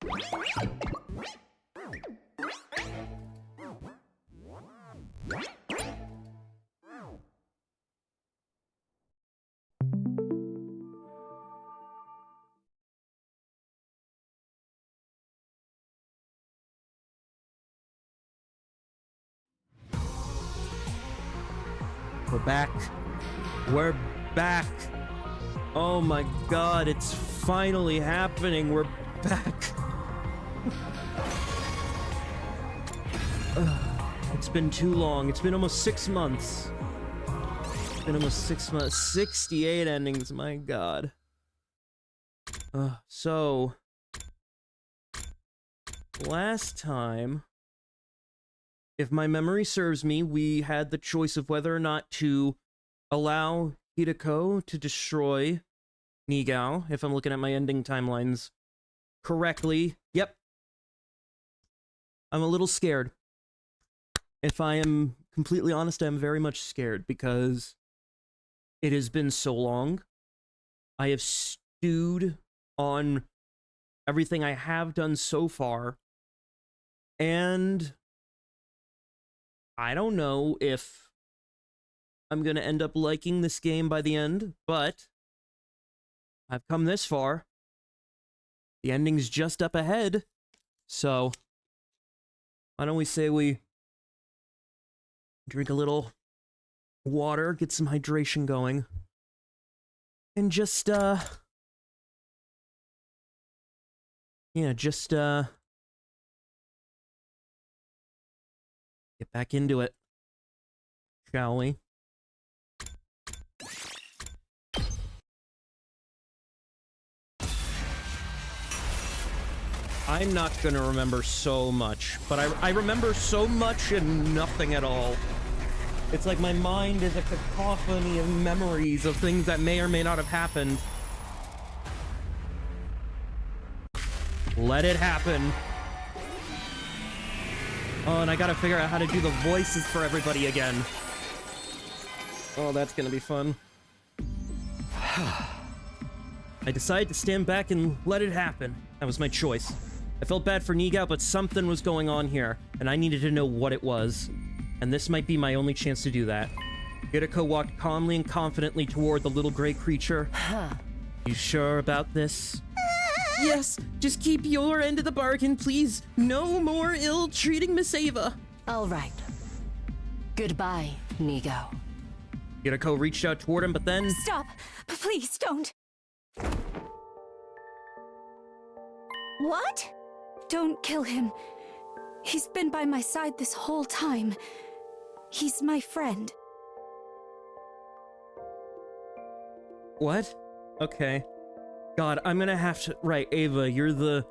We're back. We're back. Oh my god, it's finally happening. We're back. It's been too long. It's been almost 6 months. It's been almost 6 months. 68 endings, my god. So, last time, if my memory serves me, we had the choice of whether or not to allow Hideko to destroy Nigao, if I'm looking at my ending timelines correctly. Yep. I'm a little scared. If I am completely honest, I'm very much scared because it has been so long. I have stewed on everything I have done so far, and I don't know if I'm gonna end up liking this game by the end, but I've come this far. The ending's just up ahead, so why don't we say we drink a little water, get some hydration going, and just, get back into it, shall we? I'm not gonna remember so much, but I remember so much and nothing at all. It's like my mind is a cacophony of memories of things that may or may not have happened. Let it happen. Oh, and I gotta figure out how to do the voices for everybody again. Oh, that's gonna be fun. I decided to stand back and let it happen. That was my choice. I felt bad for Nigao, but something was going on here, and I needed to know what it was. And this might be my only chance to do that. Hideko walked calmly and confidently toward the little gray creature. You sure about this? Yes, just keep your end of the bargain, please. No more ill-treating Miss Ava. All right. Goodbye, Nigao. Hideko reached out toward him, but then... Stop! Please, don't! What? Don't kill him. He's been by my side this whole time. He's my friend. What? Okay. God, I'm gonna have to... Right, Ava, you're the...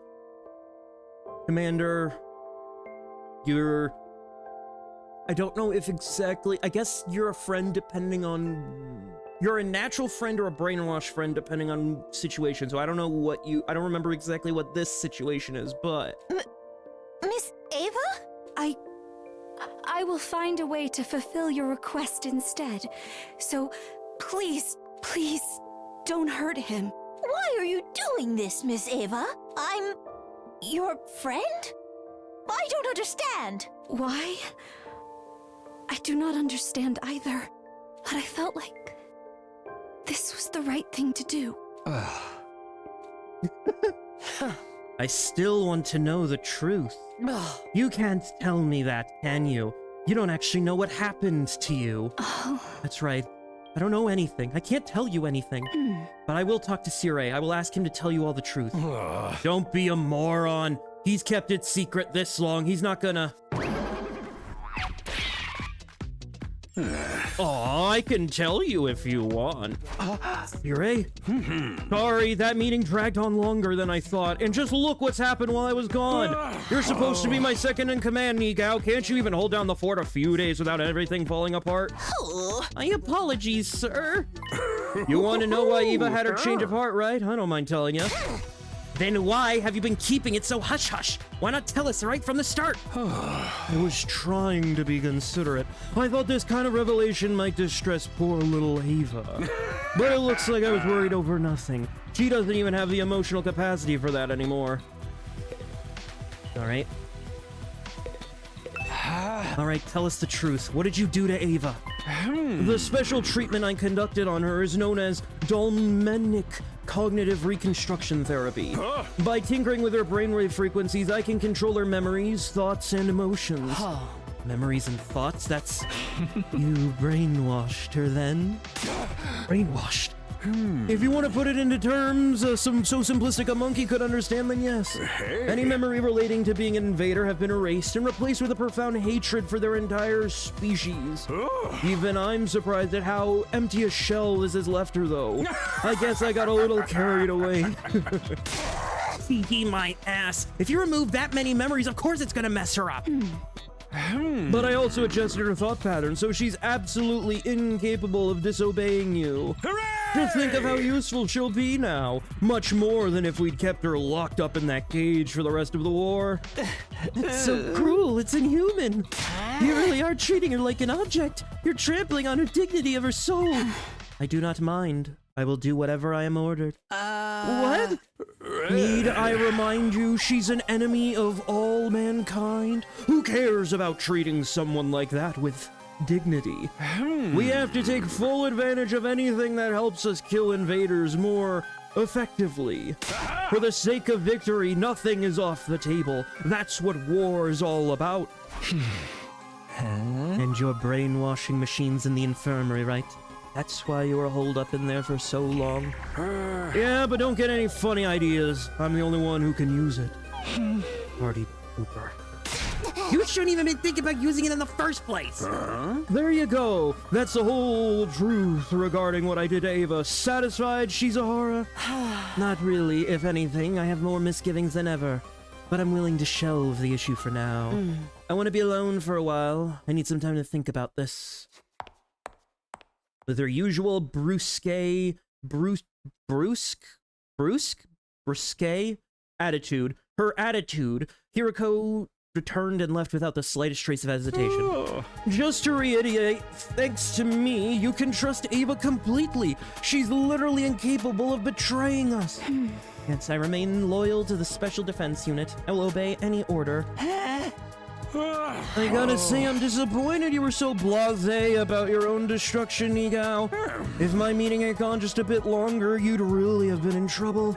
commander... You're... I don't know if exactly... I guess you're a friend depending on... You're a natural friend or a brainwashed friend depending on situation, so I don't know what you... I don't remember exactly what this situation is, but... Miss Ava? I will find a way to fulfill your request instead. So, please, please, don't hurt him. Why are you doing this, Miss Ava? I'm... your friend? I don't understand. Why? I do not understand either, but I felt like this was the right thing to do. I still want to know the truth. You can't tell me that, can you? You don't actually know what happened to you. That's right. I don't know anything. I can't tell you anything. But I will talk to Sirei. I will ask him to tell you all the truth. Don't be a moron. He's kept it secret this long. He's not gonna... Aw, I can tell you if you want. Sirei? Sorry, that meeting dragged on longer than I thought, and just look what's happened while I was gone. You're supposed to be my second in command, Nigao. Can't you even hold down the fort a few days without everything falling apart? My apologies, sir. You want to know why Eva had her change of heart, right? I don't mind telling you. Then why have you been keeping it so hush-hush? Why not tell us right from the start? I was trying to be considerate. I thought this kind of revelation might distress poor little Eva. But it looks like I was worried over nothing. She doesn't even have the emotional capacity for that anymore. Alright. Alright, tell us the truth. What did you do to Ava? The special treatment I conducted on her is known as dolmenic cognitive reconstruction therapy. By tinkering with her brainwave frequencies, I can control her memories, thoughts, and emotions. Memories and thoughts? That's... You brainwashed her then? Brainwashed? If you want to put it into terms so simplistic a monkey could understand, then yes. Any memory relating to being an invader have been erased and replaced with a profound hatred for their entire species. Even I'm surprised at how empty a shell this has left her, though. I guess I got a little carried away. My ass. If you remove that many memories, of course it's gonna mess her up. But I also adjusted her thought pattern, so she's absolutely incapable of disobeying you. Hooray! Just think of how useful she'll be now. Much more than if we'd kept her locked up in that cage for the rest of the war. It's so cruel, it's inhuman. You really are treating her like an object. You're trampling on her dignity of her soul. I do not mind. I will do whatever I am ordered. What? Need I remind you she's an enemy of all mankind? Who cares about treating someone like that with dignity? We have to take full advantage of anything that helps us kill invaders more effectively. For the sake of victory, nothing is off the table. That's what war is all about. And your brainwashing machines in the infirmary, right? That's why you were holed up in there for so long? Yeah, but don't get any funny ideas. I'm the only one who can use it. Party pooper. You shouldn't even be thinking about using it in the first place. There you go. That's the whole truth regarding what I did to Ava. Satisfied she's a horror? Not really. If anything, I have more misgivings than ever. But I'm willing to shelve the issue for now. I want to be alone for a while. I need some time to think about this. With her usual brusque attitude, Hiroko returned and left without the slightest trace of hesitation. Just to reiterate, thanks to me, you can trust Ava completely. She's literally incapable of betraying us. Yes, I remain loyal to the Special Defense Unit. I will obey any order. I gotta say, I'm disappointed you were so blasé about your own destruction, Nigao. If my meeting had gone just a bit longer, you'd really have been in trouble.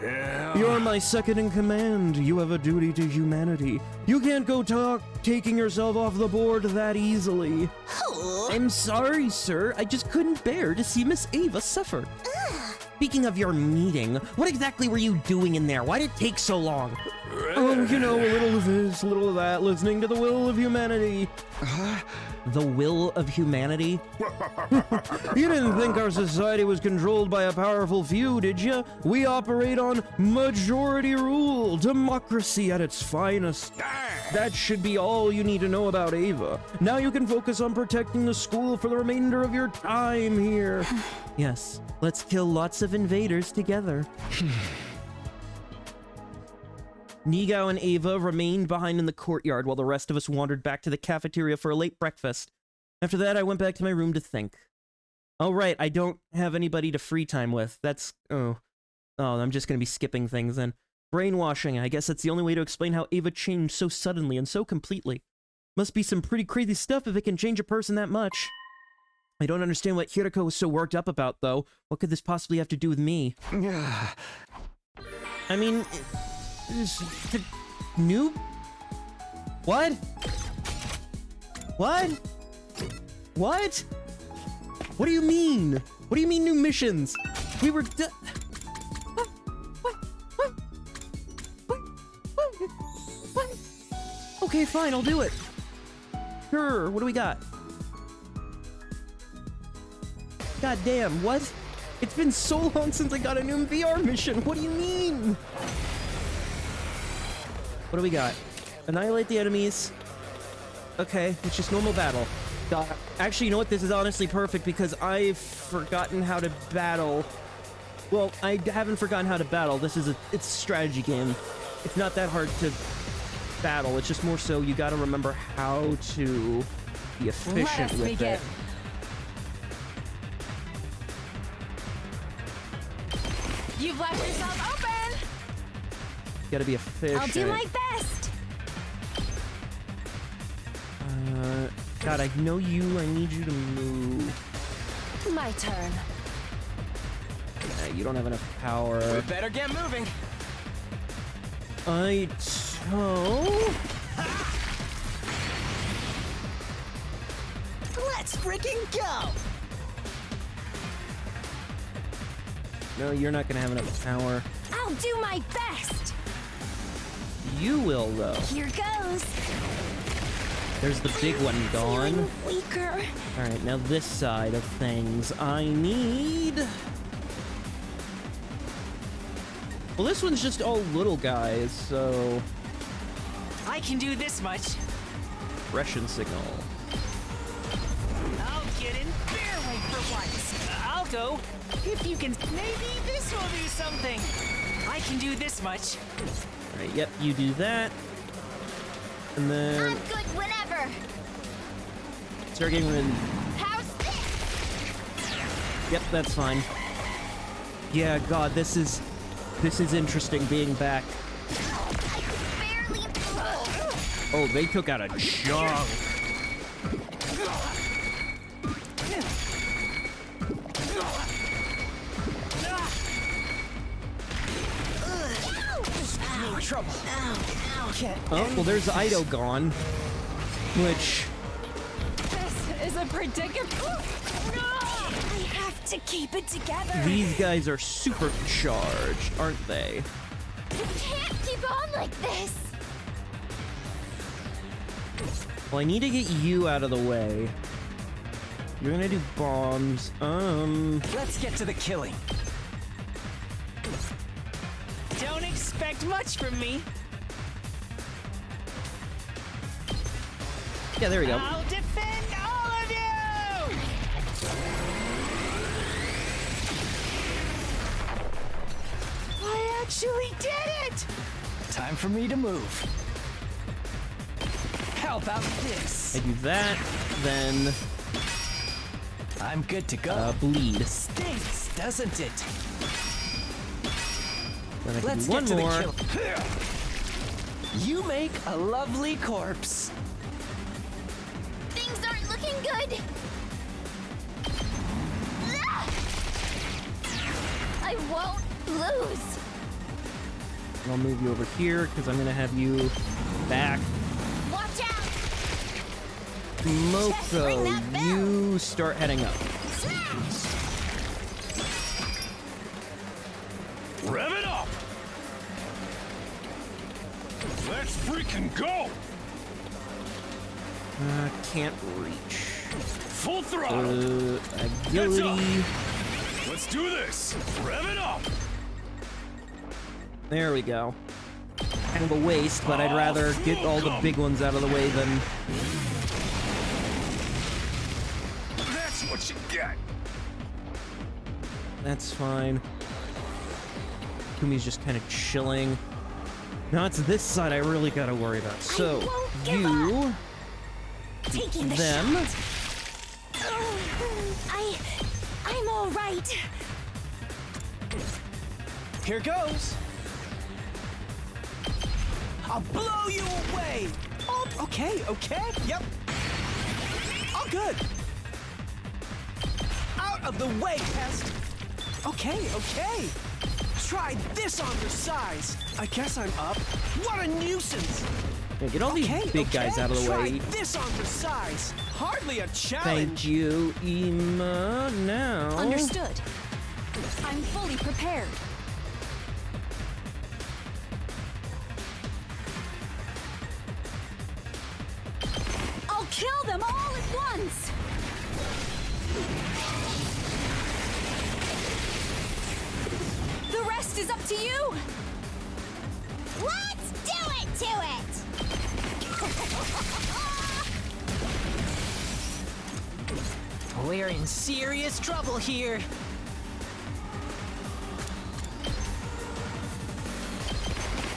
You're my second in command. You have a duty to humanity. You can't go taking yourself off the board that easily. I'm sorry, sir. I just couldn't bear to see Miss Ava suffer. Speaking of your meeting, what exactly were you doing in there? Why did it take so long? Oh, you know, a little of this, a little of that, listening to the will of humanity. The will of humanity? You didn't think our society was controlled by a powerful few, did you? We operate on majority rule, democracy at its finest. That should be all you need to know about Ava. Now you can focus on protecting the school for the remainder of your time here. Yes, let's kill lots of invaders together. Nigao and Ava remained behind in the courtyard while the rest of us wandered back to the cafeteria for a late breakfast. After that, I went back to my room to think. Oh, right, I don't have anybody to free time with. That's... Oh, I'm just gonna be skipping things then. Brainwashing, I guess that's the only way to explain how Ava changed so suddenly and so completely. Must be some pretty crazy stuff if it can change a person that much. I don't understand what Hiroko was so worked up about, though. What could this possibly have to do with me? I mean... New? What? What? What? What do you mean? What do you mean new missions? We were What? Okay, fine, I'll do it. Sure, what do we got? God damn, what? It's been so long since I got a new VR mission. What do you mean? What do we got? Annihilate the enemies. Okay, it's just normal battle. Actually, you know what? This is honestly perfect because I've forgotten how to battle. Well, I haven't forgotten how to battle. It's a strategy game. It's not that hard to battle. It's just more so you gotta remember how to be efficient with it. You've left yourself open! You gotta be efficient. I'll do my best! God, I know you. I need you to move. My turn. You don't have enough power. We better get moving. Let's freaking go! No, you're not gonna have enough power. I'll do my best. You will, though. Here goes. There's the big one gone. Feeling weaker. Alright, now this side of things. I need... Well, this one's just all little guys, so... I can do this much. Aggression signal. I'll get in their way for once. I'll go. If you can, maybe this will do something. I can do this much. Alright, yep, you do that. And then... I'm good whenever. Start getting rid of... How's this? Yep, that's fine. Yeah, God, this is interesting being back. I barely. Oh, they took out a chunk. No trouble. Oh, well, there's Ido gone. Which... This is a predicament. I have to keep it together. These guys are supercharged, aren't they? You can't keep on like this. Well, I need to get you out of the way. You're gonna do bombs. Let's get to the killing. Don't expect much from me. Yeah, there we go. I'll defend all of you! I actually did it! Time for me to move. How about this? I do that, then I'm good to go. bleed. Stinks, doesn't it? Then I can Let's do one get to more. the kill. You make a lovely corpse. Things aren't looking good. I won't lose. And I'll move you over here because I'm gonna have you back. Watch out. ring Moko, that bell. you start heading up. Smash! Rev it up! Let's freaking go! Can't reach. Full throttle! Agility. Let's do this! Rev it up! There we go. Kind of a waste, but I'd rather get all the big ones out of the way than... That's what you get! That's fine. Kumi's just kind of chilling. Now it's this side I really gotta worry about. So, won't give you... Taking the them. shot. I'm all right. Here goes. I'll blow you away. Oh, okay, yep. All good. Out of the way, pest. Okay. Try this on your size. I guess I'm up. What a nuisance. Yeah, get all these big guys out of the way. Try this on your size. Hardly a challenge. Thank you, Ima. Now... Understood. I'm fully prepared. I'll kill them all at once! The rest is up to you! Let's do it to it. We're in serious trouble here.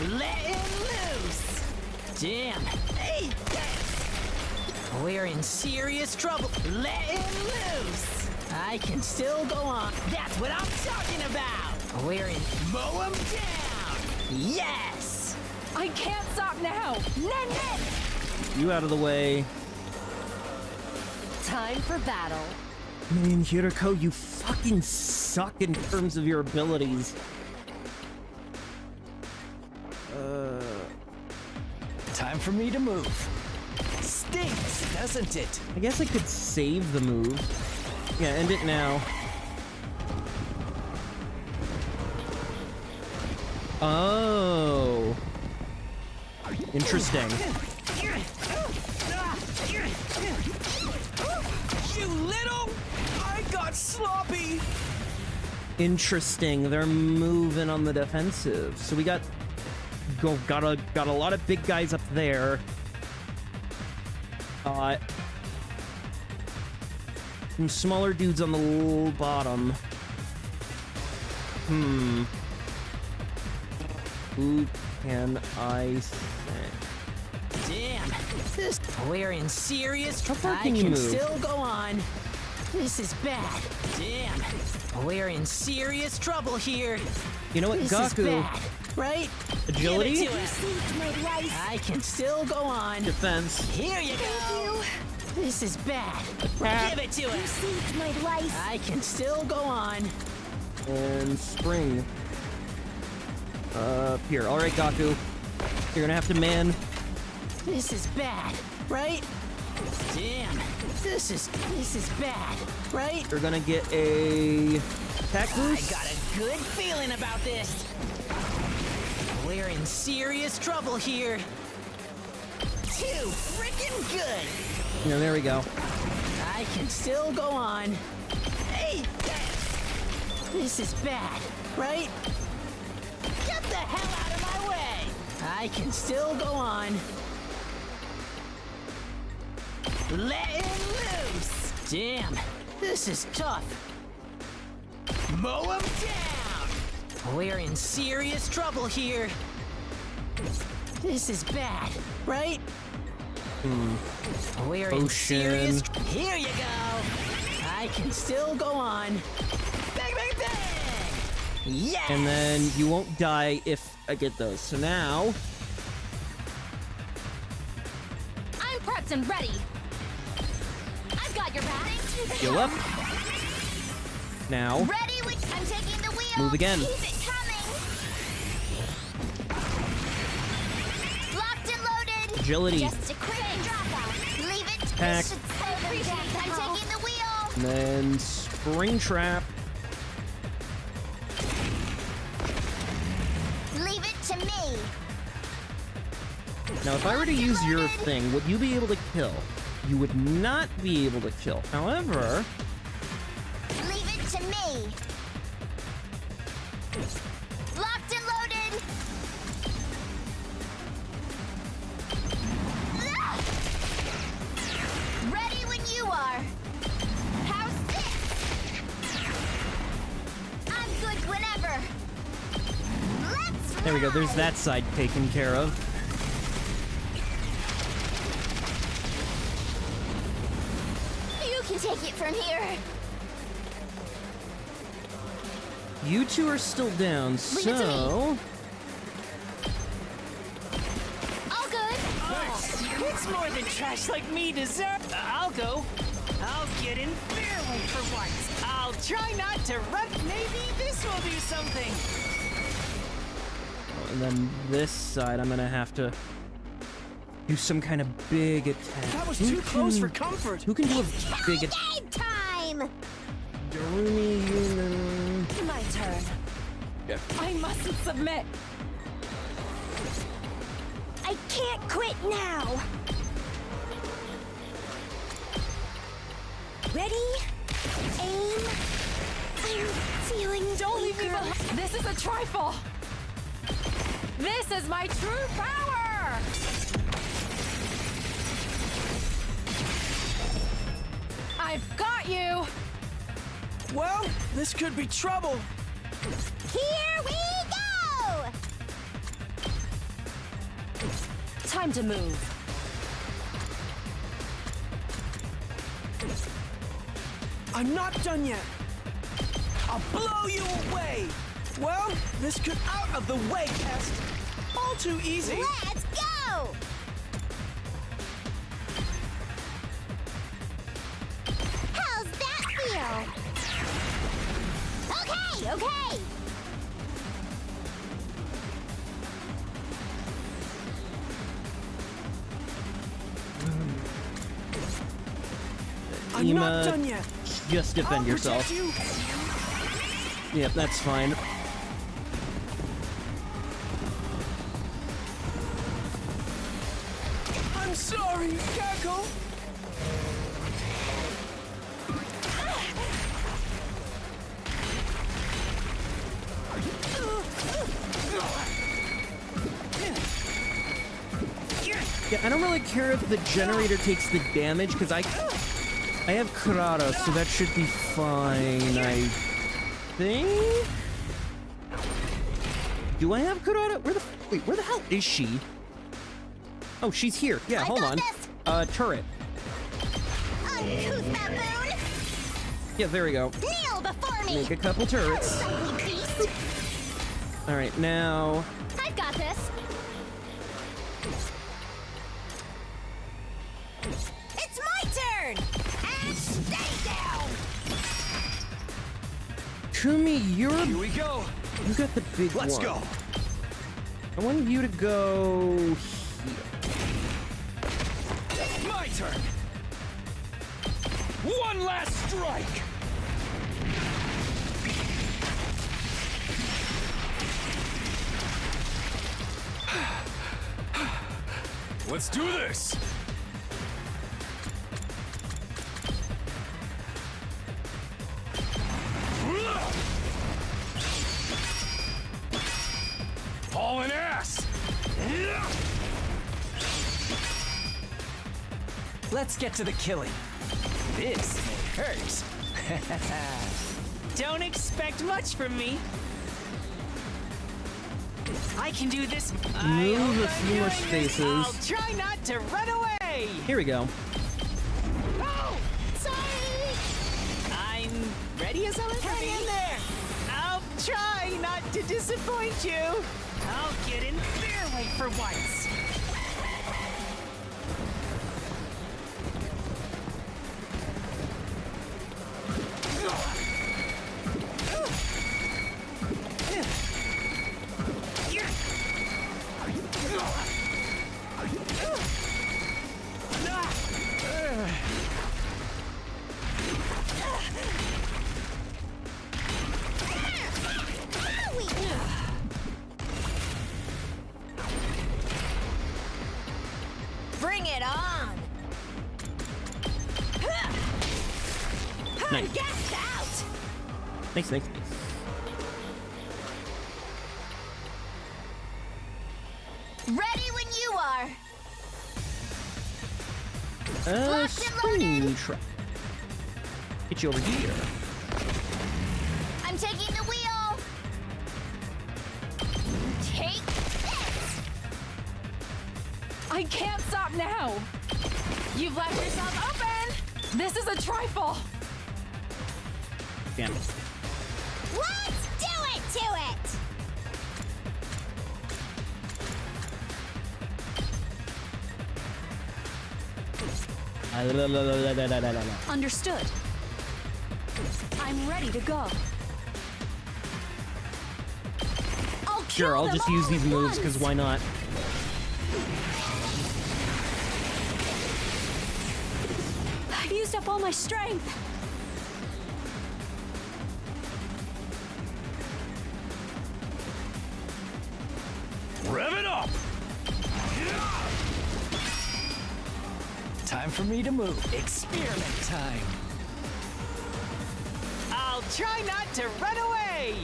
Let him loose! Damn! Hey! We're in serious trouble. Let him loose! I can still go on. That's what I'm talking about! We're in... Mow him down! Yes! I can't stop now! Nen! You out of the way. Time for battle. Man, Hirako, you fucking suck in terms of your abilities. Time for me to move. Stinks, doesn't it? I guess I could save the move. Yeah, end it now. Oh. Interesting. You little! I got sloppy! Interesting. They're moving on the defensive. So we got got a lot of big guys up there. Some smaller dudes on the bottom. Who can I say? Damn, this we're in serious far trouble. I can you can move? still go on. This is bad. Damn, we're in serious trouble here. You know what, This Gaku? is bad, right? Agility? Give it to us. I can still go on. Defense. Here you go. This is bad. Give it to us. I can still go on. And spring. Here. All right, Gaku. You're gonna have to man. This is bad, right? Damn, this is bad, right? You're gonna get a attack I boost. got a good feeling about this. We're in serious trouble here. Too freaking good. Yeah, there we go. I can still go on. Hey, this is bad, right? Get the hell out of my way. I can still go on. Letting loose. Damn, this is tough. Mow him down. We're in serious trouble here. This is bad, right? We're in Potion. serious. Here you go. I can still go on. Bang, bang, bang. Yes. And then you won't die if I get those. So now, I'm prepped and ready. I've got your back. heal up. Now, Ready when I'm taking the wheel. move again. Keep it coming. Locked and loaded. Agility. Just a quick drop out. Leave it. Attack. This should slow them down. I'm taking the wheel. And then spring trap. Leave it to me. Now, if I were to use your thing, would you be able to kill? You would not be able to kill. However, Leave it to me. Locked and loaded. Ah! Ready when you are. How's this? I'm good whenever. Let's there we go. There's ride. that side taken care of. You can take it from here. You two are still down, it to me. so All good. It's more than trash like me deserve. I'll go. I'll get in fair way for once. I'll try not to run. Maybe this will do something. and then this side, I'm gonna have to do some kind of big attack. That was Who too close for can- comfort. Who can do a big attack? Game time. My turn. Yeah. I mustn't submit. I can't quit now. Ready? Aim. I'm feeling Don't leave me eager. behind. This is a trifle. This is my true power. I've got you. Well, this could be trouble. Here we go! Time to move. I'm not done yet. I'll blow you away. Well, this could out of the way, Test. All too easy. Let's go! okay! I'm not done yet. Just defend I'll yourself. protect you. Yep, that's fine. I'm sorry, Gecko. Yeah, I don't really care if the generator takes the damage, because I have Kurata, so that should be fine, I think? Do I have Kurata? Wait, where the hell is she? Oh, she's here. Yeah, hold on. Turret. Uncouth baboon! Yeah, there we go. Kneel before me! Make a couple turrets. Unsightly beast! Alright, now... I've got this! It's my turn! And stay down! Kumi, Here we go. you got the big one. Let's go. I want you to go here. My turn. One last strike. Let's do this. Hauling ass. Let's get to the killing. This may hurt. Don't expect much from me. I can do this. Move a few more spaces. I'll try not to run away. Here we go. Oh, sorry. I'm ready as I'll ever be. Hang in there. I'll try not to disappoint you. I'll get in their way for once. Bring it on! Nice. Gassed out! Thanks. Ready when you are! Locked and Spring loaded. trap. Get you over here. I'm taking the wheel! Take this! I can't stop now. You've left yourself open. This is a trifle. Damn it. Let's do it to it! Understood. I'm ready to go. Sure, I'll just use these moves, because why not? I've used up all my strength. Rev it up. Time for me to move. Experiment time. I'll try not to run away.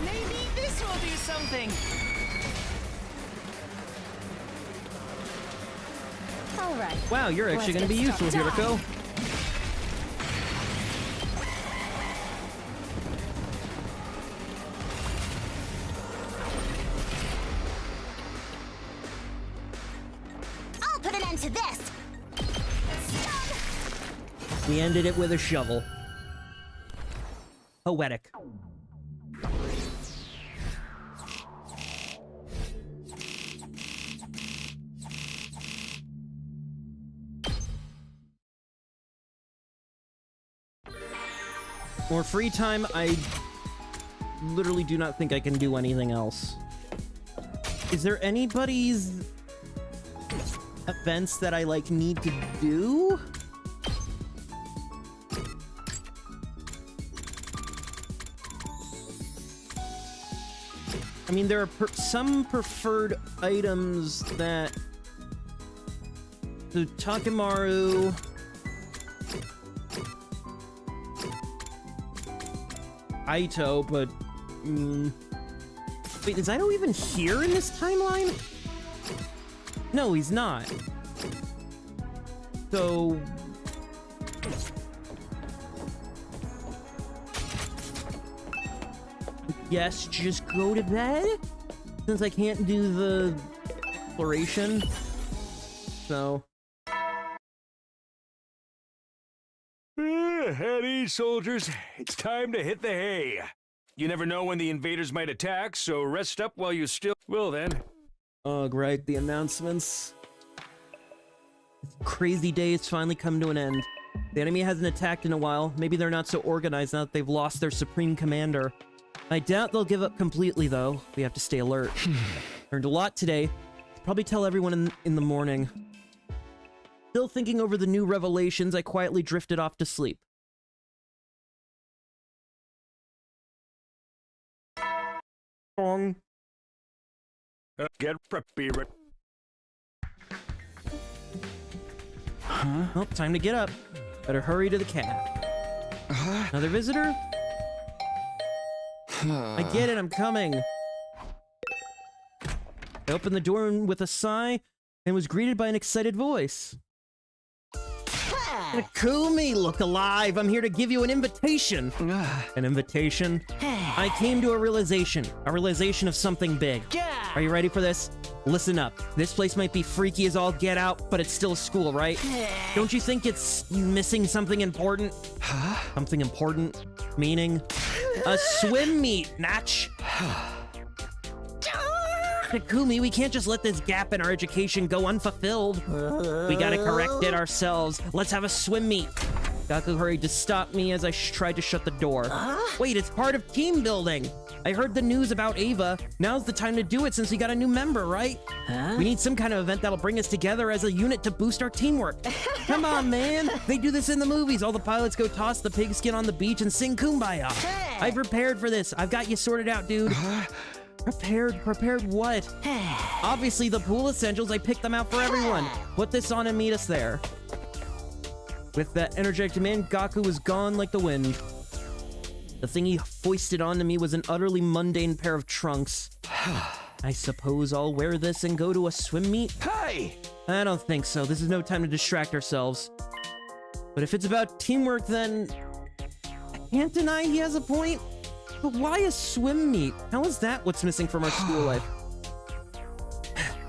Maybe this will do something. All right. Wow, you're actually going to be useful, Hiriko. I'll put an end to this! We ended it with a shovel. Poetic. more free time, I literally do not think I can do anything else. Is there anybody's events that I, like, need to do? I mean, there are some preferred items that the Takemaru... Aito, but... Wait, is Aito even here in this timeline? No, he's not. So... Yes, just go to bed? Since I can't do the exploration. So... At ease, soldiers. It's time to hit the hay. You never know when the invaders might attack, so rest up while you still... Well then. Oh, great, the announcements. This crazy day has finally come to an end. The enemy hasn't attacked in a while. Maybe they're not so organized now that they've lost their supreme commander. I doubt they'll give up completely, though. We have to stay alert. Learned a lot today. Probably tell everyone in the morning. Still thinking over the new revelations, I quietly drifted off to sleep. Get prepared. Huh? Well, time to get up. Better hurry to the cab. Another visitor? I get it, I'm coming. I opened the door with a sigh and was greeted by an excited voice. Takumi, look alive! I'm here to give you an invitation. An invitation? I came to a realization of something big. Are you ready for this? Listen up. This place might be freaky as all get out, but it's still a school, right? Don't you think it's missing something important? Something important? Meaning? A swim meet, Natch! Takumi, we can't just let this gap in our education go unfulfilled. We gotta correct it ourselves. Let's have a swim meet. Gaku hurried to stop me as I tried to shut the door. Wait, it's part of team building. I heard the news about Ava. Now's the time to do it since we got a new member, right? We need some kind of event that'll bring us together as a unit to boost our teamwork. Come on, man. They do this in the movies. All the pilots go toss the pigskin on the beach and sing Kumbaya. I prepared for this. I've got you sorted out, dude. Prepared what? Obviously the pool essentials, I picked them out for everyone. Put this on and meet us there. With that energetic demand, Gaku was gone like the wind. The thing he foisted onto me was an utterly mundane pair of trunks. I suppose I'll wear this and go to a swim meet? Hey! I don't think so. This is no time to distract ourselves. But if it's about teamwork, then I can't deny he has a point. But why a swim meet? How is that what's missing from our school life?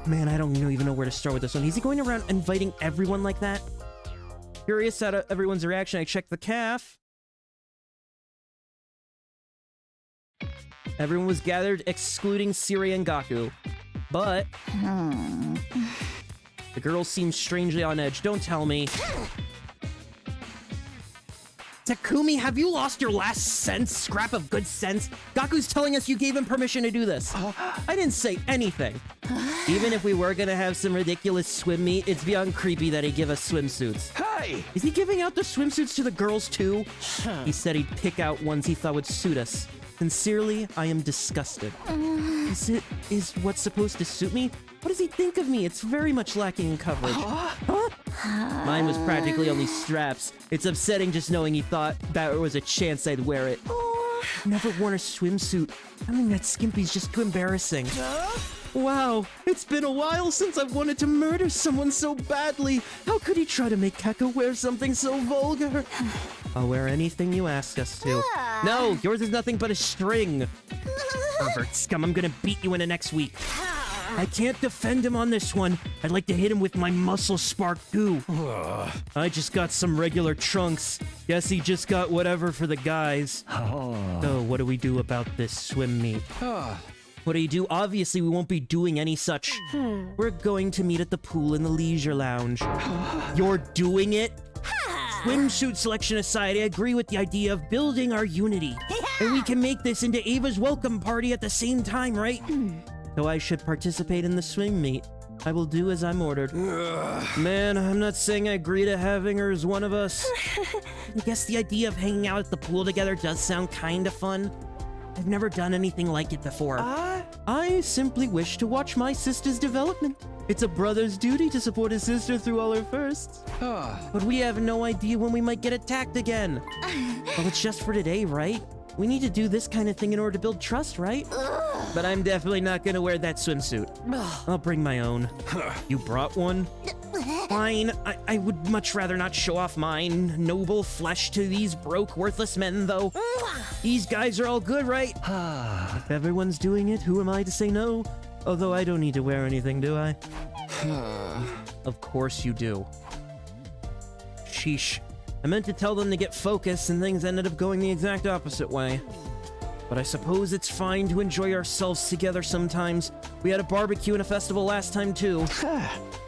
Man, I don't even know where to start with this one. Is he going around inviting everyone like that? Curious at everyone's reaction, I checked the CAF. Everyone was gathered, excluding Siri and Gaku. But the girls seemed strangely on edge. Don't tell me. Takumi, have you lost your last scrap of good sense? Gaku's telling us you gave him permission to do this. I didn't say anything. Even if we were gonna have some ridiculous swim meet, it's beyond creepy that he give us swimsuits. Hey! Is he giving out the swimsuits to the girls too? He said he'd pick out ones he thought would suit us. Sincerely, I am disgusted. Is what's supposed to suit me? What does he think of me? It's very much lacking in coverage. Huh? Mine was practically only straps. It's upsetting just knowing he thought there was a chance I'd wear it. Never worn a swimsuit. I mean, that skimpy's just too embarrassing. Wow, it's been a while since I've wanted to murder someone so badly. How could he try to make Keka wear something so vulgar? I'll wear anything you ask us to. No, yours is nothing but a string. Pervert scum, I'm gonna beat you into next week. I can't defend him on this one. I'd like to hit him with my muscle spark too. I just got some regular trunks. Guess he just got whatever for the guys. So what do we do about this swim meet? What do you do? Obviously, we won't be doing any such. We're going to meet at the pool in the leisure lounge. You're doing it? swimsuit selection aside, I agree with the idea of building our unity. And we can make this into Ava's welcome party at the same time, right? So I should participate in the swim meet. I will do as I'm ordered. Man, I'm not saying I agree to having her as one of us. I guess the idea of hanging out at the pool together does sound kinda fun. I've never done anything like it before. I simply wish to watch my sister's development. It's a brother's duty to support his sister through all her firsts. But we have no idea when we might get attacked again. Well, it's just for today, right? We need to do this kind of thing in order to build trust, right? But I'm definitely not gonna wear that swimsuit. I'll bring my own. You brought one? Fine. I would much rather not show off mine noble flesh to these broke, worthless men, though. These guys are all good, right? If everyone's doing it, who am I to say no? Although I don't need to wear anything, do I? Of course you do. Sheesh. I meant to tell them to get focused, and things ended up going the exact opposite way. But I suppose it's fine to enjoy ourselves together sometimes. We had a barbecue and a festival last time, too.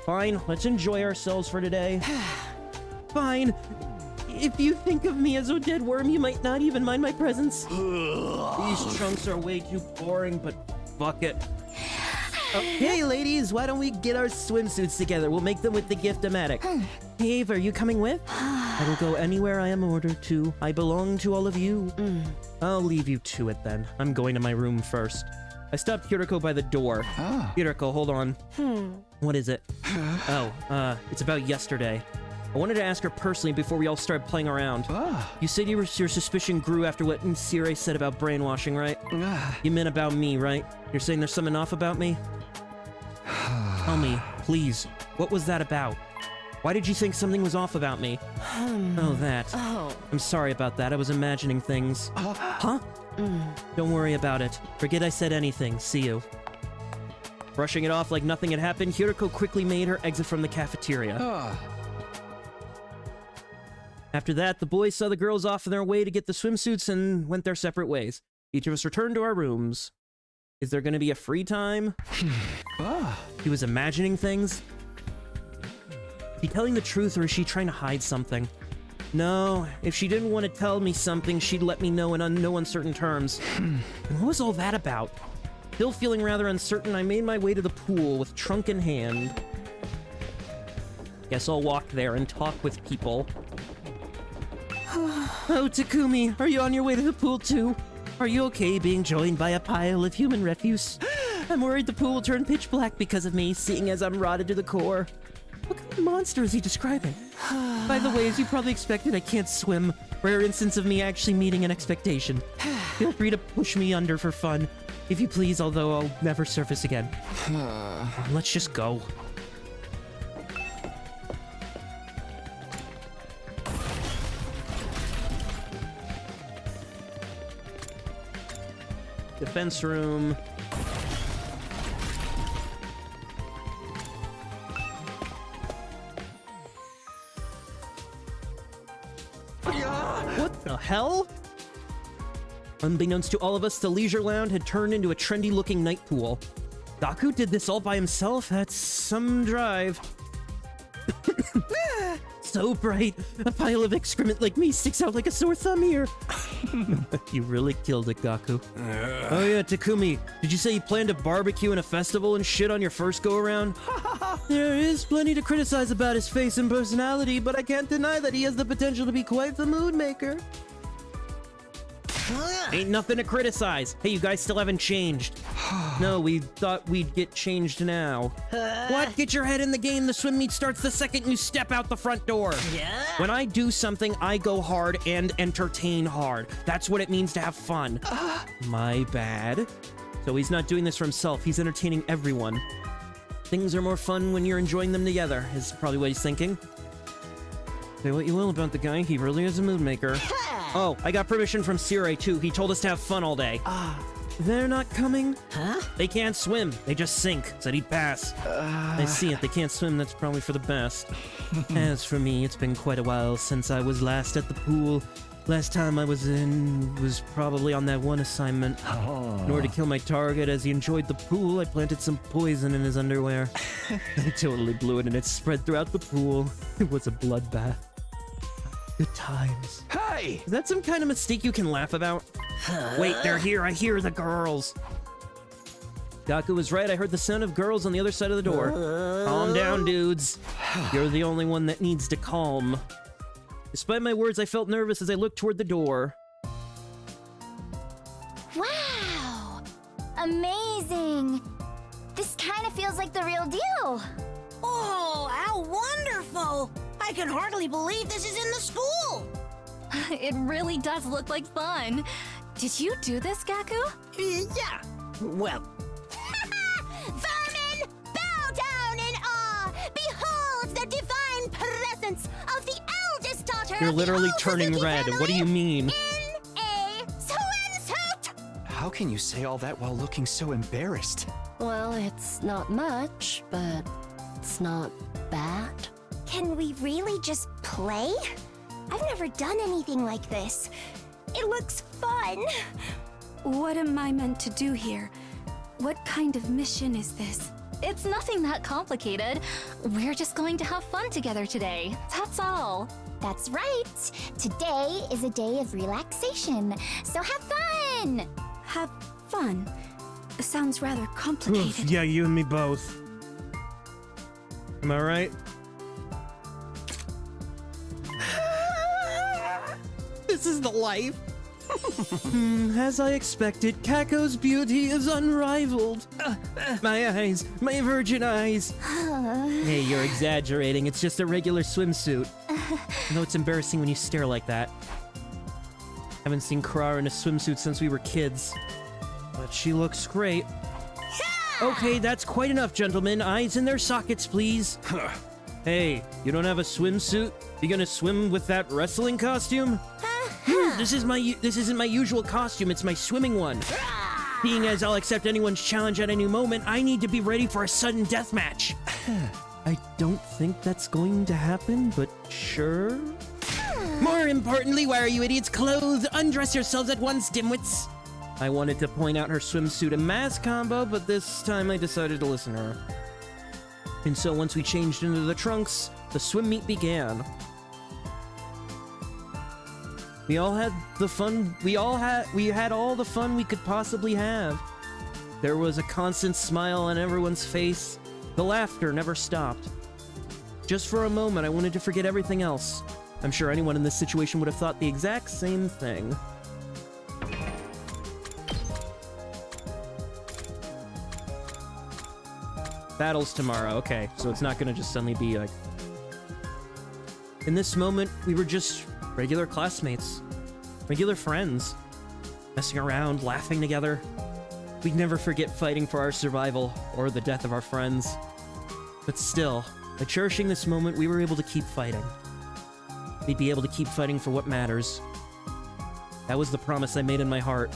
Fine, let's enjoy ourselves for today. Fine. If you think of me as a dead worm, you might not even mind my presence. These trunks are way too boring, but fuck it. Hey, ladies, why don't we get our swimsuits together? We'll make them with the gift-o-matic. Hey, Ava, are you coming with? I will go anywhere I am ordered to. I belong to all of you. I'll leave you to it then. I'm going to my room first. I stopped Kiriko by the door. Kiriko, hold on. What is it? It's about yesterday. I wanted to ask her personally before we all started playing around. You said your suspicion grew after what Nsire said about brainwashing, right? You meant about me, right? You're saying there's something off about me? Tell me, please, what was that about? Why did you think something was off about me? Oh, that. I'm sorry about that. I was imagining things. Huh? Don't worry about it. Forget I said anything. See you. Brushing it off like nothing had happened, Kiriko quickly made her exit from the cafeteria. After that, the boys saw the girls off on their way to get the swimsuits and went their separate ways. Each of us returned to our rooms. Is there going to be a free time? He was imagining things? Is he telling the truth, or is she trying to hide something? No, if she didn't want to tell me something, she'd let me know in no uncertain terms. And what was all that about? Still feeling rather uncertain, I made my way to the pool with trunk in hand. Guess I'll walk there and talk with people. Oh, Takumi, are you on your way to the pool too? Are you okay being joined by a pile of human refuse? I'm worried the pool will turn pitch black because of me, seeing as I'm rotted to the core. What kind of monster is he describing? By the way, as you probably expected, I can't swim. Rare instance of me actually meeting an expectation. Feel free to push me under for fun, if you please, although I'll never surface again. Let's just go. Defense room. What the hell? Unbeknownst to all of us, the leisure lounge had turned into a trendy-looking night pool. Gaku did this all by himself? That's some drive. So bright, a pile of excrement like me sticks out like a sore thumb here. You really killed it, Gaku. Oh yeah, Takumi, did you say you planned a barbecue and a festival and shit on your first go-around? There is plenty to criticize about his face and personality, but I can't deny that he has the potential to be quite the mood maker. Ain't nothing to criticize. Hey, you guys still haven't changed. No, we thought we'd get changed now. What? Get your head in the game. The swim meet starts the second you step out the front door. Yeah? When I do something, I go hard and entertain hard. That's what it means to have fun. My bad. So he's not doing this for himself. He's entertaining everyone. Things are more fun when you're enjoying them together, is probably what he's thinking. Say what you will about the guy, he really is a mood maker. Oh, I got permission from Nsire too. He told us to have fun all day. They're not coming? Huh? They can't swim. They just sink. Said he'd pass. I see it. They can't swim. That's probably for the best. As for me, it's been quite a while since I was last at the pool. Last time I was in was probably on that one assignment. In order to kill my target as he enjoyed the pool, I planted some poison in his underwear. I totally blew it and it spread throughout the pool. It was a bloodbath. Good times. Hi! Is that some kind of mistake you can laugh about? Wait, they're here. I hear the girls. Gaku was right. I heard the sound of girls on the other side of the door. Calm down, dudes. You're the only one that needs to calm. Despite my words, I felt nervous as I looked toward the door. Wow! Amazing! This kind of feels like the real deal. Oh, how wonderful! I can hardly believe this is in the school! It really does look like fun. Did you do this, Gaku? Yeah. Well, Vermin, bow down in awe! Behold the divine presence of the eldest daughter You're of the literally old turning Suzuki red. family What do you mean? in a swimsuit! How can you say all that while looking so embarrassed? Well, it's not much, but it's not bad. Can we really just play? I've never done anything like this. It looks fun. What am I meant to do here? What kind of mission is this? It's nothing that complicated. We're just going to have fun together today. That's all. That's right. Today is a day of relaxation, so have fun! Have fun. Sounds rather complicated. Yeah, you and me both. Am I right? This is the life. As I expected, Kako's beauty is unrivaled. My eyes, my virgin eyes. Hey, you're exaggerating. It's just a regular swimsuit. I know it's embarrassing when you stare like that. Haven't seen Kurara in a swimsuit since we were kids. But she looks great. Okay, that's quite enough, gentlemen. Eyes in their sockets, please. Hey, you don't have a swimsuit? You gonna swim with that wrestling costume? This isn't my usual costume, it's my swimming one. Being as I'll accept anyone's challenge at any moment, I need to be ready for a sudden death match. I don't think that's going to happen, but sure. More importantly, why are you idiots clothed? Undress yourselves at once, dimwits. I wanted to point out her swimsuit and mask combo, but this time I decided to listen to her. And so once we changed into the trunks, the swim meet began. We had all the fun we could possibly have. There was a constant smile on everyone's face. The laughter never stopped. Just for a moment, I wanted to forget everything else. I'm sure anyone in this situation would have thought the exact same thing. Battles tomorrow, okay, so it's not gonna just suddenly be like... In this moment, we were just regular classmates, regular friends, messing around, laughing together. We'd never forget fighting for our survival or the death of our friends. But still, by cherishing this moment, we were able to keep fighting. We'd be able to keep fighting for what matters. That was the promise I made in my heart.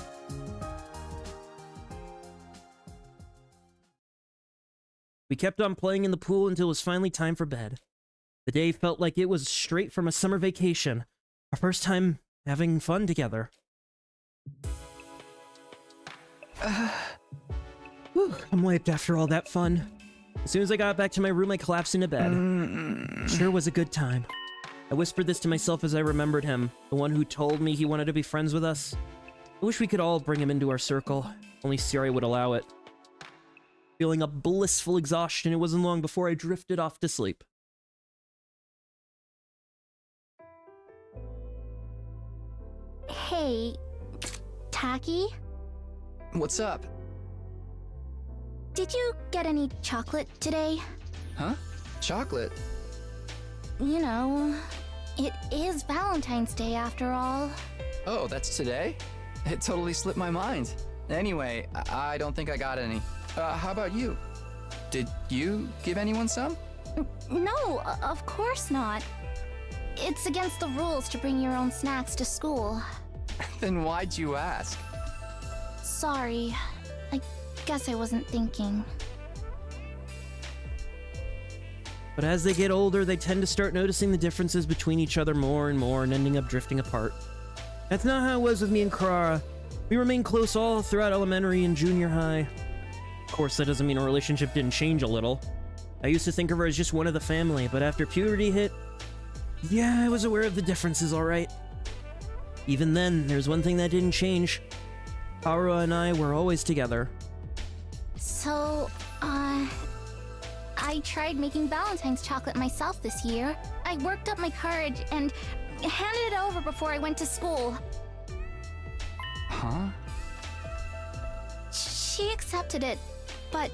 We kept on playing in the pool until it was finally time for bed. The day felt like it was straight from a summer vacation. Our first time having fun together. Whew, I'm wiped after all that fun. As soon as I got back to my room, I collapsed into bed. Sure was a good time. I whispered this to myself as I remembered him, the one who told me he wanted to be friends with us. I wish we could all bring him into our circle. Only Siri would allow it. Feeling a blissful exhaustion, it wasn't long before I drifted off to sleep. Hey, Taki? What's up? Did you get any chocolate today? Huh? Chocolate? You know, it is Valentine's Day after all. Oh, that's today? It totally slipped my mind. Anyway, I don't think I got any. How about you? Did you give anyone some? No, of course not. It's against the rules to bring your own snacks to school. Then why'd you ask? Sorry. I guess I wasn't thinking. But as they get older, they tend to start noticing the differences between each other more and more and ending up drifting apart. That's not how it was with me and Kurara. We remained close all throughout elementary and junior high. Of course, that doesn't mean our relationship didn't change a little. I used to think of her as just one of the family, but after puberty hit, Yeah, I was aware of the differences, alright. Even then, there's one thing that didn't change. Haru and I were always together. So, I tried making Valentine's chocolate myself this year. I worked up my courage and handed it over before I went to school. Huh? She accepted it, but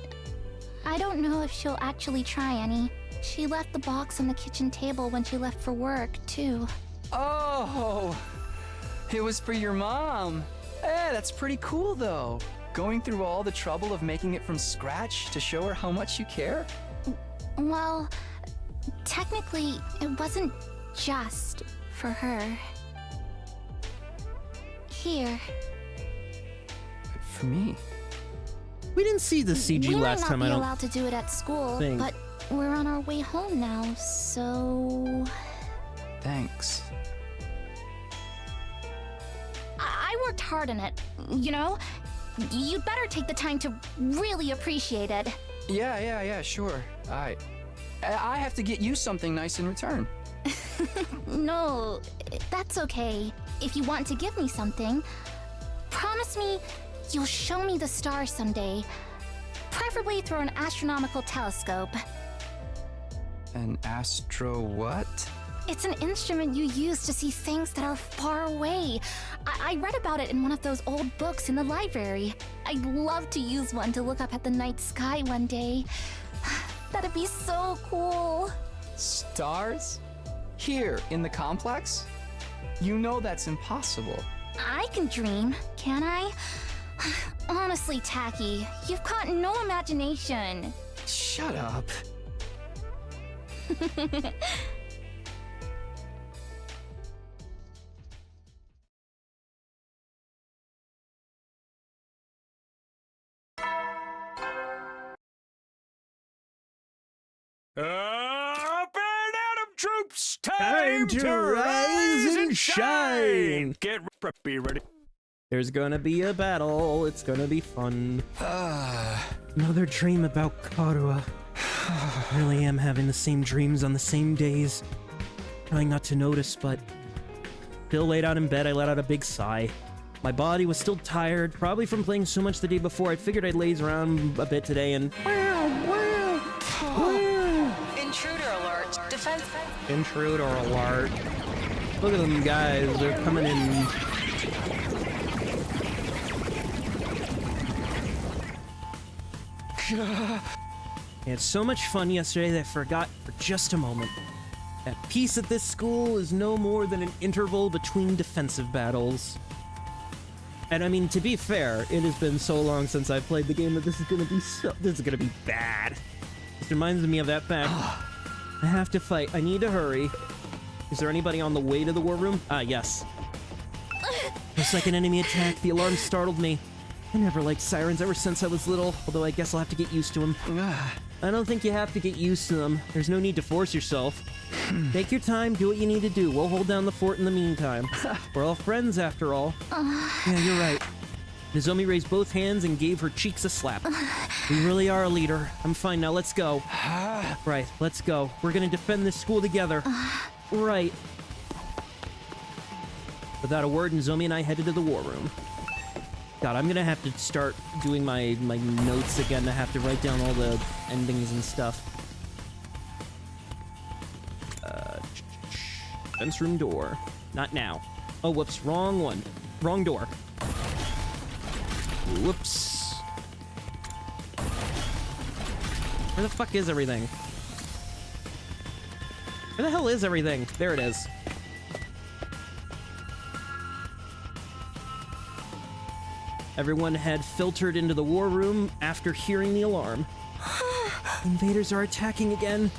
I don't know if she'll actually try any. She left the box on the kitchen table when she left for work, too. Oh! It was for your mom. Hey, that's pretty cool, though. Going through all the trouble of making it from scratch to show her how much you care? Well, technically, it wasn't just for her. Here. For me. We didn't see the CG last time, We I might not don't be allowed to do it at school, think. but we're on our way home now, so... Thanks. I worked hard on it, you know? You'd better take the time to really appreciate it. Yeah, sure. I have to get you something nice in return. No, that's okay. If you want to give me something, promise me you'll show me the stars someday. Preferably through an astronomical telescope. An astro what? It's an instrument you use to see things that are far away. I read about it in one of those old books in the library. I'd love to use one to look up at the night sky one day. That'd be so cool. Stars? Here, in the complex? You know that's impossible. I can dream, can I? Honestly, Tacky, you've got no imagination. Shut up. Up and Atom troops! Time to rise and shine! Get be ready. There's gonna be a battle. It's gonna be fun. Another dream about Karua. I really am having the same dreams on the same days. Trying not to notice, but... Still laid out in bed, I let out a big sigh. My body was still tired, probably from playing so much the day before. I figured I'd laze around a bit today and... Intruder alert. Defense. Intruder alert. Look at them guys, they're coming in. I had so much fun yesterday that I forgot for just a moment that peace at this school is no more than an interval between defensive battles. And I mean, to be fair, it has been so long since I've played the game that this is gonna be bad. This reminds me of that fact. I have to fight. I need to hurry. Is there anybody on the way to the war room? Ah, yes. Looks like an enemy attack. The alarm startled me. I never liked sirens ever since I was little, although I guess I'll have to get used to them. I don't think you have to get used to them. There's no need to force yourself. Take your time, do what you need to do. We'll hold down the fort in the meantime. We're all friends, after all. Yeah, you're right. Nozomi raised both hands and gave her cheeks a slap. We really are a leader. I'm fine now, let's go. Right, let's go. We're gonna defend this school together. Right. Without a word, Nozomi and I headed to the war room. God, I'm gonna have to start doing my notes again. I have to write down all the endings and stuff. Defense room door. Not now. Oh, whoops, wrong one. Wrong door. Whoops. Where the fuck is everything? Where the hell is everything? There it is. Everyone had filtered into the war room after hearing the alarm. Invaders are attacking again.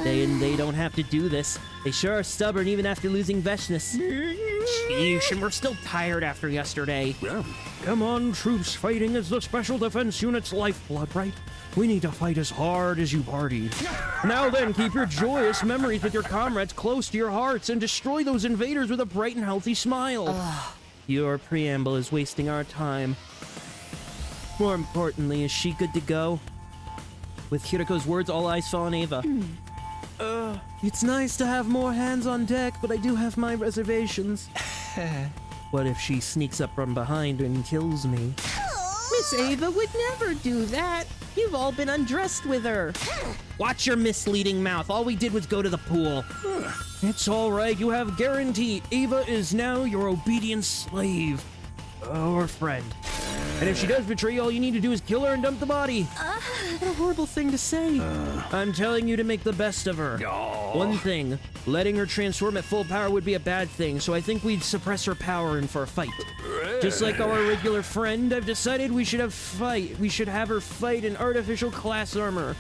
They don't have to do this. They sure are stubborn even after losing Veshness. Sheesh, and we're still tired after yesterday. Yeah. Come on, troops. Fighting is the Special Defense Unit's lifeblood, right? We need to fight as hard as you party. Now then, keep your joyous memories with your comrades close to your hearts and destroy those invaders with a bright and healthy smile. Your preamble is wasting our time. More importantly, is she good to go? With Hiriko's words, all eyes fell on Ava. It's nice to have more hands on deck, but I do have my reservations. What if she sneaks up from behind and kills me? Miss Ava would never do that. You've all been undressed with her. Watch your misleading mouth. All we did was go to the pool. It's all right. You have guarantee. Ava is now your obedient slave. Or friend. And if she does betray you, all you need to do is kill her and dump the body. What a horrible thing to say. I'm telling you to make the best of her. One thing, letting her transform at full power would be a bad thing, so I think we'd suppress her power in for a fight. Just like our regular friend, I've decided we should have her fight in artificial class armor.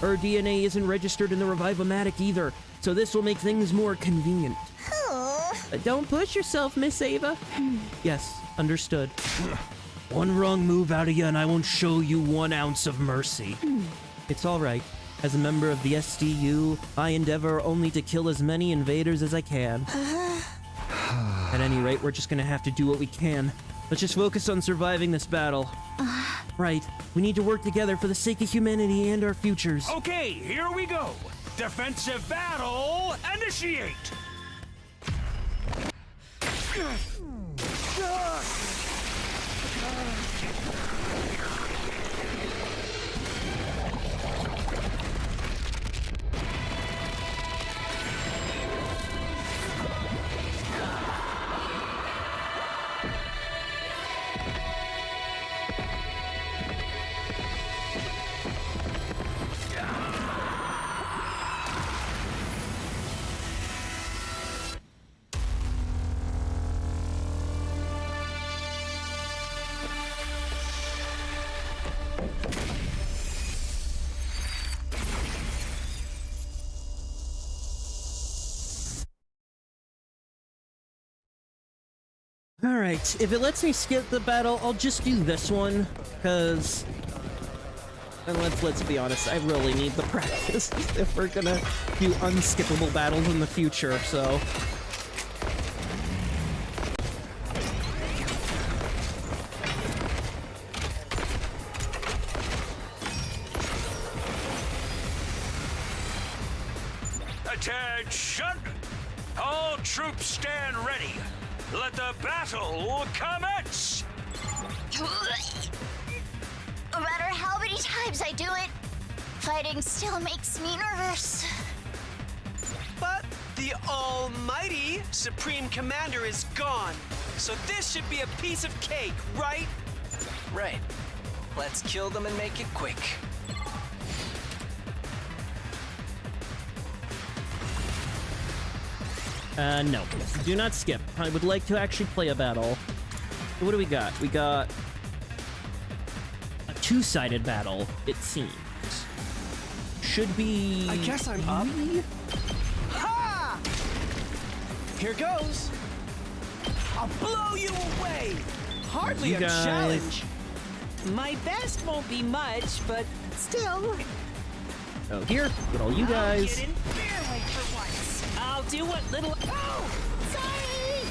Her DNA isn't registered in the Revive-O-Matic either, so this will make things more convenient. Don't push yourself, Miss Ava. Yes, understood. One wrong move out of you and I won't show you 1 ounce of mercy. It's all right. As a member of the SDU, I endeavor only to kill as many invaders as I can. At any rate, we're just gonna have to do what we can. Let's just focus on surviving this battle. Right, we need to work together for the sake of humanity and our futures. Okay, here we go. Defensive battle, initiate! Alright, if it lets me skip the battle, I'll just do this one, because... And let's be honest, I really need the practice if we're gonna do unskippable battles in the future, so... Attention! All troops stand ready. Let the battle commence! No matter how many times I do it, fighting still makes me nervous. But the almighty Supreme Commander is gone. So this should be a piece of cake, right? Right. Let's kill them and make it quick. No. Do not skip. I would like to actually play a battle. What do we got? We got... a two-sided battle, it seems. Should be... I guess I'm up. Ha! Here goes. I'll blow you away. Hardly You a guys- challenge. My best won't be much, but still. Oh, here. Get all you guys. Get in fair weight for once. I'll do what little. Oh, sorry.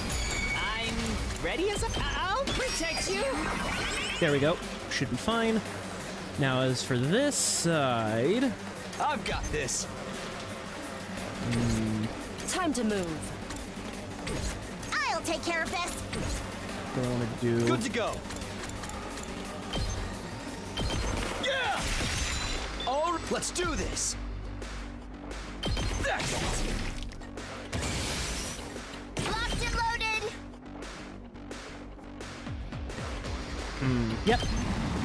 I'm ready as a. I'll protect you. There we go. Should be fine. Now, as for this side... I've got this. Time to move. I'll take care of this. What I want to do... Good to go. Yeah! All right, let's do this. That's it. Locked and loaded. Yep.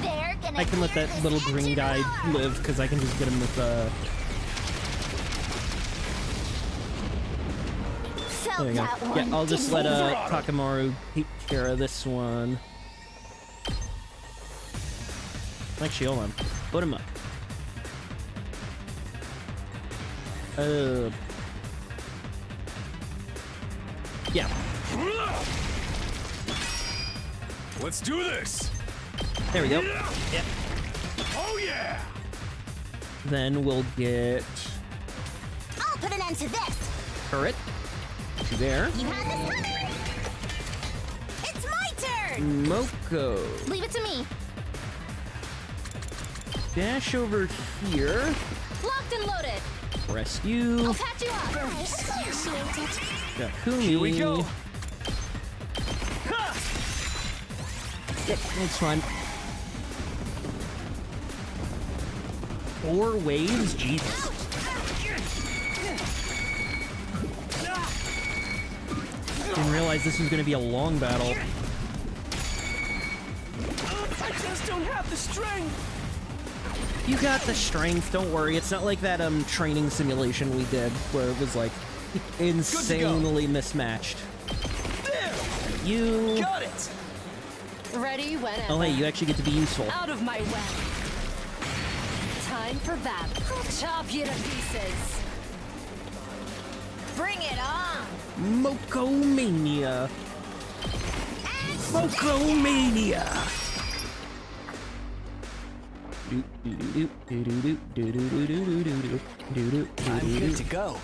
They're gonna I can let clear that this little green engine guy alarm. live, because I can just get him with, There Felt we go. that one. Yeah, I'll just didn't let, I? Takamaru take care of this one. Actually, hold on. Put him up. Yeah. Let's do this! There we go. Yep. Oh yeah! Then we'll get I'll put an end to this. turret. There. You had this coming. It's my turn. Moko. Leave it to me. dash over here. Locked and loaded. Rescue. I'll patch you up. Takumi. Here we go. Yep, it's fine. 4 waves? Jesus. Didn't realize this was going to be a long battle. I just don't have the strength. You got the strength, don't worry. It's not like that training simulation we did where it was like insanely mismatched. There. You... Got it. Ready whenever. Oh hey, you actually get to be useful. Out of my way. Time for battle. I'll chop you to pieces. Bring it on. Mokomania. Mokomania. I'm good to go.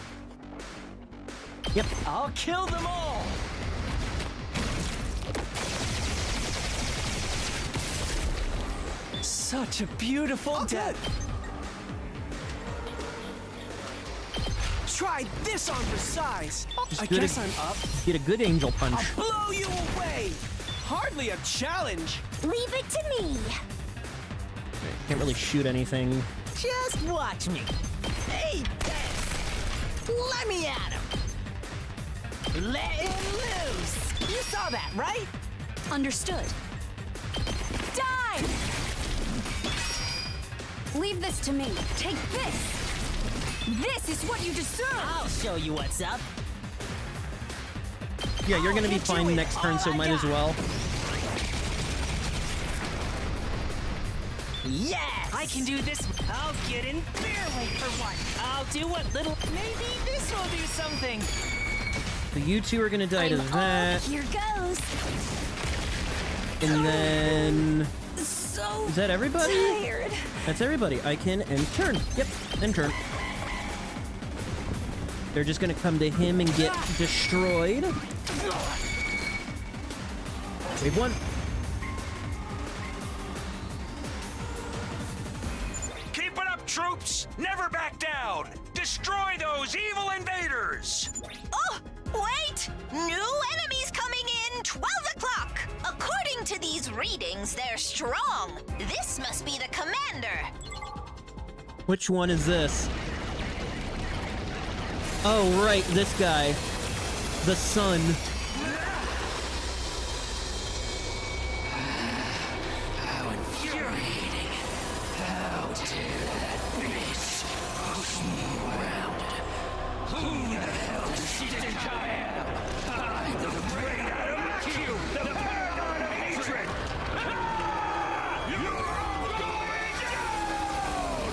Yep. I'll kill them all. Such a beautiful death. Try this on for size. I get guess a- I'm up. Get a good angel punch. I'll blow you away. Hardly a challenge. Leave it to me. Can't really shoot anything. Just watch me. Hey, let me at him. Let him loose. You saw that, right? Understood. Die! Leave this to me. Take this! This is what you deserve! I'll show you what's up. Yeah, you're gonna be fine next turn, so might as well. Yes! I can do this. I'll get in barely for one. I'll do what little... Maybe this will do something. So you two are gonna die to that. Here goes. And then... So Is that everybody? tired. That's everybody. I can end turn. Yep, end turn. They're just gonna come to him and get destroyed. Wave 1. Keep it up, troops! Never back down! Destroy those evil invaders! Oh, wait! New enemies coming in 12 o'clock. According to these readings, they're strong. This must be the commander. Which one is this? Oh, right, this guy. The sun. How infuriating. How dare that beast push me around. Who the hell does she think I am? I'm the great Adam Q, the paragon of hatred. You're all going down!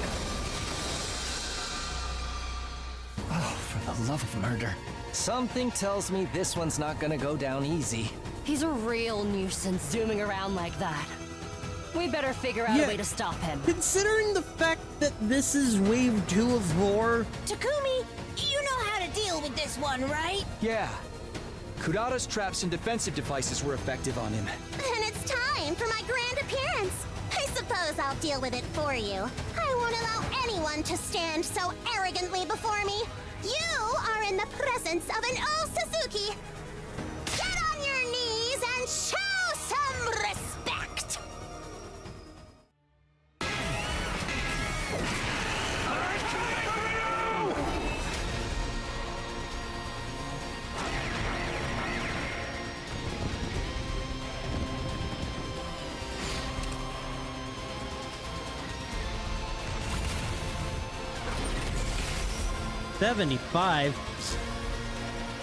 Oh, for the love of murder. Something tells me this one's not gonna go down easy. He's a real nuisance zooming around like that. We better figure out Yeah. a way to stop him. Considering the fact that this is wave 2 of Roar, Takumi, you know how to deal with this one, right? Yeah. Kudata's traps and defensive devices were effective on him. And it's time for my grand appearance. I suppose I'll deal with it for you. I won't allow anyone to stand so arrogantly before me. You are in the presence of an old Suzuki. Get on your knees and show some respect. $75.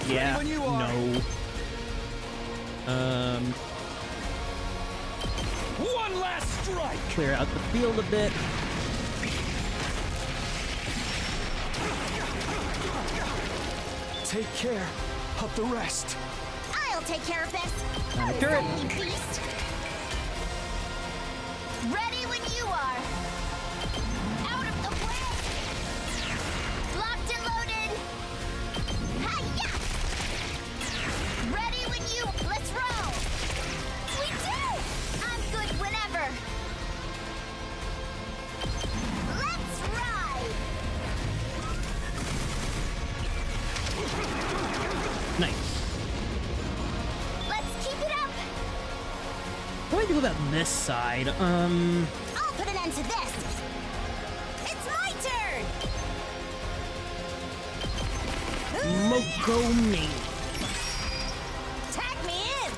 Yeah, when you are. no. One last strike! Clear out the field a bit. Take care of the rest. I'll take care of this. Turret. Undeadly beast. Ready when you are. Out of the way. Locked and loaded. Hi-ya! Ready when you. Let's roll. We do. I'm good whenever. Nice. Let's keep it up. What do I do about this side? I'll put an end to this. It's my turn. Moko me. Tag me in.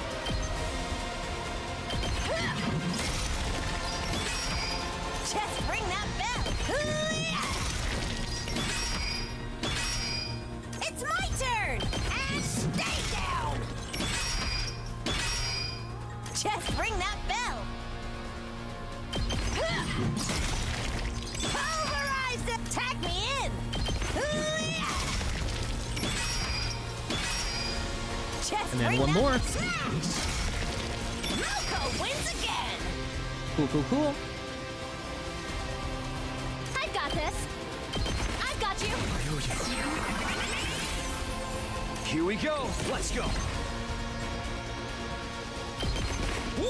Just ring that bell. It's my turn. And stay down. Just ring that bell. Pulverize it. Tag me in. Just And then ring one that more. smash. Nuka wins again. Cool, cool, cool. I've got this. I've got you. Here we go. Let's go.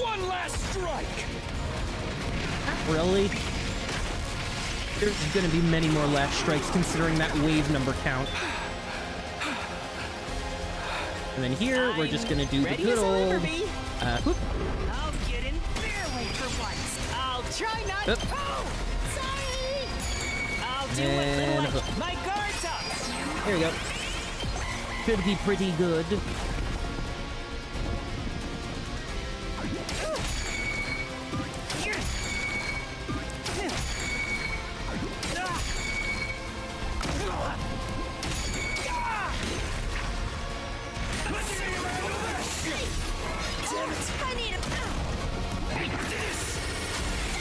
One last strike. Really? There's gonna be many more last strikes considering that wave number count. And then here, we're just gonna do the Ready good as I'll ever old... be. Whoop. I'll get in fair way for once. I'll try not. Oop. Oh, sorry. I'll do And what little hook. my guard's up. There we go. Should be pretty good. I need a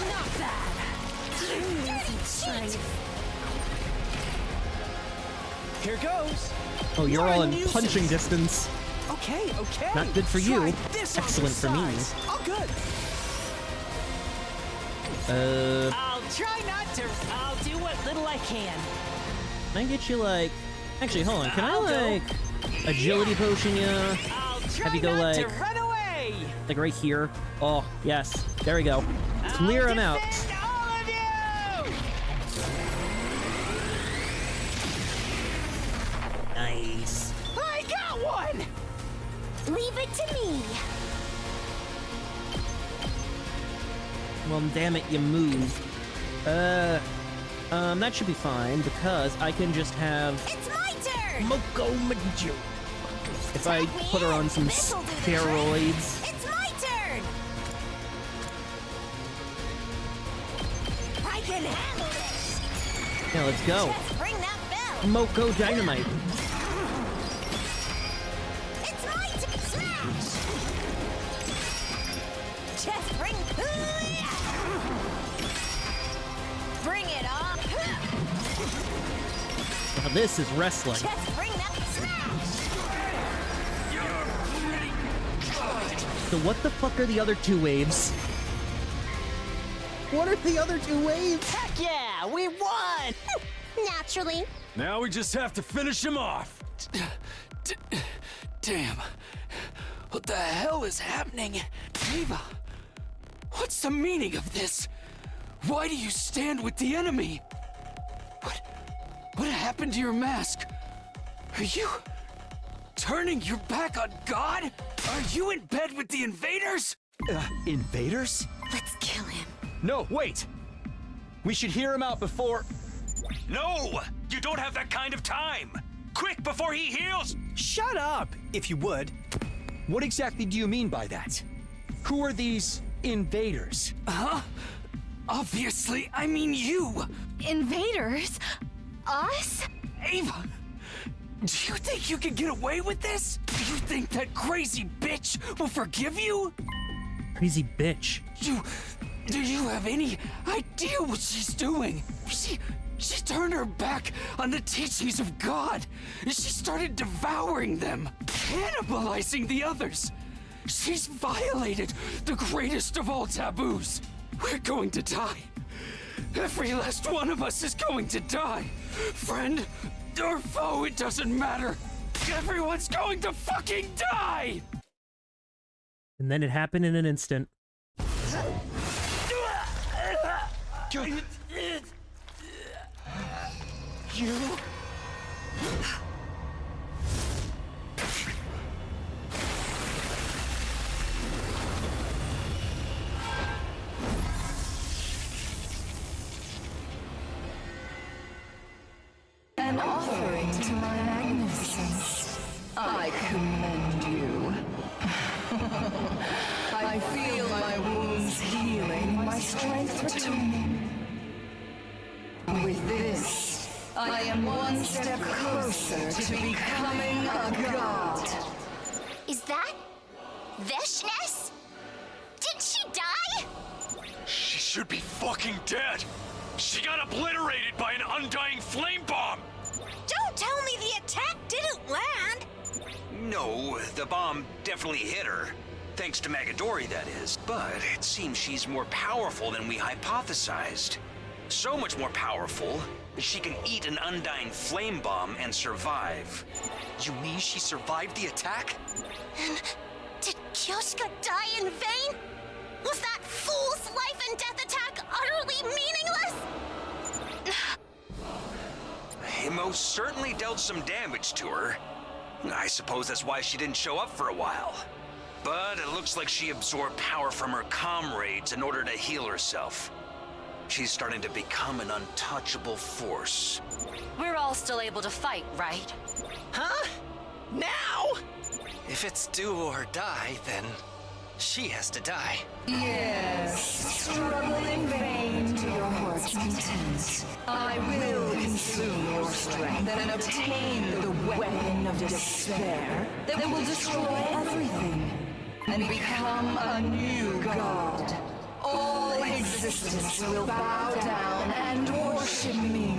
Not bad. Cheat. Here goes. Oh, you're What all a in nuisance. punching distance. Okay, okay. Not good for you. Try this on the Excellent for me. sides. All good. I'll try not to. I'll do what little I can. Can I get you, like... Actually, hold on. Can I, I'll go. like... Agility potion you? I'll try Have you go, not to like... run away. Like, right here? Oh, yes. There we go. Clear him out. Defend all of you. Nice. I got one. Leave it to me. Well, damn it, you moved. That should be fine, because I can just have... It's my turn. Moko Maju. If I Tag me put her on in. some This'll do the trick. steroids. It's my turn. I can handle this. Yeah, let's go. Just ring that bell. Moko Dynamite. It's my turn. Smash. Just ring. Bring it on. Now this is wrestling. Just ring that smash. So what the fuck are the other two waves? What are the other two waves? Heck yeah, we won. Naturally. Now we just have to finish him off. Damn. What the hell is happening? Ava, what's the meaning of this? Why do you stand with the enemy? What happened to your mask? Are you turning your back on God? Are you in bed with the invaders? Invaders? Let's kill him. No, wait. We should hear him out before. No! You don't have that kind of time! Quick, before he heals! Shut up, if you would. What exactly do you mean by that? Who are these invaders? Huh? Obviously, I mean you. Invaders? Us? Ava, do you think you can get away with this? Do you think that crazy bitch will forgive you? Crazy bitch. Do you have any idea what she's doing? She turned her back on the teachings of God. She started devouring them, cannibalizing the others. She's violated the greatest of all taboos. We're going to die. Every last one of us is going to die. Friend or foe, it doesn't matter. Everyone's going to fucking die! And then it happened in an instant. You? an offering to my magnificence. I commend you. I feel my wounds healing, my strength returning. With this, I am one step closer to becoming a god. Is that Veshness? Did she die? She should be fucking dead. She got obliterated by an undying flame bomb. Don't tell me the attack didn't land. No, the bomb definitely hit her. Thanks to Magadori, that is. But it seems she's more powerful than we hypothesized. So much more powerful that she can eat an undying flame bomb and survive. You mean she survived the attack? And did Kyoshika die in vain? Was that fool's life and death attack utterly meaningless? It most certainly dealt some damage to her. I suppose that's why she didn't show up for a while. But it looks like she absorbed power from her comrades in order to heal herself. She's starting to become an untouchable force. We're all still able to fight, right? Huh? Now? If it's do or die, then she has to die. Yes, struggle in vain to your heart's content. I will consume your strength and obtain the weapon of despair that will destroy everything and become a new god. All existence will bow down and worship me.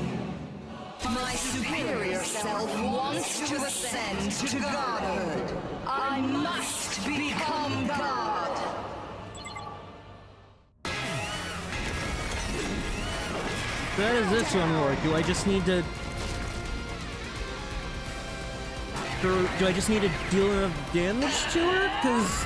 My superior self wants to ascend to godhood. I must become god. How does this one work? Do I just need to... Do I just need to deal enough damage to her? Because...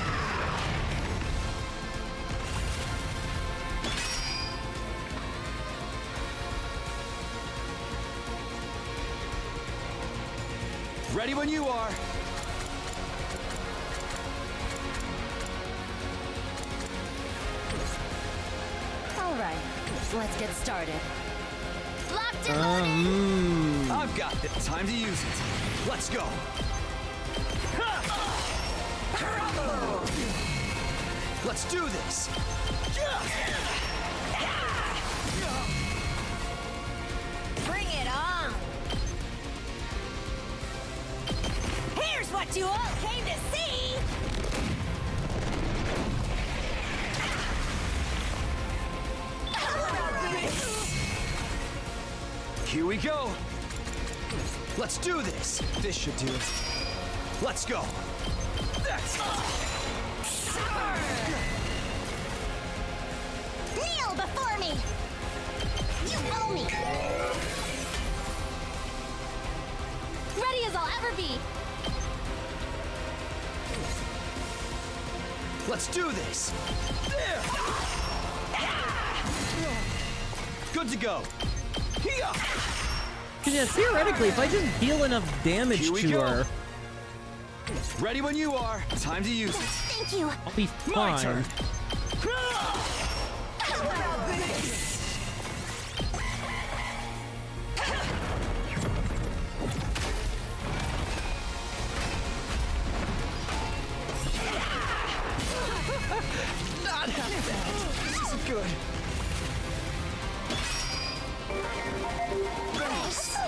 Ready when you are. All right, let's get started. Locked and loaded! I've got it. Time to use it. Let's go. Let's do this. Bring it on! Here's what you all came to see! Here we go. Let's do this. This should do it. Let's go. That's Kneel before me! You owe me! Ready as I'll ever be! Let's do this. There. Good to go. Here. Yeah, theoretically, if I just deal enough damage to her... Ready when you are. Time to use it. Thank you! I'll be My fine. turn. How about this? Not half bad. This isn't good.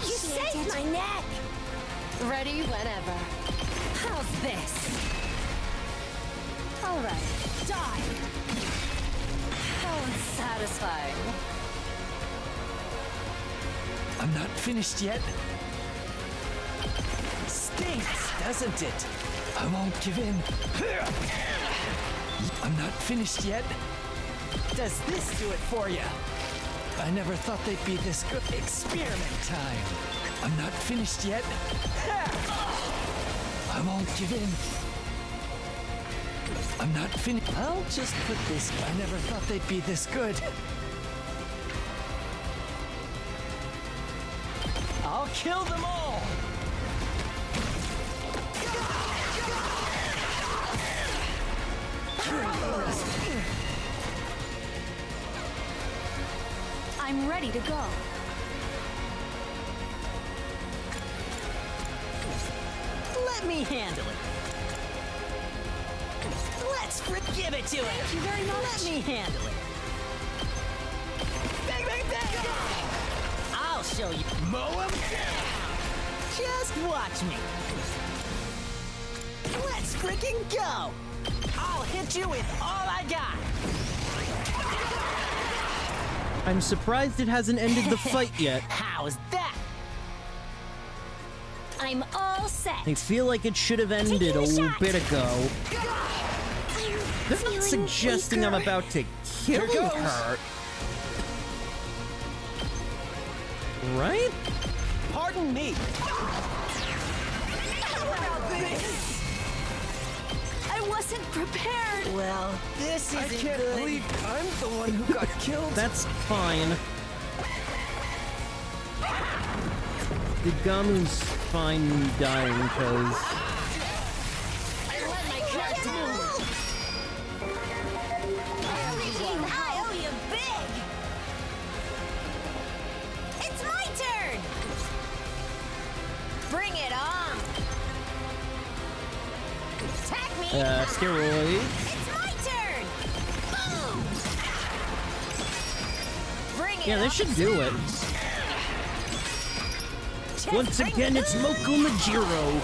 You saved my neck! Ready whenever. How's this? All right, die. How unsatisfying. I'm not finished yet. Stinks, doesn't it? I won't give in. I'm not finished yet. Does this do it for you? I never thought they'd be this good. Experiment time. I'm not finished yet. I won't give in. I'm not finished. I'll just put this. I never thought they'd be this good. I'll kill them all. I'm ready to go. Let me handle it. Let's give it to him. Thank you very much. Let me handle it. Bang, bang, bang! I'll show you. Mow him down. Just watch me. Let's freaking go. I'll hit you with all I got. I'm surprised it hasn't ended the fight yet. How's that? I'm all set. I feel like it should have ended a bit ago. They're not suggesting I'm about to kill her. Right? Pardon me. I wasn't prepared. Well, this I isn't can't good. believe I'm the one who got killed. That's fine. The Gamu's fine me dying because I owe you big. It's my turn. Bring it on. Attack me. steroids. It's my turn. Boom. Bring it Yeah, on. this should do it. Once again, it's Moko Majiro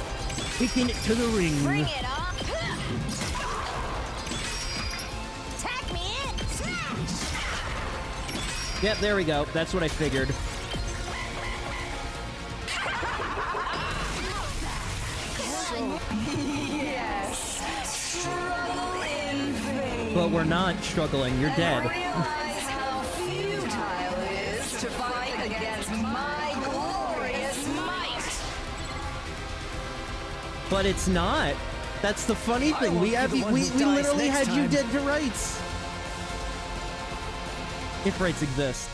taking it to the ring. Bring it on. Attack me in. Smash. Yep, there we go. That's what I figured. Yes. Struggle in vain. But we're not struggling. You're dead. Realize how futile it is to fight against my glorious might. But it's not. That's the funny thing. We have the one we who dies literally next had you time. dead to rights. If rights exist.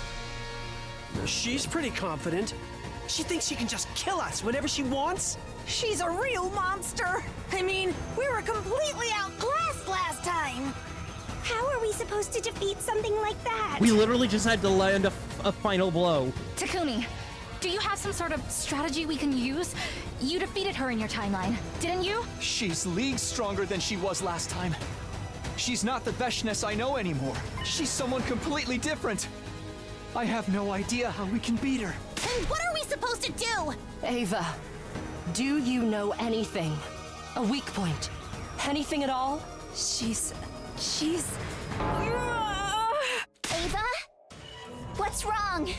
She's pretty confident. She thinks she can just kill us whenever she wants. She's a real monster. I mean, we were completely outclassed last time. How are we supposed to defeat something like that? We literally just had to land a final blow. Takumi, do you have some sort of strategy we can use? You defeated her in your timeline, didn't you? She's leagues stronger than she was last time. She's not the Veshness I know anymore. She's someone completely different. I have no idea how we can beat her. And what are we supposed to do? Ava, do you know anything? A weak point? Anything at all? She's... Ava? What's wrong?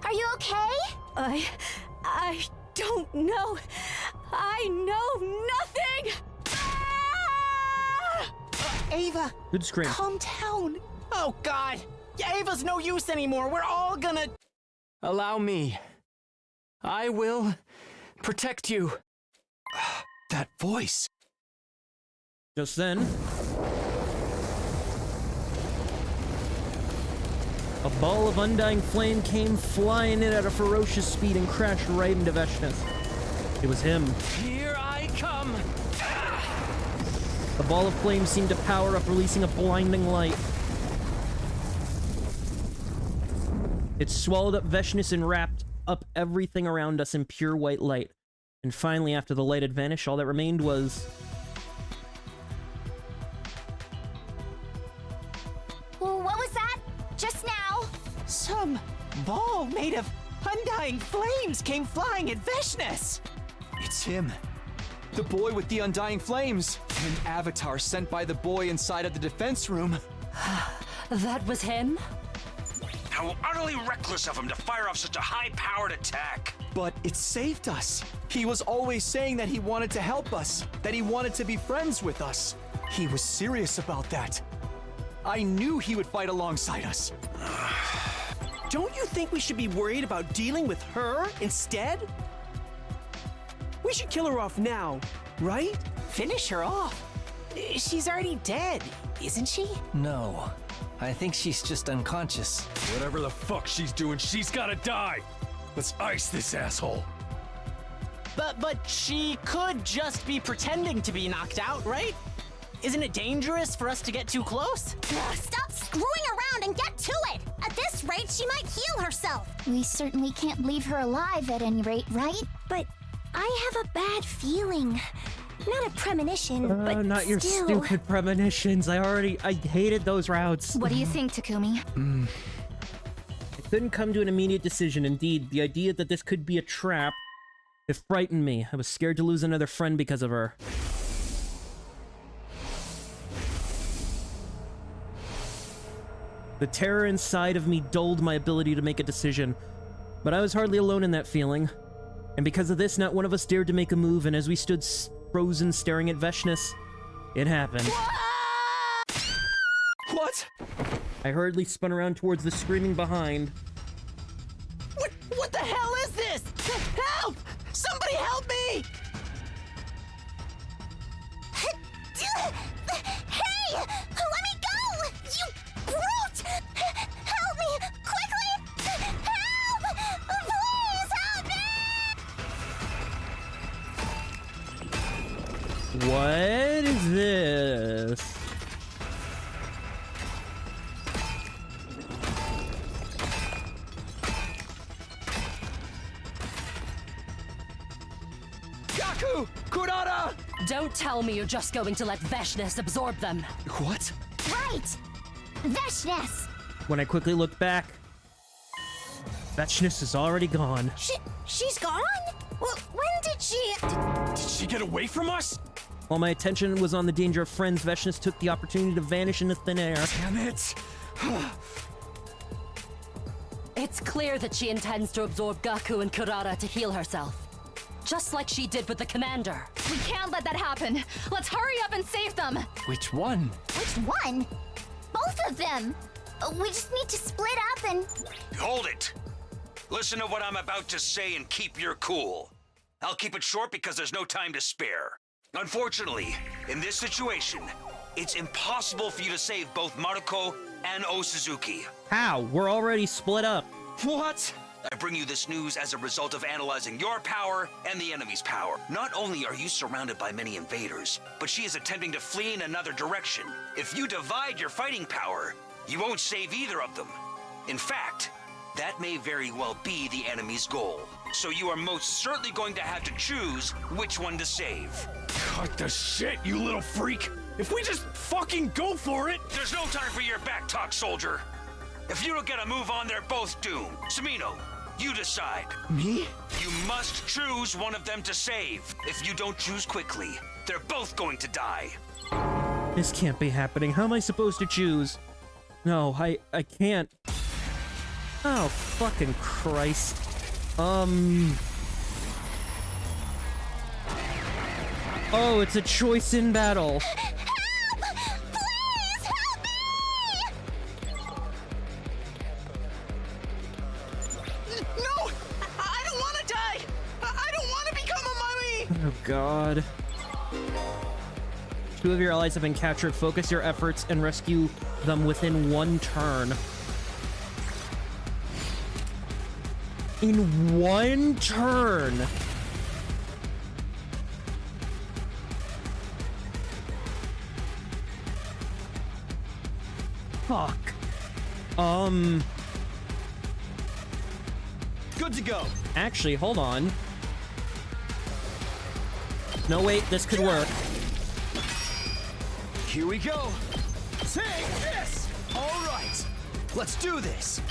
Are you okay? I don't know. I know nothing! Ava, Good scream. calm down. Oh, God. Ava's no use anymore. We're all gonna... Allow me. I will protect you. That voice. Just then, a ball of undying flame came flying in at a ferocious speed and crashed right into Veshness. It was him. Here I come. The ball of flame seemed to power up, releasing a blinding light. It swallowed up Veshness and wrapped up everything around us in pure white light. And finally, after the light had vanished, all that remained was... Well, what was that? Just now? Some ball made of undying flames came flying at Veshness. It's him. The boy with the undying flames. An avatar sent by the boy inside of the defense room. That was him? How utterly reckless of him to fire off such a high-powered attack. But it saved us. He was always saying that he wanted to help us, that he wanted to be friends with us. He was serious about that. I knew he would fight alongside us. Don't you think we should be worried about dealing with her instead? We should kill her off now, right? Finish her off. She's already dead, isn't she? No. I think she's just unconscious. Whatever the fuck she's doing, she's gotta die. Let's ice this asshole. But she could just be pretending to be knocked out, right? Isn't it dangerous for us to get too close? Stop screwing around and get to it! At this rate, she might heal herself. We certainly can't leave her alive at any rate, right? But I have a bad feeling. Not a premonition, but not your still. stupid premonitions. I hated those routes. What do you think, Takumi? I couldn't come to an immediate decision. Indeed, the idea that this could be a trap, it frightened me. I was scared to lose another friend because of her. The terror inside of me dulled my ability to make a decision, but I was hardly alone in that feeling. And because of this, not one of us dared to make a move, and as we stood frozen staring at Veshness, it happened. What? I hurriedly spun around towards the screaming behind. What the hell is this? Help! Somebody help me! Hey! Let me go! You brute! Help me! Quickly! Help! Please help me! What is this? Gaku! Kurara! Don't tell me you're just going to let Veshness absorb them. What? Right! Veshness! When I quickly looked back, Veshness is already gone. She's gone? Well, when did she... Did she get away from us? While my attention was on the danger of friends, Veshness took the opportunity to vanish into thin air. Damn it! It's clear that she intends to absorb Gaku and Kurara to heal herself. Just like she did with the commander. We can't let that happen. Let's hurry up and save them. Which one? Which one? Both of them! We just need to split up and... Hold it! Listen to what I'm about to say and keep your cool. I'll keep it short because there's no time to spare. Unfortunately, in this situation, it's impossible for you to save both Maruko and Osuzuki. How? We're already split up. What? I bring you this news as a result of analyzing your power and the enemy's power. Not only are you surrounded by many invaders, but she is attempting to flee in another direction. If you divide your fighting power, you won't save either of them. In fact, that may very well be the enemy's goal. So you are most certainly going to have to choose which one to save. Cut the shit, you little freak! If we just fucking go for it! There's no time for your back talk, soldier. If you don't get a move on, they're both doomed. Sumino, you decide. Me? You must choose one of them to save. If you don't choose quickly, they're both going to die. This can't be happening. How am I supposed to choose? No, I can't. Oh, fucking Christ. Oh, it's a choice in battle. No! I don't want to die! I don't want to become a mummy! Oh, God. 2 of your allies have been captured. Focus your efforts and rescue them within 1 turn. In 1 turn! Fuck. Good to go. Actually, hold on. No, wait, this could work. Here we go. Take this! All right. Let's do this.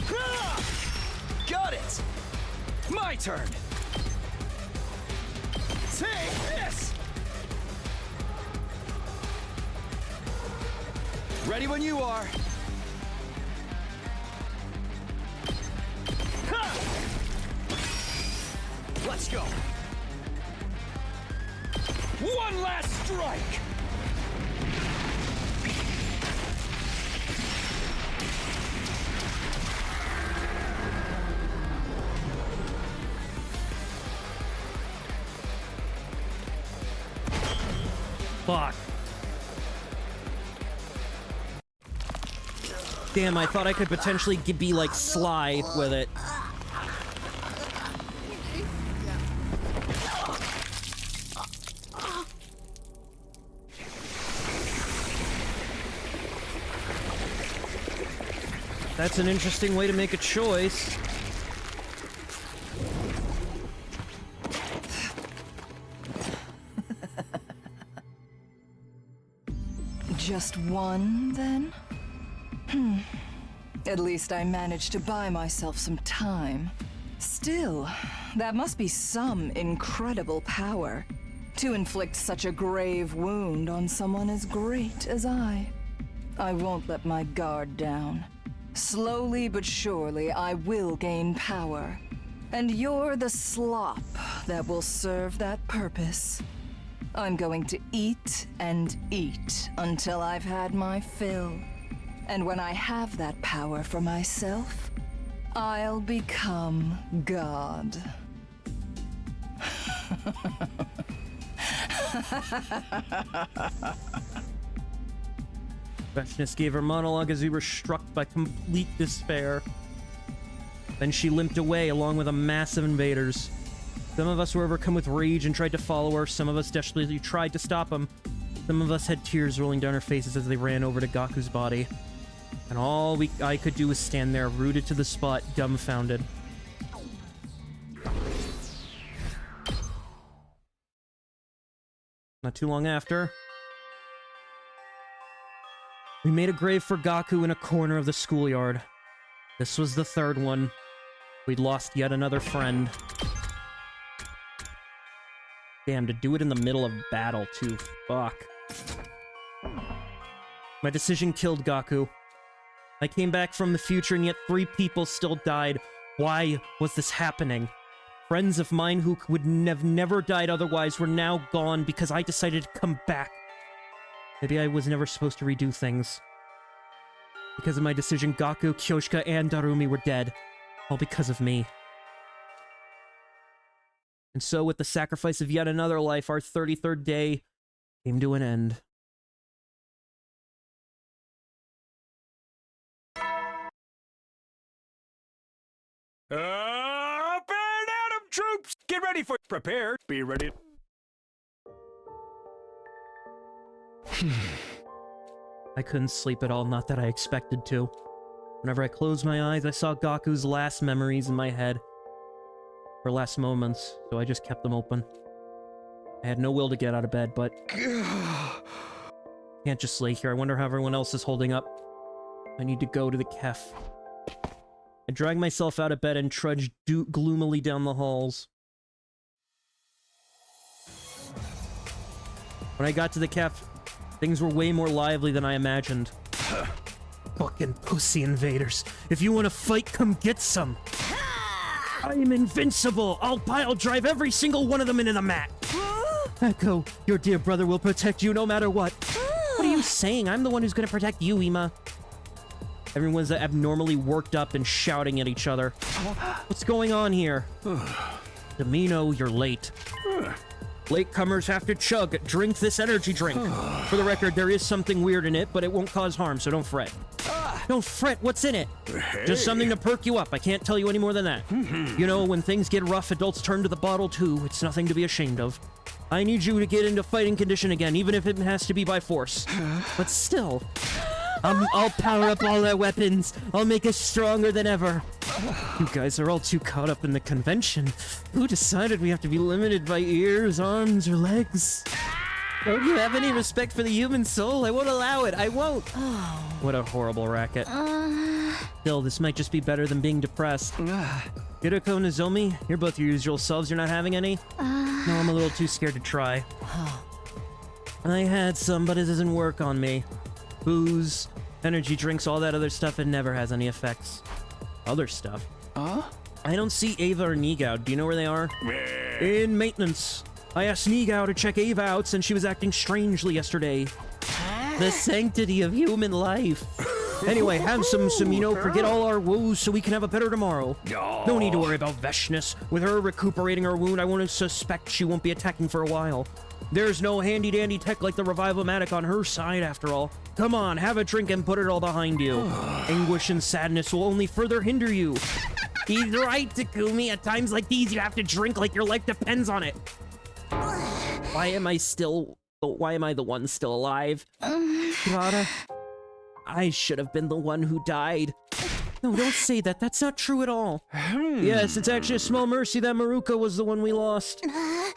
Ah! Got it. My turn. Take this! Ready when you are. Ha! Let's go. One last strike. Fuck. Damn, I thought I could potentially be like Sly with it. That's an interesting way to make a choice. Just one, then? At least I managed to buy myself some time. Still, that must be some incredible power to inflict such a grave wound on someone as great as I. I won't let my guard down. Slowly but surely, I will gain power. And you're the slop that will serve that purpose. I'm going to eat and eat until I've had my fill. And when I have that power for myself, I'll become God. Veshness gave her monologue as we were struck by complete despair. Then she limped away along with a mass of invaders. Some of us were overcome with rage and tried to follow her. Some of us desperately tried to stop them. Some of us had tears rolling down our faces as they ran over to Gaku's body. And all I could do was stand there, rooted to the spot, dumbfounded. Not too long after, we made a grave for Gaku in a corner of the schoolyard. This was the third one. We'd lost yet another friend. Damn, to do it in the middle of battle, too. Fuck. My decision killed Gaku. I came back from the future, and yet 3 people still died. Why was this happening? Friends of mine who would have never died otherwise were now gone because I decided to come back. Maybe I was never supposed to redo things. Because of my decision, Gaku, Kyoshika, and Darumi were dead. All because of me. And so, with the sacrifice of yet another life, our 33rd day came to an end. Up and at 'em, troops! Get ready for... Prepare. Be ready. I couldn't sleep at all, not that I expected to. Whenever I closed my eyes, I saw Gaku's last memories in my head. Her last moments, so I just kept them open. I had no will to get out of bed, but... can't just lay here. I wonder how everyone else is holding up. I need to go to the kef. I dragged myself out of bed and trudged gloomily down the halls. When I got to the kef, things were way more lively than I imagined. Fucking pussy invaders. If you want to fight, come get some. I am invincible. I'll pile drive every single one of them into the mat. Echo, your dear brother will protect you no matter what. What are you saying? I'm the one who's gonna protect you, Ima. Everyone's abnormally worked up and shouting at each other. What's going on here? Domino, you're late. Latecomers have to drink this energy drink. For the record, there is something weird in it, but it won't cause harm, so don't fret. Don't fret, what's in it? Hey. Just something to perk you up. I can't tell you any more than that. You know, when things get rough, adults turn to the bottle too. It's nothing to be ashamed of. I need you to get into fighting condition again, even if it has to be by force. But still, I'll power up all their weapons. I'll make us stronger than ever. You guys are all too caught up in the convention. Who decided we have to be limited by ears, arms, or legs? Don't you have any respect for the human soul? I won't allow it. I won't. What a horrible racket. Still, this might just be better than being depressed. Yuriko, Nozomi, you're both your usual selves. You're not having any? No, I'm a little too scared to try. I had some, but it doesn't work on me. Booze, energy drinks, all that other stuff, it never has any effects. Other stuff? I don't see Ava or Nigao. Do you know where they are? In maintenance. I asked Nigao to check Ava out since she was acting strangely yesterday. The sanctity of human life. Anyway, have some Sumino, forget all our woes so we can have a better tomorrow. No need to worry about Veshness. With her recuperating her wound, I won't suspect she won't be attacking for a while. There's no handy-dandy tech like the Revival-matic on her side, after all. Come on, have a drink and put it all behind you. Anguish and sadness will only further hinder you. He's right, Takumi. At times like these, you have to drink like your life depends on it. Why am I the one still alive? Kurata, I should have been the one who died. No, don't say that. That's not true at all. Yes, it's actually a small mercy that Maruka was the one we lost.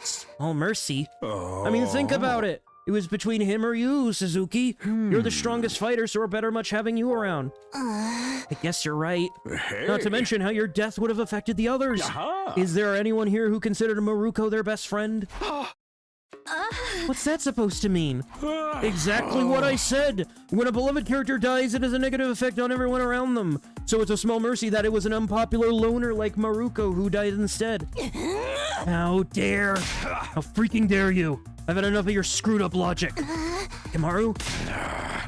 Small mercy? I mean, think about it. It was between him or you, Suzuki. You're the strongest fighter, so we're better much having you around. I guess you're right. Hey. Not to mention how your death would have affected the others. Is there anyone here who considered Maruko their best friend? What's that supposed to mean? Exactly what I said! When a beloved character dies, it has a negative effect on everyone around them. So it's a small mercy that it was an unpopular loner like Maruko who died instead. How dare! How freaking dare you! I've had enough of your screwed up logic. Kamaru,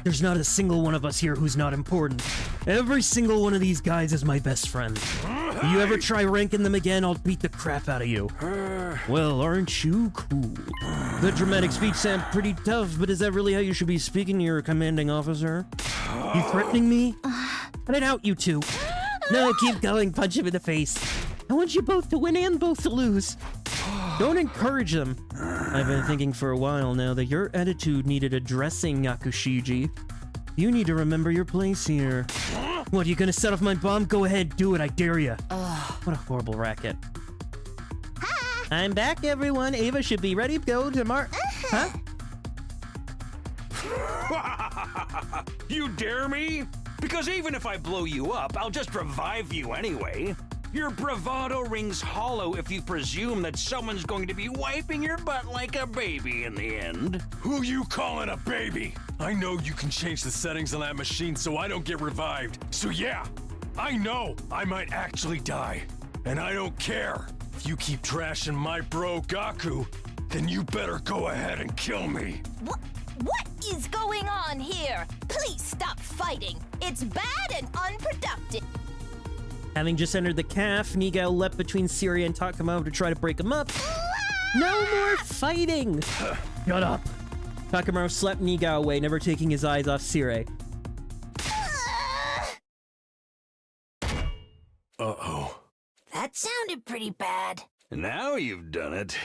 there's not a single one of us here who's not important. Every single one of these guys is my best friend. If you ever try ranking them again, I'll beat the crap out of you. Well, aren't you cool? The dramatic speech sounds pretty tough, but is that really how you should be speaking to your commanding officer? You threatening me? I'd out you two. No, keep going, punch him in the face. I want you both to win and both to lose. Don't encourage them. I've been thinking for a while now that your attitude needed addressing, Yakushiji. You need to remember your place here. What, you gonna set off my bomb? Go ahead, do it, I dare ya. What a horrible racket. I'm back, everyone. Ava should be ready to go tomorrow. Huh? You dare me? Because even if I blow you up, I'll just revive you anyway. Your bravado rings hollow if you presume that someone's going to be wiping your butt like a baby in the end. Who you calling a baby? I know you can change the settings on that machine so I don't get revived. So yeah, I know I might actually die. And I don't care. If you keep trashing my bro Gaku, then you better go ahead and kill me. What is going on here? Please stop fighting. It's bad and unproductive. Having just entered the calf, Nigao leapt between Syria and Takamo to try to break him up. No more fighting! Shut up. Takamo slapped Nigao away, never taking his eyes off Sire. Uh-oh. That sounded pretty bad. Now you've done it.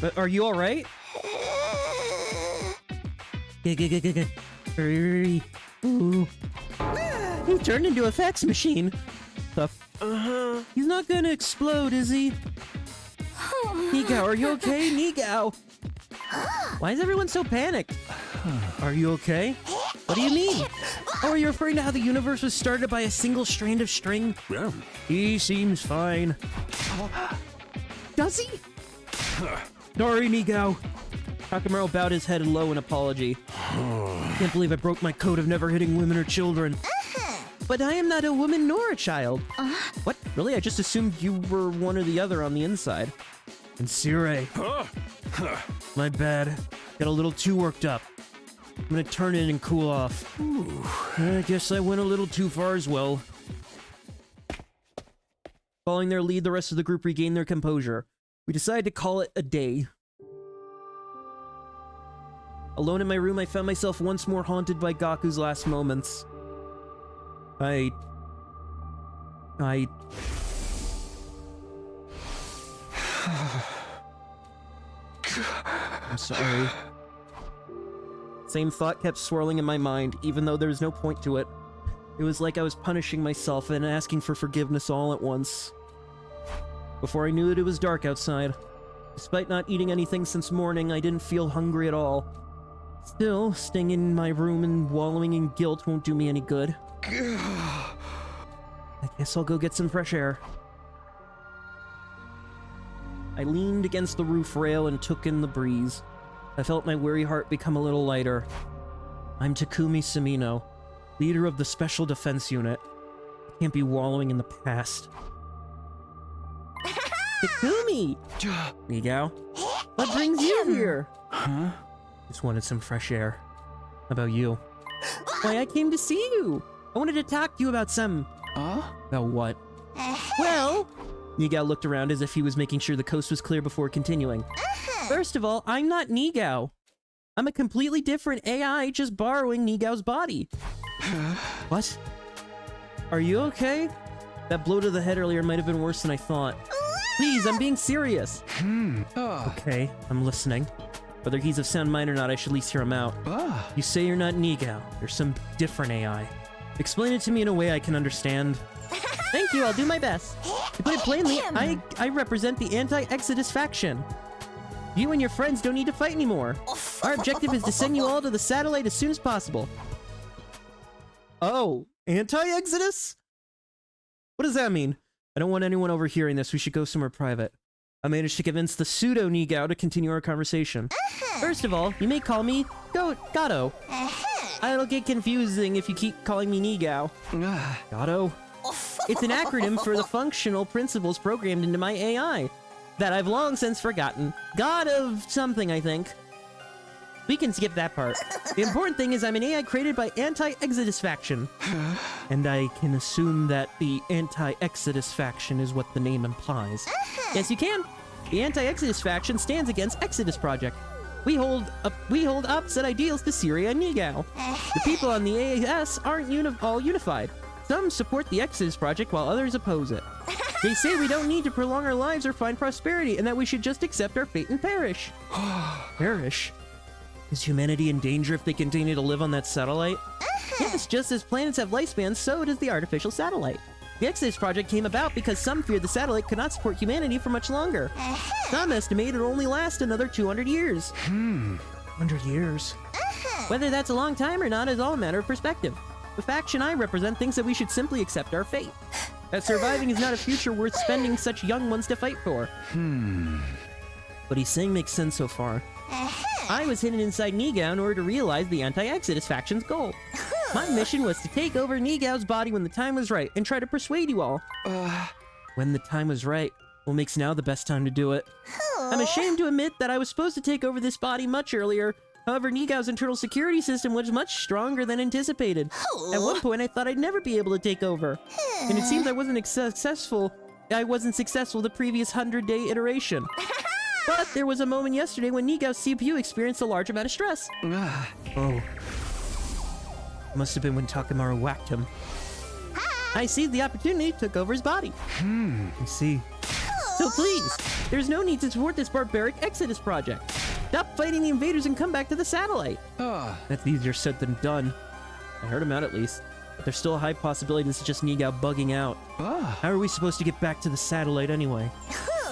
But are you alright? Ooh. He turned into a fax machine. Tough. He's not gonna explode, is he? Nigao, are you okay? Nigao! Why is everyone so panicked? Are you okay? What do you mean? Oh, are you referring to how the universe was started by a single strand of string? Yeah. He seems fine. Does he? Sorry, Nigao. Takamaro bowed his head low in apology. Can't believe I broke my code of never hitting women or children. But I am not a woman nor a child. What? Really? I just assumed you were one or the other on the inside. And Sire. My bad. Got a little too worked up. I'm gonna turn in and cool off. I guess I went a little too far as well. Following their lead, the rest of the group regained their composure. We decided to call it a day. Alone in my room, I found myself once more haunted by Gaku's last moments. I'm sorry. Same thought kept swirling in my mind, even though there was no point to it. It was like I was punishing myself and asking for forgiveness all at once. Before I knew it, it was dark outside. Despite not eating anything since morning, I didn't feel hungry at all. Still, staying in my room and wallowing in guilt won't do me any good. I guess I'll go get some fresh air. I leaned against the roof rail and took in the breeze. I felt my weary heart become a little lighter. I'm Takumi Sumino, leader of the Special Defense Unit. I can't be wallowing in the past. Takumi! Nigao? What brings you here? Huh? Just wanted some fresh air. How about you? Why, I came to see you! I wanted to talk to you about some... About what? Well... Nigao looked around as if he was making sure the coast was clear before continuing. First of all, I'm not Nigao. I'm a completely different AI just borrowing Nigao's body. What? Are you okay? That blow to the head earlier might have been worse than I thought. Please, I'm being serious. Okay, I'm listening. Whether he's of sound mind or not, I should at least hear him out. You say you're not Nigao. You're some different AI. Explain it to me in a way I can understand. Thank you, I'll do my best. To put it plainly, I represent the anti-Exodus faction. You and your friends don't need to fight anymore. Our objective is to send you all to the satellite as soon as possible. Oh, anti-exodus? What does that mean? I don't want anyone overhearing this. We should go somewhere private. I managed to convince the pseudo-Nigao to continue our conversation. First of all, you may call me Gato. It'll get confusing if you keep calling me Nigao. Gato? It's an acronym for the functional principles programmed into my AI that I've long since forgotten. God of something, I think. We can skip that part. The important thing is I'm an AI created by Anti-Exodus Faction. And I can assume that the Anti-Exodus Faction is what the name implies. Yes, you can. The Anti-Exodus Faction stands against Exodus Project. We hold opposite ideals to Syria and Nigao. The people on the AAS aren't all unified. Some support the Exodus Project while others oppose it. They say we don't need to prolong our lives or find prosperity, and that we should just accept our fate and perish. Perish? Is humanity in danger if they continue to live on that satellite? Yes, just as planets have lifespans, so does the artificial satellite. The Exodus Project came about because some feared the satellite could not support humanity for much longer. Some estimate it'll only last another 200 years. 100 years? Whether that's a long time or not is all a matter of perspective. The faction I represent thinks that we should simply accept our fate. That surviving is not a future worth spending such young ones to fight for. What he's saying makes sense so far. I was hidden inside Nigao in order to realize the Anti-Exodus Faction's goal. My mission was to take over Nigao's body when the time was right and try to persuade you all. When the time was right, what makes now the best time to do it? I'm ashamed to admit that I was supposed to take over this body much earlier. However, Nigao's internal security system was much stronger than anticipated. At one point, I thought I'd never be able to take over. And it seems I wasn't successful the previous 100-day iteration. But there was a moment yesterday when Nigao's CPU experienced a large amount of stress. Oh. Must have been when Takemaru whacked him. I seized the opportunity, took over his body. I see. So please, there's no need to support this barbaric Exodus project. Stop fighting the invaders and come back to the satellite. That's easier said than done. I heard him out at least. But there's still a high possibility this is just Nigao bugging out. How are we supposed to get back to the satellite anyway?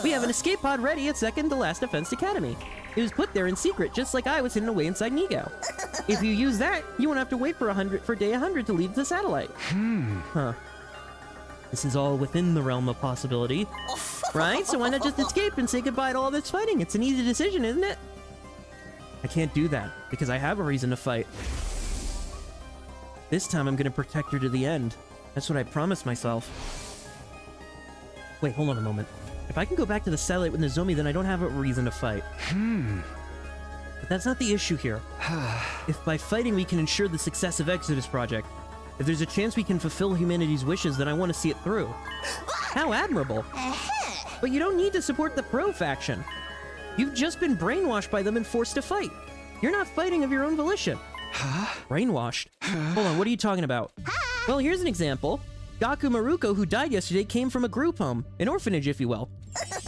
We have an escape pod ready at second to last defense academy. It was put there in secret, just like I was hidden away inside Nigao. If you use that, you won't have to wait for day 100 to leave the satellite. Huh. This is all within the realm of possibility. Right? So why not just escape and say goodbye to all this fighting? It's an easy decision, isn't it? I can't do that, because I have a reason to fight. This time I'm gonna protect her to the end. That's what I promised myself. Wait, hold on a moment. If I can go back to the satellite with Nozomi, then I don't have a reason to fight. But that's not the issue here. If by fighting we can ensure the success of Exodus Project, if there's a chance we can fulfill humanity's wishes, then I want to see it through. How admirable. But you don't need to support the Pro faction. You've just been brainwashed by them and forced to fight. You're not fighting of your own volition. Brainwashed? Hold on, what are you talking about? Well, here's an example. Gaku Maruko, who died yesterday, came from a group home, an orphanage, if you will.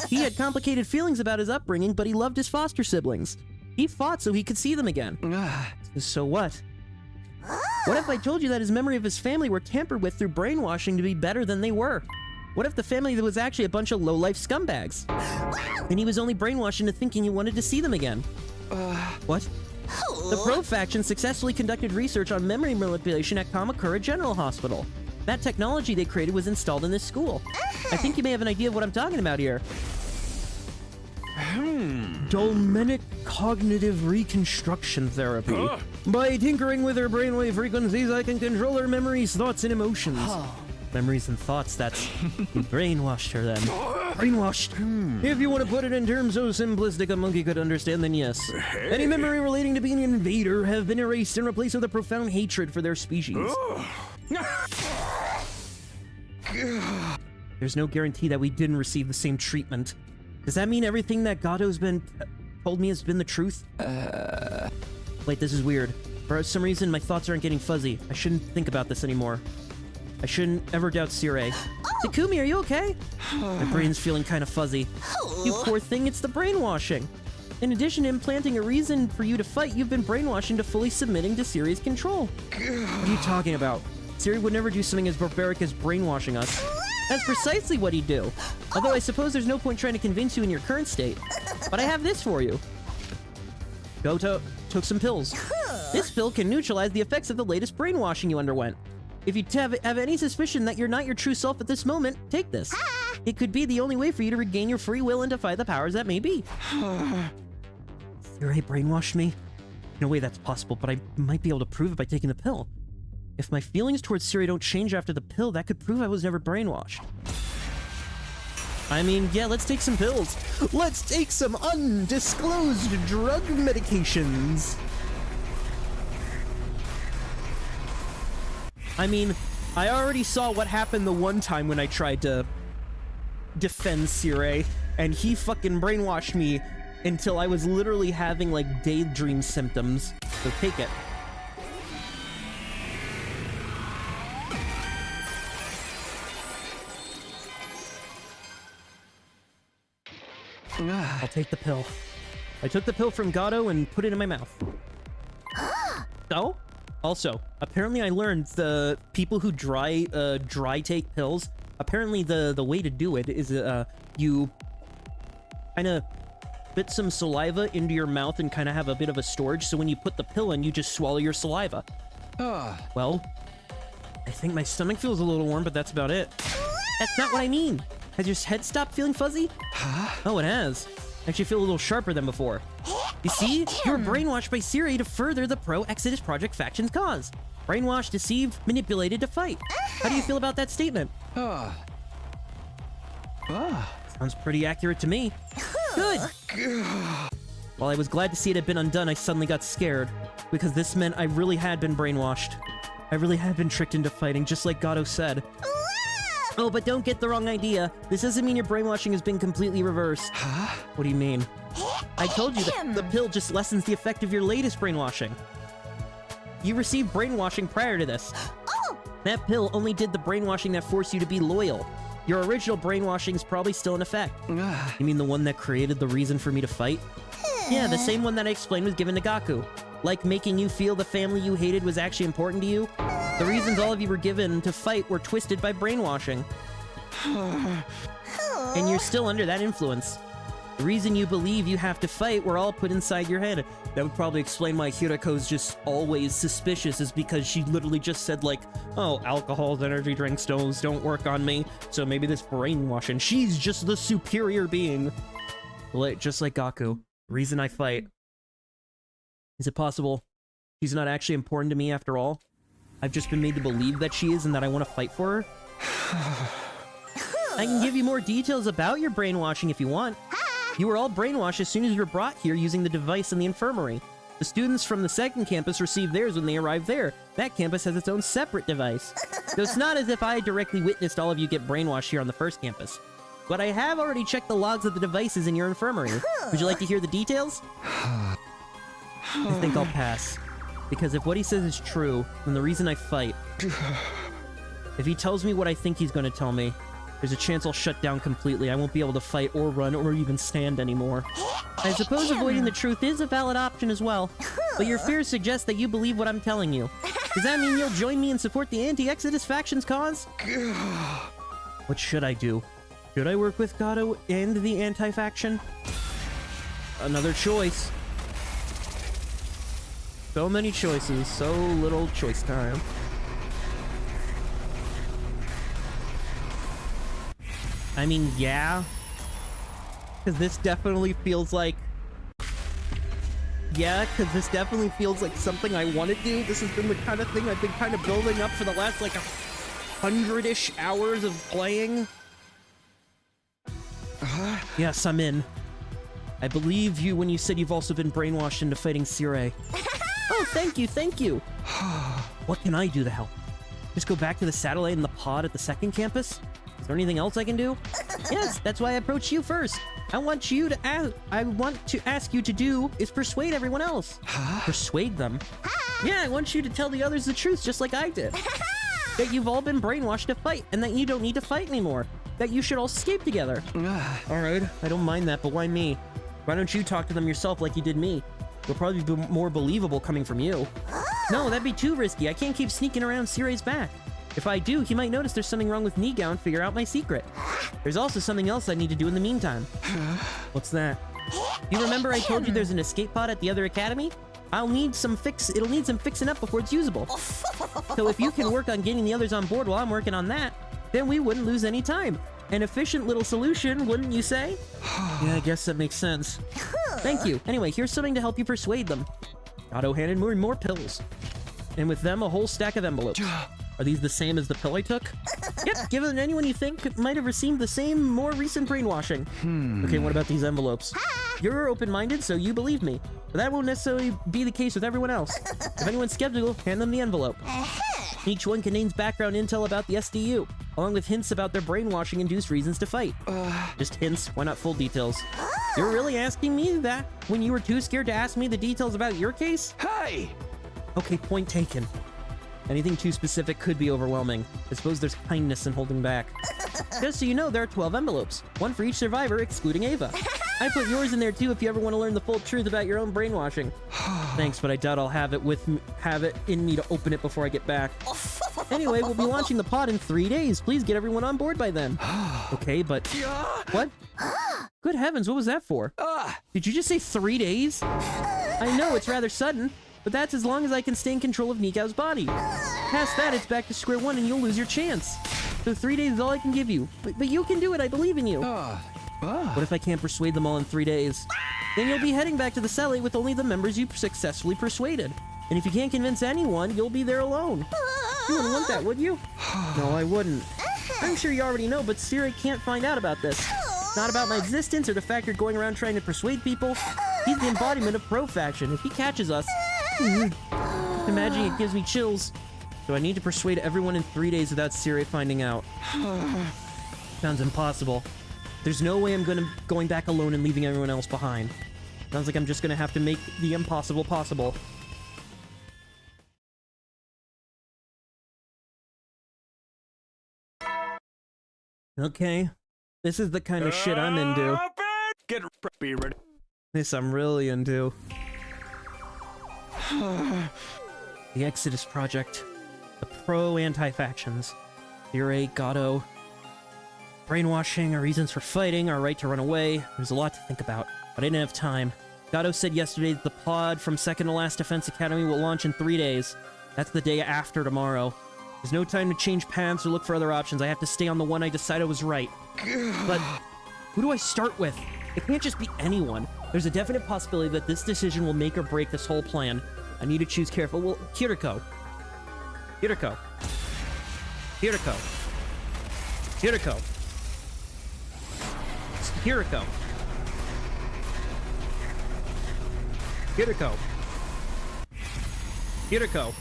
He had complicated feelings about his upbringing, but he loved his foster siblings. He fought so he could see them again. So what? What if I told you that his memory of his family were tampered with through brainwashing to be better than they were? What if the family was actually a bunch of low-life scumbags? And he was only brainwashed into thinking he wanted to see them again. What? The Pro faction successfully conducted research on memory manipulation at Kamakura General Hospital. That technology they created was installed in this school. I think you may have an idea of what I'm talking about here. Dolmenic cognitive reconstruction therapy. By tinkering with her brainwave frequencies, I can control her memories, thoughts, and emotions. Memories and thoughts, that's... You brainwashed her then. Brainwashed? If you want to put it in terms so simplistic a monkey could understand, then yes. Any memory relating to being an invader have been erased and replaced with a profound hatred for their species. There's no guarantee that we didn't receive the same treatment. Does that mean everything that Gato's been told me has been the truth? Wait, this is weird. For some reason, my thoughts aren't getting fuzzy. I shouldn't think about this anymore. I shouldn't ever doubt Sirei. Takumi, are you okay? My brain's feeling kind of fuzzy. You poor thing, it's the brainwashing. In addition to implanting a reason for you to fight, you've been brainwashed into fully submitting to Sirei's control. What are you talking about? Sirei would never do something as barbaric as brainwashing us. That's precisely what he'd do. Although I suppose there's no point trying to convince you in your current state. But I have this for you. Goto took some pills. This pill can neutralize the effects of the latest brainwashing you underwent. If you have any suspicion that you're not your true self at this moment, take this. It could be the only way for you to regain your free will and defy the powers that may be. Cirei brainwashed me? No way that's possible, but I might be able to prove it by taking the pill. If my feelings towards Cirei don't change after the pill, that could prove I was never brainwashed. I mean, yeah, let's take some pills. Let's take some undisclosed drug medications. I mean, I already saw what happened the one time when I tried to defend Cirei, and he fucking brainwashed me until I was literally having, like, daydream symptoms. So take it. I'll take the pill. I took the pill from Gato and put it in my mouth. Oh? Also, apparently I learned the people who dry take pills, apparently the way to do it is you kind of spit some saliva into your mouth and kind of have a bit of a storage, so when you put the pill in, you just swallow your saliva. Well, I think my stomach feels a little warm, but that's about it. That's not what I mean. Has your head stopped feeling fuzzy? Oh, it has. I actually feel a little sharper than before. You see, you were brainwashed by Cirei to further the pro-Exodus Project faction's cause. Brainwashed, deceived, manipulated to fight. How do you feel about that statement? Sounds pretty accurate to me. Good. While I was glad to see it had been undone, I suddenly got scared, because this meant I really had been brainwashed. I really had been tricked into fighting, just like Gato said. Oh, but don't get the wrong idea. This doesn't mean your brainwashing has been completely reversed. What do you mean? I told you that the pill just lessens the effect of your latest brainwashing. You received brainwashing prior to this. That pill only did the brainwashing that forced you to be loyal. Your original brainwashing is probably still in effect. You mean the one that created the reason for me to fight? Yeah, the same one that I explained was given to Gaku. Like making you feel the family you hated was actually important to you. The reasons all of you were given to fight were twisted by brainwashing. And you're still under that influence. The reason you believe you have to fight were all put inside your head. That would probably explain why Hiriko's just always suspicious, is because she literally just said, like, oh, alcohols, energy drinks, stones don't work on me, so maybe this brainwashing. She's just the superior being. Just like Gaku. The reason I fight. Is it possible she's not actually important to me after all? I've just been made to believe that she is and that I want to fight for her? I can give you more details about your brainwashing if you want. You were all brainwashed as soon as you were brought here using the device in the infirmary. The students from the second campus received theirs when they arrived there. That campus has its own separate device. So it's not as if I directly witnessed all of you get brainwashed here on the first campus. But I have already checked the logs of the devices in your infirmary. Would you like to hear the details? I think I'll pass. Because if what he says is true, then the reason I fight... If he tells me what I think he's going to tell me, there's a chance I'll shut down completely. I won't be able to fight or run or even stand anymore. I suppose avoiding the truth is a valid option as well. But your fears suggest that you believe what I'm telling you. Does that mean you'll join me and support the anti-Exodus faction's cause? What should I do? Should I work with Gato and the anti-faction? Another choice. So many choices, so little choice time. I mean, yeah. Because this definitely feels like... Yeah, because this definitely feels like something I want to do. This has been the kind of thing I've been kind of building up for the last, like, 100-ish hours of playing. Yes, I'm in. I believe you when you said you've also been brainwashed into fighting Cirei. Oh, thank you, thank you. What can I do to help? Just go back to the satellite and the pod at the second campus? Is there anything else I can do? Yes, that's why I approached you first. I want to ask you to do is persuade everyone else. Persuade them? Yeah, I want you to tell the others the truth just like I did. That you've all been brainwashed to fight and that you don't need to fight anymore. That you should all escape together. Alright, I don't mind that, but why me? Why don't you talk to them yourself like you did me? It'll probably be more believable coming from you. No, that'd be too risky. I can't keep sneaking around Cirei's back. If I do, he might notice there's something wrong with Nigao and figure out my secret. There's also something else I need to do in the meantime. What's that? You remember I told you there's an escape pod at the other academy? It'll need some fixing up before it's usable. So if you can work on getting the others on board while I'm working on that, then we wouldn't lose any time. An efficient little solution, wouldn't you say? Yeah, I guess that makes sense. Thank you. Anyway, here's something to help you persuade them. Otto handed more pills. And with them, a whole stack of envelopes. Are these the same as the pill I took? Yep, give it to anyone you think might have received the same, more recent brainwashing. Okay, what about these envelopes? You're open-minded, so you believe me. But that won't necessarily be the case with everyone else. If anyone's skeptical, hand them the envelope. Each one contains background intel about the SDU, along with hints about their brainwashing-induced reasons to fight. Just hints, why not full details? You're really asking me that when you were too scared to ask me the details about your case? Hey! Okay, point taken. Anything too specific could be overwhelming. I suppose there's kindness in holding back. Just so you know, there are 12 envelopes. One for each survivor, excluding Ava. I put yours in there too if you ever want to learn the full truth about your own brainwashing. Thanks, but I doubt I'll have it in me to open it before I get back. Anyway, we'll be launching the pod in 3 days. Please get everyone on board by then. Okay, but... What? Good heavens, what was that for? Did you just say 3 days? I know, it's rather sudden. But that's as long as I can stay in control of Nigao's body. Past that, it's back to square one and you'll lose your chance. So 3 days is all I can give you. But you can do it, I believe in you. What if I can't persuade them all in 3 days? Then you'll be heading back to the cell with only the members you successfully persuaded. And if you can't convince anyone, you'll be there alone. You wouldn't want that, would you? No, I wouldn't. I'm sure you already know, but Siri can't find out about this. Not about my existence or the fact you're going around trying to persuade people. He's the embodiment of pro-faction. If he catches us... Imagine it gives me chills. So I need to persuade everyone in 3 days without Siri finding out. Sounds impossible. There's no way I'm going back alone and leaving everyone else behind. Sounds like I'm just gonna have to make the impossible possible. Okay. This is the kind of shit I'm into. Get ready. This I'm really into. The Exodus Project. The pro-anti-factions. Theory, Gato. Brainwashing, our reasons for fighting, our right to run away. There's a lot to think about, but I didn't have time. Gato said yesterday that the pod from Second to Last Defense Academy will launch in 3 days. That's the day after tomorrow. There's no time to change paths or look for other options. I have to stay on the one I decided was right. But who do I start with? It can't just be anyone. There's a definite possibility that this decision will make or break this whole plan. I need to choose carefully. Well, Kiriko. Kiriko. Kiriko. Kiriko. Kiriko. Kiriko. Kiriko.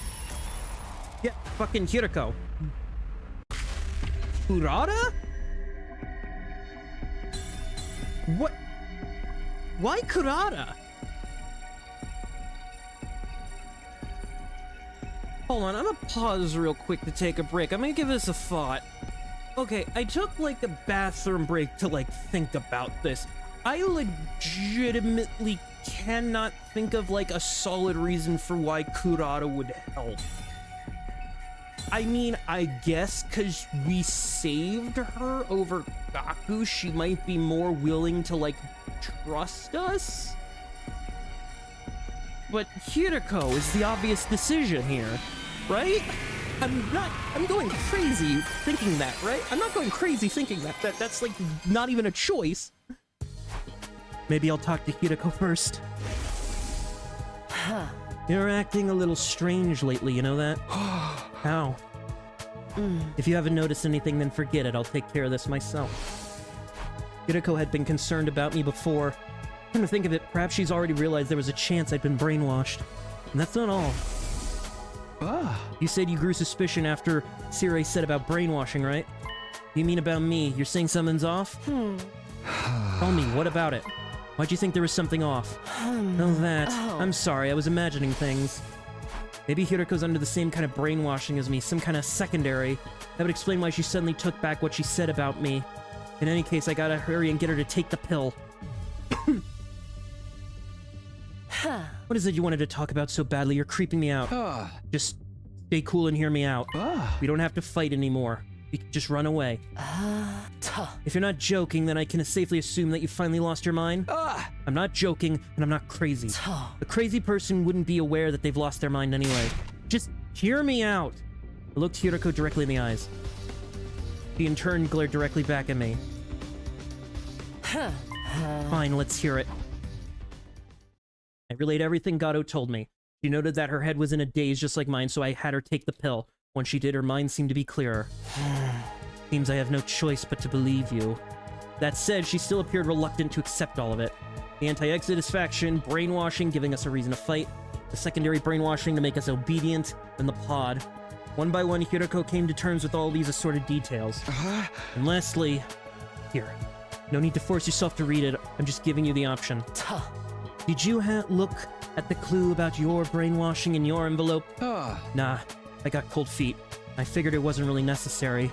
Yeah, fucking Kiriko. Kurata? What? Why Kurata? Hold on, I'm gonna pause real quick to take a break. I'm gonna give this a thought. Okay, I took like a bathroom break to like think about this. I legitimately cannot think of like a solid reason for why Kurata would help. I mean, I guess because we saved her over Gaku, she might be more willing to like trust us? But Kiriko is the obvious decision here, right? I'm going crazy thinking that, right? I'm not going crazy thinking that. That's like not even a choice. Maybe I'll talk to Kiriko first. You're acting a little strange lately, you know that? How? If you haven't noticed anything, then forget it. I'll take care of this myself. Kiriko had been concerned about me before. Come to think of it, perhaps she's already realized there was a chance I'd been brainwashed. And that's not all. You said you grew suspicion after Siri said about brainwashing, right? You mean about me? You're saying something's off? Tell me, what about it? Why'd you think there was something off? Oh, that. I'm sorry, I was imagining things. Maybe Hiriko's under the same kind of brainwashing as me, some kind of secondary. That would explain why she suddenly took back what she said about me. In any case, I gotta hurry and get her to take the pill. What is it you wanted to talk about so badly? You're creeping me out. Just Stay cool and hear me out. We don't have to fight anymore. We can just run away. If you're not joking, then I can safely assume that you finally lost your mind. I'm not joking, and I'm not crazy. A crazy person wouldn't be aware that they've lost their mind anyway. Just hear me out. I looked Hiroko directly in the eyes. She in turn glared directly back at me. Fine, let's hear it. I relayed everything Gato told me. She noted that her head was in a daze just like mine, so I had her take the pill. Once she did, her mind seemed to be clearer. Seems I have no choice but to believe you. That said, she still appeared reluctant to accept all of it. The anti-Exodus faction, brainwashing, giving us a reason to fight. The secondary brainwashing to make us obedient, and the pod. One by one, Hiroko came to terms with all these assorted details. And lastly, here. No need to force yourself to read it, I'm just giving you the option. Did you look at the clue about your brainwashing in your envelope? Nah, I got cold feet. I figured it wasn't really necessary.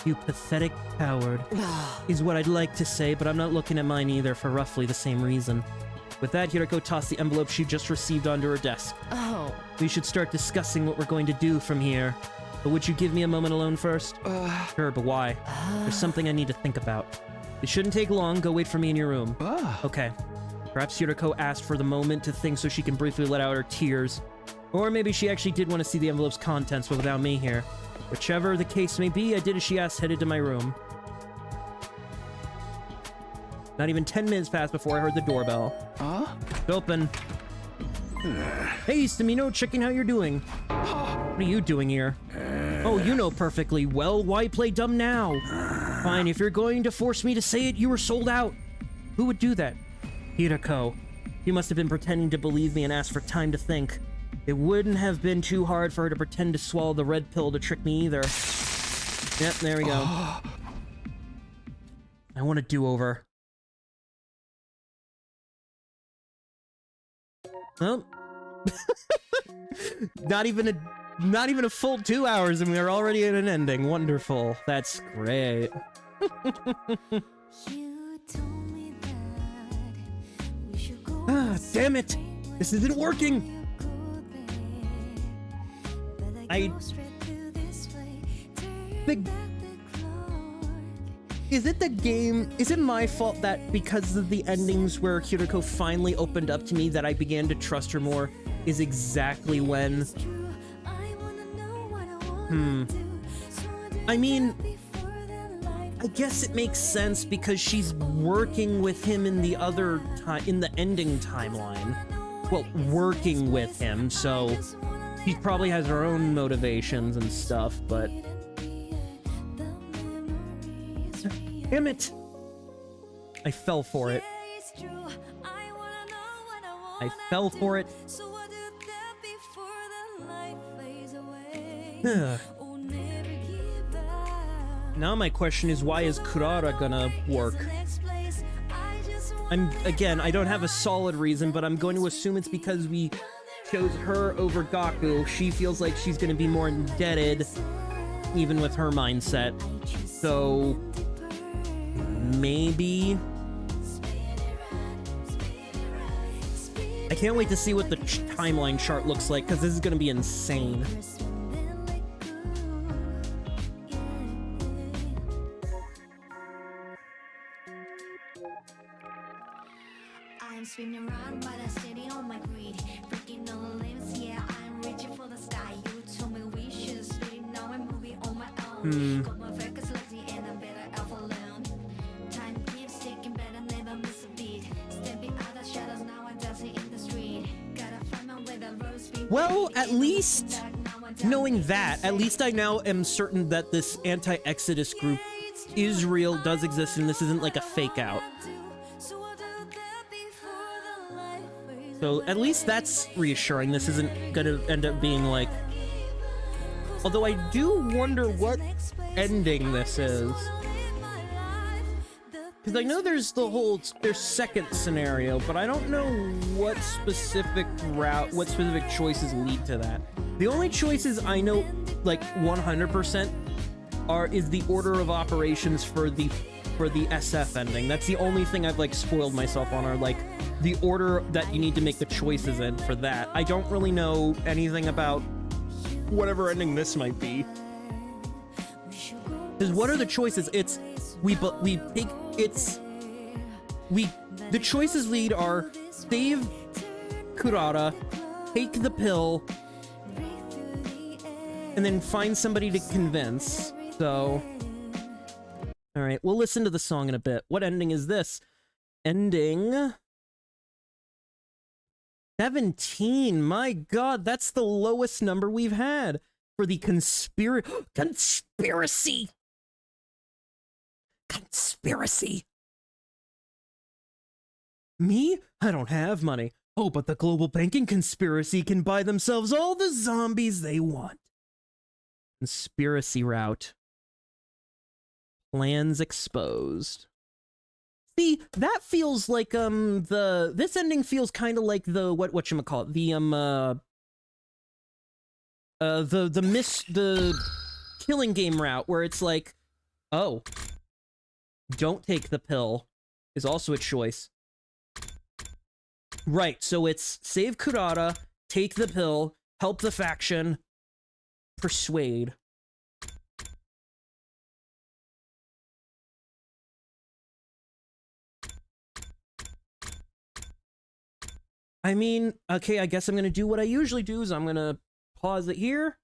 You pathetic coward, is what I'd like to say, but I'm not looking at mine either for roughly the same reason. With that, Hiroko tossed the envelope she just received onto her desk. We should start discussing what we're going to do from here. But would you give me a moment alone first? Sure, but why? There's something I need to think about. It shouldn't take long. Go wait for me in your room. Okay. Perhaps Hiroko asked for the moment to think so she can briefly let out her tears. Or maybe she actually did want to see the envelope's contents, but without me here. Whichever the case may be, I did as she asked, headed to my room. Not even 10 minutes passed before I heard the doorbell. It's open. Hey, Samino, checking how you're doing. What are you doing here? Oh, you know perfectly well. Why play dumb now? Fine, if you're going to force me to say it, you were sold out. Who would do that? Hiroko. You must have been pretending to believe me and ask for time to think. It wouldn't have been too hard for her to pretend to swallow the red pill to trick me either. Yep, there we go. I want a do-over. Well, not even a full 2 hours and we are already at an ending. Wonderful. That's great. Damn it! This isn't working! Is it the game? Is it my fault that because of the endings where Hiroko finally opened up to me that I began to trust her more is exactly when... I mean, I guess it makes sense because she's working with him in the other time, in the ending timeline. Well, working with him, so she probably has her own motivations and stuff, but... Damn it! I fell for it. I fell for it. Now my question is, why is Kurara gonna work? Again, I don't have a solid reason, but I'm going to assume it's because we chose her over Gaku. She feels like she's gonna be more indebted, even with her mindset. So... maybe... I can't wait to see what the timeline chart looks like, because this is gonna be insane. I'm swimming around, but I steady on my greed. Breaking all the limits, yeah, I'm reaching for the sky. You told me we should split it, now I'm moving on my own. Got my focus lazy and I'm better off alone. Time keeps ticking, better never miss a beat. Stepping out of shadows, now I'm dancing in the street. Gotta find my way, the road's been... Well, at least, knowing that, at least I now am certain that this anti-Exodus group is real, does exist, and this isn't like a fake out. So at least that's reassuring. This isn't gonna end up being like... Although I do wonder what ending this is. Because I know there's the whole... there's second scenario, but I don't know what specific route, what specific choices lead to that. The only choices I know, like 100%, is the order of operations for the SF ending. That's the only thing I've like spoiled myself on, are like the order that you need to make the choices in for that. I don't really know anything about whatever ending this might be. Because what are the choices? It's the choices lead are save Kurata, take the pill, and then find somebody to convince. So, all right, we'll listen to the song in a bit. What ending is this? Ending 17. My God, that's the lowest number we've had for the conspiracy. Me? I don't have money. Oh, but the global banking conspiracy can buy themselves all the zombies they want. Conspiracy route. Plans exposed. See, that feels like this ending feels kind of like the whatchamacallit, the killing game route, where it's like, oh, don't take the pill is also a choice. Right, so it's save Kurata, take the pill, help the faction, persuade. I mean, okay, I guess I'm gonna do what I usually do, is I'm gonna pause it here,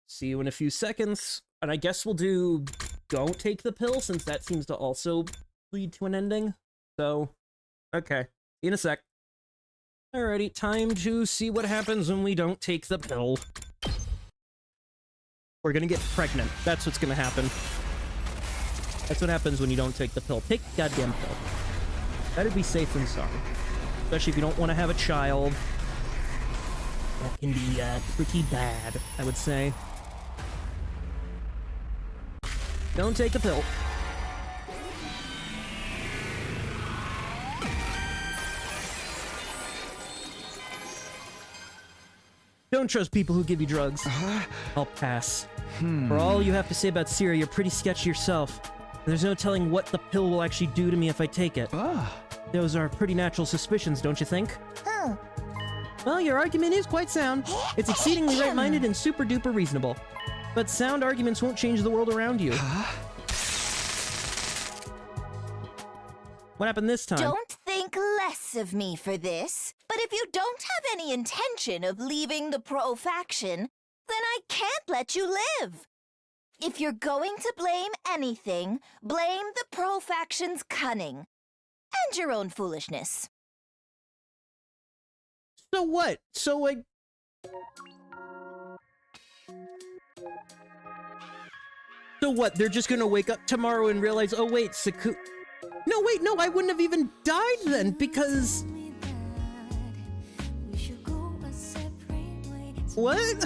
see you in a few seconds, and I guess we'll do don't take the pill, since that seems to also lead to an ending. So, okay, see you in a sec. Alrighty, time to see what happens when we don't take the pill. We're gonna get pregnant. That's what's gonna happen. That's what happens when you don't take the pill. Take the goddamn pill. That'd be safe and sorry. Especially if you don't want to have a child. That can be pretty bad, I would say. Don't take the pill. Don't trust people who give you drugs. I'll pass. For all you have to say about Syria, you're pretty sketchy yourself. There's no telling what the pill will actually do to me if I take it. Those are pretty natural suspicions, don't you think? Well, your argument is quite sound. It's exceedingly right-minded and super-duper reasonable. But sound arguments won't change the world around you. What happened this time? Don't think less of me for this. But if you don't have any intention of leaving the pro faction, then I can't let you live. If you're going to blame anything, blame the pro faction's cunning. And your own foolishness. So what? So what? They're just gonna wake up tomorrow and realize, oh wait, No, wait, no, I wouldn't have even died then, because... What?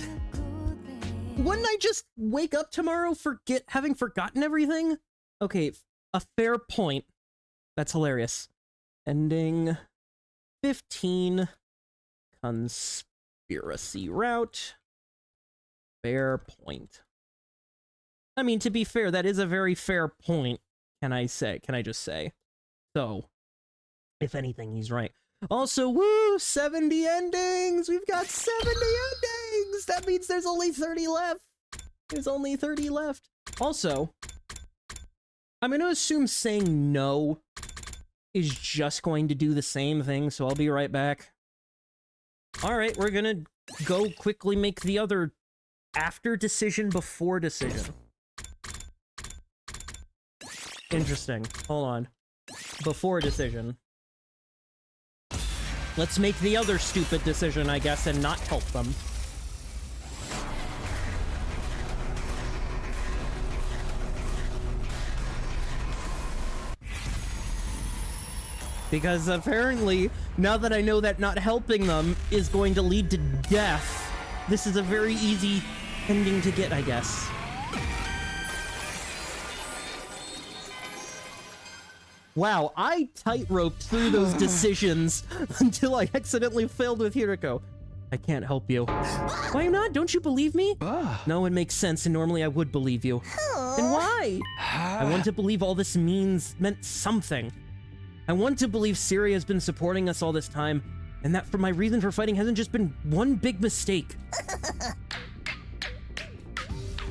Wouldn't I just wake up tomorrow having forgotten everything? Okay, a fair point. That's hilarious. Ending 15. Conspiracy route. Fair point. I mean, to be fair, that is a very fair point, can I just say. So, if anything, he's right. Also, woo, 70 endings! We've got 70 endings! That means there's only 30 left. There's only 30 left. Also, I'm going to assume saying no is just going to do the same thing, so I'll be right back. Alright, we're gonna go quickly make the other after decision, before decision. Interesting. Hold on. Before decision. Let's make the other stupid decision, I guess, and not help them. Because apparently, now that I know that not helping them is going to lead to death, this is a very easy ending to get, I guess. Wow, I tightrope through those decisions until I accidentally failed with Hiriko. I can't help you. Why not? Don't you believe me? No, it makes sense, and normally I would believe you. Then why? I want to believe all this meant something. I want to believe Syria has been supporting us all this time, and that for my reason for fighting hasn't just been one big mistake.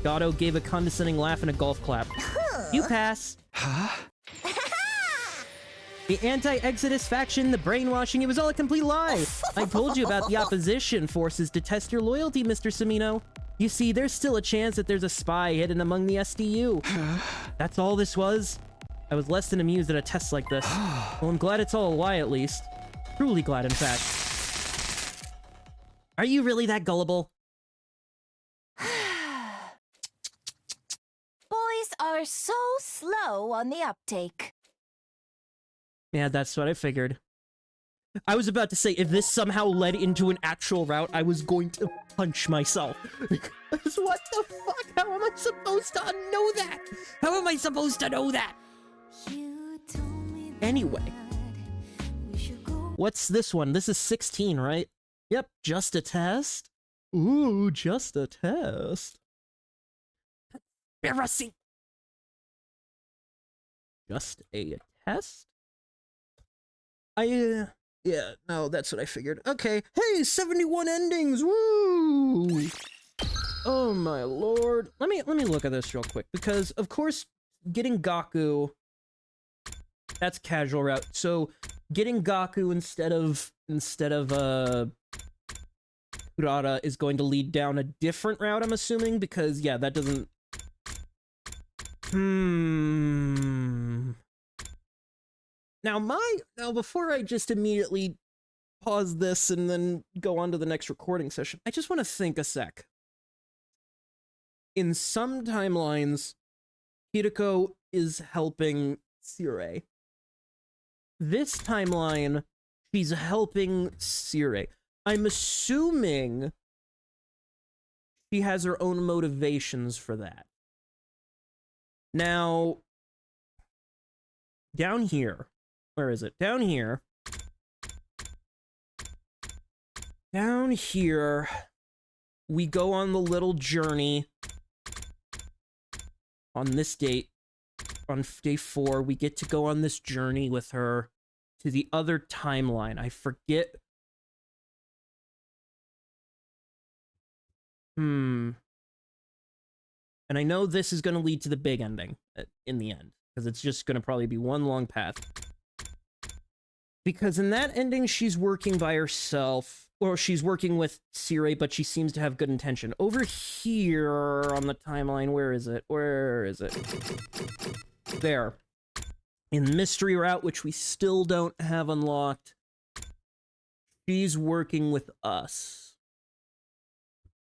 Gato gave a condescending laugh and a golf clap. You pass. Huh? The anti-Exodus faction, the brainwashing, it was all a complete lie. I told you about the opposition forces to test your loyalty, Mr. Samino. You see, there's still a chance that there's a spy hidden among the SDU. That's all this was? I was less than amused at a test like this. Well, I'm glad it's all a lie, at least. Truly glad, in fact. Are you really that gullible? Boys are so slow on the uptake. Yeah, that's what I figured. I was about to say, if this somehow led into an actual route, I was going to punch myself. Because what the fuck? How am I supposed to know that? How am I supposed to know that? Anyway. What's this one? This is 16, right? Yep, just a test. Ooh, just a test. Conspiracy. Just a test? Yeah, no, that's what I figured. Okay, hey, 71 endings, woo! Oh my lord. Let me look at this real quick, because of course, getting Gaku, that's casual route. So, getting Gaku instead of Kurata is going to lead down a different route, I'm assuming, because yeah, that doesn't... Now, before I just immediately pause this and then go on to the next recording session, I just want to think a sec. In some timelines, Hideko is helping Sire. This timeline, she's helping Sire. I'm assuming she has her own motivations for that. Now, down here, where is it? Down here. Down here, we go on the little journey. On this date, on day 4, we get to go on this journey with her to the other timeline. I forget. And I know this is going to lead to the big ending in the end, because it's just going to probably be one long path. Because in that ending, she's working by herself, or she's working with Sire, but she seems to have good intention. Over here on the timeline, where is it? Where is it? There. In Mystery Route, which we still don't have unlocked, she's working with us.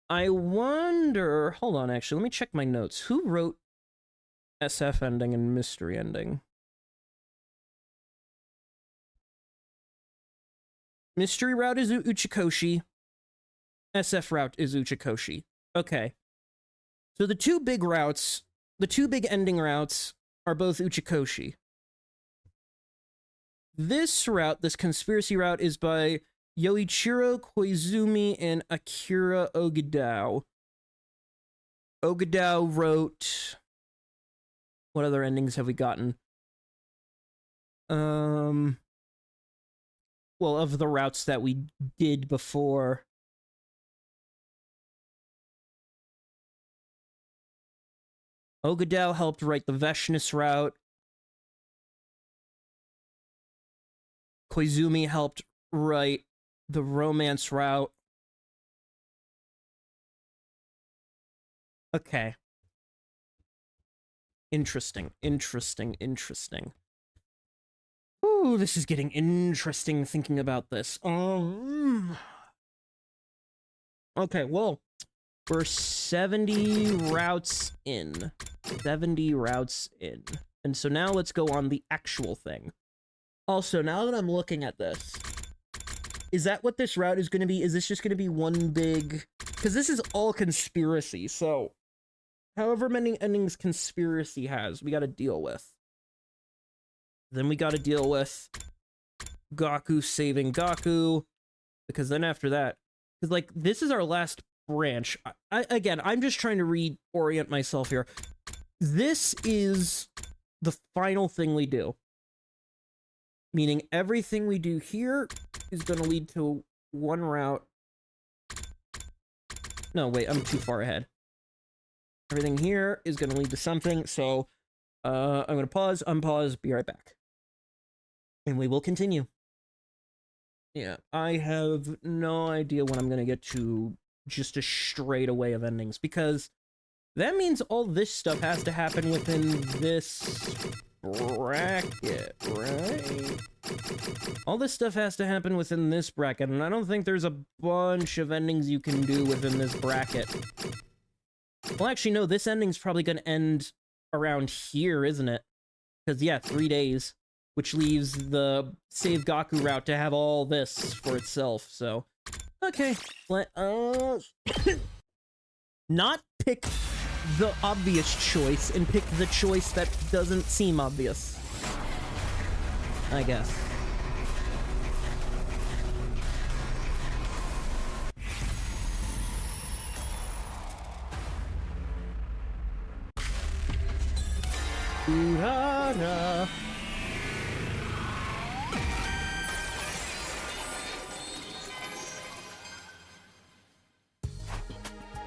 I wonder... Hold on, actually, let me check my notes. Who wrote SF ending and Mystery ending? Mystery Route is Uchikoshi. SF Route is Uchikoshi. Okay. So the two big routes, the two big ending routes, are both Uchikoshi. This route, this conspiracy route, is by Yoichiro Koizumi and Akira Ogedao. Ogedao wrote... What other endings have we gotten? Well, of the routes that we did before. Ogedao helped write the Veshness route. Koizumi helped write the Romance route. Okay. Interesting. Ooh, this is getting interesting thinking about this. Okay, well, we're 70 routes in. 70 routes in. And so now let's go on the actual thing. Also, now that I'm looking at this, is that what this route is going to be? Is this just going to be one big... Because this is all conspiracy, so... However many endings conspiracy has, we got to deal with. Then we got to deal with Gaku saving Gaku, because then after that, because like this is our last branch. Again, I'm just trying to reorient myself here. This is the final thing we do, meaning everything we do here is going to lead to one route. No, wait, I'm too far ahead. Everything here is going to lead to something, so I'm going to pause, unpause, be right back. And we will continue. Yeah, I have no idea when I'm going to get to just a straight away of endings, because that means all this stuff has to happen within this bracket, right? All this stuff has to happen within this bracket, and I don't think there's a bunch of endings you can do within this bracket. Well, actually, no, this ending's probably going to end around here, isn't it? Because, yeah, 3 days, which leaves the Save Gaku route to have all this for itself, so... Okay, let not pick the obvious choice and pick the choice that doesn't seem obvious, I guess. Ooh-da-da.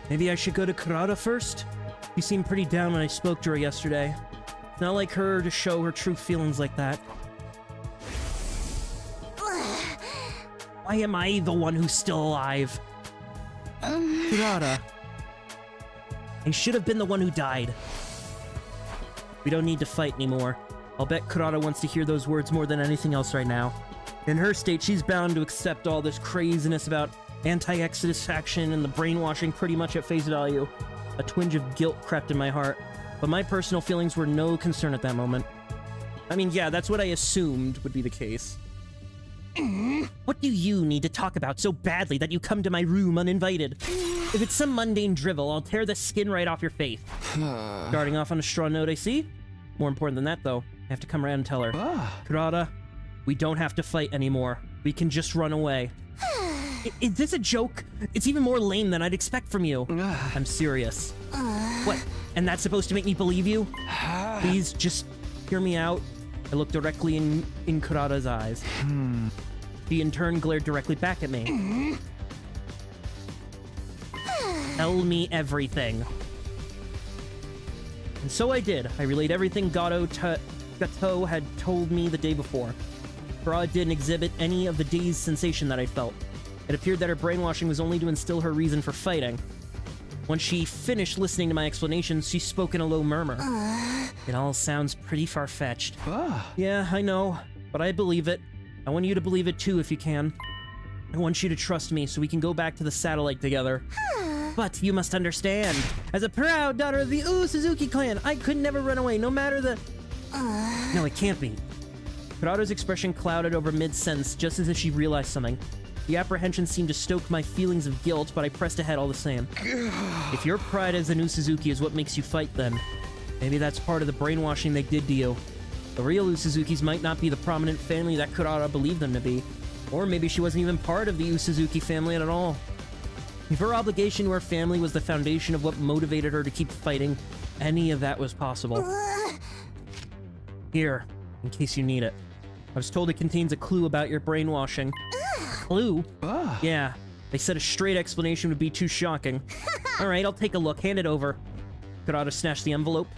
Maybe I should go to Kurata first? She seemed pretty down when I spoke to her yesterday. It's not like her to show her true feelings like that. Why am I the one who's still alive? Kurata. I should have been the one who died. We don't need to fight anymore. I'll bet Kurata wants to hear those words more than anything else right now. In her state, she's bound to accept all this craziness about anti-Exodus faction and the brainwashing pretty much at face value. A twinge of guilt crept in my heart, but my personal feelings were no concern at that moment. I mean, yeah, that's what I assumed would be the case. What do you need to talk about so badly that you come to my room uninvited? If it's some mundane drivel, I'll tear the skin right off your face. Starting off on a straw note, I see. More important than that, though, I have to come around and tell her. Kurata, we don't have to fight anymore. We can just run away. Is this a joke? It's even more lame than I'd expect from you. I'm serious. What? And that's supposed to make me believe you? Please, just hear me out. I looked directly in Kurata's eyes. He in turn glared directly back at me. Tell me everything. And so I did. I relayed everything Gato had told me the day before. Kurata didn't exhibit any of the dazed sensation that I felt. It appeared that her brainwashing was only to instill her reason for fighting. When she finished listening to my explanations, she spoke in a low murmur. It all sounds pretty far-fetched. Yeah, I know, but I believe it. I want you to believe it too if you can. I want you to trust me so we can go back to the satellite together. But you must understand, as a proud daughter of the Suzuki clan, I could never run away, no matter the... No, it can't be. Kurata's expression clouded over mid-sentence, just as if she realized something. The apprehension seemed to stoke my feelings of guilt, but I pressed ahead all the same. If your pride as a new Suzuki is what makes you fight, then maybe that's part of the brainwashing they did to you. The real Usuzukis might not be the prominent family that Kurata believed them to be. Or maybe she wasn't even part of the Usuzuki family at all. If her obligation to her family was the foundation of what motivated her to keep fighting, any of that was possible. Here, in case you need it. I was told it contains a clue about your brainwashing. Clue? Yeah, they said a straight explanation would be too shocking. Alright, I'll take a look. Hand it over. Kurata snatched the envelope.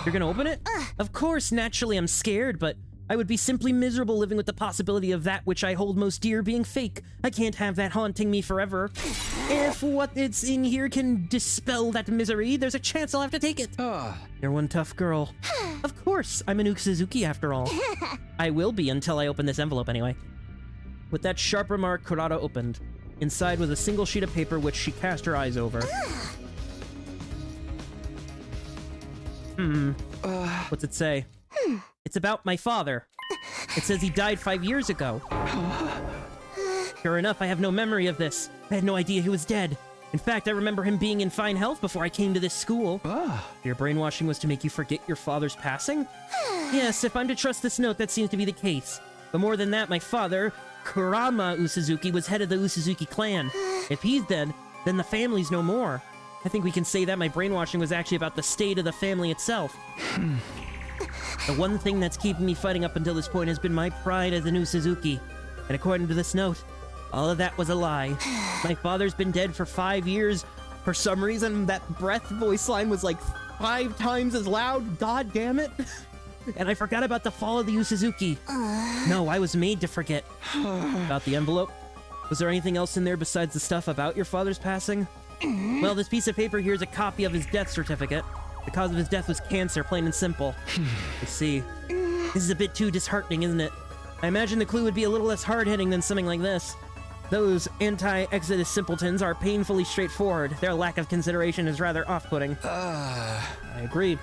You're gonna open it? Of course, naturally I'm scared, but I would be simply miserable living with the possibility of that which I hold most dear being fake. I can't have that haunting me forever. If what it's in here can dispel that misery, there's a chance I'll have to take it. You're one tough girl. Of course, I'm an Usuzuki after all. I will be until I open this envelope anyway. With that sharp remark, Kurata opened. Inside was a single sheet of paper which she cast her eyes over. What's it say? It's about my father. It says he died 5 years ago. Sure enough, I have no memory of this. I had no idea he was dead. In fact, I remember him being in fine health before I came to this school. Your brainwashing was to make you forget your father's passing? Yes, if I'm to trust this note, that seems to be the case. But more than that, my father, Kurama Usuzuki, was head of the Usuzuki clan. If he's dead, then the family's no more. I think we can say that my brainwashing was actually about the state of the family itself. The one thing that's keeping me fighting up until this point has been my pride as a new Suzuki. And according to this note, all of that was a lie. My father's been dead for 5 years For some reason, that breath voice line was like 5 times as loud. God damn it. And I forgot about the fall of the Yu Suzuki. No, I was made to forget. About the envelope? Was there anything else in there besides the stuff about your father's passing? Well, this piece of paper here is a copy of his death certificate. The cause of his death was cancer, plain and simple. I see. This is a bit too disheartening, isn't it? I imagine the clue would be a little less hard-hitting than something like this. Those anti-Exodus simpletons are painfully straightforward. Their lack of consideration is rather off-putting. I agree.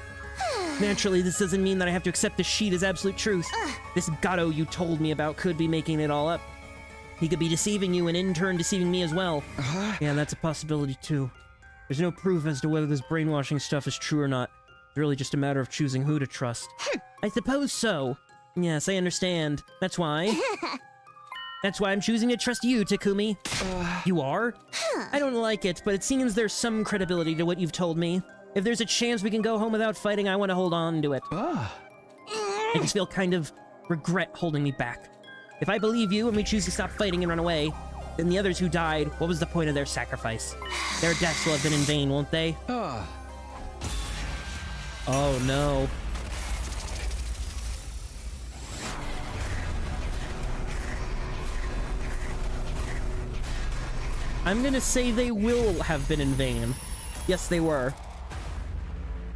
Naturally, this doesn't mean that I have to accept the sheet as absolute truth. This Gato you told me about could be making it all up. He could be deceiving you and in turn deceiving me as well. Yeah, that's a possibility too. There's no proof as to whether this brainwashing stuff is true or not. It's really just a matter of choosing who to trust. I suppose so. Yes, I understand. That's why. That's why I'm choosing to trust you, Takumi. You are? I don't like it, but it seems there's some credibility to what you've told me. If there's a chance we can go home without fighting, I want to hold on to it. I just feel kind of regret holding me back. If I believe you and we choose to stop fighting and run away, then the others who died, what was the point of their sacrifice? Their deaths will have been in vain, won't they? Oh no. I'm gonna say they will have been in vain. Yes, they were.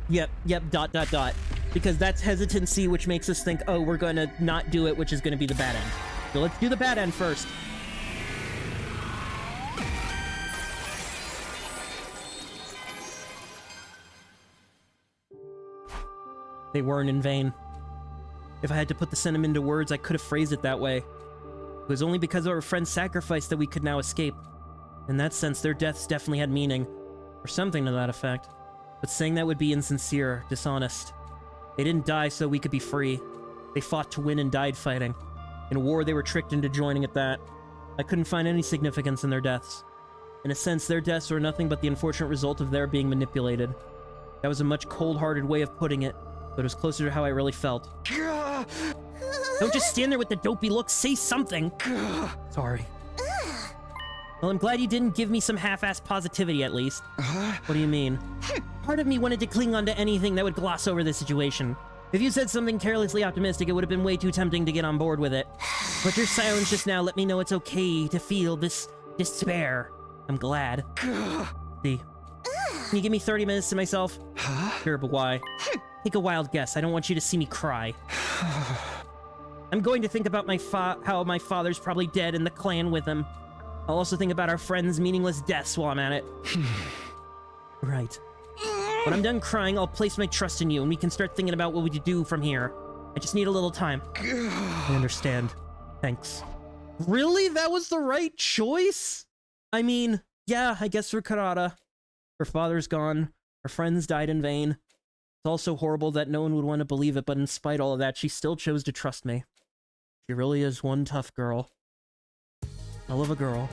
Yep, dot, dot, dot. Because that's hesitancy, which makes us think, oh, we're gonna not do it, which is gonna be the bad end. So let's do the bad end first. They weren't in vain. If I had to put the sentiment into words, I could have phrased it that way. It was only because of our friend's sacrifice that we could now escape. In that sense, their deaths definitely had meaning. Or something to that effect. But saying that would be insincere, dishonest. They didn't die so we could be free. They fought to win and died fighting. In a war, they were tricked into joining at that. I couldn't find any significance in their deaths. In a sense, their deaths were nothing but the unfortunate result of their being manipulated. That was a much cold-hearted way of putting it, but it was closer to how I really felt. Don't just stand there with the dopey look, say something! Sorry. Well, I'm glad you didn't give me some half-assed positivity, at least. What do you mean? Part of me wanted to cling on to anything that would gloss over the situation. If you said something carelessly optimistic, it would have been way too tempting to get on board with it. But your silence just now let me know it's okay to feel this despair. I'm glad. See. Can you give me 30 minutes to myself? Sure, but why? Take a wild guess. I don't want you to see me cry. I'm going to think about how my father's probably dead and the clan with him. I'll also think about our friends' meaningless deaths while I'm at it. Right. When I'm done crying, I'll place my trust in you, and we can start thinking about what we do from here. I just need a little time. I understand. Thanks. Really? That was the right choice? I mean, yeah, I guess for Karada. Her father's gone. Her friends died in vain. It's also horrible that no one would want to believe it, but in spite of all of that, she still chose to trust me. She really is one tough girl. Hell of a girl.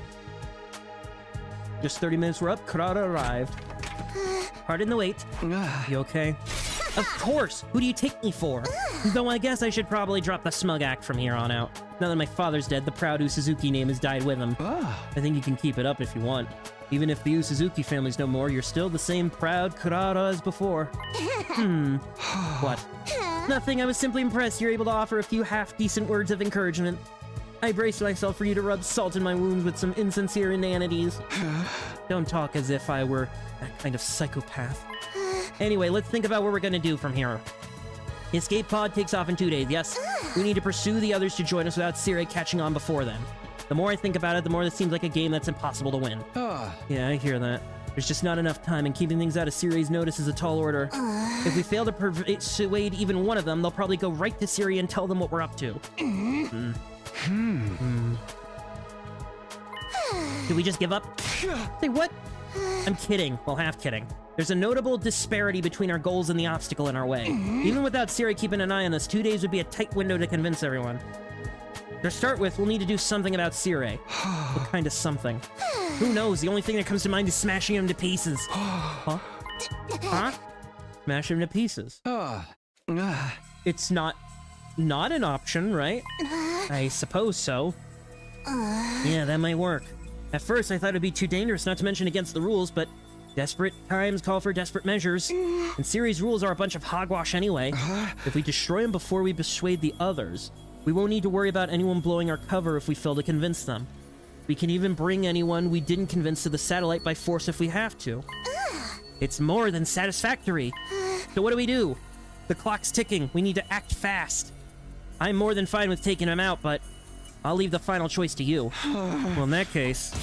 Just 30 minutes were up, Karada arrived. Pardon the wait. You okay? Of course! Who do you take me for? Though I guess I should probably drop the smug act from here on out. Now that my father's dead, the proud Yu Suzuki name has died with him. I think you can keep it up if you want. Even if the Yu Suzuki family's no more, you're still the same proud Karada as before. What? Nothing, I was simply impressed you're able to offer a few half-decent words of encouragement. I braced myself for you to rub salt in my wounds with some insincere inanities. Don't talk as if I were that kind of psychopath. Anyway, let's think about what we're gonna do from here. The escape pod takes off in 2 days, yes? We need to pursue the others to join us without Sire catching on before then. The more I think about it, the more this seems like a game that's impossible to win. Yeah, I hear that. There's just not enough time, and keeping things out of Sire's notice is a tall order. If we fail to persuade even one of them, they'll probably go right to Sire and tell them what we're up to. Do we just give up? Say what? I'm kidding. Well, half kidding. There's a notable disparity between our goals and the obstacle in our way. Even without Sire keeping an eye on us, 2 days would be a tight window to convince everyone. To start with, we'll need to do something about Sire. What kind of something? Who knows? The only thing that comes to mind is smashing him to pieces. Huh? Huh? Smash him to pieces. It's not an option, right? I suppose so. Yeah, that might work. At first, I thought it'd be too dangerous, not to mention against the rules, but Desperate times call for desperate measures, and Ciri's rules are a bunch of hogwash anyway. If we destroy him before we persuade the others, we won't need to worry about anyone blowing our cover if we fail to convince them. We can even bring anyone we didn't convince to the satellite by force if we have to. It's more than satisfactory. So what do? The clock's ticking. We need to act fast. I'm more than fine with taking him out, but I'll leave the final choice to you. Well, in that case...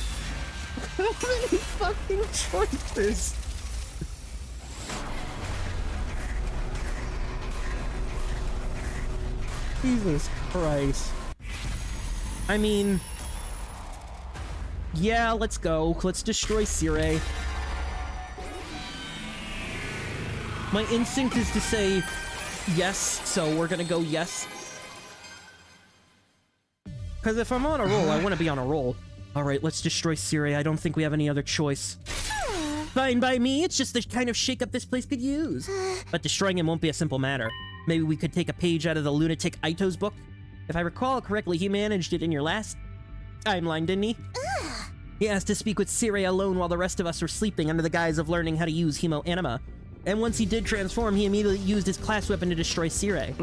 How many fucking choices? Jesus Christ. I mean... yeah, let's go. Let's destroy Ciri. My instinct is to say yes, so we're gonna go yes. Because if I'm on a roll, I want to be on a roll. Alright, let's destroy Ciri. I don't think we have any other choice. Fine by me, it's just the kind of shakeup this place could use. But destroying him won't be a simple matter. Maybe we could take a page out of the lunatic Aito's book? If I recall correctly, he managed it in your last timeline, didn't he? He asked to speak with Ciri alone while the rest of us were sleeping under the guise of learning how to use Hemo-Anima. And once he did transform, he immediately used his class weapon to destroy Ciri.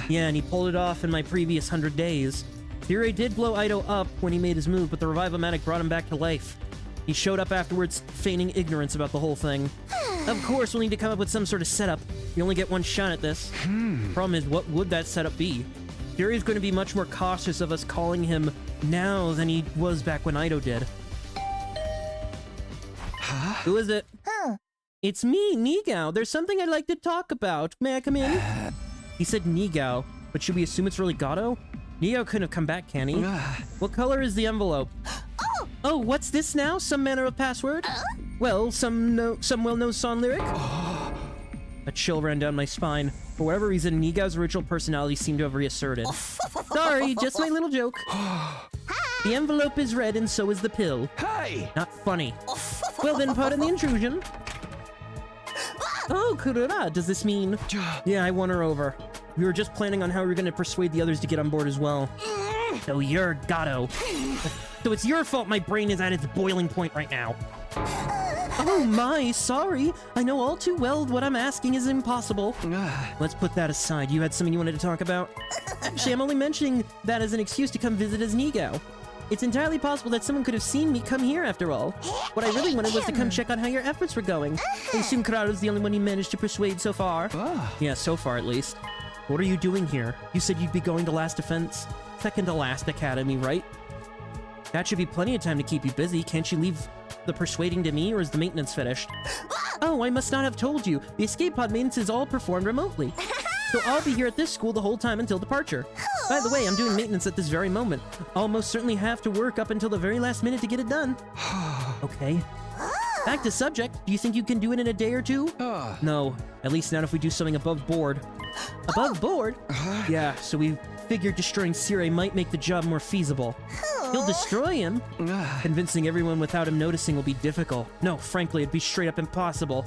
Yeah, and he pulled it off in my previous 100 days. Ciri did blow Aito up when he made his move, but the Revive-O-Matic brought him back to life. He showed up afterwards, feigning ignorance about the whole thing. Of course, we'll need to come up with some sort of setup. You only get one shot at this. Problem is, what would that setup be? Ciri's going to be much more cautious of us calling him now than he was back when Aito did. Who is it? It's me, Nigao. There's something I'd like to talk about. May I come in? He said Nigao, but should we assume it's really Gato? Nigao couldn't have come back, can he? What color is the envelope? Oh, what's this now? Some manner of password? Well, some well-known song lyric? A chill ran down my spine. For whatever reason, Nigao's original personality seemed to have reasserted. Sorry, just my little joke. The envelope is red and so is the pill. Hey! Not funny. Well then, pardon the intrusion. Oh, Kurura, does this mean... Yeah, I won her over. We were just planning on how we were going to persuade the others to get on board as well. So you're Gato. So it's your fault my brain is at its boiling point right now. Oh my, sorry. I know all too well what I'm asking is impossible. Let's put that aside. You had something you wanted to talk about? Actually, I'm only mentioning that as an excuse to come visit as Nigao. It's entirely possible that someone could have seen me come here after all. What I really wanted was to come check on how your efforts were going. I assume Kurara's the only one you managed to persuade so far. Yeah, so far at least. What are you doing here? You said you'd be going to Last Defense, second to last academy, right? That should be plenty of time to keep you busy. Can't you leave the persuading to me, or is the maintenance finished? Oh, I must not have told you. The escape pod maintenance is all performed remotely. So I'll be here at this school the whole time until departure. By the way, I'm doing maintenance at this very moment. I'll most certainly have to work up until the very last minute to get it done. Okay. Back to subject. Do you think you can do it in a day or two? No. At least not if we do something above board. Above board? Yeah, so we figured destroying Ciri might make the job more feasible. He'll destroy him. Convincing everyone without him noticing will be difficult. No, frankly, it'd be straight up impossible.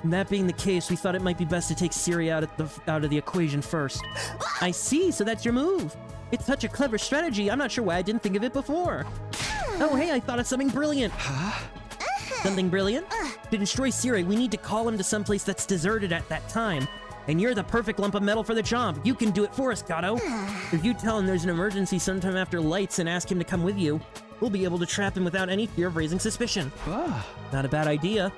And that being the case, we thought it might be best to take Ciri out of the equation first. I see, so that's your move. It's such a clever strategy, I'm not sure why I didn't think of it before. Oh, hey, I thought of something brilliant. Something brilliant? To destroy Ciri, we need to call him to someplace that's deserted at that time. And you're the perfect lump of metal for the job. You can do it for us, Gato. If you tell him there's an emergency sometime after lights and ask him to come with you, we'll be able to trap him without any fear of raising suspicion. Not a bad idea.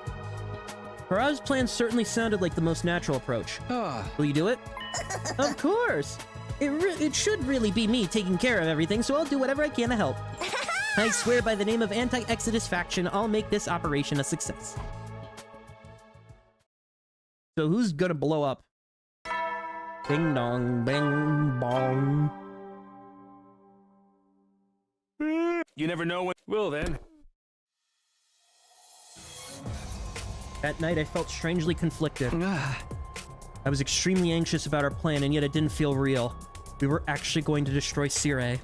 Kurara's plan certainly sounded like the most natural approach. Will you do it? Of course. It should really be me taking care of everything, so I'll do whatever I can to help. I swear by the name of Anti-Exodus Faction, I'll make this operation a success. So who's gonna blow up? Ding dong, bing bong. You never know when... Well then. That night I felt strangely conflicted. I was extremely anxious about our plan, and yet it didn't feel real. We were actually going to destroy Ciri.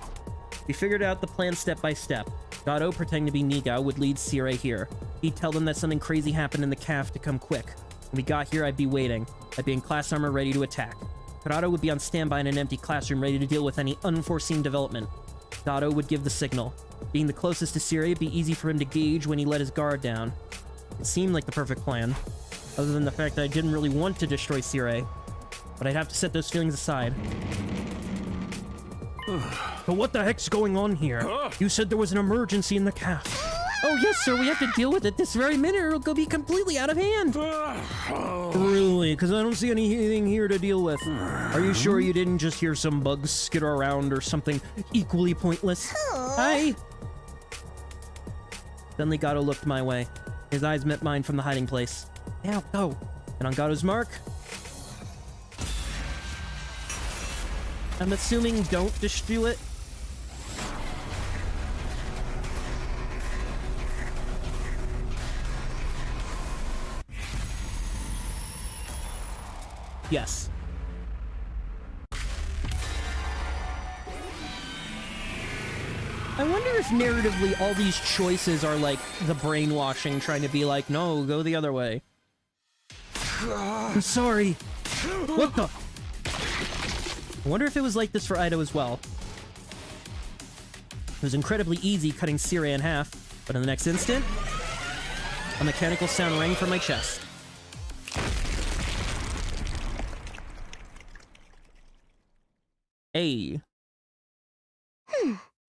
We figured out the plan step by step. Gato, pretending to be Nigao, would lead Ciri here. He'd tell them that something crazy happened in the caf to come quick. When we got here, I'd be waiting. I'd be in class armor ready to attack. Kurara would be on standby in an empty classroom ready to deal with any unforeseen development. Gato would give the signal. Being the closest to Ciri, it'd be easy for him to gauge when he let his guard down. It seemed like the perfect plan, other than the fact that I didn't really want to destroy Sire. But I'd have to set those feelings aside. But what the heck's going on here? You said there was an emergency in the calf. Oh yes, sir, we have to deal with it this very minute or it'll go be completely out of hand. Really? Because I don't see anything here to deal with. Are you sure you didn't just hear some bugs skitter around or something equally pointless? Hi! Suddenly Gato looked my way. His eyes met mine from the hiding place. Now, go. And on Gato's mark... I'm assuming don't destroy it. Yes. I wonder if narratively all these choices are like the brainwashing trying to be like, no, go the other way. I'm sorry. What the? I wonder if it was like this for Ido as well. It was incredibly easy cutting Sire in half, but in the next instant, a mechanical sound rang from my chest. Hey.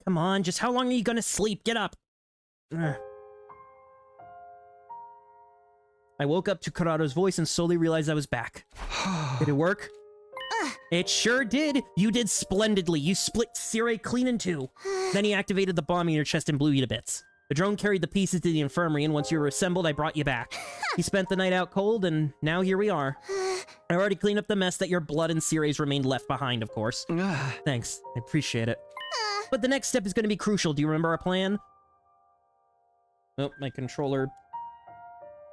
Come on, just how long are you gonna sleep? Get up! Ugh. I woke up to Kurato's voice and slowly realized I was back. Did it work? It sure did! You did splendidly! You split Sire clean in two! Then he activated the bomb in your chest and blew you to bits. The drone carried the pieces to the infirmary, and once you were assembled, I brought you back. He spent the night out cold, and now here we are. I already cleaned up the mess that your blood and Sire's remained left behind, of course. Thanks. I appreciate it. But the next step is going to be crucial. Do you remember our plan? Oh, my controller...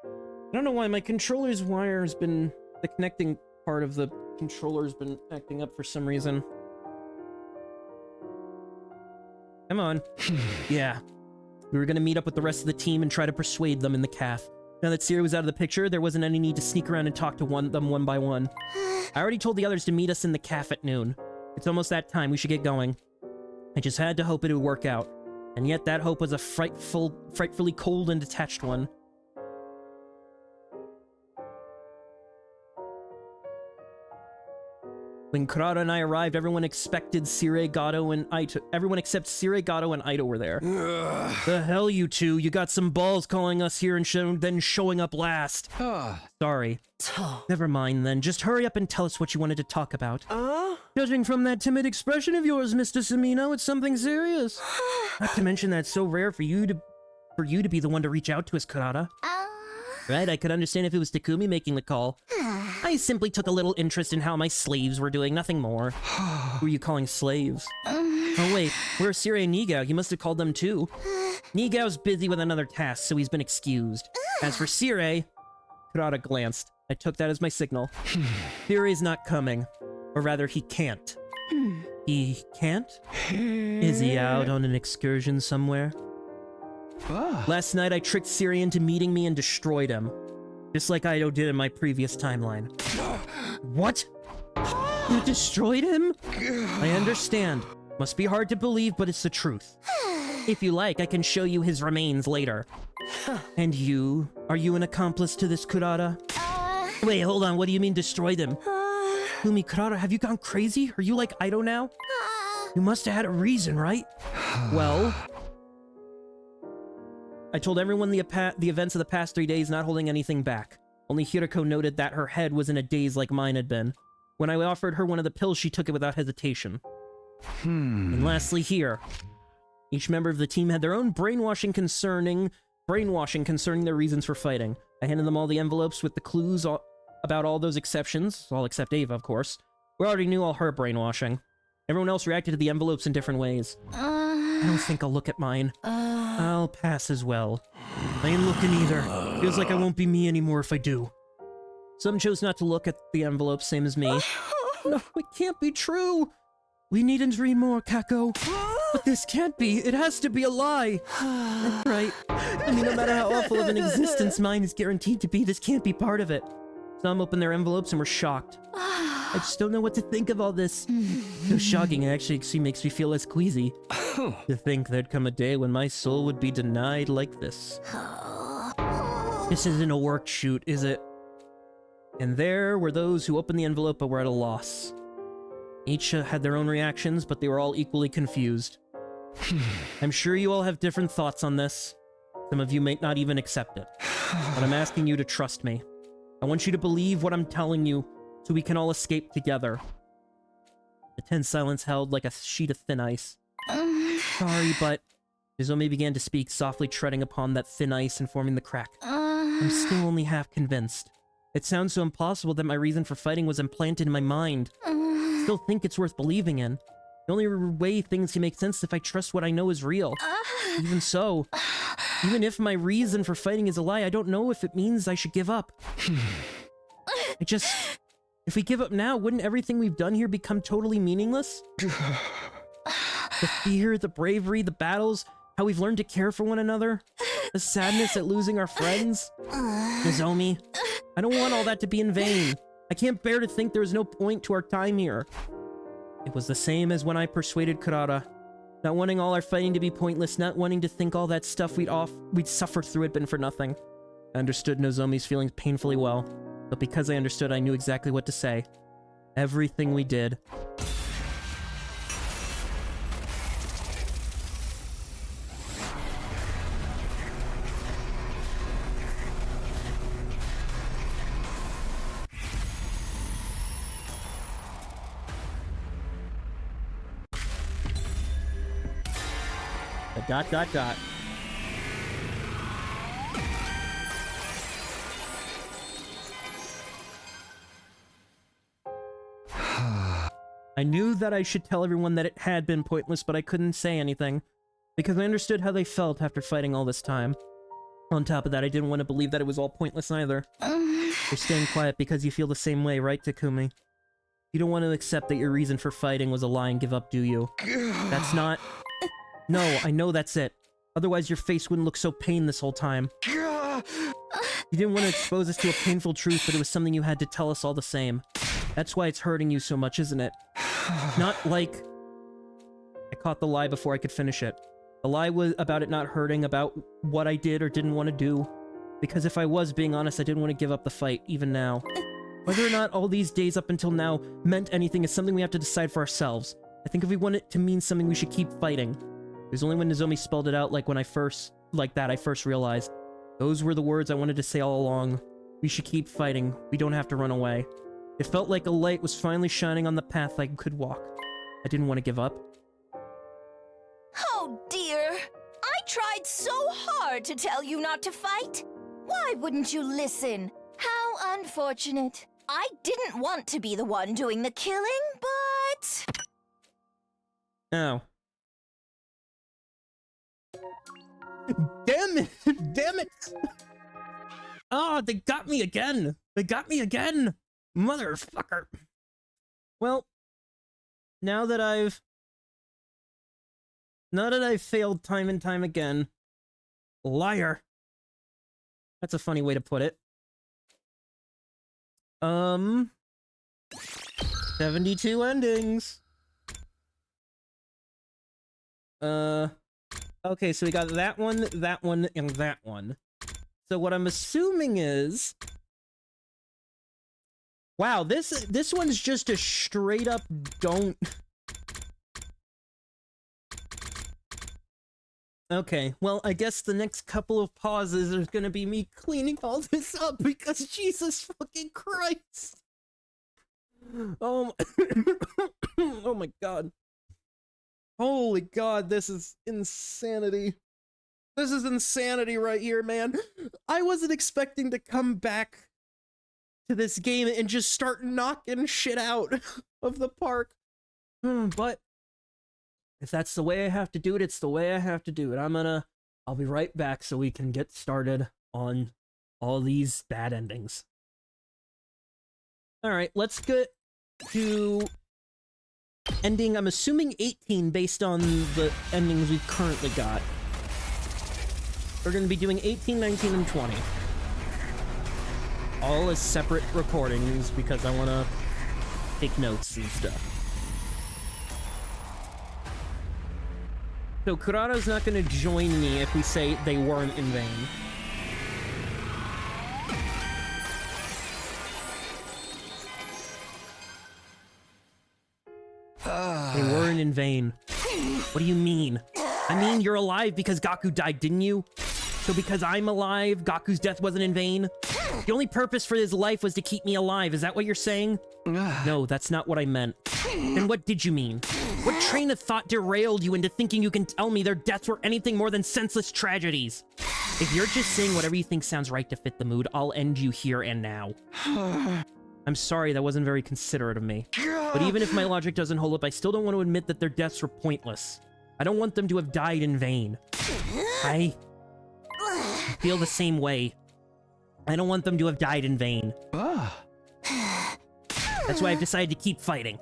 I don't know why my controller's wire has been... The connecting part of the controller's been acting up for some reason. Come on. Yeah. We were gonna meet up with the rest of the team and try to persuade them in the calf. Now that Sire was out of the picture, there wasn't any need to sneak around and talk to them one by one. I already told the others to meet us in the calf at noon. It's almost that time, we should get going. I just had to hope it would work out. And yet that hope was a frightfully cold and detached one. When Kurata and I arrived, everyone expected Sire, Gato, and Ito. Everyone except Sire, Gato, and Ito were there. The hell, you two. You got some balls calling us here and then showing up last. Sorry. Never mind, then. Just hurry up and tell us what you wanted to talk about. Judging from that timid expression of yours, Mr. Samino, it's something serious. Not to mention that it's so rare for you to be the one to reach out to us, Kurata. Right, I could understand if it was Takumi making the call. I simply took a little interest in how my slaves were doing, nothing more. Who are you calling slaves? Oh wait, where's Sire and Nigao? You must have called them too. Nigao's busy with another task, so he's been excused. As for Sire... Kurata glanced. I took that as my signal. Sire's not coming. Or rather, he can't. He can't? Is he out on an excursion somewhere? Last night I tricked Sire into meeting me and destroyed him. Just like Ito did in my previous timeline. What? You destroyed him? I understand. Must be hard to believe, but it's the truth. If you like, I can show you his remains later. And you? Are you an accomplice to this, Kurata? Wait, hold on, what do you mean destroyed him? Lumi, Kurata, have you gone crazy? Are you like Ito now? You must have had a reason, right? Well... I told everyone the events of the past 3 days, not holding anything back. Only Hirako noted that her head was in a daze like mine had been. When I offered her one of the pills, she took it without hesitation. And lastly here. Each member of the team had their own brainwashing concerning their reasons for fighting. I handed them all the envelopes with the clues about all those exceptions, all except Ava, of course. We already knew all her brainwashing. Everyone else reacted to the envelopes in different ways. I don't think I'll look at mine. I'll pass as well. I ain't looking either. Feels like I won't be me anymore if I do. Some chose not to look at the envelope, same as me. No, it can't be true. We needn't read more, Kako. But this can't be. It has to be a lie. That's right. I mean, no matter how awful of an existence mine is guaranteed to be, this can't be part of it. Some opened their envelopes and were shocked. I just don't know what to think of all this. So shocking, it actually makes me feel less queasy. To think there'd come a day when my soul would be denied like this. This isn't a work shoot, is it? And there were those who opened the envelope but were at a loss. Each had their own reactions, but they were all equally confused. I'm sure you all have different thoughts on this. Some of you may not even accept it. But I'm asking you to trust me. I want you to believe what I'm telling you, so we can all escape together. The tense silence held like a sheet of thin ice. Sorry, but... Nozomi began to speak, softly treading upon that thin ice and forming the crack. I'm still only half convinced. It sounds so impossible that my reason for fighting was implanted in my mind. I still think it's worth believing in. The only way things can make sense is if I trust what I know is real. Even so, even if my reason for fighting is a lie, I don't know if it means I should give up. If we give up now, wouldn't everything we've done here become totally meaningless? The fear, the bravery, the battles, how we've learned to care for one another, the sadness at losing our friends. Nozomi, I don't want all that to be in vain. I can't bear to think there was no point to our time here. It was the same as when I persuaded Kurara. Not wanting all our fighting to be pointless, not wanting to think all that stuff we'd suffer through had been for nothing. I understood Nozomi's feelings painfully well, but because I understood, I knew exactly what to say. Everything we did. Dot, dot, dot. I knew that I should tell everyone that it had been pointless, but I couldn't say anything, because I understood how they felt after fighting all this time. On top of that, I didn't want to believe that it was all pointless either. You're staying quiet because you feel the same way, right, Takumi? You don't want to accept that your reason for fighting was a lie and give up, do you? That's not... No, I know that's it. Otherwise your face wouldn't look so pained this whole time. You didn't want to expose us to a painful truth, but it was something you had to tell us all the same. That's why it's hurting you so much, isn't it? Not like... I caught the lie before I could finish it. The lie was about it not hurting, about what I did or didn't want to do. Because if I was being honest, I didn't want to give up the fight, even now. Whether or not all these days up until now meant anything is something we have to decide for ourselves. I think if we want it to mean something, we should keep fighting. It was only when Nozomi spelled it out I first realized. Those were the words I wanted to say all along. We should keep fighting. We don't have to run away. It felt like a light was finally shining on the path I could walk. I didn't want to give up. Oh dear! I tried so hard to tell you not to fight. Why wouldn't you listen? How unfortunate. I didn't want to be the one doing the killing, but... Oh. Damn it! Damn it! Oh, they got me again! They got me again! Motherfucker! Well, now that I've failed time and time again, liar. That's a funny way to put it. 72 endings. Okay, so we got that one, and that one. So what I'm assuming is... Wow, this one's just a straight up don't... Okay, well, I guess the next couple of pauses are gonna be me cleaning all this up, because Jesus fucking Christ! Oh my god. Holy god, this is insanity. This is insanity right here, man. I wasn't expecting to come back to this game and just start knocking shit out of the park. But if that's the way I have to do it, it's the way I have to do it. I'll be right back so we can get started on all these bad endings. Alright, let's get to ending, I'm assuming 18 based on the endings we've currently got. We're going to be doing 18, 19, and 20. All as separate recordings because I want to take notes and stuff. So Kurara's not going to join me if we say they weren't in vain. in vain. What do you mean? I mean, you're alive because Gaku died, didn't you? So because I'm alive, Gaku's death wasn't in vain? The only purpose for his life was to keep me alive, is that what you're saying? No, that's not what I meant. Then what did you mean? What train of thought derailed you into thinking you can tell me their deaths were anything more than senseless tragedies? If you're just saying whatever you think sounds right to fit the mood, I'll end you here and now. I'm sorry, that wasn't very considerate of me. But even if my logic doesn't hold up, I still don't want to admit that their deaths were pointless. I don't want them to have died in vain. I feel the same way. I don't want them to have died in vain. That's why I've decided to keep fighting.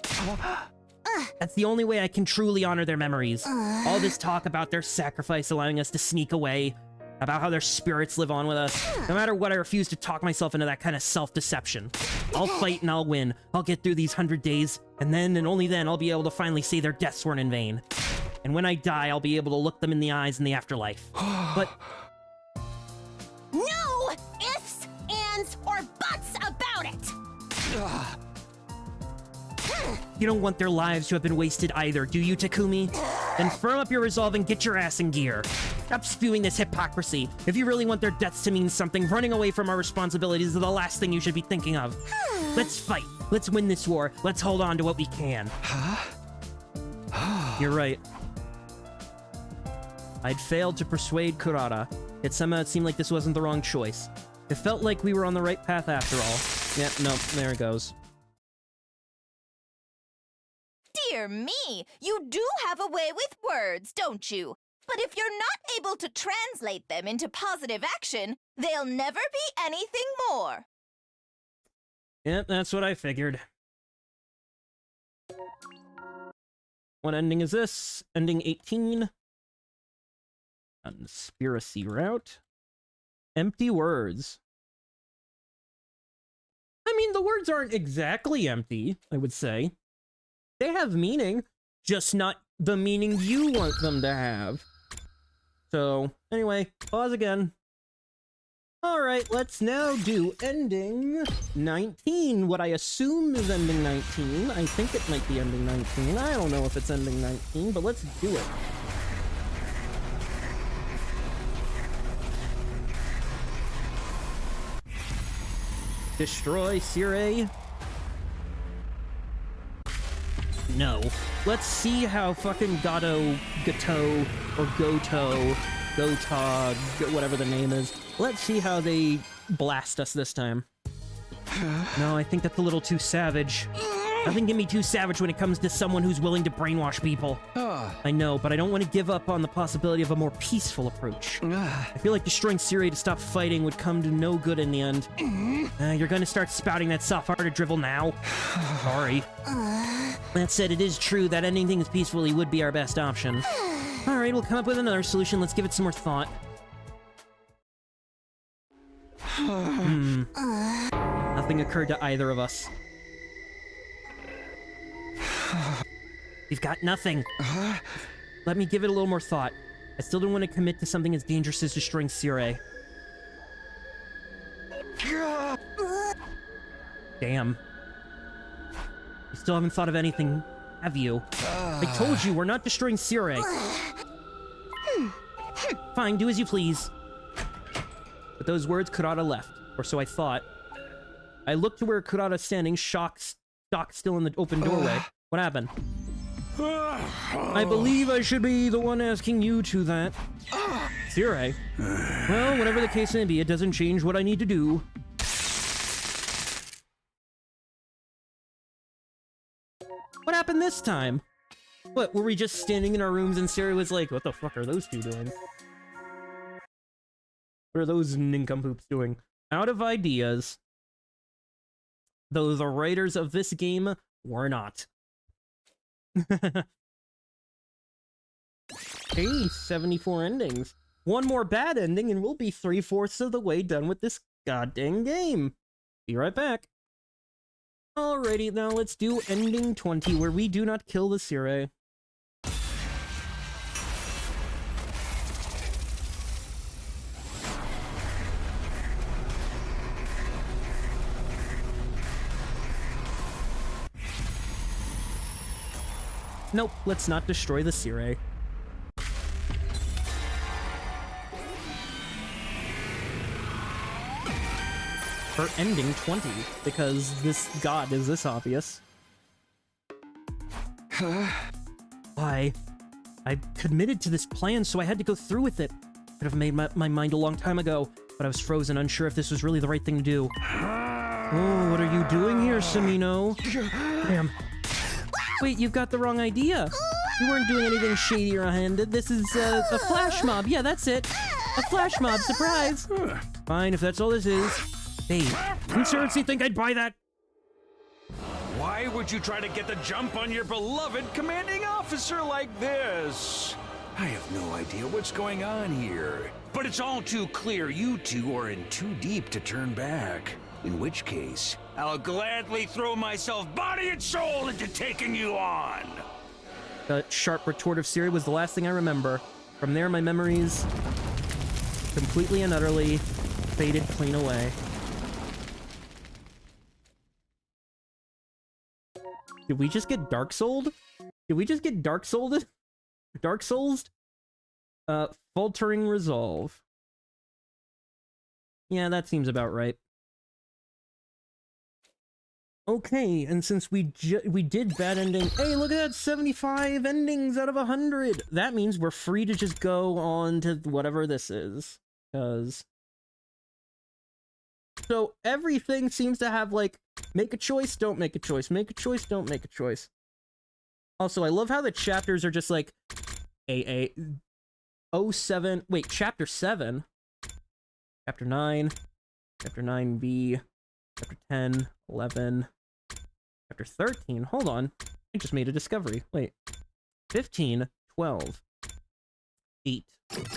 That's the only way I can truly honor their memories. All this talk about their sacrifice allowing us to sneak away, about how their spirits live on with us. No matter what, I refuse to talk myself into that kind of self-deception. I'll fight and I'll win. I'll get through these 100 days, and then and only then I'll be able to finally say their deaths weren't in vain. And when I die, I'll be able to look them in the eyes in the afterlife. But... No ifs, ands, or buts about it! You don't want their lives to have been wasted either, do you, Takumi? Then firm up your resolve and get your ass in gear. Stop spewing this hypocrisy. If you really want their deaths to mean something, running away from our responsibilities is the last thing you should be thinking of. Let's fight. Let's win this war. Let's hold on to what we can. You're right. I'd failed to persuade Kurata, yet somehow it seemed like this wasn't the wrong choice. It felt like we were on the right path after all. Yep, nope, there it goes. Dear me, you do have a way with words, don't you? But if you're not able to translate them into positive action, they'll never be anything more. Yep, that's what I figured. What ending is this? Ending 18. Conspiracy route. Empty words. I mean, the words aren't exactly empty, I would say. They have meaning, just not the meaning you want them to have. So, anyway, pause again. Alright, let's now do ending 19. What I assume is ending 19. I think it might be ending 19. I don't know if it's ending 19, but let's do it. Destroy Sirei? No. Let's see how fucking Gato, or Gotog, whatever the name is. Let's see how they blast us this time. No, I think that's a little too savage. Nothing can be too savage when it comes to someone who's willing to brainwash people. I know, but I don't want to give up on the possibility of a more peaceful approach. I feel like destroying Sirei to stop fighting would come to no good in the end. You're gonna start spouting that soft-hearted drivel now? Sorry. That said, it is true that ending things peacefully would be our best option. Alright, we'll come up with another solution. Let's give it some more thought. Nothing occurred to either of us. We've got nothing. Let me give it a little more thought. I still don't want to commit to something as dangerous as destroying Sirei. Damn. You still haven't thought of anything, have you? I told you, we're not destroying Sirei. Fine, do as you please. With those words, Kurata left, or so I thought. I looked to where Kurata's standing, stock still in the open doorway. What happened? I believe I should be the one asking you to that. Sirei? Well, whatever the case may be, it doesn't change what I need to do. What happened this time? What, were we just standing in our rooms and Sirei was like, what the fuck are those two doing? What are those nincompoops doing? Out of ideas. Though the writers of this game were not. Hey, 74 endings. One more bad ending and we'll be 3/4 of the way done with this goddamn game. Be right back. Alrighty, now let's do ending 20, where we do not kill the Sirei. Nope, let's not destroy the Sire. For ending 20, because this god is this obvious. Why? I committed to this plan, so I had to go through with it. Could have made my mind a long time ago, but I was frozen, unsure if this was really the right thing to do. Oh, what are you doing here, Samino? Damn. Wait, you've got the wrong idea. You weren't doing anything shady or handed. This is a flash mob. Yeah, that's it. A flash mob, surprise. Fine, if that's all this is. Hey, you seriously think I'd buy that? Why would you try to get the jump on your beloved commanding officer like this? I have no idea what's going on here. But it's all too clear you two are in too deep to turn back. In which case, I'll gladly throw myself body and soul into taking you on. The sharp retort of Siri was the last thing I remember. From there, my memories completely and utterly faded clean away. Did we just get Dark Souled? Did we just get Dark Souled? Dark Souls? Faltering Resolve. Yeah, that seems about right. Okay, and since we did bad ending... Hey, look at that! 75 endings out of 100! That means we're free to just go on to whatever this is. Because... So everything seems to have, like, make a choice, don't make a choice, make a choice, don't make a choice. Also, I love how the chapters are just like... 07... Wait, Chapter 7? Chapter 9? Chapter 9B? Chapter 10? 11... Chapter 13? Hold on. I just made a discovery. Wait. 15, 12, 8.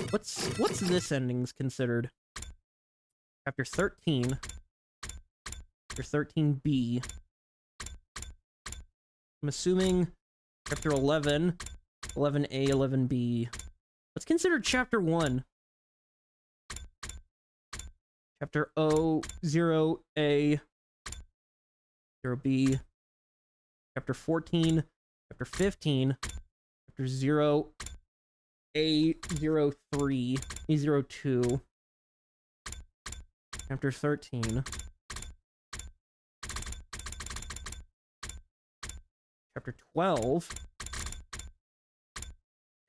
What's this endings considered? Chapter 13. Chapter 13B. I'm assuming Chapter 11, 11A, 11B. What's considered Chapter 1? Chapter O, 0A, 0B. Chapter 14, Chapter 15, Chapter 0, A03, A02, Chapter 13, Chapter 12,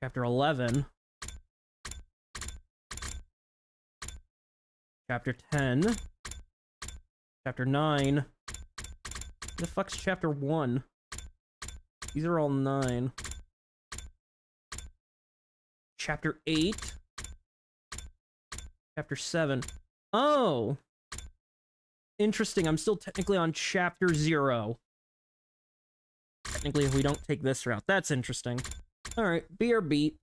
Chapter 11, Chapter 10, Chapter 9, what the fuck's Chapter 1? These are all 9. Chapter 8. Chapter 7. Oh! Interesting, I'm still technically on Chapter 0. Technically, if we don't take this route. That's interesting. Alright, B or beat.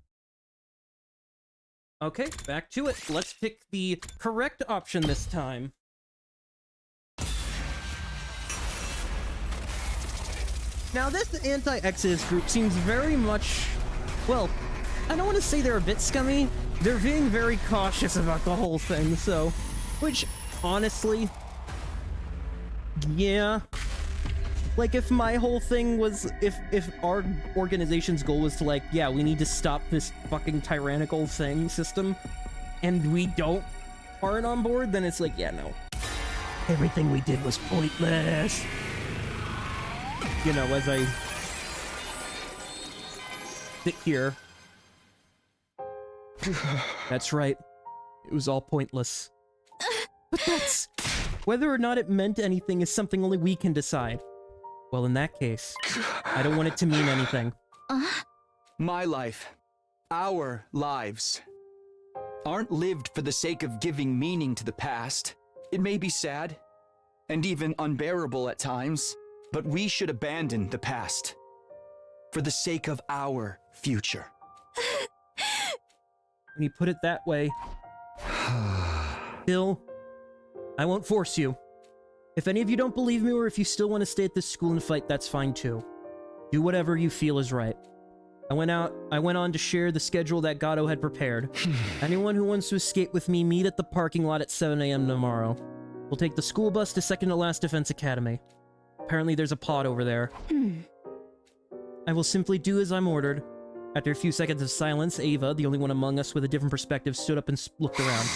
Okay, back to it. Let's pick the correct option this time. Now, this anti-Exodus group seems very much... Well, I don't want to say they're a bit scummy. They're being very cautious about the whole thing, so... Which, honestly... Yeah. Like, if my whole thing was... If our organization's goal was to, like, yeah, we need to stop this fucking tyrannical thing system, and we aren't on board, then it's like, yeah, no. Everything we did was pointless. You know, as I sit here. That's right. It was all pointless. But that's... Whether or not it meant anything is something only we can decide. Well, in that case, I don't want it to mean anything. My life, our lives, aren't lived for the sake of giving meaning to the past. It may be sad, and even unbearable at times, but we should abandon the past for the sake of our future. When you put it that way... Still, I won't force you. If any of you don't believe me, or if you still want to stay at this school and fight, that's fine too. Do whatever you feel is right. I went on to share the schedule that Gato had prepared. Anyone who wants to escape with me, meet at the parking lot at 7 a.m. tomorrow. We'll take the school bus to Second to Last Defense Academy. Apparently there's a pod over there. I will simply do as I'm ordered. After a few seconds of silence, Ava, the only one among us with a different perspective, stood up and looked around.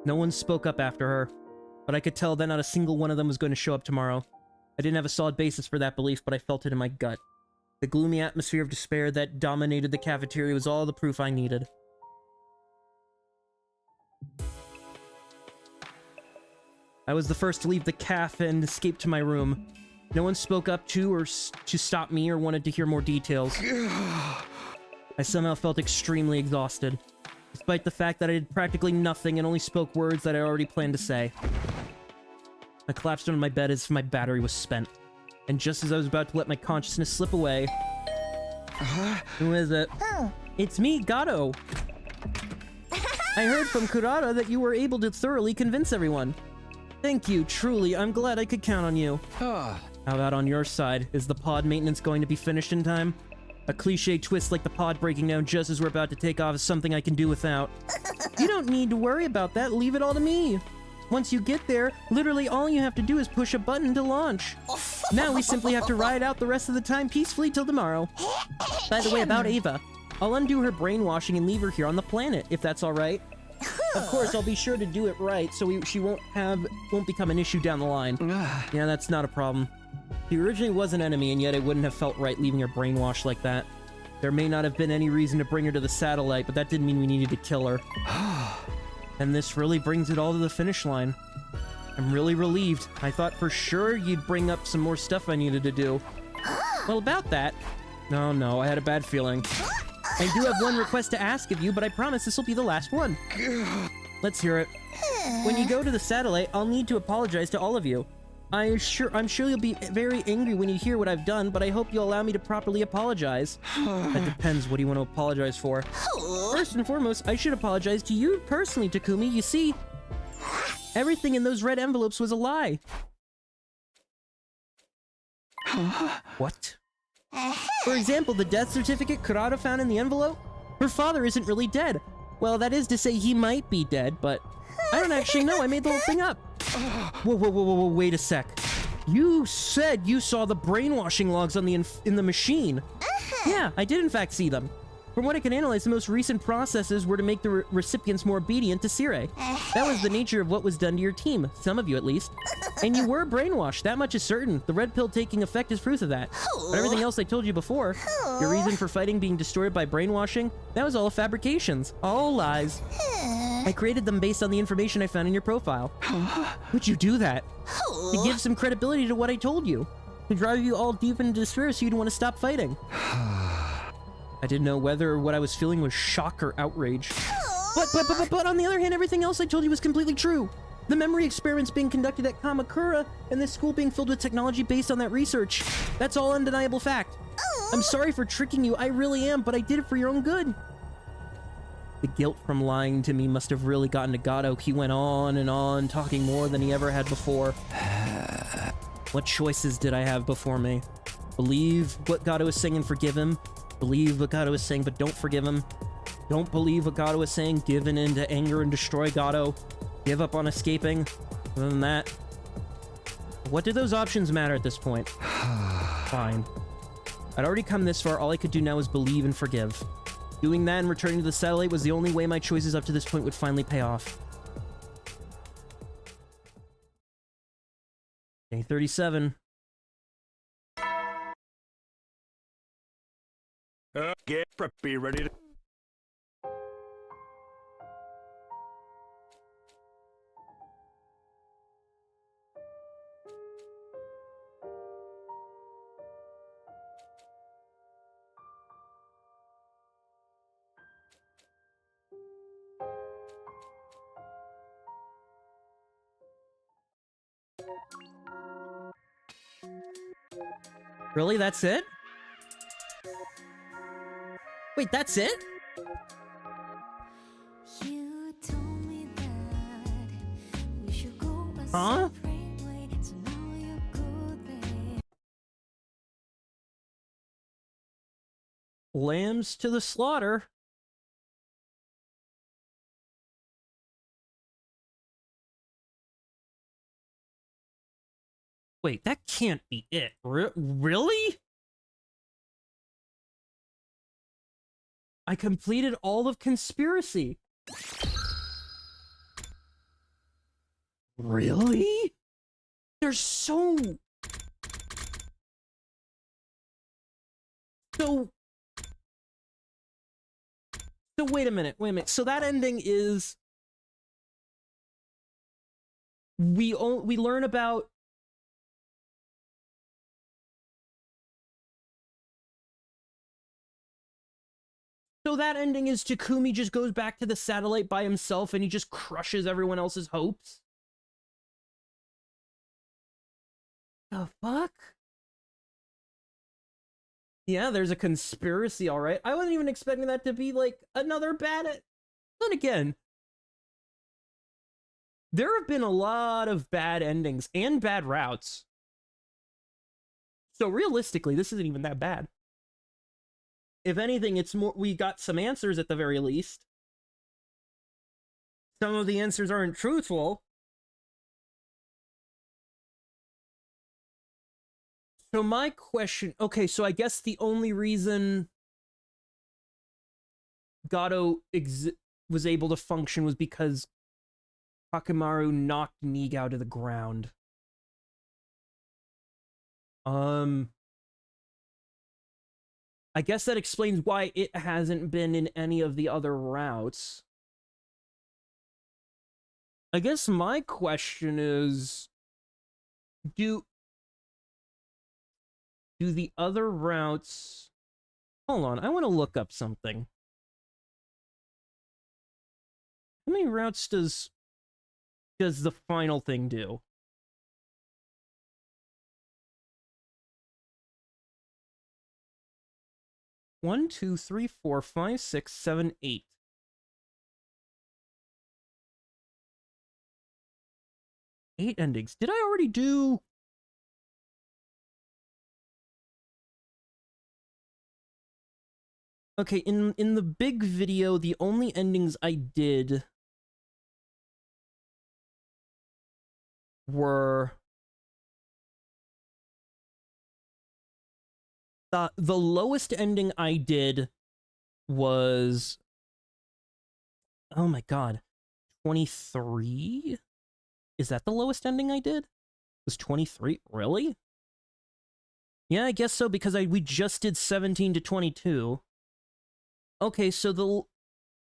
No one spoke up after her, but I could tell that not a single one of them was going to show up tomorrow. I didn't have a solid basis for that belief, but I felt it in my gut. The gloomy atmosphere of despair that dominated the cafeteria was all the proof I needed. I was the first to leave the caf and escape to my room. No one spoke up to stop me or wanted to hear more details. I somehow felt extremely exhausted, despite the fact that I did practically nothing and only spoke words that I already planned to say. I collapsed onto my bed as if my battery was spent, and just as I was about to let my consciousness slip away... Who is it? It's me, Gato! I heard from Kurata that you were able to thoroughly convince everyone. Thank you, truly, I'm glad I could count on you. How about on your side? Is the pod maintenance going to be finished in time? A cliche twist like the pod breaking down just as we're about to take off is something I can do without. You don't need to worry about that, leave it all to me. Once you get there, literally all you have to do is push a button to launch. Now we simply have to ride out the rest of the time peacefully till tomorrow. By the way, about Ava, I'll undo her brainwashing and leave her here on the planet, if that's alright. Of course, I'll be sure to do it right, so she won't become an issue down the line. Yeah, that's not a problem. He originally was an enemy, and yet it wouldn't have felt right leaving her brainwashed like that. There may not have been any reason to bring her to the satellite, but that didn't mean we needed to kill her. And this really brings it all to the finish line. I'm really relieved. I thought for sure you'd bring up some more stuff I needed to do. Well, about that... No, I had a bad feeling. I do have one request to ask of you, but I promise this will be the last one. Let's hear it. When you go to the satellite, I'll need to apologize to all of you. I'm sure you'll be very angry when you hear what I've done, but I hope you'll allow me to properly apologize. That depends. What do you want to apologize for? First and foremost, I should apologize to you personally, Takumi. You see, everything in those red envelopes was a lie. What? For example, the death certificate Kurata found in the envelope? Her father isn't really dead. Well, that is to say he might be dead, but I don't actually know. I made the whole thing up. Whoa, wait a sec. You said you saw the brainwashing logs on in the machine. Yeah, I did in fact see them. From what I can analyze, the most recent processes were to make the recipients more obedient to Sire. That was the nature of what was done to your team, some of you at least. And you were brainwashed, that much is certain. The red pill taking effect is proof of that. But everything else I told you before, your reason for fighting being distorted by brainwashing, that was all fabrications, all lies. I created them based on the information I found in your profile. Would you do that? To give some credibility to what I told you. To drive you all deep into despair so you'd want to stop fighting. I didn't know whether what I was feeling was shock or outrage. But on the other hand, everything else I told you was completely true. The memory experiments being conducted at Kamakura and this school being filled with technology based on that research. That's all undeniable fact. I'm sorry for tricking you, I really am, but I did it for your own good. The guilt from lying to me must have really gotten to Gato. He went on and on, talking more than he ever had before. What choices did I have before me? Believe what Gato was saying and forgive him? Believe what Gato was saying but don't forgive him? Don't believe what Gato was saying, given in to anger and destroy Gato? Give up on escaping? Other than that, what do those options matter at this point? Fine. I'd already come this far, all I could do now is believe and forgive. Doing that and returning to the satellite was the only way my choices up to this point would finally pay off. Day 37. Get preppy, ready to... Really? That's it? Wait, that's it? Huh? Lambs to the slaughter. Wait, that can't be it. Really? I completed all of Conspiracy. Really? There's so... So wait a minute. So that ending is... We learn about... So that ending is Takumi just goes back to the satellite by himself and he just crushes everyone else's hopes? The fuck? Yeah, there's a conspiracy, alright. I wasn't even expecting that to be, like, another bad... Then again, there have been a lot of bad endings and bad routes. So realistically, this isn't even that bad. If anything, it's more... We got some answers at the very least. Some of the answers aren't truthful. So my question... Okay, so I guess the only reason Gato was able to function was because Hakamaru knocked Nigao to the ground. I guess that explains why it hasn't been in any of the other routes. I guess my question is... Do the other routes... Hold on, I want to look up something. How many routes does the final thing do? One, two, three, four, five, six, seven, 8. Eight endings. Did I already do... Okay, in the big video, the only endings I did were the lowest ending I did was, oh my god, 23? Is that the lowest ending I did? Was 23? Really? Yeah, I guess so, because we just did 17 to 22. Okay, so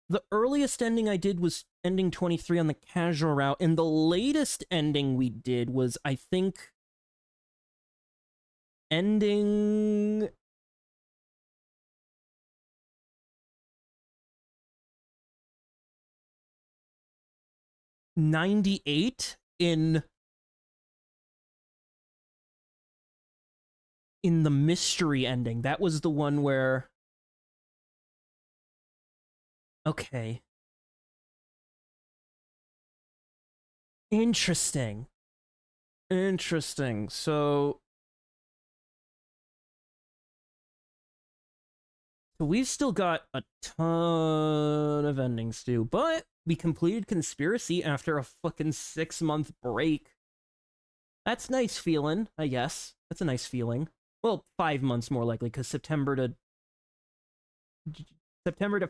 the earliest ending I did was ending 23 on the casual route, and the latest ending we did was, I think, ending... ...98 in the mystery ending. That was the one where... Okay. Interesting. Interesting. So we've still got a ton of endings to do, but we completed Conspiracy after a fucking 6-month break. That's nice feeling, I guess. That's a nice feeling. Well, 5 months more likely, because September to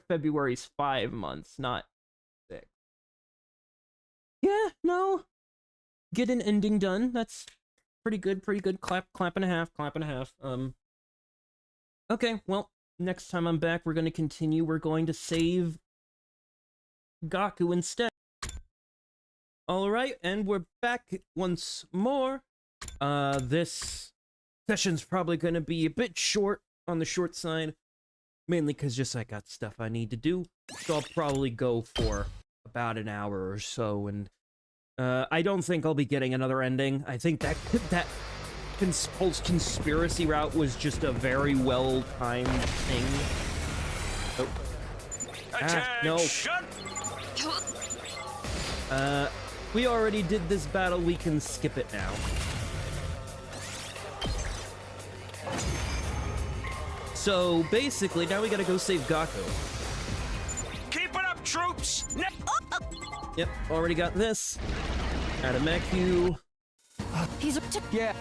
February is 5 months, not 6. Yeah, no. Get an ending done. That's pretty good, pretty good. Clap and a half, clap and a half. Okay, well, next time I'm back, we're going to continue. We're going to save Gaku instead. Alright, and we're back once more. This session's probably going to be a bit short, on the short side. Mainly because just I got stuff I need to do. So I'll probably go for about an hour or so, and I don't think I'll be getting another ending. I think that whole conspiracy route was just a very well-timed thing. Oh. No. We already did this battle, we can skip it now. So, basically, now we gotta go save Gaku. Keep it up, troops! Yep, already got this. Adamaku. He's... Yeah.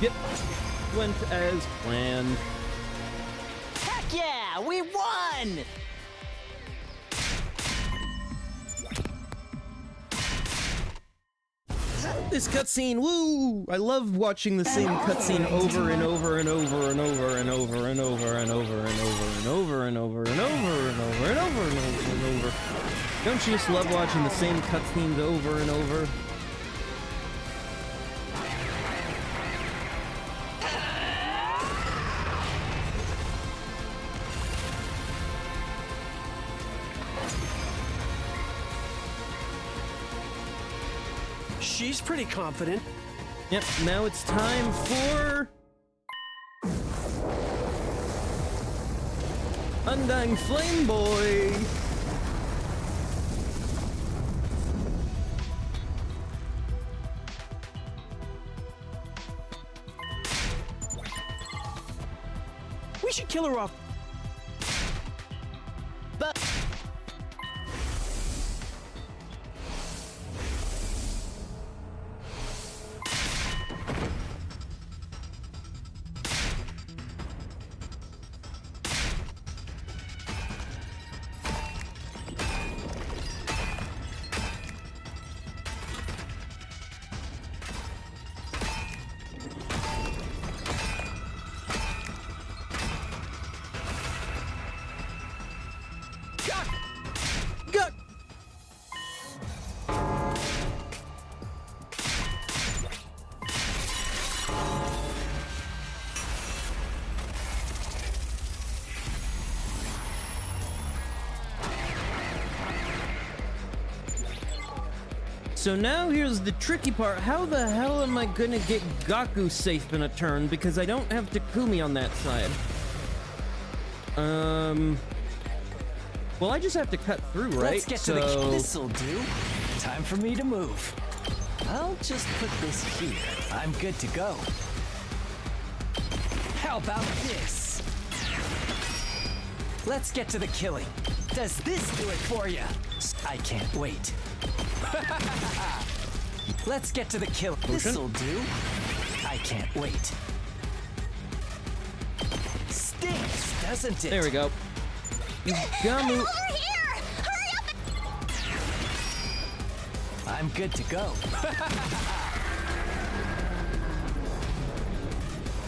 Yep, went as planned. Heck yeah, we won! This cutscene, woo! I love watching the same cutscene over and over and over and over and over and over and over and over and over and over and over and over and over and over and over. Don't you just love watching the same cutscenes over and over? She's pretty confident. Yep, now it's time for... Undying Flame Boy! We should kill her off. But... So now here's the tricky part. How the hell am I gonna get Gaku safe in a turn? Because I don't have Takumi on that side. Well, I just have to cut through, right? Let's get to the... This'll do. Time for me to move. I'll just put this here. I'm good to go. How about this? Let's get to the killing. Does this do it for you? I can't wait. Let's get to the kill. This'll do. I can't wait. Stinks, doesn't it? There we go. Gamu. Over here! Hurry up! I'm good to go.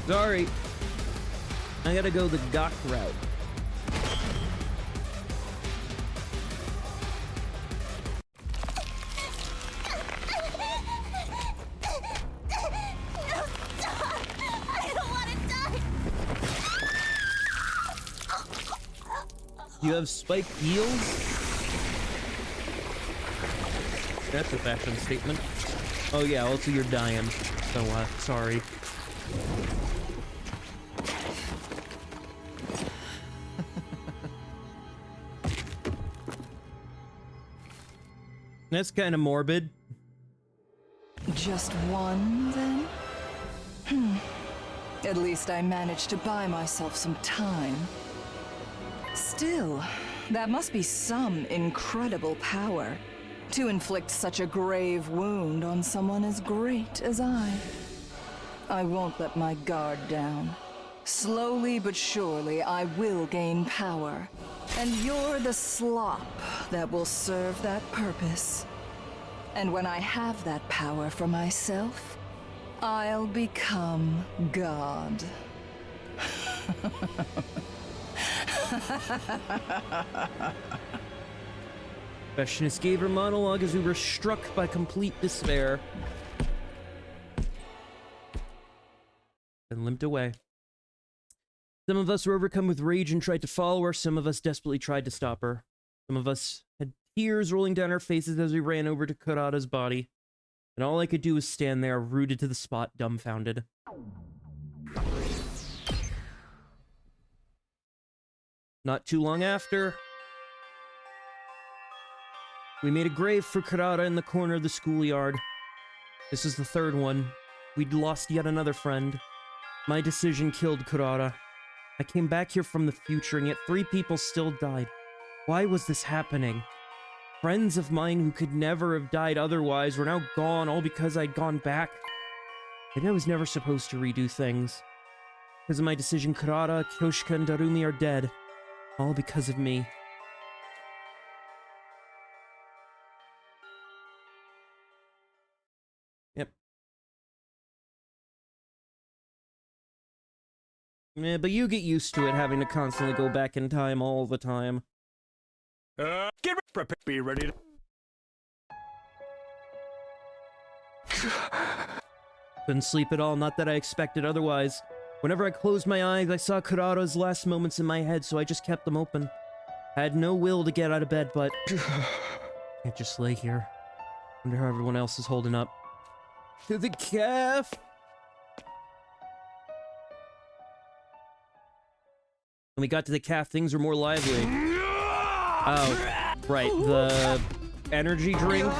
Sorry. I gotta go the Gak route. You have spiked heels? That's a fashion statement. Oh yeah, also you're dying. So, sorry. That's kind of morbid. Just one, then? At least I managed to buy myself some time. Still, that must be some incredible power to inflict such a grave wound on someone as great as I. I won't let my guard down. Slowly but surely, I will gain power. And you're the slop that will serve that purpose. And when I have that power for myself, I'll become God. Fashionist gave her monologue as we were struck by complete despair. And limped away. Some of us were overcome with rage and tried to follow her. Some of us desperately tried to stop her. Some of us had tears rolling down our faces as we ran over to Kurata's body. And all I could do was stand there, rooted to the spot, dumbfounded. Not too long after, We made a grave for Kurata in the corner of the schoolyard. This is the third one. We'd lost yet another friend. My decision killed Kurata. I came back here from the future, and yet 3 people still died. Why was this happening? Friends of mine who could never have died otherwise were now gone, all because I'd gone back. Maybe I was never supposed to redo things. Because of my decision, Kurata, Kyoshika, and Darumi are dead. All because of me. Yep. Yeah, but you get used to it, having to constantly go back in time all the time. Get ready. Be ready. Couldn't sleep at all, not that I expected otherwise. Whenever I closed my eyes, I saw Kurata's last moments in my head, so I just kept them open. I had no will to get out of bed, but... can't just lay here. Wonder how everyone else is holding up. To the calf! When we got to the calf, things were more lively. Oh, right, the energy drink.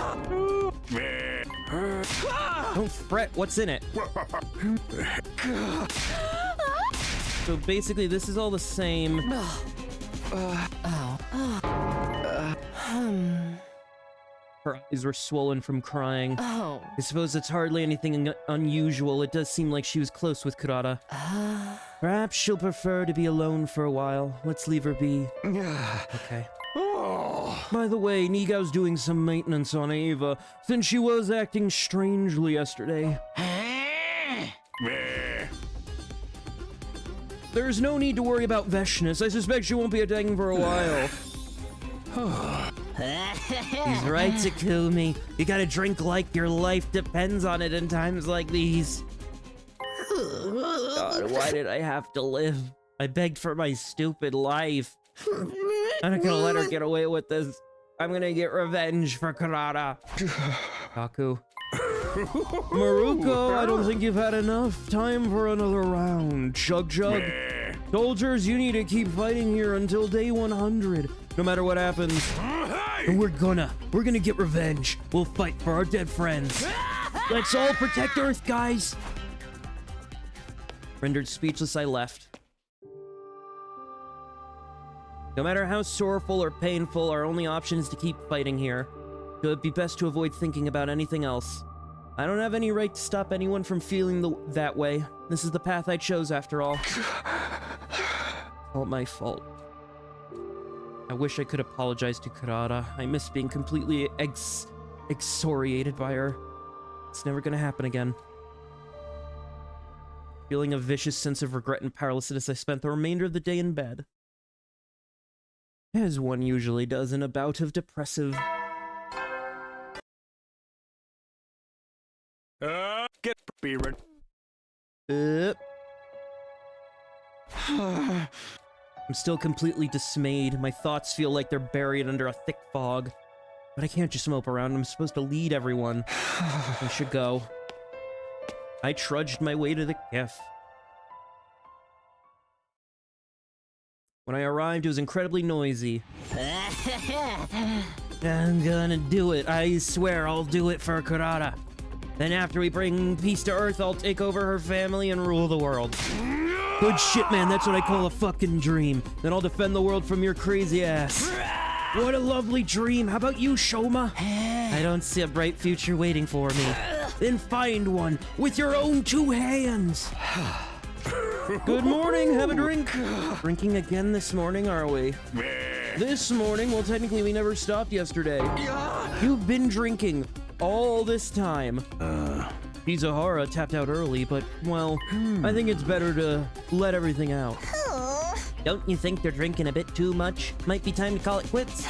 Don't fret, what's in it? So basically, this is all the same. Her eyes were swollen from crying. I suppose it's hardly anything unusual. It does seem like she was close with Kurata. Perhaps she'll prefer to be alone for a while. Let's leave her be. Okay. By the way, Nigao's doing some maintenance on Ava, since she was acting strangely yesterday. There's no need to worry about Veshness. I suspect she won't be attacking for a while. He's right to kill me. You gotta drink like your life depends on it in times like these. God, why did I have to live? I begged for my stupid life. I'm not gonna let her get away with this. I'm gonna get revenge for Kurata. Kaku. Maruko, I don't think you've had enough. Time for another round. Chug chug. Soldiers, you need to keep fighting here until day 100. No matter what happens. And we're gonna get revenge. We'll fight for our dead friends. Let's all protect Earth, guys. Rendered speechless, I left. No matter how sorrowful or painful, our only option is to keep fighting here. So it'd be best to avoid thinking about anything else. I don't have any right to stop anyone from feeling that way. This is the path I chose, after all. All my fault. I wish I could apologize to Kurata. I miss being completely excoriated by her. It's never gonna happen again. Feeling a vicious sense of regret and powerlessness, I spent the remainder of the day in bed. As one usually does in a bout of depressive... Be ready. I'm still completely dismayed. My thoughts feel like they're buried under a thick fog. But I can't just mope around. I'm supposed to lead everyone. I should go. I trudged my way to the cafe. When I arrived, it was incredibly noisy. I'm gonna do it. I swear I'll do it for Kurata. Then after we bring peace to Earth, I'll take over her family and rule the world. Good shit, man. That's what I call a fucking dream. Then I'll defend the world from your crazy ass. What a lovely dream. How about you, Shoma? I don't see a bright future waiting for me. Then find one with your own 2 hands. Good morning. Have a drink. Drinking again this morning, are we? This morning? Well, technically we never stopped yesterday. You've been drinking all this time. Izuhara tapped out early, but, well, I think it's better to let everything out. Don't you think they're drinking a bit too much? Might be time to call it quits.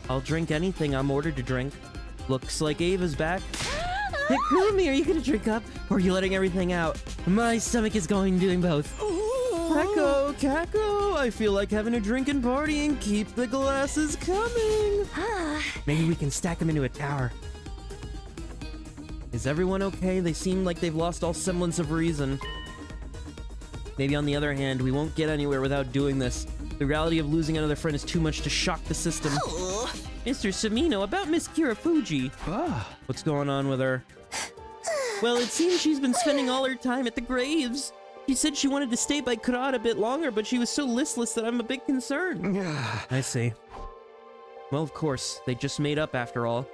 I'll drink anything I'm ordered to drink. Looks like Ava's back. Hey, Kumi, are you gonna drink up? Or are you letting everything out? My stomach is doing both. Kako, I feel like having a drinking party and keep the glasses coming. Maybe we can stack them into a tower. Is everyone okay? They seem like they've lost all semblance of reason. Maybe on the other hand, we won't get anywhere without doing this. The reality of losing another friend is too much to shock the system. Mr. Samino, about Miss Kirafuji. What's going on with her? Well, it seems she's been spending all her time at the graves. She said she wanted to stay by Kurata a bit longer, but she was so listless that I'm a bit concerned. I see. Well, of course, they just made up after all.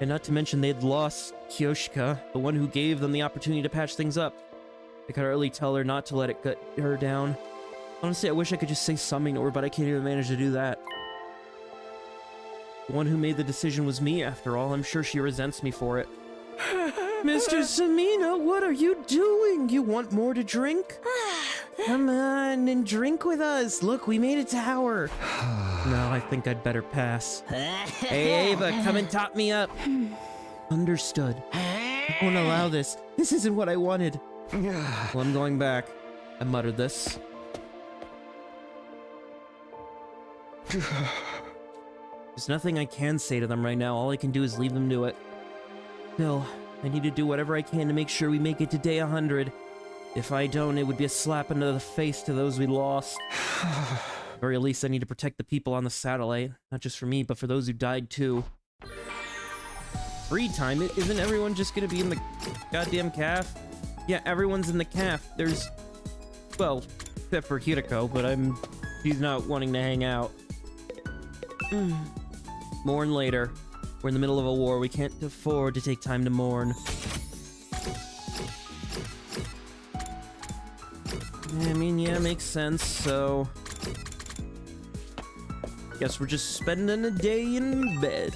And not to mention they'd lost Kyoshika, the one who gave them the opportunity to patch things up. I could really tell her not to let it get her down. Honestly, I wish I could just say something to her, but I can't even manage to do that. The one who made the decision was me, after all. I'm sure she resents me for it. Mr. Samino, what are you doing? You want more to drink? Come on and drink with us. Look, we made a tower. No, I think I'd better pass. Hey, Ava, come and top me up. Understood. I won't allow this. This isn't what I wanted. Well, I'm going back. I muttered this. There's nothing I can say to them right now. All I can do is leave them to it. Still, I need to do whatever I can to make sure we make it to day 100. If I don't, it would be a slap into the face to those we lost. At the very least, I need to protect the people on the satellite. Not just for me, but for those who died too. Free time? Isn't everyone just gonna be in the goddamn calf? Yeah, everyone's in the calf. There's... well, except for Hirako, but she's not wanting to hang out. Mourn later. We're in the middle of a war. We can't afford to take time to mourn. I mean, yeah, makes sense, so... guess we're just spending a day in bed.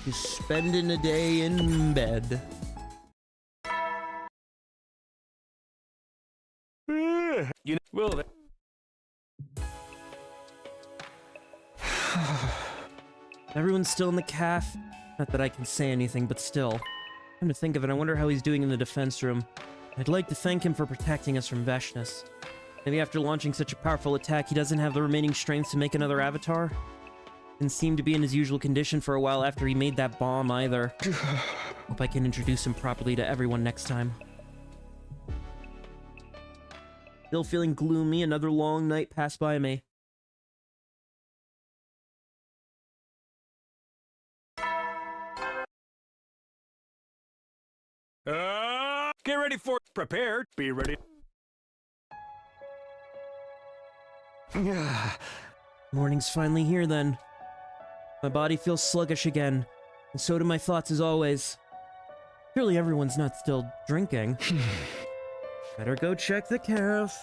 Just spending a day in bed. You know, well, Everyone's still in the calf. Not that I can say anything, but still. Come to think of it, I wonder how he's doing in the defense room. I'd like to thank him for protecting us from Veshness. Maybe after launching such a powerful attack, he doesn't have the remaining strength to make another avatar? Didn't seem to be in his usual condition for a while after he made that bomb, either. Hope I can introduce him properly to everyone next time. Still feeling gloomy, another long night passed by me. get ready for prepared. Be ready. Morning's finally here then. My body feels sluggish again, and so do my thoughts as always. Surely everyone's not still drinking. Better go check the calf.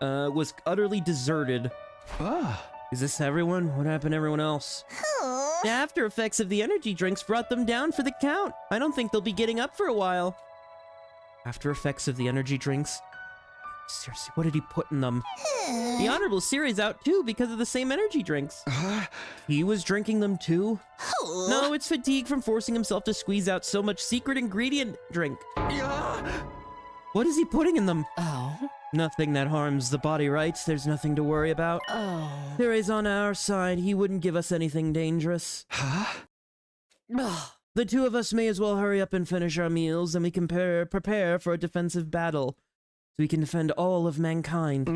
Was utterly deserted. Is this everyone? What happened to everyone else? The after effects of the energy drinks brought them down for the count. I don't think they'll be getting up for a while. After effects of the energy drinks? Seriously, what did he put in them? The Honorable Siri's out too because of the same energy drinks. He was drinking them too? No, it's fatigue from forcing himself to squeeze out so much secret ingredient drink. What is he putting in them? Nothing that harms the body, right? There's nothing to worry about. Siri's on our side. He wouldn't give us anything dangerous. The two of us may as well hurry up and finish our meals, and we can prepare for a defensive battle, so we can defend all of mankind.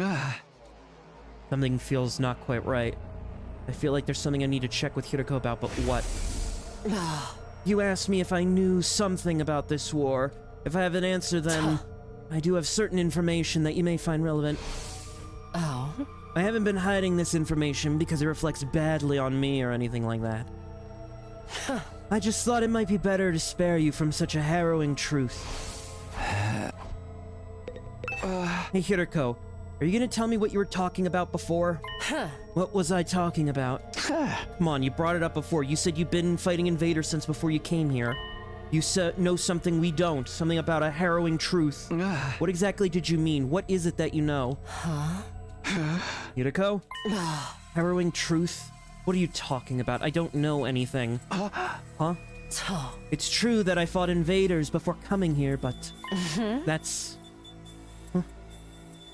Something feels not quite right. I feel like there's something I need to check with Hirako about, but what? You asked me if I knew something about this war. If I have an answer, then I do have certain information that you may find relevant. I haven't been hiding this information because it reflects badly on me or anything like that. I just thought it might be better to spare you from such a harrowing truth. Hey, Hirako, are you gonna tell me what you were talking about before? What was I talking about? Come on, you brought it up before. You said you've been fighting invaders since before you came here. You know something we don't, something about a harrowing truth. What exactly did you mean? What is it that you know? Hirako? Harrowing truth? What are you talking about? I don't know anything. Huh? It's true that I fought invaders before coming here, but that's...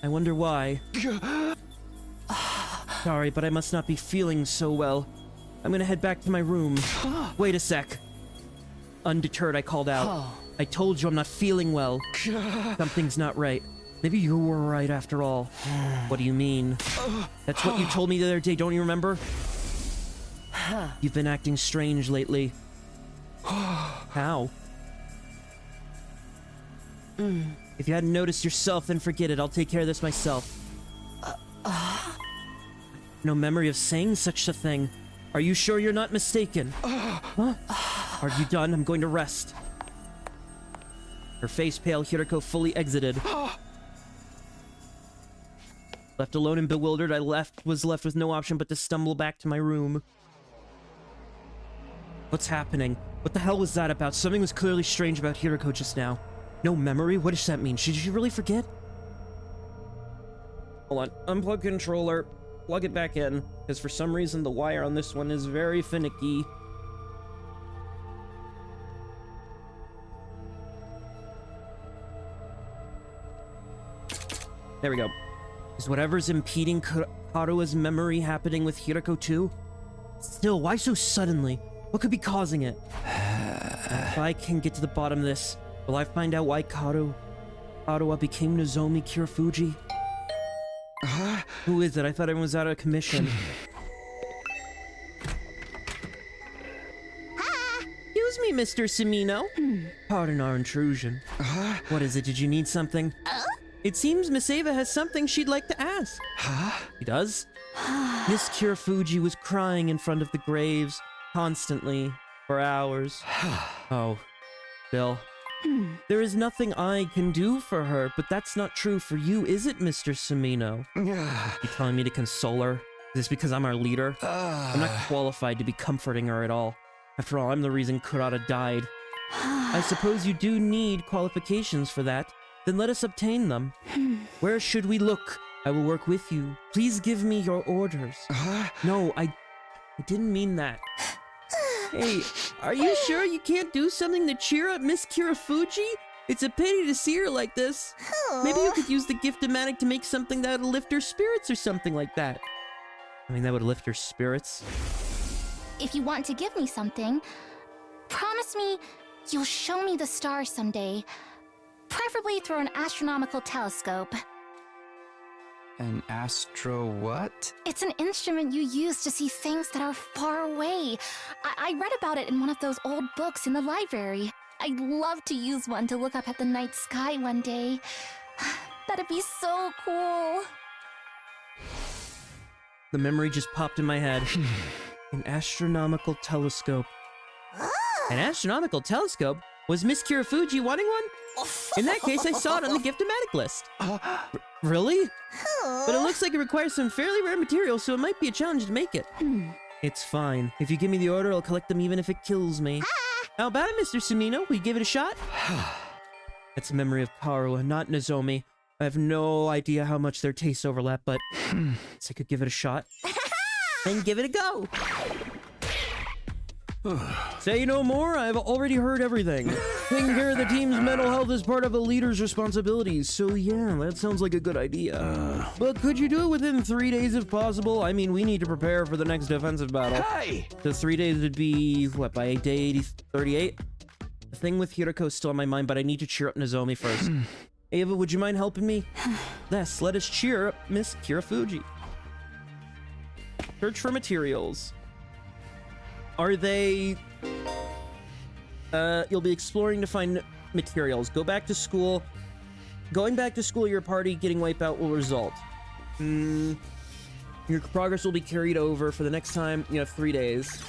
I wonder why. Sorry, but I must not be feeling so well. I'm gonna head back to my room. Wait a sec. Undeterred, I called out. I told you I'm not feeling well. Something's not right. Maybe you were right after all. What do you mean? That's what you told me the other day, don't you remember? You've been acting strange lately. How? If you hadn't noticed yourself, then forget it. I'll take care of this myself. No memory of saying such a thing. Are you sure you're not mistaken? Huh? Are you done? I'm going to rest. Her face pale, Hiriko fully exited. Left alone and bewildered, I was left with no option but to stumble back to my room. What's happening? What the hell was that about? Something was clearly strange about Hiriko just now. No memory? What does that mean? Should you really forget? Hold on. Unplug controller. Plug it back in. Because for some reason the wire on this one is very finicky. There we go. Is whatever's impeding Karua's memory happening with Hiriko too? Still, why so suddenly? What could be causing it? If I can get to the bottom of this, will I find out why Karua became Nozomi Kirifuji? Who is it? I thought everyone was out of commission. Excuse me, Mr. Sumino. Pardon our intrusion. What is it? Did you need something? It seems Miss Eva has something she'd like to ask. She does? Miss Kirifuji was crying in front of the graves, constantly, for hours. Oh, Bill. There is nothing I can do for her, but that's not true for you, is it, Mr. Sumino? You telling me to console her? Is this because I'm our leader? I'm not qualified to be comforting her at all. After all, I'm the reason Kurata died. I suppose you do need qualifications for that. Then let us obtain them. Where should we look? I will work with you. Please give me your orders. No, I didn't mean that. Hey, are you sure you can't do something to cheer up Miss Kirifuji? It's a pity to see her like this. Maybe you could use the gift-o-matic to make something that would lift her spirits or something like that. I mean, that would lift her spirits? If you want to give me something, promise me you'll show me the stars someday. Preferably through an astronomical telescope. An astro what? It's an instrument you use to see things that are far away. I read about it in one of those old books in the library. I'd love to use one to look up at the night sky one day. That'd be so cool. The memory just popped in my head. An astronomical telescope. An astronomical telescope? Was Miss Kirifuji wanting one? In that case, I saw it on the gift-o-matic list. Really? But it looks like it requires some fairly rare materials, so it might be a challenge to make it. It's fine. If you give me the order, I'll collect them even if it kills me. How about it, Mr. Sumino? Will you give it a shot? That's a memory of Karua, not Nozomi. I have no idea how much their tastes overlap, but I could give it a shot. Then give it a go. Say no more, I've already heard everything. Taking care of the team's mental health is part of a leader's responsibilities, so yeah, that sounds like a good idea. But could you do it within 3 days if possible? I mean, we need to prepare for the next defensive battle. Hey! The 3 days would be, what, by day 38? The thing with Hiriko is still on my mind, but I need to cheer up Nozomi first. Ava, would you mind helping me? Yes, let us cheer up Miss Kirifuji. Search for materials. Are they... you'll be exploring to find materials. Go back to school. Going back to school, your party getting wiped out will result. Your progress will be carried over for the next time. You have 3 days.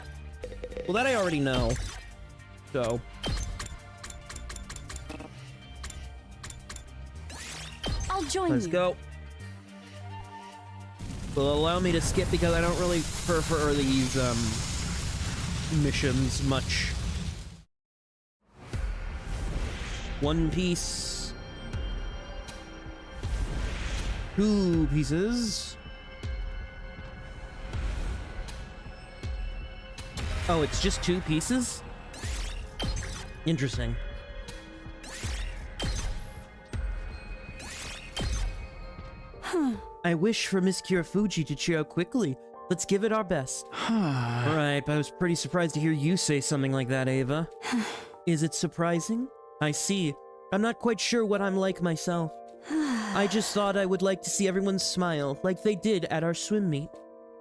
Well, that I already know. So... I'll join you. Let's go. Will allow me to skip because I don't really prefer these, missions much. 1 piece. 2 pieces. Oh, it's just 2 pieces? Interesting. I wish for Miss Kirifuji to cheer up quickly. Let's give it our best. Right, but I was pretty surprised to hear you say something like that, Ava. Is it surprising? I see. I'm not quite sure what I'm like myself. I just thought I would like to see everyone smile, like they did at our swim meet.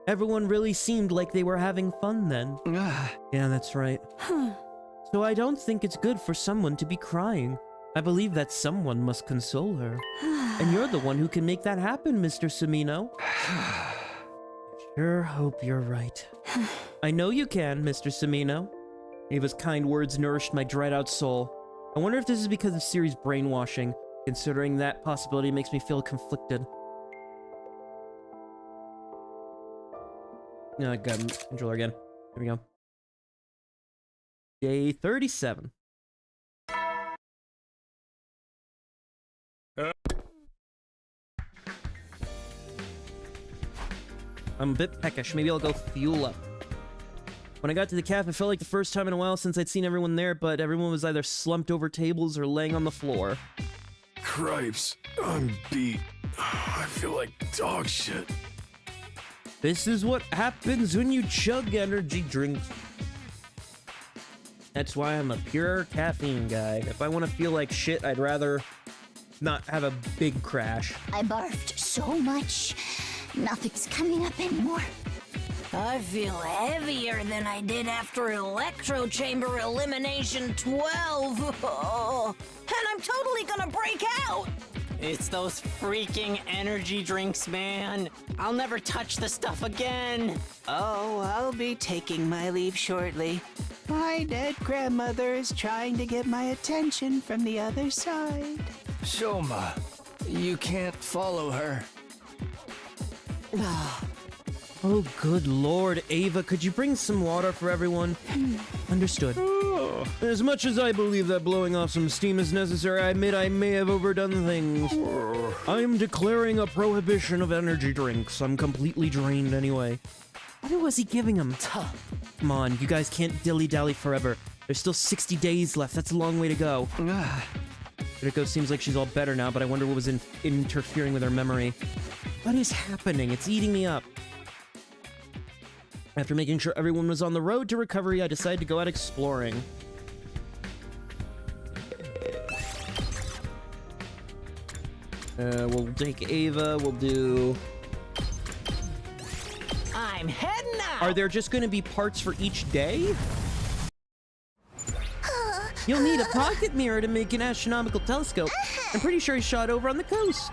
Everyone really seemed like they were having fun then. Yeah, that's right. So I don't think it's good for someone to be crying. I believe that someone must console her. And you're the one who can make that happen, Mr. Semino. Sure hope you're right. I know you can, Mr. Semino. Ava's kind words nourished my dried-out soul. I wonder if this is because of Siri's brainwashing. Considering that possibility makes me feel conflicted. No, I got controller again. There we go. Day 37. I'm a bit peckish. Maybe I'll go fuel up. When I got to the cafe, it felt like the first time in a while since I'd seen everyone there, but everyone was either slumped over tables or laying on the floor. Cripes, I'm beat. I feel like dog shit. This is what happens when you chug energy drinks. That's why I'm a pure caffeine guy. If I want to feel like shit, I'd rather not have a big crash. I barfed so much, nothing's coming up anymore. I feel heavier than I did after Electro Chamber Elimination 12. And I'm totally gonna break out. It's those freaking energy drinks, man. I'll never touch the stuff again. Oh, I'll be taking my leave shortly. My dead grandmother is trying to get my attention from the other side. Shoma, you can't follow her. Oh, good lord, Ava, could you bring some water for everyone? Understood. As much as I believe that blowing off some steam is necessary, I admit I may have overdone things. I am declaring a prohibition of energy drinks. I'm completely drained anyway. What was he giving him? Come on, you guys can't dilly-dally forever. There's still 60 days left. That's a long way to go. Hideko seems like she's all better now, but I wonder what was interfering with her memory. What is happening? It's eating me up. After making sure everyone was on the road to recovery, I decided to go out exploring. We'll take Ava, we'll do... I'm heading out! Are there just gonna be parts for each day? You'll need a pocket mirror to make an astronomical telescope. I'm pretty sure he shot over on the coast.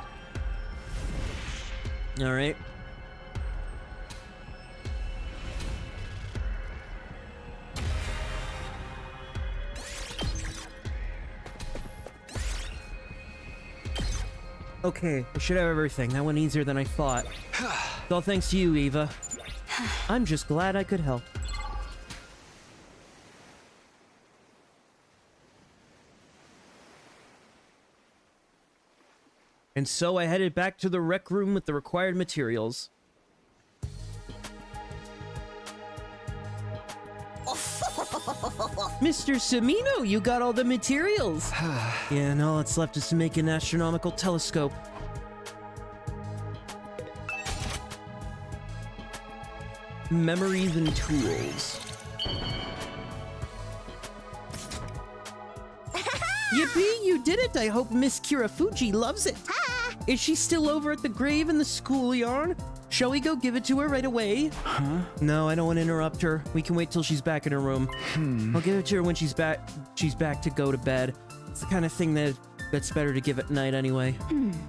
Alright. Okay, I should have everything. That went easier than I thought. It's all thanks to you, Eva. I'm just glad I could help. And so I headed back to the rec room with the required materials. Mr. Semino, you got all the materials. Yeah, and all that's left is to make an astronomical telescope. Memories and tools. Yippee, you did it! I hope Miss Kirafuji loves it. Is she still over at the grave in the schoolyard? Shall we go give it to her right away? Huh? No, I don't want to interrupt her. We can wait till she's back in her room. I'll give it to her when she's back to go to bed. It's the kind of thing that's better to give at night anyway.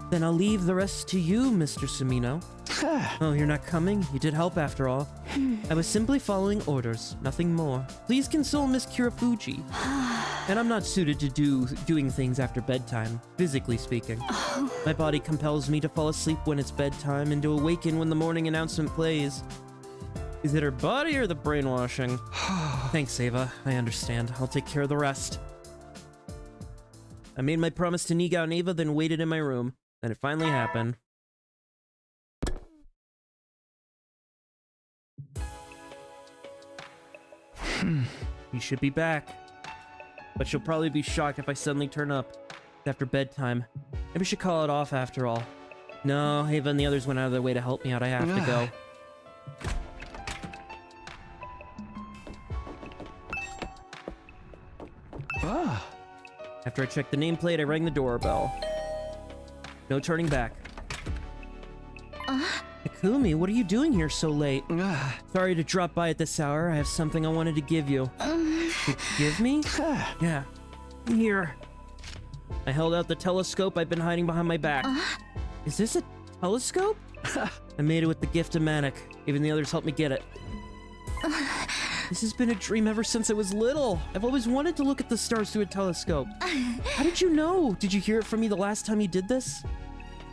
Then I'll leave the rest to you, Mr. Semino. Oh, you're not coming? You did help after all. I was simply following orders, nothing more. Please console Miss Kirafuji. And I'm not suited to doing things after bedtime, physically speaking. My body compels me to fall asleep when it's bedtime and to awaken when the morning announcement plays. Is it her body or the brainwashing? Thanks, Ava. I understand. I'll take care of the rest. I made my promise to Niga and Ava, then waited in my room. Then it finally happened. You should be back. But she'll probably be shocked if I suddenly turn up. It's after bedtime. Maybe we should call it off after all. No, Ava and the others went out of their way to help me out. I have to go. After I checked the nameplate, I rang the doorbell. No turning back. Takumi, what are you doing here so late? Sorry to drop by at this hour. I have something I wanted to give you. Give me? Yeah. Here. I held out the telescope I've been hiding behind my back. Is this a telescope? I made it with the gift of Manic. Even the others helped me get it. This has been a dream ever since I was little. I've always wanted to look at the stars through a telescope. How did you know? Did you hear it from me the last time you did this?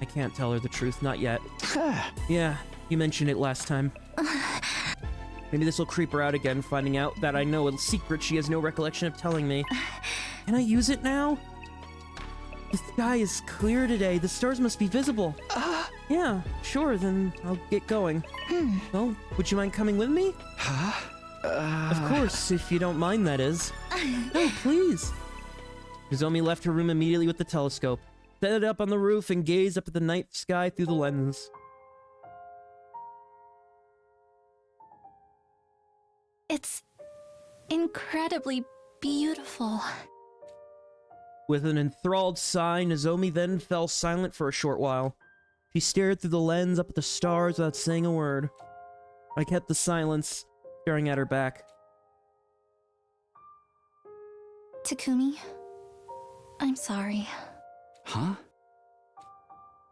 I can't tell her the truth, not yet. Yeah, you mentioned it last time. Maybe this will creep her out again, finding out that I know a secret she has no recollection of telling me. Can I use it now? The sky is clear today. The stars must be visible. Yeah, sure, then I'll get going. Well, would you mind coming with me? Of course, if you don't mind, that is. No, please. Nozomi left her room immediately with the telescope, set it up on the roof, and gazed up at the night sky through the lens. It's incredibly beautiful. With an enthralled sigh, Nozomi then fell silent for a short while. She stared through the lens up at the stars without saying a word. I kept the silence, staring at her back. Takumi, I'm sorry. Huh?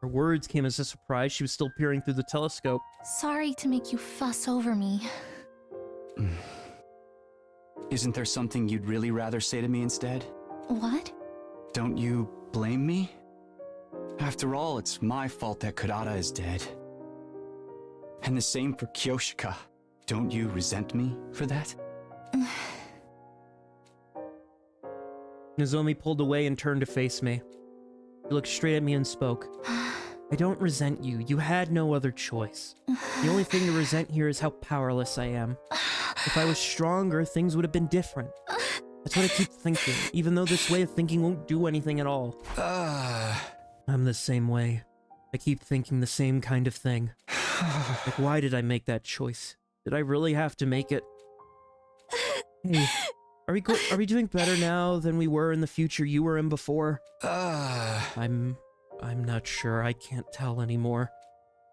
Her words came as a surprise. She was still peering through the telescope. Sorry to make you fuss over me. Isn't there something you'd really rather say to me instead? What? Don't you blame me? After all, it's my fault that Kurata is dead. And the same for Kyoshika. Don't you resent me for that? Nozomi pulled away and turned to face me. She looked straight at me and spoke. I don't resent you. You had no other choice. The only thing to resent here is how powerless I am. If I was stronger, things would have been different. That's what I keep thinking, even though this way of thinking won't do anything at all. I'm the same way. I keep thinking the same kind of thing. Like, why did I make that choice? Did I really have to make it? Hey, are we doing better now than we were in the future you were in before? I'm not sure. I can't tell anymore.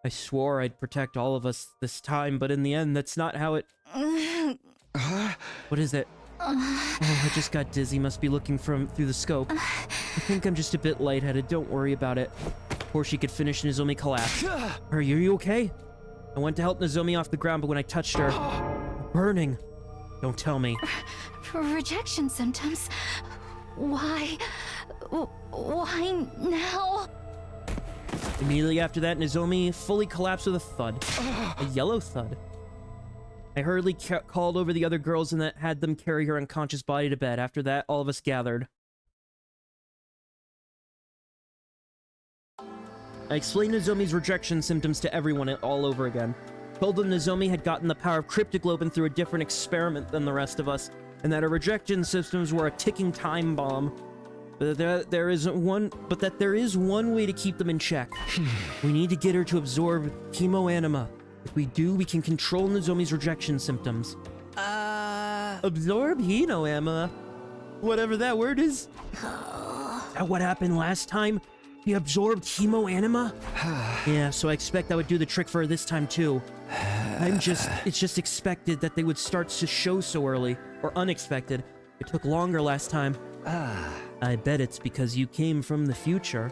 I swore I'd protect all of us this time, but in the end, that's not how it... What is it? Oh, I just got dizzy. Must be looking through the scope. I think I'm just a bit lightheaded. Don't worry about it. Before she could finish, Nozomi collapsed. Are you okay? I went to help Nozomi off the ground, but when I touched her... Burning. Don't tell me. Rejection symptoms? Why? Why now? Immediately after that, Nozomi fully collapsed with a thud. A yellow thud. I hurriedly called over the other girls and that had them carry her unconscious body to bed. After that, all of us gathered. I explained Nozomi's rejection symptoms to everyone all over again. Told them Nozomi had gotten the power of Cryptoglobe through a different experiment than the rest of us, and that her rejection systems were a ticking time bomb. But that there is one way to keep them in check. We need to get her to absorb chemoanima. If we do, we can control Nozomi's rejection symptoms. Absorb chemoanima? Whatever that word is. Is that what happened last time? He absorbed chemoanima? Yeah, so I expect that would do the trick for her this time too. It's just expected that they would start to show so early, or unexpected. It took longer last time. I bet it's because you came from the future,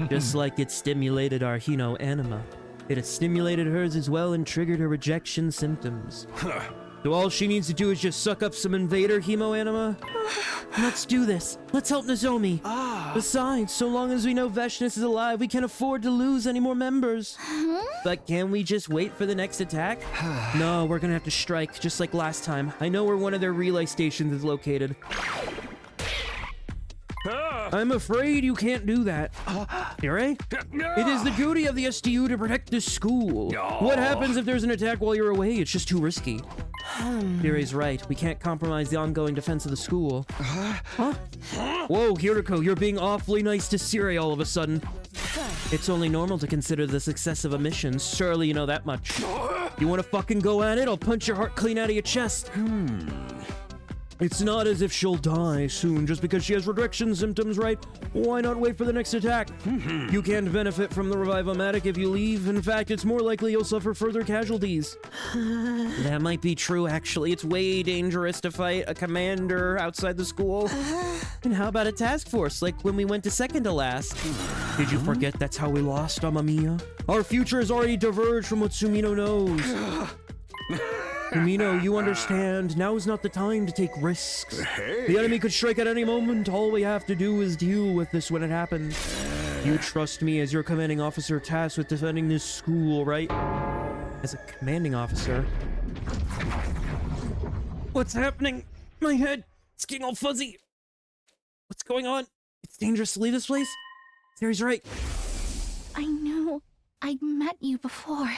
just like it stimulated our Hino anima. It has stimulated hers as well and triggered her rejection symptoms. So all she needs to do is just suck up some invader Hemo anima? Let's do this. Let's help Nozomi. Besides, so long as we know Veshness is alive, we can't afford to lose any more members. But can we just wait for the next attack? No, we're gonna have to strike, just like last time. I know where one of their relay stations is located. I'm afraid you can't do that. Right? It is the duty of the STU to protect the school. What happens if there's an attack while you're away? It's just too risky. Kirei's right. We can't compromise the ongoing defense of the school. Huh? Whoa, Hiriko, you're being awfully nice to Siri all of a sudden. It's only normal to consider the success of a mission. Surely you know that much. You want to fucking go at it? I'll punch your heart clean out of your chest. It's not as if she'll die soon just because she has rejection symptoms, right? Why not wait for the next attack? You can't benefit from the Revive-O-Matic if you leave. In fact, it's more likely you'll suffer further casualties. That might be true, actually. It's way dangerous to fight a commander outside the school. And how about a task force, like when we went to second to last? Did you forget that's how we lost, Mamma Mia? Our future has already diverged from what Sumino knows. Sumino, you understand, now is not the time to take risks. The enemy could strike at any moment. All we have to do is deal with this when it happens. You trust me as your commanding officer tasked with defending this school, right? As a commanding officer? What's happening? My head, it's getting all fuzzy. What's going on? It's dangerous to leave this place? Sari's right. I know. I met you before.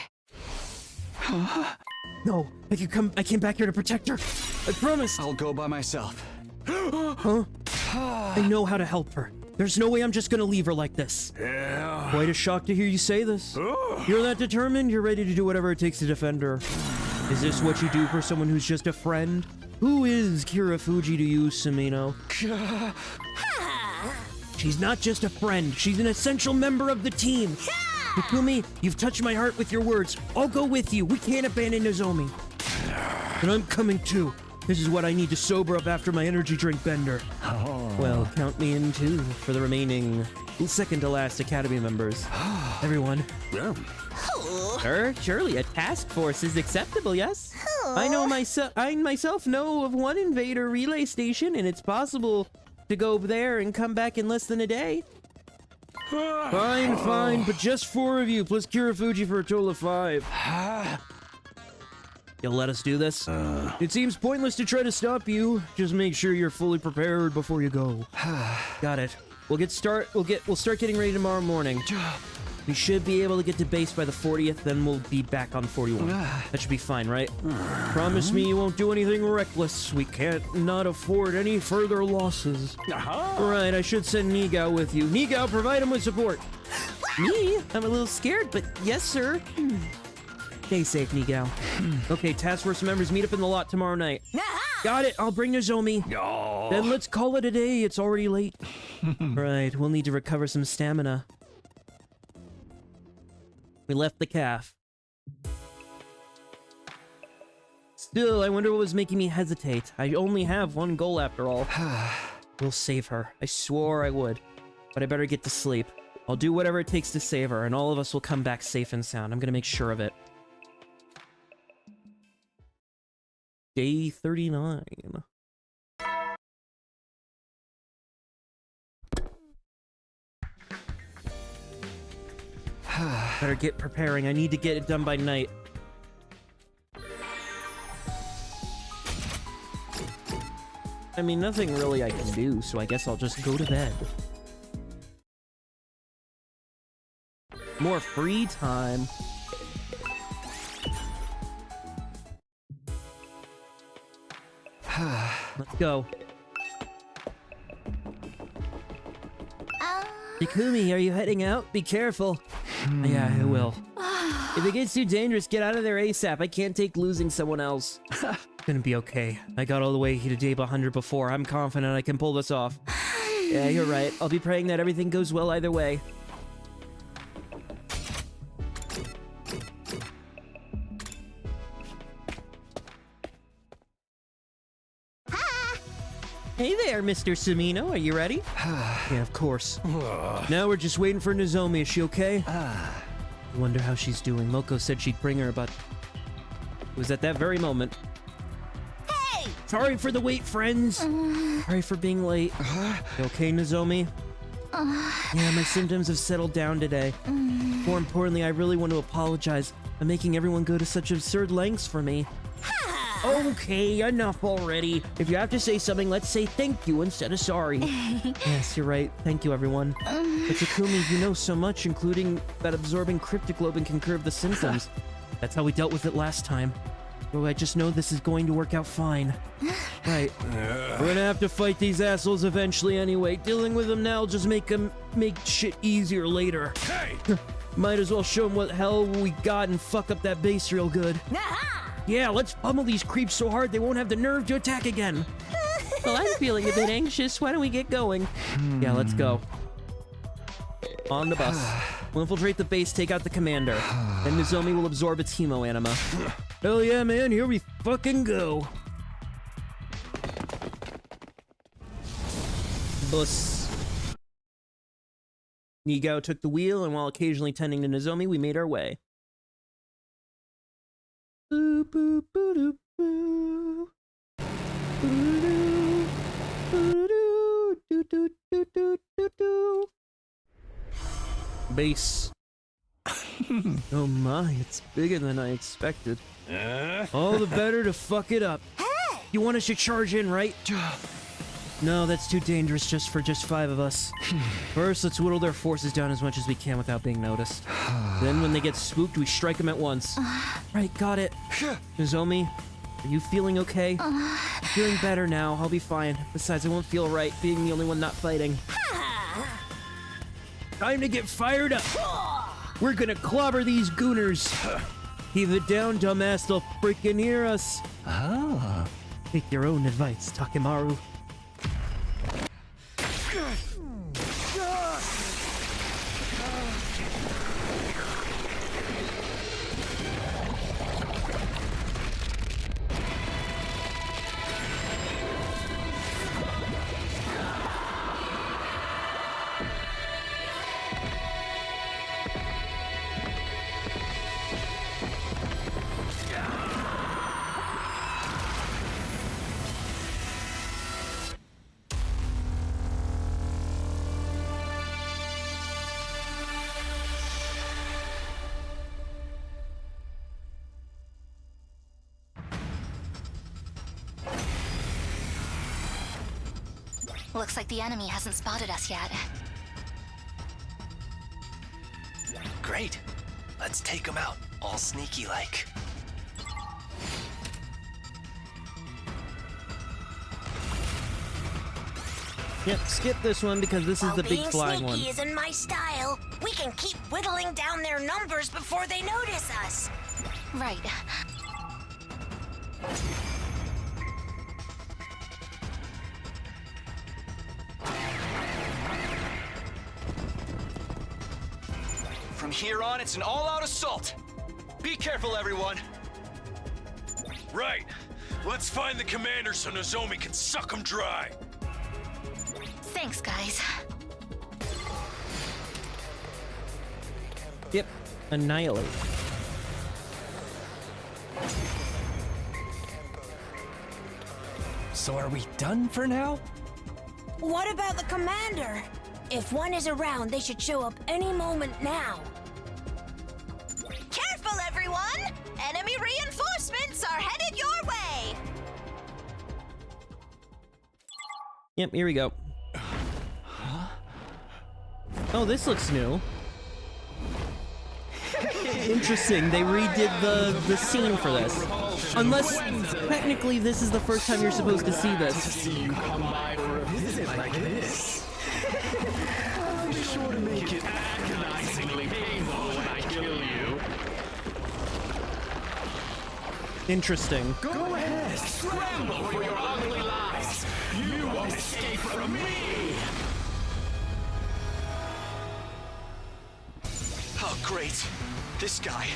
No, I came back here to protect her. I promise. I'll go by myself. Huh? I know how to help her. There's no way I'm just gonna leave her like this. Yeah. Quite a shock to hear you say this. You're that determined, you're ready to do whatever it takes to defend her. Is this what you do for someone who's just a friend? Who is Kirafuji to you, Sumino? She's not just a friend, she's an essential member of the team. Takumi, you've touched my heart with your words. I'll go with you. We can't abandon Nozomi. And I'm coming too. This is what I need to sober up after my energy drink bender. Well, count me in too for the remaining second to last Academy members. Everyone. Sure, surely a task force is acceptable, yes? I myself know of one invader relay station, and it's possible to go there and come back in less than a day. Fine, but just 4 of you, plus Kirafuji for a total of 5. You'll let us do this? It seems pointless to try to stop you. Just make sure you're fully prepared before you go. Got it. We'll start getting ready tomorrow morning. We should be able to get to base by the 40th, then we'll be back on 41. That should be fine, right? Promise me you won't do anything reckless. We can't not afford any further losses. Right, I should send Nigao with you. Nigao, provide him with support. Me? I'm a little scared, but yes, sir. Stay safe, Nigao. Okay, task force members meet up in the lot tomorrow night. Got it, I'll bring Nozomi. Then let's call it a day, it's already late. Right, we'll need to recover some stamina. We left the calf. Still, I wonder what was making me hesitate. I only have one goal after all. We'll save her. I swore I would. But I better get to sleep. I'll do whatever it takes to save her, and all of us will come back safe and sound. I'm gonna make sure of it. Day 39. Better get preparing. I need to get it done by night. I mean, nothing really I can do, so I guess I'll just go to bed. More free time. Let's go. Takumi, are you heading out? Be careful. Yeah, I will. If it gets too dangerous, get out of there ASAP. I can't take losing someone else. Gonna be okay. I got all the way to day 100 before. I'm confident I can pull this off. Yeah, you're right. I'll be praying that everything goes well either way. Hey there, Mr. Sumino. Are you ready? Yeah, of course. Now we're just waiting for Nozomi. Is she okay? I wonder how she's doing. Moko said she'd bring her, but it was at that very moment. Hey! Sorry for the wait, friends. Sorry for being late. You okay, Nozomi? Yeah, my symptoms have settled down today. More importantly, I really want to apologize for making everyone go to such absurd lengths for me. Okay, enough already. If you have to say something, let's say thank you instead of sorry. Yes, you're right. Thank you, everyone. But Takumi, you know so much, including that absorbing cryptoglobin can curb the symptoms. That's how we dealt with it last time. So I just know this is going to work out fine. Right. We're gonna have to fight these assholes eventually anyway. Dealing with them now will just make shit easier later. Hey! Might as well show them what hell we got and fuck up that base real good. Yeah, let's pummel these creeps so hard they won't have the nerve to attack again. Well, I'm feeling a bit anxious. Why don't we get going? Yeah, let's go. On the bus. We'll infiltrate the base, take out the commander. Then Nozomi will absorb its hemo anima. Hell yeah, man. Here we fucking go. Bus. Nigao took the wheel, and while occasionally tending to Nozomi, we made our way. Boo, boo, boo, doo, boo. Boo, boo, doo, doo, doo, doo, doo, doo, doo. Base. Oh my, it's bigger than I expected. All the better to fuck it up. Hey! You want us to charge in, right? No, that's too dangerous just for 5 of us. First, let's whittle their forces down as much as we can without being noticed. Then when they get spooked, we strike them at once. Right, got it. Nozomi, are you feeling okay? I'm feeling better now. I'll be fine. Besides, I won't feel right being the only one not fighting. Time to get fired up. We're gonna clobber these gooners. Heave it down, dumbass. They'll freaking hear us. Take your own advice, Takemaru. Looks like the enemy hasn't spotted us yet. Great. Let's take them out, all sneaky-like. Yep, skip this one because this is the big flying one. Being sneaky isn't my style. We can keep whittling down their numbers before they notice us. Right. From here on, it's an all-out assault. Be careful, everyone. Right. Let's find the commander so Nozomi can suck him dry. Thanks, guys. Yep, annihilate. So are we done for now? What about the commander? If one is around, they should show up any moment now. Careful, everyone! Enemy reinforcements are headed your way! Yep, here we go. Oh, this looks new. Interesting, they redid the scene for this. Unless, technically, this is the first time you're supposed to see this. To see you come by for a visit like this. I'll be sure to make it agonizingly painful when I kill you. Interesting. Go ahead, scramble for your ugly lives. You won't escape from me. Oh, great. This guy.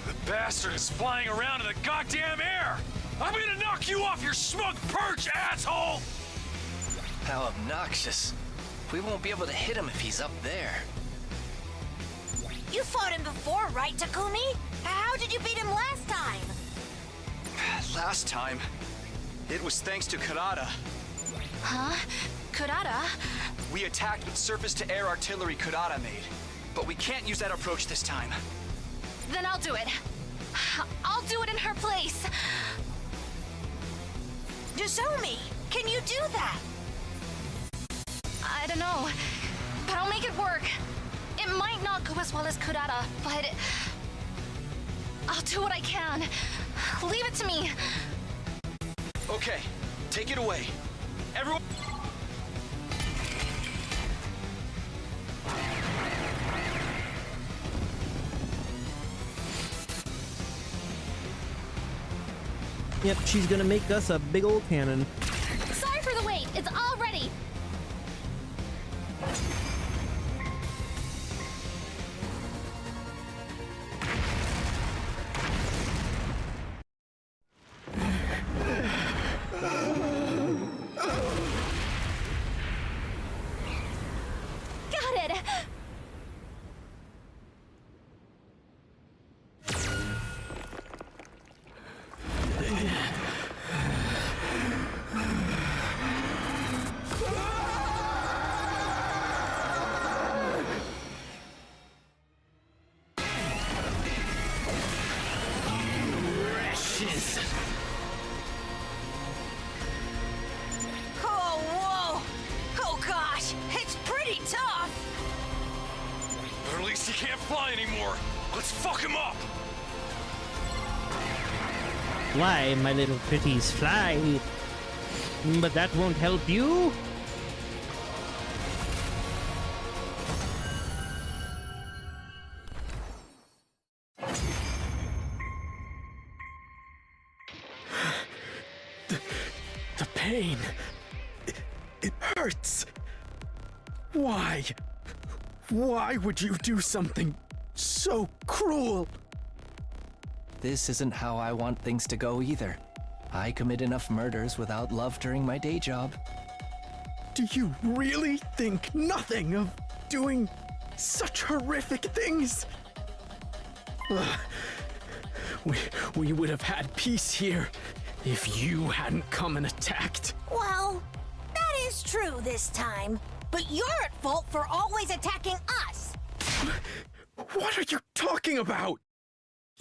The bastard is flying around in the goddamn air! I'm gonna knock you off your smug perch, asshole! How obnoxious. We won't be able to hit him if he's up there. You fought him before, right, Takumi? How did you beat him last time? Last time, it was thanks to Kurata. Huh? Kurata? We attacked with surface-to-air artillery Kurata made, but we can't use that approach this time. Then I'll do it. I'll do it in her place. Nozomi, can you do that? I don't know, but I'll make it work. It might not go as well as Kurata, but I'll do what I can. Leave it to me. Okay, take it away. Everyone... Yep, she's gonna make us a big old cannon. Sorry for the wait. It's all ready. Got it. Oh, whoa! Oh gosh, it's pretty tough! But at least he can't fly anymore. Let's fuck him up! Fly, my little pretties, fly. But that won't help you? The pain. It hurts. Why? Why would you do something so cruel? This isn't how I want things to go either. I commit enough murders without love during my day job. Do you really think nothing of doing such horrific things? Ugh. We would have had peace here if you hadn't come and attacked. Well, that is true this time. But you're at fault for always attacking us. What are you talking about?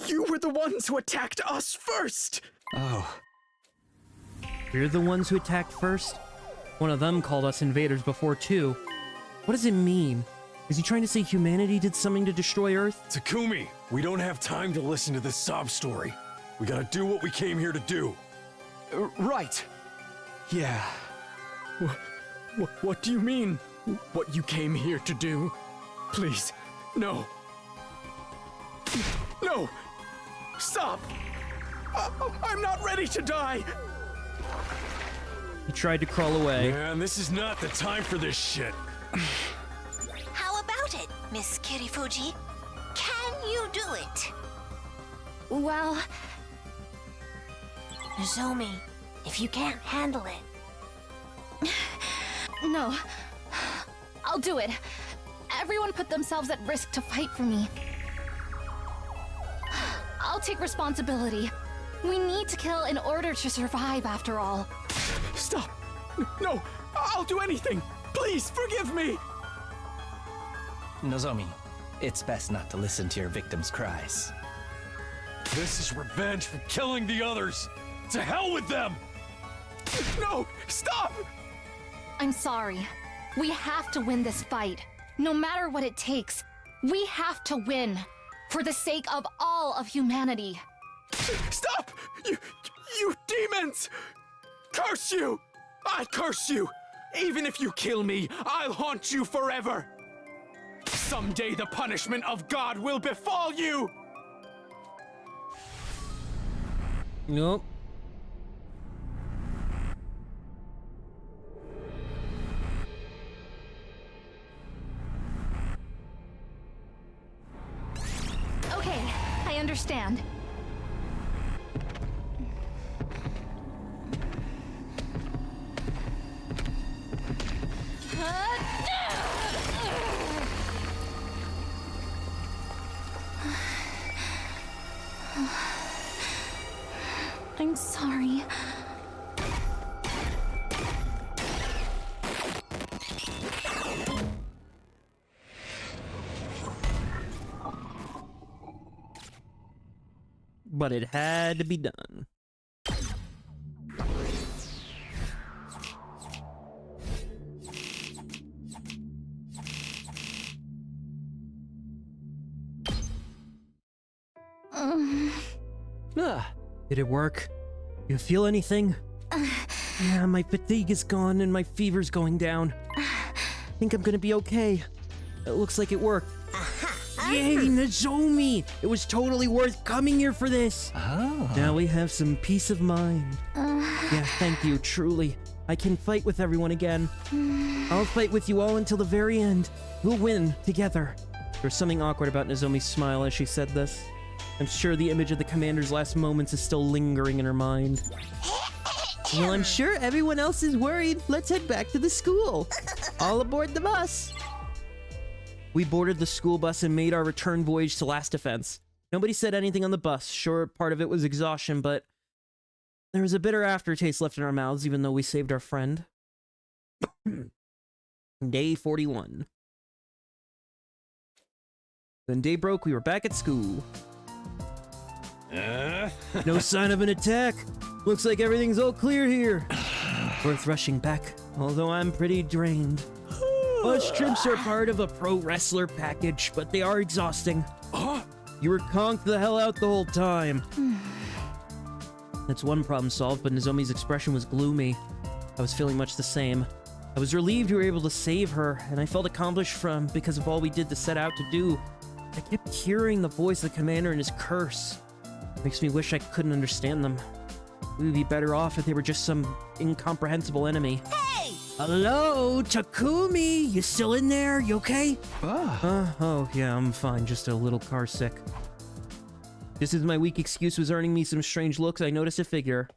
You were the ones who attacked us first! Oh. We're the ones who attacked first? One of them called us invaders before, too. What does it mean? Is he trying to say humanity did something to destroy Earth? Takumi, we don't have time to listen to this sob story. We gotta do what we came here to do. Right. Yeah. What do you mean, what you came here to do? Please, no. No! Stop! I'm not ready to die! He tried to crawl away. Man, this is not the time for this shit. How about it, Miss Kirifuji? Can you do it? Well... Nozomi, if you can't handle it... No. I'll do it. Everyone put themselves at risk to fight for me. I'll take responsibility. We need to kill in order to survive, after all. Stop! No! I'll do anything! Please, forgive me! Nozomi, it's best not to listen to your victims' cries. This is revenge for killing the others! To hell with them! No! Stop! I'm sorry. We have to win this fight. No matter what it takes. We have to win. For the sake of all of humanity. Stop! You demons! Curse you! I curse you! Even if you kill me, I'll haunt you forever! Someday the punishment of God will befall you! Nope. Okay, I understand. I'm sorry. But it had to be done. Did it work? You feel anything? Yeah, my fatigue is gone and my fever's going down. I think I'm gonna be okay. It looks like it worked. Aha! Yay, Nozomi! It was totally worth coming here for this. Oh. Now we have some peace of mind. Yeah, thank you, truly. I can fight with everyone again. I'll fight with you all until the very end. We'll win together. There was something awkward about Nozomi's smile as she said this. I'm sure the image of the commander's last moments is still lingering in her mind. Well, I'm sure everyone else is worried. Let's head back to the school. All aboard the bus. We boarded the school bus and made our return voyage to Last Defense. Nobody said anything on the bus. Sure, part of it was exhaustion, but there was a bitter aftertaste left in our mouths, even though we saved our friend. Day 41. Then day broke, we were back at school. No sign of an attack. Looks like everything's all clear here. Worth rushing back, although I'm pretty drained. Bus trips are part of a pro wrestler package, but they are exhausting. You were conked the hell out the whole time. That's one problem solved, but Nozomi's expression was gloomy. I was feeling much the same. I was relieved we were able to save her, and I felt accomplished because of all we did to set out to do. I kept hearing the voice of the commander and his curse. Makes me wish I couldn't understand them. We would be better off if they were just some incomprehensible enemy. Hey! Hello, Takumi! You still in there? You okay? Oh, yeah, I'm fine. Just a little car sick. Just as my weak excuse was earning me some strange looks, I noticed a figure.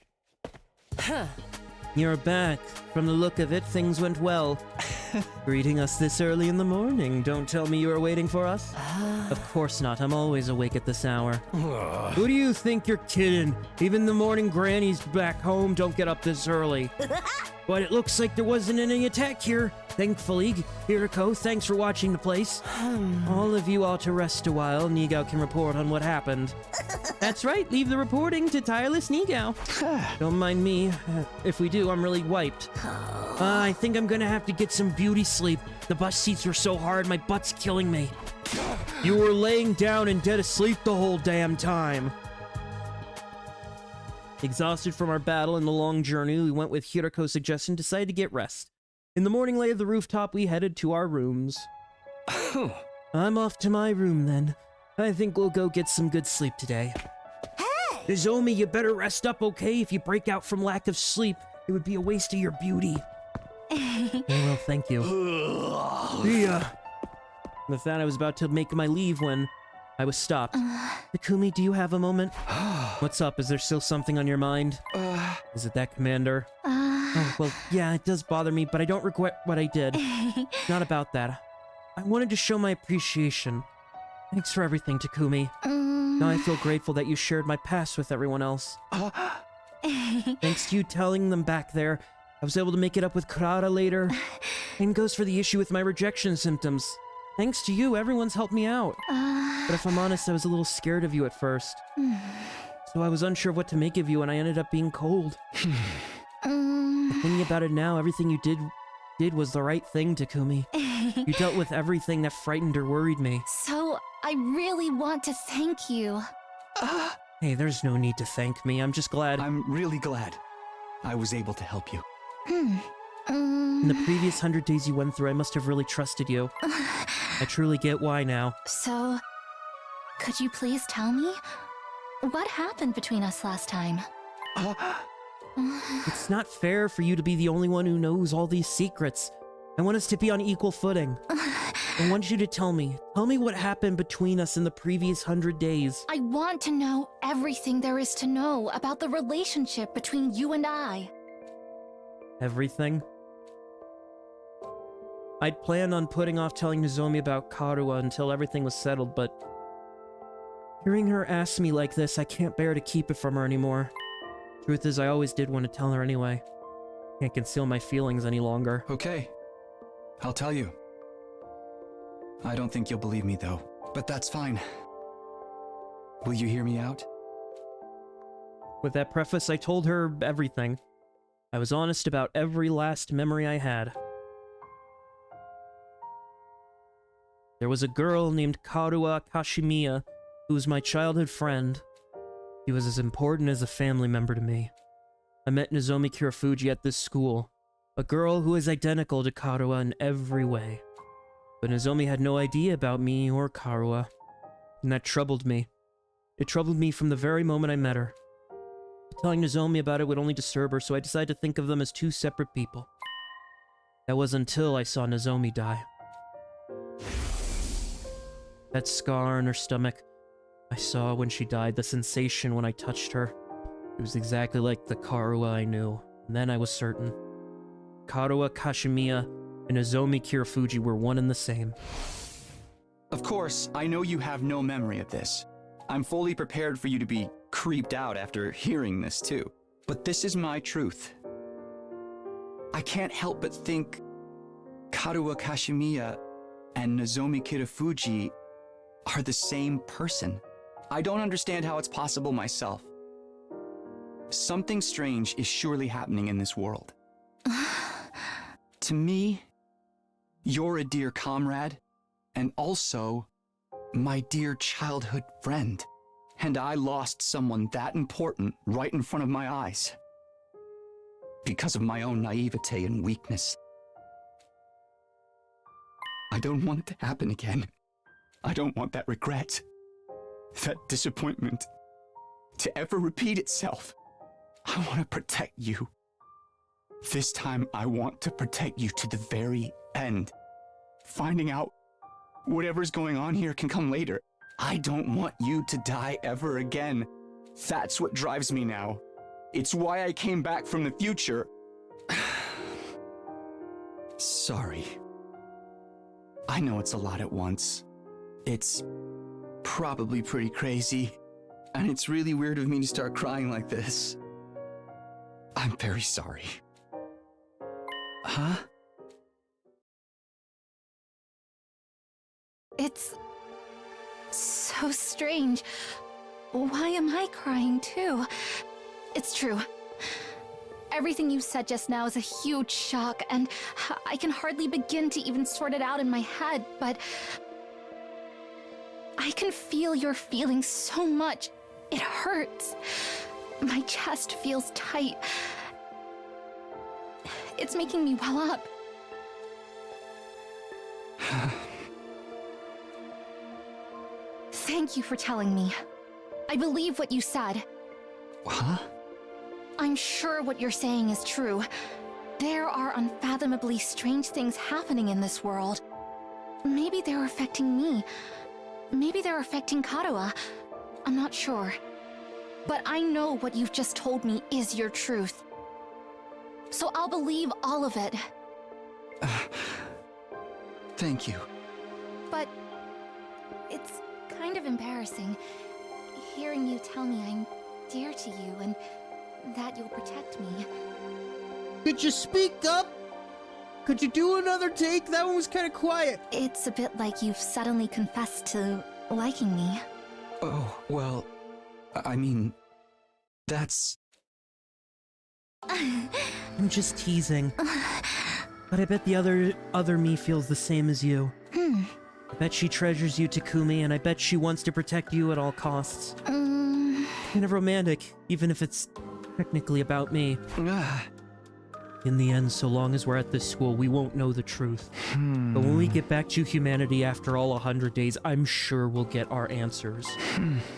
You're back. From the look of it, things went well. Greeting us this early in the morning. Don't tell me you were waiting for us. Of course not. I'm always awake at this hour. Who do you think you're kidding? Even the morning grannies back home don't get up this early. But it looks like there wasn't any attack here. Thankfully. Hiriko, thanks for watching the place. All of you ought to rest a while. Nigao can report on what happened. That's right. Leave the reporting to tireless Nigao. Don't mind me. If we do, I'm really wiped. I think I'm gonna have to get some beauty sleep. The bus seats were so hard, my butt's killing me. You were laying down and dead asleep the whole damn time. Exhausted from our battle and the long journey, we went with Hiriko's suggestion, decided to get rest. In the morning light of the rooftop, we headed to our rooms. I'm off to my room then. I think we'll go get some good sleep today. Hey! Nozomi, you better rest up, okay? If you break out from lack of sleep, it would be a waste of your beauty. Well, thank you. Yeah. With that, I was about to make my leave when I was stopped. Takumi, do you have a moment? What's up? Is there still something on your mind? Is it that commander? Oh, well, yeah, it does bother me, but I don't regret what I did. Not about that. I wanted to show my appreciation. Thanks for everything, Takumi. Now I feel grateful that you shared my past with everyone else. Thanks to you telling them back there, I was able to make it up with Kurara later. Same goes for the issue with my rejection symptoms. Thanks to you, everyone's helped me out. But if I'm honest, I was a little scared of you at first. So I was unsure of what to make of you, and I ended up being cold. Thinking about it now, everything you did was the right thing, Takumi. You dealt with everything that frightened or worried me. So, I really want to thank you. Hey, there's no need to thank me. I'm just glad. I'm really glad I was able to help you. In the previous 100 days you went through, I must have really trusted you. I truly get why now. So, could you please tell me? What happened between us last time? It's not fair for you to be the only one who knows all these secrets. I want us to be on equal footing. I want you to tell me what happened between us in the previous 100 days. I want to know everything there is to know about the relationship between you and I. Everything? I'd planned on putting off telling Nozomi about Karuha until everything was settled, but hearing her ask me like this, I can't bear to keep it from her anymore. Truth is, I always did want to tell her anyway. Can't conceal my feelings any longer. Okay. I'll tell you. I don't think you'll believe me, though. But that's fine. Will you hear me out? With that preface, I told her everything. I was honest about every last memory I had. There was a girl named Karuha Kashimiya who was my childhood friend. She was as important as a family member to me. I met Nozomi Kirafuji at this school, a girl who is identical to Karuha in every way. But Nozomi had no idea about me or Karuha. And that troubled me. It troubled me from the very moment I met her. Telling Nozomi about it would only disturb her, so I decided to think of them as two separate people. That was until I saw Nozomi die. That scar on her stomach, I saw when she died, the sensation when I touched her. It was exactly like the Karuha I knew, and then I was certain. Karuha Kashimiya and Nozomi Kirafuji were one and the same. Of course, I know you have no memory of this. I'm fully prepared for you to be creeped out after hearing this too. But this is my truth. I can't help but think Karuha Kashimiya and Nozomi Kirafuji are the same person. I don't understand how it's possible myself. Something strange is surely happening in this world. To me, you're a dear comrade, and also my dear childhood friend. And I lost someone that important right in front of my eyes. Because of my own naivete and weakness. I don't want it to happen again. I don't want that regret, that disappointment, to ever repeat itself. I want to protect you. This time I want to protect you to the very end. Finding out whatever's going on here can come later. I don't want you to die ever again. That's what drives me now. It's why I came back from the future. Sorry. I know it's a lot at once. It's probably pretty crazy, and it's really weird of me to start crying like this. I'm very sorry. Huh? It's so strange. Why am I crying too? It's true. Everything you said just now is a huge shock, and I can hardly begin to even sort it out in my head, but I can feel your feelings so much. It hurts. My chest feels tight. It's making me well up. Thank you for telling me. I believe what you said. Huh? I'm sure what you're saying is true. There are unfathomably strange things happening in this world. Maybe they're affecting me. Maybe they're affecting Karuha. I'm not sure. But I know what you've just told me is your truth. So I'll believe all of it. Thank you. But it's kind of embarrassing hearing you tell me I'm dear to you and that you'll protect me. Could you speak up? Could you do another take? That one was kind of quiet. It's a bit like you've suddenly confessed to liking me. Oh, well, I mean, that's... I'm just teasing. But I bet the other me feels the same as you. I bet she treasures you, Takumi, and I bet she wants to protect you at all costs. Kind of romantic, even if it's technically about me. In the end, so long as we're at this school, we won't know the truth. But when we get back to humanity after all 100 days, I'm sure we'll get our answers.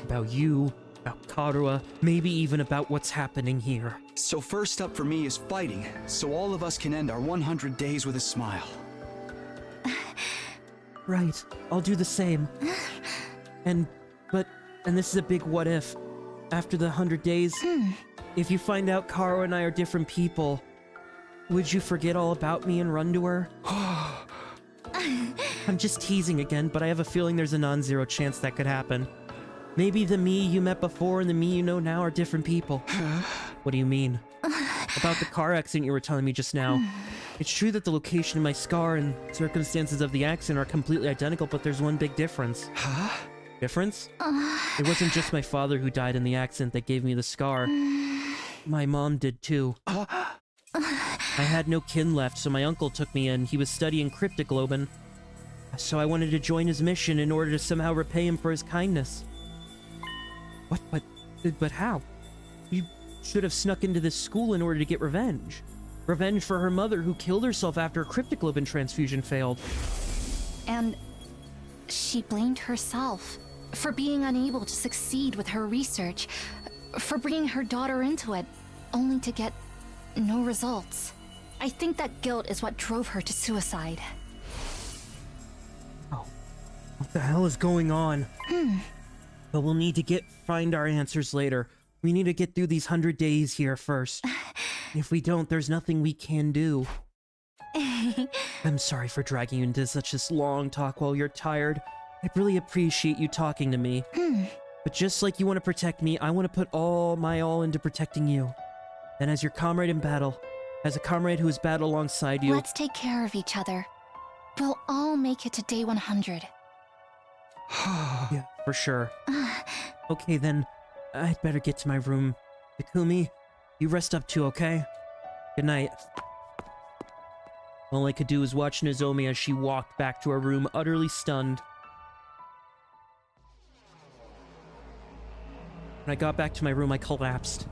About you, about Karuha, maybe even about what's happening here. So first up for me is fighting, so all of us can end our 100 days with a smile. Right, I'll do the same. And this is a big what if. After the 100 days, if you find out Karuha and I are different people, would you forget all about me and run to her? I'm just teasing again, but I have a feeling there's a non-zero chance that could happen. Maybe the me you met before and the me you know now are different people. What do you mean? About the car accident you were telling me just now. It's true that the location of my scar and circumstances of the accident are completely identical, but there's one big difference. Huh? Difference? It wasn't just my father who died in the accident that gave me the scar. My mom did too. I had no kin left, so my uncle took me in. He was studying cryptoglobin. So I wanted to join his mission in order to somehow repay him for his kindness. What? But how? You should have snuck into this school in order to get revenge. Revenge for her mother who killed herself after a cryptoglobin transfusion failed. And she blamed herself. for being unable to succeed with her research, for bringing her daughter into it, only to get no results. I think that guilt is what drove her to suicide. Oh, what the hell is going on? But we'll need to find our answers later. We need to get through these 100 days here first. If we don't, there's nothing we can do. I'm sorry for dragging you into such this long talk while you're tired. I really appreciate you talking to me. But just like you want to protect me, I want to put all my all into protecting you. And as your comrade in battle, as a comrade who has battled alongside you... Let's take care of each other. We'll all make it to day 100. Yeah, for sure. Okay, then, I'd better get to my room. Takumi, you rest up too, okay? Good night. All I could do was watch Nozomi as she walked back to her room, utterly stunned. When I got back to my room, I collapsed.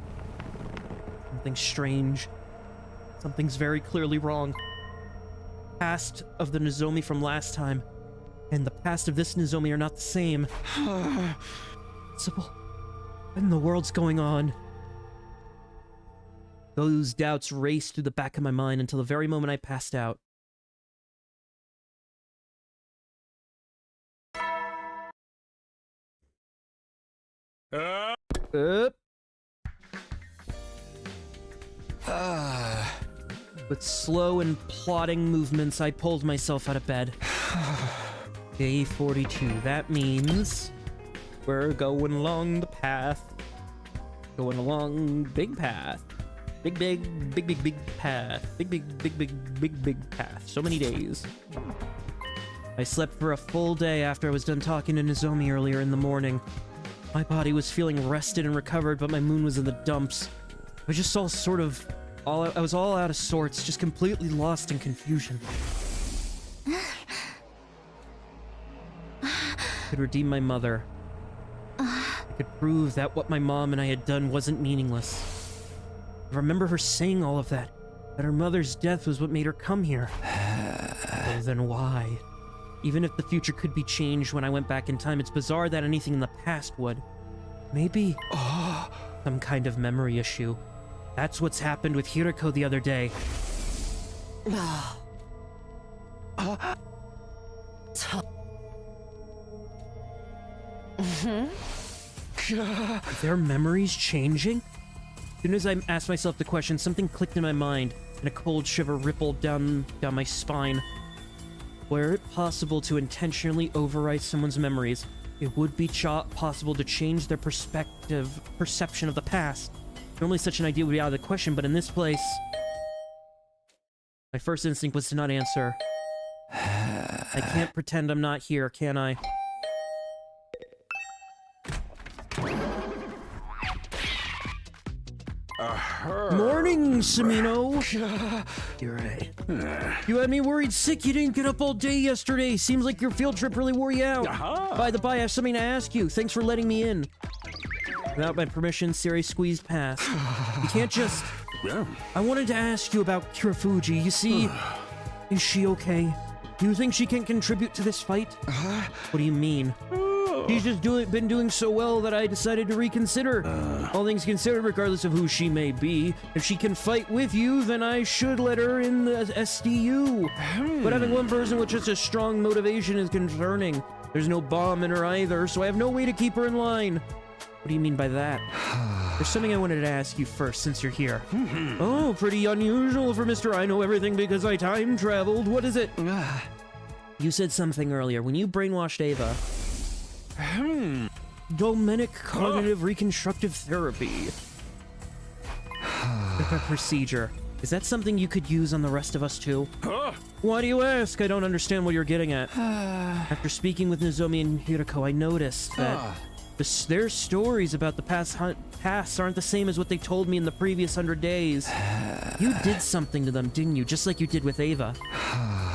Something strange. Something's very clearly wrong. Past of the Nozomi from last time, and the past of this Nozomi are not the same. Possible. What in the world's going on? Those doubts raced through the back of my mind until the very moment I passed out. With slow and plodding movements, I pulled myself out of bed. Day 42. That means we're going along the path. Going along big path. Big path. Big path. So many days. I slept for a full day after I was done talking to Nozomi earlier in the morning. My body was feeling rested and recovered, but my moon was in the dumps. I just all sort of... I was all out of sorts, just completely lost in confusion. I could redeem my mother. I could prove that what my mom and I had done wasn't meaningless. I remember her saying all of that her mother's death was what made her come here. Well, then why? Even if the future could be changed when I went back in time, it's bizarre that anything in the past would. Maybe some kind of memory issue. That's what's happened with Hiriko the other day. Are their memories changing? As soon as I asked myself the question, something clicked in my mind, and a cold shiver rippled down my spine. Were it possible to intentionally overwrite someone's memories, it would be possible to change their perception of the past. Normally such an idea would be out of the question, but in this place... My first instinct was to not answer. I can't pretend I'm not here, can I? Morning, Samino! You're right. You had me worried sick. You didn't get up all day yesterday. Seems like your field trip really wore you out. By the by, I have something to ask you. Thanks for letting me in. Without my permission, Siri squeezed past. You can't just... I wanted to ask you about Kirafuji. You see, is she okay? Do you think she can contribute to this fight? What do you mean? She's just been doing so well that I decided to reconsider. All things considered, regardless of who she may be, if she can fight with you, then I should let her in the SDU. But having one person with just a strong motivation is concerning. There's no bomb in her either, so I have no way to keep her in line. What do you mean by that? There's something I wanted to ask you first, since you're here. Oh, pretty unusual for Mr. I know everything because I time traveled. What is it? You said something earlier. When you brainwashed Ava... Dominic Cognitive Reconstructive Therapy. The procedure. Is that something you could use on the rest of us too? Why do you ask? I don't understand what you're getting at. After speaking with Nozomi and Hiriko, I noticed that their stories about the past aren't the same as what they told me in the previous 100 days. You did something to them, didn't you? Just like you did with Ava.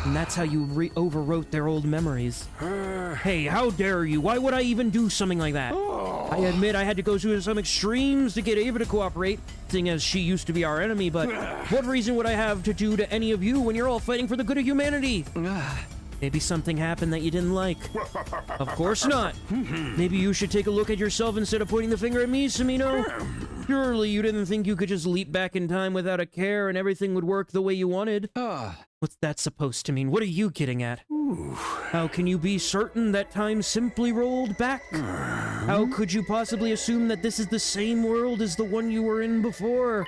And that's how you overwrote their old memories. Hey, how dare you? Why would I even do something like that? I admit I had to go through some extremes to get Ava to cooperate, seeing as she used to be our enemy, but what reason would I have to do to any of you when you're all fighting for the good of humanity? Maybe something happened that you didn't like. Of course not. Maybe you should take a look at yourself instead of pointing the finger at me, Samino. Surely you didn't think you could just leap back in time without a care and everything would work the way you wanted. What's that supposed to mean? What are you getting at? How can you be certain that time simply rolled back? How could you possibly assume that this is the same world as the one you were in before?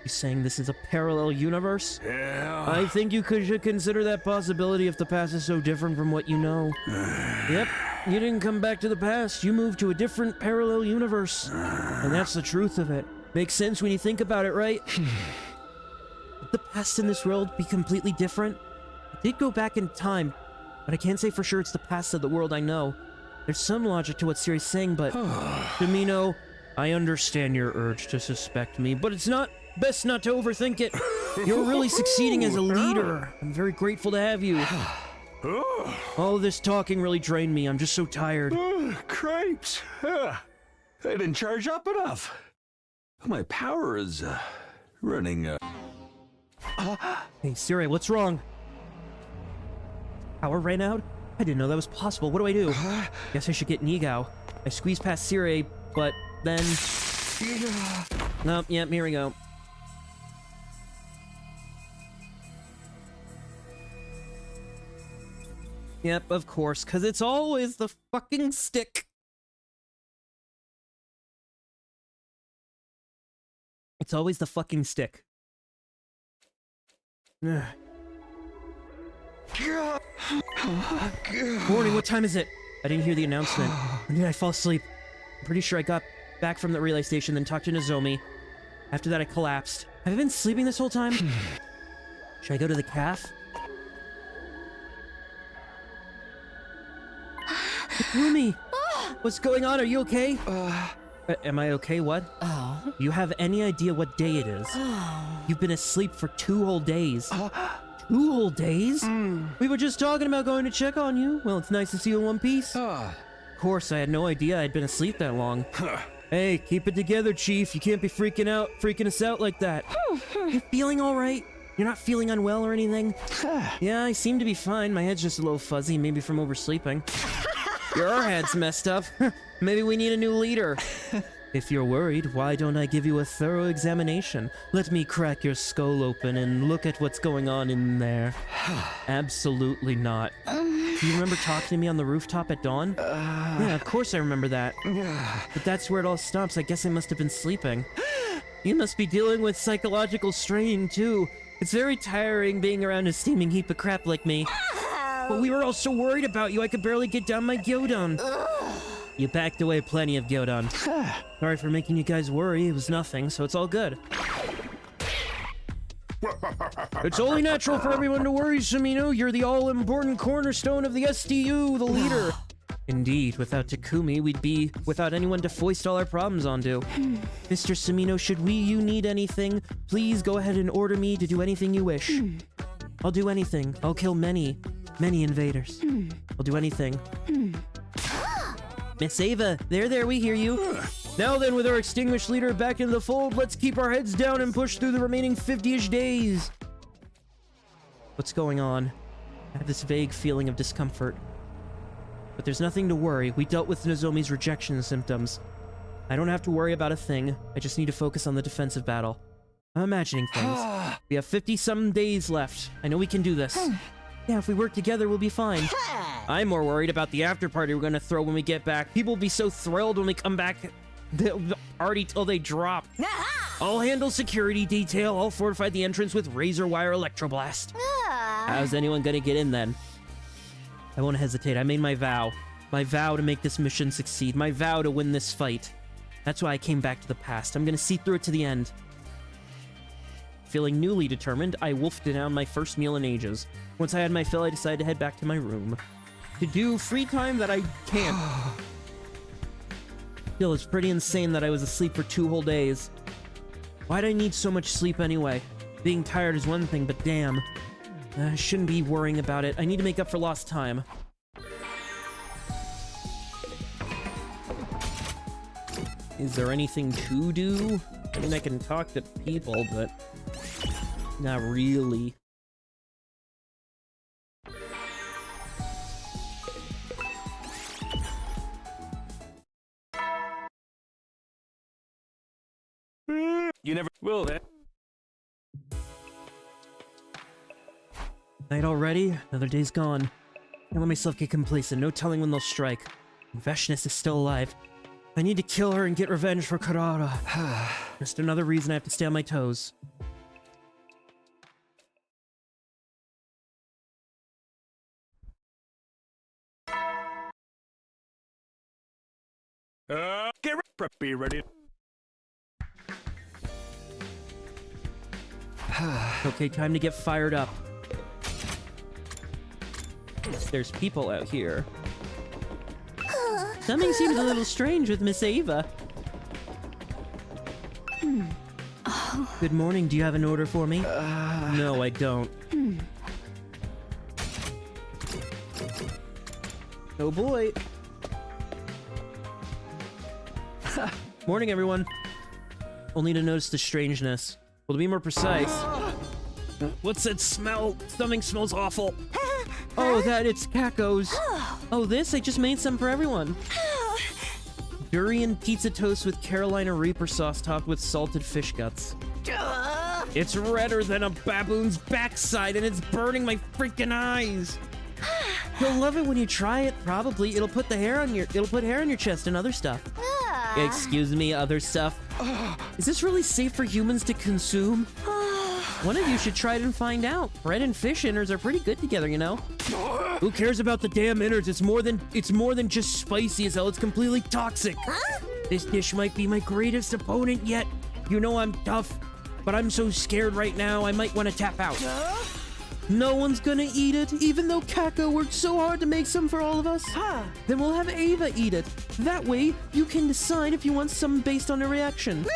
You saying this is a parallel universe? Yeah. I think you should consider that possibility if the past is so different from what you know. Yep, you didn't come back to the past. You moved to a different parallel universe. And that's the truth of it. Makes sense when you think about it, right? Would the past in this world be completely different? I did go back in time, but I can't say for sure it's the past of the world I know. There's some logic to what Siri's saying, but... Domino, I understand your urge to suspect me, but it's not... Best not to overthink it. You're really succeeding as a leader. I'm very grateful to have you. All this talking really drained me. I'm just so tired. Cripes. I didn't charge up enough. My power is running. Hey, Siri, what's wrong? Power ran out? I didn't know that was possible. What do I do? Guess I should get Nigao. I squeezed past Siri, but then... Nope, yeah, here we go. Yep, of course, because it's always the fucking stick. It's always the fucking stick. Morning, what time is it? I didn't hear the announcement. When did I fall asleep? I'm pretty sure I got back from the relay station, then talked to Nozomi. After that, I collapsed. Have I been sleeping this whole time? Should I go to the calf? Takumi! What's going on? Are you okay? Am I okay? What? Oh. You have any idea what day it is? You've been asleep for 2 whole days. 2 whole days? We were just talking about going to check on you. Well, it's nice to see you in one piece. Of course, I had no idea I'd been asleep that long. Hey, keep it together, Chief. You can't be freaking us out like that. You feeling all right? You're not feeling unwell or anything? Yeah, I seem to be fine. My head's just a little fuzzy, maybe from oversleeping. Your head's messed up. Maybe we need a new leader. If you're worried, why don't I give you a thorough examination? Let me crack your skull open and look at what's going on in there. Absolutely not. Do you remember talking to me on the rooftop at dawn? Yeah, of course I remember that. But that's where it all stops. I guess I must have been sleeping. You must be dealing with psychological strain, too. It's very tiring being around a steaming heap of crap like me. But we were all so worried about you, I could barely get down my gyodon. You packed away plenty of gyodon. Sorry for making you guys worry. It was nothing, so it's all good. It's only natural for everyone to worry, Samino. You're the all-important cornerstone of the SDU, the leader. Indeed, without Takumi, we'd be without anyone to foist all our problems onto. Mr. Samino, should you need anything, please go ahead and order me to do anything you wish. I'll do anything. I'll kill many invaders. I'll do anything. Miss Ava, there, we hear you. Now then, with our extinguished leader back in the fold, let's keep our heads down and push through the remaining 50-ish days. What's going on? I have this vague feeling of discomfort. But there's nothing to worry. We dealt with Nozomi's rejection symptoms. I don't have to worry about a thing. I just need to focus on the defensive battle. I'm imagining things. We have 50-some days left. I know we can do this. Yeah, if we work together, we'll be fine. I'm more worried about the after party we're gonna throw when we get back. People will be so thrilled when we come back. They'll party till they drop. I'll handle security detail. I'll fortify the entrance with razor wire electroblast. How's anyone gonna get in then? I won't hesitate. I made my vow. My vow to make this mission succeed. My vow to win this fight. That's why I came back to the past. I'm gonna see through it to the end. Feeling newly determined, I wolfed down my first meal in ages. Once I had my fill, I decided to head back to my room. To do free time that I can't. Still, it's pretty insane that I was asleep for 2 whole days. Why'd I need so much sleep anyway? Being tired is one thing, but damn. I shouldn't be worrying about it. I need to make up for lost time. Is there anything to do? I mean, I can talk to people, but not really. You never will, then. Night already? Another day's gone. Can't let myself get complacent. No telling when they'll strike. Vashnis is still alive. I need to kill her and get revenge for Karara. Just another reason I have to stay on my toes. Get ready. Be ready. Okay, time to get fired up. There's people out here. Something seems a little strange with Miss Ava. Good morning. Do you have an order for me? No, I don't. Oh boy. Morning, everyone. Only to notice the strangeness. Well, to be more precise... What's that smell? Something smells awful. Oh, it's Caco's. Oh, this? I just made some for everyone. Durian pizza toast with Carolina Reaper sauce topped with salted fish guts. It's redder than a baboon's backside, and it's burning my freaking eyes. You'll love it when you try it. Probably it'll put hair on your chest and other stuff. Excuse me, other stuff. Is this really safe for humans to consume? One of you should try it and find out. Bread and fish innards are pretty good together, you know. Who cares about the damn innards? It's more than just spicy as hell. It's completely toxic. This dish might be my greatest opponent yet. You know I'm tough, but I'm so scared right now. I might want to tap out. No one's gonna eat it, even though Kako worked so hard to make some for all of us. Then we'll have Ava eat it. That way, you can decide if you want some based on a reaction.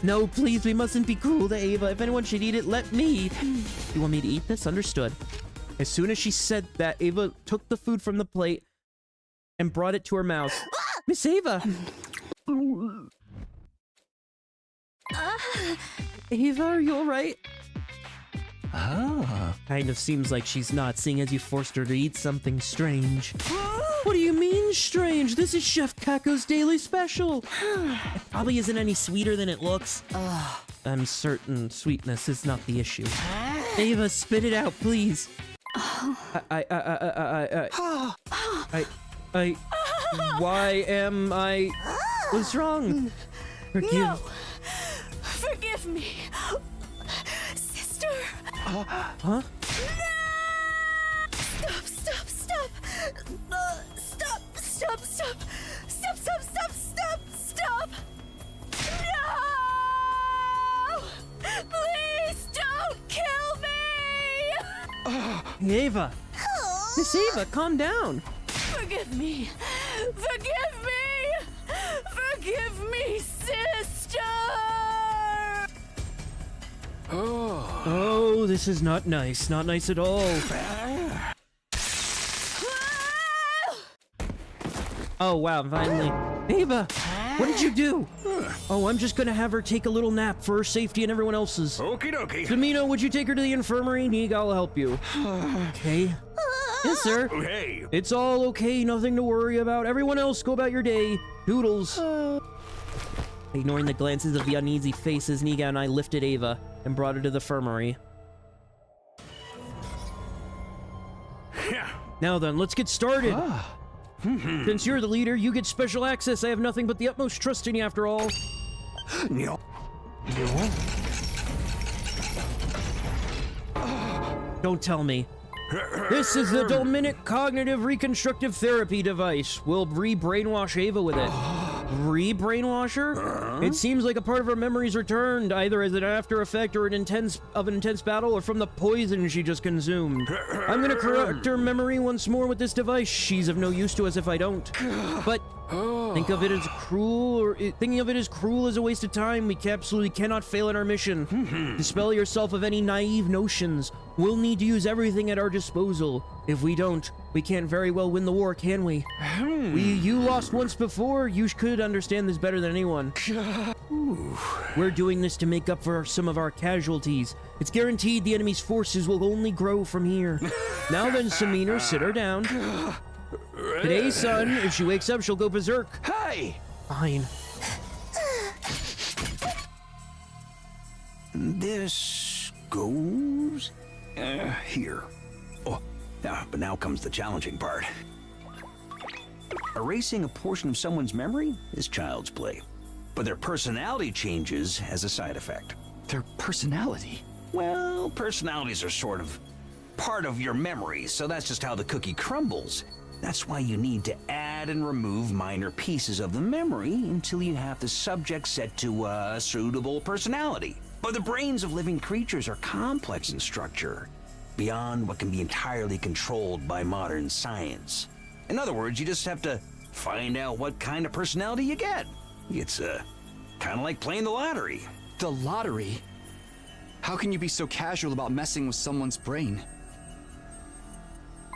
No, please, we mustn't be cruel to Ava. If anyone should eat it, let me. You want me to eat this? Understood. As soon as she said that, Ava took the food from the plate and brought it to her mouth. Miss Ava! Ava, are you alright? Kind of seems like she's not, seeing as you forced her to eat something strange. What do you mean, strange? This is Chef Kako's daily special. It probably isn't any sweeter than it looks. I'm certain sweetness is not the issue. Ava, spit it out, please. Why am I... What's wrong? No! Forgive me. Sister! Huh? No! Stop! Stop! No! Please don't kill me! Ava! Miss Ava, calm down! Forgive me! Forgive me, sister! Oh, this is not nice. Not nice at all. Oh, wow, finally. Ava! What did you do? Oh, I'm just gonna have her take a little nap for her safety and everyone else's. Okie dokie. Tamino, would you take her to the infirmary? Neeg, I'll help you. Okay. Yes, sir. Hey. It's all okay, nothing to worry about. Everyone else, go about your day. Doodles. Ignoring the glances of the uneasy faces, Niga and I lifted Ava and brought her to the infirmary. Now then, let's get started. Since you're the leader, you get special access. I have nothing but the utmost trust in you after all. No. Don't tell me. This is the Dominic Cognitive Reconstructive Therapy device. We'll re-brainwash Ava with it. Re-brainwash her? It seems like a part of her memories returned, either as an after effect or an intense battle, or from the poison she just consumed. I'm gonna correct her memory once more with this device. She's of no use to us if I don't. But thinking of it as cruel is a waste of time. We absolutely cannot fail in our mission. Dispel yourself of any naive notions. We'll need to use everything at our disposal. If we don't, we can't very well win the war, can we? You lost once before. You could understand this better than anyone. We're doing this to make up for some of our casualties. It's guaranteed the enemy's forces will only grow from here. Now then, Samina, sit her down. Today, son, if she wakes up, she'll go berserk. Hey! Fine. This goes here. Oh, yeah, but now comes the challenging part. Erasing a portion of someone's memory is child's play, but their personality changes as a side effect. Their personality? Well, personalities are sort of part of your memory, so that's just how the cookie crumbles. That's why you need to add and remove minor pieces of the memory until you have the subject set to a suitable personality. But the brains of living creatures are complex in structure, beyond what can be entirely controlled by modern science. In other words, you just have to find out what kind of personality you get. It's kind of like playing the lottery. The lottery? How can you be so casual about messing with someone's brain?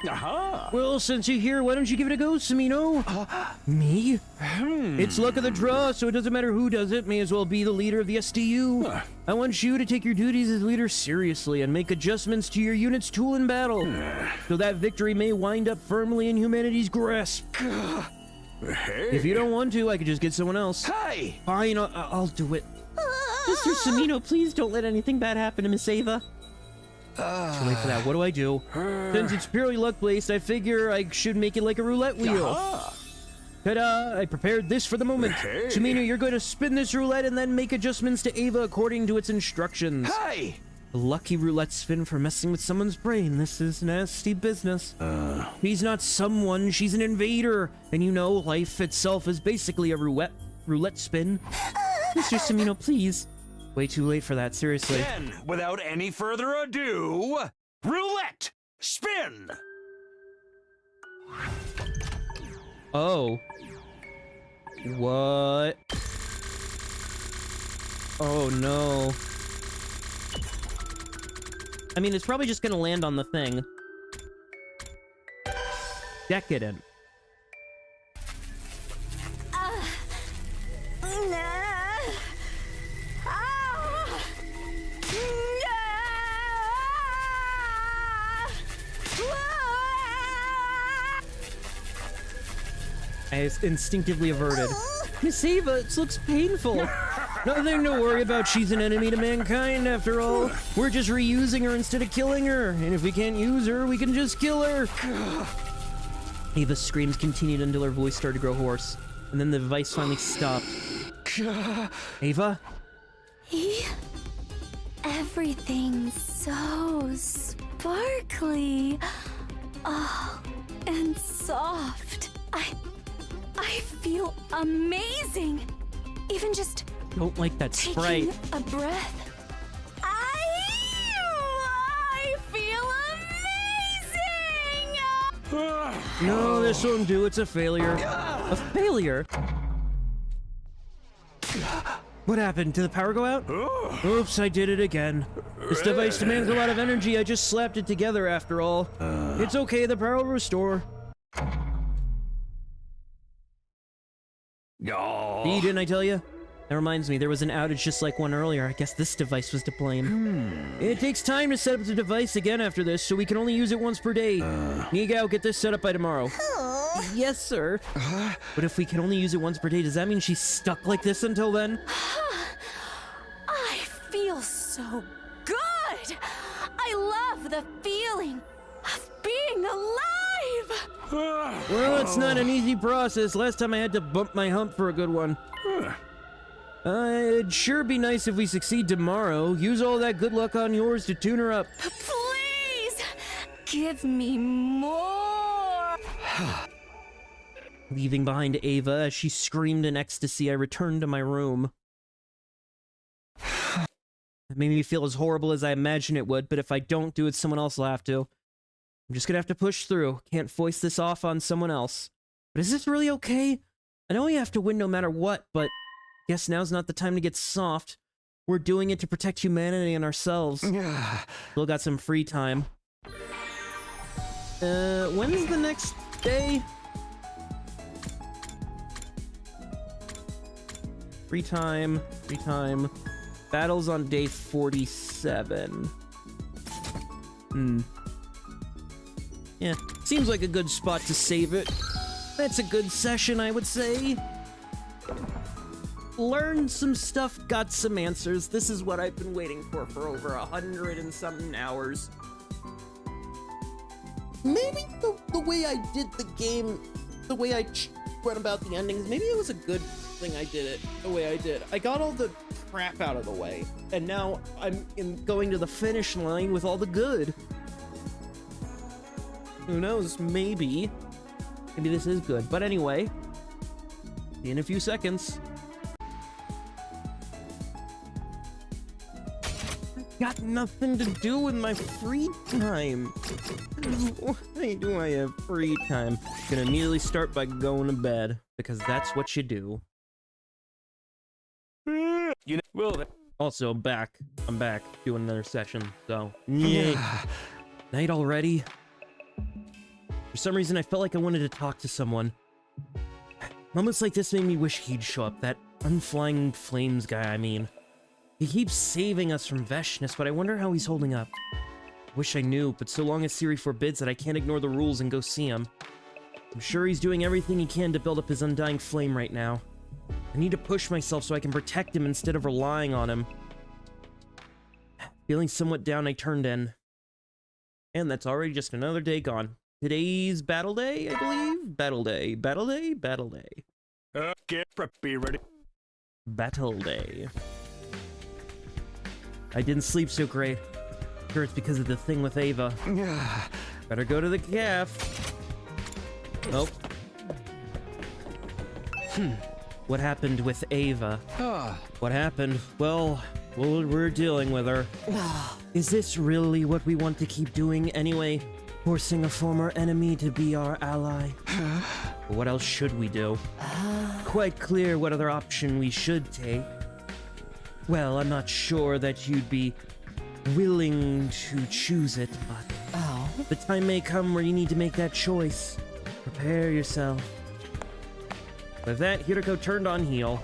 Aha! Well, since you're here, why don't you give it a go, Samino? Me? It's luck of the draw, so it doesn't matter who does it. May as well be the leader of the SDU. I want you to take your duties as leader seriously and make adjustments to your unit's tool in battle, so that victory may wind up firmly in humanity's grasp. Hey. If you don't want to, I could just get someone else. Hey! Fine, I'll do it. Mr. Samino, please don't let anything bad happen to Miss Ava. Too late for that. What do I do? Since it's purely luck-based, I figure I should make it like a roulette wheel. Ta-da! I prepared this for the moment. Hey. Samino, you're going to spin this roulette and then make adjustments to Ava according to its instructions. Hey! A lucky roulette spin for messing with someone's brain. This is nasty business. She's not someone, she's an invader. And you know, life itself is basically a roulette spin. Mr. Samino, please. Way too late for that, seriously. Then, without any further ado, roulette spin! Oh. What? Oh no. I mean, it's probably just gonna land on the thing. Decadent. I instinctively averted. Miss Ava, it looks painful. Nothing to worry about, she's an enemy to mankind after all. We're just reusing her instead of killing her, and if we can't use her, we can just kill her. Ava's screams continued until her voice started to grow hoarse, and then the device finally stopped. Ava? Everything's so sparkly. Oh, and soft. I feel amazing. Even just Don't like that sprite. taking a breath. I feel amazing. No, this won't do. It's a failure. A failure? What happened? Did the power go out? Oops, I did it again. This device demands a lot of energy. I just slapped it together after all. It's okay, the power will restore. See, didn't I tell you? That reminds me, there was an outage just like one earlier. I guess this device was to blame. It takes time to set up the device again after this, so we can only use it once per day. Nigao, get this set up by tomorrow. Yes, sir. But if we can only use it once per day, does that mean she's stuck like this until then? I feel so good. I love the feeling of being alive. Well, it's not an easy process. Last time I had to bump my hump for a good one. It'd sure be nice if we succeed tomorrow. Use all that good luck on yours to tune her up. Please, give me more. Leaving behind Ava as she screamed in ecstasy, I returned to my room. It made me feel as horrible as I imagined it would, but if I don't do it, someone else will have to. I'm just gonna have to push through. Can't foist this off on someone else. But is this really okay? I know we have to win no matter what, but guess now's not the time to get soft. We're doing it to protect humanity and ourselves. Still got some free time. When's the next day? Free time. Battle's on day 47. Yeah, seems like a good spot to save it. That's a good session, I would say. learned some stuff, got some answers. This is what I've been waiting for over 100 and something hours. Maybe the way I did the game, the way I went about the endings, maybe it was a good thing I did it the way I did. I got all the crap out of the way, and now I'm going to the finish line with all the good. Who knows? Maybe this is good. But anyway, see you in a few seconds. Got nothing to do with my free time. Why do I have free time? Gonna immediately start by going to bed, because that's what you do. You know, well, also, I'm back doing another session, so yeah. Night already. For some reason, I felt like I wanted to talk to someone. Moments like this made me wish he'd show up, that unflying flames guy, I mean. He keeps saving us from Veshness, but I wonder how he's holding up. Wish I knew, but so long as Siri forbids it, I can't ignore the rules and go see him. I'm sure he's doing everything he can to build up his undying flame right now. I need to push myself so I can protect him instead of relying on him. Feeling somewhat down, I turned in. And that's already just another day gone. Today's battle day, I believe? Battle day. Battle day? Battle day. Get preppy, ready. Battle day. I didn't sleep so great. Sure, it's because of the thing with Ava. Better go to the calf. Nope. What happened with Ava? What happened? Well, we're dealing with her. Is this really what we want to keep doing anyway? Forcing a former enemy to be our ally? What else should we do? Quite clear what other option we should take. Well, I'm not sure that you'd be willing to choose it, but the time may come where you need to make that choice. Prepare yourself. With that, Hiriko turned on heel.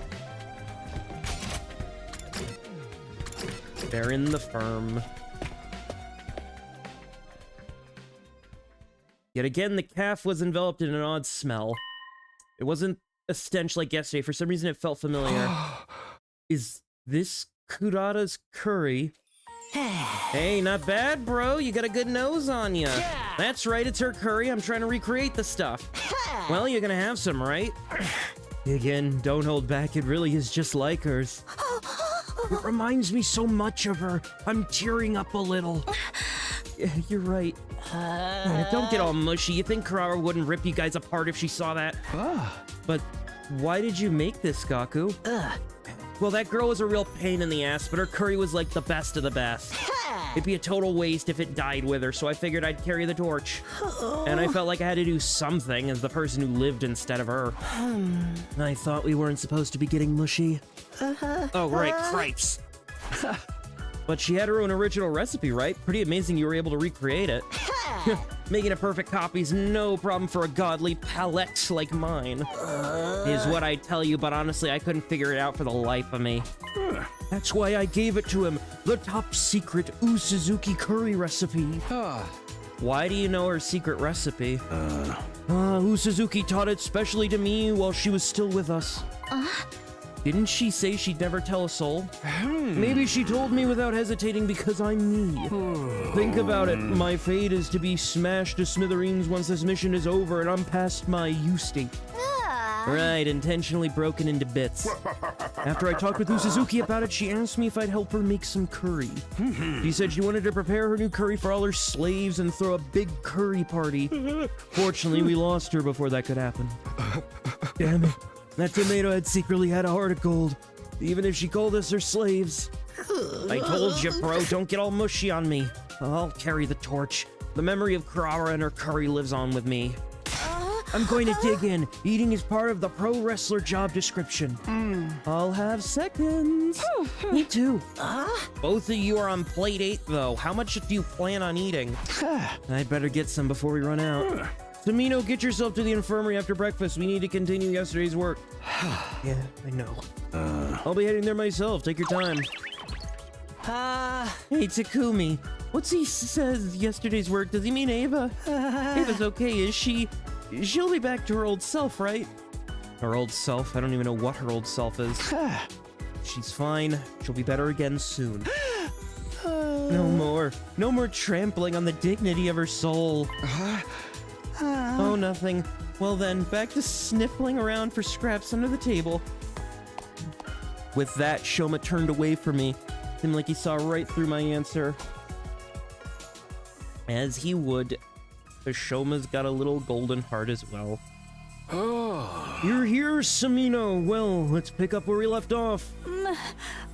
They're in the firm. Yet again, the calf was enveloped in an odd smell. It wasn't a stench like yesterday. For some reason, it felt familiar. Is this Kurata's curry? Hey, not bad, bro. You got a good nose on you. Yeah. That's right, it's her curry. I'm trying to recreate the stuff. Well, you're gonna have some, right? Again, don't hold back. It really is just like hers. It reminds me so much of her. I'm tearing up a little. Yeah, you're right. Don't get all mushy. You think Kurara wouldn't rip you guys apart if she saw that? But why did you make this, Gaku? Well, that girl was a real pain in the ass, but her curry was like the best of the best. It'd be a total waste if it died with her, so I figured I'd carry the torch. And I felt like I had to do something as the person who lived instead of her. I thought we weren't supposed to be getting mushy. Oh, right, cripes. But she had her own original recipe, right? Pretty amazing you were able to recreate it. Making a perfect copy's no problem for a godly palate like mine. Is what I tell you, but honestly, I couldn't figure it out for the life of me. That's why I gave it to him. The top secret Usuzuki curry recipe. Why do you know her secret recipe? Usuzuki taught it specially to me while she was still with us. Didn't she say she'd never tell a soul? Maybe she told me without hesitating because I'm me. Think about it. My fate is to be smashed to smithereens once this mission is over and I'm past my you state. Right, intentionally broken into bits. After I talked with Usuzuki about it, she asked me if I'd help her make some curry. She said she wanted to prepare her new curry for all her slaves and throw a big curry party. Fortunately, we lost her before that could happen. Damn it. That tomato head secretly had a heart of gold, even if she called us her slaves. I told you, bro, don't get all mushy on me. I'll carry the torch. The memory of Kurara and her curry lives on with me. I'm going to dig in. Eating is part of the pro wrestler job description. I'll have seconds. Me too. Both of you are on plate 8, though. How much do you plan on eating? I'd better get some before we run out. Tamino, get yourself to the infirmary after breakfast. We need to continue yesterday's work. Yeah, I know. I'll be heading there myself. Take your time. Hey, Takumi. What's he says yesterday's work? Does he mean Ava? Ava's okay, is she? She'll be back to her old self, right? Her old self. I don't even know what her old self is. She's fine. She'll be better again soon. No more trampling on the dignity of her soul. Oh, nothing. Well then, back to sniffling around for scraps under the table. With that, Shoma turned away from me. Seemed like he saw right through my answer. As he would. The Shoma's got a little golden heart as well. Oh. You're here, Samino. Well, let's pick up where we left off.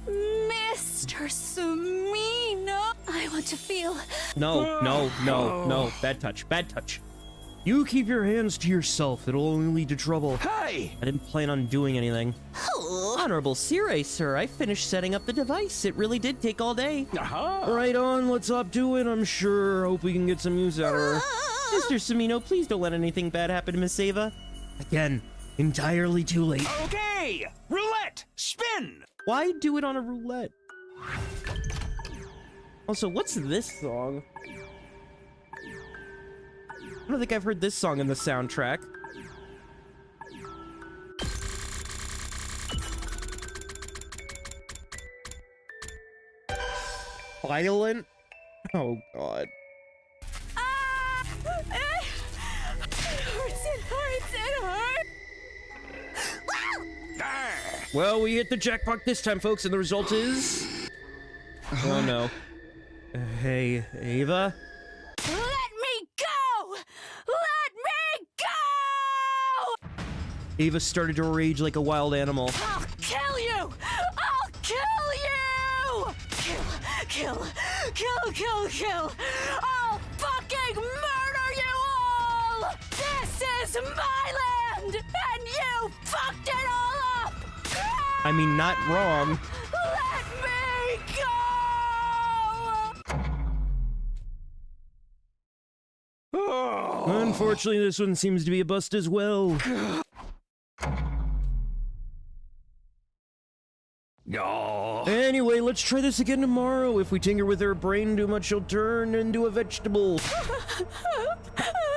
Mr. Samino, I want to feel... No. Bad touch. You keep your hands to yourself. It'll only lead to trouble. Hey! I didn't plan on doing anything. Honorable Sire, sir. I finished setting up the device. It really did take all day. Right on, let's up to it. I'm sure. Hope we can get some use out of her. Mr. Samino, please don't let anything bad happen to Miss Ava. Again, entirely too late. Okay! Roulette! Spin! Why do it on a roulette? Also, what's this song? I don't think I've heard this song in the soundtrack. Violent? Oh, God. It hurts. Well, we hit the jackpot this time, folks, and the result is... Oh, no. Hey, Ava? Let me go! Let me go! Ava started to rage like a wild animal. I'll kill you! I'll kill you! Kill! I'll fucking murder you all! This is my land, and you fucked it all up! I mean, not wrong. Let me go! Unfortunately, this one seems to be a bust as well. Anyway, let's try this again tomorrow. If we tinker with her brain too much, she'll turn into a vegetable.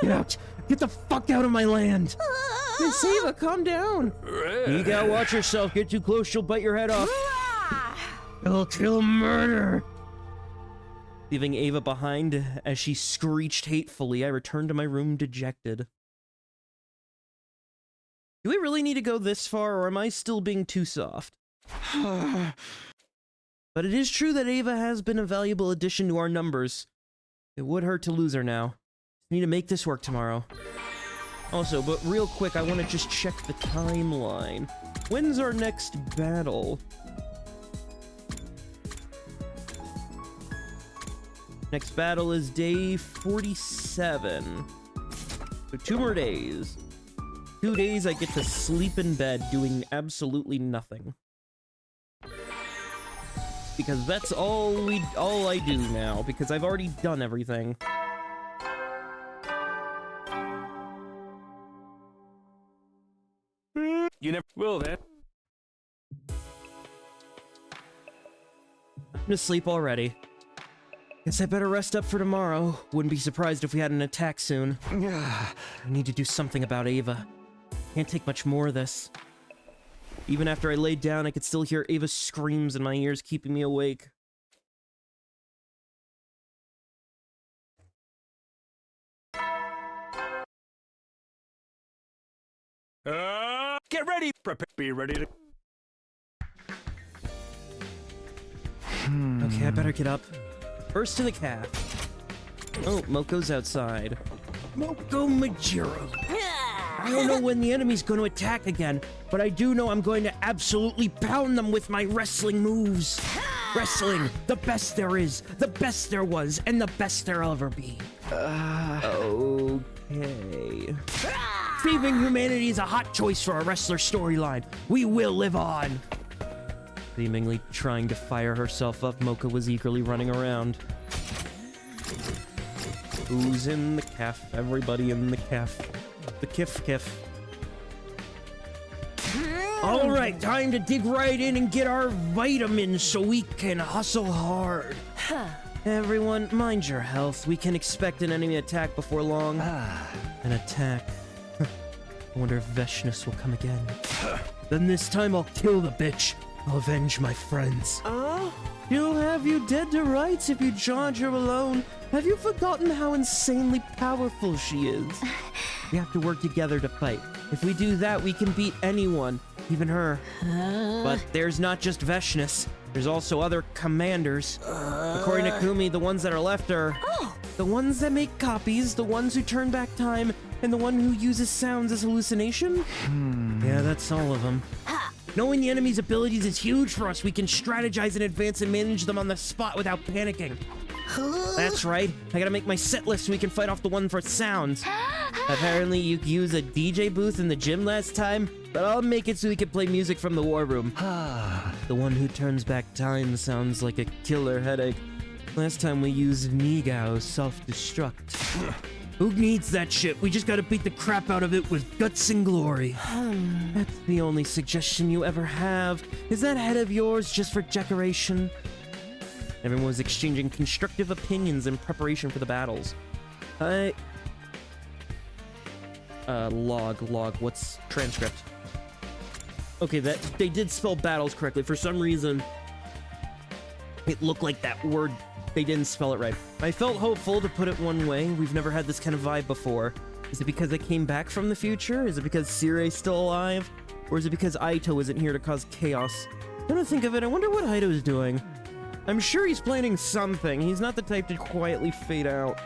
Get out! Get the fuck out of my land! Miss Ava, calm down! You gotta watch yourself. Get too close, she'll bite your head off. It'll kill murder! Leaving Ava behind as she screeched hatefully, I returned to my room dejected. Do we really need to go this far, or am I still being too soft? But it is true that Ava has been a valuable addition to our numbers. It would hurt to lose her now. Need to make this work tomorrow. Also, but real quick, I want to just check the timeline. When's our next battle? Next battle is day 47. So 2 more days. 2 days I get to sleep in bed doing absolutely nothing. Because that's all I do now, because I've already done everything. You never will, then. I'm gonna sleep already. Guess I better rest up for tomorrow. Wouldn't be surprised if we had an attack soon. I need to do something about Ava. Can't take much more of this. Even after I laid down, I could still hear Ava's screams in my ears, keeping me awake. Get ready! Be ready to... Okay, I better get up. First to the calf. Oh, Moko's outside. Moko Majiro. I don't know when the enemy's going to attack again, but I do know I'm going to absolutely pound them with my wrestling moves. Wrestling, the best there is, the best there was, and the best there'll ever be. Okay. Saving humanity is a hot choice for a wrestler storyline. We will live on. Seemingly trying to fire herself up, Moka was eagerly running around. Who's in the calf? Everybody in the calf. The kiff. All right, time to dig right in and get our vitamins so we can hustle hard. Everyone, mind your health. We can expect an enemy attack before long. An attack. I wonder if Veshness will come again. Then this time I'll kill the bitch. I'll avenge my friends. She'll have you dead to rights if you charge her alone. Have you forgotten how insanely powerful she is? We have to work together to fight. If we do that, we can beat anyone, even her. But there's not just Veshness. There's also other commanders. According to Kumi, the ones that are left are the ones that make copies, the ones who turn back time, and the one who uses sounds as hallucination? Yeah, that's all of them. Knowing the enemy's abilities is huge for us. We can strategize in advance and manage them on the spot without panicking. That's right. I gotta make my set list so we can fight off the one for sounds. Apparently you used a DJ booth in the gym last time, but I'll make it so we can play music from the war room. The one who turns back time sounds like a killer headache. Last time we used Nigao self-destruct. Who needs that shit? We just gotta beat the crap out of it with guts and glory. That's the only suggestion you ever have. Is that head of yours just for decoration? Everyone was exchanging constructive opinions in preparation for the battles. Log, what's transcript? Okay, that they did spell battles correctly. For some reason, it looked like that word, they didn't spell it right. I felt hopeful, to put it one way. We've never had this kind of vibe before. Is it because I came back from the future? Is it because Sire's still alive? Or is it because Aito isn't here to cause chaos? Come to think of it, I wonder what Aito's doing. I'm sure he's planning something. He's not the type to quietly fade out.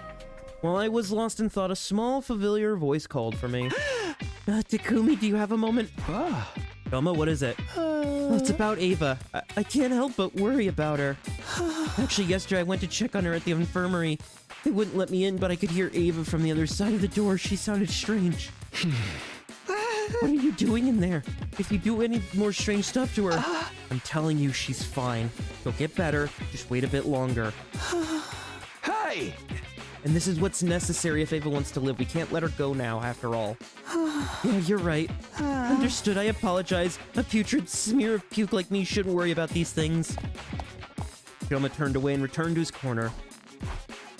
While I was lost in thought, a small, familiar voice called for me. Takumi, do you have a moment? Toma, what is it? It's about Ava. I can't help but worry about her. Actually, yesterday I went to check on her at the infirmary. They wouldn't let me in, but I could hear Ava from the other side of the door. She sounded strange. What are you doing in there? If you do any more strange stuff to her, I'm telling you she's fine. She'll get better. Just wait a bit longer. Hey! And this is what's necessary if Ava wants to live. We can't let her go now, after all. Yeah, you're right. Understood, I apologize. A putrid smear of puke like me shouldn't worry about these things. Kyoma turned away and returned to his corner.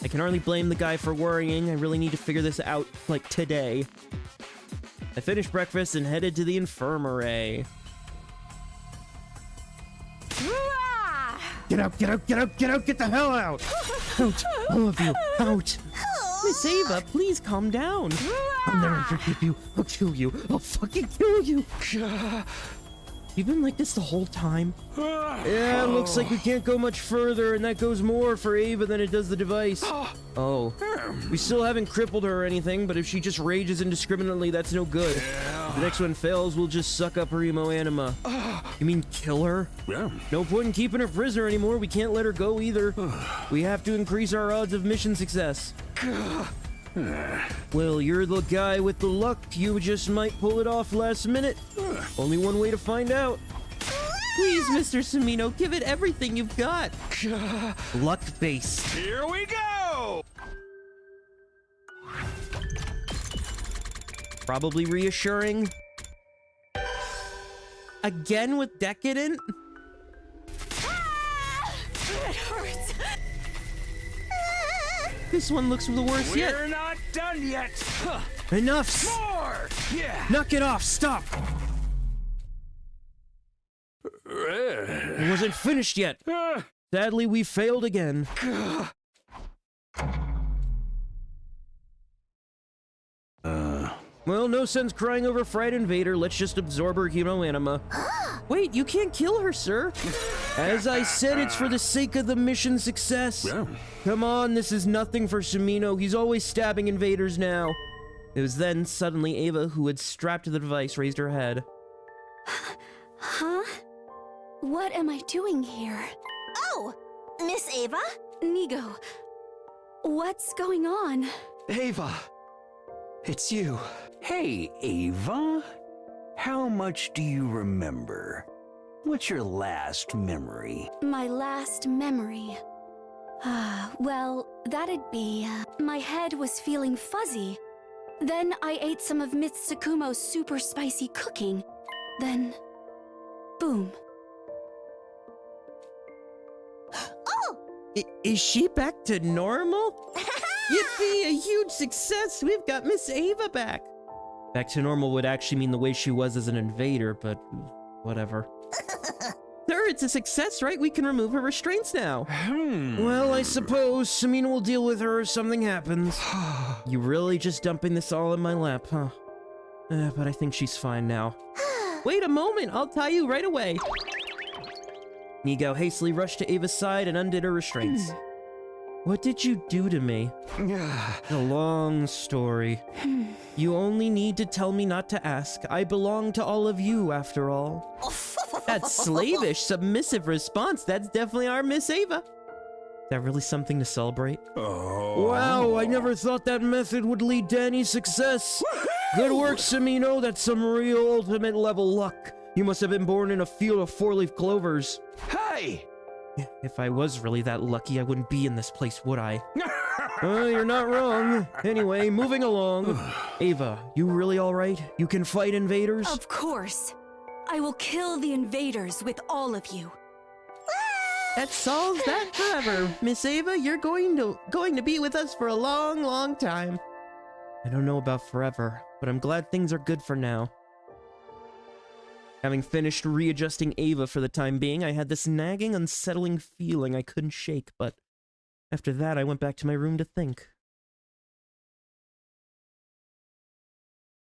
I can hardly blame the guy for worrying. I really need to figure this out, like, today. I finished breakfast and headed to the infirmary. Get out, get out, get out, get out, get the hell out! Out, all of you, out! Miss Ava, please calm down. I'll never forgive you. I'll kill you. I'll fucking kill you. You've been like this the whole time? Yeah, looks like we can't go much further, and that goes more for Ava than it does the device. Oh. We still haven't crippled her or anything, but if she just rages indiscriminately, that's no good. If the next one fails, we'll just suck up her emo anima. You mean kill her? Yeah. No point in keeping her prisoner anymore. We can't let her go either. We have to increase our odds of mission success. Well, you're the guy with the luck. You just might pull it off last minute. Only one way to find out. Please, Mr. Sumino, give it everything you've got. Luck-based. Here we go! Probably reassuring. Again with Decadent? It hurts. This one looks the worst yet. We're not done yet. Enough! More! Yeah! Knock it off! Stop! It wasn't finished yet. Sadly, we failed again. Well, no sense crying over Fried Invader. Let's just absorb her hemo anima. Wait, you can't kill her, sir. As I said, it's for the sake of the mission success. Yeah. Come on, this is nothing for Sumino. He's always stabbing invaders now. It was then, suddenly, Ava, who had strapped to the device, raised her head. Huh? What am I doing here? Oh, Miss Ava? Nigo, what's going on? Ava, it's you. Hey, Ava. How much do you remember? What's your last memory? My last memory. Well, that'd be, my head was feeling fuzzy. Then I ate some of Miss Tsukumo's super spicy cooking. Then, boom. Oh! Is she back to normal? Yippee, a huge success! We've got Miss Ava back! Back to normal would actually mean the way she was as an invader, but whatever. Sir, it's a success, right? We can remove her restraints now. Well, I suppose Samina will deal with her if something happens. You really just dumping this all in my lap, huh? But I think she's fine now. Wait a moment, I'll tie you right away. Nigo hastily rushed to Ava's side and undid her restraints. What did you do to me? A long story. You only need to tell me not to ask. I belong to all of you, after all. That slavish, submissive response, that's definitely our Miss Ava. Is that really something to celebrate? Wow, I never thought that method would lead to any success. Good work, Samino. That's some real ultimate level luck. You must have been born in a field of four-leaf clovers. Hey! If I was really that lucky, I wouldn't be in this place, would I? You're not wrong. Anyway, moving along. Ava, you really all right? You can fight invaders? Of course. I will kill the invaders with all of you. That solves that forever. Miss Ava, you're going to be with us for a long, long time. I don't know about forever, but I'm glad things are good for now. Having finished readjusting Ava for the time being, I had this nagging, unsettling feeling I couldn't shake, but after that I went back to my room to think.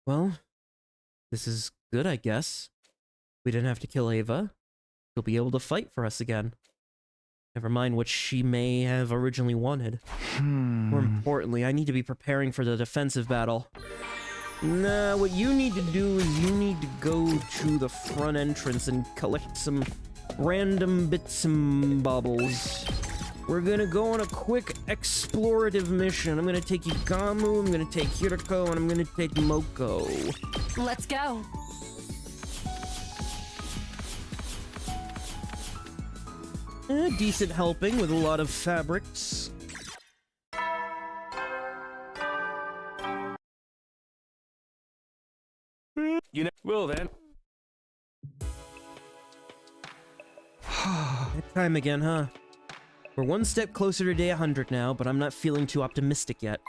Well, this is good, I guess. We didn't have to kill Ava. She'll be able to fight for us again. Never mind what she may have originally wanted. More importantly, I need to be preparing for the defensive battle. Nah, what you need to do is you need to go to the front entrance and collect some random bits and bobbles. We're gonna go on a quick explorative mission. I'm gonna take Igamu, I'm gonna take Hirako, and I'm gonna take Moko. Let's go. Decent helping with a lot of fabrics. You know, well then. That time again, huh? We're one step closer to day 100 now, but I'm not feeling too optimistic yet.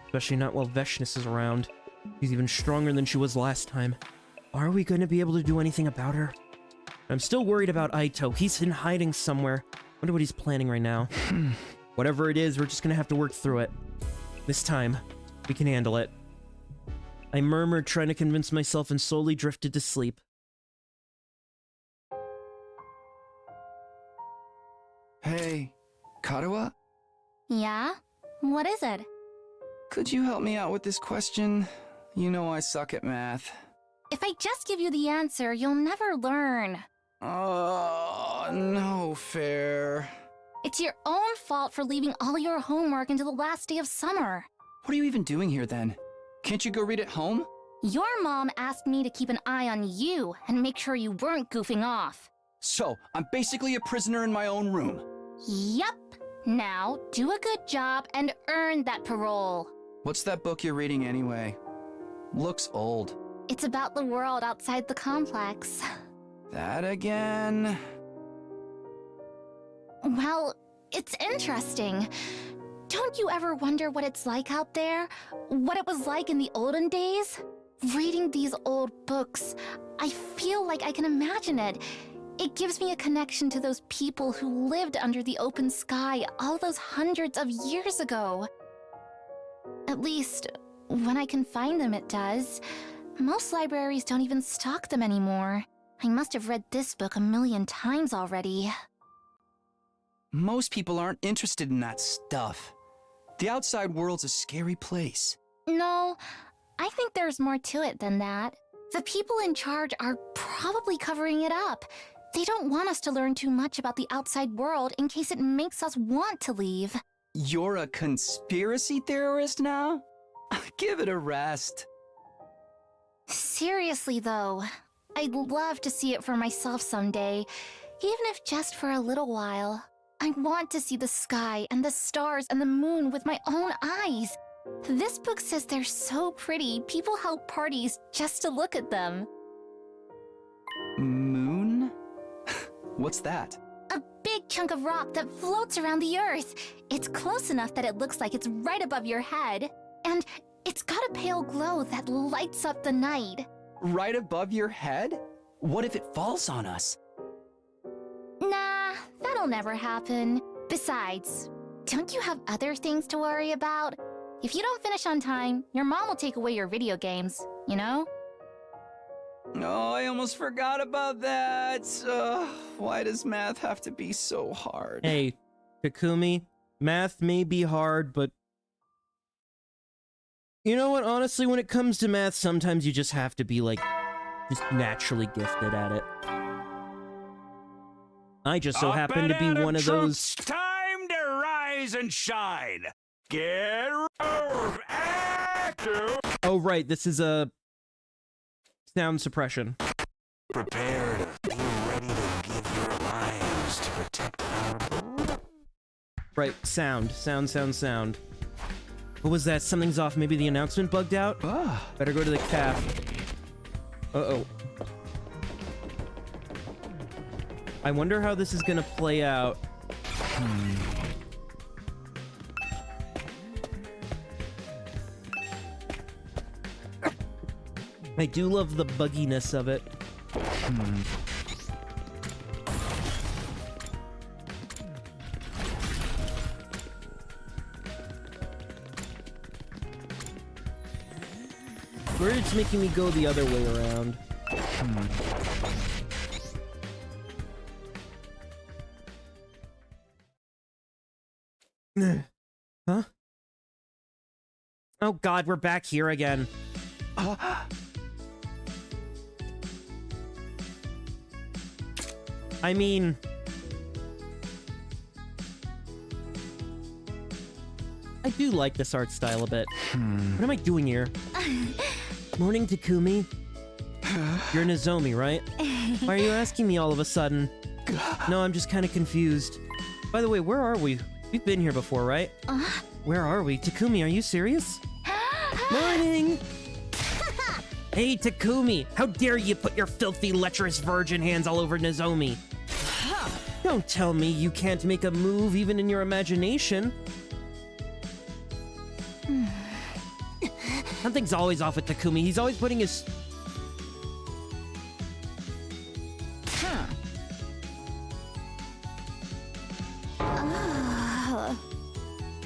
Especially not while Veshness is around. She's even stronger than she was last time. Are we going to be able to do anything about her? I'm still worried about Aito. He's in hiding somewhere. Wonder what he's planning right now. Whatever it is, we're just gonna have to work through it. This time, we can handle it. I murmured, trying to convince myself, and slowly drifted to sleep. Hey, Karawa? Yeah? What is it? Could you help me out with this question? You know I suck at math. If I just give you the answer, you'll never learn. Oh, no fair. It's your own fault for leaving all your homework until the last day of summer. What are you even doing here then? Can't you go read at home? Your mom asked me to keep an eye on you and make sure you weren't goofing off. So, I'm basically a prisoner in my own room. Yup. Now, do a good job and earn that parole. What's that book you're reading anyway? Looks old. It's about the world outside the complex. That again? Well, it's interesting. Don't you ever wonder what it's like out there? What it was like in the olden days? Reading these old books, I feel like I can imagine it. It gives me a connection to those people who lived under the open sky all those hundreds of years ago. At least, when I can find them, it does. Most libraries don't even stock them anymore. I must have read this book 1,000,000 times already. Most people aren't interested in that stuff. The outside world's a scary place. No, I think there's more to it than that. The people in charge are probably covering it up. They don't want us to learn too much about the outside world in case it makes us want to leave. You're a conspiracy theorist now? Give it a rest. Seriously, though, I'd love to see it for myself someday, even if just for a little while. I want to see the sky and the stars and the moon with my own eyes. This book says they're so pretty, people held parties just to look at them. Moon? What's that? A big chunk of rock that floats around the Earth. It's close enough that it looks like it's right above your head. And It's got a pale glow that lights up the night. Right above your head? What if it falls on us? Nah, that'll never happen. Besides, don't you have other things to worry about? If you don't finish on time, your mom will take away your video games, you know? Oh, I almost forgot about that. Why does math have to be so hard? Hey, Takumi, math may be hard, but you know what? Honestly, when it comes to math, sometimes you just have to be, like, just naturally gifted at it. I just so happen to be one of those... Time to rise and shine! Get active! Oh, right, this is a... sound suppression. Prepared. Be ready to give your lives to protect our... Right, sound. What was that? Something's off. Maybe the announcement bugged out? Better go to the caf. Uh-oh. I wonder how this is gonna play out. I do love the bugginess of it. Where it's making me go the other way around. Huh? Oh god, we're back here again. I mean... I do like this art style a bit. What am I doing here? Morning, Takumi. You're Nozomi, right? Why are you asking me all of a sudden? No, I'm just kind of confused. By the way, where are we? We've been here before, right? Where are we? Takumi, are you serious? Morning! Hey, Takumi! How dare you put your filthy, lecherous virgin hands all over Nozomi? Don't tell me you can't make a move even in your imagination. Something's always off with Takumi. He's always putting his...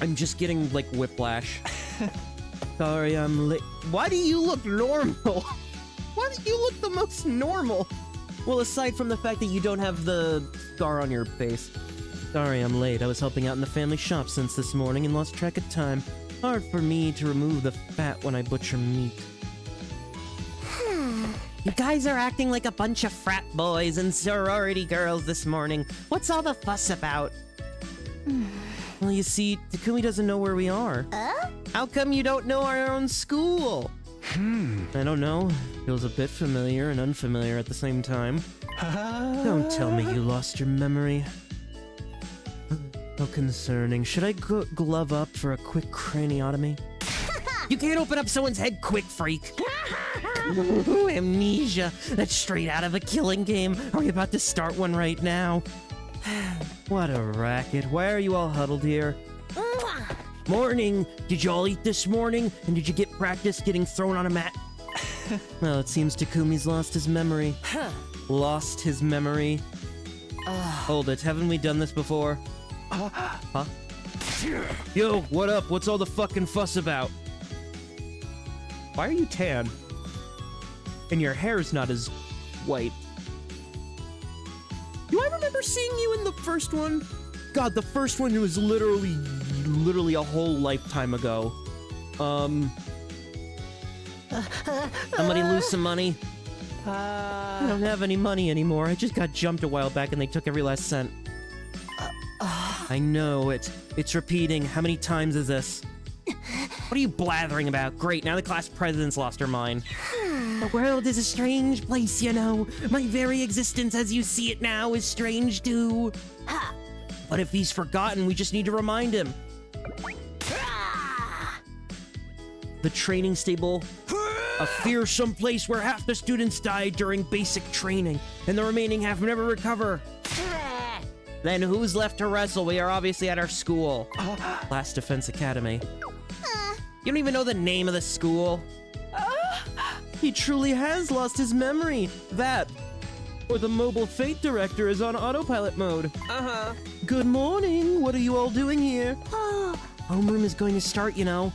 I'm just getting, like, whiplash. Sorry, I'm late. Why do you look normal? Why do you look the most normal? Well, aside from the fact that you don't have the scar on your face. Sorry, I'm late. I was helping out in the family shop since this morning and lost track of time. Hard for me to remove the fat when I butcher meat. You guys are acting like a bunch of frat boys and sorority girls this morning. What's all the fuss about? Well, you see, Takumi doesn't know where we are. How come you don't know our own school? I don't know. Feels a bit familiar and unfamiliar at the same time. Don't tell me you lost your memory. How concerning. Should I glove up for a quick craniotomy? You can't open up someone's head quick, freak. Ooh, amnesia. That's straight out of a killing game. Are we about to start one right now? What a racket. Why are you all huddled here? Morning. Did you all eat this morning? And did you get practice getting thrown on a mat? Well, it seems Takumi's lost his memory. Lost his memory. Hold it. Haven't we done this before? Huh? Yo, what up? What's all the fucking fuss about? Why are you tan? And your hair's not as white. Do I remember seeing you in the first one? God, the first one was literally a whole lifetime ago. Somebody lose some money? I don't have any money anymore. I just got jumped a while back and they took every last cent. I know it. It's repeating. How many times is this? What are you blathering about? Great, now the class president's lost her mind. The world is a strange place, you know. My very existence as you see it now is strange too. But if he's forgotten, we just need to remind him. The training stable. A fearsome place where half the students died during basic training, and the remaining half never recover. Then who's left to wrestle? We are obviously at our school. Last Defense Academy. You don't even know the name of the school. He truly has lost his memory. That, or the mobile fate director is on autopilot mode. Uh-huh. Good morning. What are you all doing here? Homeroom is going to start, you know.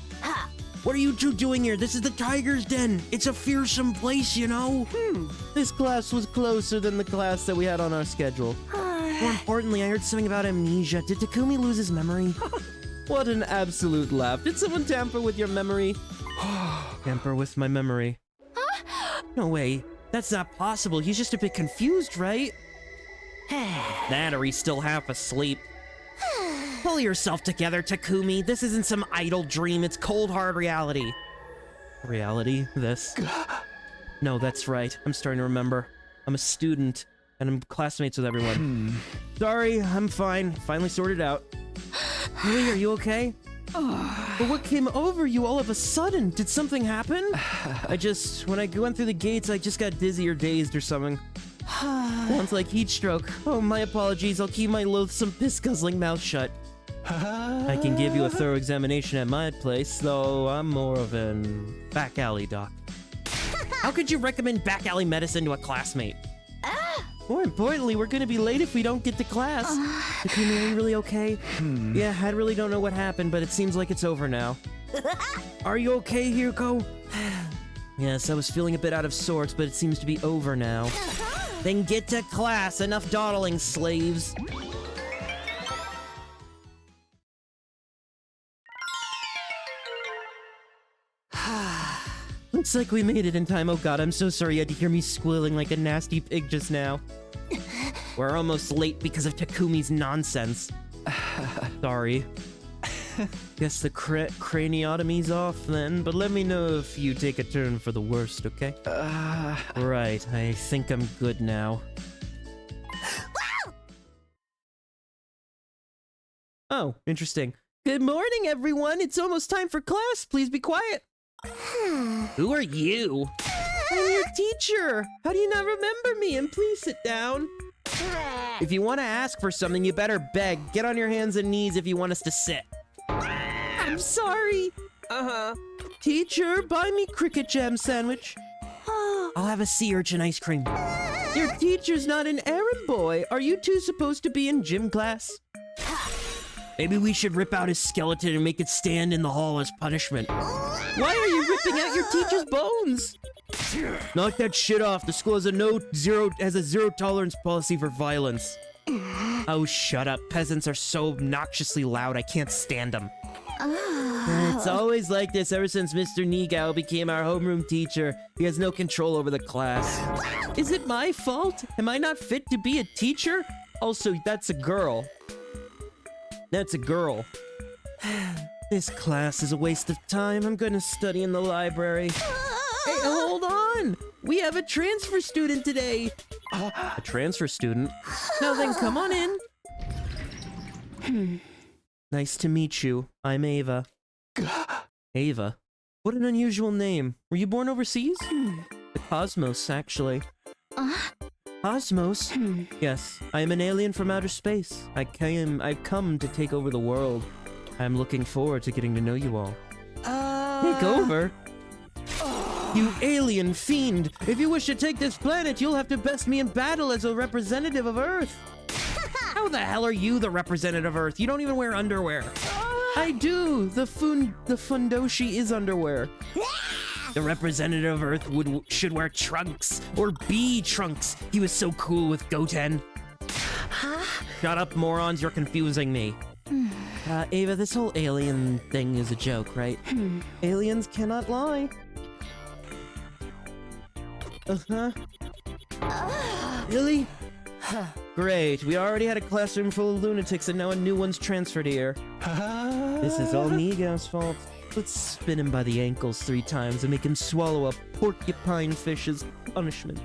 What are you two doing here? This is the Tiger's Den. It's a fearsome place, you know. This class was closer than the class that we had on our schedule. More importantly, I heard something about amnesia. Did Takumi lose his memory? What an absolute laugh. Did someone tamper with your memory? Tamper with my memory. No way. That's not possible. He's just a bit confused, right? That or he's still half asleep. Pull yourself together, Takumi. This isn't some idle dream. It's cold, hard reality. Reality? This? No, that's right. I'm starting to remember. I'm a student, and I'm classmates with everyone. Sorry, I'm fine. Finally sorted out. Lily, are you okay? But what came over you all of a sudden? Did something happen? When I went through the gates, I just got dizzy or dazed or something. Sounds like heat stroke. Oh, my apologies. I'll keep my loathsome piss-guzzling mouth shut. I can give you a thorough examination at my place, though I'm more of an back alley doc. How could you recommend back alley medicine to a classmate? More importantly, we're gonna be late if we don't get to class. Takumi, are you really okay? Yeah, I really don't know what happened, but it seems like it's over now. Are you okay, Hiroko? Yes, I was feeling a bit out of sorts, but it seems to be over now. Then get to class. Enough dawdling, slaves. Looks like we made it in time. Oh god, I'm so sorry you had to hear me squealing like a nasty pig just now. We're almost late because of Takumi's nonsense. Sorry. Guess the craniotomy's off then, but let me know if you take a turn for the worst, okay? Right, I think I'm good now. Oh, interesting. Good morning, everyone! It's almost time for class! Please be quiet! Who are you? I'm your teacher! How do you not remember me? And please sit down. If you want to ask for something, you better beg. Get on your hands and knees if you want us to sit. I'm sorry. Teacher, buy me cricket jam sandwich. I'll have a sea urchin ice cream. Your teacher's not an errand boy. Are you two supposed to be in gym class? Maybe we should rip out his skeleton and make it stand in the hall as punishment. Why are you ripping out your teacher's bones? Knock that shit off. The school has a zero tolerance policy for violence. Oh, shut up. Peasants are so obnoxiously loud, I can't stand them. It's always like this ever since Mr. Nigao became our homeroom teacher. He has no control over the class. Is it my fault? Am I not fit to be a teacher? Also, that's a girl. That's a girl. This class is a waste of time. I'm gonna study in the library. Hey, hold on! We have a transfer student today! A transfer student? Now then, come on in. Nice to meet you. I'm Ava. Ava? What an unusual name. Were you born overseas? The Cosmos, actually. Cosmos? Yes, I am an alien from outer space. I've come to take over the world. I'm looking forward to getting to know you all. Take over? You alien fiend! If you wish to take this planet, you'll have to best me in battle as a representative of Earth! How the hell are you the representative of Earth? You don't even wear underwear. I do! The fundoshi is underwear. The representative of Earth should wear trunks, or be trunks. He was so cool with Goten. Shut up, morons, you're confusing me. Ava, this whole alien thing is a joke, right? Aliens cannot lie. Really? Great, we already had a classroom full of lunatics and now a new one's transferred here. This is all Nigao's fault. Let's spin him by the ankles 3 times and make him swallow a porcupine fish as punishment.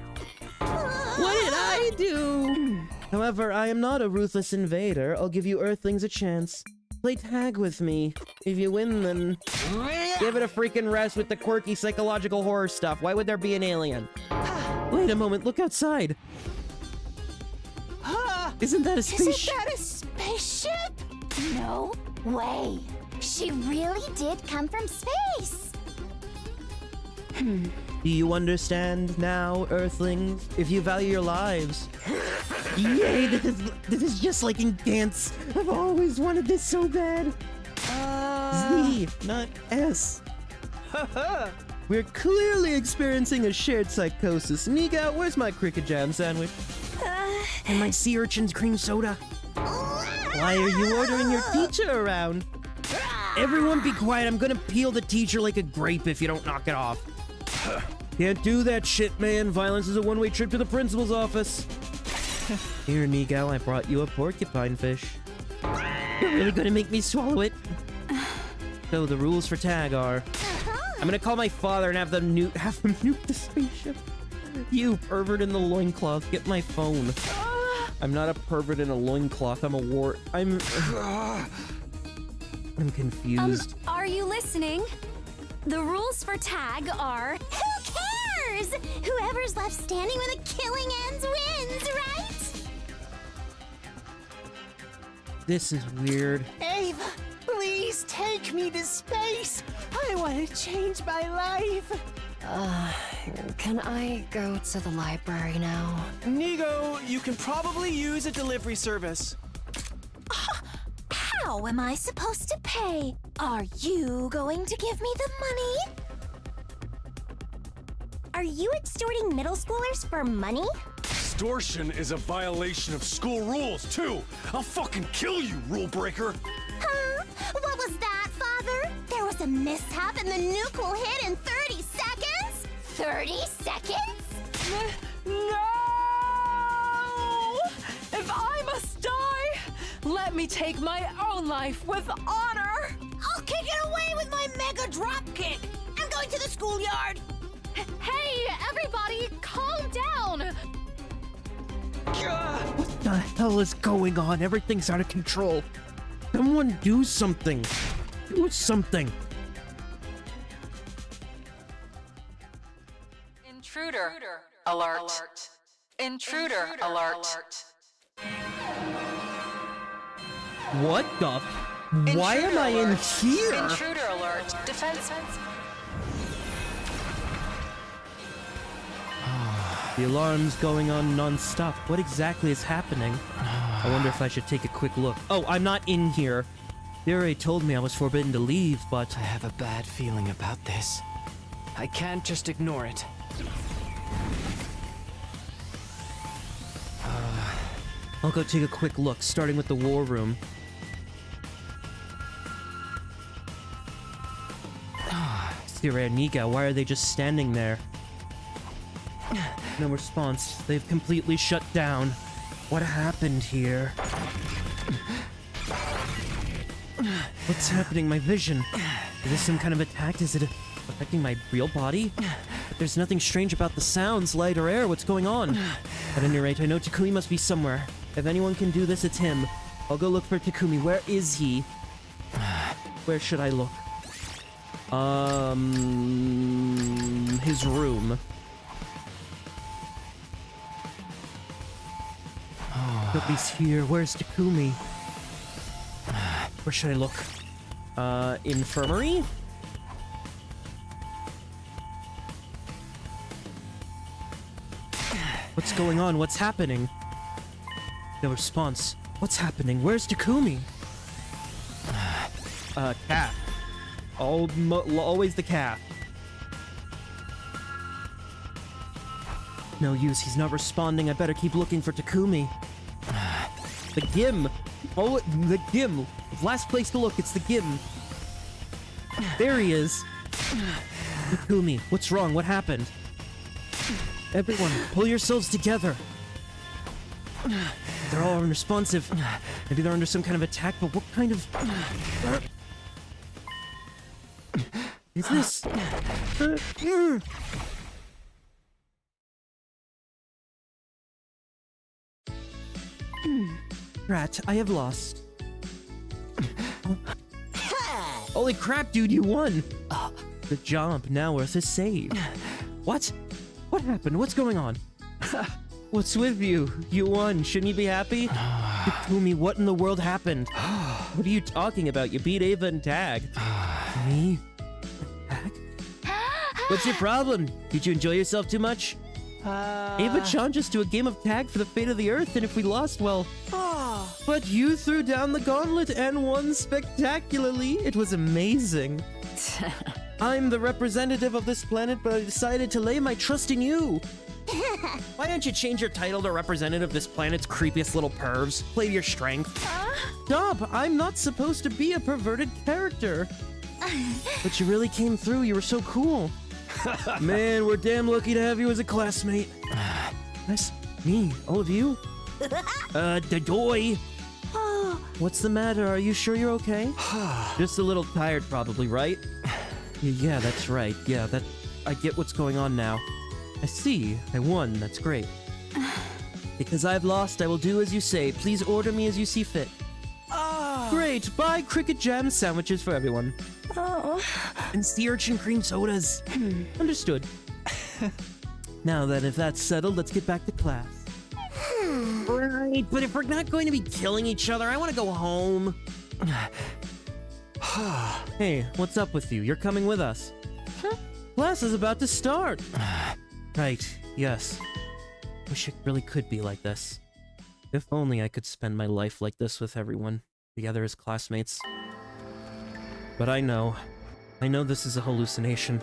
What did I do? However, I am not a ruthless invader. I'll give you Earthlings a chance. Play tag with me. If you win, then give it a freaking rest with the quirky psychological horror stuff. Why would there be an alien? Wait a moment, look outside. Isn't that a spaceship? Isn't that a spaceship? No way. She really did come from space. Do you understand now, Earthlings? If you value your lives. Yay, this is just like in dance. I've always wanted this so bad. Z, not S. We're clearly experiencing a shared psychosis. Nuka, where's my cricket jam sandwich? And my sea urchin's cream soda? Why are you ordering your teacher around? Everyone be quiet, I'm gonna peel the teacher like a grape if you don't knock it off. Can't do that shit, man. Violence is a one-way trip to the principal's office. Here, Nigo, I brought you a porcupine fish. You're really gonna make me swallow it? So the rules for tag are... I'm gonna call my father and have him nuke the spaceship. You pervert in the loincloth, get my phone. I'm not a pervert in a loincloth, I'm a wart. I'm confused. Are you listening? The rules for tag are... Who cares? Whoever's left standing with a killing ends wins, right? This is weird. Ava, please take me to space. I want to change my life. Can I go to the library now? Nigo, you can probably use a delivery service. How am I supposed to pay? Are you going to give me the money? Are you extorting middle schoolers for money? Extortion is a violation of school rules, too! I'll fucking kill you, rule breaker! Huh? What was that, Father? There was a mishap and the nuke will hit in 30 seconds? 30 seconds? No! If I must die, let me take my own life with honor! I'll kick it away with my mega drop kick! I'm going to the schoolyard! Hey, everybody, calm down! What the hell is going on? Everything's out of control. Someone do something. Do something. Intruder alert. Intruder alert. What the? Why am I in here? Intruder alert. Defense. The alarm's going on non-stop. What exactly is happening? I wonder if I should take a quick look. Oh, I'm not in here. They already told me I was forbidden to leave, but... I have a bad feeling about this. I can't just ignore it. I'll go take a quick look, starting with the war room. Sierra and Nika, why are they just standing there? No response. They've completely shut down. What happened here? What's happening? My vision. Is this some kind of attack? Is it affecting my real body? But there's nothing strange about the sounds, light, or air. What's going on? At any rate, I know Takumi must be somewhere. If anyone can do this, it's him. I'll go look for Takumi. Where is he? Where should I look? His room. Nobody's here. Where's Takumi? Where should I look? Infirmary? What's going on? What's happening? No response. What's happening? Where's Takumi? Cat. Always the cat. No use, he's not responding. I better keep looking for Takumi. The Gim! Oh, the Gim! Last place to look, it's the Gim. There he is. Takumi, what's wrong? What happened? Everyone, pull yourselves together. They're all unresponsive. Maybe they're under some kind of attack, but what kind of... is this? Rat, I have lost. Holy crap, dude, you won! Good job, now Earth is saved. What? What happened? What's going on? What's with you? You won, shouldn't you be happy? Takumi, what in the world happened? What are you talking about? You beat Ava and Tag. Me? Tag? What's your problem? Did you enjoy yourself too much? Ava challenged us to a game of tag for the fate of the Earth, and if we lost, well... But you threw down the gauntlet and won spectacularly. It was amazing. I'm the representative of this planet, but I decided to lay my trust in you. Why don't you change your title to representative of this planet's creepiest little pervs? Play to your strength. Stop! I'm not supposed to be a perverted character. But you really came through. You were so cool. Man, we're damn lucky to have you as a classmate. That's me. All of you? Dadoy. What's the matter? Are you sure you're okay? Just a little tired, probably, right? Yeah, that's right. Yeah, I get what's going on now. I see. I won. That's great. Because I've lost, I will do as you say. Please order me as you see fit. Great. Buy cricket jam sandwiches for everyone. And sea urchin cream sodas. Understood. Now then, if that's settled, let's get back to class. Right, but if we're not going to be killing each other, I want to go home. Hey, what's up with you? You're coming with us. Class is about to start. Right, yes. Wish it really could be like this. If only I could spend my life like this with everyone, together as classmates. But I know this is a hallucination.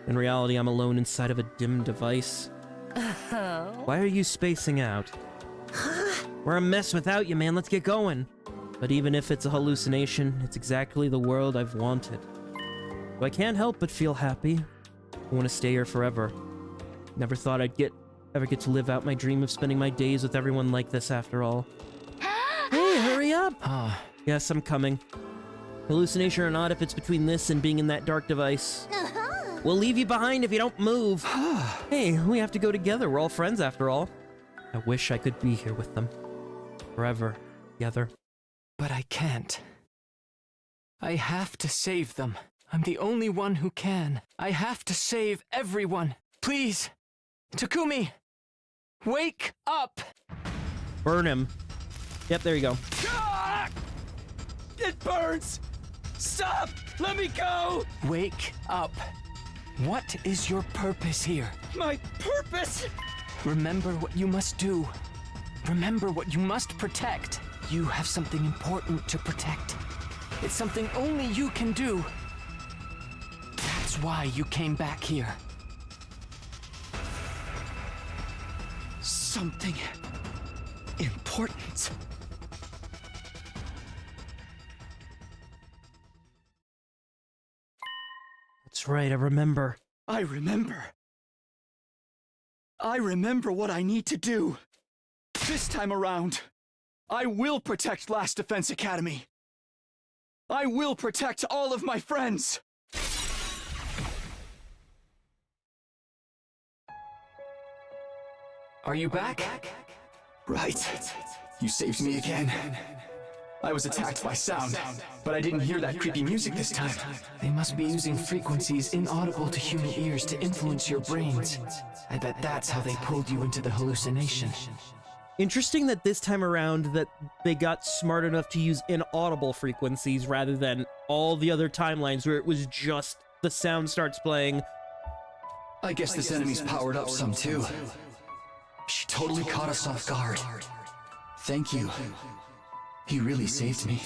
In reality, I'm alone inside of a dim device. Why are you spacing out? We're a mess without you, man. Let's get going. But even if it's a hallucination, it's exactly the world I've wanted. So I can't help but feel happy. I want to stay here forever. Never thought I'd ever get to live out my dream of spending my days with everyone like this after all. Hey, hurry up! Yes, I'm coming. Hallucination or not, if it's between this and being in that dark device. We'll leave you behind if you don't move. Hey, we have to go together. We're all friends after all. I wish I could be here with them. Forever. Together. But I can't. I have to save them. I'm the only one who can. I have to save everyone. Please. Takumi! Wake up! Burn him. Yep, there you go. Ah! It burns! Stop! Let me go! Wake up. What is your purpose here? My purpose? Remember what you must do. Remember what you must protect. You have something important to protect. It's something only you can do. That's why you came back here. Something important. That's right, I remember. I remember. I remember what I need to do. This time around, I will protect Last Defense Academy. I will protect all of my friends. Are you back? Right. You saved me again. I was attacked by sound, but I didn't hear that creepy music this time. They must be using frequencies inaudible to human ears to influence your brains. I bet that's how they pulled you into the hallucination. Interesting that this time around that they got smart enough to use inaudible frequencies rather than all the other timelines where it was just the sound starts playing. I guess this enemy's powered up some too. She totally caught us off guard. Thank you. You really saved me.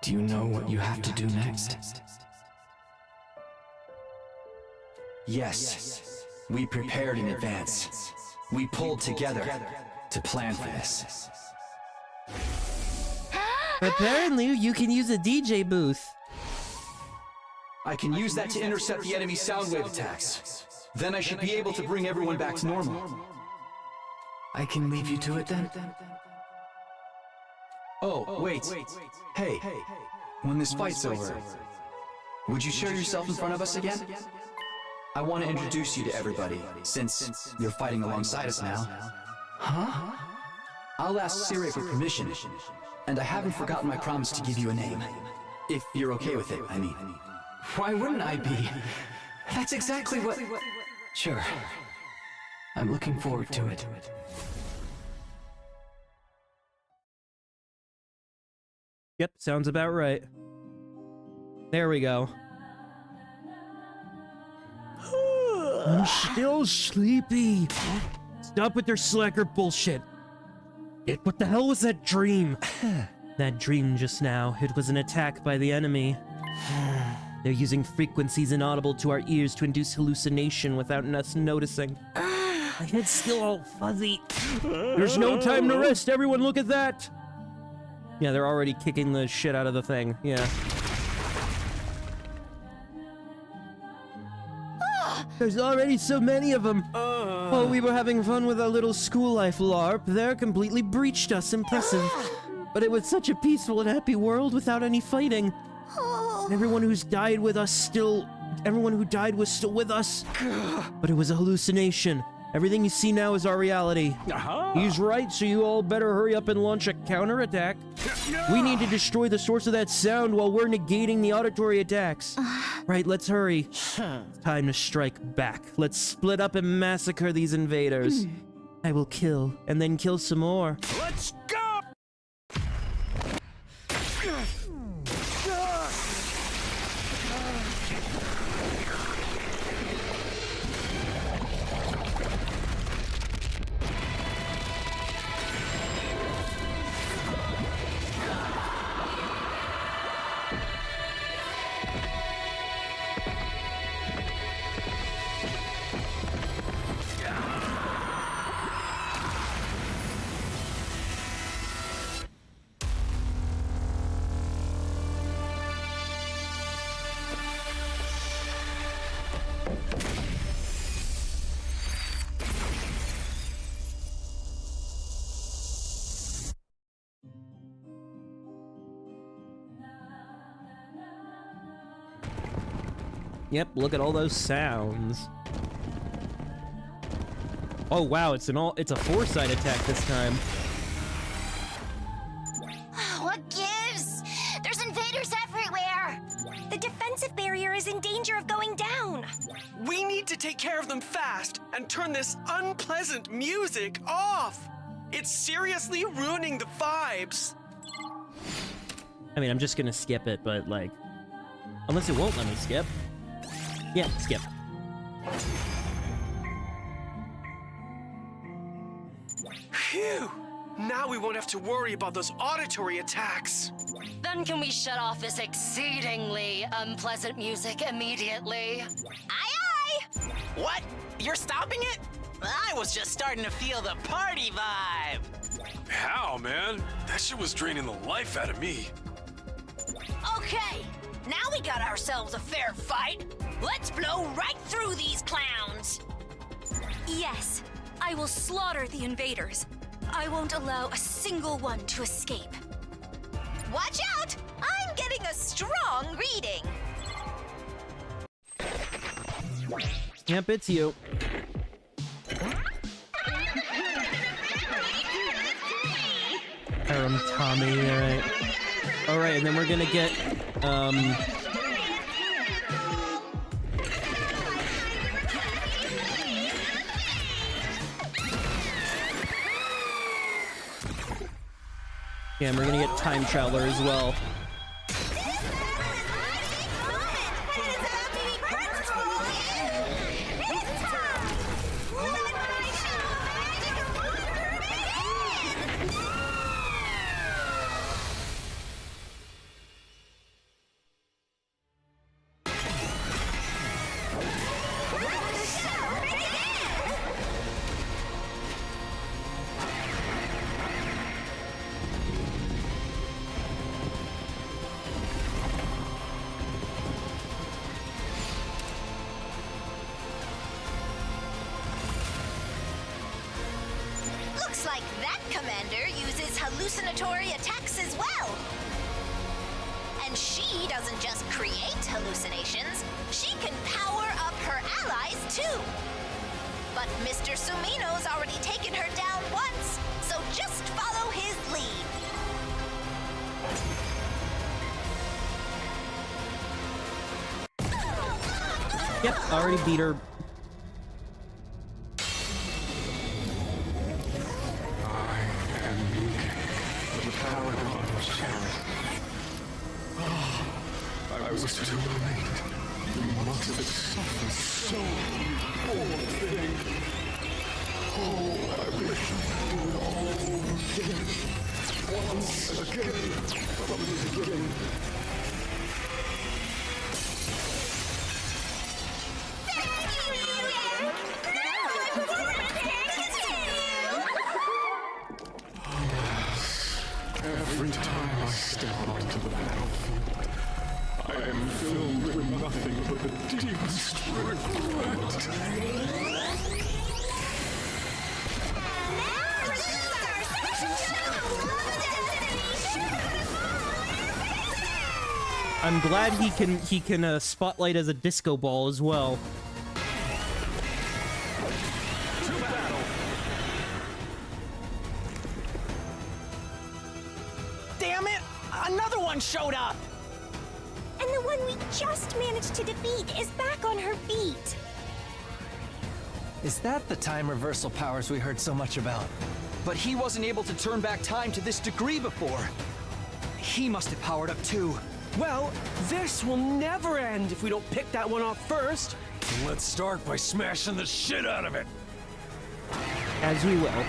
Do you know what you have to do next? Yes. We prepared in advance. We pulled together to plan for this. Apparently, you can use a DJ booth. I can use that to intercept the enemy's sound wave attacks. Then I should be able to bring everyone back to normal. I can leave you to it then? Oh, wait. Hey, when this fight's over, would you show yourself in front of us again? I want to introduce you to everybody, since you're fighting alongside us now. Huh? I'll ask Sire for permission, and I haven't forgotten my promise to give you a name. If you're okay with it, I mean. Why wouldn't I be? That's exactly what... Sure. I'm looking forward to it. Yep, sounds about right. There we go. I'm still sleepy. Stop with their slacker bullshit. What the hell was that dream? That dream just now, it was an attack by the enemy. They're using frequencies inaudible to our ears to induce hallucination without us noticing. My head's still all fuzzy. There's no time to rest, everyone look at that! Yeah, they're already kicking the shit out of the thing, yeah. There's already so many of them. While we were having fun with our little school life LARP, they're completely breached us. Impressive. But it was such a peaceful and happy world without any fighting. Everyone who's died with us still... Everyone who died was still with us. But it was a hallucination. Everything you see now is our reality. He's right, so you all better hurry up and launch a counterattack. We need to destroy the source of that sound while we're negating the auditory attacks. Right, let's hurry. It's time to strike back. Let's split up and massacre these invaders. I will kill, and then kill some more. Let's go! Yep, look at all those sounds. Oh wow, it's a four-side attack this time. What gives? There's invaders everywhere! The defensive barrier is in danger of going down. We need to take care of them fast and turn this unpleasant music off. It's seriously ruining the vibes. I mean, I'm just gonna skip it, but like... Unless it won't let me skip. Yeah, skip. Phew! Now we won't have to worry about those auditory attacks. Then can we shut off this exceedingly unpleasant music immediately? Aye, aye! What? You're stopping it? I was just starting to feel the party vibe. How, man? That shit was draining the life out of me. Okay, now we got ourselves a fair fight. Let's blow right through these clowns. Yes, I will slaughter the invaders. I won't allow a single one to escape. Watch out! I'm getting a strong reading. Yep, it's you. Aram Tommy, alright. Alright, and then we're gonna get, yeah, and we're gonna get Time Traveler as well. Looks like that commander uses hallucinatory attacks as well. And she doesn't just create hallucinations, she can power up her allies too. But Mr. Sumino's already taken her down once, so just follow his lead. Yep, already beat her. The power of the shadow. I was too late. You must have suffered so, poor thing. Oh, I wish you would all begin once again from the beginning. Every time I step onto the battlefield, I am filled with nothing but the deepest regret. I'm glad he can spotlight as a disco ball as well. Damn it! Another one showed up! And the one we just managed to defeat is back on her feet. Is that the time reversal powers we heard so much about? But he wasn't able to turn back time to this degree before. He must have powered up too. Well, this will never end if we don't pick that one off first. And let's start by smashing the shit out of it. As we will.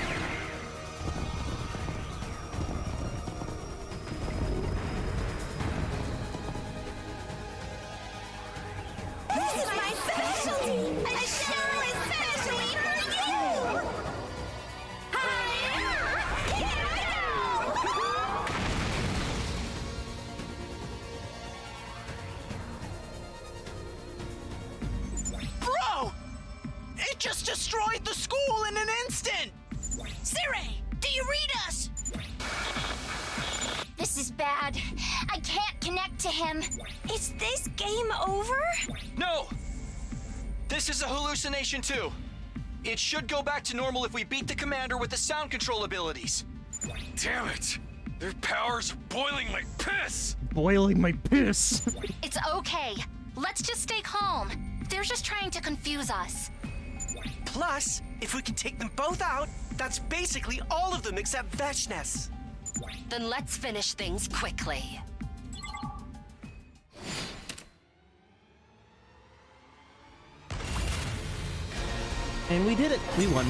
This is my specialty! A show especially for you! Bro! It just destroyed the school in an instant! Siri, do you read us? This is bad. I can't connect to him. Is this game over? No! This is a hallucination too. It should go back to normal if we beat the commander with the sound control abilities. Damn it! Their powers are boiling like piss! Boiling my piss! It's okay. Let's just stay calm. They're just trying to confuse us. Plus, if we can take them both out, that's basically all of them except Veshnes. Then let's finish things quickly. And we did it. We won.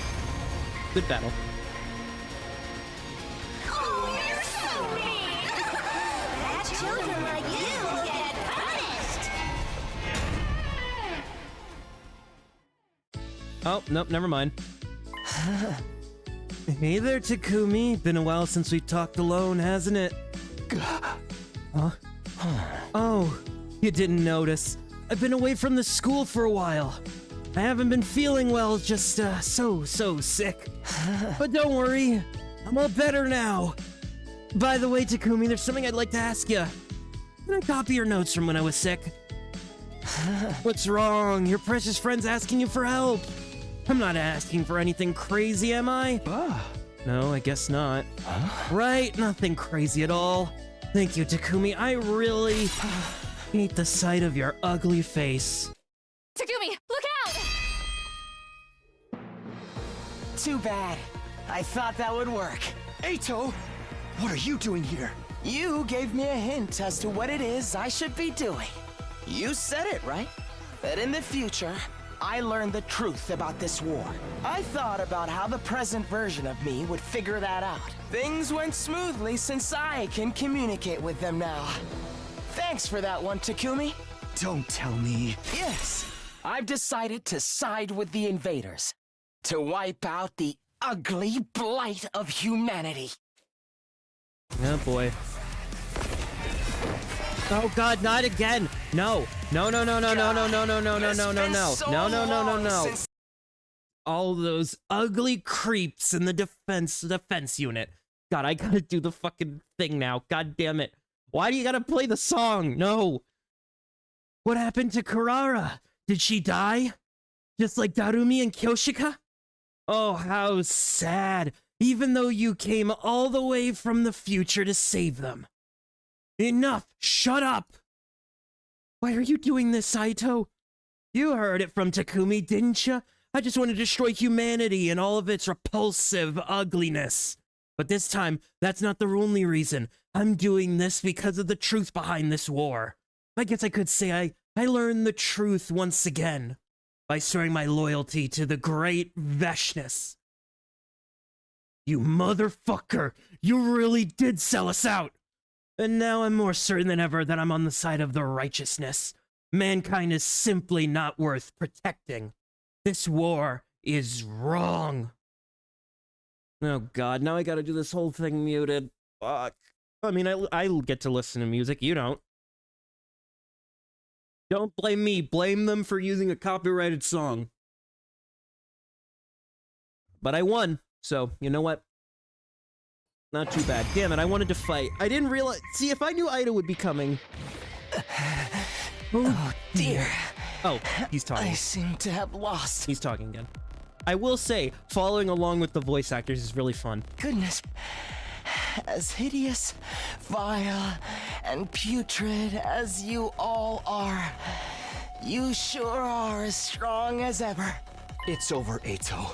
Good battle. Oh, you're so mean! Bad children like you will get punished. Oh, nope, never mind. Hey there, Takumi. Been a while since we talked alone, hasn't it? Huh? Oh, you didn't notice. I've been away from the school for a while. I haven't been feeling well, just so sick. But don't worry, I'm all better now. By the way, Takumi, there's something I'd like to ask you. Can I copy your notes from when I was sick? What's wrong? Your precious friend's asking you for help. I'm not asking for anything crazy, am I? No, I guess not. Right, nothing crazy at all. Thank you, Takumi. I really hate the sight of your ugly face. Takumi, look out! Too bad. I thought that would work. Ato, what are you doing here? You gave me a hint as to what it is I should be doing. You said it, right? That in the future, I learned the truth about this war. I thought about how the present version of me would figure that out. Things went smoothly since I can communicate with them now. Thanks for that one, Takumi. Don't tell me. Yes, I've decided to side with the invaders. To wipe out the ugly blight of humanity. Oh boy. Oh god, not again! No! No, no, no, no, no, no, no, no, no, no, no, no, no. No, no, no, no, no. All those ugly creeps in the defense unit. God, I gotta do the fucking thing now. God damn it. Why do you gotta play the song? No. What happened to Kurara? Did she die? Just like Darumi and Kyoshika? Oh, how sad. Even though you came all the way from the future to save them. Enough! Shut up! Why are you doing this, Saito? You heard it from Takumi, didn't ya? I just want to destroy humanity and all of its repulsive ugliness. But this time, that's not the only reason. I'm doing this because of the truth behind this war. I guess I could say I learned the truth once again by swearing my loyalty to the great Veshness. You motherfucker! You really did sell us out! And now I'm more certain than ever that I'm on the side of the righteousness. Mankind is simply not worth protecting. This war is wrong. Oh god, now I gotta do this whole thing muted. Fuck. I mean, I get to listen to music, you don't. Don't blame me, blame them for using a copyrighted song. But I won, so you know what? Not too bad. Damn it, I wanted to fight. I didn't realize... See, if I knew Ida would be coming... Oh, dear. Oh, he's talking. I seem to have lost. He's talking again. I will say, following along with the voice actors is really fun. Goodness. As hideous, vile, and putrid as you all are, you sure are as strong as ever. It's over, Ato.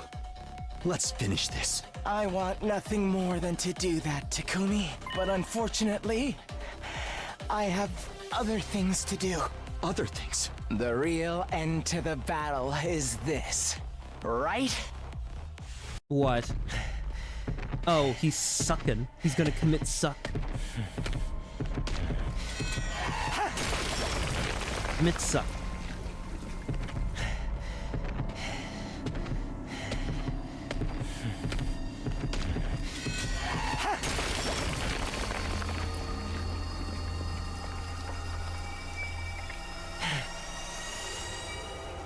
Let's finish this. I want nothing more than to do that, Takumi. But unfortunately, I have other things to do. Other things? The real end to the battle is this, right? What? Oh, he's sucking. He's gonna commit suck. Commit suck.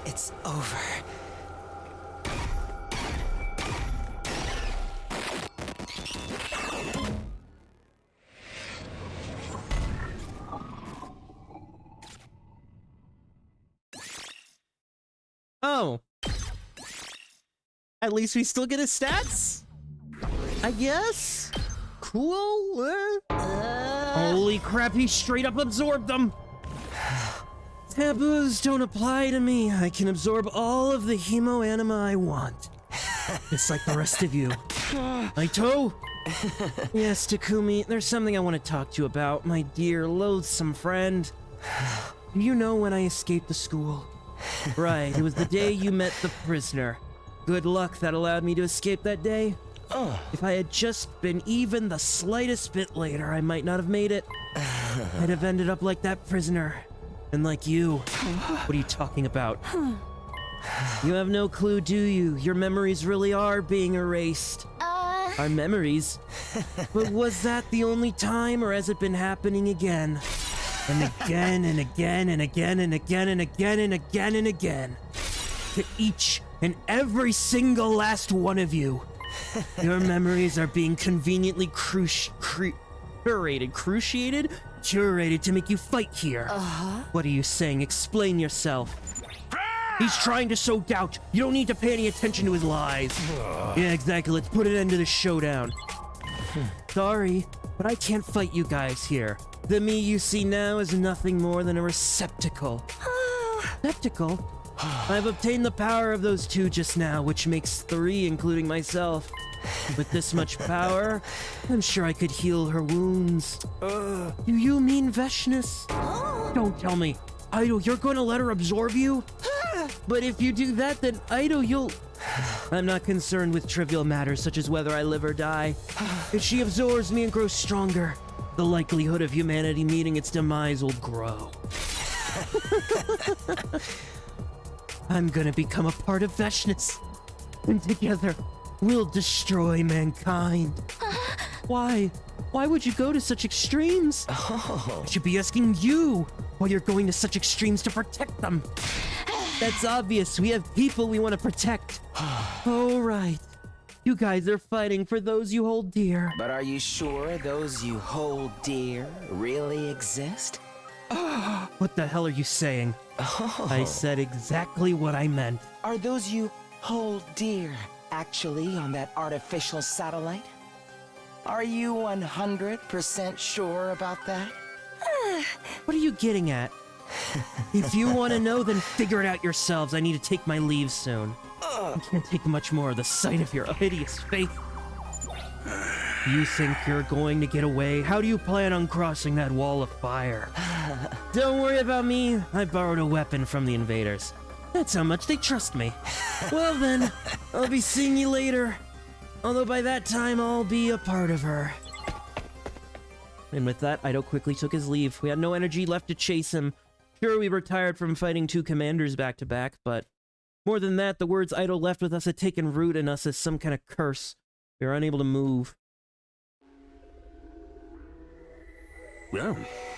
It's over. Oh. At least we still get his stats? I guess? Cool? Holy crap, he straight up absorbed them! Taboos don't apply to me. I can absorb all of the hemo anima I want. Just like the rest of you. Aito? Yes, Takumi, there's something I want to talk to you about, my dear, loathsome friend. You know when I escaped the school? Right, it was the day you met the prisoner. Good luck that allowed me to escape that day. If I had just been even the slightest bit later, I might not have made it. I'd have ended up like that prisoner. And like you. What are you talking about? You have no clue, do you? Your memories really are being erased. Our memories? But was that the only time, or has it been happening again? And again, and again, and again, and again, and again, and again, and again. To each and every single last one of you. Your memories are being conveniently curated to make you fight here. What are you saying? Explain yourself. He's trying to sow doubt. You don't need to pay any attention to his lies. Yeah, exactly. Let's put an end to this showdown. Sorry, but I can't fight you guys here. The me you see now is nothing more than a receptacle. Receptacle? I've obtained the power of those two just now, which makes 3, including myself. With this much power, I'm sure I could heal her wounds. Do you mean Veshness? Don't tell me. Ido, you're going to let her absorb you? But if you do that, then Ido, you'll... I'm not concerned with trivial matters such as whether I live or die. If she absorbs me and grows stronger, the likelihood of humanity meeting its demise will grow. I'm gonna become a part of Veshness. And together, we'll destroy mankind. Why? Why would you go to such extremes? I should be asking you why you're going to such extremes to protect them. That's obvious. We have people we want to protect. Oh, right. You guys are fighting for those you hold dear. But are you sure those you hold dear really exist? What the hell are you saying? I said exactly what I meant. Are those you hold dear actually on that artificial satellite? Are you 100% sure about that? What are you getting at? If you want to know, then figure it out yourselves. I need to take my leave soon. I can't take much more of the sight of your hideous face. You think you're going to get away? How do you plan on crossing that wall of fire? Don't worry about me. I borrowed a weapon from the invaders. That's how much they trust me. Well then, I'll be seeing you later. Although by that time, I'll be a part of her. And with that, Ido quickly took his leave. We had no energy left to chase him. Sure, we were tired from fighting 2 commanders back to back, but more than that, the words Ido left with us had taken root in us as some kind of curse. We were unable to move. Yeah.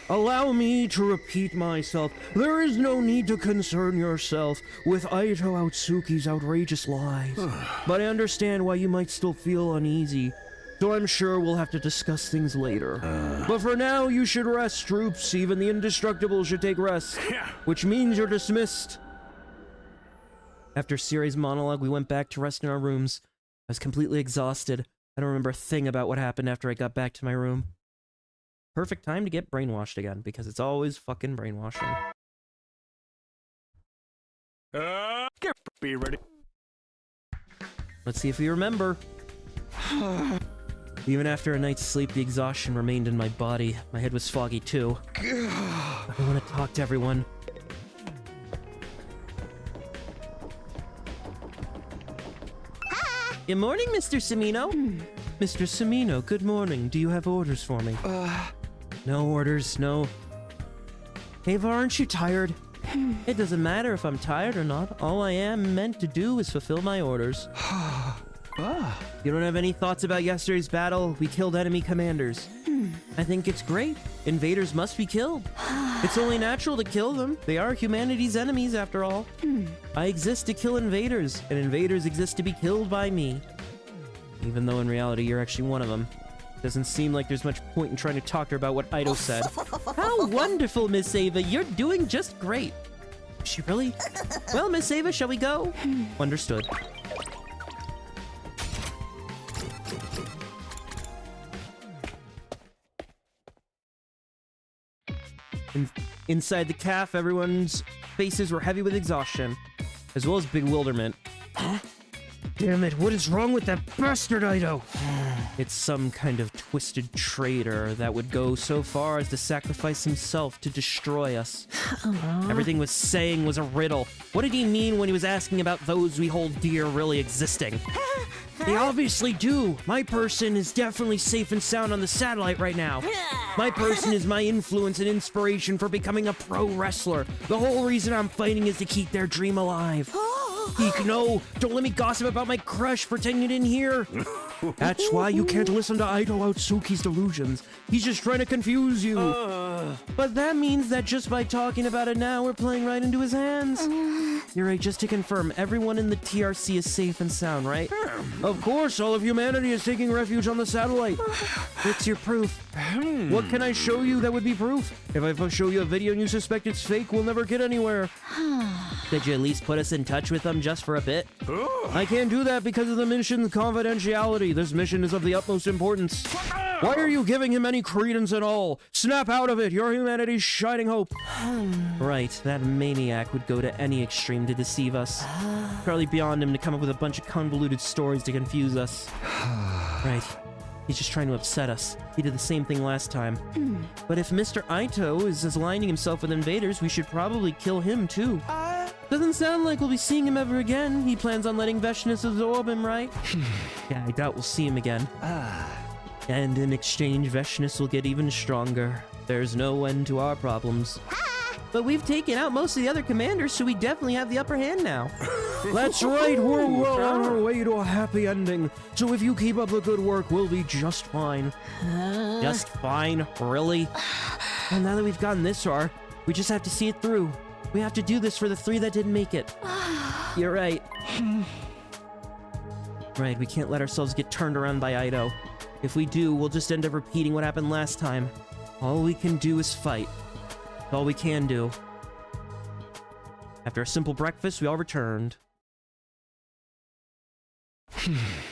Allow me to repeat myself. There is no need to concern yourself with Aito Outsuki's outrageous lies. But I understand why you might still feel uneasy, so I'm sure we'll have to discuss things later. But for now, you should rest, troops. Even the indestructible should take rest, which means you're dismissed. After Siri's monologue, we went back to rest in our rooms. I was completely exhausted. I don't remember a thing about what happened after I got back to my room. Perfect time to get brainwashed again, because it's always fucking brainwashing. Be ready. Let's see if we remember. Even after a night's sleep, the exhaustion remained in my body. My head was foggy too. I want to talk to everyone. Good morning, Mr. Semino. Mr. Semino, good morning. Do you have orders for me? No orders, no. Ava, aren't you tired? It doesn't matter if I'm tired or not. All I am meant to do is fulfill my orders. You don't have any thoughts about yesterday's battle? We killed enemy commanders. I think it's great. Invaders must be killed. It's only natural to kill them. They are humanity's enemies, after all. I exist to kill invaders, and invaders exist to be killed by me. Even though in reality, you're actually one of them. Doesn't seem like there's much point in trying to talk to her about what Ido said. How wonderful, Miss Ava. You're doing just great. Is she really? Well, Miss Ava, shall we go? Understood. Inside the calf, everyone's faces were heavy with exhaustion, as well as bewilderment. Huh? Damn it, what is wrong with that bastard, Ido? It's some kind of twisted traitor that would go so far as to sacrifice himself to destroy us. Everything was saying was a riddle. What did he mean when he was asking about those we hold dear really existing? They obviously do. My person is definitely safe and sound on the satellite right now. My person is my influence and inspiration for becoming a pro wrestler. The whole reason I'm fighting is to keep their dream alive. Eek, no, don't let me gossip about my crush, pretend you didn't hear. That's why you can't listen to Ido Outsuki's delusions. He's just trying to confuse you. But that means that just by talking about it now, we're playing right into his hands. You're right, just to confirm, everyone in the TRC is safe and sound, right? Of course, all of humanity is taking refuge on the satellite. What's your proof? What can I show you that would be proof? If I show you a video and you suspect it's fake, we'll never get anywhere. Could you at least put us in touch with them just for a bit? I can't do that because of the mission's confidentiality. This mission is of the utmost importance. Why are you giving him any credence at all? Snap out of it! You're humanity's shining hope! Right, that maniac would go to any extreme to deceive us. Probably beyond him to come up with a bunch of convoluted stories to confuse us. Right. He's just trying to upset us. He did the same thing last time. But if Mr. Aito is aligning himself with invaders, we should probably kill him too. Doesn't sound like we'll be seeing him ever again. He plans on letting Veshnus absorb him, right? Yeah, I doubt we'll see him again. And in exchange, Veshnus will get even stronger. There's no end to our problems. But we've taken out most of the other commanders, so we definitely have the upper hand now. That's right, we're well on our way to a happy ending. So if you keep up the good work, we'll be just fine. Just fine? Really? Well, now that we've gotten this far, we just have to see it through. We have to do this for the 3 that didn't make it. You're right. Right, we can't let ourselves get turned around by Ido. If we do, we'll just end up repeating what happened last time. All we can do is fight. That's all we can do. After a simple breakfast, we all returned.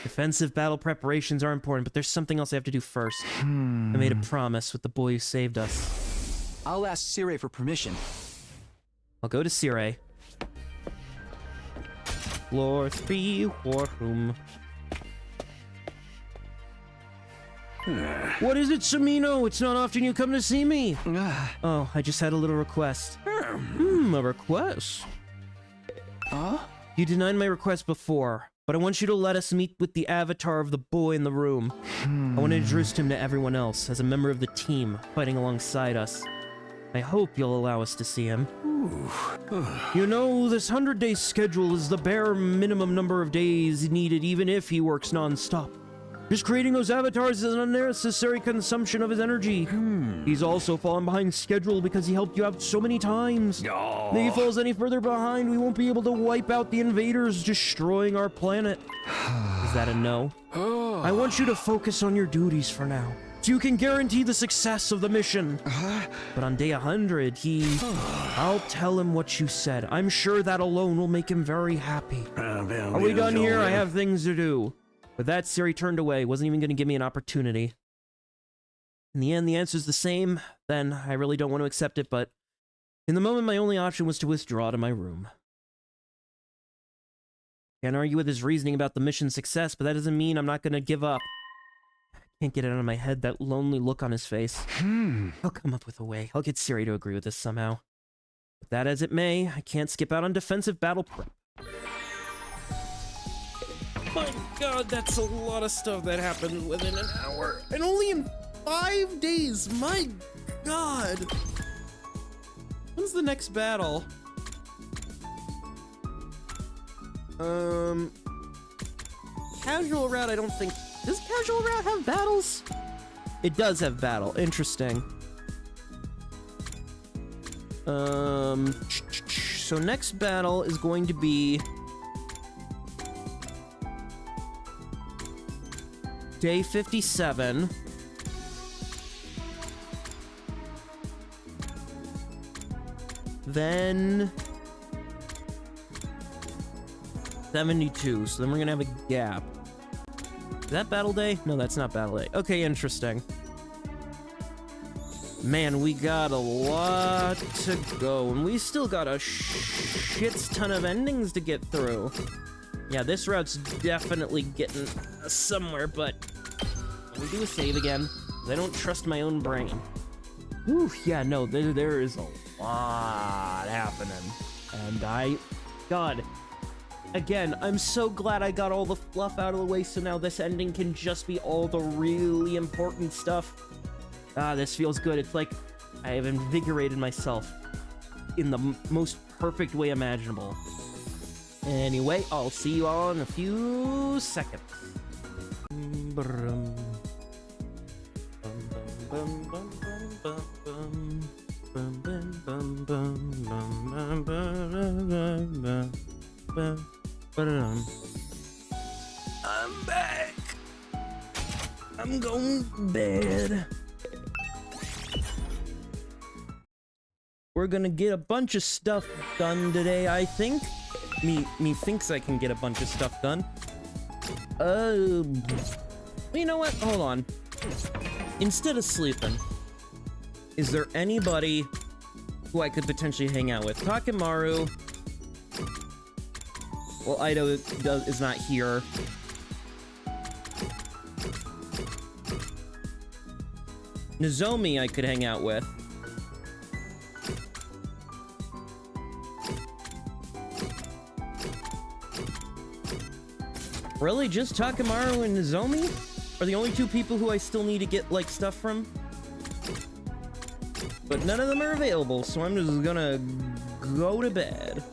Defensive battle preparations are important, but there's something else I have to do first. I made a promise with the boy who saved us. I'll ask Sire for permission. I'll go to Sire. Floor 3, war room. What is it, Samino? It's not often you come to see me. Oh, I just had a little request. A request? You denied my request before, but I want you to let us meet with the avatar of the boy in the room. I want to introduce him to everyone else as a member of the team fighting alongside us. I hope you'll allow us to see him. You know, this 100-day schedule is the bare minimum number of days needed even if he works non-stop. Just creating those avatars is an unnecessary consumption of his energy. He's also fallen behind schedule because he helped you out so many times. If he falls any further behind, we won't be able to wipe out the invaders destroying our planet. Is that a no? I want you to focus on your duties for now, so you can guarantee the success of the mission. But on day 100, I'll tell him what you said. I'm sure that alone will make him very happy. Are we done here? I have things to do. With that, Siri turned away, wasn't even going to give me an opportunity. In the end, the answer's the same. Then I really don't want to accept it, but in the moment, my only option was to withdraw to my room. Can't argue with his reasoning about the mission's success, but that doesn't mean I'm not going to give up. Can't get it out of my head, that lonely look on his face. I'll come up with a way. I'll get Siri to agree with this somehow. But that as it may, I can't skip out on defensive battle prep. My god, that's a lot of stuff that happened within an hour. And only in 5 days, my god. When's the next battle? Casual route, I don't think... Does casual route have battles? It does have battle. Interesting. So next battle is going to be... Day 57. Then... 72, so then we're gonna have a gap. Is that battle day? No, that's not battle day. Okay, interesting. Man, we got a lot to go, and we still got a shit ton of endings to get through. Yeah, this route's definitely getting somewhere, but let me do a save again, because I don't trust my own brain. Whew, yeah, no, there is a lot happening. And God, again, I'm so glad I got all the fluff out of the way, so now this ending can just be all the really important stuff. This feels good. It's like I have invigorated myself in the most perfect way imaginable. Anyway, I'll see you all in a few seconds. I'm back. I'm going to bed. We're gonna get a bunch of stuff done today, I think. Me thinks I can get a bunch of stuff done. You know what? Hold on. Instead of sleeping, is there anybody who I could potentially hang out with? Takemaru. Well, Ido is not here. Nozomi I could hang out with. Really? Just Takemaru and Nozomi are the only two people who I still need to get, like, stuff from? But none of them are available, so I'm just gonna go to bed.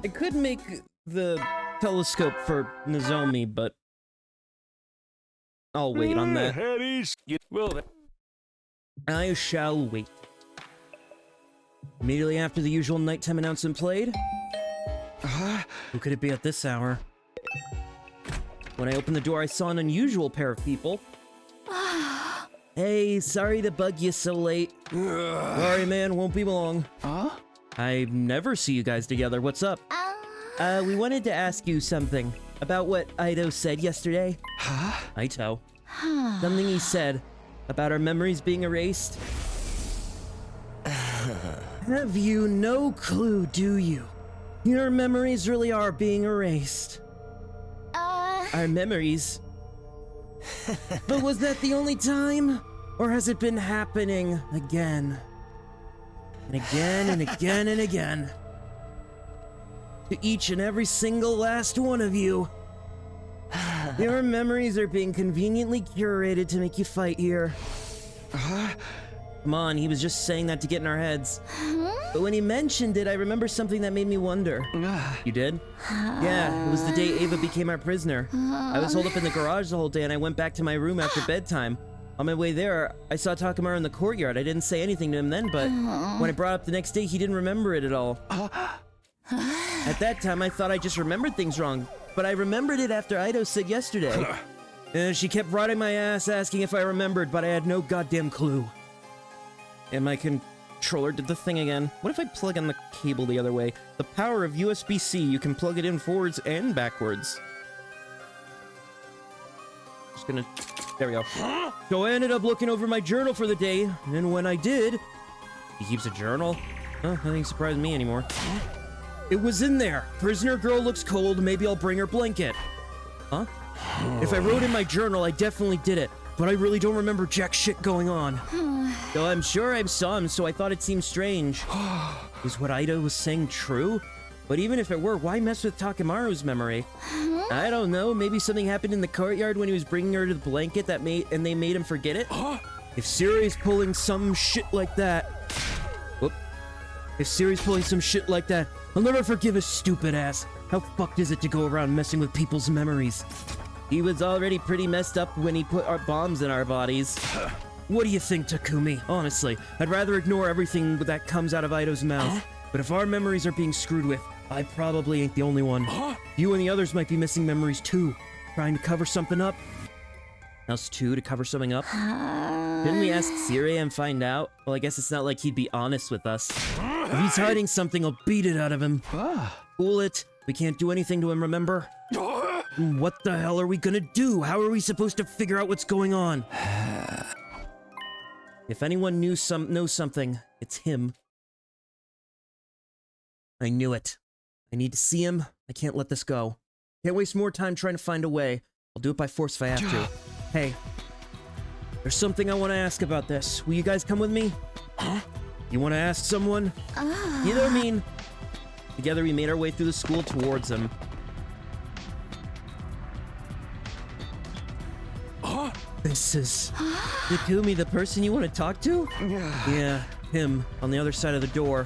I could make the telescope for Nozomi, but I'll wait on that. I shall wait. Immediately after the usual nighttime announcement played, who could it be at this hour? When I opened the door, I saw an unusual pair of people. Hey, sorry to bug you so late. Sorry, man, won't be long. I never see you guys together. What's up? We wanted to ask you something about what Ido said yesterday. Ito. Something he said about our memories being erased. Have you no clue, do you? Your memories really are being erased. Our memories? But was that the only time? Or has it been happening again? And again and again and again. To each and every single last one of you. Your memories are being conveniently curated to make you fight here. Come on, he was just saying that to get in our heads. But when he mentioned it, I remember something that made me wonder. You did? Yeah, it was the day Ava became our prisoner. I was holed up in the garage the whole day and I went back to my room after bedtime. On my way there, I saw Takemaru in the courtyard. I didn't say anything to him then, but when I brought up the next day, he didn't remember it at all. At that time, I thought I just remembered things wrong, but I remembered it after Ido said yesterday. She kept riding my ass asking if I remembered, but I had no goddamn clue. And my controller did the thing again. What if I plug in the cable the other way? The power of USB-C, you can plug it in forwards and backwards. Just gonna... There we go. So I ended up looking over my journal for the day, and when I did... He keeps a journal? Nothing surprised me anymore. It was in there. Prisoner girl looks cold, maybe I'll bring her blanket. Huh? If I wrote in my journal, I definitely did it, but I really don't remember jack shit going on. Though I'm sure I saw him, so I thought it seemed strange. Is what Ido was saying true? But even if it were, why mess with Takemaru's memory? I don't know, maybe something happened in the courtyard when he was bringing her to the blanket that they made him forget it? If Siri's pulling some shit like that... Whoop. If Siri's pulling some shit like that, I'll never forgive his stupid ass. How fucked is it to go around messing with people's memories? He was already pretty messed up when he put our bombs in our bodies. What do you think, Takumi? Honestly, I'd rather ignore everything that comes out of Ido's mouth. But if our memories are being screwed with, I probably ain't the only one. You and the others might be missing memories too. Trying to cover something up? Us too, to cover something up? Didn't we ask Siri and find out? Well, I guess it's not like he'd be honest with us. If he's hiding something, I'll beat it out of him. Fool it. We can't do anything to him, remember? What the hell are we gonna do? How are we supposed to figure out what's going on? If anyone knows something, it's him. I knew it. I need to see him. I can't let this go. Can't waste more time trying to find a way. I'll do it by force if I have to. Hey, there's something I want to ask about this. Will you guys come with me? You want to ask someone? You know what I mean? Together we made our way through the school towards him. This is... Takumi, the person you want to talk to? Yeah, him, on the other side of the door.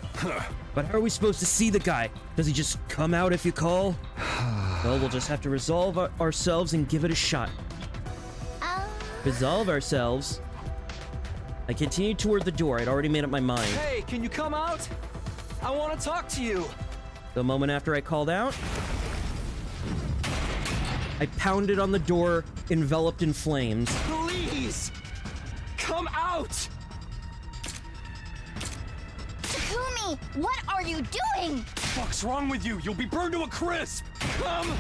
But how are we supposed to see the guy? Does he just come out if you call? Well, we'll just have to resolve ourselves and give it a shot. Resolve ourselves? I continued toward the door. I'd already made up my mind. Hey, can you come out? I want to talk to you. The moment after I called out, I pounded on the door, enveloped in flames. Please! Come out! Takumi, what are you doing? What's wrong with you? You'll be burned to a crisp! Come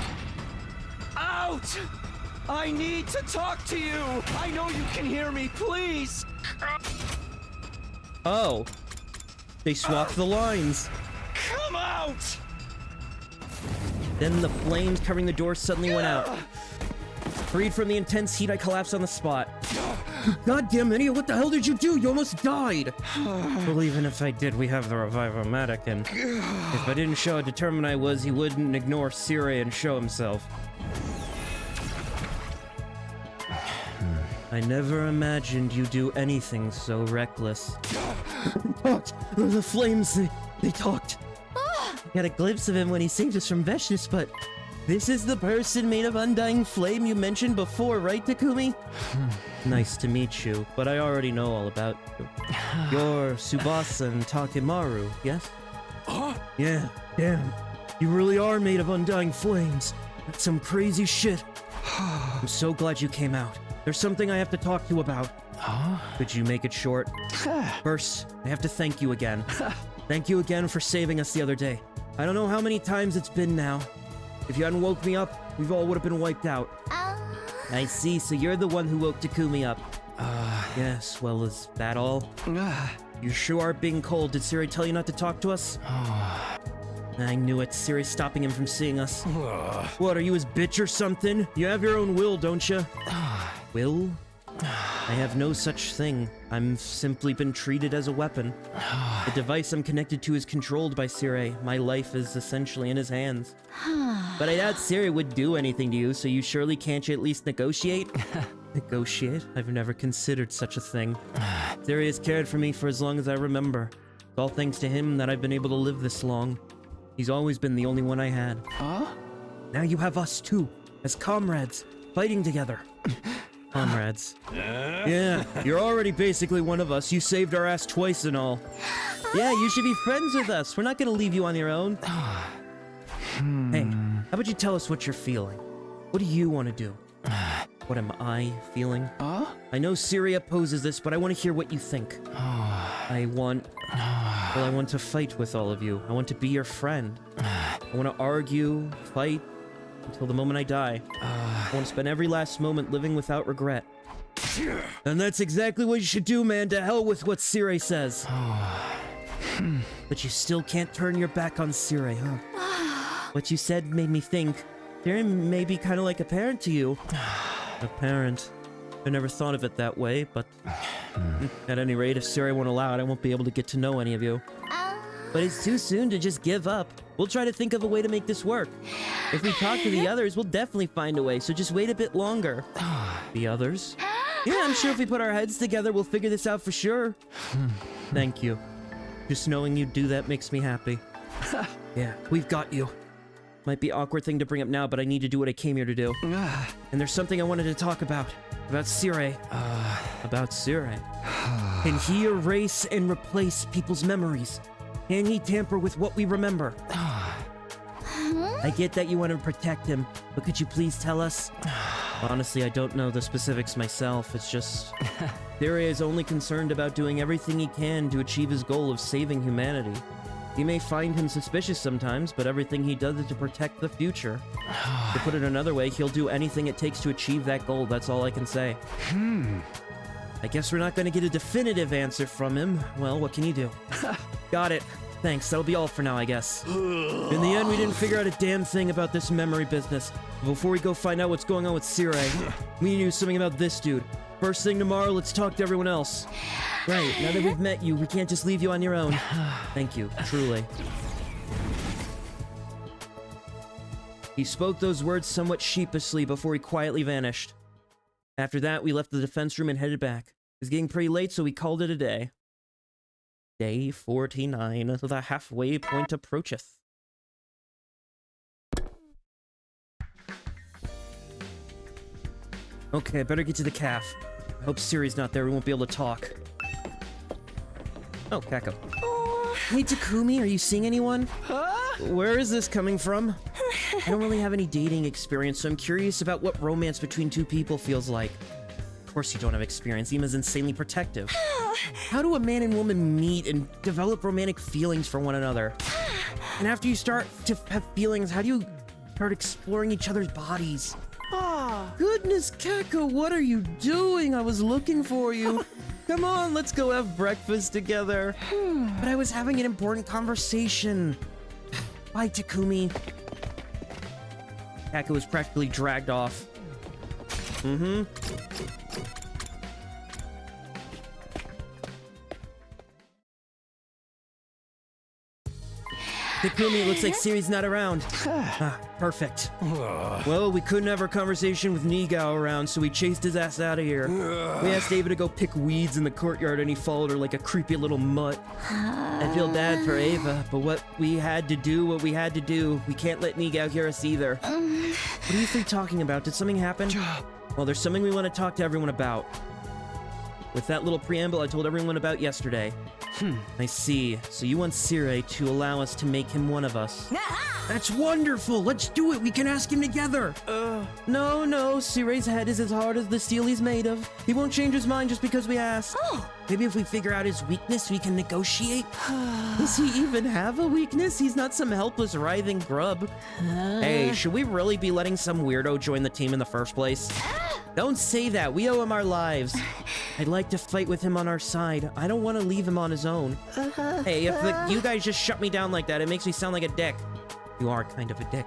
out! I need to talk to you! I know you can hear me, please! Oh. They swapped the lines. Come out! Then the flames covering the door suddenly went out. Freed from the intense heat, I collapsed on the spot. You goddamn idiot, what the hell did you do? You almost died! Well, even if I did, we have the Revive-O-Matic, and if I didn't show how determined I was, he wouldn't ignore Siri and show himself. I never imagined you'd do anything so reckless. The flames, they talked. Got a glimpse of him when he saved us from Veshnis, but this is the person made of undying flame you mentioned before, right, Takumi? Nice to meet you, but I already know all about you. You're Tsubasa and Takemaru, yes? Yeah, damn. You really are made of undying flames. That's some crazy shit. I'm so glad you came out. There's something I have to talk to you about. Could you make it short? First, I have to thank you again. Thank you again for saving us the other day. I don't know how many times it's been now. If you hadn't woke me up, we all would have been wiped out. I see, so you're the one who woke Takumi up. Yes, well, is that all? You sure are being cold. Did Siri tell you not to talk to us? I knew it. Siri's stopping him from seeing us. What, are you his bitch or something? You have your own will, don't you? Will? I have no such thing. I'm simply been treated as a weapon. The device I'm connected to is controlled by Sire. My life is essentially in his hands. But I doubt Sire would do anything to you, so you surely can't you at least negotiate? Negotiate? I've never considered such a thing. Sire has cared for me for as long as I remember. It's all thanks to him that I've been able to live this long. He's always been the only one I had. Huh? Now you have us too, as comrades, fighting together. Comrades. Yeah, you're already basically one of us. You saved our ass twice and all. Yeah, you should be friends with us. We're not gonna leave you on your own. Hey, how about you tell us what you're feeling? What do you want to do? What am I feeling? I know Siri opposes this, but I want to hear what you think. I want to fight with all of you. I want to be your friend. I want to argue, fight, until the moment I die. I want to spend every last moment living without regret. And that's exactly what you should do, man. To hell with what Sire says. But you still can't turn your back on Sire, huh? What you said made me think. Sire may be kind of like a parent to you. A parent. I never thought of it that way, but at any rate, if Siri won't allow it, I won't be able to get to know any of you. But it's too soon to just give up. We'll try to think of a way to make this work. If we talk to the others, we'll definitely find a way, so just wait a bit longer. The others? Yeah, I'm sure if we put our heads together, we'll figure this out for sure. Thank you. Just knowing you do that makes me happy. Yeah, we've got you. Might be an awkward thing to bring up now, but I need to do what I came here to do. And there's something I wanted to talk about. About Sire. About Sire. Can he erase and replace people's memories? Can he tamper with what we remember? I get that you want to protect him, but could you please tell us? Honestly, I don't know the specifics myself. It's just... Sire is only concerned about doing everything he can to achieve his goal of saving humanity. You may find him suspicious sometimes, but everything he does is to protect the future. To put it another way, he'll do anything it takes to achieve that goal. That's all I can say. I guess we're not going to get a definitive answer from him. Well, what can you do? Got it. Thanks, that'll be all for now, I guess. In the end, we didn't figure out a damn thing about this memory business. Before we go find out what's going on with Sire, we need to do something about this dude. First thing tomorrow, let's talk to everyone else. Right, now that we've met you, we can't just leave you on your own. Thank you, truly. He spoke those words somewhat sheepishly before he quietly vanished. After that, we left the defense room and headed back. It was getting pretty late, so we called it a day. Day 49, the halfway point approacheth. Okay, I better get to the calf. I hope Siri's not there, we won't be able to talk. Oh, Kako. Hey, Takumi, are you seeing anyone? Where is this coming from? I don't really have any dating experience, so I'm curious about what romance between two people feels like. Of course you don't have experience. Ima's insanely protective. How do a man and woman meet and develop romantic feelings for one another? And after you start to have feelings, how do you start exploring each other's bodies? Goodness, Kako, what are you doing? I was looking for you. Come on, let's go have breakfast together. But I was having an important conversation. Bye, Takumi. Kako was practically dragged off. Takumi, looks like Siri's not around. Perfect. Well, we couldn't have our conversation with Nigao around, so we chased his ass out of here. We asked Ava to go pick weeds in the courtyard, and he followed her like a creepy little mutt. I feel bad for Ava, but we had to do what we had to do. We can't let Nigao hear us either. What are you three talking about? Did something happen? Well, there's something we want to talk to everyone about. With that little preamble I told everyone about yesterday. I see. So you want Sire to allow us to make him one of us. That's wonderful! Let's do it! We can ask him together! No, Sire's head is as hard as the steel he's made of. He won't change his mind just because we ask. Maybe if we figure out his weakness, we can negotiate? Does he even have a weakness? He's not some helpless, writhing grub. Hey, should we really be letting some weirdo join the team in the first place? Don't say that. We owe him our lives. I'd like to fight with him on our side. I don't want to leave him on his own. Hey, if you guys just shut me down like that, it makes me sound like a dick. You are kind of a dick.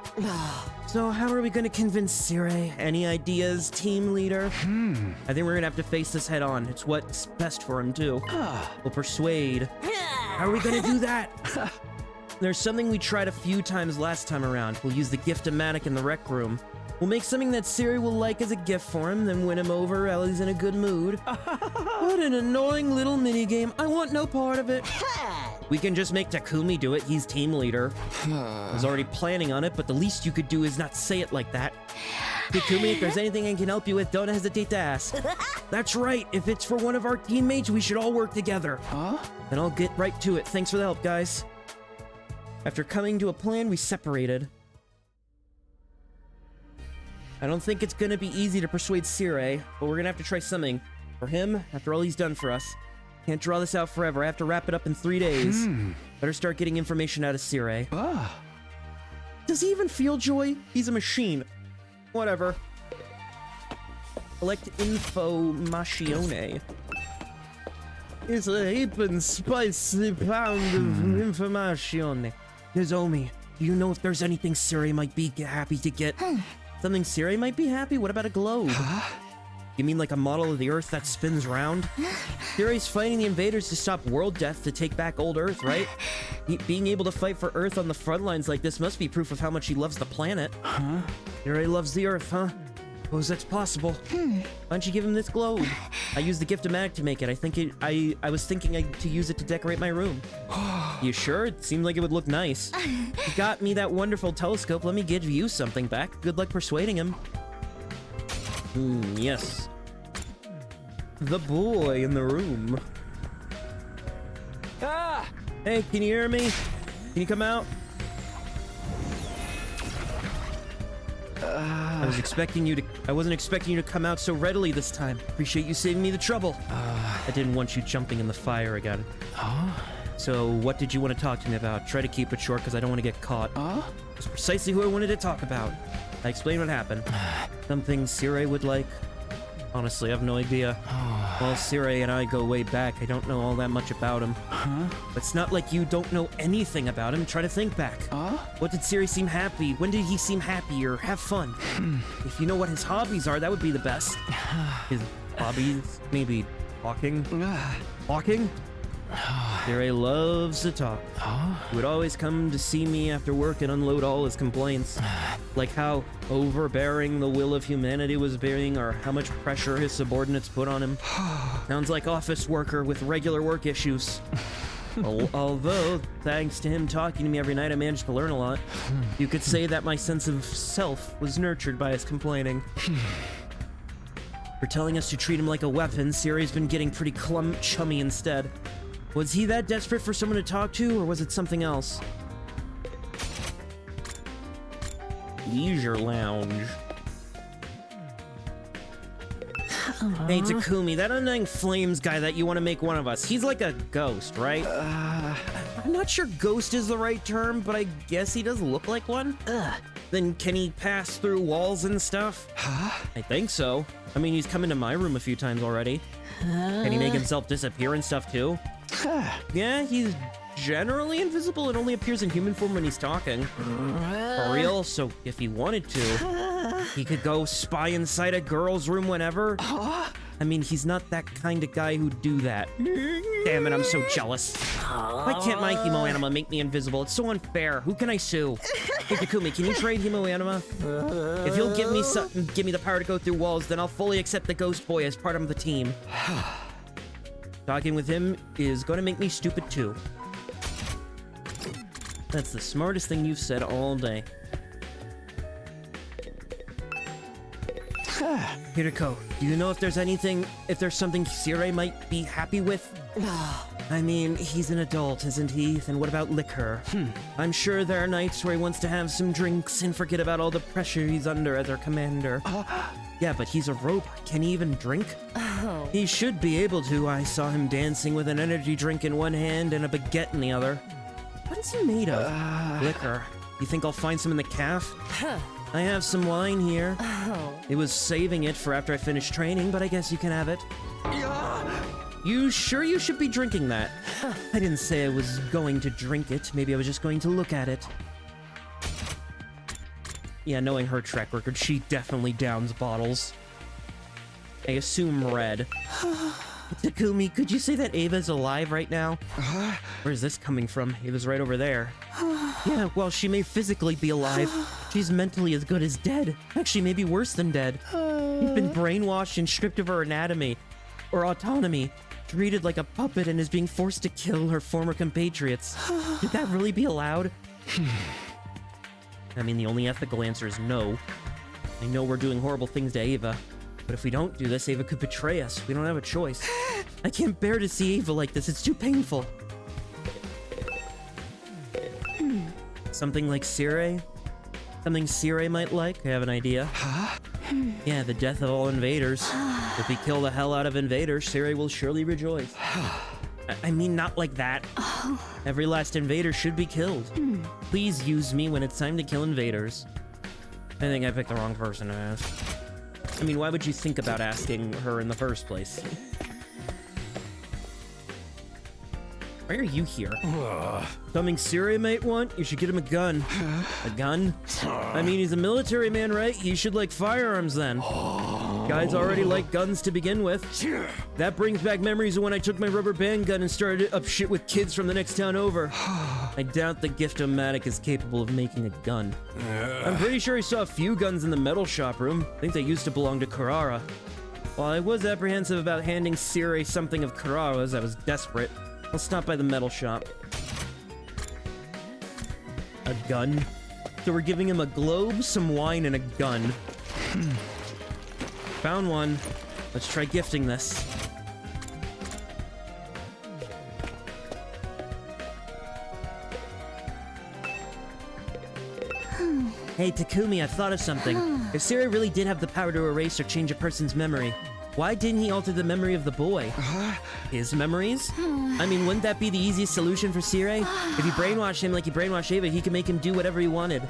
So how are we gonna convince Sire? Any ideas, team leader? I think we're gonna have to face this head on. It's what's best for him, too. We'll persuade. How are we gonna do that? There's something we tried a few times last time around. We'll use the gift-o-matic in the rec room. We'll make something that Siri will like as a gift for him, then win him over while he's in a good mood. What an annoying little minigame. I want no part of it. We can just make Takumi do it. He's team leader. I was already planning on it, but the least you could do is not say it like that. Takumi, if there's anything I can help you with, don't hesitate to ask. That's right. If it's for one of our teammates, we should all work together. Then I'll get right to it. Thanks for the help, guys. After coming to a plan, we separated. I don't think it's gonna be easy to persuade Sire, but we're gonna have to try something. For him, after all he's done for us. Can't draw this out forever. I have to wrap it up in 3 days. Better start getting information out of Sire. Does he even feel joy? He's a machine. Whatever. Collect informazione. It's a heap and spicy pound of information. Nozomi, do you know if there's anything Siri might be happy to get? Something Siri might be happy? What about a globe? You mean like a model of the Earth that spins round? Siri's fighting the invaders to stop world death to take back old Earth, right? Being able to fight for Earth on the front lines like this must be proof of how much he loves the planet. Siri loves the Earth, huh? Suppose that's possible. Why don't you give him this globe? I used the gift-o-matic to make it. I was thinking to use it to decorate my room. You sure? It seemed like it would look nice. You got me that wonderful telescope. Let me give you something back. Good luck persuading him. Yes. The boy in the room. Hey, can you hear me? Can you come out? I wasn't expecting you to come out so readily this time. Appreciate you saving me the trouble. I didn't want you jumping in the fire again. So what did you want to talk to me about? Try to keep it short because I don't want to get caught. That's precisely who I wanted to talk about. I explained what happened. Something Sire would like. Honestly, I have no idea. Well, Sire and I go way back. I don't know all that much about him. It's not like you don't know anything about him. Try to think back. What did Sire seem happy? When did he seem happy or have fun? If you know what his hobbies are, that would be the best. His hobbies? Maybe talking? Talking? Sire loves to talk. He would always come to see me after work and unload all his complaints. Like how overbearing the will of humanity was being, or how much pressure his subordinates put on him. Sounds like office worker with regular work issues. Although, thanks to him talking to me every night, I managed to learn a lot. You could say that my sense of self was nurtured by his complaining. For telling us to treat him like a weapon, Siri's been getting pretty chummy instead. Was he that desperate for someone to talk to, or was it something else? Leisure lounge. Hey, Takumi, that undying flames guy that you want to make one of us, he's like a ghost, right? I'm not sure ghost is the right term, but I guess he does look like one. Then can he pass through walls and stuff? I think so. I mean, he's come into my room a few times already. Can he make himself disappear and stuff too? Yeah, he's generally invisible and only appears in human form when he's talking. For real? So if he wanted to, he could go spy inside a girl's room whenever? I mean, he's not that kind of guy who'd do that. Damn it, I'm so jealous. Why can't my Hemo Anima make me invisible? It's so unfair. Who can I sue? Hey, Takumi, can you trade Hemo Anima? If you'll give me the power to go through walls, then I'll fully accept the Ghost Boy as part of the team. Talking with him is gonna make me stupid too. That's the smartest thing you've said all day. Hiriko, do you know if there's something Sire might be happy with? I mean, he's an adult, isn't he? Then what about liquor? I'm sure there are nights where he wants to have some drinks and forget about all the pressure he's under as our commander. Yeah, but he's a robot. Can he even drink? He should be able to. I saw him dancing with an energy drink in one hand and a baguette in the other. What is he made of? Liquor. You think I'll find some in the calf? I have some wine here. It was saving it for after I finish training, but I guess you can have it. You sure you should be drinking that? I didn't say I was going to drink it. Maybe I was just going to look at it. Yeah, knowing her track record, she definitely downs bottles. I assume red. Takumi, could you say that Ava's alive right now? Where's this coming from? Ava's right over there. Yeah, well, she may physically be alive. She's mentally as good as dead. Actually, maybe worse than dead. You've been brainwashed and stripped of her anatomy, or autonomy, treated like a puppet and is being forced to kill her former compatriots. Should that really be allowed? I mean, the only ethical answer is no. I know we're doing horrible things to Ava, but if we don't do this, Ava could betray us. We don't have a choice. I can't bear to see Ava like this. It's too painful. Something like Sire? Something Sire might like? I have an idea. Huh? Yeah, the death of all invaders. If we kill the hell out of invaders, Sire will surely rejoice. I mean, not like that. Every last invader should be killed. Please use me when it's time to kill invaders. I think I picked the wrong person to ask. I mean, why would you think about asking her in the first place? Why are you here? Something Siri might want? You should get him a gun. A gun? I mean, he's a military man, right? He should like firearms then. Guys already like guns to begin with. That brings back memories of when I took my rubber band gun and started up shit with kids from the next town over. I doubt the Gift-O-Matic is capable of making a gun. I'm pretty sure I saw a few guns in the metal shop room. I think they used to belong to Carrara. While I was apprehensive about handing Siri something of Carrara's, I was desperate. I'll stop by the metal shop. A gun? So we're giving him a globe, some wine, and a gun. Found one. Let's try gifting this. Hey, Takumi, I thought of something. If Siri really did have the power to erase or change a person's memory, why didn't he alter the memory of the boy? His memories? I mean, wouldn't that be the easiest solution for Siri? If you brainwash him like you brainwashed Ava, he could make him do whatever he wanted.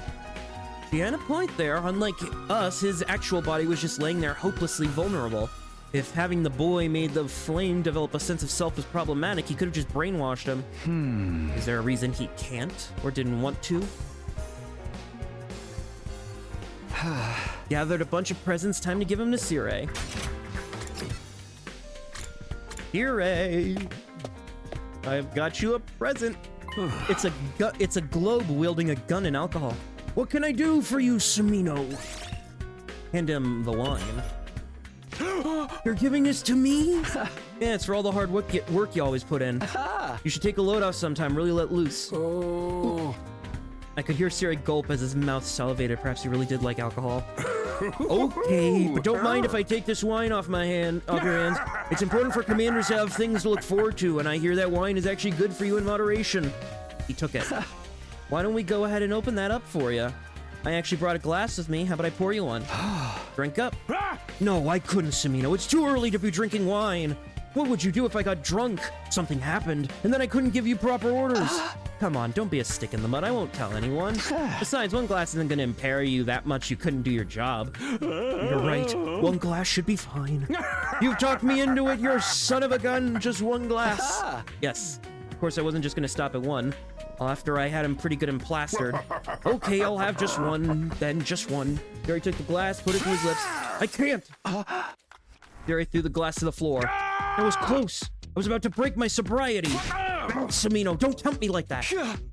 She had a point there. Unlike us, his actual body was just laying there hopelessly vulnerable. If having the boy made the flame develop a sense of self was problematic, he could have just brainwashed him. Is there a reason he can't or didn't want to? Gathered a bunch of presents, time to give them to Sire. Sire! I've got you a present. It's a globe wielding a gun and alcohol. What can I do for you, Samino? Hand him the wine. You're giving this to me? Yeah, it's for all the hard work you always put in. You should take a load off sometime, really let loose. I could hear Siri gulp as his mouth salivated. Perhaps he really did like alcohol. Okay, but don't mind if I take this wine off your hands. It's important for commanders to have things to look forward to, and I hear that wine is actually good for you in moderation. He took it. Why don't we go ahead and open that up for you? I actually brought a glass with me. How about I pour you one? Drink up. No, I couldn't, Samino. It's too early to be drinking wine. What would you do if I got drunk? Something happened, and then I couldn't give you proper orders. Come on, don't be a stick in the mud. I won't tell anyone. Besides, one glass isn't going to impair you that much you couldn't do your job. You're right. One glass should be fine. You've talked me into it, you son of a gun. Just one glass. Yes. Of course, I wasn't just going to stop at one. After I had him pretty good and plastered. Okay, I'll have just one, then just one. Gary took the glass, put it to his lips. I can't! Gary threw the glass to the floor. That was close. I was about to break my sobriety. Samino, don't tempt me like that.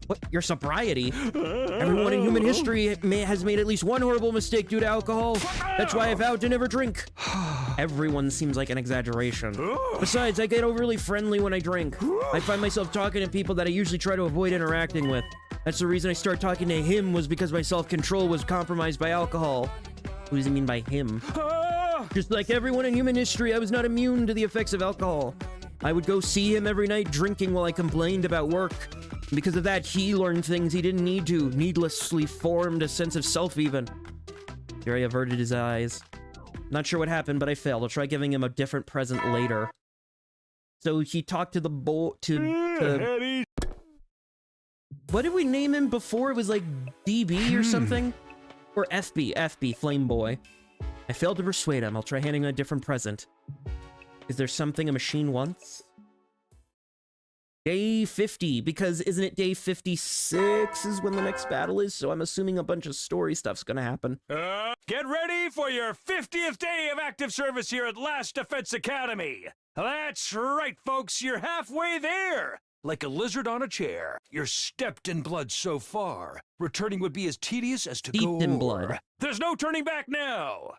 What, your sobriety? Everyone in human history has made at least one horrible mistake due to alcohol. That's why I vowed to never drink. Everyone seems like an exaggeration. Besides, I get overly friendly when I drink. I find myself talking to people that I usually try to avoid interacting with. That's the reason I started talking to him, was because my self-control was compromised by alcohol. What does he mean by him? Just like everyone in human history, I was not immune to the effects of alcohol. I would go see him every night drinking while I complained about work. Because of that, he learned things he didn't need to, needlessly formed a sense of self even. Jerry averted his eyes. Not sure what happened, but I failed. I'll try giving him a different present later. So he talked to the what did we name him before? It was like DB or something? Or FB, Flame Boy. I failed to persuade him. I'll try handing him a different present. Is there something a machine wants? Day 50, because isn't it day 56 is when the next battle is? So I'm assuming a bunch of story stuff's gonna happen. Get ready for your 50th day of active service here at Last Defense Academy. That's right, folks, you're halfway there. Like a lizard on a chair. You're stepped in blood so far. Returning would be as tedious as to go Steeped in blood. There's no turning back now.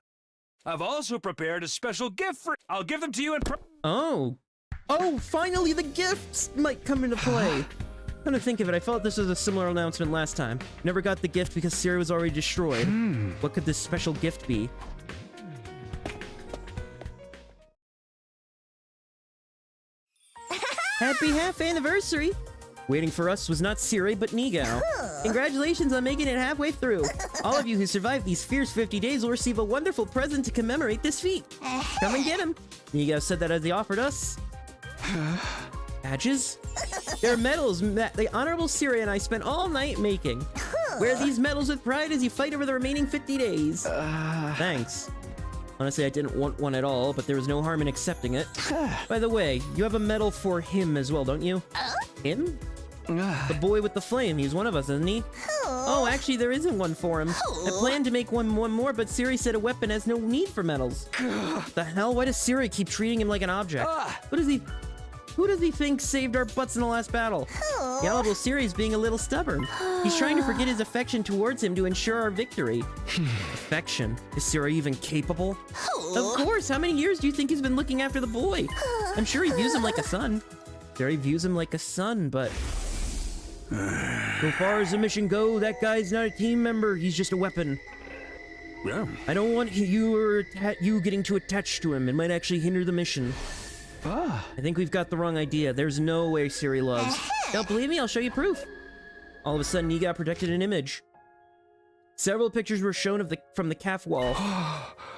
I've also prepared a special gift for... I'll give them to you in... Oh, finally the gifts might come into play. Come to think of it, I felt this was a similar announcement last time. Never got the gift because Siri was already destroyed. What could this special gift be? Happy half anniversary! Waiting for us was not Siri, but Nigao. Congratulations on making it halfway through. All of you who survived these fierce 50 days will receive a wonderful present to commemorate this feat. Come and get him. Nigao said that as he offered us. Badges? They're medals that the Honorable Siri and I spent all night making. Wear these medals with pride as you fight over the remaining 50 days. Thanks. Honestly, I didn't want one at all, but there was no harm in accepting it. By the way, you have a medal for him as well, don't you? Him? The boy with the flame. He's one of us, isn't he? Oh, actually, there isn't one for him. I planned to make one more, but Siri said a weapon has no need for medals. What the hell? Why does Siri keep treating him like an object? Who does he think saved our butts in the last battle? The Honorable Siri's being a little stubborn. He's trying to forget his affection towards him to ensure our victory. Affection? Is Siri even capable? Of course! How many years do you think he's been looking after the boy? I'm sure he views him like a son. Siri views him like a son, but... So far as the mission go, that guy's not a team member. He's just a weapon. Yeah. I don't want you getting too attached to him. It might actually hinder the mission. I think we've got the wrong idea. There's no way Siri loves. Don't believe me? I'll show you proof. All of a sudden, Niga projected an image. Several pictures were shown from the calf wall.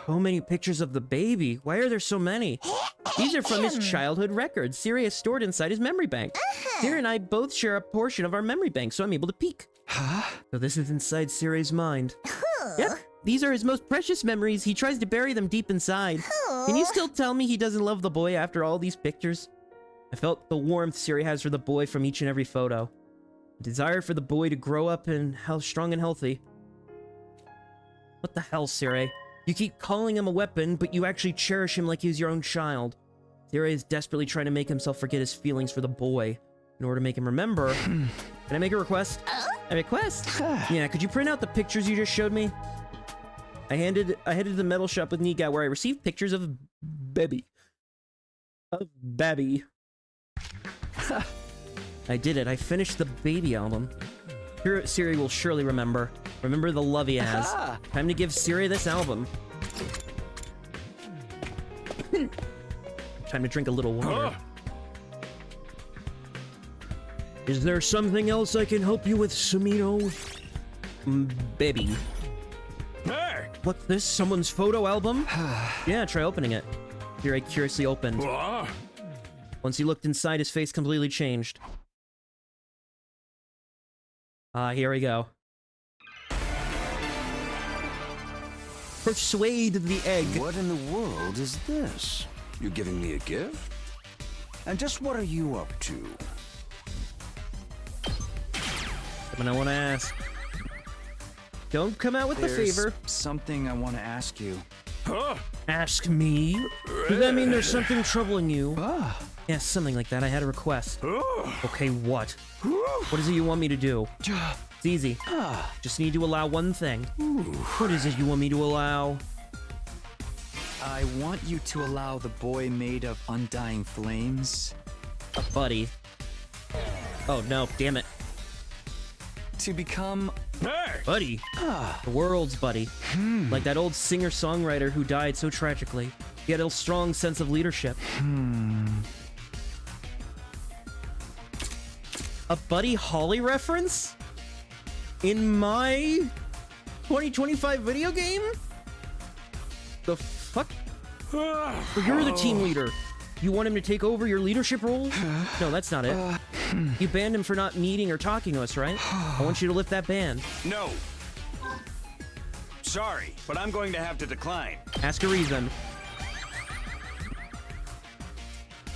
So many pictures of the baby. Why are there so many? These are from his childhood records. Siri has stored inside his memory bank. Siri and I both share a portion of our memory bank, so I'm able to peek. So this is inside Siri's mind. Yep. These are his most precious memories. He tries to bury them deep inside. Can you still tell me he doesn't love the boy after all these pictures? I felt the warmth Siri has for the boy from each and every photo. A desire for the boy to grow up and strong and healthy. What the hell, Siri? You keep calling him a weapon, but you actually cherish him like he's your own child. Siri is desperately trying to make himself forget his feelings for the boy in order to make him remember. Can I make a request? A request? Yeah, could you print out the pictures you just showed me? I headed to the metal shop with Niga where I received pictures of Babby. I did it. I finished the baby album. Here, Siri will surely remember. Remember the love he has. Time to give Siri this album. Time to drink a little water. Is there something else I can help you with, Sumino? Baby. Hey! What's this? Someone's photo album? Yeah, try opening it. Siri curiously opened. Once he looked inside, his face completely changed. Here we go. Persuade the egg. What in the world is this? You giving me a gift? And just what are you up to? Something I want to ask. Don't come out with the favor. Something I want to ask you. Ask me? Does that mean there's something troubling you? Yeah, something like that. I had a request. Okay, what? What is it you want me to do? It's easy. Just need to allow one thing. What is it you want me to allow? I want you to allow the boy made of undying flames. Buddy. Oh no, damn it. To become... Buddy. The world's buddy. Like that old singer-songwriter who died so tragically. He had a strong sense of leadership. A Buddy Holly reference? In my 2025 video game? The fuck? You're the team leader. You want him to take over your leadership role? No, that's not it. You banned him for not meeting or talking to us, right? I want you to lift that ban. No. Sorry, but I'm going to have to decline. Ask a reason.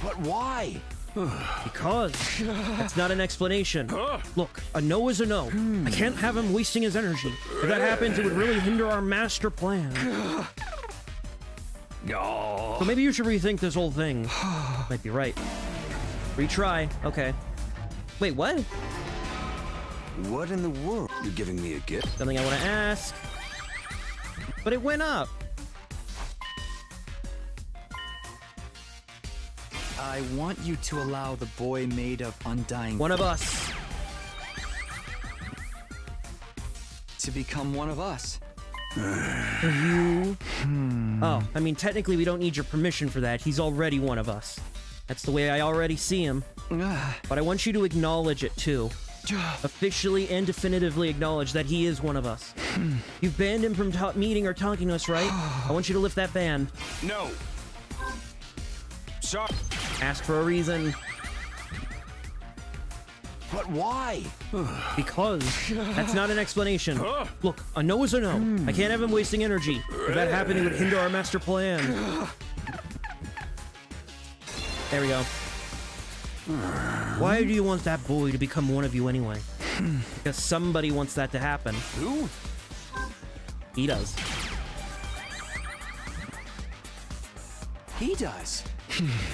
But why? Because that's not an explanation. Look, a no is a no. I can't have him wasting his energy. If that happens, it would really hinder our master plan. So maybe you should rethink this whole thing. Might be right. Retry. Okay. Wait, what? What in the world? You're giving me a gift? Something I want to ask. But it went up. I want you to allow the boy made of undying... One of us. ...to become one of us. You... Oh, I mean, technically we don't need your permission for that. He's already one of us. That's the way I already see him. But I want you to acknowledge it, too. Officially and definitively acknowledge that he is one of us. You've banned him from meeting or talking to us, right? I want you to lift that ban. No. Sorry. Ask for a reason. But why? Because that's not an explanation. Look, a no is a no. I can't have him wasting energy. If that happened, it would hinder our master plan. There we go. Why do you want that boy to become one of you anyway? Because somebody wants that to happen. Who? He does. He does.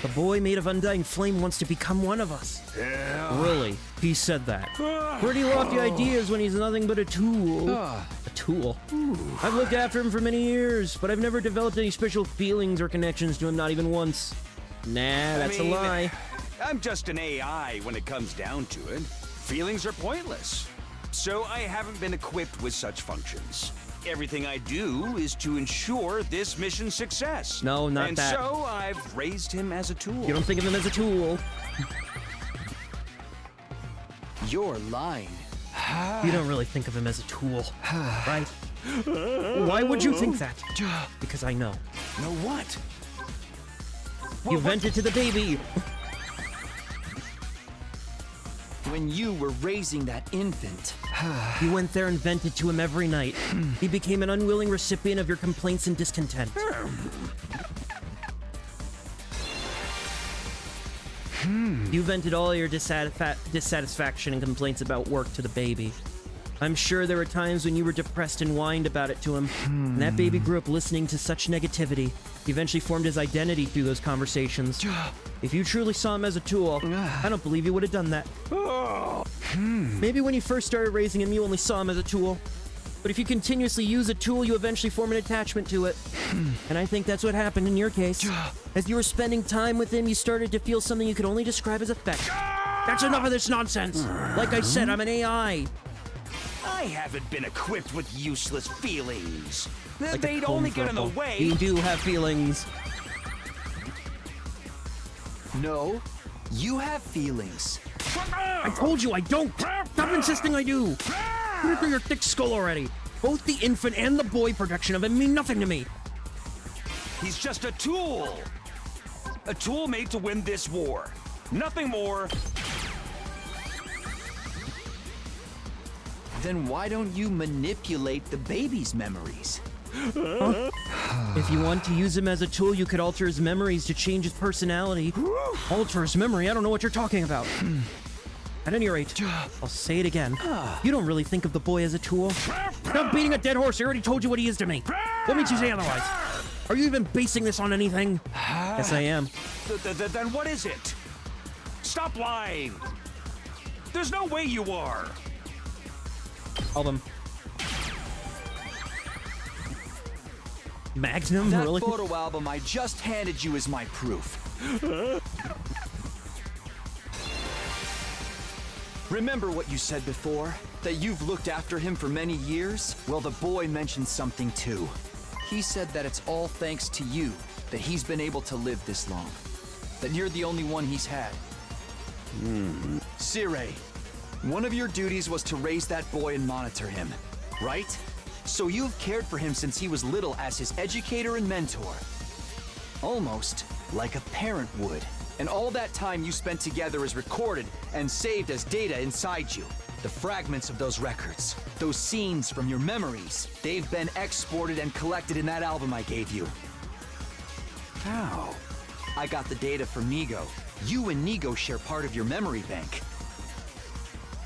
The boy made of undying flame wants to become one of us. Yeah. Really? He said that. Pretty lofty ideas when he's nothing but a tool. A tool? I've looked after him for many years, but I've never developed any special feelings or connections to him, not even once. Nah, that's a lie. I'm just an AI when it comes down to it. Feelings are pointless. So I haven't been equipped with such functions. Everything I do is to ensure this mission's success. No, not and that. And so I've raised him as a tool. You don't think of him as a tool. You're lying. You don't really think of him as a tool, right? Why would you think that? Because I know. Know what? You vented to the baby. When you were raising that infant. You went there and vented to him every night. He became an unwilling recipient of your complaints and discontent. You vented all your dissatisfaction and complaints about work to the baby. I'm sure there were times when you were depressed and whined about it to him. And that baby grew up listening to such negativity. He eventually formed his identity through those conversations. If you truly saw him as a tool, I don't believe you would have done that. Maybe when you first started raising him, you only saw him as a tool. But if you continuously use a tool, you eventually form an attachment to it. And I think that's what happened in your case. As you were spending time with him, you started to feel something you could only describe as affection. That's enough of this nonsense. Like I said, I'm an AI. I haven't been equipped with useless feelings. Like They'd only get in the way. You do have feelings. No, you have feelings. I told you I don't. Stop insisting I do. Put it through your thick skull already. Both the infant and the boy production of him mean nothing to me. He's just a tool. A tool made to win this war. Nothing more. Then why don't you manipulate the baby's memories? If you want to use him as a tool, you could alter his memories to change his personality. Alter his memory? I don't know what you're talking about. At any rate, I'll say it again. You don't really think of the boy as a tool. Stop beating a dead horse. I already told you what he is to me. What makes you say otherwise? Are you even basing this on anything? Yes, I am. Then what is it? Stop lying. There's no way you are. Album. Magnum, that really? Photo album I just handed you is my proof. Remember what you said before? That you've looked after him for many years? Well, the boy mentioned something too. He said that it's all thanks to you that he's been able to live this long. That you're the only one he's had. Sire, one of your duties was to raise that boy and monitor him, right? So you've cared for him since he was little as his educator and mentor. Almost like a parent would. And all that time you spent together is recorded and saved as data inside you. The fragments of those records, those scenes from your memories, they've been exported and collected in that album I gave you. How? I got the data from Migo. You and Nigo share part of your memory bank.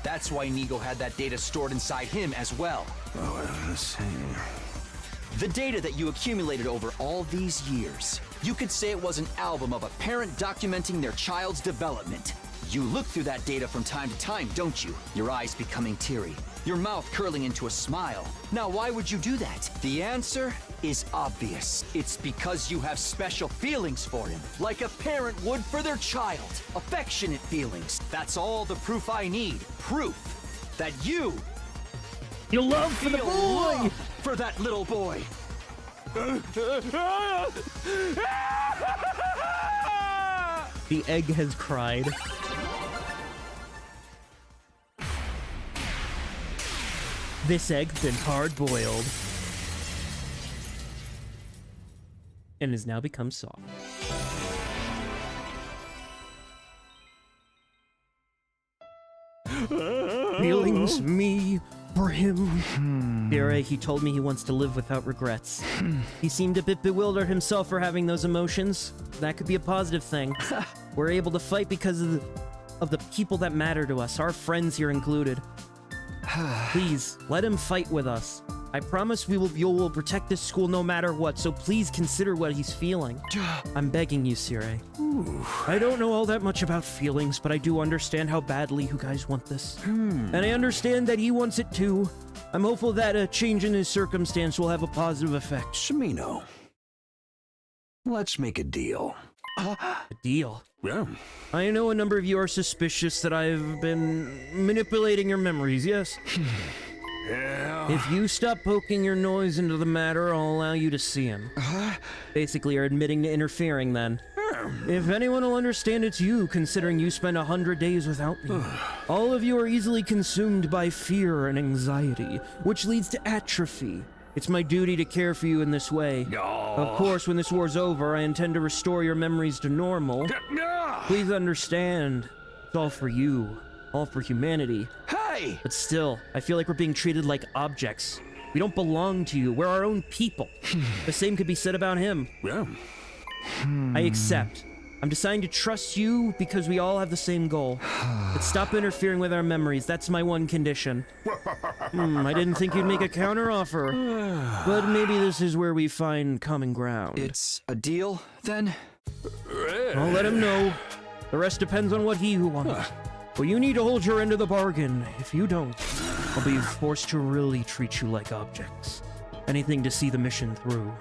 That's why Nigo had that data stored inside him as well. Oh, let's see. The data that you accumulated over all these years. You could say it was an album of a parent documenting their child's development. You look through that data from time to time, don't you? Your eyes becoming teary, your mouth curling into a smile. Now, why would you do that? The answer is obvious. It's because you have special feelings for him, like a parent would for their child. Affectionate feelings. That's all the proof I need. Proof that you love for the feel boy! love for that little boy. The egg has cried. This egg's been hard-boiled. And has now become soft. Feelings me for him. Dare he told me he wants to live without regrets. He seemed a bit bewildered himself for having those emotions. That could be a positive thing. We're able to fight because of the people that matter to us, our friends here included. Please, let him fight with us. I promise you will protect this school no matter what, so please consider what he's feeling. I'm begging you, Sire. I don't know all that much about feelings, but I do understand how badly you guys want this. And I understand that he wants it too. I'm hopeful that a change in his circumstance will have a positive effect. Shimino, let's make a deal. A deal? Yeah. I know a number of you are suspicious that I've been manipulating your memories, yes? Yeah. If you stop poking your nose into the matter, I'll allow you to see him. Basically, you're admitting to interfering then. If anyone will understand, it's you, considering you spent 100 days without me. All of you are easily consumed by fear and anxiety, which leads to atrophy. It's my duty to care for you in this way. Of course, when this war's over, I intend to restore your memories to normal. Please understand, it's all for you, all for humanity. Hey! But still, I feel like we're being treated like objects. We don't belong to you, we're our own people. The same could be said about him. Yeah. I accept. I'm deciding to trust you because we all have the same goal. But stop interfering with our memories, that's my one condition. I didn't think you'd make a counteroffer. But maybe this is where we find common ground. It's a deal, then? I'll let him know. The rest depends on what he wants. Well, you need to hold your end of the bargain. If you don't, I'll be forced to really treat you like objects. Anything to see the mission through.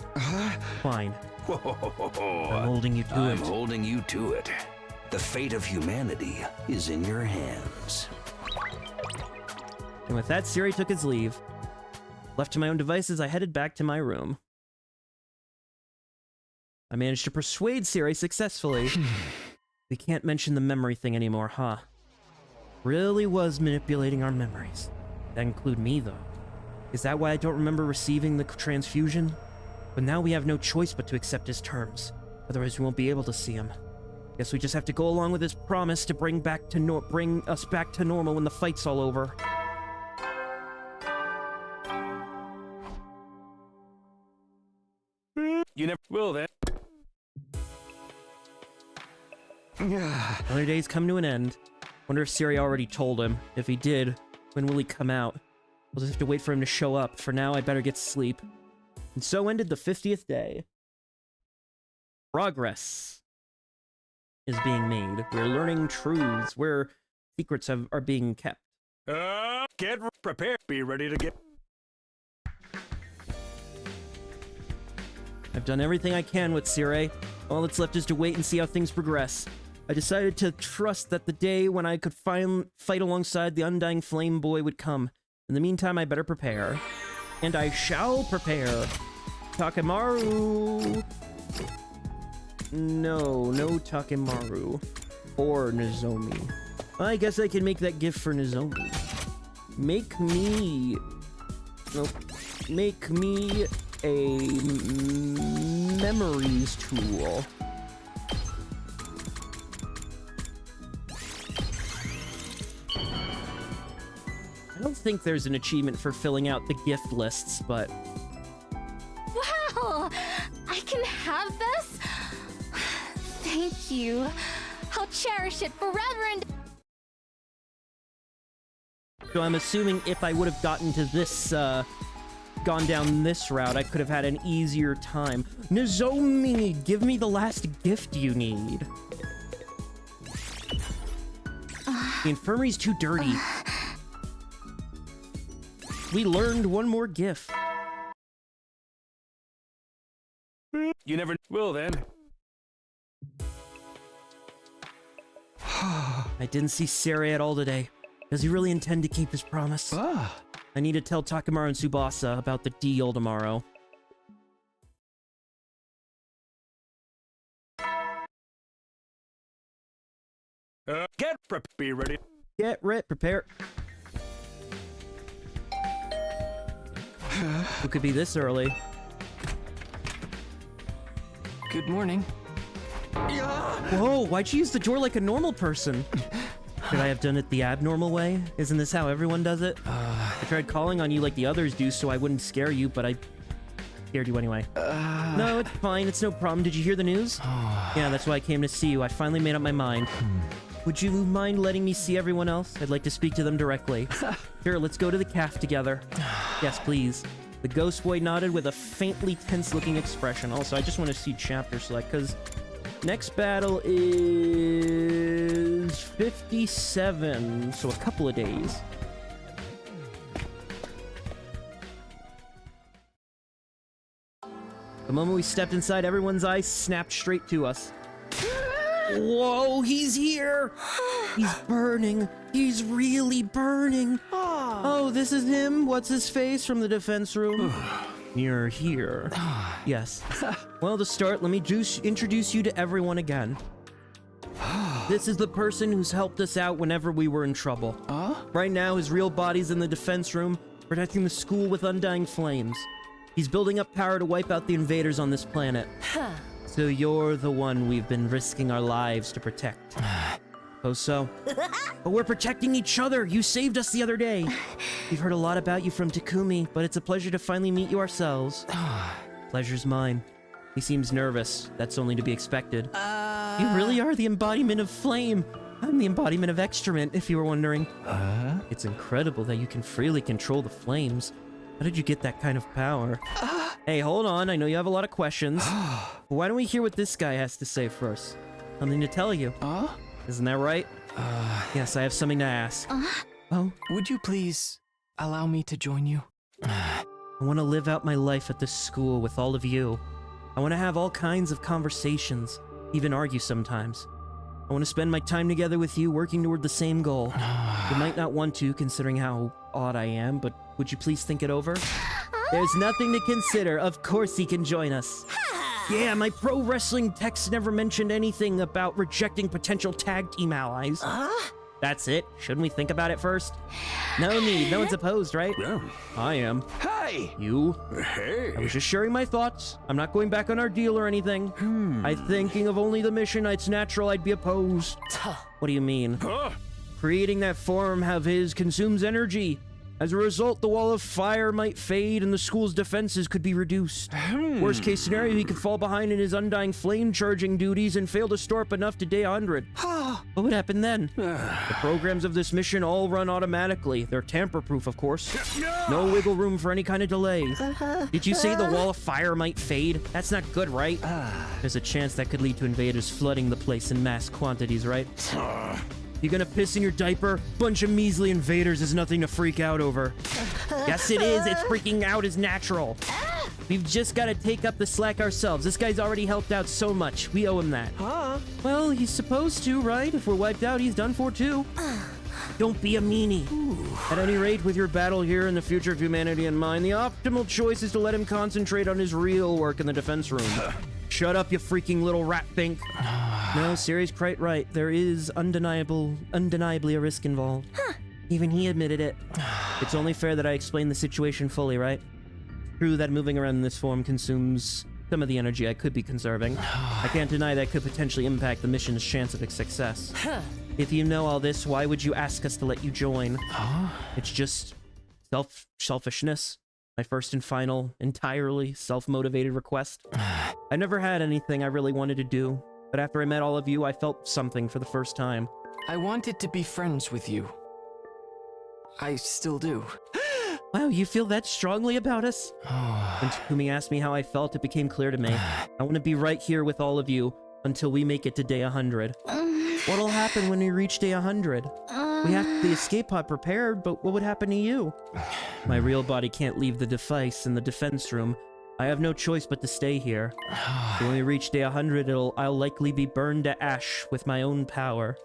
Fine. I'm holding you to it. I'm holding you to it. The fate of humanity is in your hands. And with that, Siri took his leave. Left to my own devices, I headed back to my room. I managed to persuade Siri successfully. We can't mention the memory thing anymore, huh? Really was manipulating our memories. That include me, though. Is that why I don't remember receiving the transfusion? But now we have no choice but to accept his terms. Otherwise we won't be able to see him. Guess we just have to go along with his promise to bring us back to normal when the fight's all over. You never will, then. Another day's come to an end. Wonder if Siri already told him. If he did, when will he come out? We'll just have to wait for him to show up. For now, I better get to sleep. And so ended the 50th day. Progress is being made. We're learning truths where secrets are being kept. Get prepared. Be ready to get... I've done everything I can with Siri. All that's left is to wait and see how things progress. I decided to trust that the day when I could fight alongside the Undying Flame Boy would come. In the meantime, I better prepare. And I shall prepare. Takemaru. No Takemaru. Or Nozomi. I guess I can make that gift for Nozomi. Make me a memories tool. I don't think there's an achievement for filling out the gift lists, but... Wow! I can have this? Thank you. How cherish it forever and... So I'm assuming if I would have gotten to this, gone down this route, I could have had an easier time. Nozomi, give me the last gift you need. The infirmary's too dirty. We learned one more gift. You never will then. I didn't see Sarah at all today. Does he really intend to keep his promise? I need to tell Takemaru and Tsubasa about the deal tomorrow. Be ready. Get prepare. Who could be this early? Good morning. Whoa, why'd you use the door like a normal person? Could I have done it the abnormal way? Isn't this how everyone does it? I tried calling on you like the others do so I wouldn't scare you, but I scared you anyway. No, it's fine. It's no problem. Did you hear the news? Yeah, that's why I came to see you. I finally made up my mind. Would you mind letting me see everyone else? I'd like to speak to them directly. Sure, let's go to the caf together. Yes, please. The ghost boy nodded with a faintly tense-looking expression. Also, I just want to see chapter select, because next battle is 57, so a couple of days. The moment we stepped inside, everyone's eyes snapped straight to us. Whoa, he's here! He's burning. He's really burning. Oh, this is him? What's his face from the defense room? You're here. Yes. Well, to start, let me introduce you to everyone again. This is the person who's helped us out whenever we were in trouble. Right now, his real body's in the defense room, protecting the school with undying flames. He's building up power to wipe out the invaders on this planet. So you're the one we've been risking our lives to protect. Oh, so? But we're protecting each other! You saved us the other day! We've heard a lot about you from Takumi, but it's a pleasure to finally meet you ourselves. Pleasure's mine. He seems nervous. That's only to be expected. You really are the embodiment of flame! I'm the embodiment of excrement, if you were wondering. It's incredible that you can freely control the flames. How did you get that kind of power? Hey, hold on. I know you have a lot of questions. Why don't we hear what this guy has to say first? Something to tell you. Isn't that right? Yes, I have something to ask. Oh? Would you please allow me to join you? I want to live out my life at this school with all of you. I want to have all kinds of conversations, even argue sometimes. I want to spend my time together with you, working toward the same goal. You might not want to, considering how odd I am, but would you please think it over? There's nothing to consider. Of course he can join us. Yeah, my pro wrestling text never mentioned anything about rejecting potential tag team allies. That's it. Shouldn't we think about it first? No need. No one's opposed, right? Yeah. I am. Hey! You? Hey! I was just sharing my thoughts. I'm not going back on our deal or anything. I'm thinking of only the mission. It's natural I'd be opposed. What do you mean? Creating that form of his consumes energy. As a result, the wall of fire might fade and the school's defenses could be reduced. Worst case scenario, he could fall behind in his undying flame charging duties and fail to store up enough to day 100. What would happen then? The programs of this mission all run automatically. They're tamper-proof, of course. No wiggle room for any kind of delay. Did you say the wall of fire might fade? That's not good, right? There's a chance that could lead to invaders flooding the place in mass quantities, right? You gonna piss in your diaper? Bunch of measly invaders is nothing to freak out over. Yes, it is. It's freaking out is natural. We've just gotta take up the slack ourselves. This guy's already helped out so much. We owe him that. Well, he's supposed to, right? If we're wiped out, he's done for too. Don't be a meanie. At any rate, with your battle here and the future of humanity in mind, the optimal choice is to let him concentrate on his real work in the defense room. Shut up, you freaking little rat pink. No, Siri's quite right. There is undeniably a risk involved. Even he admitted it. It's only fair that I explain the situation fully, right? True that moving around in this form consumes some of the energy I could be conserving. I can't deny that could potentially impact the mission's chance of success. If you know all this, why would you ask us to let you join? It's just selfishness. My first and final, entirely self-motivated request. I never had anything I really wanted to do. But after I met all of you, I felt something for the first time. I wanted to be friends with you. I still do. Wow, you feel that strongly about us? When Takumi asked me how I felt, it became clear to me. I want to be right here with all of you until we make it to day 100. What'll happen when we reach day 100? We have the escape pod prepared, but what would happen to you? My real body can't leave the device in the defense room. I have no choice but to stay here. When we reach day 100, I'll likely be burned to ash with my own power.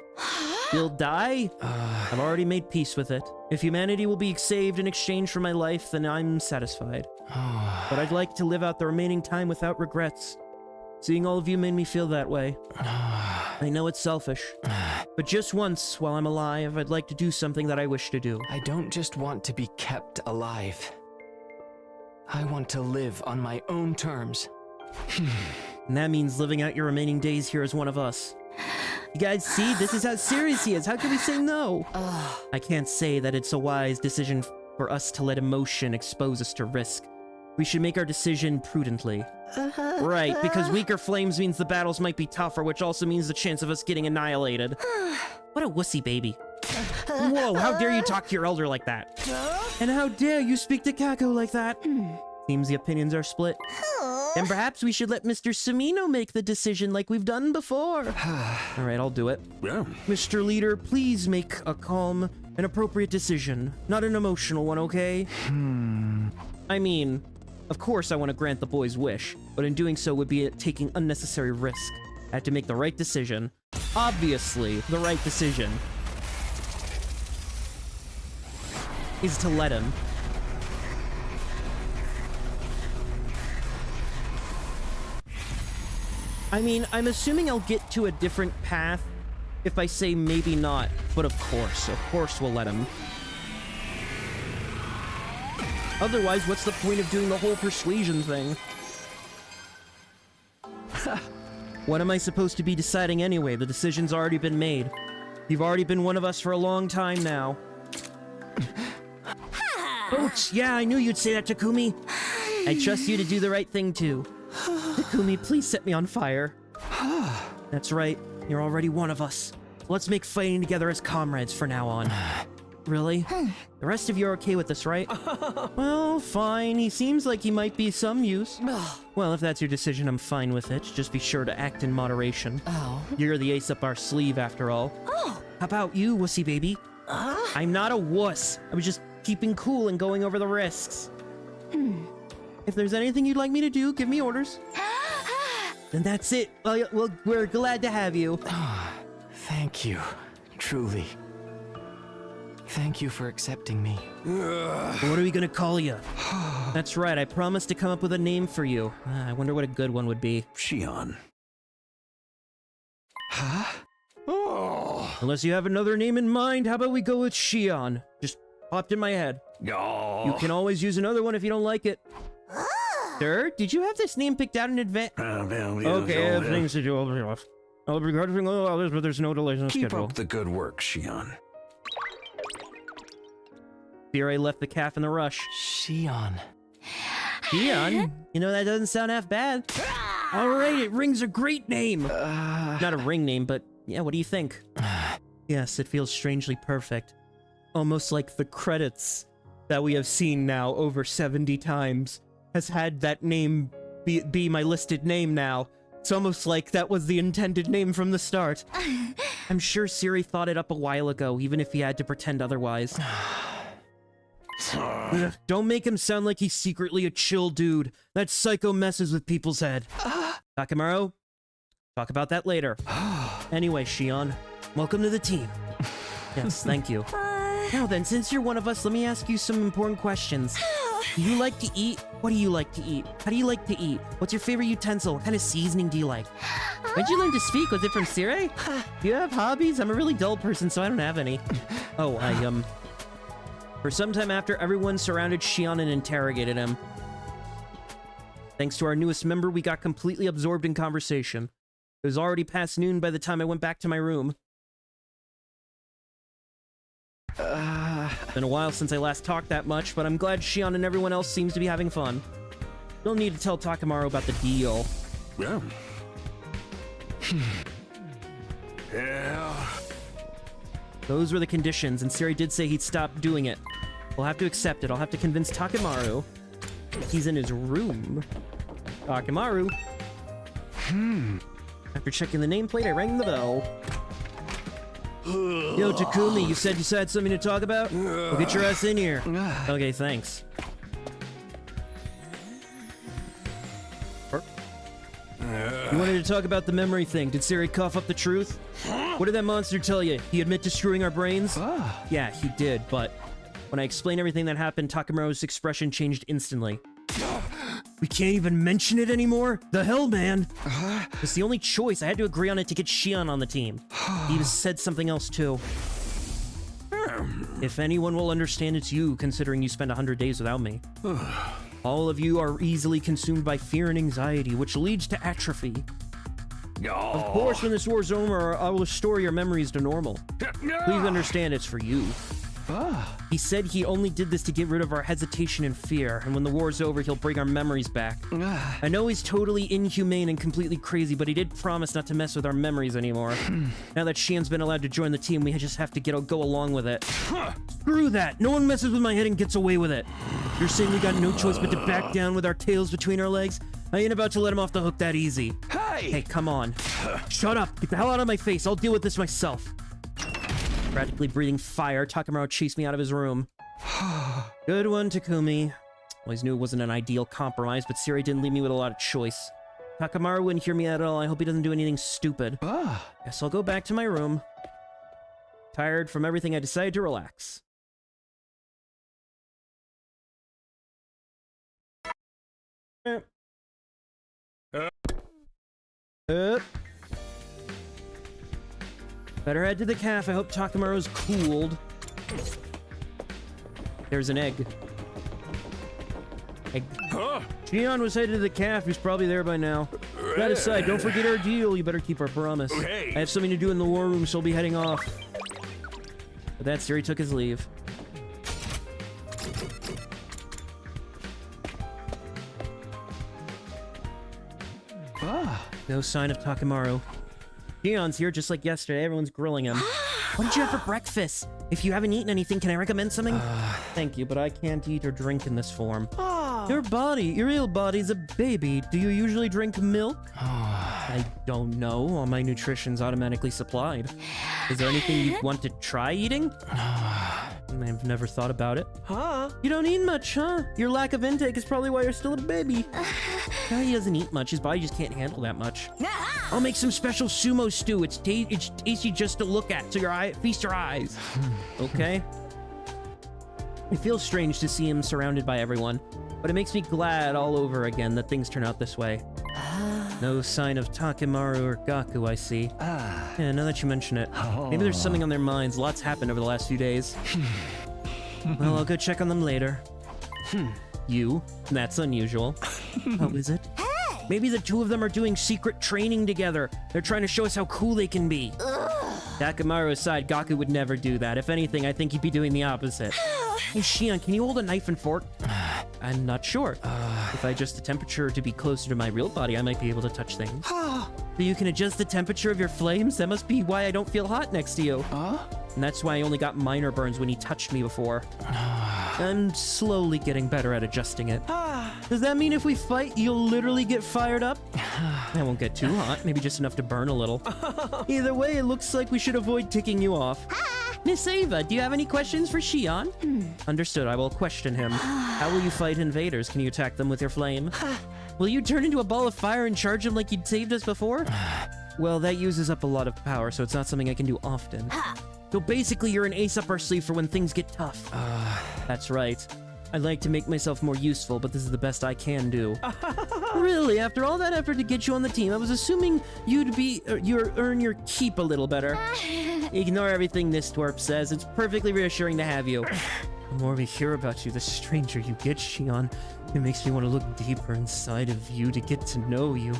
You'll die? I've already made peace with it. If humanity will be saved in exchange for my life, then I'm satisfied. But I'd like to live out the remaining time without regrets. Seeing all of you made me feel that way. I know it's selfish, but just once while I'm alive, I'd like to do something that I wish to do. I don't just want to be kept alive. I want to live on my own terms. And that means living out your remaining days here as one of us. You guys see, this is how serious he is. How can we say no? I can't say that it's a wise decision for us to let emotion expose us to risk. We should make our decision prudently. Right, because weaker flames means the battles might be tougher, which also means the chance of us getting annihilated. What a wussy baby. Whoa, how dare you talk to your elder like that? And how dare you speak to Kako like that? Seems the opinions are split. And perhaps we should let Mr. Samino make the decision like we've done before. All right, I'll do it. Yeah. Mr. Leader, please make a calm and appropriate decision, not an emotional one, okay? I mean, of course I want to grant the boy's wish, but in doing so would be taking unnecessary risk. I have to make the right decision. Obviously, the right decision is to let him. I mean, I'm assuming I'll get to a different path if I say maybe not, but of course we'll let him. Otherwise, what's the point of doing the whole persuasion thing? What am I supposed to be deciding anyway? The decision's already been made. You've already been one of us for a long time now. Ouch, yeah, I knew you'd say that, Takumi. I trust you to do the right thing, too. Takumi, please set me on fire. That's right, you're already one of us. Let's make fighting together as comrades from now on. Really? The rest of you are okay with this, right? Well, fine. He seems like he might be some use. Well, if that's your decision, I'm fine with it. Just be sure to act in moderation. You're the ace up our sleeve, after all. How about you, wussy baby? I'm not a wuss. I was just keeping cool and going over the risks. If there's anything you'd like me to do, give me orders. Then that's it. Well, we're glad to have you. Thank you, truly. Thank you for accepting me. What are we gonna call you? That's right, I promised to come up with a name for you. I wonder what a good one would be. Shion. Huh? Unless you have another name in mind, how about we go with Shion? Just popped in my head. Oh. You can always use another one if you don't like it. Sir, did you have this name picked out in advance? Okay, I have things to do. I'll be regarding all others, but there's no delays in the schedule. Keep up the good work, Shion. Fear I left the calf in the rush. Shion. Shion? You know, that doesn't sound half bad. Alright, it rings a great name. Not a ring name, but yeah, what do you think? Yes, it feels strangely perfect. Almost like the credits that we have seen now over 70 times has had that name be my listed name now. It's almost like that was the intended name from the start. I'm sure Siri thought it up a while ago, even if he had to pretend otherwise. Don't make him sound like he's secretly a chill dude. That psycho messes with people's head. Takemaru, talk about that later. Anyway, Shion, welcome to the team. Yes, thank you. Now then, since you're one of us, let me ask you some important questions. Do you like to eat? What do you like to eat? How do you like to eat? What's your favorite utensil? What kind of seasoning do you like? When'd you learn to speak? Was it from Siri? Do you have hobbies? I'm a really dull person, so I don't have any. Oh, For some time after, everyone surrounded Shion and interrogated him. Thanks to our newest member, we got completely absorbed in conversation. It was already past noon by the time I went back to my room. Been a while since I last talked that much, but I'm glad Shion and everyone else seems to be having fun. Don't need to tell Takemaru about the deal. Yeah. Yeah. Those were the conditions, and Siri did say he'd stop doing it. We'll have to accept it. I'll have to convince Takemaru. He's in his room. Takemaru. After checking the nameplate, I rang the bell. Yo, Takumi, you said you had something to talk about? Well, get your ass in here. Okay, thanks. You wanted to talk about the memory thing. Did Siri cough up the truth? What did that monster tell you? He admit to screwing our brains? Yeah, he did, but when I explained everything that happened, Takemaru's expression changed instantly. We can't even mention it anymore? The hell, man? It's the only choice. I had to agree on it to get Shion on the team. He even said something else, too. If anyone will understand, it's you, considering you spent 100 days without me. All of you are easily consumed by fear and anxiety, which leads to atrophy. Of course, when this war's over, I will restore your memories to normal. Please understand it's for you. He said he only did this to get rid of our hesitation and fear, and when the war's over, he'll bring our memories back. I know he's totally inhumane and completely crazy, but he did promise not to mess with our memories anymore. Now that Shion's been allowed to join the team, we just have to go along with it. Screw that! No one messes with my head and gets away with it. You're saying we got no choice but to back down with our tails between our legs? I ain't about to let him off the hook that easy. Hey, come on. Shut up! Get the hell out of my face, I'll deal with this myself. Practically breathing fire, Takemaru chased me out of his room. Good one, Takumi. Always knew it wasn't an ideal compromise, but Siri didn't leave me with a lot of choice. Takemaru wouldn't hear me at all. I hope he doesn't do anything stupid. Guess I'll go back to my room. Tired from everything, I decided to relax. Better head to the cafe. I hope Takemaru's cooled. There's an egg. Shion was headed to the cafe. He's probably there by now. That aside, don't forget our deal. You better keep our promise. I have something to do in the war room, so I'll be heading off. With that, Siri took his leave. No sign of Takemaru. Shion's here just like yesterday. Everyone's grilling him. What did you have for breakfast? If you haven't eaten anything, can I recommend something? Thank you, but I can't eat or drink in this form. Your real body's a baby. Do you usually drink milk? I don't know. All my nutrition's automatically supplied. Is there anything you want to try eating? I've never thought about it. You don't eat much, huh? Your lack of intake is probably why you're still a baby. He doesn't eat much. His body just can't handle that much. I'll make some special sumo stew. It's tasty just to look at, so feast your eyes. Okay? It feels strange to see him surrounded by everyone, but it makes me glad all over again that things turn out this way. No sign of Takemaru or Gaku, I see. Yeah, now that you mention it. Maybe there's something on their minds. Lots happened over the last few days. Well, I'll go check on them later. You? That's unusual. How is it? Maybe the two of them are doing secret training together. They're trying to show us how cool they can be. Takemaru aside, Gaku would never do that. If anything, I think he'd be doing the opposite. Hey, Shion, can you hold a knife and fork? I'm not sure. If I adjust the temperature to be closer to my real body, I might be able to touch things. So you can adjust the temperature of your flames? That must be why I don't feel hot next to you. And that's why I only got minor burns when he touched me before. I'm slowly getting better at adjusting it. Does that mean if we fight, you'll literally get fired up? I won't get too hot, maybe just enough to burn a little. Either way, it looks like we should avoid ticking you off. Miss Ava, do you have any questions for Shion? Understood, I will question him. How will you fight invaders? Can you attack them with your flame? Will you turn into a ball of fire and charge them like you'd saved us before? Well, that uses up a lot of power, so it's not something I can do often. So basically, you're an ace up our sleeve for when things get tough. That's right. I'd like to make myself more useful, but this is the best I can do. Really, after all that effort to get you on the team, I was assuming you'd earn your keep a little better. Ignore everything this twerp says. It's perfectly reassuring to have you. The more we hear about you, the stranger you get, Shion. It makes me want to look deeper inside of you to get to know you.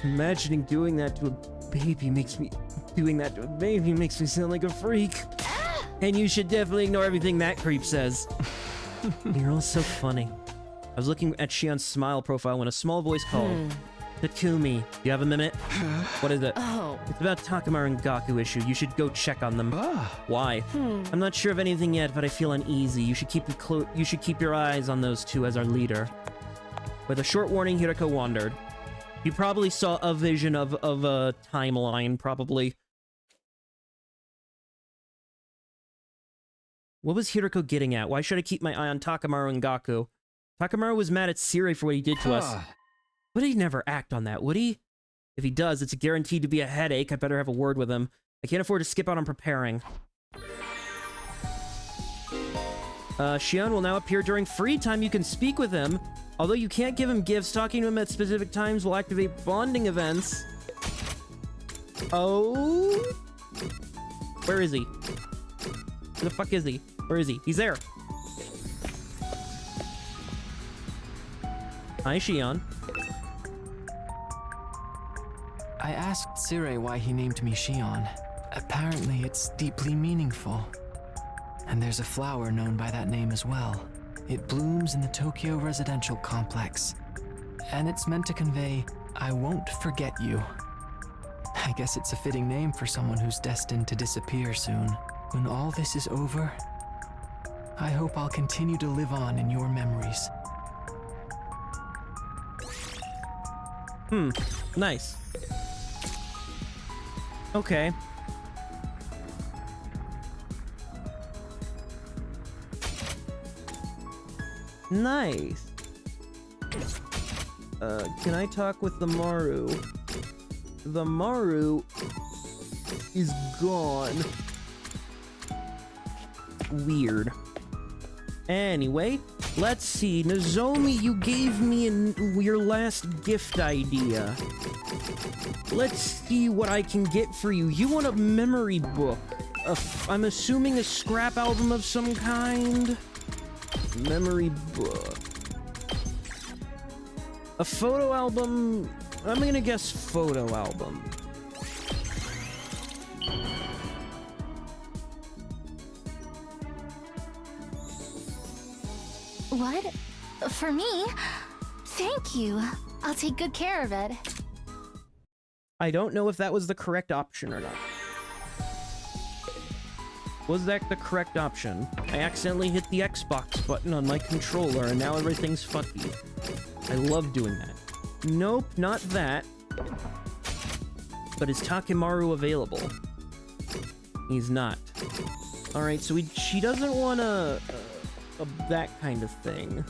Imagining doing that to a baby makes me sound like a freak. And you should definitely ignore everything that creep says. You're all so funny. I was looking at Shion's smile profile when a small voice called. Takumi, you have a minute? What is it? Oh. It's about Takamaru and Gaku issue. You should go check on them. Why? I'm not sure of anything yet, but I feel uneasy. You should keep your eyes on those two as our leader. With a short warning, Hirako wandered. You probably saw a vision of a timeline, probably. What was Hirako getting at? Why should I keep my eye on Takamaru and Gaku? Takamaru was mad at Siri for what he did to us. Would he never act on that, would he? If he does, it's guaranteed to be a headache. I better have a word with him. I can't afford to skip out on preparing. Shion will now appear during free time. You can speak with him. Although you can't give him gifts, talking to him at specific times will activate bonding events. Oh? Where is he? Where the fuck is he? Where is he? He's there. Hi, Shion. I asked Sire why he named me Shion. Apparently, it's deeply meaningful. And there's a flower known by that name as well. It blooms in the Tokyo residential complex. And it's meant to convey, I won't forget you. I guess it's a fitting name for someone who's destined to disappear soon. When all this is over, I hope I'll continue to live on in your memories. Nice. Okay. Nice. Can I talk with the Maru? The Maru is gone. Weird. Anyway, let's see. Nozomi, you gave me your last gift idea. Let's see what I can get for you. You want a memory book. I'm assuming a scrap album of some kind? Memory book. A photo album? I'm gonna guess photo album. What? For me? Thank you. I'll take good care of it. I don't know if that was the correct option or not. Was that the correct option? I accidentally hit the Xbox button on my controller and now everything's fucky. I love doing that. Nope, not that. But is Takemaru available? He's not. Alright, so she doesn't want that kind of thing.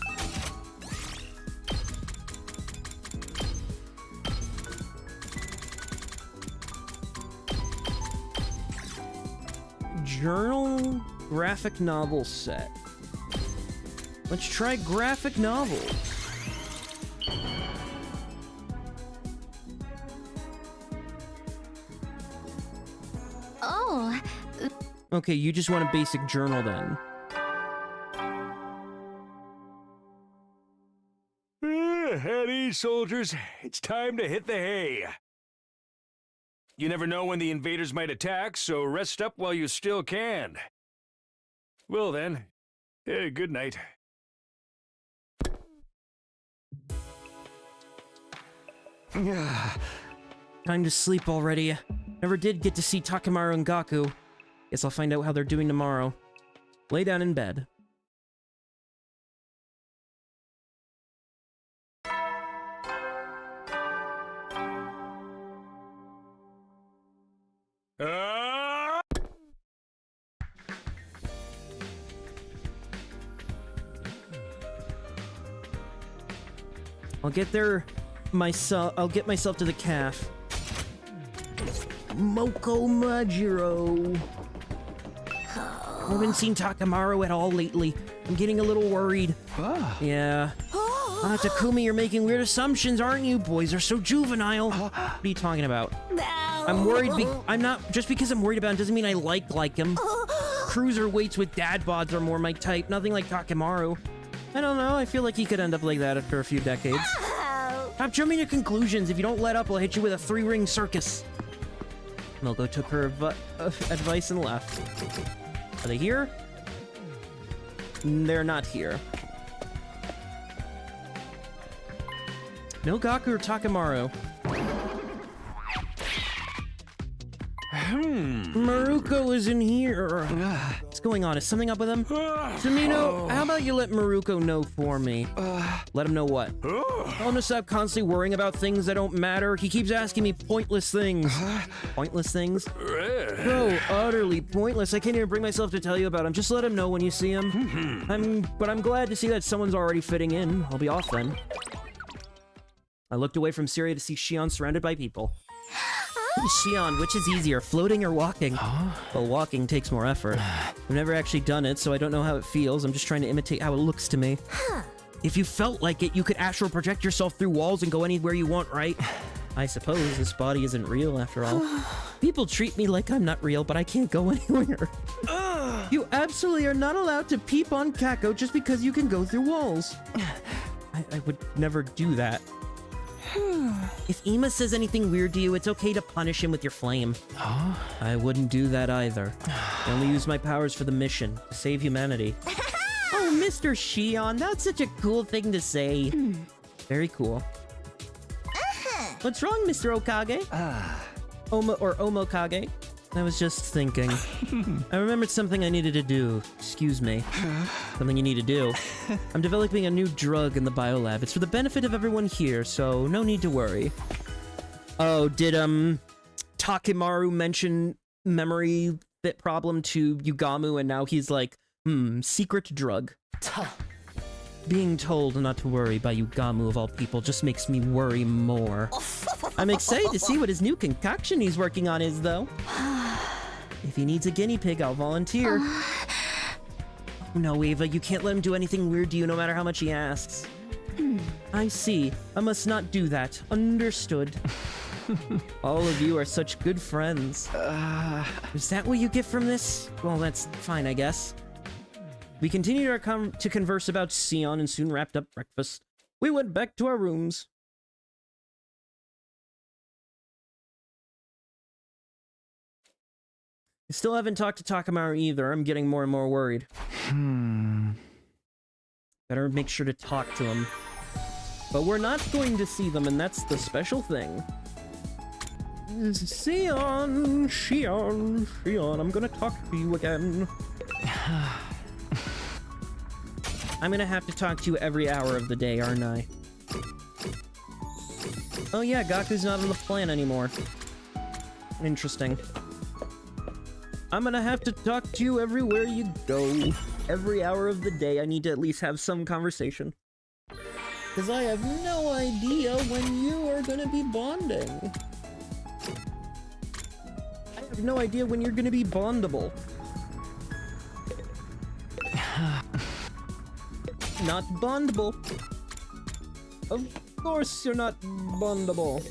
Journal graphic novel set. Let's try graphic novels. Oh. Okay, you just want a basic journal then. At ease, soldiers. It's time to hit the hay. You never know when the invaders might attack, so rest up while you still can. Well then, good night. Time to sleep already. Never did get to see Takemaru and Gaku. Guess I'll find out how they're doing tomorrow. Lay down in bed. I'll get myself to the calf. Moko Majiro. I haven't seen Takemaru at all lately. I'm getting a little worried. Yeah. Takumi, you're making weird assumptions, aren't you? Boys are so juvenile. What are you talking about? No. I'm worried. I'm not. Just because I'm worried about him doesn't mean I like him. Cruiserweights with dad bods are more my type. Nothing like Takemaru. I don't know. I feel like he could end up like that after a few decades. Stop jumping to conclusions. If you don't let up, I'll hit you with a 3-ring circus. Milko took her advice and left. Are they here? They're not here. No Gaku or Takemaru. Maruko is in here. What's going on? Is something up with him? Tamino, how about you let Maruko know for me? Let him know what? Tell him to stop constantly worrying about things that don't matter. He keeps asking me pointless things. Pointless things? Bro, utterly pointless. I can't even bring myself to tell you about him. Just let him know when you see him. I'm glad to see that someone's already fitting in. I'll be off then. I looked away from Syria to see Shion surrounded by people. Shion, which is easier, floating or walking? Well, walking takes more effort. I've never actually done it, so I don't know how it feels. I'm just trying to imitate how it looks to me. If you felt like it, you could astral project yourself through walls and go anywhere you want, right? I suppose this body isn't real after all. People treat me like I'm not real, but I can't go anywhere. You absolutely are not allowed to peep on Kako just because you can go through walls. I would never do that. If Ima says anything weird to you, it's okay to punish him with your flame. I wouldn't do that either. I only use my powers for the mission, to save humanity. Oh, Mr. Shion, that's such a cool thing to say. Very cool. What's wrong, Mr. Okage? Omokage? I was just thinking. I remembered something I needed to do. Excuse me. Something you need to do. I'm developing a new drug in the biolab. It's for the benefit of everyone here, so no need to worry. Oh, did Takemaru mention memory fit problem to Yugamu, and now he's like, secret drug. Being told not to worry by Yugamu of all people just makes me worry more. I'm excited to see what his new concoction he's working on is, though. If he needs a guinea pig, I'll volunteer. No, Ava, you can't let him do anything weird to you no matter how much he asks. I see. I must not do that. Understood. All of you are such good friends. Is that what you get from this? Well, that's fine, I guess. We continued to converse about Sion and soon wrapped up breakfast. We went back to our rooms. I still haven't talked to Takemaru either. I'm getting more and more worried. Better make sure to talk to him. But we're not going to see them, and that's the special thing. Shion, I'm gonna talk to you again. I'm gonna have to talk to you every hour of the day, aren't I? Oh yeah, Gaku's not on the plan anymore. Interesting. I'm gonna have to talk to you everywhere you go. Every hour of the day, I need to at least have some conversation. Because I have no idea when you are gonna be bonding. I have no idea when you're gonna be bondable. Not bondable. Of course you're not bondable.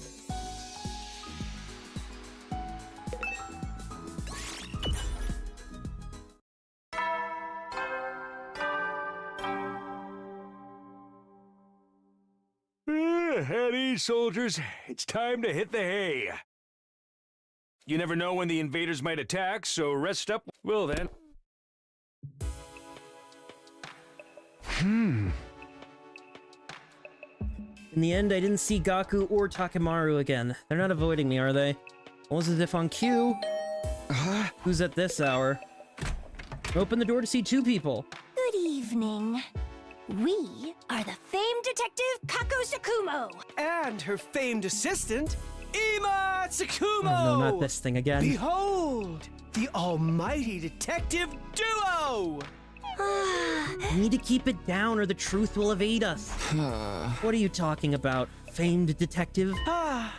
At ease, soldiers. It's time to hit the hay. You never know when the invaders might attack, so rest up. Well then. In the end, I didn't see Gaku or Takemaru again. They're not avoiding me, are they? Almost as if on cue. Who's at this hour? Open the door to see two people. Good evening. We are the famed detective Kako Sakumo. And her famed assistant, Ima Tsukumo! Oh, no, not this thing again. Behold, the almighty detective duo! We need to keep it down or the truth will evade us. What are you talking about, famed detective?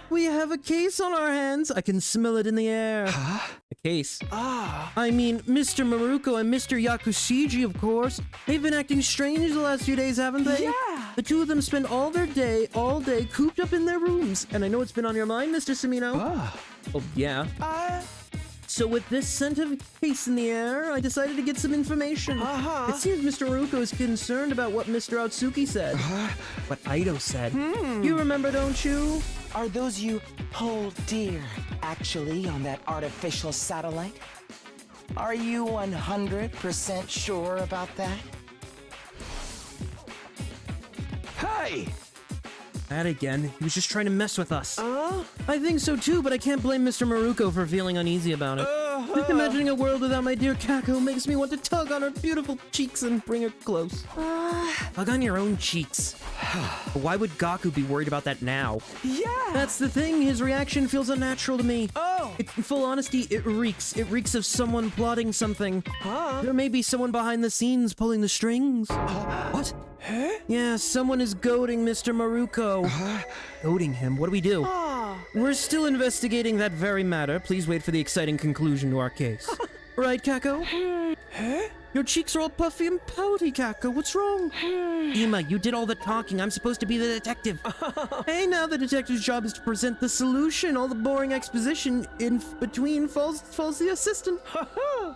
We have a case on our hands. I can smell it in the air. A case? I mean, Mr. Maruko and Mr. Yakushiji, of course. They've been acting strange the last few days, haven't they? Yeah. The two of them spend all day, cooped up in their rooms. And I know it's been on your mind, Mr. Samino. Oh, yeah. So with this scent of case in the air, I decided to get some information. It seems Mr. Maruko is concerned about what Mr. Otsuki said. What Aido said. You remember, don't you? Are those you hold dear actually on that artificial satellite? Are you 100% sure about that? Hey! That again. He was just trying to mess with us. I think so too, but I can't blame Mr. Maruko for feeling uneasy about it. Just imagining a world without my dear Kako makes me want to tug on her beautiful cheeks and bring her close. Tug on your own cheeks. But why would Gaku be worried about that now? Yeah! That's the thing, his reaction feels unnatural to me. Oh! In full honesty, it reeks. It reeks of someone plotting something. Huh? There may be someone behind the scenes pulling the strings. What? Huh? Yeah, someone is goading Mr. Maruko. Goading him? What do we do? We're still investigating that very matter. Please wait for the exciting conclusion to our case. Right, Kako? Huh? Your cheeks are all puffy and pouty, Kako. What's wrong? Ima, you did all the talking. I'm supposed to be the detective. Hey, now the detective's job is to present the solution. All the boring exposition in between falls the assistant.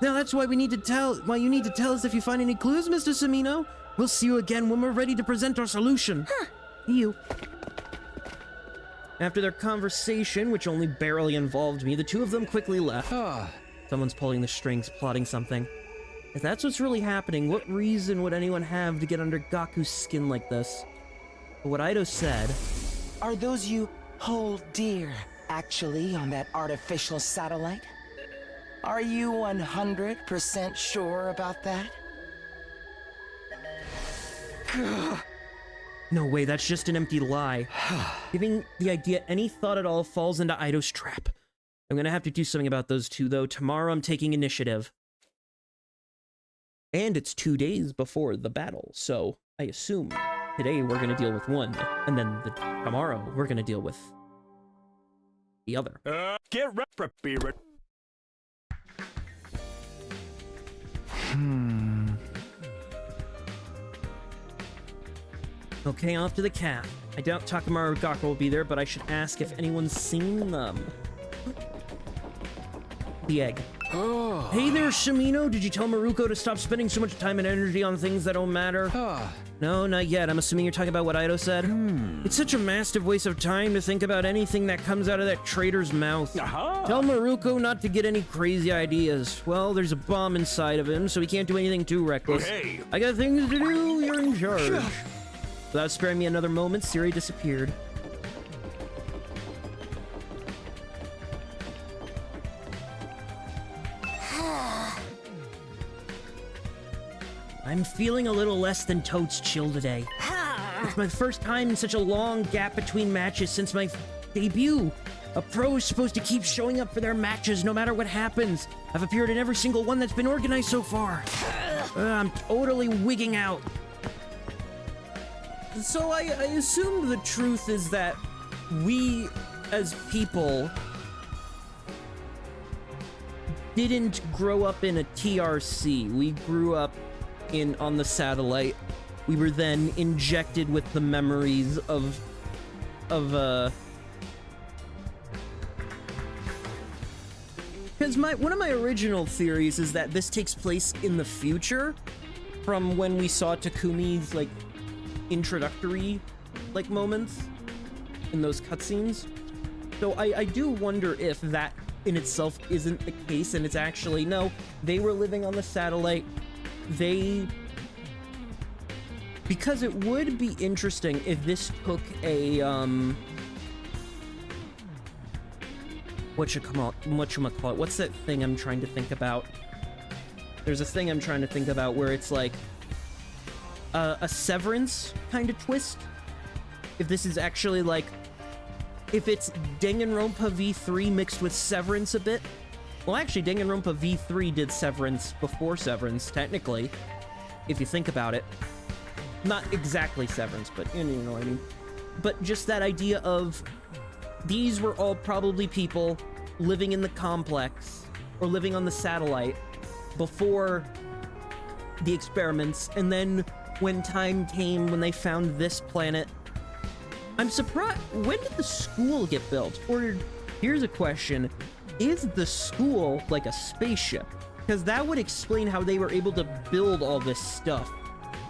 Now that's why you need to tell us if you find any clues, Mr. Samino. We'll see you again when we're ready to present our solution. See you. After their conversation, which only barely involved me, the two of them quickly left. Someone's pulling the strings, plotting something. If that's what's really happening, what reason would anyone have to get under Gaku's skin like this? But what Ido said... Are those you hold dear actually on that artificial satellite? Are you 100% sure about that? No way, that's just an empty lie. Giving the idea any thought at all falls into Ido's trap. I'm gonna have to do something about those two, though. Tomorrow I'm taking initiative. And it's 2 days before the battle, so I assume today we're gonna deal with one, and then tomorrow we're gonna deal with the other. Get prepared. Okay, off to the caf. I doubt Takamaru or Gaku will be there, but I should ask if anyone's seen them. The egg. Hey there, Shamino. Did you tell Maruko to stop spending so much time and energy on things that don't matter? No, not yet. I'm assuming you're talking about what Ido said. It's such a massive waste of time to think about anything that comes out of that traitor's mouth. Tell Maruko not to get any crazy ideas. Well, there's a bomb inside of him, so he can't do anything too reckless. Hey. I got things to do. You're in charge. Without sparing me another moment, Siri disappeared. I'm feeling a little less than totes chill today. It's my first time in such a long gap between matches since my debut. A pro is supposed to keep showing up for their matches no matter what happens. I've appeared in every single one that's been organized so far. I'm totally wigging out. So I assume the truth is that we, as people, didn't grow up in a TRC. We grew up on the satellite. We were then injected with the memories of because one of my original theories is that this takes place in the future from when we saw Takumi's like introductory like moments in those cutscenes. So I do wonder if that in itself isn't the case and it's actually no, they were living on the satellite. Because it would be interesting if this took a whatchamacallit, what's that thing I'm trying to think about? There's a thing I'm trying to think about where it's like a Severance kind of twist. If this is actually like, if it's Danganronpa V3 mixed with Severance a bit. Well, actually, Danganronpa V3 did Severance before Severance, technically, if you think about it. Not exactly Severance, but you know what I mean. But just that idea of these were all probably people living in the complex or living on the satellite before the experiments, and then when time came, when they found this planet, I'm surprised, when did the school get built? Or here's a question, is the school like a spaceship? Because that would explain how they were able to build all this stuff.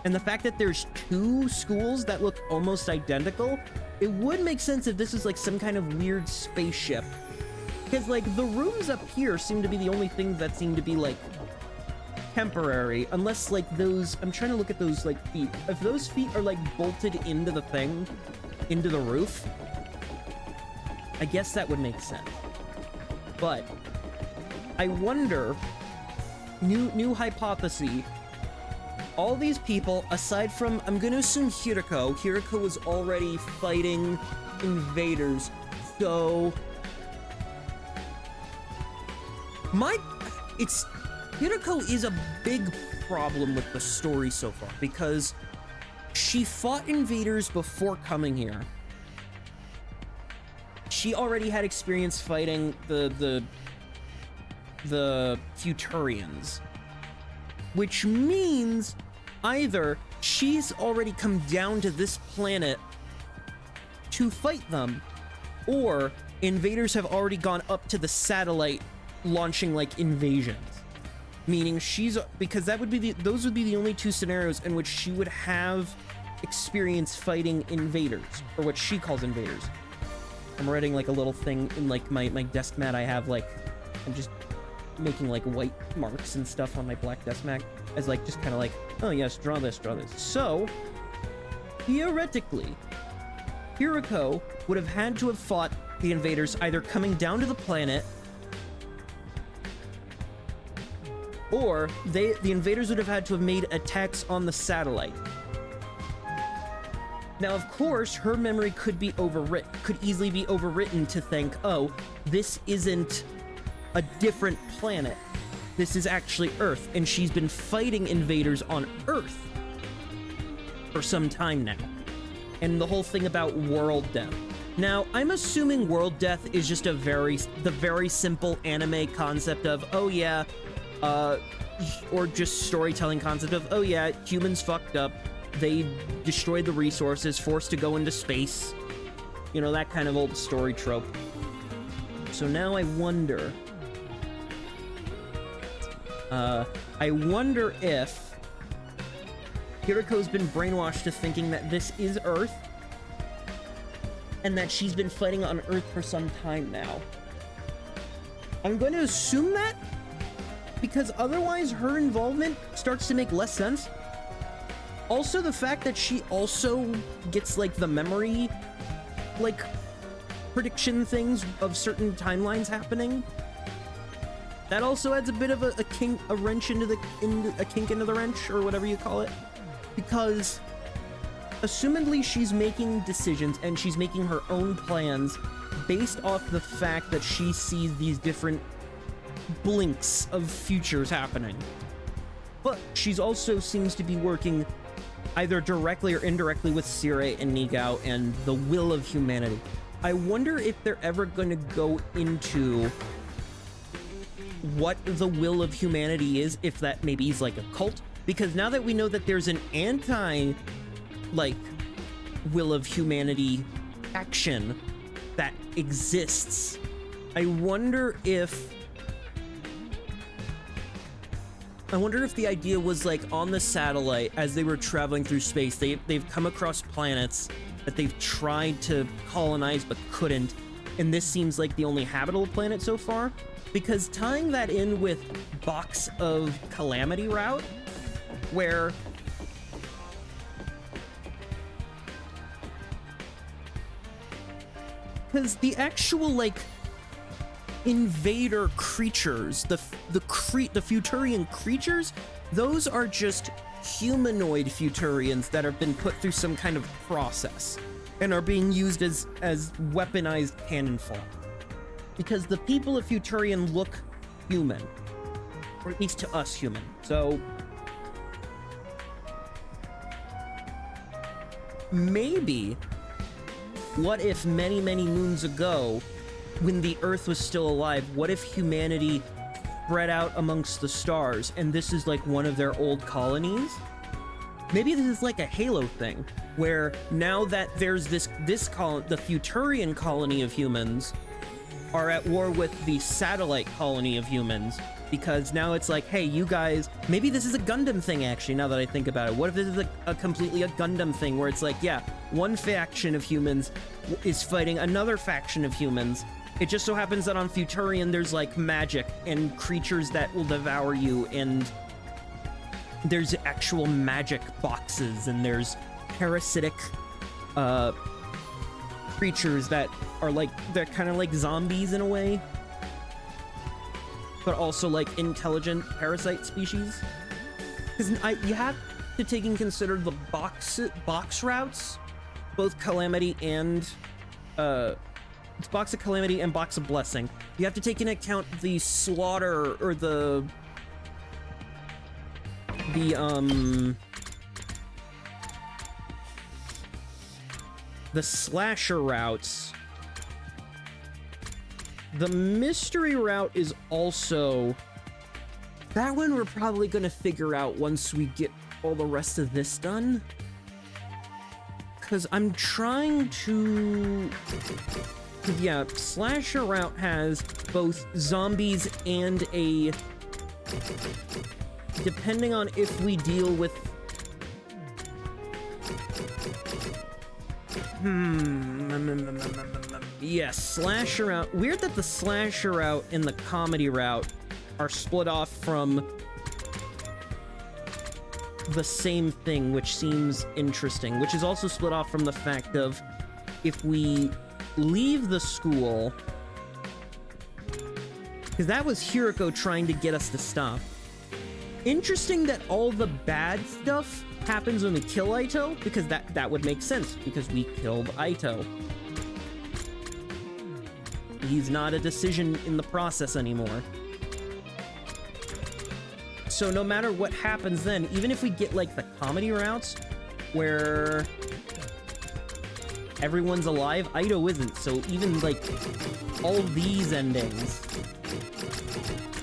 And the fact that there's two schools that look almost identical, it would make sense if this is like some kind of weird spaceship. Because like the rooms up here seem to be the only things that seem to be like temporary, unless like those, I'm trying to look at those like feet. If those feet are like bolted into the thing, into the roof, I guess that would make sense. But I wonder, new hypothesis, all these people, aside from, I'm gonna assume Hiriko was already fighting invaders, so Hiriko is a big problem with the story so far, because she fought invaders before coming here. She already had experience fighting the Futurians, which means either she's already come down to this planet to fight them, or invaders have already gone up to the satellite launching like invasions. Meaning because those would be the only two scenarios in which she would have experience fighting invaders, or what she calls invaders. I'm writing like a little thing in like my desk mat. I have like, I'm just making like white marks and stuff on my black desk mat as like just kind of like, oh yes, draw this. So theoretically, Hiriko would have had to have fought the invaders either coming down to the planet, or the invaders would have had to have made attacks on the satellite. Now, of course, her memory could easily be overwritten to think, oh, this isn't a different planet. This is actually Earth, and she's been fighting invaders on Earth for some time now. And the whole thing about world death. Now, I'm assuming world death is just the very simple anime concept of, oh yeah, or just storytelling concept of, oh yeah, humans fucked up, they destroyed the resources, forced to go into space. You know, that kind of old story trope. So now I wonder if Hiriko's been brainwashed to thinking that this is Earth, and that she's been fighting on Earth for some time now. I'm going to assume that, because otherwise her involvement starts to make less sense. Also, the fact that she also gets like the memory like prediction things of certain timelines happening, that also adds a bit of a kink into the wrench, or whatever you call it, because assumedly she's making decisions and she's making her own plans based off the fact that she sees these different blinks of futures happening. But she's also seems to be working either directly or indirectly with Sire and Nigao and the will of humanity. I wonder if they're ever going to go into what the will of humanity is, if that maybe is like a cult, because now that we know that there's an anti like will of humanity action that exists, I wonder if the idea was like on the satellite as they were traveling through space, they've come across planets that they've tried to colonize but couldn't, and this seems like the only habitable planet so far, because tying that in with Box of Calamity route, where because the actual like invader creatures, the Futurian creatures, those are just humanoid Futurians that have been put through some kind of process and are being used as weaponized cannon fodder. Because the people of Futurian look human, or at least to us human. So maybe, what if many moons ago, when the Earth was still alive, what if humanity spread out amongst the stars and this is like one of their old colonies? Maybe this is like a Halo thing, where now that there's the Futurian colony of humans are at war with the satellite colony of humans, because now it's like, hey, you guys, maybe this is a Gundam thing actually, now that I think about it. What if this is a completely a Gundam thing, where it's like, yeah, one faction of humans is fighting another faction of humans. It just so happens that on Futurian there's like magic and creatures that will devour you, and there's actual magic boxes, and there's parasitic creatures that are like, they're kind of like zombies in a way, but also like intelligent parasite species. Because you have to take in consider the box routes, both Calamity and it's Box of Calamity and Box of Blessing. You have to take into account the slaughter or the slasher routes. The mystery route is also... That one we're probably gonna figure out once we get all the rest of this done. Because I'm trying to... Yeah, slasher route has both zombies and a... Depending on if we deal with... Yes, slasher route. Weird that the slasher route and the comedy route are split off from the same thing, which seems interesting, which is also split off from the fact of if we leave the school, because that was Hiroko trying to get us to stop. Interesting that all the bad stuff happens when we kill Aito, because that would make sense, because we killed Aito. He's not a decision in the process anymore. So no matter what happens then, even if we get like the comedy routes where everyone's alive, Aito isn't. So even like all these endings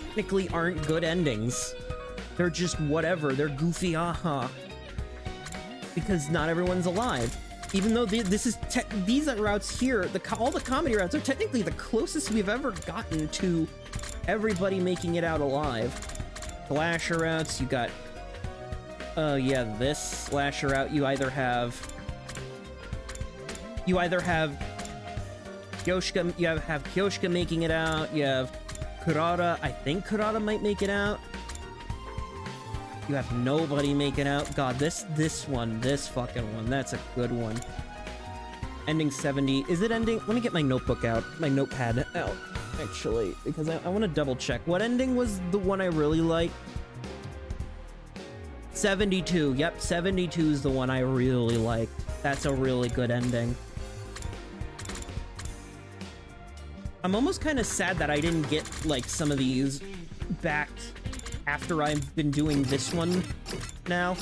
technically aren't good endings. They're just whatever. They're goofy, aha. Because not everyone's alive. Even though these routes here, all the comedy routes are technically the closest we've ever gotten to everybody making it out alive. Slasher routes, you got... yeah, this slasher route, you either have Kyoshika, you have Kyoshika making it out, you have Kurata, I think Kurata might make it out. You have nobody making out. God, this fucking one, that's a good one. Ending 70. Is it ending? Let me get my notebook out, my notepad out, actually, because I want to double check. What ending was the one I really like? 72. Yep, 72 is the one I really like. That's a really good ending. I'm almost kind of sad that I didn't get, like, some of these back after I've been doing this one now.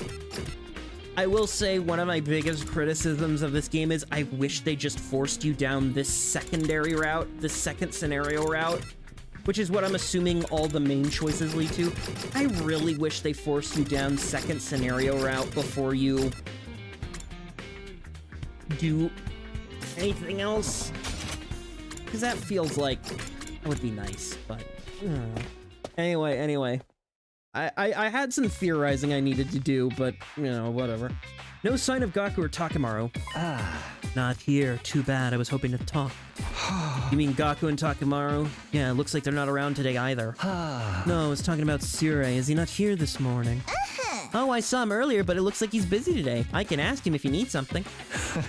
I will say one of my biggest criticisms of this game is I wish they just forced you down this secondary route, this second scenario route, which is what I'm assuming all the main choices lead to. I really wish they forced you down second scenario route before you do anything else, because that feels like that would be nice, but anyway. I had some theorizing I needed to do, but, you know, whatever. No sign of Gaku or Takemaru. Not here. Too bad. I was hoping to talk. You mean Gaku and Takemaru? Yeah, it looks like they're not around today either. No, I was talking about Sirei. Is he not here this morning? Oh, I saw him earlier, but it looks like he's busy today. I can ask him if he needs something.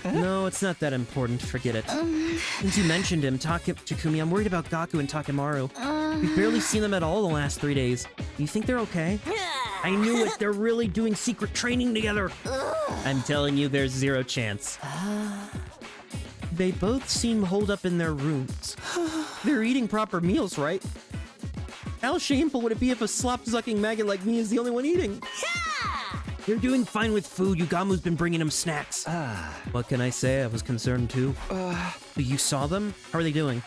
No, it's not that important. Forget it. Since you mentioned him, Takumi, I'm worried about Gaku and Takemaru. We've barely seen them at all the last 3 days. Do you think they're okay? I knew it. They're really doing secret training together. I'm telling you, there's zero chance. They both seem holed up in their rooms. They're eating proper meals, right? How shameful would it be if a slop-sucking maggot like me is the only one eating? They're doing fine with food. Yugamu's been bringing them snacks. What can I say? I was concerned too. You saw them? How are they doing?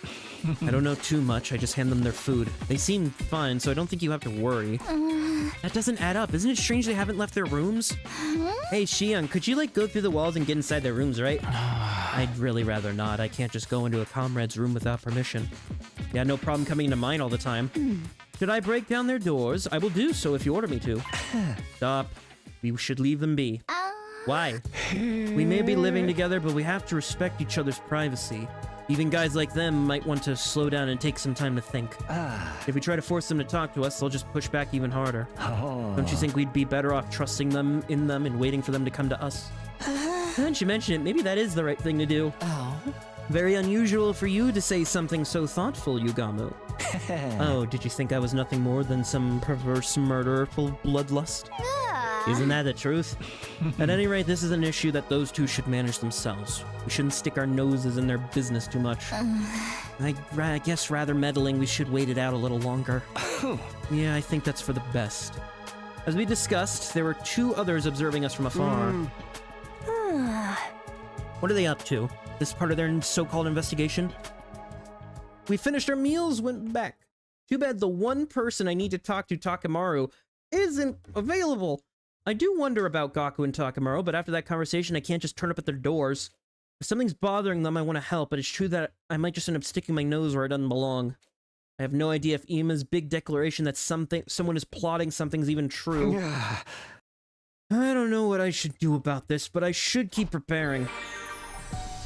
I don't know too much. I just hand them their food. They seem fine, so I don't think you have to worry. That doesn't add up. Isn't it strange they haven't left their rooms? Hey, Shion, could you, like, go through the walls and get inside their rooms, right? I'd really rather not. I can't just go into a comrade's room without permission. Yeah, no problem coming into mine all the time. Should I break down their doors? I will do so if you order me to. Stop. We should leave them be. Why? We may be living together, but we have to respect each other's privacy. Even guys like them might want to slow down and take some time to think. If we try to force them to talk to us, they'll just push back even harder. Don't you think we'd be better off trusting them and waiting for them to come to us? Now that you mention it, maybe that is the right thing to do. Very unusual for you to say something so thoughtful, Yugamu. Oh, did you think I was nothing more than some perverse murderer full of bloodlust? Isn't that the truth? At any rate, this is an issue that those two should manage themselves. We shouldn't stick our noses in their business too much. I guess rather meddling, we should wait it out a little longer. Yeah, I think that's for the best. As we discussed, there were 2 others observing us from afar. What are they up to? This part of their so-called investigation? We finished our meals, went back. Too bad the one person I need to talk to, Takemaru, isn't available. I do wonder about Gaku and Takemaru, but after that conversation, I can't just turn up at their doors. If something's bothering them, I want to help, but it's true that I might just end up sticking my nose where it doesn't belong. I have no idea if Ima's big declaration that someone is plotting something's even true. I don't know what I should do about this, but I should keep preparing.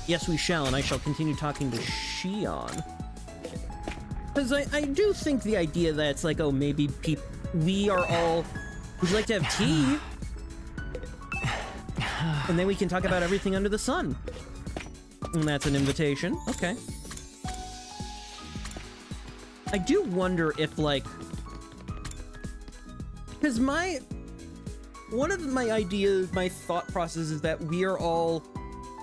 Yes, we shall, and I shall continue talking to Shion. Because I do think the idea that it's like, oh, maybe we are all... Would you like to have tea? And then we can talk about everything under the sun. And that's an invitation. Okay. I do wonder if, like... Because one of my ideas, my thought process is that we are all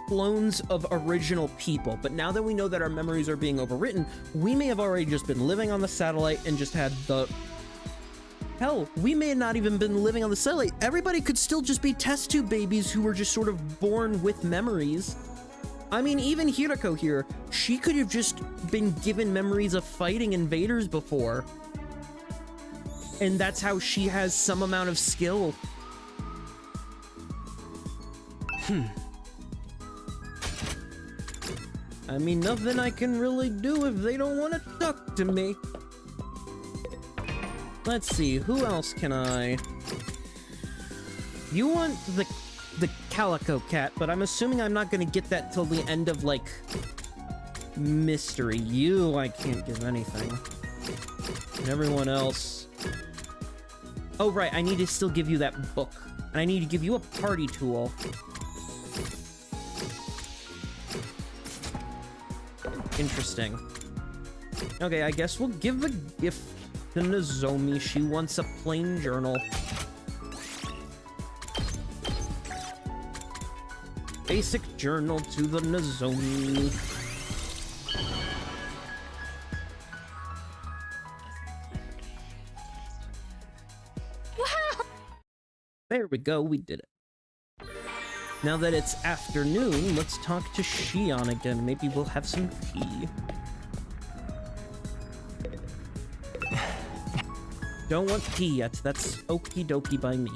clones of original people, but now that we know that our memories are being overwritten, we may have already just been living on the satellite and just had the... Hell, we may have not even been living on the satellite. Everybody could still just be test tube babies who were just sort of born with memories. I mean, even Hirako here, she could have just been given memories of fighting invaders before. And that's how she has some amount of skill. I mean, nothing I can really do if they don't want to talk to me. Let's see, who else can I... You want the Calico Cat, but I'm assuming I'm not going to get that till the end of, like, Mystery. You, I can't give anything. And everyone else... Oh, right, I need to still give you that book. And I need to give you a party tool. Interesting. Okay, I guess we'll give a gift to Nozomi. She wants a plain journal. Basic journal to the Nozomi. There we go, we did it. Now that it's afternoon, let's talk to Shion again. Maybe we'll have some tea. Don't want tea yet. That's okie dokie by me.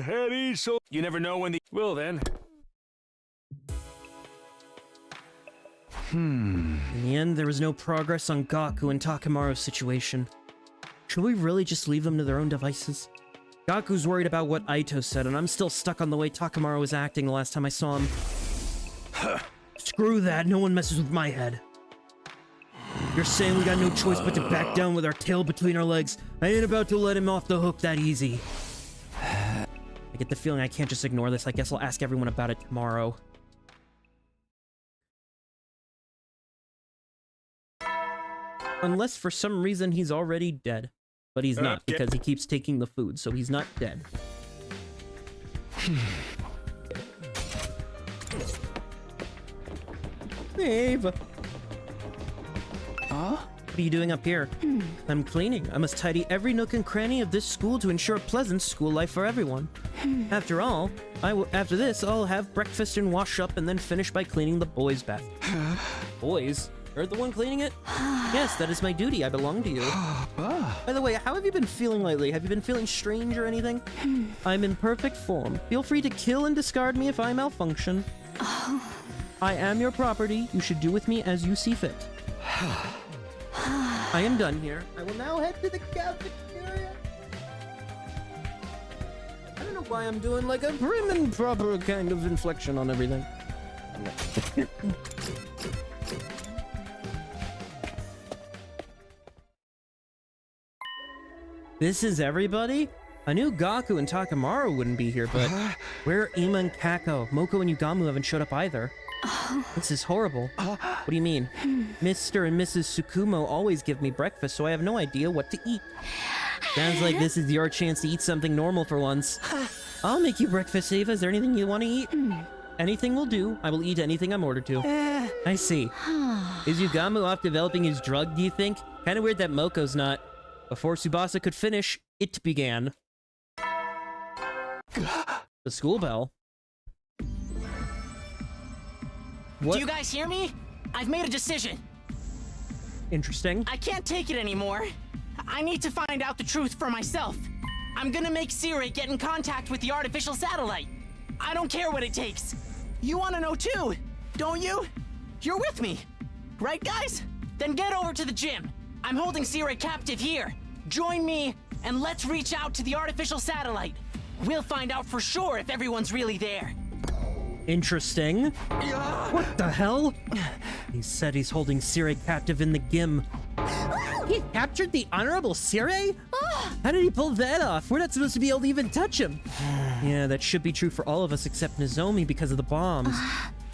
Eddie, so you never know when the... Well then. In the end, there was no progress on Gaku and Takemaru's situation. Should we really just leave them to their own devices? Gaku's worried about what Aito said, and I'm still stuck on the way Takemaru was acting the last time I saw him. Screw that, no one messes with my head. You're saying we got no choice but to back down with our tail between our legs. I ain't about to let him off the hook that easy. I get the feeling I can't just ignore this. I guess I'll ask everyone about it tomorrow. Unless for some reason he's already dead. But he's not, because he keeps taking the food, so he's not dead. Hey, Ava. Huh? What are you doing up here? I'm cleaning. I must tidy every nook and cranny of this school to ensure a pleasant school life for everyone. After all, after this, I'll have breakfast and wash up and then finish by cleaning the boys' bath. Boys? You're the one cleaning it? Yes, that is my duty. I belong to you. By the way, how have you been feeling lately? Have you been feeling strange or anything? I'm in perfect form. Feel free to kill and discard me if I malfunction. I am your property. You should do with me as you see fit. I am done here. I will now head to the cafeteria. I don't know why I'm doing like a prim and proper kind of inflection on everything. This is everybody? I knew Gaku and Takamaru wouldn't be here, but where are Ima and Kako? Moko and Yugamu haven't showed up either. This is horrible. What do you mean? Mr. and Mrs. Tsukumo always give me breakfast, so I have no idea what to eat. Sounds like this is your chance to eat something normal for once. I'll make you breakfast, Eva. Is there anything you want to eat? Anything will do. I will eat anything I'm ordered to. I see. Is Yugamu off developing his drug, do you think? Kinda weird that Moko's not. Before Tsubasa could finish, it began. The school bell. What? Do you guys hear me? I've made a decision. Interesting. I can't take it anymore. I need to find out the truth for myself. I'm gonna make Siri get in contact with the artificial satellite. I don't care what it takes. You wanna know too, don't you? You're with me, right guys? Then get over to the gym. I'm holding Siri captive here. Join me and let's reach out to the artificial satellite. We'll find out for sure if everyone's really there. Interesting. What the hell? He said he's holding Siri captive in the gym. He captured the Honorable Siri? How did he pull that off? We're not supposed to be able to even touch him. Yeah, that should be true for all of us except Nozomi because of the bombs.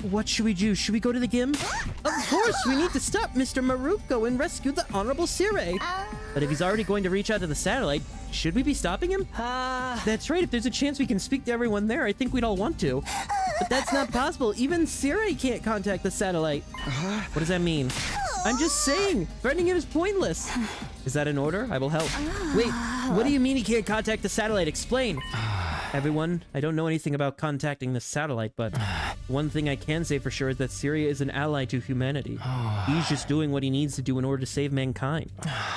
What should we do? Should we go to the gym? Of course, we need to stop Mr. Maruko and rescue the Honorable Siri. But if he's already going to reach out to the satellite, should we be stopping him? That's right, if there's a chance we can speak to everyone there, I think we'd all want to. But that's not possible. Even Siri can't contact the satellite. What does that mean? I'm just saying, threatening him is pointless. Is that an order? I will help. Wait, what do you mean he can't contact the satellite? Explain. Everyone, I don't know anything about contacting the satellite, but one thing I can say for sure is that Siri is an ally to humanity. He's just doing what he needs to do in order to save mankind.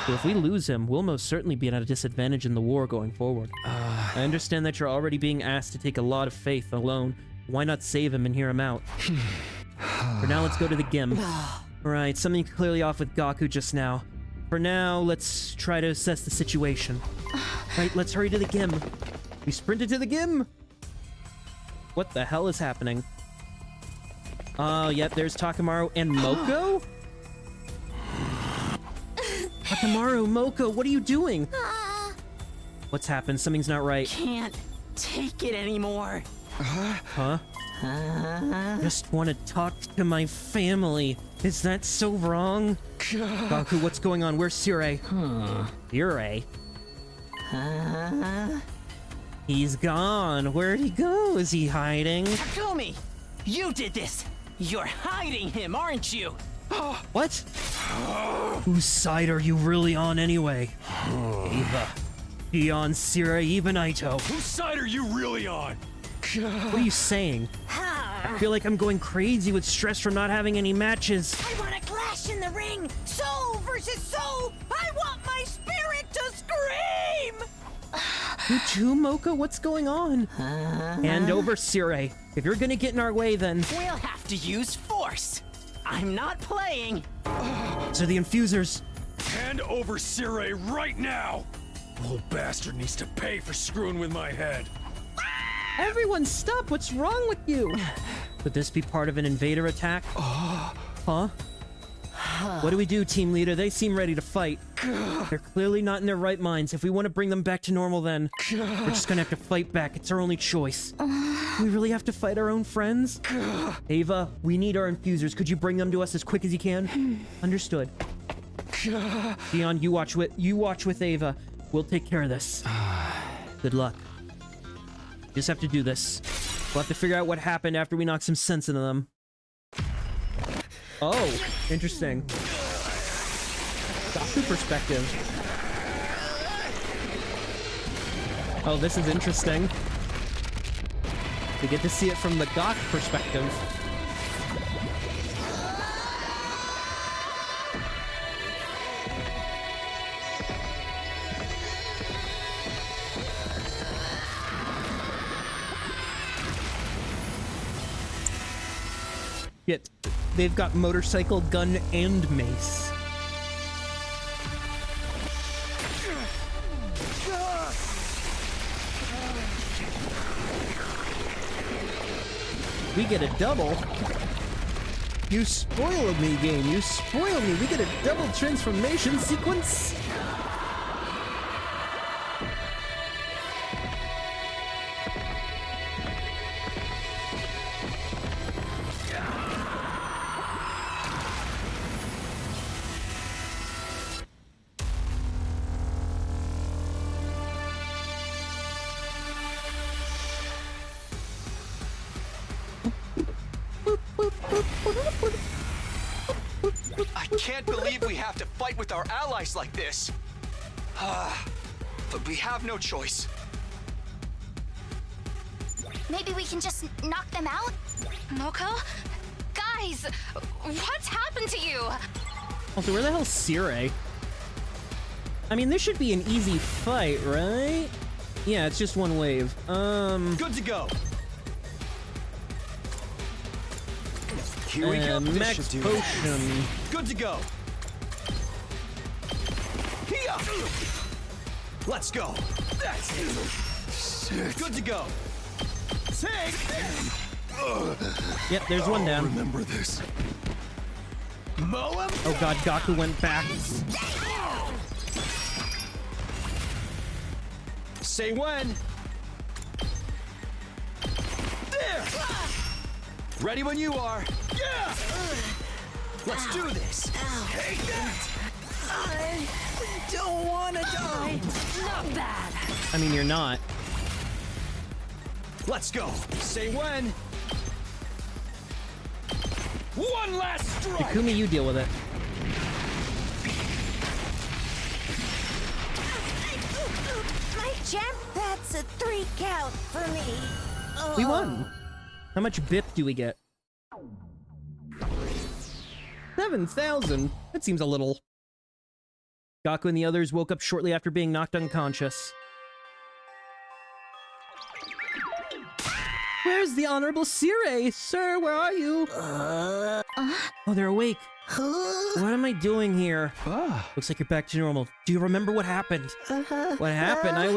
So if we lose him, we'll most certainly be at a disadvantage in the war going forward. I understand that you're already being asked to take a lot of faith alone. Why not save him and hear him out? For now, let's go to the gym. Right, something clearly off with Gaku just now. For now, let's try to assess the situation. Right, let's hurry to the gym. We sprinted to the gym! What the hell is happening? Oh, yep, there's Takamaru and Moko? Takamaru, Moko, what are you doing? What's happened? Something's not right. Can't take it anymore. Huh? Just want to talk to my family. Is that so wrong? Gaku, what's going on? Where's Siri? Siri? He's gone. Where'd he go? Is he hiding? Takumi! You did this! You're hiding him, aren't you? What? Whose side are you really on anyway? Eva. Beyond Siri, even Aito. Whose side are you really on? What are you saying? I feel like I'm going crazy with stress from not having any matches. I want a clash in the ring! Soul versus soul! I want my spirit to scream! You too, Mocha? What's going on? Hand over Siri. If you're gonna get in our way, then... We'll have to use force. I'm not playing. So the infusers... Hand over Siri right now! Little bastard needs to pay for screwing with my head. Everyone stop! What's wrong with you? Could this be part of an invader attack? Huh? What do we do, team leader? They seem ready to fight. They're clearly not in their right minds. If we want to bring them back to normal, then we're just gonna have to fight back. It's our only choice. We really have to fight our own friends? Ava, we need our infusers. Could you bring them to us as quick as you can? Understood. Dion, you watch with Ava. We'll take care of this. Good luck. Just have to do this. We'll have to figure out what happened after we knock some sense into them. Oh, interesting. Gaku perspective. Oh, this is interesting. We get to see it from the Gak perspective. Yet, they've got motorcycle, gun, and mace. We get a double. You spoiled me, game. You spoiled me. We get a double transformation sequence. I can't believe we have to fight with our allies like this. But we have no choice. Maybe we can just knock them out? Nuka? Guys, what's happened to you? Also, where the hell's Sire? I mean, this should be an easy fight, right? Yeah, it's just one wave. Good to go. Here we go. Max potion. Good to go. Here. Let's go. That's it. Good to go. Take this. Yep, there's one down. Remember this. Oh god, Gaku went back. Say when. There. Ready when you are. Yeah. Let's do this. Take that. I don't want to die. Not bad. I mean, you're not. Let's go. Say when. One last strike. Takumi, you deal with it. My champ, that's a 3 count for me. We won. How much BIP do we get? 7,000. That seems a little. Gaku and the others woke up shortly after being knocked unconscious. Where's the Honorable Sire? Sir, where are you? Oh, they're awake. What am I doing here? Looks like you're back to normal. Do you remember what happened? What happened? I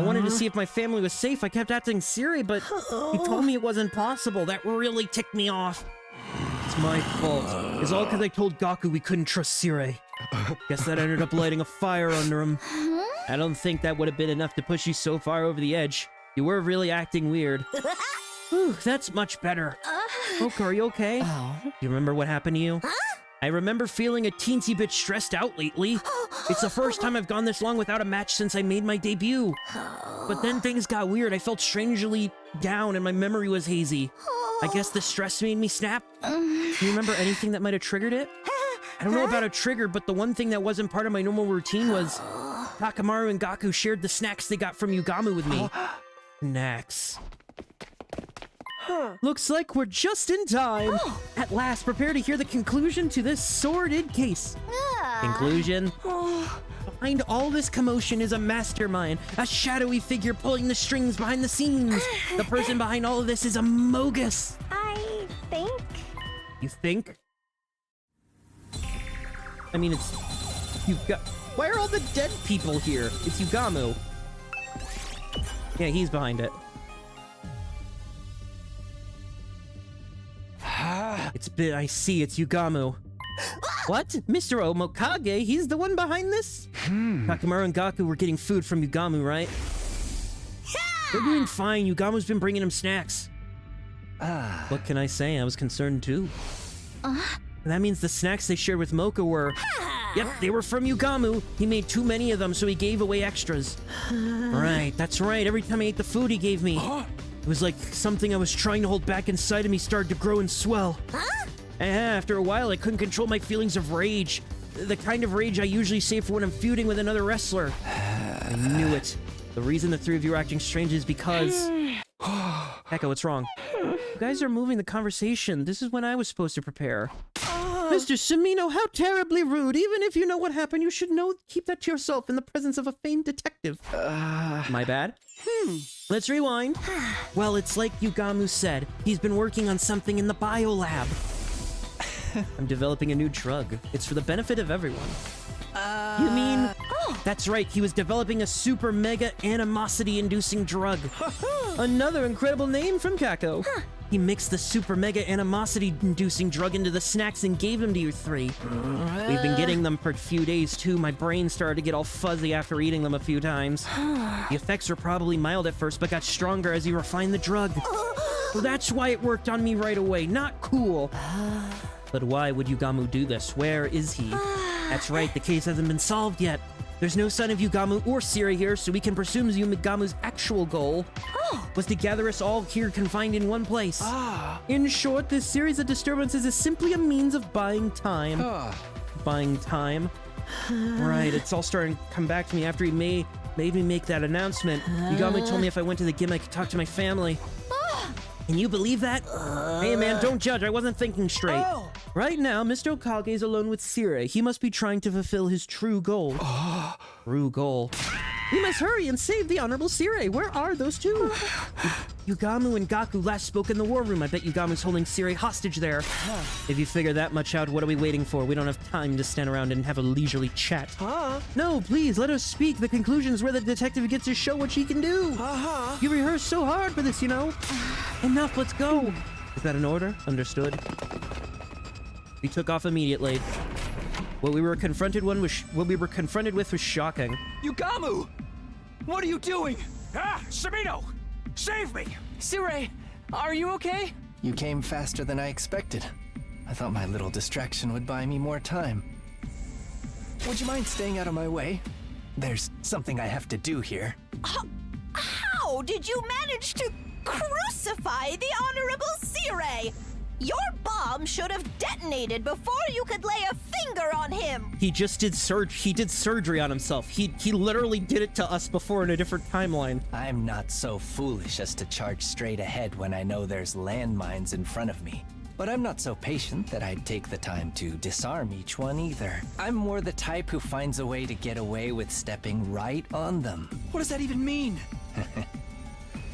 wanted to see if my family was safe. I kept acting Siri, but he told me it wasn't possible. That really ticked me off. It's my fault. It's all because I told Gaku we couldn't trust Sire. Guess that ended up lighting a fire under him. I don't think that would have been enough to push you so far over the edge. You were really acting weird. Whew, that's much better. Mocha, are you okay? You remember what happened to you? I remember feeling a teensy bit stressed out lately. It's the first time I've gone this long without a match since I made my debut. But then things got weird. I felt strangely down and my memory was hazy. I guess the stress made me snap. Do you remember anything that might have triggered it? I don't know about a trigger, but the one thing that wasn't part of my normal routine was Takamaru and Gaku shared the snacks they got from Yugamu with me. Snacks. Looks like we're just in time. At last, prepare to hear the conclusion to this sordid case. Conclusion? Behind all this commotion is a mastermind, a shadowy figure pulling the strings behind the scenes. The person behind all of this is a Mogus. I think. You think? I mean, it's... Why are all the dead people here? It's Yugamu. Yeah, he's behind it. I see, it's Yugamu. What? Mr. Omokage? He's the one behind this? Takamaru and Gaku were getting food from Yugamu, right? They're doing fine. Yugamu's been bringing him snacks. What can I say? I was concerned too. That means the snacks they shared with Mocha were... Yep, they were from Yugamu. He made too many of them, so he gave away extras. Right, that's right. Every time I ate the food he gave me, it was like something I was trying to hold back inside of me started to grow and swell. After a while, I couldn't control my feelings of rage. The kind of rage I usually save for when I'm feuding with another wrestler. I knew it. The reason the three of you are acting strange is because... Echo, what's wrong? You guys are moving the conversation. This is when I was supposed to prepare. Mr. Shimino, how terribly rude. Even if you know what happened, you should keep that to yourself in the presence of a famed detective. My bad? Let's rewind. Well, it's like Yugamu said. He's been working on something in the biolab. I'm developing a new drug. It's for the benefit of everyone. You mean... That's right, he was developing a super mega animosity-inducing drug. Another incredible name from Kako. He mixed the super mega animosity-inducing drug into the snacks and gave them to you three. We've been getting them for a few days too. My brain started to get all fuzzy after eating them a few times. The effects were probably mild at first, but got stronger as you refined the drug. Well, that's why it worked on me right away. Not cool. But why would Yugamu do this? Where is he? That's right, the case hasn't been solved yet. There's no sign of Yugamu or Siri here, so we can presume Yugamu's actual goal was to gather us all here confined in one place. In short, this series of disturbances is simply a means of buying time. Buying time. Right, it's all starting to come back to me after he made me make that announcement. Yugamu told me if I went to the gym, I could talk to my family. Can you believe that? Hey man, don't judge, I wasn't thinking straight. Right now, Mr. Okage is alone with Sire. He must be trying to fulfill his true goal. True goal. We must hurry and save the Honorable Sire. Where are those two? Yugamu and Gaku last spoke in the war room. I bet Yugamu's holding Sire hostage there. If you figure that much out, what are we waiting for? We don't have time to stand around and have a leisurely chat. No, please, let us speak. The conclusion is where the detective gets to show what she can do. You rehearsed so hard for this, you know. Enough, let's go. Is that an order? Understood. We took off immediately. What we were confronted with was shocking. Yugamu! What are you doing? Sabino! Save me! Sire, are you okay? You came faster than I expected. I thought my little distraction would buy me more time. Would you mind staying out of my way? There's something I have to do here. How did you manage to crucify the Honorable Sire? Your bomb should have detonated before you could lay a finger on him! He just did surgery on himself. He literally did it to us before in a different timeline. I'm not so foolish as to charge straight ahead when I know there's landmines in front of me. But I'm not so patient that I'd take the time to disarm each one either. I'm more the type who finds a way to get away with stepping right on them. What does that even mean?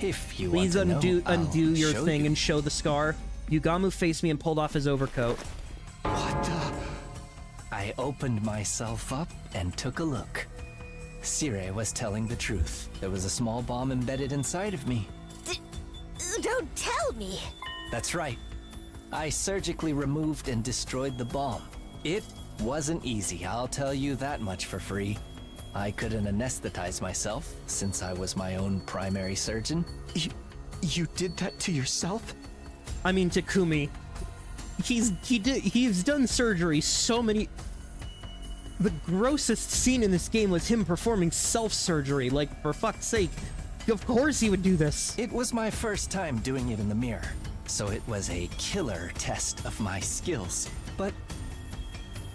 If you Please want to undo your show thing you. and show the scar. Yugamu faced me and pulled off his overcoat. What the? I opened myself up and took a look. Sire was telling the truth. There was a small bomb embedded inside of me. Don't tell me. That's right. I surgically removed and destroyed the bomb. It wasn't easy, I'll tell you that much for free. I couldn't anesthetize myself, since I was my own primary surgeon. You did that to yourself? I mean, Takumi, he's done surgery so many. The grossest scene in this game was him performing self-surgery. Like, for fuck's sake, of course he would do this. It was my first time doing it in the mirror, so it was a killer test of my skills. But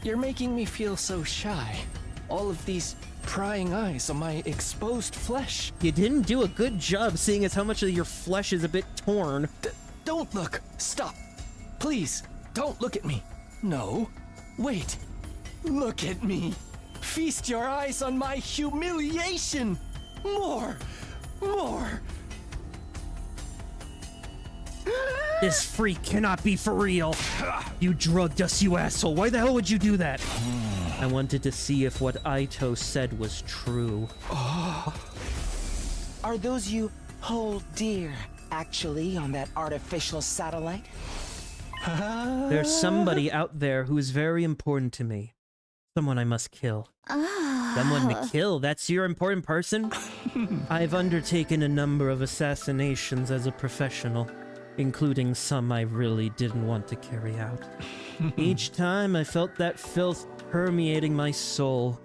you're making me feel so shy. All of these prying eyes on my exposed flesh. You didn't do a good job, seeing as how much of your flesh is a bit torn. Don't look! Stop! Please, don't look at me! No, wait! Look at me! Feast your eyes on my humiliation! More! More! This freak cannot be for real. You drugged us, you asshole. Why the hell would you do that? I wanted to see if what Aito said was true. Are those you hold dear actually on that artificial satellite? There's somebody out there who is very important to me. Someone I must kill. Someone to kill? That's your important person? I've undertaken a number of assassinations as a professional, including some I really didn't want to carry out. Each time I felt that filth permeating my soul,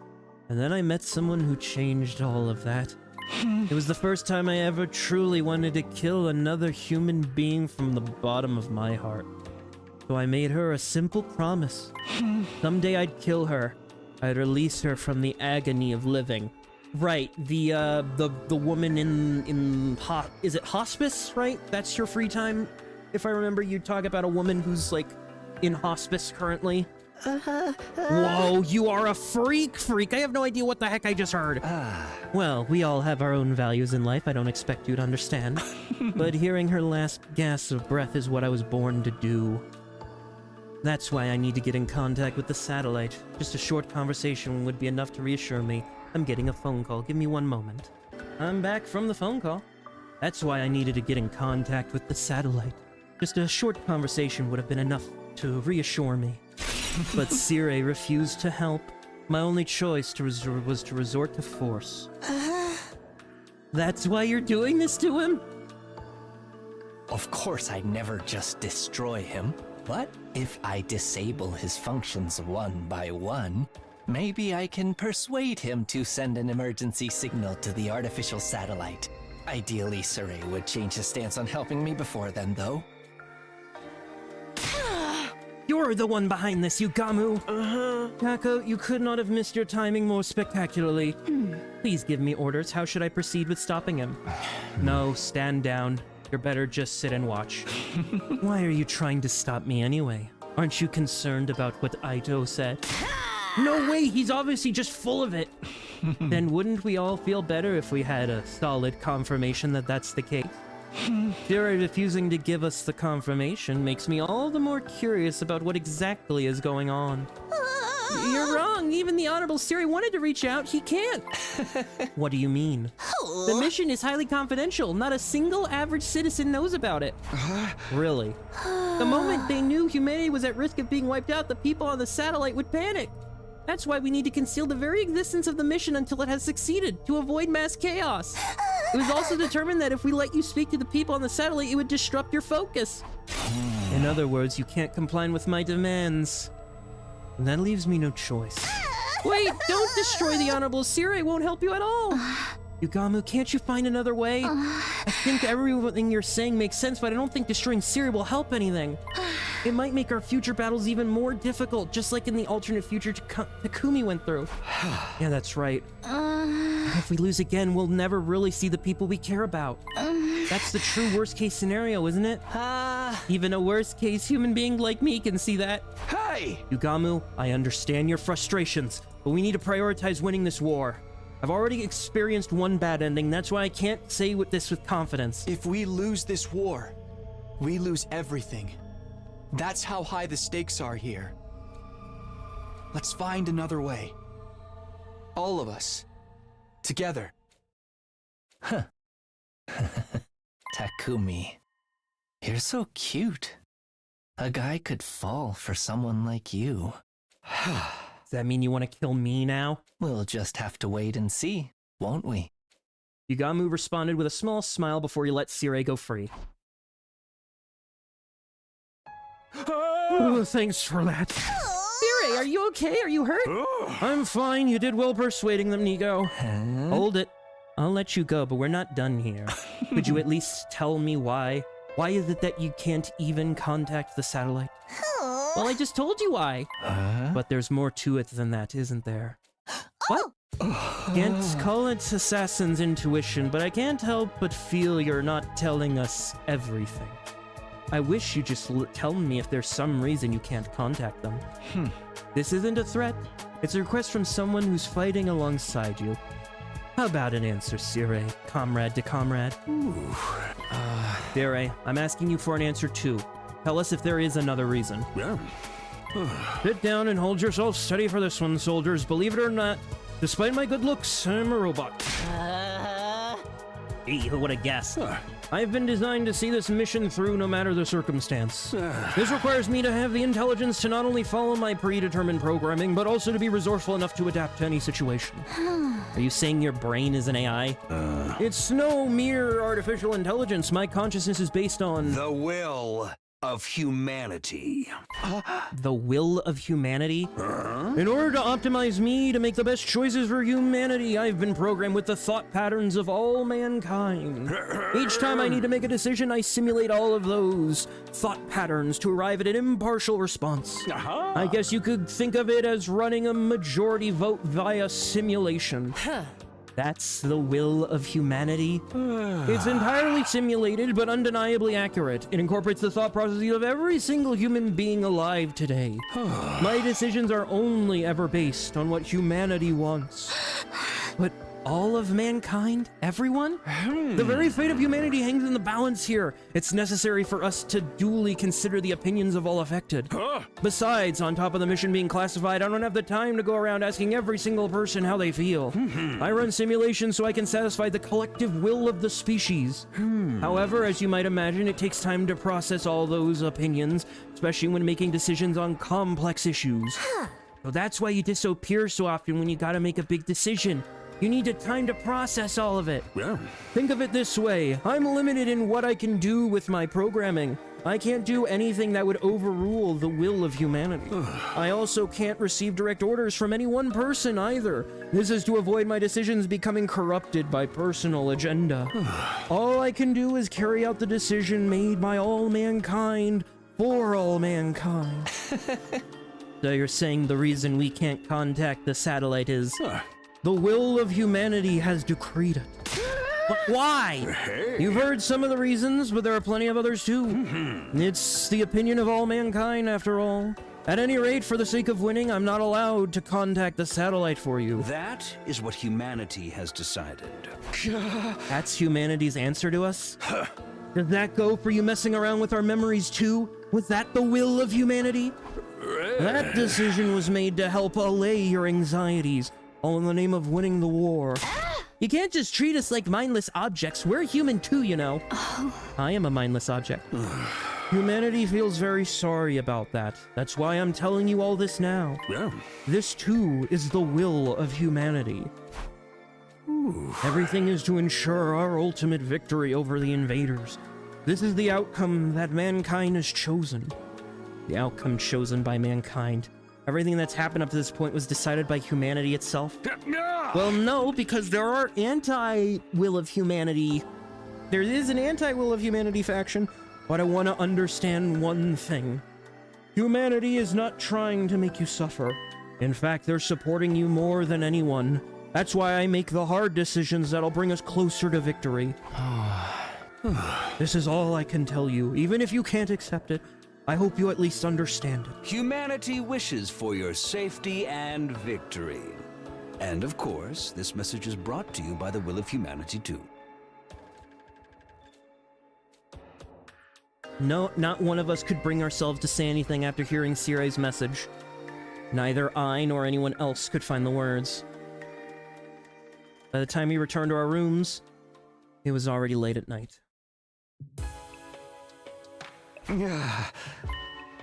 and then I met someone who changed all of that. It was the first time I ever truly wanted to kill another human being from the bottom of my heart. So I made her a simple promise. Someday I'd kill her. I'd release her from the agony of living. Right, the woman is it hospice, right? That's your free time? If I remember, you talk about a woman who's, like, in hospice currently. Whoa, you are a freak! I have no idea what the heck I just heard. Well, we all have our own values in life. I don't expect you to understand. But hearing her last gasp of breath is what I was born to do. That's why I need to get in contact with the satellite. Just a short conversation would be enough to reassure me. I'm getting a phone call. Give me one moment. I'm back from the phone call. That's why I needed to get in contact with the satellite. Just a short conversation would have been enough to reassure me. But Sire refused to help. My only choice was to resort to force. That's why you're doing this to him? Of course I'd never just destroy him, but if I disable his functions one by one, Maybe I can persuade him to send an emergency signal to the artificial satellite. Ideally, Saray would change his stance on helping me before then, though. You're the one behind this, Yugamu! Kako, you could not have missed your timing more spectacularly. Please give me orders. How should I proceed with stopping him? No, stand down. You're better just sit and watch. Why are you trying to stop me anyway? Aren't you concerned about what Aito said? No way, he's obviously just full of it. Then wouldn't we all feel better if we had a solid confirmation that that's the case? Their refusing to give us the confirmation makes me all the more curious about what exactly is going on. You're wrong. Even the Honorable Siri wanted to reach out. He can't. What do you mean? The mission is highly confidential. Not a single average citizen knows about it. Really? The moment they knew humanity was at risk of being wiped out, the people on the satellite would panic. That's why we need to conceal the very existence of the mission until it has succeeded, to avoid mass chaos. It was also determined that if we let you speak to the people on the satellite, it would disrupt your focus. In other words, you can't comply with my demands. And that leaves me no choice. Wait, don't destroy the Honorable Siri. It won't help you at all. Yugamu, can't you find another way? I think everything you're saying makes sense, but I don't think destroying Siri will help anything. It might make our future battles even more difficult, just like in the alternate future Takumi went through. Yeah, that's right. If we lose again, we'll never really see the people we care about. That's the true worst-case scenario, isn't it? Even a worst-case human being like me can see that. Hey! Yugamu, I understand your frustrations, but we need to prioritize winning this war. I've already experienced one bad ending, that's why I can't say this with confidence. If we lose this war, we lose everything. That's how high the stakes are here. Let's find another way. All of us. Together. Huh. Takumi. You're so cute. A guy could fall for someone like you. Does that mean you want to kill me now? We'll just have to wait and see, won't we? Yugamu responded with a small smile before he let Sire go free. Oh, thanks for that. Sire, are you okay? Are you hurt? I'm fine. You did well persuading them, Nigo. Hold it. I'll let you go, but we're not done here. Could you at least tell me why? Why is it that you can't even contact the satellite? Well, I just told you why. But there's more to it than that, isn't there? What? Can't call it assassin's intuition, but I can't help but feel you're not telling us everything. I wish you'd just tell me if there's some reason you can't contact them. This isn't a threat. It's a request from someone who's fighting alongside you. How about an answer, Sire, comrade to comrade? Sire, I'm asking you for an answer too. Tell us if there is another reason. Sit down and hold yourself steady for this one, soldiers. Believe it or not, despite my good looks, I'm a robot. Hey, who would have guessed? I've been designed to see this mission through no matter the circumstance. This requires me to have the intelligence to not only follow my predetermined programming, but also to be resourceful enough to adapt to any situation. Are you saying your brain is an AI? It's no mere artificial intelligence. My consciousness is based on... the will of humanity. The will of humanity? In order to optimize me to make the best choices for humanity, I've been programmed with the thought patterns of all mankind. Each time I need to make a decision, I simulate all of those thought patterns to arrive at an impartial response. I guess you could think of it as running a majority vote via simulation. That's the will of humanity. It's entirely simulated, but undeniably accurate. It incorporates the thought processes of every single human being alive today. My decisions are only ever based on what humanity wants. But all of mankind? Everyone? The very fate of humanity hangs in the balance here. It's necessary for us to duly consider the opinions of all affected. Besides, on top of the mission being classified, I don't have the time to go around asking every single person how they feel. I run simulations so I can satisfy the collective will of the species. However, as you might imagine, it takes time to process all those opinions, especially when making decisions on complex issues. So that's why you disappear so often when you gotta make a big decision. You need the time to process all of it. Think of it this way. I'm limited in what I can do with my programming. I can't do anything that would overrule the will of humanity. I also can't receive direct orders from any one person either. This is to avoid my decisions becoming corrupted by personal agenda. All I can do is carry out the decision made by all mankind for all mankind. So you're saying the reason we can't contact the satellite is the will of humanity has decreed it. But why? Hey. You've heard some of the reasons, but there are plenty of others too. It's the opinion of all mankind, after all. At any rate, for the sake of winning, I'm not allowed to contact the satellite for you. That is what humanity has decided. That's humanity's answer to us? Does that go for you messing around with our memories too? Was that the will of humanity? That decision was made to help allay your anxieties, all in the name of winning the war. You can't just treat us like mindless objects. We're human too, you know. I am a mindless object. Humanity feels very sorry about that. That's why I'm telling you all this now. Yeah. This too is the will of humanity. Everything is to ensure our ultimate victory over the invaders. This is the outcome that mankind has chosen. The outcome chosen by mankind. Everything that's happened up to this point was decided by humanity itself? Well, no, because there are anti-will of humanity. There is an anti-will of humanity faction, but I want to understand one thing. Humanity is not trying to make you suffer. In fact, they're supporting you more than anyone. That's why I make the hard decisions that'll bring us closer to victory. This is all I can tell you. Even if you can't accept it, I hope you at least understand it. Humanity wishes for your safety and victory. And of course, this message is brought to you by the will of humanity too. No, not one of us could bring ourselves to say anything after hearing Sirai's message. Neither I nor anyone else could find the words. By the time we returned to our rooms, it was already late at night.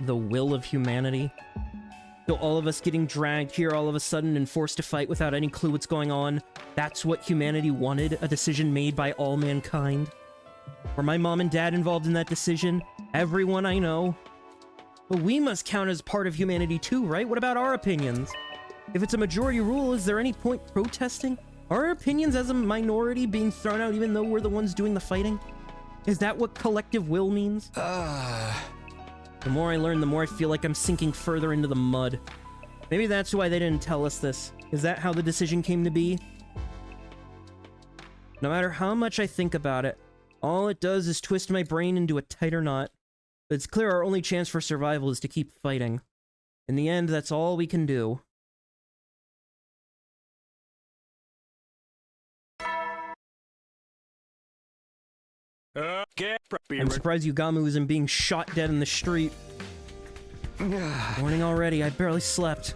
The will of humanity? So all of us getting dragged here all of a sudden and forced to fight without any clue what's going on, that's what humanity wanted? A decision made by all mankind? Were my mom and dad involved in that decision? Everyone I know? But we must count as part of humanity too, right? What about our opinions? If it's a majority rule, is there any point protesting? Are our opinions as a minority being thrown out even though we're the ones doing the fighting? Is that what collective will means? The more I learn, the more I feel like I'm sinking further into the mud. Maybe that's why they didn't tell us this. Is that how the decision came to be? No matter how much I think about it, all it does is twist my brain into a tighter knot. But it's clear our only chance for survival is to keep fighting. In the end, that's all we can do. I'm surprised Yugamu isn't being shot dead in the street. Morning already, I barely slept.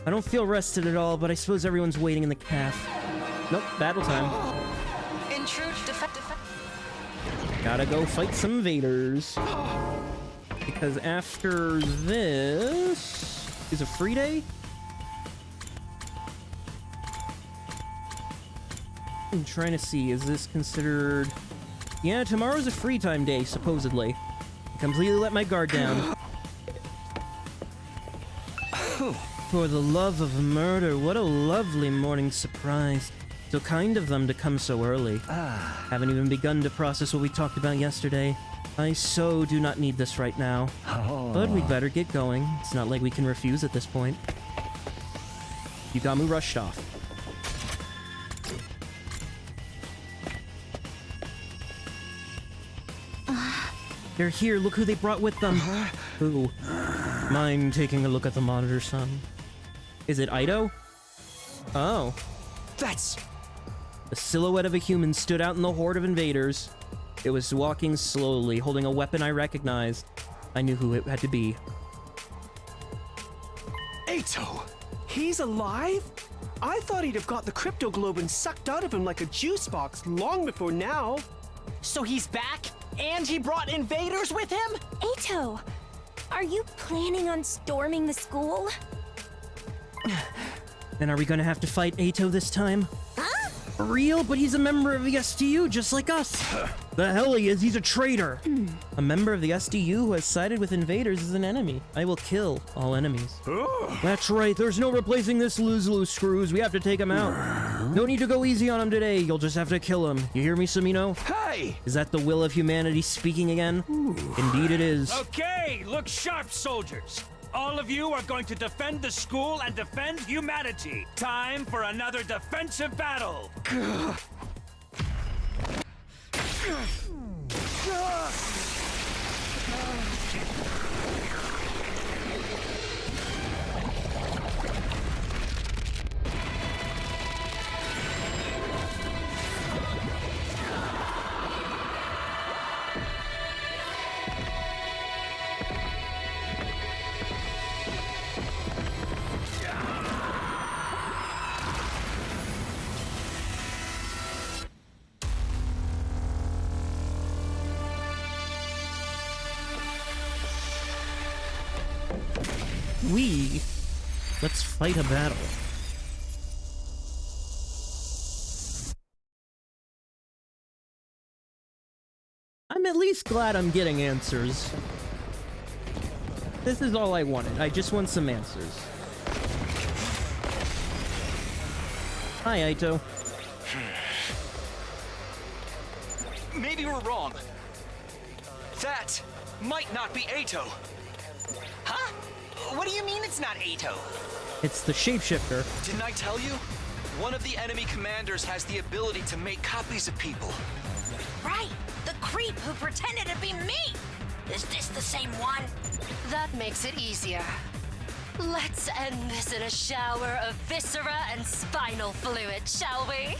I don't feel rested at all, but I suppose everyone's waiting in the caf. Nope, battle time. Gotta go fight some invaders. Because after this is a free day? I'm trying to see, is this considered... Yeah, tomorrow's a free time day, supposedly. I completely let my guard down. For the love of murder, what a lovely morning surprise. So kind of them to come so early. Haven't even begun to process what we talked about yesterday. I so do not need this right now. But we'd better get going. It's not like we can refuse at this point. Yugamu rushed off. They're here, look who they brought with them. Who? Mind taking a look at the monitor, son? Is it Ido? Oh. That's... The silhouette of a human stood out in the horde of invaders. It was walking slowly, holding a weapon I recognized. I knew who it had to be. Ato! He's alive? I thought he'd have got the crypto globe and sucked out of him like a juice box long before now. So he's back? And he brought invaders with him? Ato, are you planning on storming the school? Then are we gonna have to fight Ato this time? Huh? For real? But he's a member of the STU, just like us. The hell he is, he's a traitor. A member of the SDU who has sided with invaders is an enemy. I will kill all enemies. That's right, there's no replacing this lose-lose screws. We have to take him out. No need to go easy on him today. You'll just have to kill him. You hear me, Samino? Hey! Is that the will of humanity speaking again? Indeed it is. Okay, look sharp, soldiers. All of you are going to defend the school and defend humanity. Time for another defensive battle. Let's fight a battle. I'm at least glad I'm getting answers. This is all I wanted. I just want some answers. Hi, Aito. Maybe we're wrong. That might not be Aito. Huh? What do you mean it's not Aito? It's the shapeshifter. Didn't I tell you? One of the enemy commanders has the ability to make copies of people. Right! The creep who pretended to be me! Is this the same one? That makes it easier. Let's end this in a shower of viscera and spinal fluid, shall we?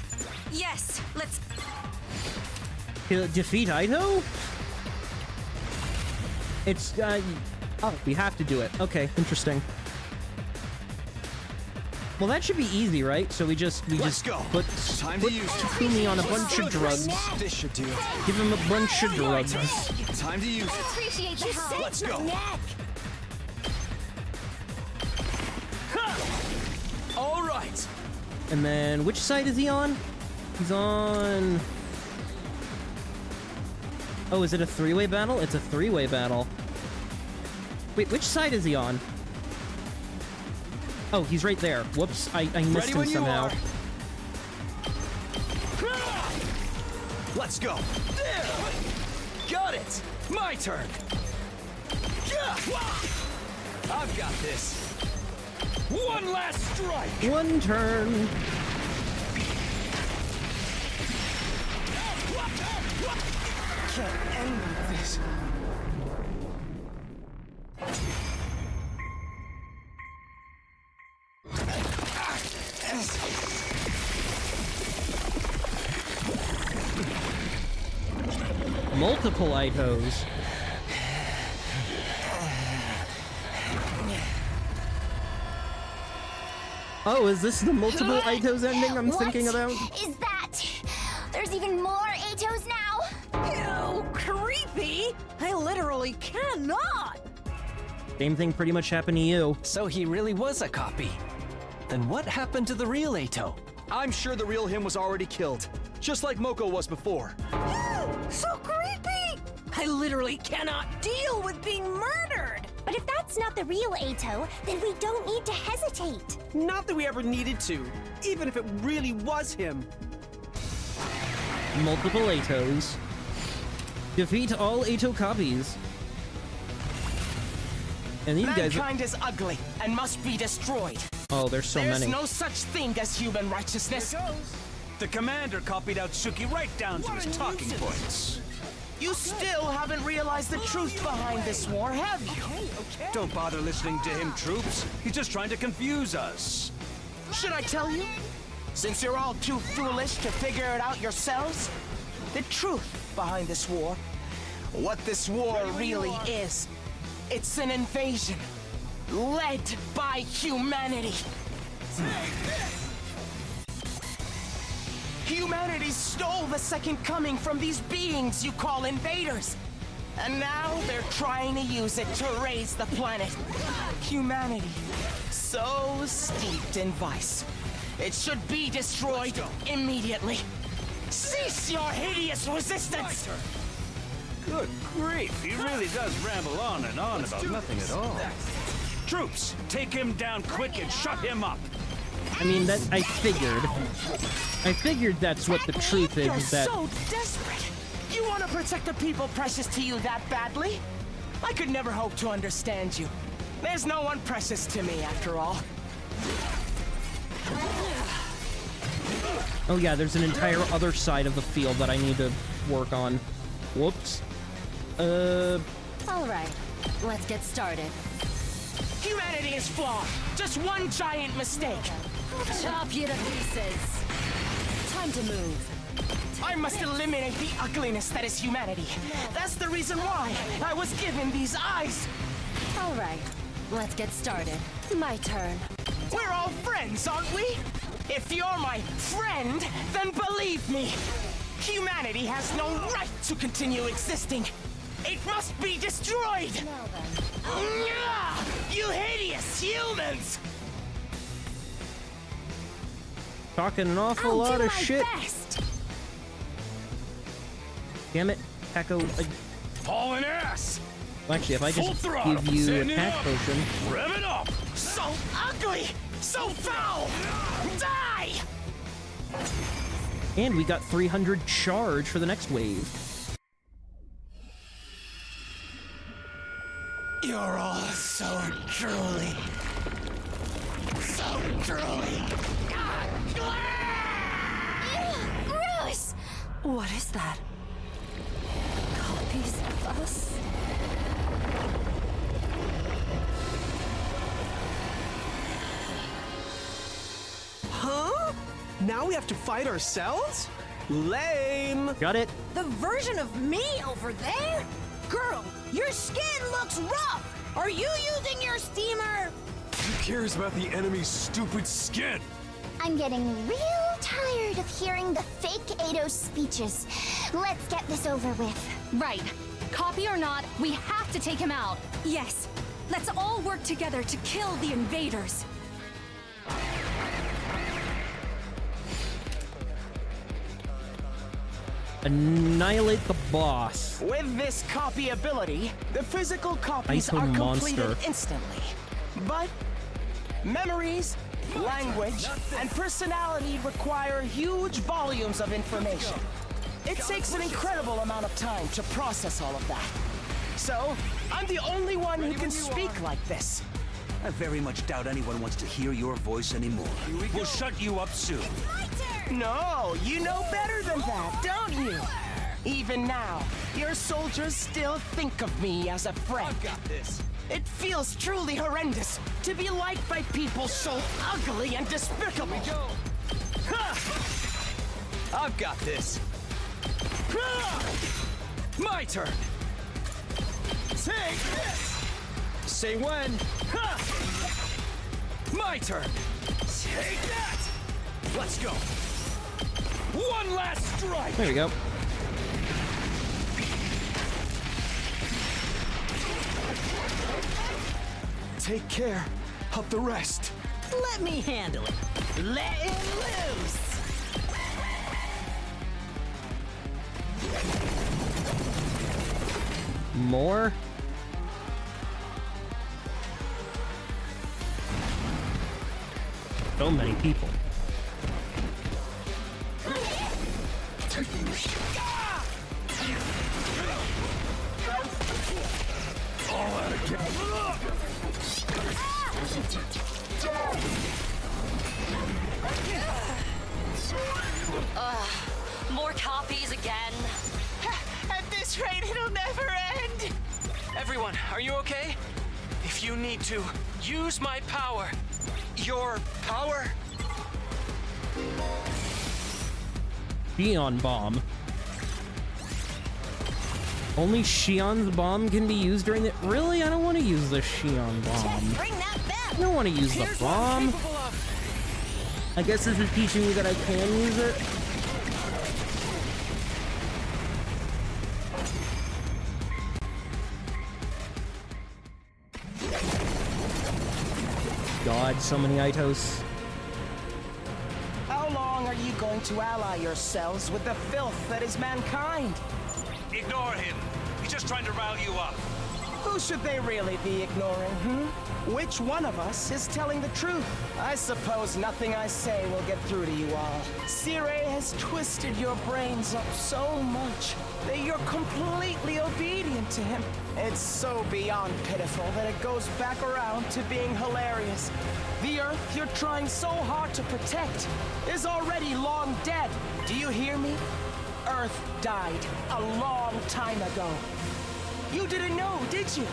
Yes, let's... Defeat Aito? It's, oh, we have to do it. Okay, interesting. Well, that should be easy, right? So we just put Takumi on a bunch of drugs. This should do it. Give him a bunch of drugs. Time to use it. Appreciate the help. Let's go. All right. And then, which side is he on? He's on... Oh, is it a three-way battle? It's a three-way battle. Wait, which side is he on? Oh, he's right there. Whoops, I missed him somehow. Let's go. There. Got it. My turn. I've got this. One last strike. One turn. Can't end this. Multiple Aitos. Oh, is this the multiple Aitos ending I'm thinking about? Is that... There's even more Aitos now? Ew, creepy! I literally cannot! Same thing pretty much happened to you. So he really was a copy. Then what happened to the real Aito? I'm sure the real him was already killed, just like Moko was before. So creepy! I literally cannot deal with being murdered! But if that's not the real Aito, then we don't need to hesitate. Not that we ever needed to, even if it really was him. Multiple Aitos. Defeat all Aito copies. And these guys Mankind is ugly and must be destroyed. Oh, there's so There's many. no such thing as human righteousness. The commander copied out Suki right down to his talking points. You still haven't realized the truth behind this war, have you? Don't bother listening to him, troops. He's just trying to confuse us. Should I tell you? Since you're all too foolish to figure it out yourselves, the truth behind this war, what this war really is, it's an invasion led by humanity. Humanity stole the second coming from these beings you call invaders. And now they're trying to use it to raise the planet. Humanity, so steeped in vice, It should be destroyed immediately. Cease your hideous resistance! Good grief, he really does ramble on and on about nothing at all. Troops, take him down quick and shut him up. I mean, that I figured that's what the truth is. You're That so desperate. You want to protect the people precious to you that badly? I could never hope to understand you. There's no one precious to me, after all. oh yeah, there's an entire other side of the field that I need to work on. Whoops. All right, let's get started. Humanity is flawed. Just one giant mistake. Chop you to pieces. Time to move. I must eliminate the ugliness that is humanity. That's the reason why I was given these eyes. All right, let's get started. My turn. We're all friends, aren't we? If you're my friend, then believe me, humanity has no right to continue existing. It must be destroyed! You hideous humans! Talking an awful lot of shit. Best. Damn it, Taco. Hauling ass! Actually, if I just give you a attack potion. Rev it up! So ugly! So foul! Die! And we got 300 charge for the next wave. You're all so truly Gross! What is that? Copies of us? Huh? Now we have to fight ourselves? Lame! Got it. The version of me over there? Girl, your skin looks rough! Are you using your steamer? Who cares about the enemy's stupid skin? I'm getting real tired of hearing the fake Eidos speeches. Let's get this over with. Right. Copy or not, we have to take him out. Yes. Let's all work together to kill the invaders. Annihilate the boss. With this copy ability, the physical copies Item are monster. completed instantly. But memories, language, and personality require huge volumes of information. It takes an incredible amount of time to process all of that. So, I'm the only one who can speak like this. I very much doubt anyone wants to hear your voice anymore. We'll shut you up soon. No, you know better than that, don't you? Even now, your soldiers still think of me as a friend. I've got this. It feels truly horrendous to be liked by people so ugly and despicable. Here we go. Ha! I've got this. Ha! My turn. Take this. Say when. Ha! My turn. Take that. Let's go. One last strike. There we go. Take care of the rest. Let me handle it. Let him loose. More? So many people. All out of gas. More copies again. At this rate, it'll never end. Everyone, are you okay? If you need to, use my power. Your power? Shion bomb. Only Shion's bomb can be used during the. Really? I don't want to use the Shion bomb. Bring that back! I don't want to use the bomb. I guess this is teaching me that I can use it. God, so many Itos. to ally yourselves with the filth that is mankind. Ignore him. He's just trying to rile you up. Who should they really be ignoring, Which one of us is telling the truth? I suppose nothing I say will get through to you all. Circe has twisted your brains up so much that you're completely obedient to him. It's so beyond pitiful that it goes back around to being hilarious. The Earth you're trying so hard to protect is already long dead. Do you hear me? Earth died a long time ago. You didn't know, did you?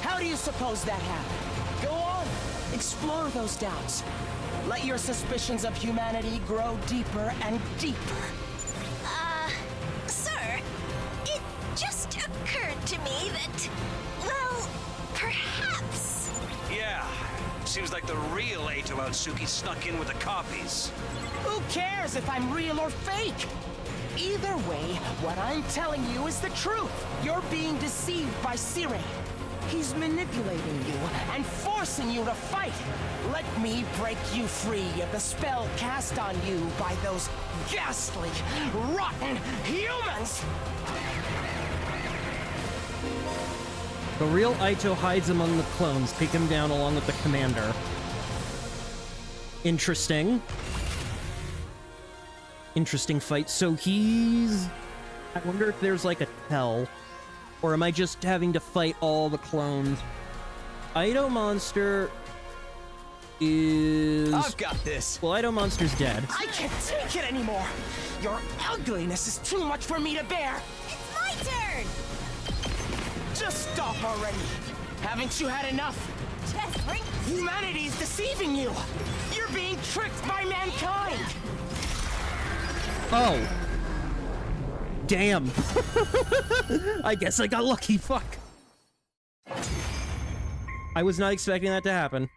How do you suppose that happened? Go on, explore those doubts. Let your suspicions of humanity grow deeper and deeper. Sir, it just occurred to me that, well, perhaps... Yeah, seems like the real Eito Outsuki snuck in with the copies. Who cares if I'm real or fake? Either way, what I'm telling you is the truth. You're being deceived by Circe. He's manipulating you and forcing you to fight. Let me break you free of the spell cast on you by those ghastly, rotten humans! The real Eito hides among the clones. Take him down along with the commander. Interesting. Interesting fight. So he's... I wonder if there's like a tell. Or am I just having to fight all the clones? Eito Monster is... I've got this. Well, Eito Monster's dead. I can't take it anymore. Your ugliness is too much for me to bear. It's my turn! Just stop already. Haven't you had enough? Just ring. Humanity's deceiving you. You're being tricked by mankind. Oh. Damn. I guess I got lucky. Fuck. I was not expecting that to happen.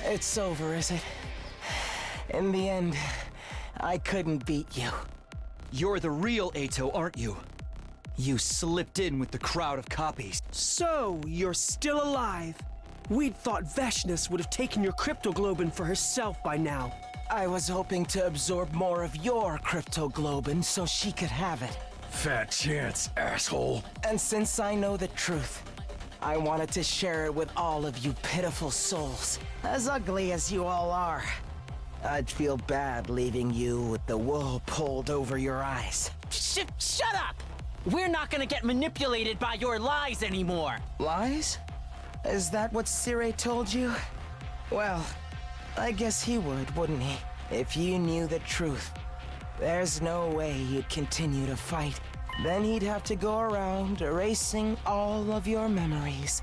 It's over, is it? In the end, I couldn't beat you. You're the real Eito, aren't you? You slipped in with the crowd of copies. So, you're still alive. We'd thought Veshness would have taken your cryptoglobin for herself by now. I was hoping to absorb more of your cryptoglobin so she could have it. Fat chance, asshole. And since I know the truth, I wanted to share it with all of you pitiful souls. As ugly as you all are, I'd feel bad leaving you with the wool pulled over your eyes. Shut up! We're not gonna get manipulated by your lies anymore. Lies? Is that what Circe told you? Well, I guess he would, wouldn't he? If you knew the truth. There's no way you'd continue to fight. Then he'd have to go around erasing all of your memories.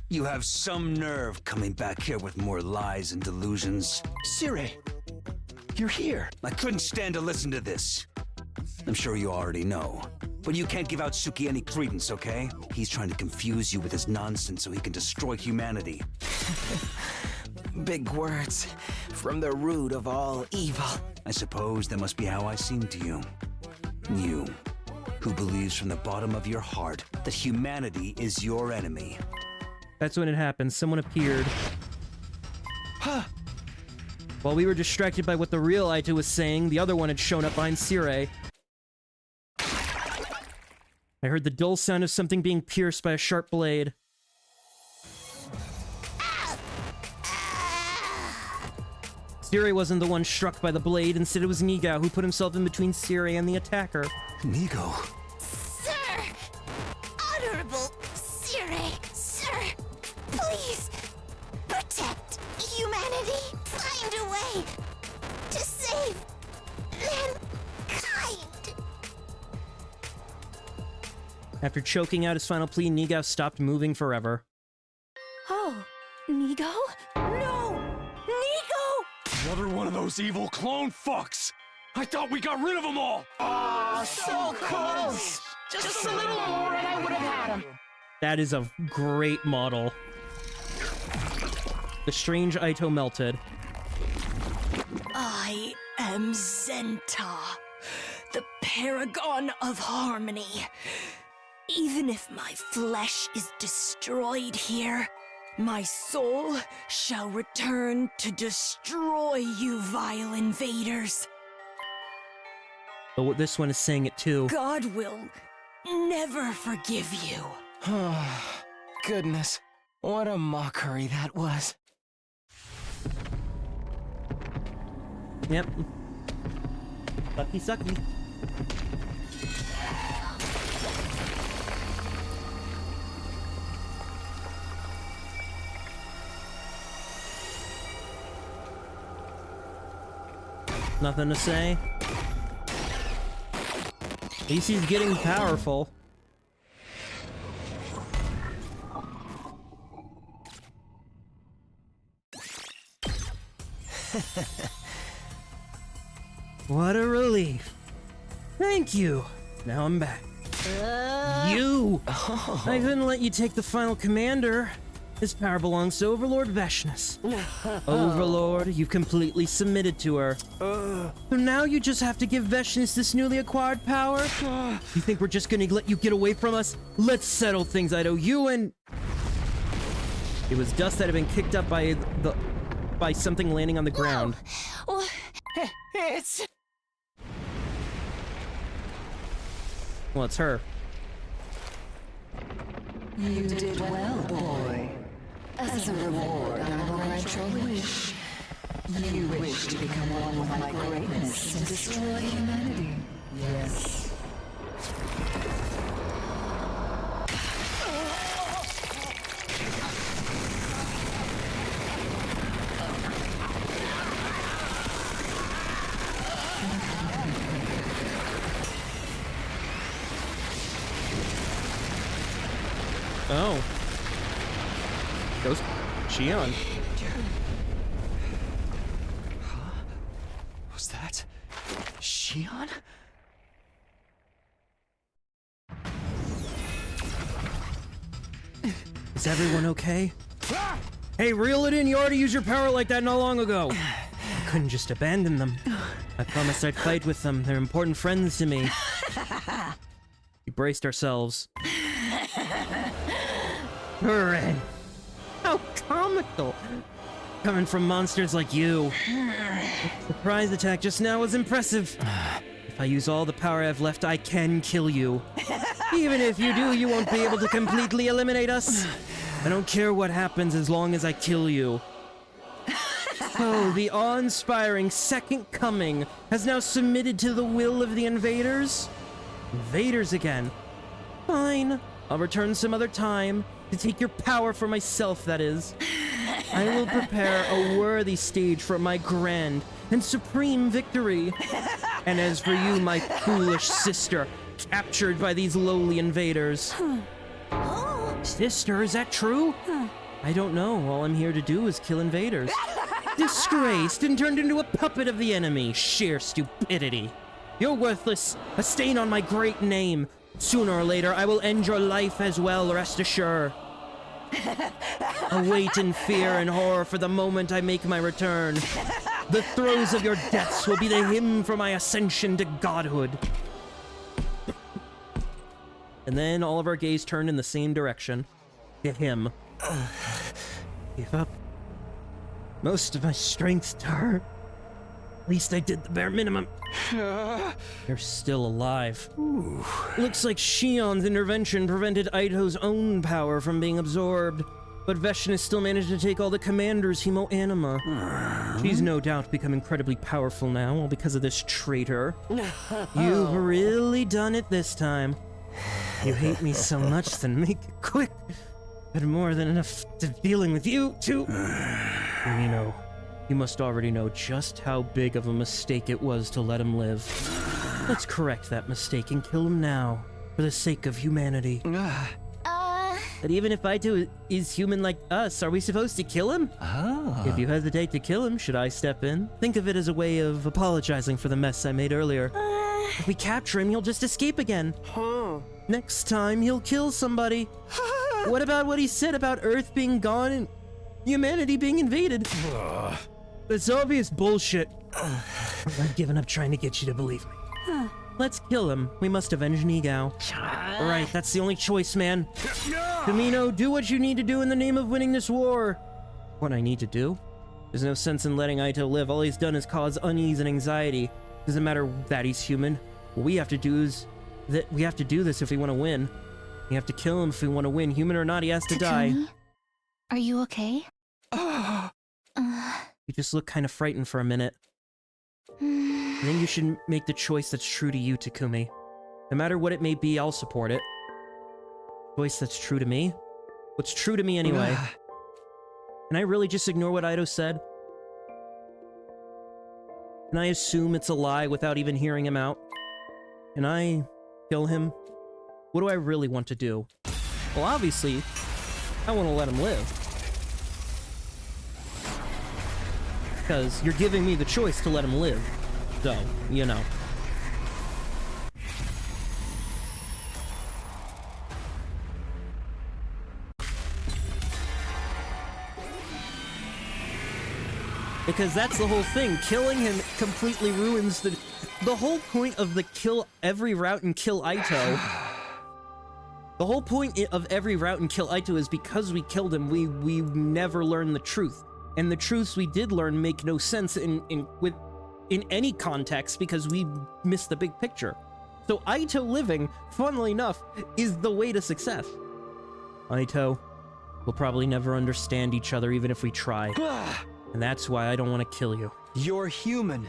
You have some nerve coming back here with more lies and delusions. Circe, you're here. I couldn't stand to listen to this. I'm sure you already know. But you can't give Outsuki any credence, okay? He's trying to confuse you with his nonsense so he can destroy humanity. Big words from the root of all evil. I suppose that must be how I seem to you. You, who believes from the bottom of your heart that humanity is your enemy. That's when it happened. Someone appeared. While we were distracted by what the real Eito was saying, the other one had shown up behind Circe. I heard the dull sound of something being pierced by a sharp blade. Circe wasn't the one struck by the blade, instead it was Nigao who put himself in between Circe and the attacker. Nigo? Sir! Honorable Circe! Sir! Please! Protect humanity! Find a way to save mankind! After choking out his final plea, Nigao stopped moving forever. Oh, Nigo? No! Nigo! Another one of those evil clone fucks! I thought we got rid of them all! Oh, so close! Just a little more and I would have had him. That is a great model. The strange Eito melted. I am Zenta, the paragon of harmony. Even if my flesh is destroyed here, My soul shall return to destroy you vile invaders. But this one is saying it too. God will never forgive you. Goodness, what a mockery that was. Yep. Sucky, sucky. Nothing to say. At least he's getting powerful. What a relief. Thank you. Now I'm back. You! I couldn't let you take the final commander. His power belongs to Overlord Veshness. Overlord, you've completely submitted to her. So now you just have to give Veshness this newly acquired power? You think we're just gonna let you get away from us? Let's settle things, I owe you and... It was dust that had been kicked up by something landing on the ground. It's... Well, it's her. You did well, boy. As a reward, I will grant your wish. You wish to become one with my greatness and destroy humanity. Yes. Oh. Goes Shion. Huh? Was that Shion? Is everyone okay? Hey, reel it in. You already used your power like that not long ago. I couldn't just abandon them. I promised I'd fight with them. They're important friends to me. We braced ourselves. Hooray! How comical! Coming from monsters like you. The surprise attack just now was impressive. If I use all the power I have left, I can kill you. Even if you do, you won't be able to completely eliminate us. I don't care what happens as long as I kill you. So, the awe-inspiring Second Coming has now submitted to the will of the invaders? Invaders again. Fine. I'll return some other time. To take your power for myself, that is. I will prepare a worthy stage for my grand and supreme victory. And as for you, my foolish sister, captured by these lowly invaders. Sister, is that true? I don't know. All I'm here to do is kill invaders. Disgraced and turned into a puppet of the enemy. Sheer stupidity. You're worthless. A stain on my great name. Sooner or later, I will end your life as well, rest assured. Await in fear and horror for the moment I make my return. The throes of your deaths will be the hymn for my ascension to godhood. And then all of our gaze turned in the same direction. To him. Give up. Most of my strength's tired. At least I did the bare minimum. You're still alive. Looks like Shion's intervention prevented Idaho's own power from being absorbed, but Veshness still managed to take all the commander's hemoanima. She's no doubt become incredibly powerful now, all because of this traitor. You've really done it this time. You hate me so much, then make it quick. But more than enough to dealing with you, too. You must already know just how big of a mistake it was to let him live. Let's correct that mistake and kill him now, for the sake of humanity. But even if Aito is human like us, are we supposed to kill him? If you hesitate to kill him, should I step in? Think of it as a way of apologizing for the mess I made earlier. If we capture him, he'll just escape again. Next time, he'll kill somebody. What about what he said about Earth being gone and humanity being invaded? It's obvious bullshit. I've given up trying to get you to believe me. Let's kill him. We must avenge Nigao. Right, that's the only choice, man. Kamino, do what you need to do in the name of winning this war. What I need to do? There's no sense in letting Aito live. All he's done is cause unease and anxiety. Doesn't matter that he's human. What we have to do is that we have to do this if we want to win. We have to kill him if we want to win. Human or not, he has to die. Are you okay? You just look kind of frightened for a minute. I think you should make the choice that's true to you, Takumi. No matter what it may be, I'll support it. Choice that's true to me? What's true to me anyway? Can I really just ignore what Aito said? Can I assume it's a lie without even hearing him out? Can I kill him? What do I really want to do? Well, obviously, I want to let him live. Because you're giving me the choice to let him live. So, you know. Because that's the whole thing. Killing him completely ruins the whole point of the kill every route and kill Aito. The whole point of every route and kill Aito is because we killed him, we never learned the truth. And the truths we did learn make no sense in any context because we missed the big picture. So Aito living, funnily enough, is the way to success. Aito, we'll probably never understand each other even if we try. And that's why I don't want to kill you. You're human.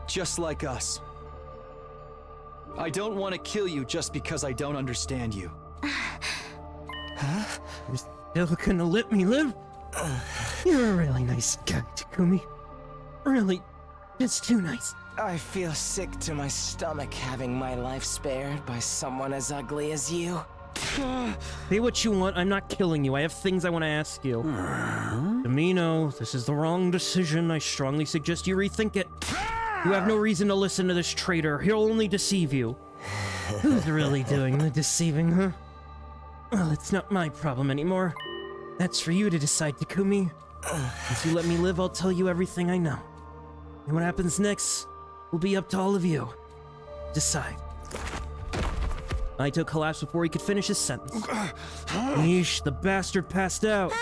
Just like us. I don't want to kill you just because I don't understand you. Huh? You're still gonna let me live? You're a really nice guy, Takumi. Really, it's too nice. I feel sick to my stomach having my life spared by someone as ugly as you. Say what you want, I'm not killing you. I have things I want to ask you. Kamino, this is the wrong decision. I strongly suggest you rethink it. You have no reason to listen to this traitor. He'll only deceive you. Who's really doing the deceiving, huh? Well, it's not my problem anymore. That's for you to decide, Takumi. If you let me live, I'll tell you everything I know. And what happens next will be up to all of you. Decide. Aito collapsed before he could finish his sentence. Yeesh, the bastard passed out.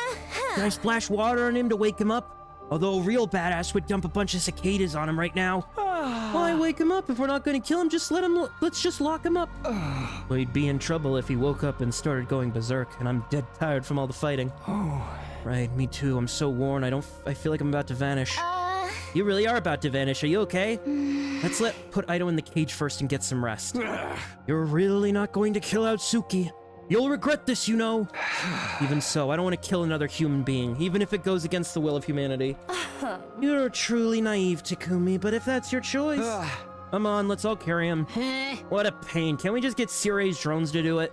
Can I splash water on him to wake him up? Although a real badass would dump a bunch of cicadas on him right now. Why wake him up? If we're not going to kill him, let's just lock him up. Well, he'd be in trouble if he woke up and started going berserk, and I'm dead tired from all the fighting. Right, me too. I'm so worn. I feel like I'm about to vanish. You really are about to vanish. Are you okay? Let's put Aito in the cage first and get some rest. You're really not going to kill Aotsuki. You'll regret this, you know. Even so, I don't want to kill another human being, even if it goes against the will of humanity. You're truly naive, Takumi, but if that's your choice... Come on, let's all carry him. What a pain. Can't we just get Sirei's drones to do it?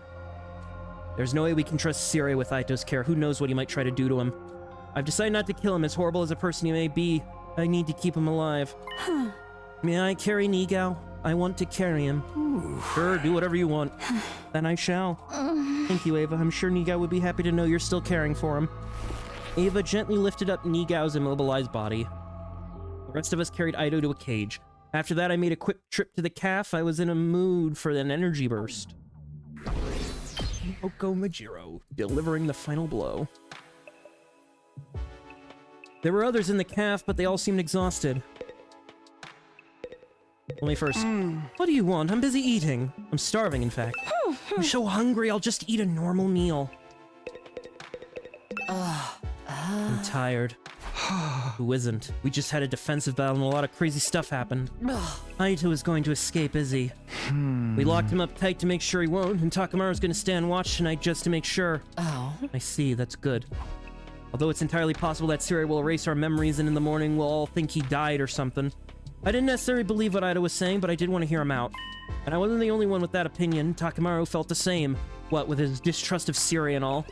There's no way we can trust Sirei with Aito's care. Who knows what he might try to do to him. I've decided not to kill him. As horrible as a person he may be, I need to keep him alive. May I carry Nigao? I want to carry him. Sure, do whatever you want. Then I shall. Thank you, Ava. I'm sure Nigao would be happy to know you're still caring for him. Ava gently lifted up Nigao's immobilized body. The rest of us carried Aito to a cage. After that, I made a quick trip to the caf. I was in a mood for an energy burst. Oko Majiro, delivering the final blow. There were others in the caf, but they all seemed exhausted. Let me first. What do you want? I'm busy eating. I'm starving, in fact. I'm so hungry, I'll just eat a normal meal. I'm tired. Who isn't? We just had a defensive battle and a lot of crazy stuff happened. Aito is going to escape, is he? We locked him up tight to make sure he won't, and Takamaru's gonna stand watch tonight just to make sure. I see, that's good. Although it's entirely possible that Sirei will erase our memories and in the morning we'll all think he died or something. I didn't necessarily believe what Aito was saying, but I did want to hear him out. And I wasn't the only one with that opinion. Takamaru felt the same. What, with his distrust of Sirei and all.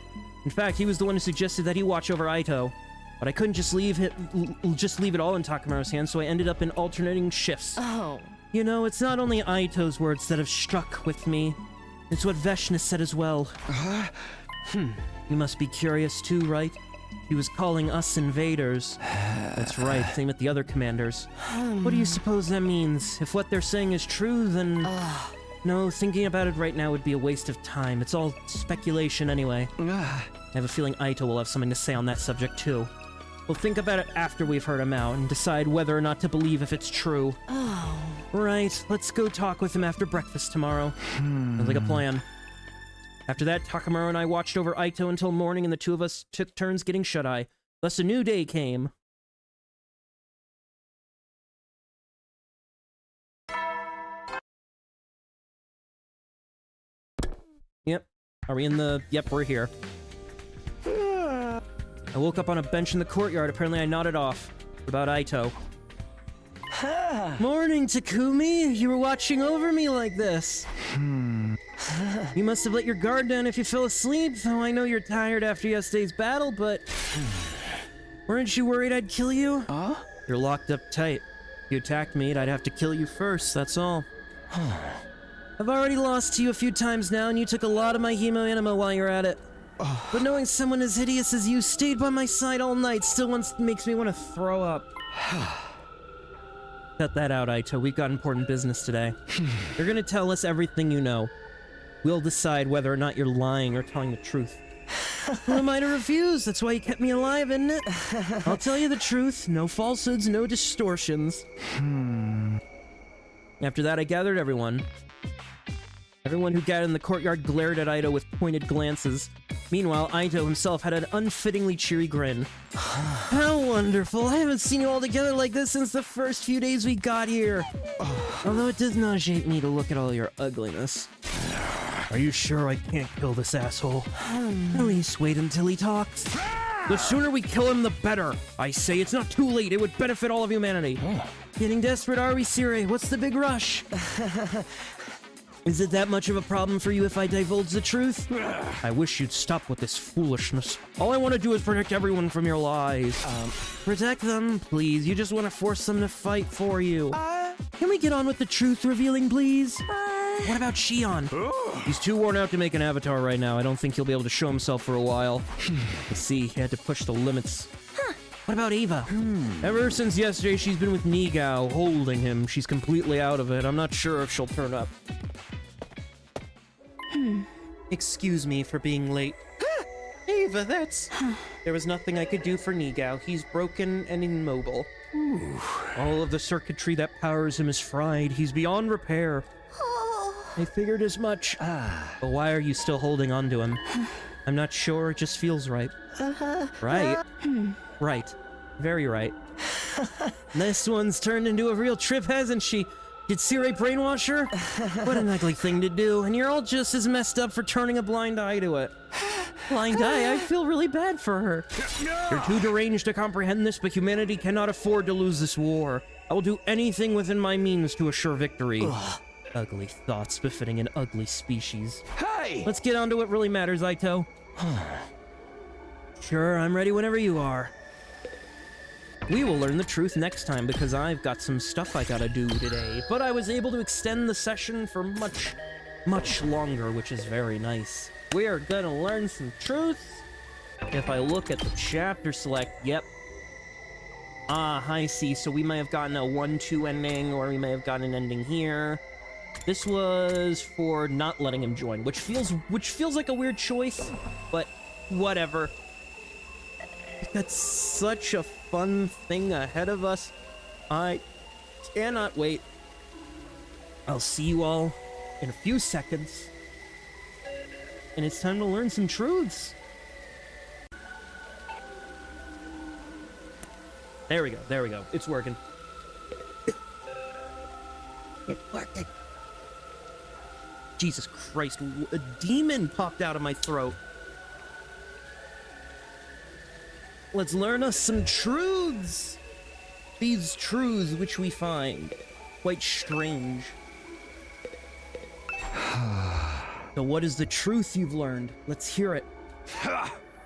In fact, he was the one who suggested that he watch over Aito. But I couldn't just leave it all in Takamaru's hands, so I ended up in alternating shifts. You know, it's not only Aito's words that have struck with me. It's what Veshna said as well. You must be curious too, right? He was calling us invaders. That's right, same with the other commanders. What do you suppose that means? If what they're saying is true, then... No, thinking about it right now would be a waste of time. It's all speculation anyway. I have a feeling Aito will have something to say on that subject too. We'll think about it after we've heard him out and decide whether or not to believe if it's true. Oh. Right, let's go talk with him after breakfast tomorrow. Sounds like a plan. After that, Takamaru and I watched over Aito until morning, and the two of us took turns getting shut-eye. Thus a new day came. Yep. Are we in the... Yep, we're here. I woke up on a bench in the courtyard. Apparently I nodded off. What about Aito? Morning, Takumi. You were watching over me like this. You must have let your guard down if you fell asleep, though I know you're tired after yesterday's battle, but... Weren't you worried I'd kill you? You're locked up tight. If you attacked me, I'd have to kill you first, that's all. I've already lost to you a few times now, and you took a lot of my hemo anima while you're at it. But knowing someone as hideous as you stayed by my side all night still makes me want to throw up. Cut that out, Aito. We've got important business today. You're gonna tell us everything you know. We'll decide whether or not you're lying or telling the truth. Who am I to refuse? That's why you kept me alive, isn't it? I'll tell you the truth. No falsehoods, no distortions. After that, I gathered everyone. Everyone who gathered in the courtyard glared at Aito with pointed glances. Meanwhile, Aito himself had an unfittingly cheery grin. How wonderful! I haven't seen you all together like this since the first few days we got here. Although it does nauseate me to look at all your ugliness. Are you sure I can't kill this asshole? At least wait until he talks. The sooner we kill him, the better. I say it's not too late. It would benefit all of humanity. Getting desperate, are we, Sire? What's the big rush? Is it that much of a problem for you if I divulge the truth? I wish you'd stop with this foolishness. All I want to do is protect everyone from your lies. Protect them, please. You just want to force them to fight for you. Can we get on with the truth revealing, please? What about Shion? He's too worn out to make an avatar right now. I don't think he'll be able to show himself for a while. Let's see, he had to push the limits. What about Eva? Ever since yesterday, she's been with Nigao, holding him. She's completely out of it. I'm not sure if she'll turn up. Excuse me for being late. Eva, that's... There was nothing I could do for Nigao. He's broken and immobile. All of the circuitry that powers him is fried. He's beyond repair. I figured as much. But why are you still holding on to him? I'm not sure, it just feels right. Right? Right. Very right. This one's turned into a real trip, hasn't she? Did Sire brainwash her? What an ugly thing to do, and you're all just as messed up for turning a blind eye to it. Blind eye? I feel really bad for her. You're too deranged to comprehend this, but humanity cannot afford to lose this war. I will do anything within my means to assure victory. Ugly thoughts befitting an ugly species. Hey! Let's get on to what really matters, Aito. Sure, I'm ready whenever you are. We will learn the truth next time because I've got some stuff I gotta do today. But I was able to extend the session for much, much longer, which is very nice. We are gonna learn some truth. If I look at the chapter select, yep. I see. So we may have gotten a 1-2 ending, or we may have gotten an ending here. This was for not letting him join, which feels like a weird choice, but whatever. We've got such a fun thing ahead of us. I cannot wait. I'll see you all in a few seconds. And it's time to learn some truths. There we go, there we go. It's working. It's working. Jesus Christ, a demon popped out of my throat. Let's learn us some truths. These truths which we find quite strange. So what is the truth you've learned? Let's hear it.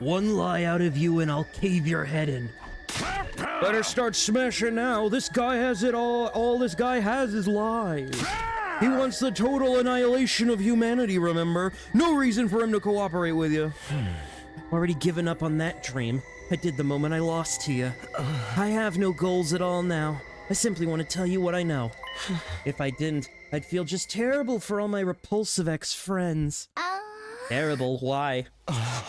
One lie out of you and I'll cave your head in. Better start smashing now. This guy has it all. All this guy has is lies. He wants the total annihilation of humanity, remember? No reason for him to cooperate with you. Already given up on that dream. I did the moment I lost to you. I have no goals at all now. I simply want to tell you what I know. If I didn't, I'd feel just terrible for all my repulsive ex-friends. Terrible, why?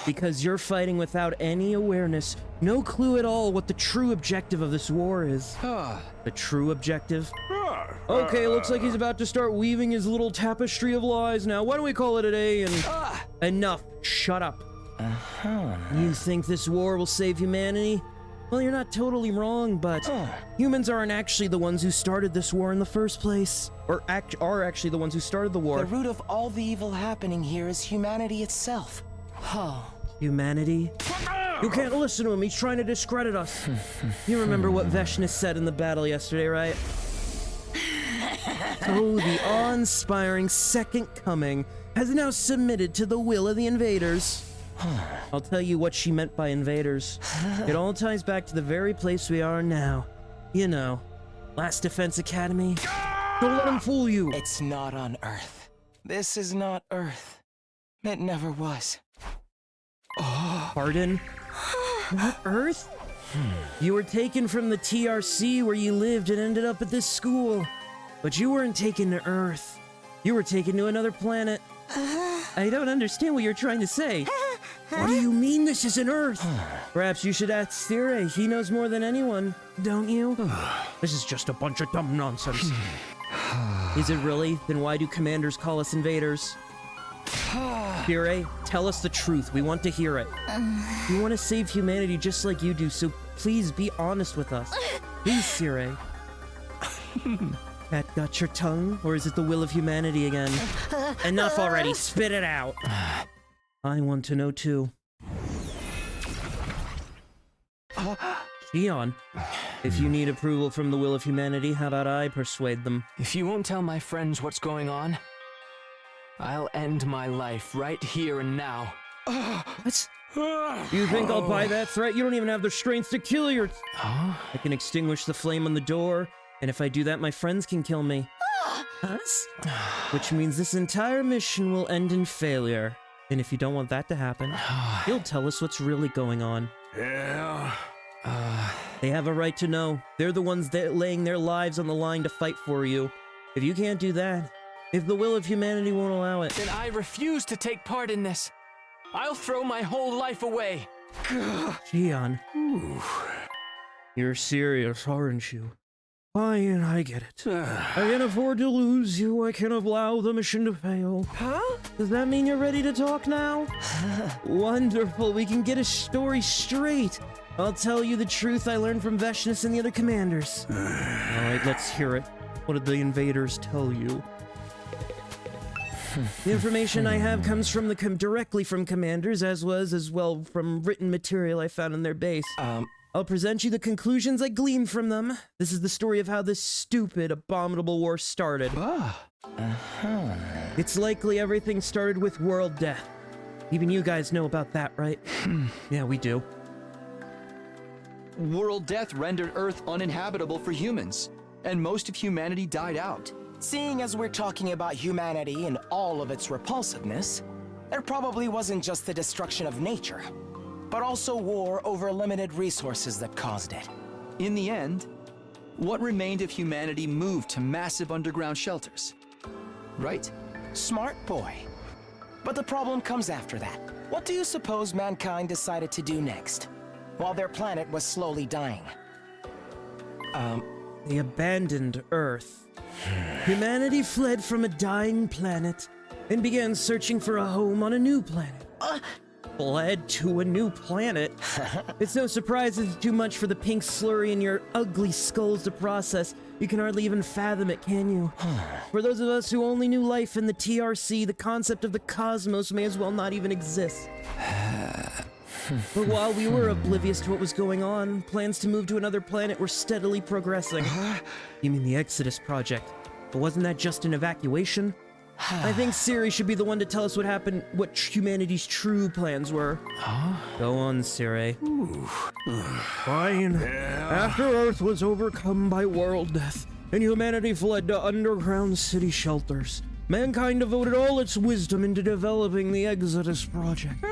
Because you're fighting without any awareness, no clue at all what the true objective of this war is. The true objective? Okay, looks like he's about to start weaving his little tapestry of lies now. Why don't we call it a day and... Enough. Shut up. You think this war will save humanity? Well, you're not totally wrong, but humans aren't actually the ones who started this war in the first place. Or are actually the ones who started the war. The root of all the evil happening here is humanity itself. Humanity? You can't listen to him, he's trying to discredit us. You remember what Veshna said in the battle yesterday, right? Oh, the awe-inspiring second coming has now submitted to the will of the invaders. I'll tell you what she meant by invaders. It all ties back to the very place we are now. You know, Last Defense Academy. Don't let him fool you. It's not on Earth. This is not Earth. It never was. Pardon? Not Earth? You were taken from the TRC where you lived and ended up at this school. But you weren't taken to Earth. You were taken to another planet. I don't understand what you're trying to say. What do you mean this isn't Earth? Perhaps you should ask Sire. He knows more than anyone, don't you? This is just a bunch of dumb nonsense. Is it really? Then why do commanders call us invaders? Sire, tell us the truth. We want to hear it. We want to save humanity just like you do, so please be honest with us. Please, Sire. That got your tongue? Or is it the will of humanity again? Enough already, spit it out. I want to know too. Shion, if you need approval from the will of humanity, how about I persuade them? If you won't tell my friends what's going on, I'll end my life right here and now. What? You think I'll buy that threat? You don't even have the strength to kill your... I can extinguish the flame on the door, and if I do that, my friends can kill me. Us? Which means this entire mission will end in failure. And if you don't want that to happen, you'll tell us what's really going on. Yeah. They have a right to know. They're the ones that laying their lives on the line to fight for you. If you can't do that, if the will of humanity won't allow it, then I refuse to take part in this. I'll throw my whole life away. Shion, you're serious, aren't you? Fine, I get it. I can't afford to lose you. I can't allow the mission to fail. Does that mean you're ready to talk now? Wonderful, we can get a story straight. I'll tell you the truth I learned from Veshnis and the other commanders. Alright, let's hear it. What did the invaders tell you? The information I have comes from directly from commanders, as well from written material I found in their base. I'll present you the conclusions I gleaned from them. This is the story of how this stupid, abominable war started. It's likely everything started with world death. Even you guys know about that, right? Yeah, we do. World death rendered Earth uninhabitable for humans, and most of humanity died out. Seeing as we're talking about humanity and all of its repulsiveness, it probably wasn't just the destruction of nature, but also war over limited resources that caused it. In the end, what remained of humanity moved to massive underground shelters, right? Smart boy. But the problem comes after that. What do you suppose mankind decided to do next, while their planet was slowly dying? They abandoned Earth. Humanity fled from a dying planet and began searching for a home on a new planet. Fled to a new planet? It's no surprise it's too much for the pink slurry in your ugly skulls to process. You can hardly even fathom it, can you? For those of us who only knew life in the TRC, the concept of the cosmos may as well not even exist. But while we were oblivious to what was going on, plans to move to another planet were steadily progressing. You mean the Exodus Project? But wasn't that just an evacuation? I think Siri should be the one to tell us what happened, what humanity's true plans were. Go on, Siri. Fine. After Earth was overcome by world death, and humanity fled to underground city shelters, mankind devoted all its wisdom into developing the Exodus project.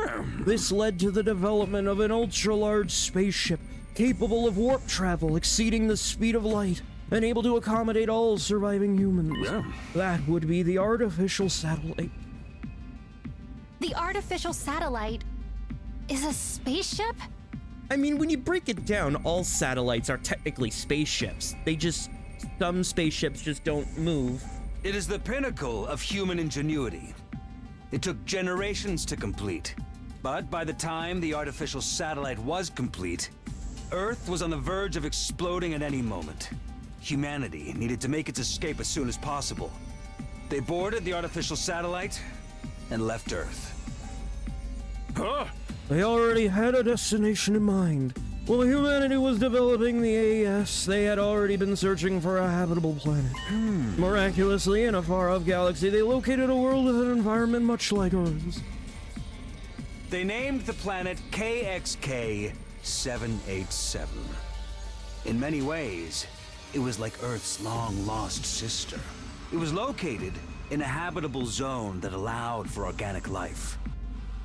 This led to the development of an ultra-large spaceship capable of warp travel exceeding the speed of light and able to accommodate all surviving humans. That would be the artificial satellite. The artificial satellite is a spaceship? I mean, when you break it down, all satellites are technically spaceships. Some spaceships just don't move. It is the pinnacle of human ingenuity. It took generations to complete, but by the time the artificial satellite was complete, Earth was on the verge of exploding at any moment. Humanity needed to make its escape as soon as possible. They boarded the artificial satellite and left Earth. Huh? They already had a destination in mind. While humanity was developing the AES, they had already been searching for a habitable planet. Miraculously, in a far-off galaxy, they located a world with an environment much like Earth's. They named the planet KXK-787. In many ways, it was like Earth's long-lost sister. It was located in a habitable zone that allowed for organic life.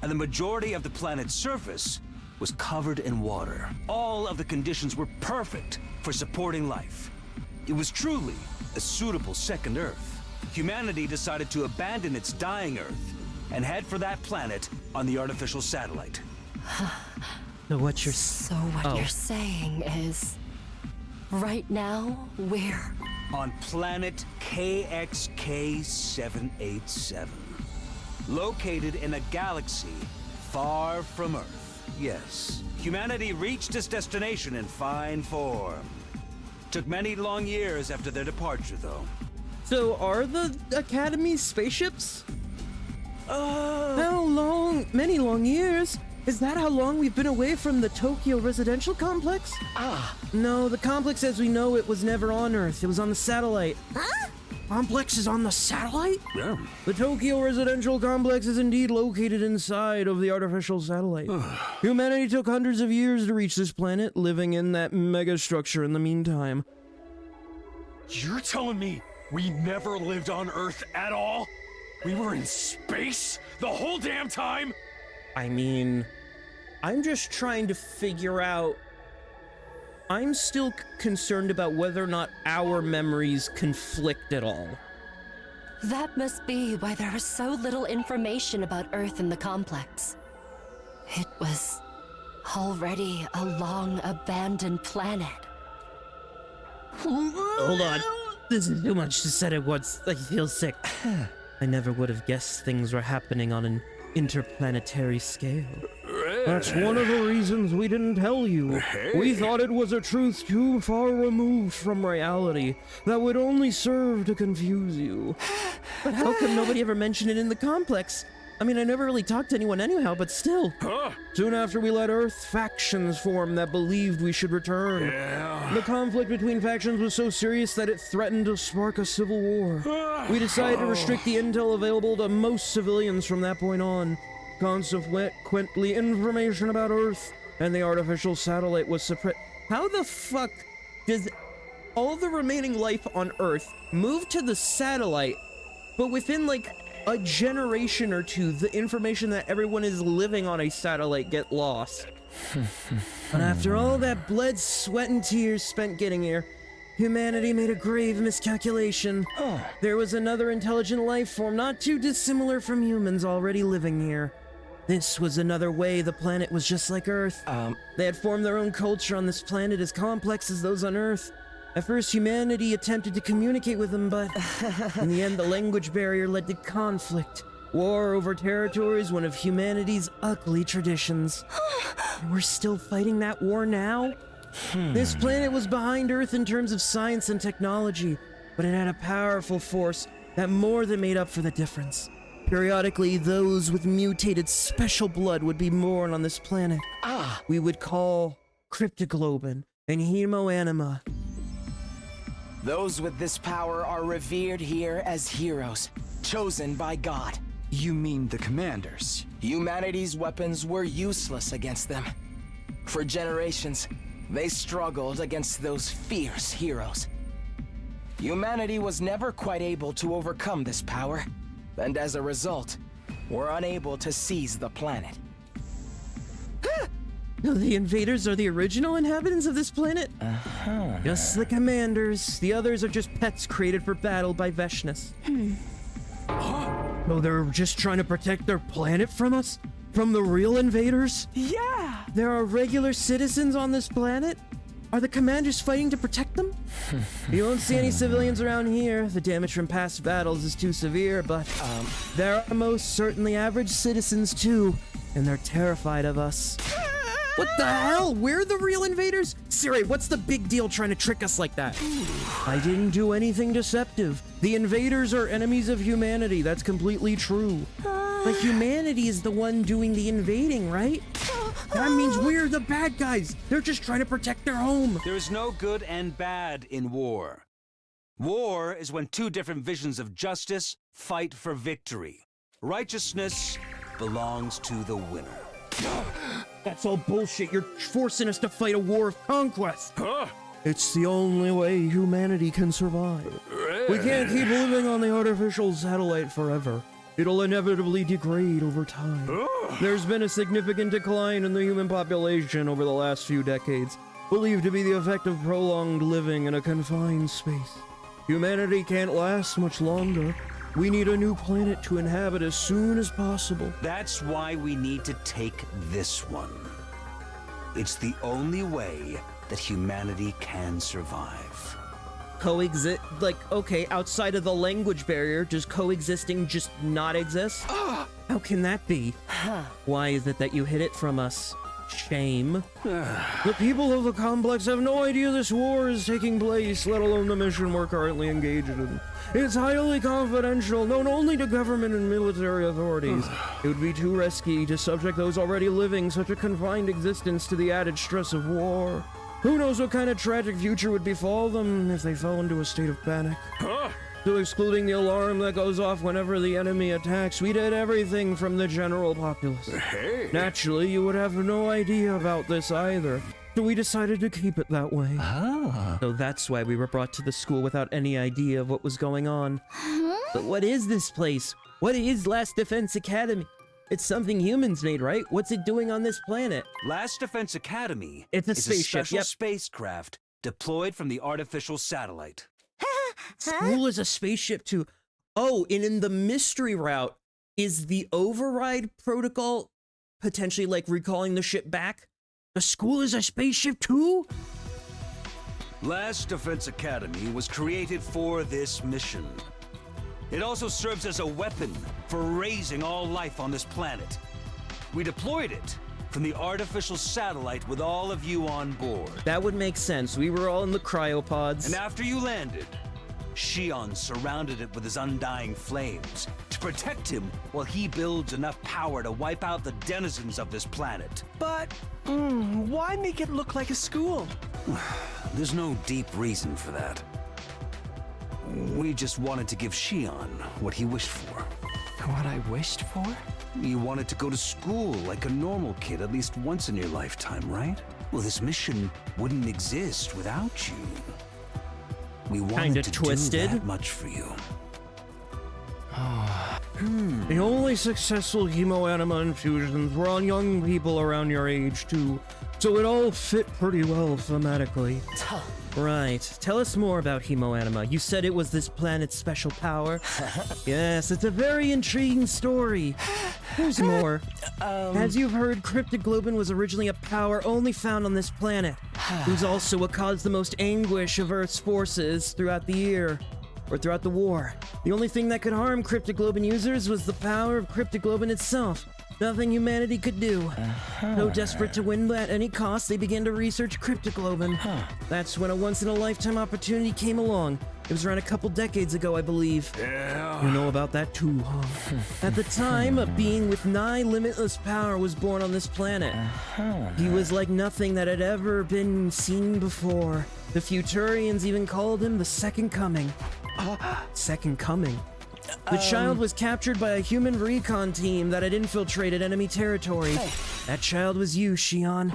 And the majority of the planet's surface was covered in water. All of the conditions were perfect for supporting life. It was truly a suitable second Earth. Humanity decided to abandon its dying Earth and head for that planet on the artificial satellite. So what you're saying is, right now, we're on planet KXK-787. Located in a galaxy far from Earth. Yes, humanity reached its destination in fine form. Took many long years after their departure, though. So are the Academy spaceships? How long? Many long years? Is that how long we've been away from the Tokyo residential complex? No, the complex as we know it was never on Earth. It was on the satellite. Huh? Complex is on the satellite? Yeah. The Tokyo residential complex is indeed located inside of the artificial satellite. Humanity took hundreds of years to reach this planet, living in that megastructure in the meantime. You're telling me we never lived on Earth at all? We were in space the whole damn time? I mean, I'm just trying to figure out... I'm still concerned about whether or not our memories conflict at all. That must be why there is so little information about Earth in the complex. It was already a long abandoned planet. hold on. This is too much to say at once. I feel sick. I never would have guessed things were happening on an interplanetary scale. That's one of the reasons we didn't tell you. We thought it was a truth too far removed from reality that would only serve to confuse you. But how come nobody ever mentioned it in the complex? I mean, I never really talked to anyone anyhow, but still. Soon after we left Earth, factions formed that believed we should return. The conflict between factions was so serious that it threatened to spark a civil war. We decided to restrict the intel available to most civilians from that point on. Consequently, information about Earth and the artificial satellite was suppressed. How the fuck does all the remaining life on Earth move to the satellite, but within like a generation or two, the information that everyone is living on a satellite get lost? And after all that blood, sweat, and tears spent getting here, humanity made a grave miscalculation. There was another intelligent life form not too dissimilar from humans already living here. This was another way the planet was just like Earth. They had formed their own culture on this planet as complex as those on Earth. At first, humanity attempted to communicate with them, but in the end, the language barrier led to conflict. War over territory is one of humanity's ugly traditions. And we're still fighting that war now? This planet was behind Earth in terms of science and technology, but it had a powerful force that more than made up for the difference. Periodically, those with mutated special blood would be born on this planet. We would call cryptoglobin and hemoanima. Those with this power are revered here as heroes, chosen by God. You mean the commanders? Humanity's weapons were useless against them. For generations, they struggled against those fierce heroes. Humanity was never quite able to overcome this power, and as a result, we're unable to seize the planet. No, the invaders are the original inhabitants of this planet? Just the commanders. The others are just pets created for battle by Veshness. Oh, they're just trying to protect their planet from us? From the real invaders? Yeah! There are regular citizens on this planet? Are the commanders fighting to protect them? You won't see any civilians around here. The damage from past battles is too severe, but there are most certainly average citizens too, and they're terrified of us. What the hell? We're the real invaders? Siri, what's the big deal trying to trick us like that? I didn't do anything deceptive. The invaders are enemies of humanity. That's completely true. But humanity is the one doing the invading, right? That means we're the bad guys. They're just trying to protect their home. There's no good and bad in war. War is when two different visions of justice fight for victory. Righteousness belongs to the winner. That's all bullshit. You're forcing us to fight a war of conquest. It's the only way humanity can survive. We can't keep living on the artificial satellite forever. It'll inevitably degrade over time. There's been a significant decline in the human population over the last few decades, believed to be the effect of prolonged living in a confined space. Humanity can't last much longer. We need a new planet to inhabit as soon as possible. That's why we need to take this one. It's the only way that humanity can survive. Coexist, like, okay, outside of the language barrier, does coexisting just not exist? How can that be? Why is it that you hid it from us? Shame. The people of the complex have no idea this war is taking place, let alone the mission we're currently engaged in. It's highly confidential, known only to government and military authorities. It would be too risky to subject those already living such a confined existence to the added stress of war. Who knows what kind of tragic future would befall them if they fell into a state of panic. So excluding the alarm that goes off whenever the enemy attacks, we did everything from the general populace. Hey. Naturally, you would have no idea about this either. So we decided to keep it that way. So that's why we were brought to the school without any idea of what was going on. But what is this place? What is Last Defense Academy? It's something humans made, right? What's it doing on this planet? Last Defense Academy it's a is spaceship, a special spacecraft deployed from the artificial satellite. School is a spaceship too. Oh, and in the mystery route, is the override protocol potentially like recalling the ship back? The school is a spaceship too? Last Defense Academy was created for this mission. It also serves as a weapon for raising all life on this planet. We deployed it from the artificial satellite with all of you on board. That would make sense. We were all in the cryopods. And after you landed, Shion surrounded it with his undying flames to protect him while he builds enough power to wipe out the denizens of this planet. But, why make it look like a school? There's no deep reason for that. We just wanted to give Shion what he wished for. What I wished for? You wanted to go to school like a normal kid at least once in your lifetime, right? Well, this mission wouldn't exist without you. We wanted to do that much for you. The only successful hemoanima infusions were on young people around your age, too. So it all fit pretty well thematically. Right. Tell us more about hemoanima. You said it was this planet's special power. Yes, it's a very intriguing story. There's more. As you've heard, cryptoglobin was originally a power only found on this planet. It was also what caused the most anguish of Earth's forces throughout the year, or throughout the war. The only thing that could harm cryptoglobin users was the power of cryptoglobin itself. Nothing humanity could do. So desperate to win at any cost, they began to research cryptoglobin. That's when a once-in-a-lifetime opportunity came along. It was around a couple decades ago, I believe. Yeah. You know about that too, huh? At the time, a being with nigh limitless power was born on this planet. He was like nothing that had ever been seen before. The Futurians even called him the Second Coming. Second Coming? The child was captured by a human recon team that had infiltrated enemy territory. That child was you, Shion.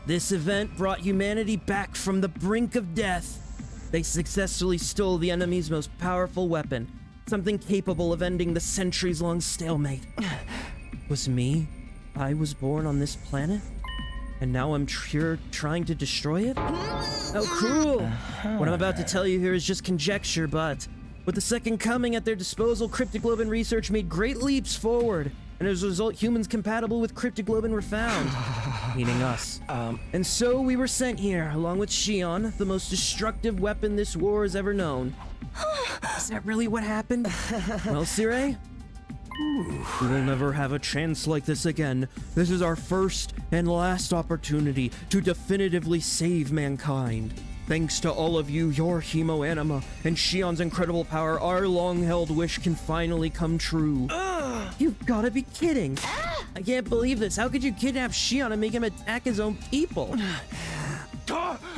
This event brought humanity back from the brink of death. They successfully stole the enemy's most powerful weapon, something capable of ending the centuries-long stalemate. Was me? I was born on this planet? And now I'm here trying to destroy it? How cruel! What I'm about to tell you here is just conjecture, but with the Second Coming at their disposal, Cryptoglobin research made great leaps forward, and as a result, humans compatible with Cryptoglobin were found, meaning us. And so we were sent here, along with Shion, the most destructive weapon this war has ever known. Is that really what happened? Well, Sirei, we will never have a chance like this again. This is our first and last opportunity to definitively save mankind. Thanks to all of you, your hemoanima, and Shion's incredible power, our long-held wish can finally come true. You've gotta be kidding. I can't believe this. How could you kidnap Shion and make him attack his own people?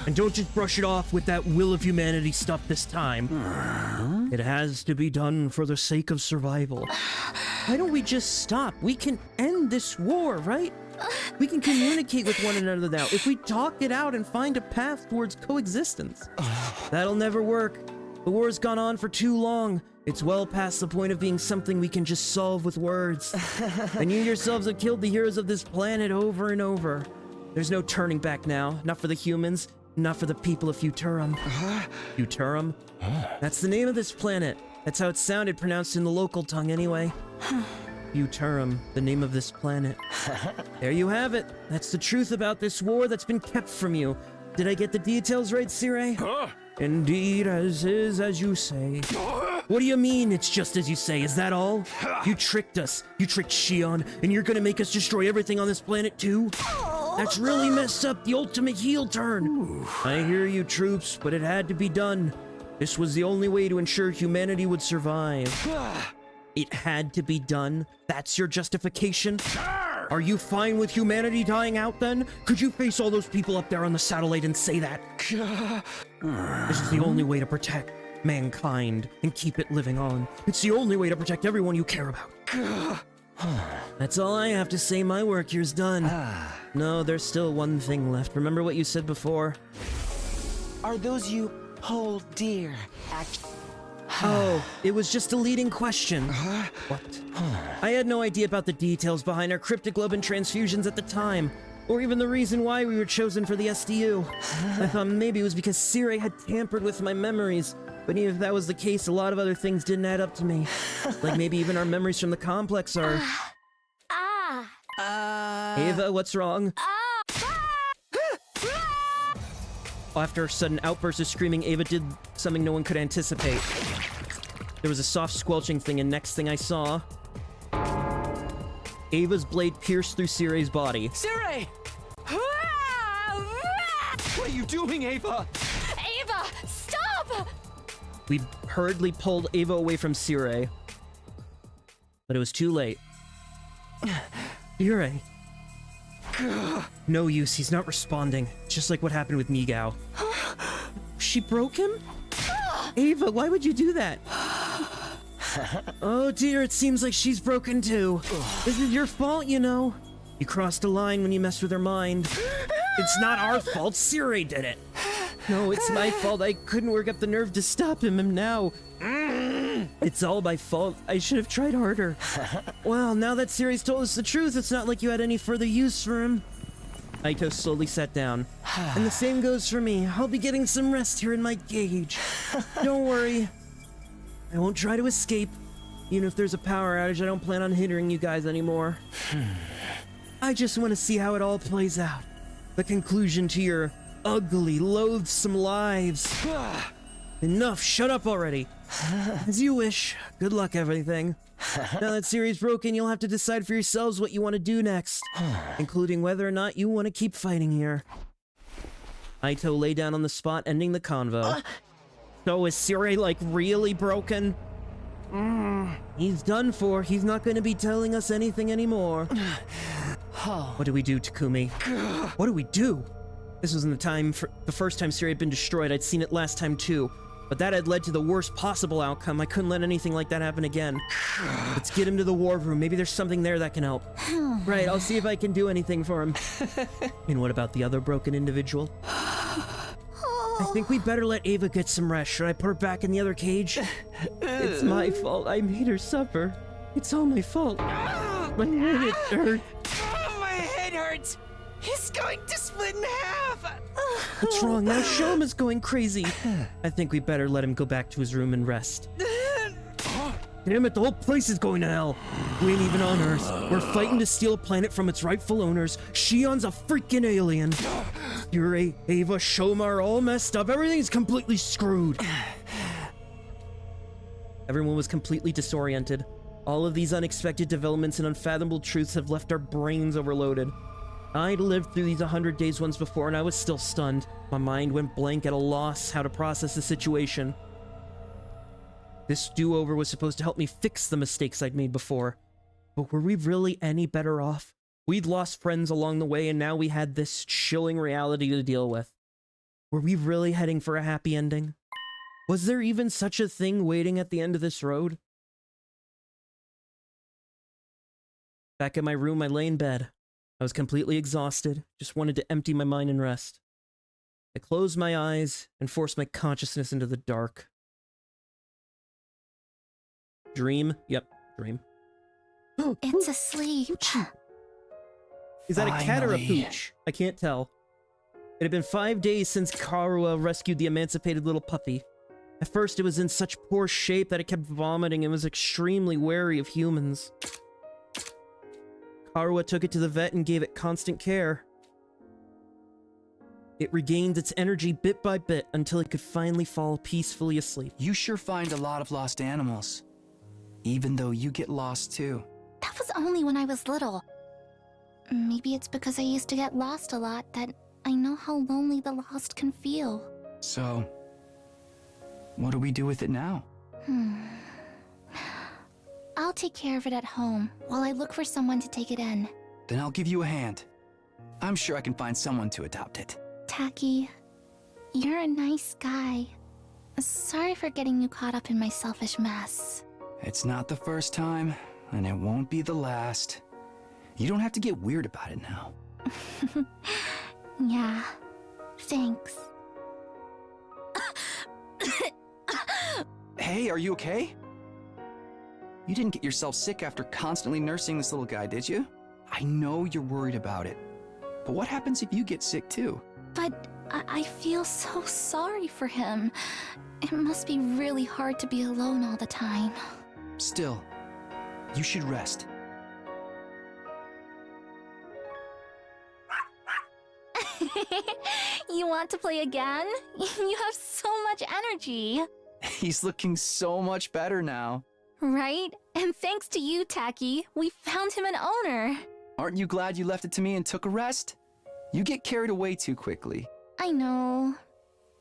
And don't just brush it off with that will of humanity stuff this time. It has to be done for the sake of survival. Why don't we just stop? We can end this war, right? We can communicate with one another now if we talk it out and find a path towards coexistence. That'll never work. The war's gone on for too long. It's well past the point of being something we can just solve with words. And you yourselves have killed the heroes of this planet over and over. There's no turning back now. Not for the humans, not for the people of Futurum. Futurum? That's the name of this planet. That's how it sounded pronounced in the local tongue anyway. Futurum, the name of this planet. There you have it. That's the truth about this war that's been kept from you. Did I get the details right, Sirei? Indeed, as you say. What do you mean, it's just as you say? Is that all? You tricked us. You tricked Shion, and you're gonna make us destroy everything on this planet too? That's really messed up, the ultimate heel turn. I hear you, troops, but it had to be done. This was the only way to ensure humanity would survive. It had to be done? That's your justification? Are you fine with humanity dying out then? Could you face all those people up there on the satellite and say that? This is the only way to protect mankind and keep it living on. It's the only way to protect everyone you care about. That's all I have to say. My work here's done. No, there's still one thing left. Remember what you said before? Are those you hold dear? Oh, it was just a leading question. What? I had no idea about the details behind our cryptoglobin transfusions at the time, or even the reason why we were chosen for the SDU. I thought maybe it was because Sirei had tampered with my memories, but even if that was the case, a lot of other things didn't add up to me. Like maybe even our memories from the complex are... Ava, what's wrong? After a sudden outburst of screaming, Ava did something no one could anticipate. There was a soft squelching thing, and next thing I saw... Ava's blade pierced through Sirei's body. Sirei! What are you doing, Ava? Ava, stop! We hurriedly pulled Ava away from Sirei. But it was too late. Sirei. No use, he's not responding. Just like what happened with Nigao. She broke him? Ava, why would you do that? Oh dear, it seems like she's broken too. This is your fault, you know. You crossed a line when you messed with her mind. It's not our fault, Sirei did it. No, it's my fault. I couldn't work up the nerve to stop him, and now... It's all my fault. I should have tried harder. Well, now that Sirei's told us the truth, it's not like you had any further use for him. Aito slowly sat down. And the same goes for me. I'll be getting some rest here in my cage. Don't worry. I won't try to escape. Even if there's a power outage, I don't plan on hindering you guys anymore. I just want to see how it all plays out. The conclusion to your ugly, loathsome lives. Enough, shut up already. As you wish. Good luck, everything. Now that Sirei's broken, you'll have to decide for yourselves what you want to do next, including whether or not you want to keep fighting here. Aito lay down on the spot, ending the convo. So is Sirei, like, really broken? He's done for. He's not going to be telling us anything anymore. What do we do, Takumi? What do we do? This wasn't the first time Sirei had been destroyed. I'd seen it last time too. But that had led to the worst possible outcome. I couldn't let anything like that happen again. Let's get him to the war room. Maybe there's something there that can help. Right, I'll see if I can do anything for him. And what about the other broken individual? I think we better let Ava get some rest. Should I put her back in the other cage? It's my fault. I made her suffer. It's all my fault. My head hurts. My head hurts. He's going to split in half. What's wrong? Now Shoma's going crazy. I think we better let him go back to his room and rest. Damn it, the whole place is going to hell. We ain't even on Earth. We're fighting to steal a planet from its rightful owners. Shion's a freaking alien. Yurei, Ava, Shoma are all messed up. Everything's completely screwed. Everyone was completely disoriented. All of these unexpected developments and unfathomable truths have left our brains overloaded. I'd lived through these 100 days once before and I was still stunned. My mind went blank at a loss how to process the situation. This do-over was supposed to help me fix the mistakes I'd made before. But were we really any better off? We'd lost friends along the way and now we had this chilling reality to deal with. Were we really heading for a happy ending? Was there even such a thing waiting at the end of this road? Back in my room, I lay in bed. I was completely exhausted, just wanted to empty my mind and rest. I closed my eyes and forced my consciousness into the dark. Dream? Yep, dream. It's asleep. Is that a cat or a pooch? I can't tell. It had been 5 days since Karua rescued the emancipated little puppy. At first, it was in such poor shape that it kept vomiting and was extremely wary of humans. Karua took it to the vet and gave it constant care. It regained its energy bit by bit until it could finally fall peacefully asleep. You sure find a lot of lost animals. Even though you get lost too. That was only when I was little. Maybe it's because I used to get lost a lot that I know how lonely the lost can feel. So, what do we do with it now? I'll take care of it at home while I look for someone to take it in. Then I'll give you a hand. I'm sure I can find someone to adopt it. Taki, you're a nice guy. Sorry for getting you caught up in my selfish mess. It's not the first time, and it won't be the last. You don't have to get weird about it now. Yeah, thanks. Hey, are you okay? You didn't get yourself sick after constantly nursing this little guy, did you? I know you're worried about it. But what happens if you get sick too? But I feel so sorry for him. It must be really hard to be alone all the time. Still, you should rest. You want to play again? You have so much energy. He's looking so much better now. Right? And thanks to you, Taki, we found him an owner. Aren't you glad you left it to me and took a rest? You get carried away too quickly. I know.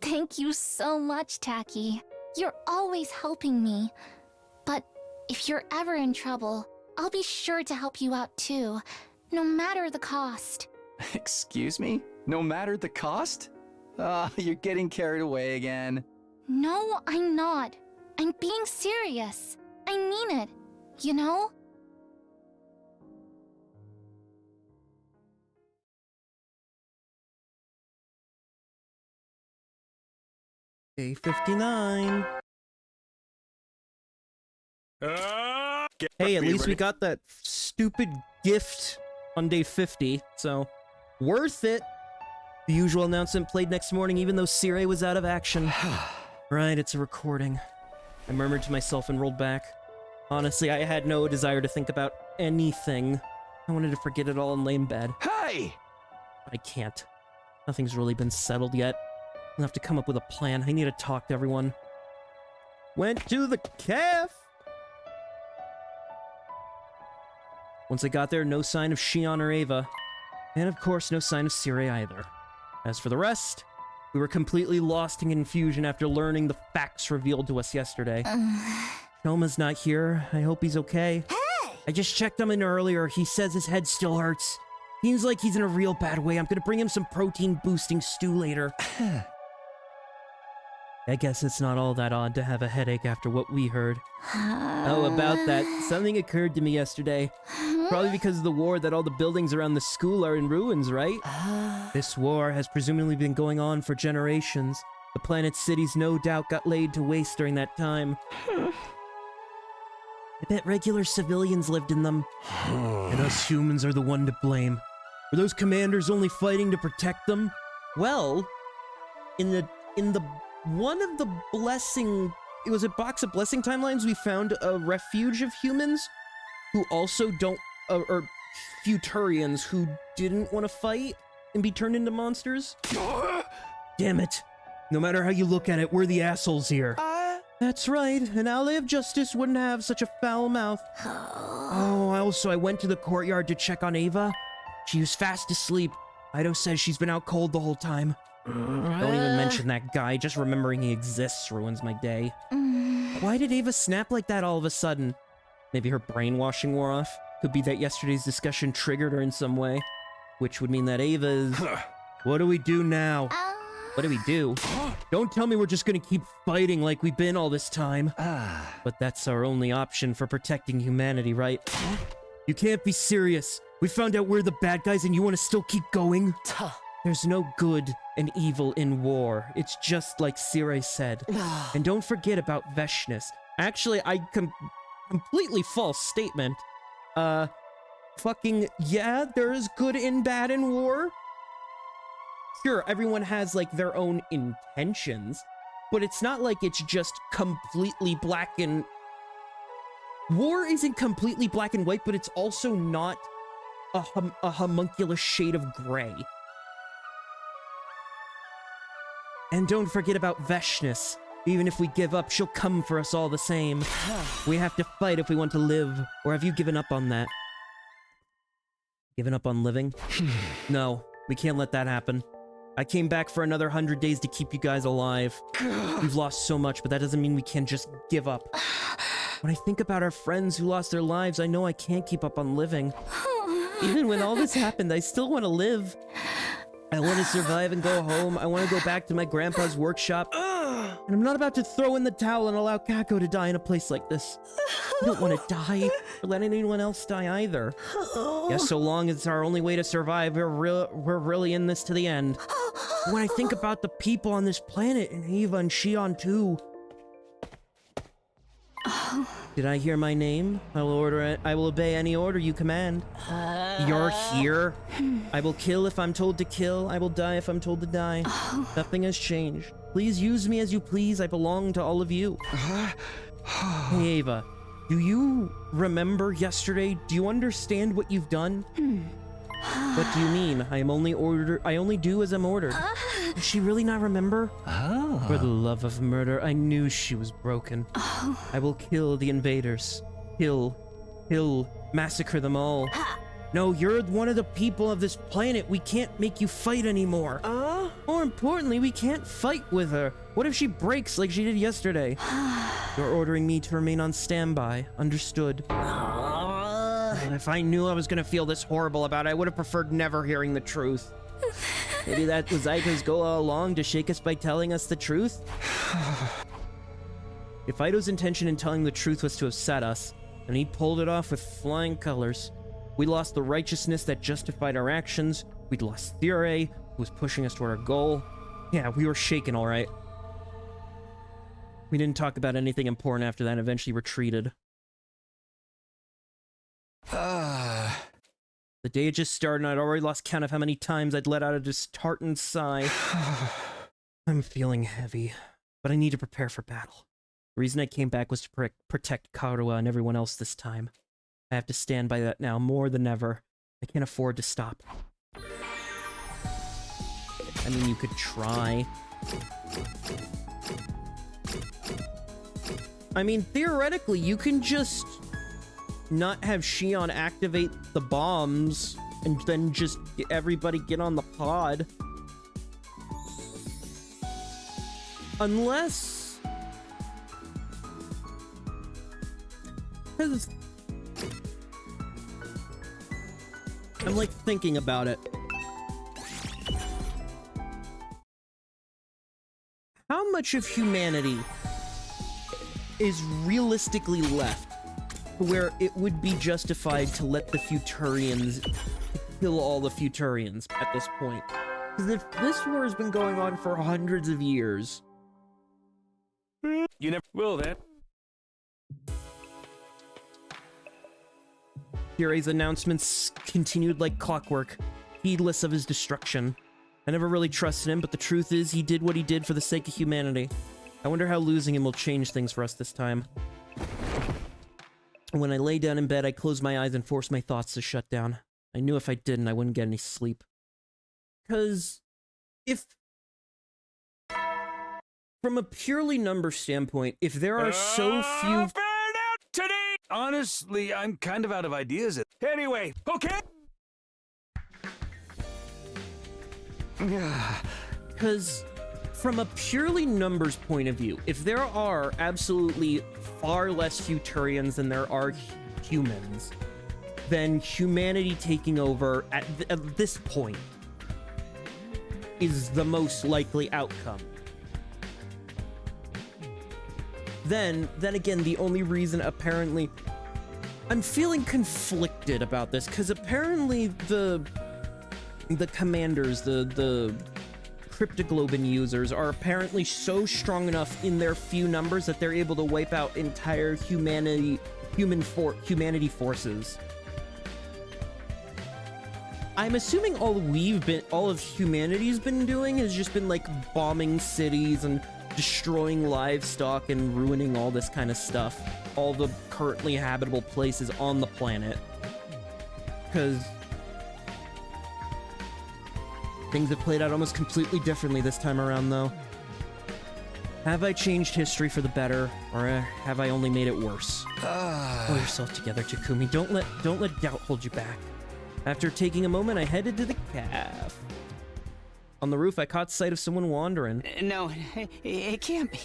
Thank you so much, Taki. You're always helping me. But if you're ever in trouble, I'll be sure to help you out too, no matter the cost. Excuse me? No matter the cost? You're getting carried away again. No, I'm not. I'm being serious. I mean it, you know? Day 59. Hey, at least we got that stupid gift on day 50, so worth it. The usual announcement played next morning even though Sire was out of action. Right, it's a recording. I murmured to myself and rolled back. Honestly, I had no desire to think about anything. I wanted to forget it all and lay in bed. Hey! I can't. Nothing's really been settled yet. I'll have to come up with a plan. I need to talk to everyone. Went to the caf! Once I got there, no sign of Shion or Ava. And of course, no sign of Sire either. As for the rest, we were completely lost in confusion after learning the facts revealed to us yesterday. Shoma's not here. I hope he's okay. Hey! I just checked him in earlier. He says his head still hurts. Seems like he's in a real bad way. I'm gonna bring him some protein-boosting stew later. I guess it's not all that odd to have a headache after what we heard. Oh, about that, something occurred to me yesterday. Probably because of the war that all the buildings around the school are in ruins, right? This war has presumably been going on for generations. The planet's cities no doubt got laid to waste during that time. I bet regular civilians lived in them. And us humans are the one to blame. Were those commanders only fighting to protect them? Well, in the one of the blessing, it was a box of blessing timelines, we found a refuge of humans who also don't, or Futurians who didn't want to fight and be turned into monsters. Damn it. No matter how you look at it, we're the assholes here. That's right, an ally of justice wouldn't have such a foul mouth. Oh, I went to the courtyard to check on Ava. She was fast asleep. Ido says she's been out cold the whole time. Don't even mention that guy. Just remembering he exists ruins my day. Why did Ava snap like that all of a sudden? Maybe her brainwashing wore off? Could be that yesterday's discussion triggered her in some way. Which would mean that Ava's... What do we do now? What do we do? Don't tell me we're just gonna keep fighting like we've been all this time. But that's our only option for protecting humanity, right? You can't be serious. We found out we're the bad guys and you want to still keep going? There's no good and evil in war. It's just like Sire said. And don't forget about Veshness. Actually, completely false statement. Fucking, yeah, there is good and bad in war. Sure, everyone has, like, their own intentions, but it's not like it's just completely black and... War isn't completely black and white, but it's also not a homunculus shade of gray. And don't forget about Veshness. Even if we give up, she'll come for us all the same. We have to fight if we want to live. Or have you given up on that? Given up on living? No, we can't let that happen. I came back for another 100 days to keep you guys alive. We've lost so much, but that doesn't mean we can just give up. When I think about our friends who lost their lives, I know I can't keep up on living. Even when all this happened, I still want to live. I want to survive and go home. I want to go back to my grandpa's workshop. And I'm not about to throw in the towel and allow Kako to die in a place like this. I don't want to die, or let anyone else die either. Yes, so long as it's our only way to survive, we're really in this to the end. When I think about the people on this planet, and Ava and Shion too. Did I hear my name? I will obey any order you command. You're here? I will kill if I'm told to kill. I will die if I'm told to die. Nothing has changed. Please use me as you please. I belong to all of you. Hey, Ava. Do you remember yesterday? Do you understand what you've done? What do you mean? I only do as I'm ordered. Does she really not remember? For the love of murder, I knew she was broken. I will kill the invaders. Kill, massacre them all. No, you're one of the people of this planet. We can't make you fight anymore. More importantly, we can't fight with her. What if she breaks like she did yesterday? You're ordering me to remain on standby. Understood. If I knew I was gonna feel this horrible about it, I would have preferred never hearing the truth. Maybe that was Ido's goal all along, to shake us by telling us the truth? If Ido's intention in telling the truth was to upset us, and he pulled it off with flying colors, we lost the righteousness that justified our actions, we'd lost Thyre, who was pushing us toward our goal. Yeah, we were shaken, alright. We didn't talk about anything important after that and eventually retreated. The day had just started and I'd already lost count of how many times I'd let out a disheartened sigh. I'm feeling heavy, but I need to prepare for battle. The reason I came back was to protect Karua and everyone else this time. I have to stand by that now more than ever. I can't afford to stop. I mean, you could try. I mean, theoretically, you can just not have Shion activate the bombs and then just everybody get on the pod. Unless... because I'm like thinking about it. How much of humanity is realistically left where it would be justified to let the Futurians kill all the Futurians at this point? Because if this war has been going on for hundreds of years... You never will, then. Kirei's announcements continued like clockwork, heedless of his destruction. I never really trusted him, but the truth is he did what he did for the sake of humanity. I wonder how losing him will change things for us this time. When I lay down in bed, I closed my eyes and forced my thoughts to shut down. I knew if I didn't, I wouldn't get any sleep. Because if... From a purely number standpoint, if there are so few... Today! Honestly, I'm kind of out of ideas. Anyway, okay? Because from a purely numbers point of view, if there are absolutely far less Futurians than there are humans, then humanity taking over at this point is the most likely outcome. Then again, the only reason apparently... I'm feeling conflicted about this, because apparently the commanders, the cryptoglobin users are apparently so strong enough in their few numbers that they're able to wipe out entire humanity forces. I'm assuming all of humanity's been doing has just been like bombing cities and destroying livestock and ruining all this kind of stuff. All the currently habitable places on the planet. Because things have played out almost completely differently this time around, though. Have I changed history for the better, or have I only made it worse? Pull yourself together, Takumi. Don't let doubt hold you back. After taking a moment, I headed to the caf. On the roof, I caught sight of someone wandering. No, it can't be.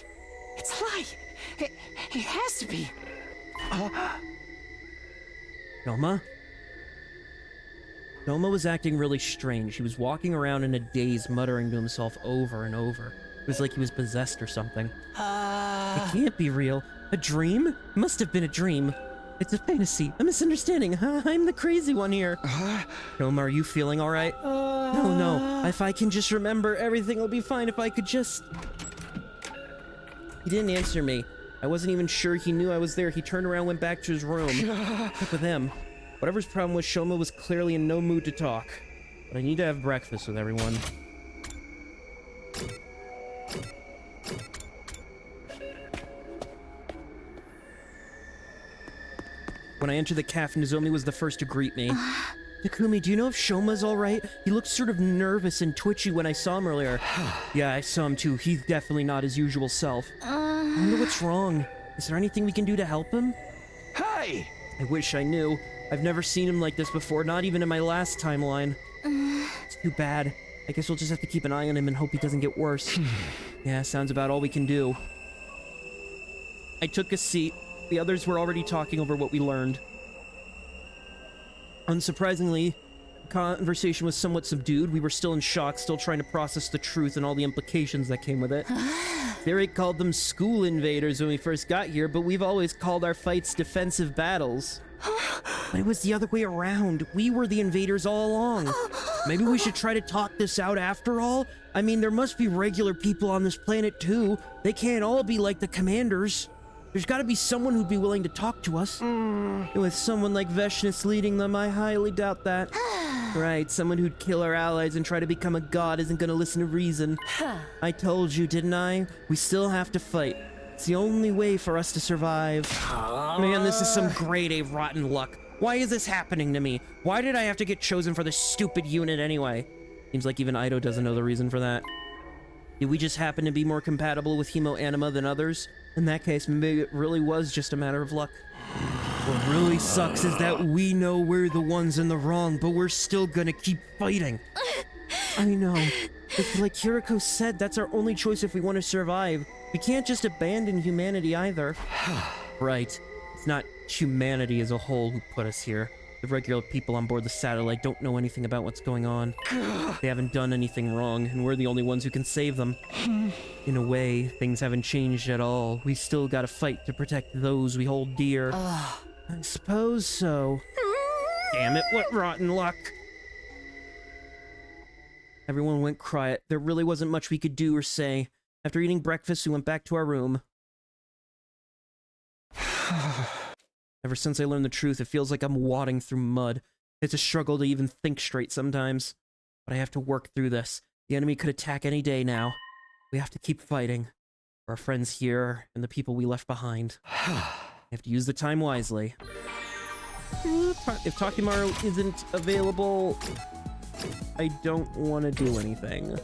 It's a lie. It has to be. Noma? Noma was acting really strange. He was walking around in a daze, muttering to himself over and over. It was like he was possessed or something. It can't be real. A dream? It must have been a dream. It's a fantasy. A misunderstanding. I'm the crazy one here. Noma, are you feeling all right? No. If I can just remember, everything will be fine if I could just... He didn't answer me. I wasn't even sure he knew I was there. He turned around, went back to his room. Took with him. Whatever his problem was, Shoma was clearly in no mood to talk. But I need to have breakfast with everyone. When I entered the cafe, Nozomi was the first to greet me. Takumi, do you know if Shoma's alright? He looked sort of nervous and twitchy when I saw him earlier. Yeah, I saw him too. He's definitely not his usual self. I wonder what's wrong. Is there anything we can do to help him? Hey! I wish I knew. I've never seen him like this before, not even in my last timeline. It's too bad. I guess we'll just have to keep an eye on him and hope he doesn't get worse. Yeah, sounds about all we can do. I took a seat. The others were already talking over what we learned. Unsurprisingly, the conversation was somewhat subdued. We were still in shock, still trying to process the truth and all the implications that came with it. Theory called them school invaders when we first got here, but we've always called our fights defensive battles. But it was the other way around. We were the invaders all along. Maybe we should try to talk this out after all? I mean, there must be regular people on this planet too. They can't all be like the commanders. There's gotta be someone who'd be willing to talk to us. And with someone like Veshnus leading them, I highly doubt that. Right, someone who'd kill our allies and try to become a god isn't gonna listen to reason. I told you, didn't I? We still have to fight. It's the only way for us to survive. Man, this is some grade A rotten luck. Why is this happening to me? Why did I have to get chosen for this stupid unit anyway? Seems like even Ido doesn't know the reason for that. Did we just happen to be more compatible with Hemo Anima than others? In that case, maybe it really was just a matter of luck. What really sucks is that we know we're the ones in the wrong, but we're still gonna keep fighting. I know. It's like Kiriko said, that's our only choice if we want to survive. We can't just abandon humanity either. Right. It's not humanity as a whole who put us here. The regular people on board the satellite don't know anything about what's going on. They haven't done anything wrong, and we're the only ones who can save them. In a way, things haven't changed at all. We still gotta fight to protect those we hold dear. I suppose so. Damn it, what rotten luck. Everyone went quiet. There really wasn't much we could do or say. After eating breakfast, we went back to our room. Ever since I learned the truth, it feels like I'm wading through mud. It's a struggle to even think straight sometimes. But I have to work through this. The enemy could attack any day now. We have to keep fighting. For our friends here and the people we left behind. I have to use the time wisely. If Takimaru isn't available, I don't want to do anything.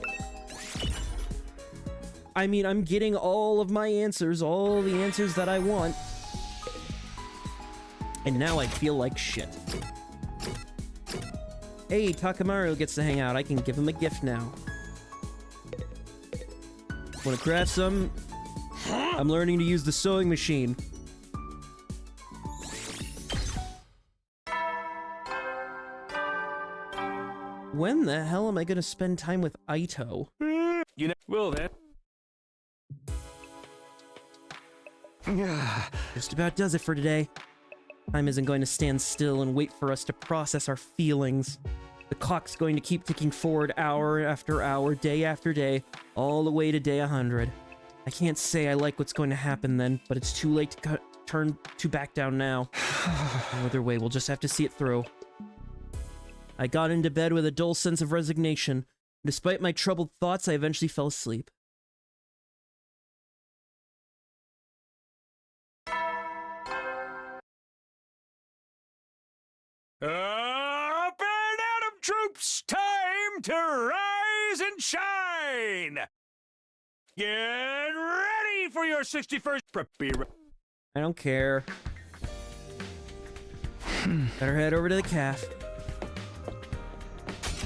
I mean, I'm getting all of my answers, all the answers that I want. And now I feel like shit. Hey, Takimaru gets to hang out. I can give him a gift now. Want to craft some? I'm learning to use the sewing machine. When the hell am I gonna spend time with Aito? You know, well then. Just about does it for today. Time isn't going to stand still and wait for us to process our feelings. The clock's going to keep ticking forward hour after hour, day after day, all the way to day 100. I can't say I like what's going to happen then, but it's too late to turn to back down now. No other way, we'll just have to see it through. I got into bed with a dull sense of resignation. Despite my troubled thoughts, I eventually fell asleep. Up and Atom troops, time to rise and shine! Get ready for your 61st preppy. I don't care. Better head over to the calf.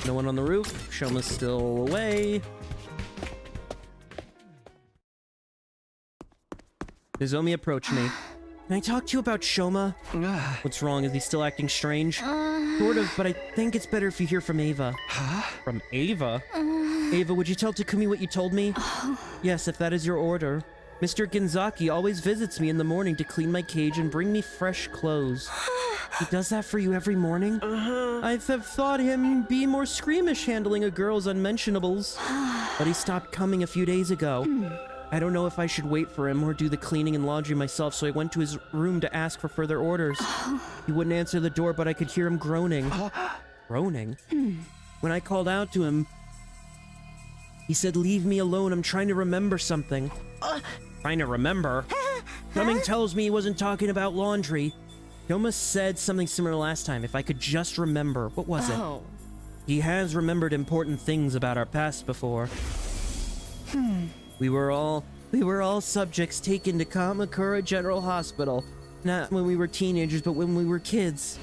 No one on the roof. Shoma's still away. Nozomi approached me. Can I talk to you about Shoma? What's wrong? Is he still acting strange? Sort of, but I think it's better if you hear from Ava. Huh? From Ava? Ava, would you tell Takumi what you told me? Yes, if that is your order. Mr. Ginzaki always visits me in the morning to clean my cage and bring me fresh clothes. He does that for you every morning? I have thought him be more squeamish handling a girl's unmentionables. But he stopped coming a few days ago. I don't know if I should wait for him or do the cleaning and laundry myself, so I went to his room to ask for further orders. He wouldn't answer the door, but I could hear him groaning. Groaning? When I called out to him, he said, "Leave me alone, I'm trying to remember something." Trying to remember? Something tells me he wasn't talking about laundry. Shoma said something similar last time, if I could just remember. What was it? He has remembered important things about our past before. We were all subjects taken to Kamakura General Hospital. Not when we were teenagers, but when we were kids.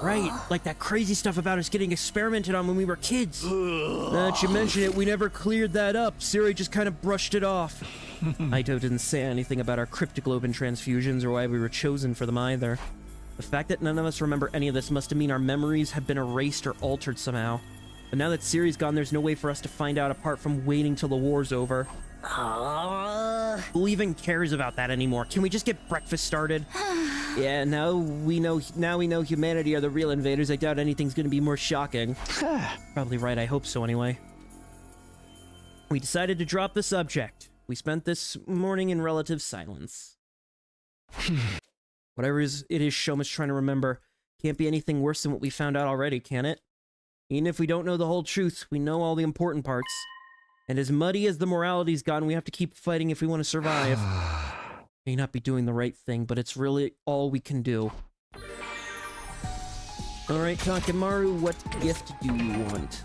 Right, like that crazy stuff about us getting experimented on when we were kids. Now that you mention it, we never cleared that up. Siri just kind of brushed it off. Aito didn't say anything about our cryptoglobin transfusions or why we were chosen for them either. The fact that none of us remember any of this must mean our memories have been erased or altered somehow. But now that Siri's gone, there's no way for us to find out apart from waiting till the war's over. Who even cares about that anymore? Can we just get breakfast started? Yeah, now we know humanity are the real invaders. I doubt anything's gonna be more shocking. Probably right, I hope so anyway. We decided to drop the subject. We spent this morning in relative silence. Whatever it is Shoma's trying to remember, can't be anything worse than what we found out already, can it? Even if we don't know the whole truth, we know all the important parts. And as muddy as the morality's gone, we have to keep fighting if we want to survive. May not be doing the right thing, but it's really all we can do. Alright, Takimaru, what gift do you want?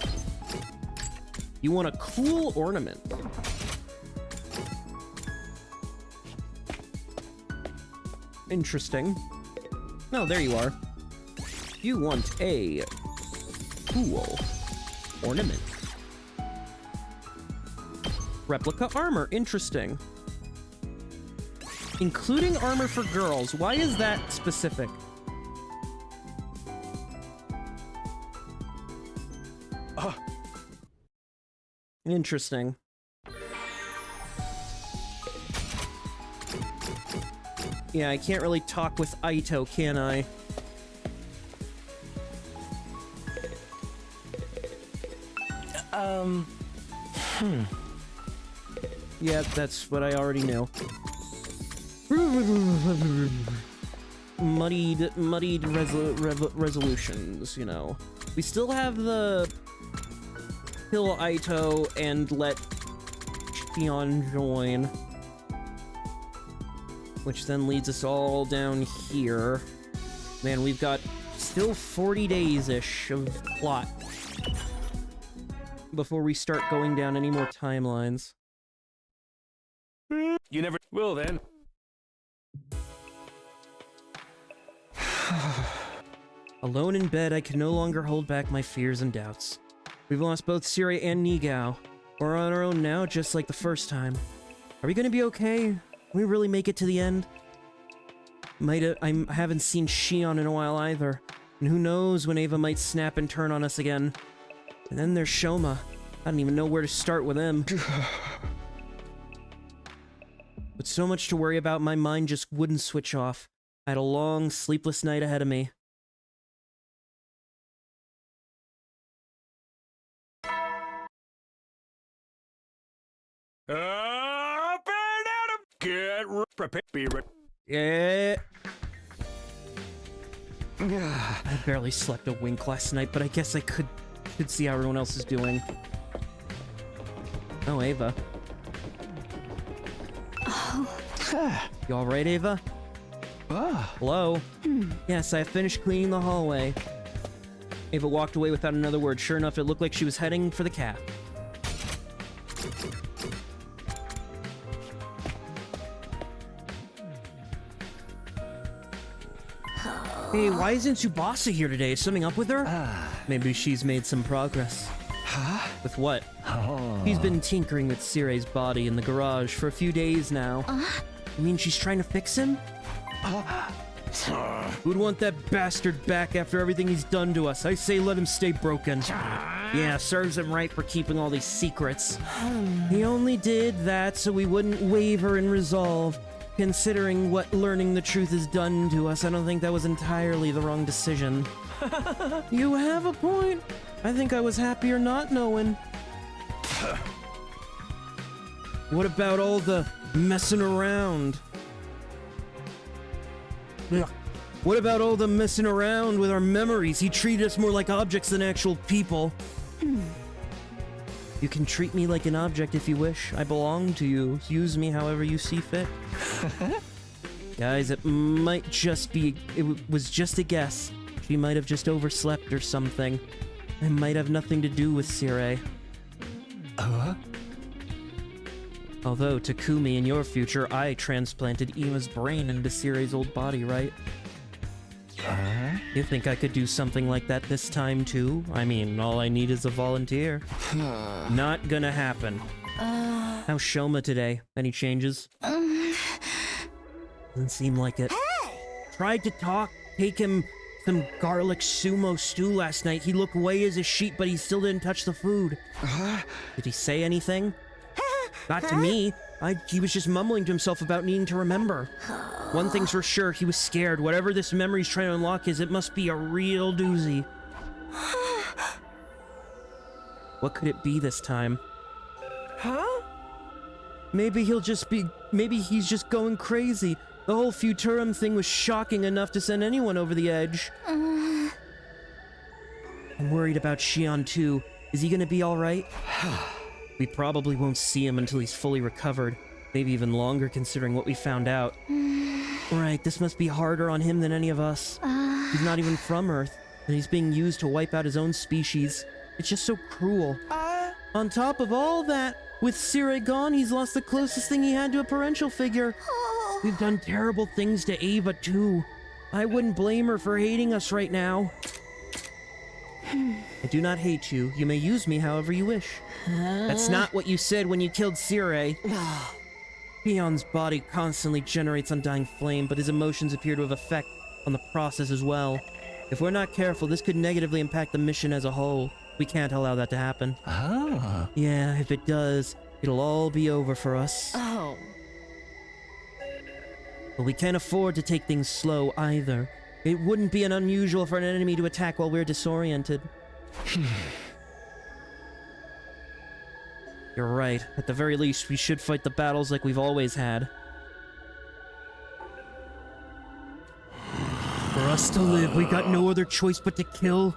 You want a cool ornament. Interesting. No, there you are. You want a cool ornament. Replica armor. Interesting. Including armor for girls. Why is that specific? Interesting. Yeah, I can't really talk with Aito, can I? Yeah, that's what I already knew. Muddied resolutions, you know. We still have the kill Aito and let Shion join, which then leads us all down here. Man, we've got still 40 days-ish of plot before we start going down any more timelines. You never will then. Alone in bed, I can no longer hold back my fears and doubts. We've lost both Siri and Nigao. We're on our own now, just like the first time. Are we gonna be okay? Can we really make it to the end? I haven't seen Shion in a while either. And who knows when Ava might snap and turn on us again. And then there's Shoma. I don't even know where to start with him. With so much to worry about, my mind just wouldn't switch off. I had a long, sleepless night ahead of me. Up and at 'em! Get prepared. Be ready. Yeah. I barely slept a wink last night, but I guess I could see how everyone else is doing. Oh, Ava. You alright, Ava? Hello? Yes, I finished cleaning the hallway. Ava walked away without another word. Sure enough, it looked like she was heading for the caf. Hey, why isn't Tsubasa here today? Is something up with her? Maybe she's made some progress. Huh? With what? She's been tinkering with Sire's body in the garage for a few days now. You mean she's trying to fix him? Who'd want that bastard back after everything he's done to us? I say let him stay broken. Yeah, serves him right for keeping all these secrets. He only did that so we wouldn't waver in resolve. Considering what learning the truth has done to us, I don't think that was entirely the wrong decision. You have a point. I think I was happier not knowing. What about all the messing around? What about all the messing around with our memories? He treated us more like objects than actual people. You can treat me like an object if you wish. I belong to you. Use me however you see fit. Guys, it might just be... It was just a guess. She might have just overslept or something. It might have nothing to do with Sire. Although, Takumi, in your future, I transplanted Ima's brain into Sire's old body, right? You think I could do something like that this time, too? I mean, all I need is a volunteer. Not gonna happen. How's Shoma today? Any changes? Doesn't seem like it. Tried to take him some garlic sumo stew last night. He looked white as a sheet, but he still didn't touch the food. Did he say anything? Not to me. He was just mumbling to himself about needing to remember. One thing's for sure, he was scared. Whatever this memory's trying to unlock it must be a real doozy. What could it be this time? Maybe he's just going crazy. The whole Futurum thing was shocking enough to send anyone over the edge. I'm worried about Shion too. Is he gonna be alright? We probably won't see him until he's fully recovered. Maybe even longer considering what we found out. Right, this must be harder on him than any of us. He's not even from Earth, and he's being used to wipe out his own species. It's just so cruel. On top of all that, with Sire gone, he's lost the closest thing he had to a parental figure. We've done terrible things to Ava, too. I wouldn't blame her for hating us right now. I do not hate you. You may use me however you wish. That's not what you said when you killed Sire. Peon's body constantly generates undying flame, but his emotions appear to have effect on the process as well. If we're not careful, this could negatively impact the mission as a whole. We can't allow that to happen. Yeah, if it does, it'll all be over for us. But we can't afford to take things slow either. It wouldn't be unusual for an enemy to attack while we're disoriented. You're right. At the very least, we should fight the battles like we've always had. For us to live, we got no other choice but to kill.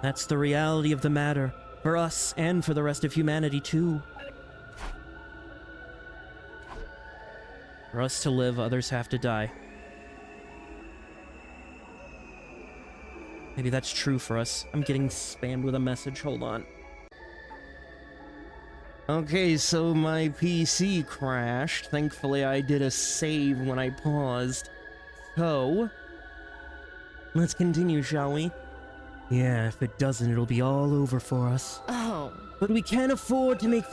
That's the reality of the matter. For us, and for the rest of humanity, too. For us to live, others have to die. Maybe that's true for us. I'm getting spammed with a message. Hold on. Okay, so my PC crashed. Thankfully, I did a save when I paused. So, let's continue, shall we? Yeah, if it doesn't, it'll be all over for us. Oh. But we can't afford to take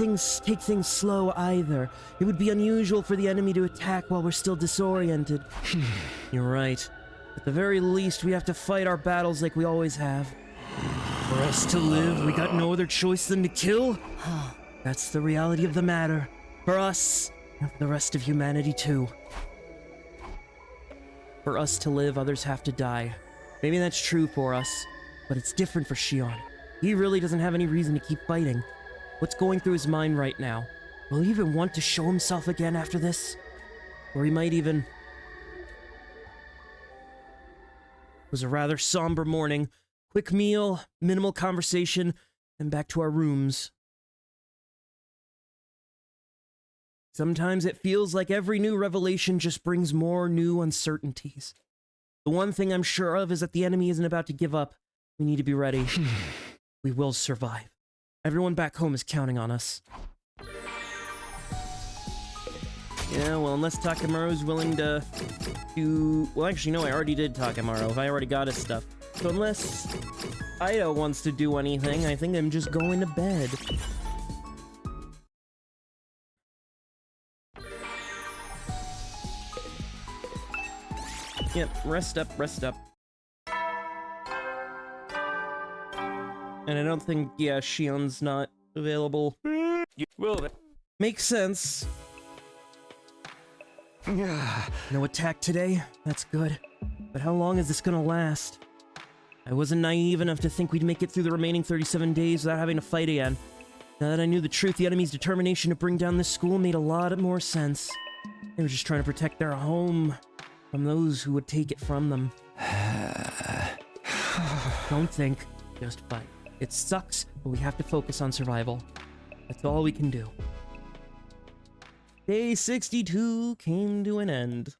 things slow either. It would be unusual for the enemy to attack while we're still disoriented. You're right. At the very least, we have to fight our battles like we always have. For us to live, we got no other choice than to kill. That's the reality of the matter. For us, and for the rest of humanity too. For us to live, others have to die. Maybe that's true for us, but it's different for Shion. He really doesn't have any reason to keep fighting. What's going through his mind right now? Will he even want to show himself again after this? Or he might even... It was a rather somber morning. Quick meal, minimal conversation, and back to our rooms. Sometimes it feels like every new revelation just brings more new uncertainties. The one thing I'm sure of is that the enemy isn't about to give up. We need to be ready. We will survive. Everyone back home is counting on us. Yeah, well, unless Takemaru's willing to do... Well, actually, no, I already did Takemaru. I already got his stuff. So unless Ida wants to do anything, I think I'm just going to bed. Yep, rest up, rest up. And I don't think, yeah, Shion's not available. Makes sense. No attack today? That's good. But how long is this gonna last? I wasn't naive enough to think we'd make it through the remaining 37 days without having to fight again. Now that I knew the truth, the enemy's determination to bring down this school made a lot more sense. They were just trying to protect their home from those who would take it from them. Don't think, just fight. It sucks, but we have to focus on survival. That's all we can do. Day 62 came to an end.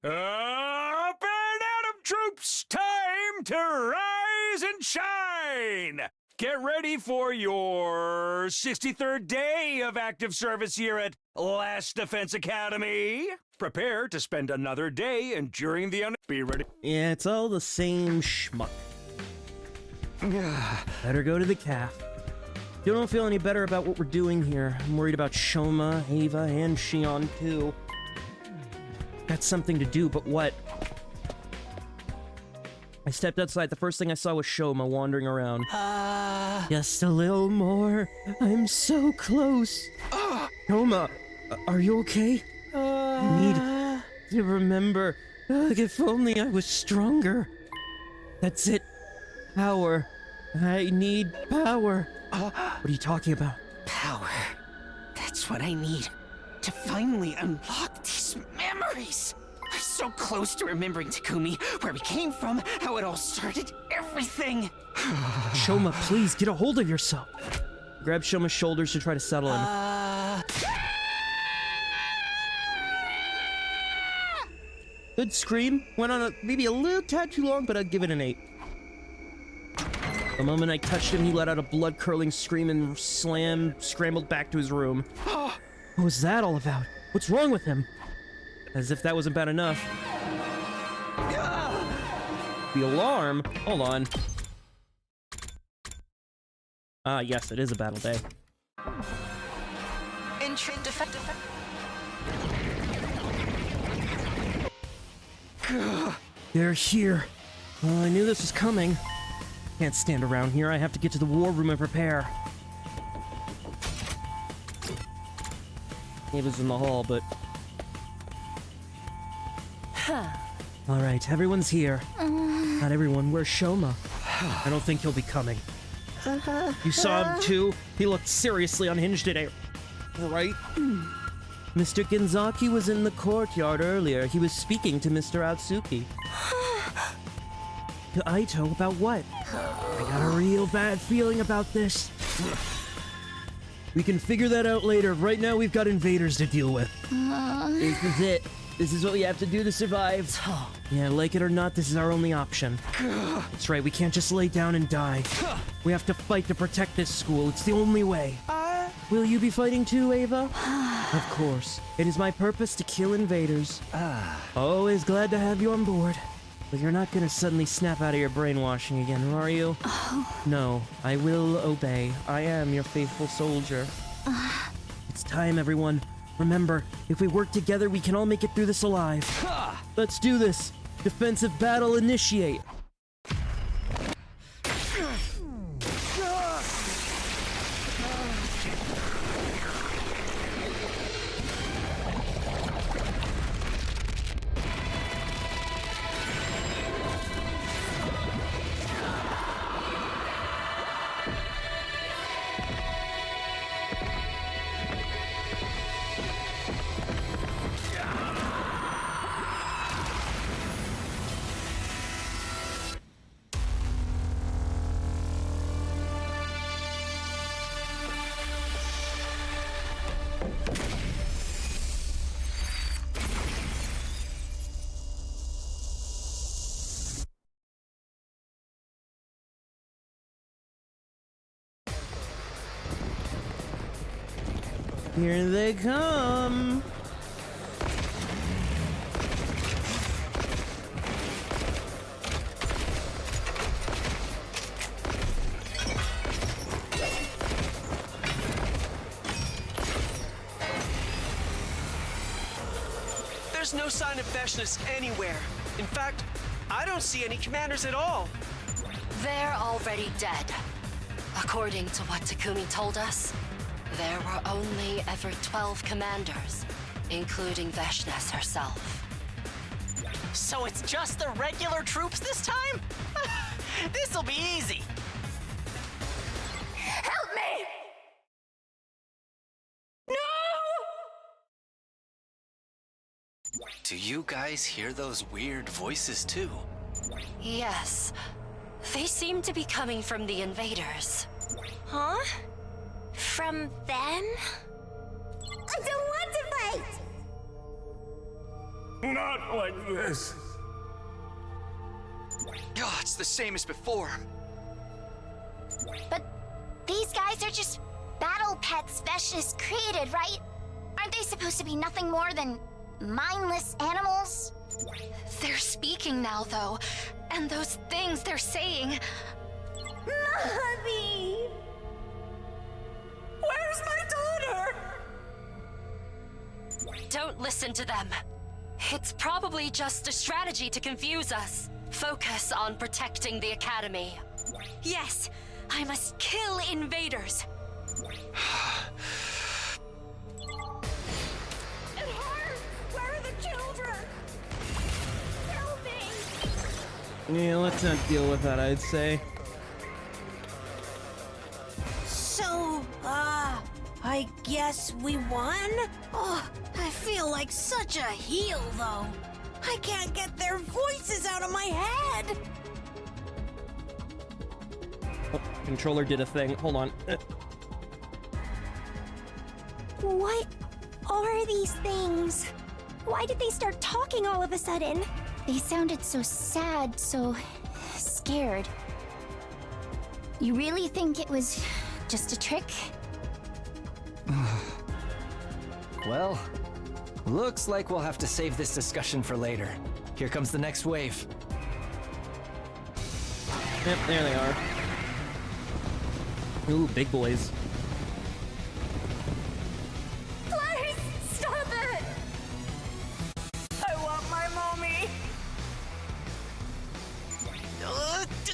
Up and Adam troops, time to rise and shine! Get ready for your 63rd day of active service here at Last Defense Academy. Prepare to spend another day enduring the Be ready. Yeah, it's all the same schmuck. Better go to the calf. Still don't feel any better about what we're doing here. I'm worried about Shoma, Ava, and Shion too. Got something to do, but what? I stepped outside. The first thing I saw was Shoma wandering around. Just a little more. I'm so close. Shoma, are you okay? I need to remember. If only I was stronger. That's it. Power. I need power. What are you talking about? Power. That's what I need to finally unlock these memories. I'm so close to remembering Takumi, where we came from, how it all started, everything. Shoma, please get a hold of yourself. Grab Shoma's shoulders to try to settle him. Good scream. Went on maybe a little tad too long, but I'd give it an 8. The moment I touched him, he let out a blood-curdling scream and scrambled back to his room. What was that all about? What's wrong with him? As if that wasn't bad enough. The alarm? Hold on. Ah, yes, it is a battle day. They're here. Well, I knew this was coming. Can't stand around here. I have to get to the war room and prepare. Ava's in the hall, but... All right, everyone's here. Not everyone. Where's Shoma? I don't think he'll be coming. You saw him too? He looked seriously unhinged today. Right? Mr. Genzaki was in the courtyard earlier. He was speaking to Mr. Atsuki. To Aito about what? I got a real bad feeling about this. We can figure that out later. Right now, we've got invaders to deal with. This is it. This is what we have to do to survive. Yeah, like it or not, this is our only option. That's right, we can't just lay down and die. We have to fight to protect this school. It's the only way. Will you be fighting too, Ava? Of course. It is my purpose to kill invaders. Always glad to have you on board. But you're not gonna suddenly snap out of your brainwashing again, are you? No, I will obey. I am your faithful soldier. It's time, everyone. Remember, if we work together, we can all make it through this alive. Let's do this. Defensive battle initiate. Here they come. There's no sign of Veshness anywhere. In fact, I don't see any commanders at all. They're already dead. According to what Takumi told us, there were only ever 12 commanders, including Veshness herself. So it's just the regular troops this time? This'll be easy. Help me! Do you guys hear those weird voices too? Yes. They seem to be coming from the invaders. Huh? From them? I don't want to fight! Not like this. God, it's the same as before. But these guys are just battle pets Veshness created, right? Aren't they supposed to be nothing more than mindless animals? They're speaking now, though, and those things they're saying... Mommy! Where's my daughter? Don't listen to them. It's probably just a strategy to confuse us. Focus on protecting the Academy. Yes, I must kill invaders. It hurts! Where are the children? Kill me! Yeah, let's not deal with that, I'd say. So, I guess we won? Oh, I feel like such a heel, though. I can't get their voices out of my head. Oh, controller did a thing. Hold on. What are these things? Why did they start talking all of a sudden? They sounded so sad, so scared. You really think it was just a trick? Well, looks like we'll have to save this discussion for later. Here comes the next wave. Yep, there they are. Ooh, big boys. Please, stop it! I want my mommy.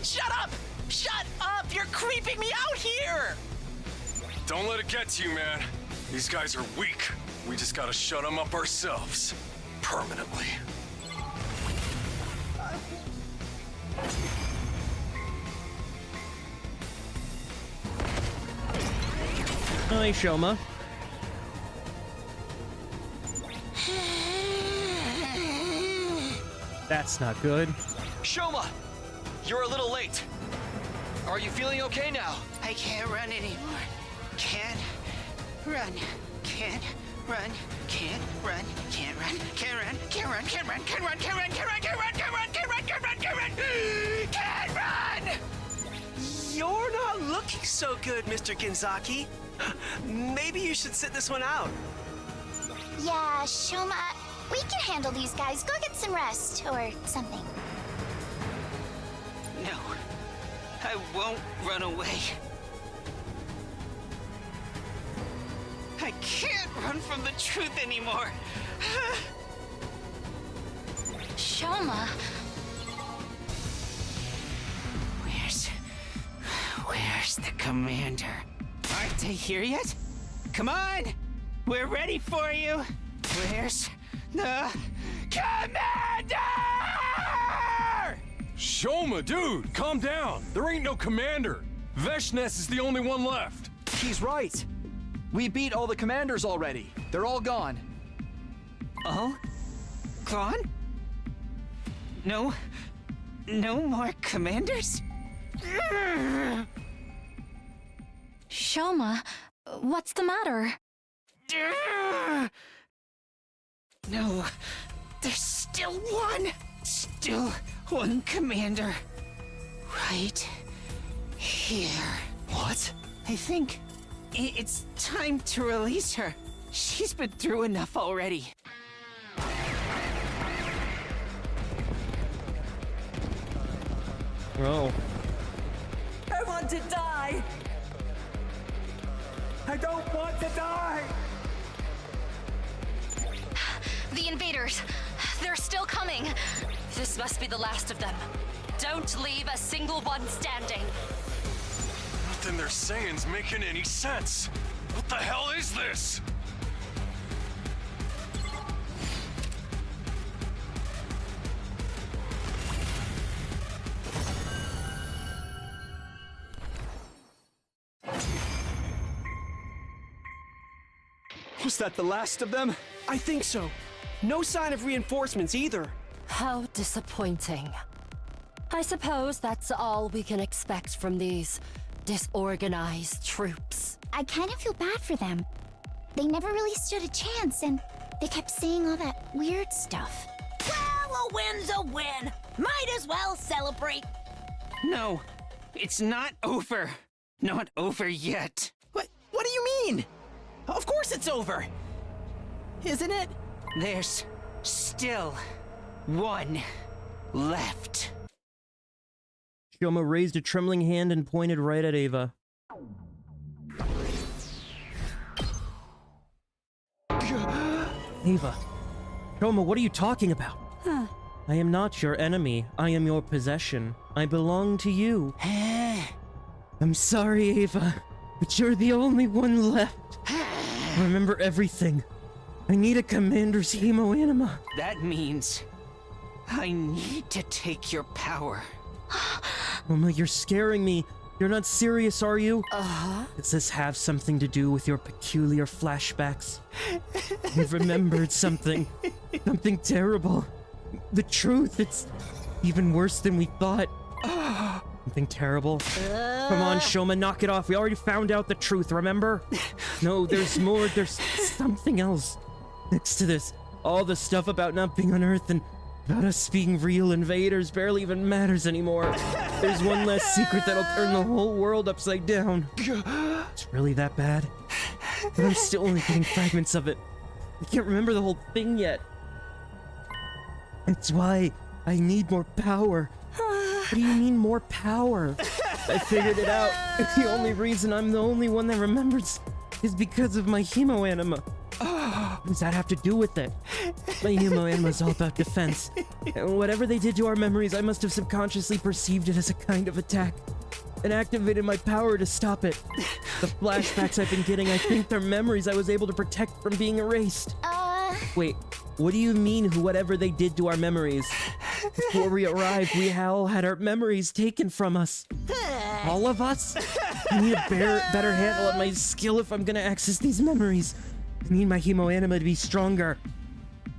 Shut up! Shut up! You're creeping me out here! Don't let it get to you, man. These guys are weak. We just gotta shut them up ourselves. Permanently. Hi, Shoma. That's not good. Shoma! You're a little late. Are you feeling okay now? I can't run anymore. Can't run. Can't run. Can't run. Can't run. Can't run. Can't run. Can't run. Can't run. Can't run. Can't run. Can't run. Can't run. Can't run. Can't run. Can't run. Can't run. You're not looking so good, Mr. Ginzaki. Maybe you should sit this one out. Yeah, Shoma, we can handle these guys. Go get some rest or something. No, I won't run away. I can't run from the truth anymore. Shoma. Where's the commander? Aren't they here yet? Come on! We're ready for you! Where's the commander? Shoma, dude, calm down. There ain't no commander. Veshnes is the only one left. He's right. We beat all the commanders already. They're all gone. All gone? No more commanders? Shoma, what's the matter? No, there's still one. Still one commander. Right here. What? I think it's time to release her. She's been through enough already. Oh. I want to die! I don't want to die! The invaders! They're still coming! This must be the last of them. Don't leave a single one standing. Nothing they're saying's making any sense. What the hell is this? Was that the last of them? I think so. No sign of reinforcements either. How disappointing. I suppose that's all we can expect from these disorganized troops. I kind of feel bad for them. They never really stood a chance, and they kept saying all that weird stuff. Well, a win's a win. Might as well celebrate. No, it's not over. Not over yet. What do you mean? Of course it's over. Isn't it? There's still one left. Shoma raised a trembling hand and pointed right at Ava. Ava. Shoma, what are you talking about? Huh. I am not your enemy. I am your possession. I belong to you. I'm sorry, Ava, but you're the only one left. Remember everything. I need a commander's hemoanima. That means I need to take your power. Mama, you're scaring me. You're not serious, are you? Uh-huh. Does this have something to do with your peculiar flashbacks? You've remembered something. Something terrible. The truth, it's even worse than we thought. Something terrible. Come on, Shoma, knock it off. We already found out the truth, remember? No, there's more. There's something else. Next to this, all the stuff about not being on Earth and about us being real invaders barely even matters anymore. There's one less secret that'll turn the whole world upside down. It's really that bad? But I'm still only getting fragments of it. I can't remember the whole thing yet. That's why I need more power. What do you mean more power? I figured it out. The only reason I'm the only one that remembers is because of my hemoanima. What does that have to do with it? My hemoanima is all about defense. And whatever they did to our memories, I must have subconsciously perceived it as a kind of attack and activated my power to stop it. The flashbacks I've been getting, I think they're memories I was able to protect from being erased. Wait, What do you mean, whatever they did to our memories? Before we arrived, we all had our memories taken from us. All of us? I need a better handle on my skill if I'm gonna access these memories. I need my hemoanima to be stronger.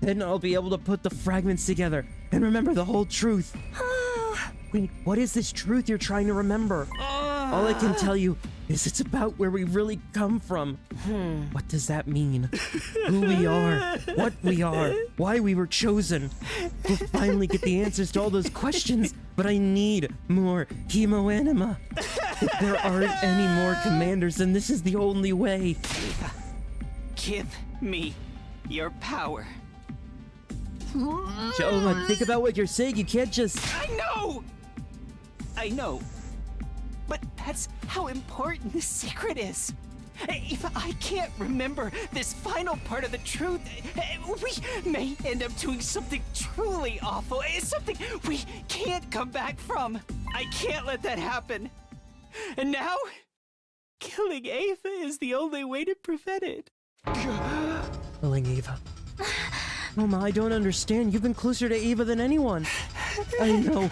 Then I'll be able to put the fragments together and remember the whole truth. Wait, what is this truth you're trying to remember? All I can tell you is it's about where we really come from. What does that mean? Who we are, what we are, why we were chosen. We'll finally get the answers to all those questions, but I need more hemoanima. If there aren't any more commanders, then this is the only way. Ava, give me your power. Joe, think about what you're saying. You can't just... I know. But that's how important this secret is. If I can't remember this final part of the truth, we may end up doing something truly awful. Something we can't come back from. I can't let that happen. And now, killing Ava is the only way to prevent it. Killing Ava. Mama, I don't understand. You've been closer to Ava than anyone. I know.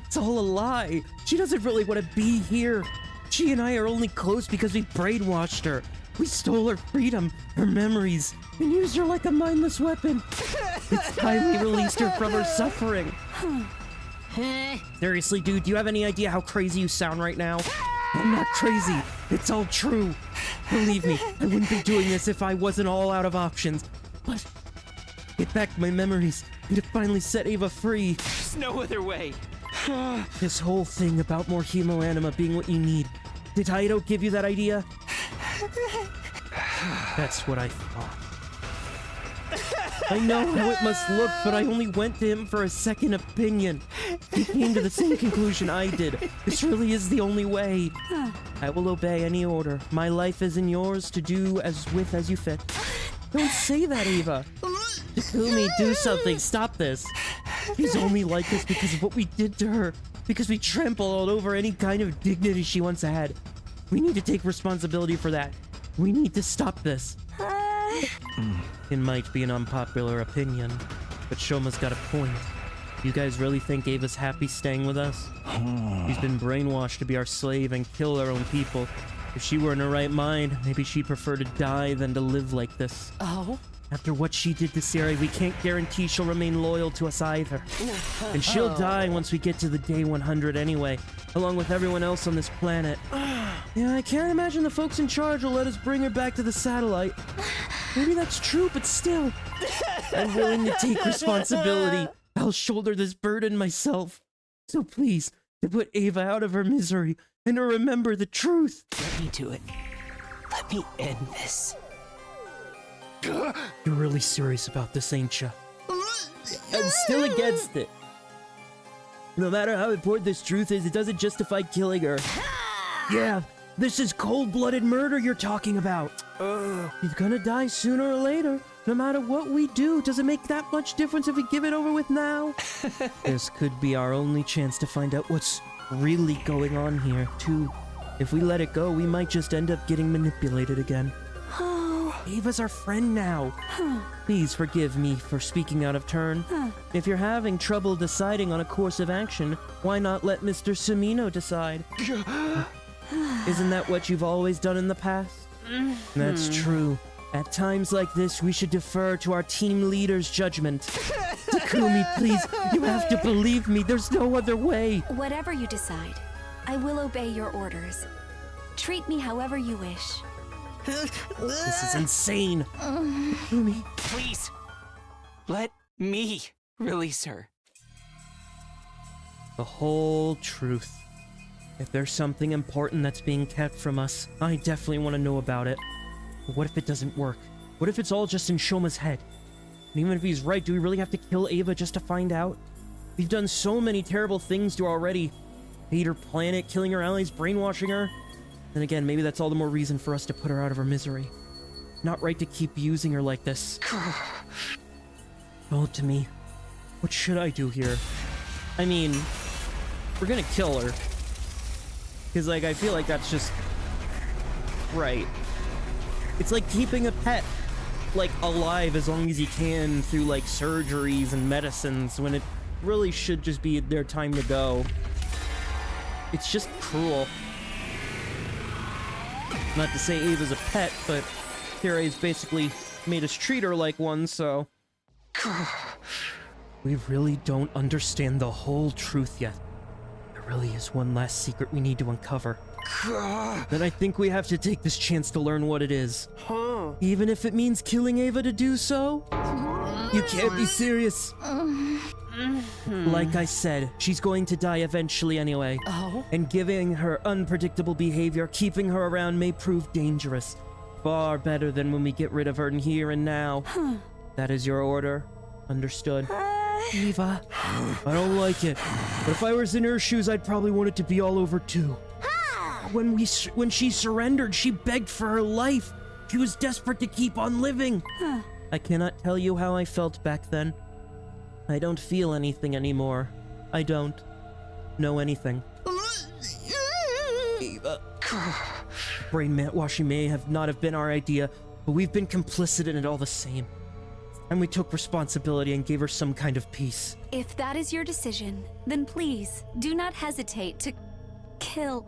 It's all a lie. She doesn't really want to be here. She and I are only close because we brainwashed her. We stole her freedom, her memories, and used her like a mindless weapon. It's time we released her from her suffering. Seriously, dude, do you have any idea how crazy you sound right now? I'm not crazy. It's all true. Believe me, I wouldn't be doing this if I wasn't all out of options. But get back my memories and to finally set Ava free. There's no other way. This whole thing about more hemoanima being what you need. Did Haido give you that idea? That's what I thought. I know how it must look, but I only went to him for a second opinion. He came to the same conclusion I did. This really is the only way. I will obey any order. My life is in yours to do as you fit. Don't say that, Ava. Takumi, do something. Stop this. She's only like this because of what we did to her. Because we trampled all over any kind of dignity she once had. We need to take responsibility for that. We need to stop this. It might be an unpopular opinion, but Shoma's got a point. You guys really think Ava's happy staying with us? She's been brainwashed to be our slave and kill our own people. If she were in her right mind, maybe she'd prefer to die than to live like this. Oh? After what she did to Siri, we can't guarantee she'll remain loyal to us either. And she'll die once we get to the day 100 anyway, along with everyone else on this planet. Yeah, I can't imagine the folks in charge will let us bring her back to the satellite. Maybe that's true, but still. I'm willing to take responsibility. I'll shoulder this burden myself. So please, to put Ava out of her misery and to remember the truth. Let me do it. Let me end this. You're really serious about this, ain't ya? I'm still against it. No matter how important this truth is, it doesn't justify killing her. Yeah, this is cold-blooded murder you're talking about. She's gonna die sooner or later. No matter what we do, does it make that much difference if we give it over with now? This could be our only chance to find out what's really going on here, too. If we let it go, we might just end up getting manipulated again. Ava's our friend now. Please forgive me for speaking out of turn. If you're having trouble deciding on a course of action, why not let Mr. Sumino decide? Isn't that what you've always done in the past? That's true. At times like this, we should defer to our team leader's judgment. Takumi, please, you have to believe me. There's no other way. Whatever you decide, I will obey your orders. Treat me however you wish. This is insane. Takumi. Please, let me release her. The whole truth. If there's something important that's being kept from us, I definitely want to know about it. But what if it doesn't work? What if it's all just in Shoma's head? And even if he's right, do we really have to kill Ava just to find out? We've done so many terrible things to her already. Hate her planet, killing her allies, brainwashing her. Then again, maybe that's all the more reason for us to put her out of her misery. Not right to keep using her like this. Told to me. What should I do here? I mean, we're gonna kill her. Because, like, I feel like that's just right. It's like keeping a pet. like, alive as long as he can through, like, surgeries and medicines when it really should just be their time to go. It's just cruel. Not to say Ava's a pet, but Kirai's basically made us treat her like one, so... We really don't understand the whole truth yet. There really is one last secret we need to uncover. Then I think we have to take this chance to learn what it is. Huh? Even if it means killing Ava to do so? You can't be serious. Like I said, she's going to die eventually anyway. Oh? And giving her unpredictable behavior, keeping her around may prove dangerous. Far better than when we get rid of her in here and now. That is your order. Understood? Eva, I don't like it. But if I was in her shoes, I'd probably want it to be all over too. When she surrendered, she begged for her life. She was desperate to keep on living. I cannot tell you how I felt back then. I don't feel anything anymore. I don't know anything. Eva. Brainwashing may have not have been our idea, but we've been complicit in it all the same. And we took responsibility and gave her some kind of peace. If that is your decision, then please do not hesitate to kill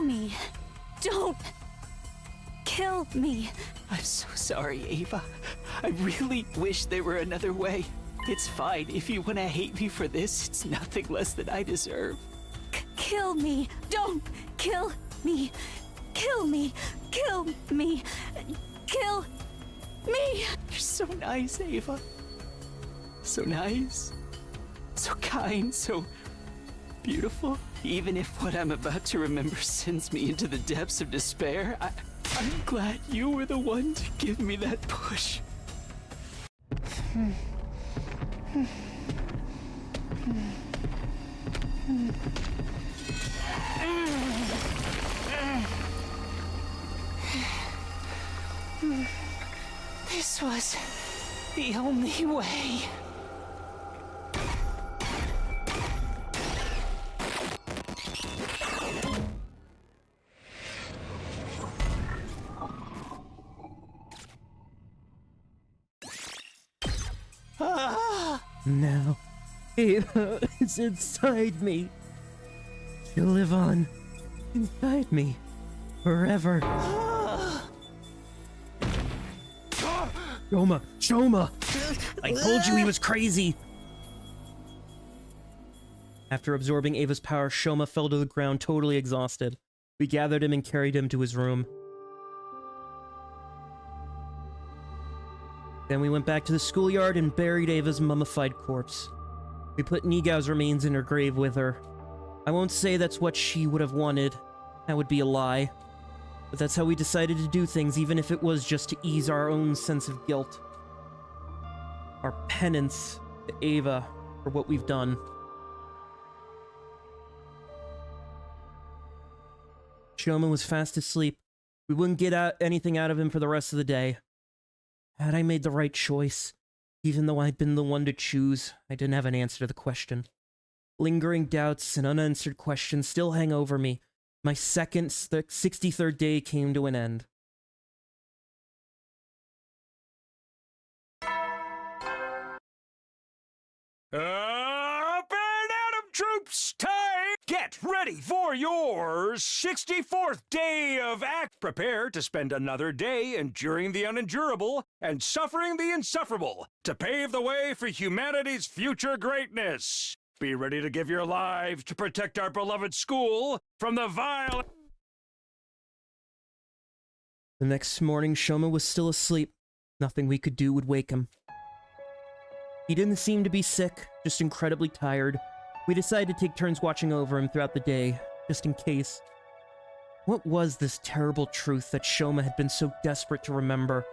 me. Don't kill me. I'm so sorry, Ava. I really wish there were another way. It's fine. If you want to hate me for this, it's nothing less than I deserve. Kill me. Don't kill me. Kill me. Kill me. Kill me. You're so nice, Ava. So nice. So kind. So beautiful. Even if what I'm about to remember sends me into the depths of despair, I'm glad you were the one to give me that push. This was the only way. Now, Ava is inside me. She'll live on inside me forever. Shoma! I told you he was crazy! After absorbing Ava's power, Shoma fell to the ground totally exhausted. We gathered him and carried him to his room. Then we went back to the schoolyard and buried Ava's mummified corpse. We put Nigao's remains in her grave with her. I won't say that's what she would have wanted. That would be a lie. But that's how we decided to do things, even if it was just to ease our own sense of guilt. Our penance to Ava for what we've done. Shoma was fast asleep. We wouldn't get anything out of him for the rest of the day. Had I made the right choice? Even though I'd been the one to choose, I didn't have an answer to the question. Lingering doubts and unanswered questions still hang over me. My 63rd day came to an end. Up and Adam troops, time! Get ready for your 64th day of act. Prepare to spend another day enduring the unendurable and suffering the insufferable to pave the way for humanity's future greatness. Be ready to give your lives to protect our beloved school from the vile... The next morning, Shoma was still asleep. Nothing we could do would wake him. He didn't seem to be sick, just incredibly tired. We decided to take turns watching over him throughout the day, just in case. What was this terrible truth that Shoma had been so desperate to remember?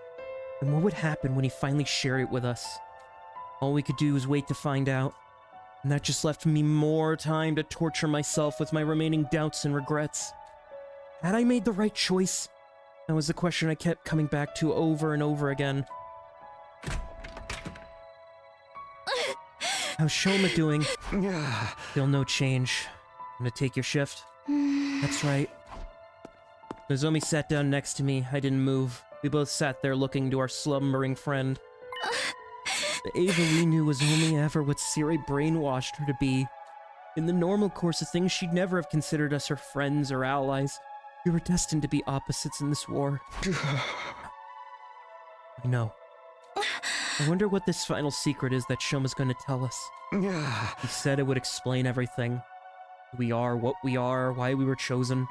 And what would happen when he finally shared it with us? All we could do was wait to find out. And that just left me more time to torture myself with my remaining doubts and regrets. Had I made the right choice? That was the question I kept coming back to over and over again. How's Shoma doing? Still no change. Gonna take your shift? That's right. Nozomi sat down next to me. I didn't move. We both sat there looking to our slumbering friend. The Ava we knew was only ever what Siri brainwashed her to be. In the normal course of things, she'd never have considered us her friends or allies. We were destined to be opposites in this war. I know. I wonder what this final secret is that Shoma's going to tell us. He said it would explain everything. Who we are, what we are, why we were chosen.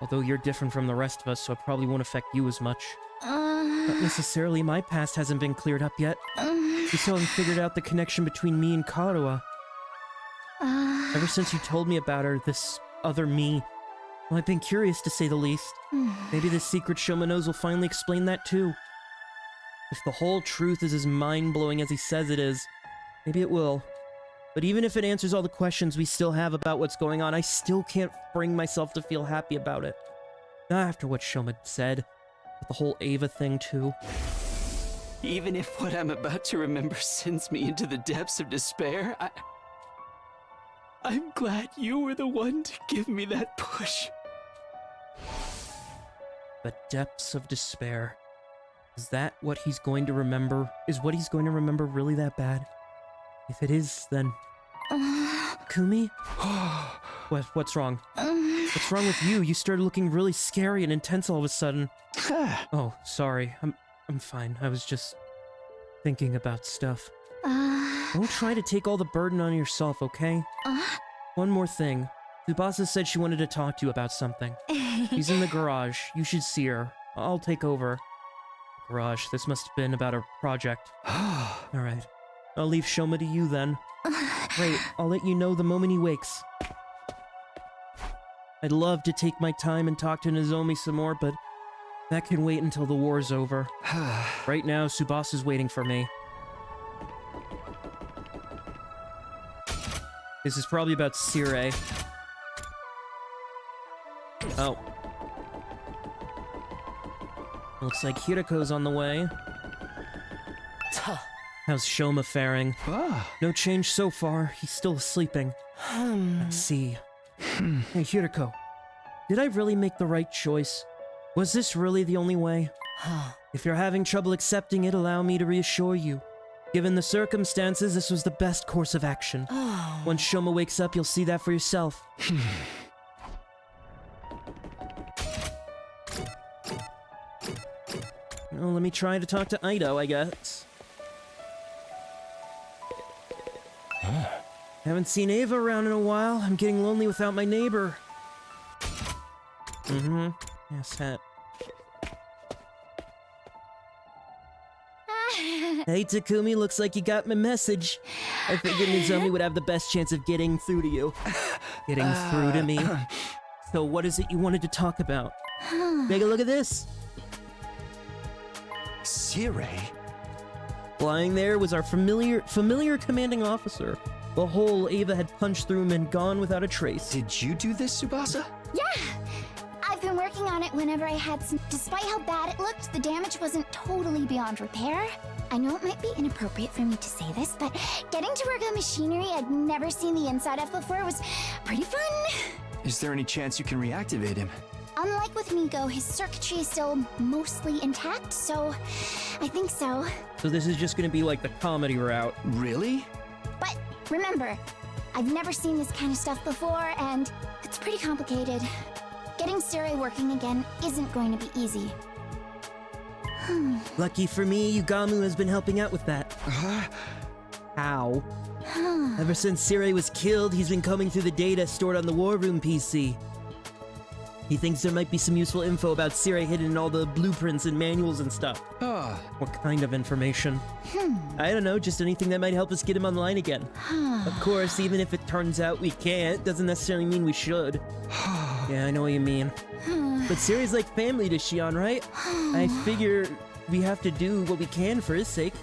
Although you're different from the rest of us, so it probably won't affect you as much. Not necessarily. My past hasn't been cleared up yet. We still haven't figured out the connection between me and Karuha. Ever since you told me about her, this other me, well, I've been curious to say the least. Maybe the secret Shoma knows will finally explain that too. If the whole truth is as mind-blowing as he says it is, maybe it will. But even if it answers all the questions we still have about what's going on, I still can't bring myself to feel happy about it. Not after what Shoma said, but the whole Ava thing too. Even if what I'm about to remember sends me into the depths of despair, I'm glad you were the one to give me that push. The depths of despair. Is that what he's going to remember? Is what he's going to remember really that bad? If it is, then... Kumi? What's wrong? What's wrong with you? You started looking really scary and intense all of a sudden. Oh, sorry. I'm fine. I was just thinking about stuff. Don't try to take all the burden on yourself, okay? One more thing. Tsubasa said she wanted to talk to you about something. She's in the garage. You should see her. I'll take over. Garage. This must have been about a project. Alright. I'll leave Shoma to you then. Great. I'll let you know the moment he wakes. I'd love to take my time and talk to Nozomi some more, but that can wait until the war's over. Right now, Tsubasa's waiting for me. This is probably about Sire. Oh. Looks like Hirako's on the way. How's Shoma faring? No change so far. He's still sleeping. I see. Hey, Hirako. Did I really make the right choice? Was this really the only way? If you're having trouble accepting it, allow me to reassure you. Given the circumstances, this was the best course of action. Once Shoma wakes up, you'll see that for yourself. Well, let me try to talk to Aido, I guess. Haven't seen Ava around in a while. I'm getting lonely without my neighbor. Yes, that. Hey, Takumi, looks like you got my message. I figured Nozomi would have the best chance of getting through to you. Getting through to me. So what is it you wanted to talk about? Take a look at this. Sire? Lying there was our familiar commanding officer. The whole Ava had punched through him and gone without a trace. Did you do this, Tsubasa? Yeah! I've been working on it whenever I had some. Despite how bad it looked, the damage wasn't totally beyond repair. I know it might be inappropriate for me to say this, but getting to work on machinery I'd never seen the inside of before was pretty fun. Is there any chance you can reactivate him? Unlike with Nico, his circuitry is still mostly intact, so I think so. So this is just gonna be like the comedy route. Really? But remember, I've never seen this kind of stuff before, and it's pretty complicated. Getting Siri working again isn't going to be easy. Lucky for me, Yugamu has been helping out with that. How? Ever since Siri was killed, he's been combing through the data stored on the War Room PC. He thinks there might be some useful info about Siri hidden in all the blueprints and manuals and stuff. What kind of information? I don't know, just anything that might help us get him online again. Of course, even if it turns out we can't, doesn't necessarily mean we should. Yeah, I know what you mean. But Siri's like family to Shion, right? I figure we have to do what we can for his sake.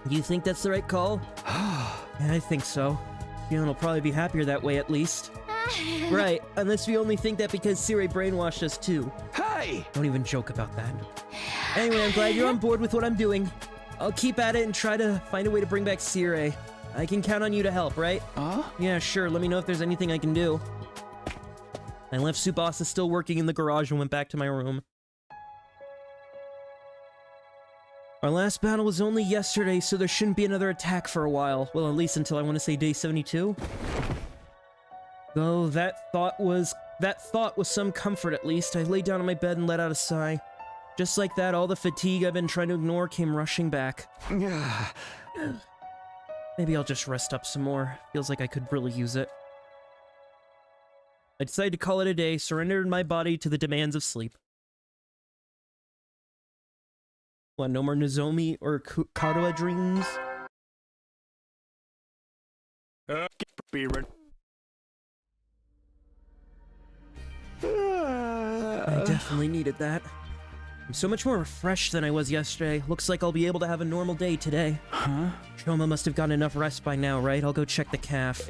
You think that's the right call? Yeah, I think so. Shion will probably be happier that way, at least. Right, unless we only think that because Siri brainwashed us too. Hey! Don't even joke about that. Anyway, I'm glad you're on board with what I'm doing. I'll keep at it and try to find a way to bring back Siri. I can count on you to help, right? Yeah, sure. Let me know if there's anything I can do. I left Tsubasa still working in the garage and went back to my room. Our last battle was only yesterday, so there shouldn't be another attack for a while. Well, at least until I want to say day 72. Though that thought was some comfort at least. I lay down on my bed and let out a sigh. Just like that, all the fatigue I've been trying to ignore came rushing back. Maybe I'll just rest up some more. Feels like I could really use it. I decided to call it a day, surrendered my body to the demands of sleep. What, no more Nozomi or Kadoa dreams? I definitely needed that. I'm so much more refreshed than I was yesterday. Looks like I'll be able to have a normal day today. Huh? Shoma must have gotten enough rest by now, right? I'll go check the calf.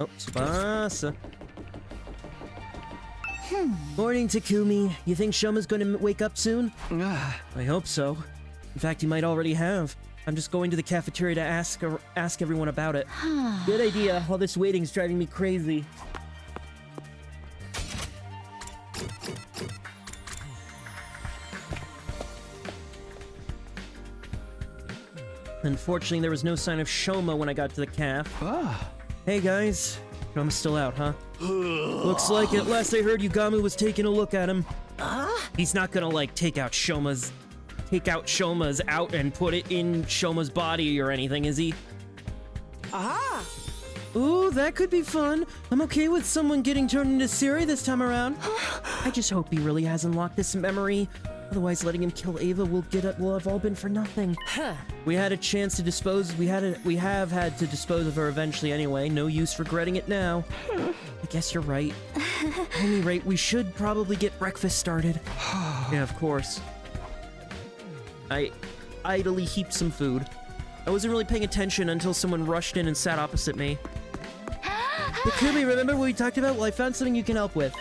Oh, Tsubasa. Morning, Takumi. You think Shoma's going to wake up soon? I hope so. In fact, he might already have. I'm just going to the cafeteria to ask everyone about it. Good idea. All this waiting's driving me crazy. Unfortunately, there was no sign of Shoma when I got to the calf. Hey guys, Shoma's still out, huh? Looks like it. Last I heard, Yugamu was taking a look at him. He's not gonna like take out Shoma's out and put it in Shoma's body or anything, is he? Ooh, that could be fun. I'm okay with someone getting turned into Siri this time around. I just hope he really hasn't locked this memory. Otherwise, letting him kill Ava will have all been for nothing. We had a chance to dispose. We have had to dispose of her eventually anyway. No use regretting it now. I guess you're right. At any rate, we should probably get breakfast started. Yeah, of course. I idly heaped some food. I wasn't really paying attention until someone rushed in and sat opposite me. Takumi, remember what we talked about? Well, I found something you can help with.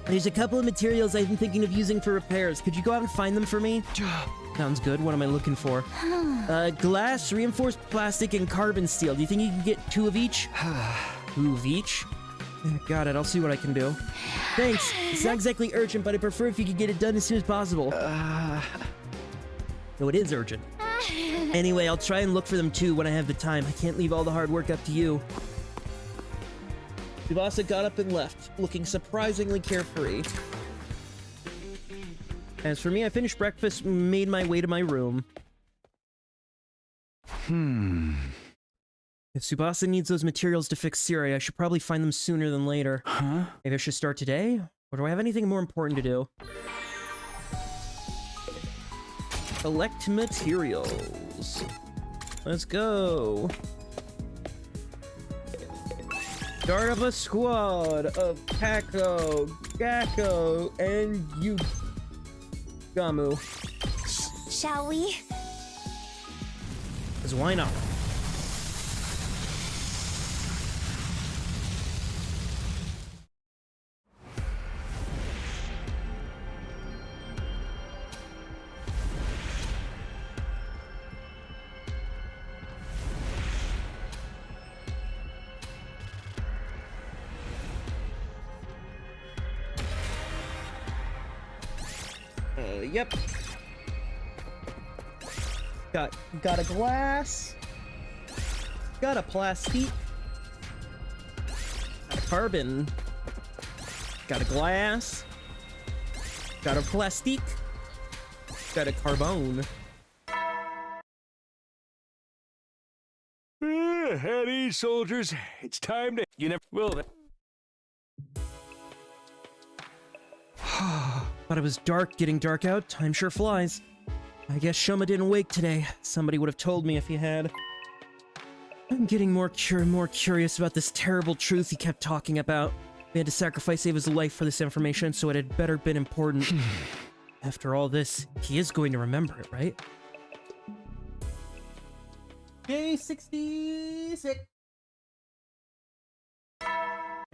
There's a couple of materials I've been thinking of using for repairs. Could you go out and find them for me? Sounds good. What am I looking for? Glass, reinforced plastic, and carbon steel. Do you think you can get 2 of each? 2 of each? Got it. I'll see what I can do. Thanks. It's not exactly urgent, but I prefer if you could get it done as soon as possible. No, it is urgent. Anyway, I'll try and look for them too when I have the time. I can't leave all the hard work up to you. Tsubasa got up and left, looking surprisingly carefree. As for me, I finished breakfast and made my way to my room. If Tsubasa needs those materials to fix Siri, I should probably find them sooner than later. Maybe I should start today? Or do I have anything more important to do? Collect materials. Let's go. Start up a squad of Kako, Gakko, and Yugamu. Shall we? Because why not? Yep. Got a glass. Got a plastique. Got a carbon. Got a glass. Got a plastique. Got a carbone. At ease, soldiers. It's time to... You never will. Thought it was dark, getting dark out. Time sure flies. I guess Shoma didn't wake today. Somebody would have told me if he had. I'm getting more curious about this terrible truth he kept talking about. We had to sacrifice Ava's life for this information, so it had better been important. After all this, he is going to remember it, right? Day 66.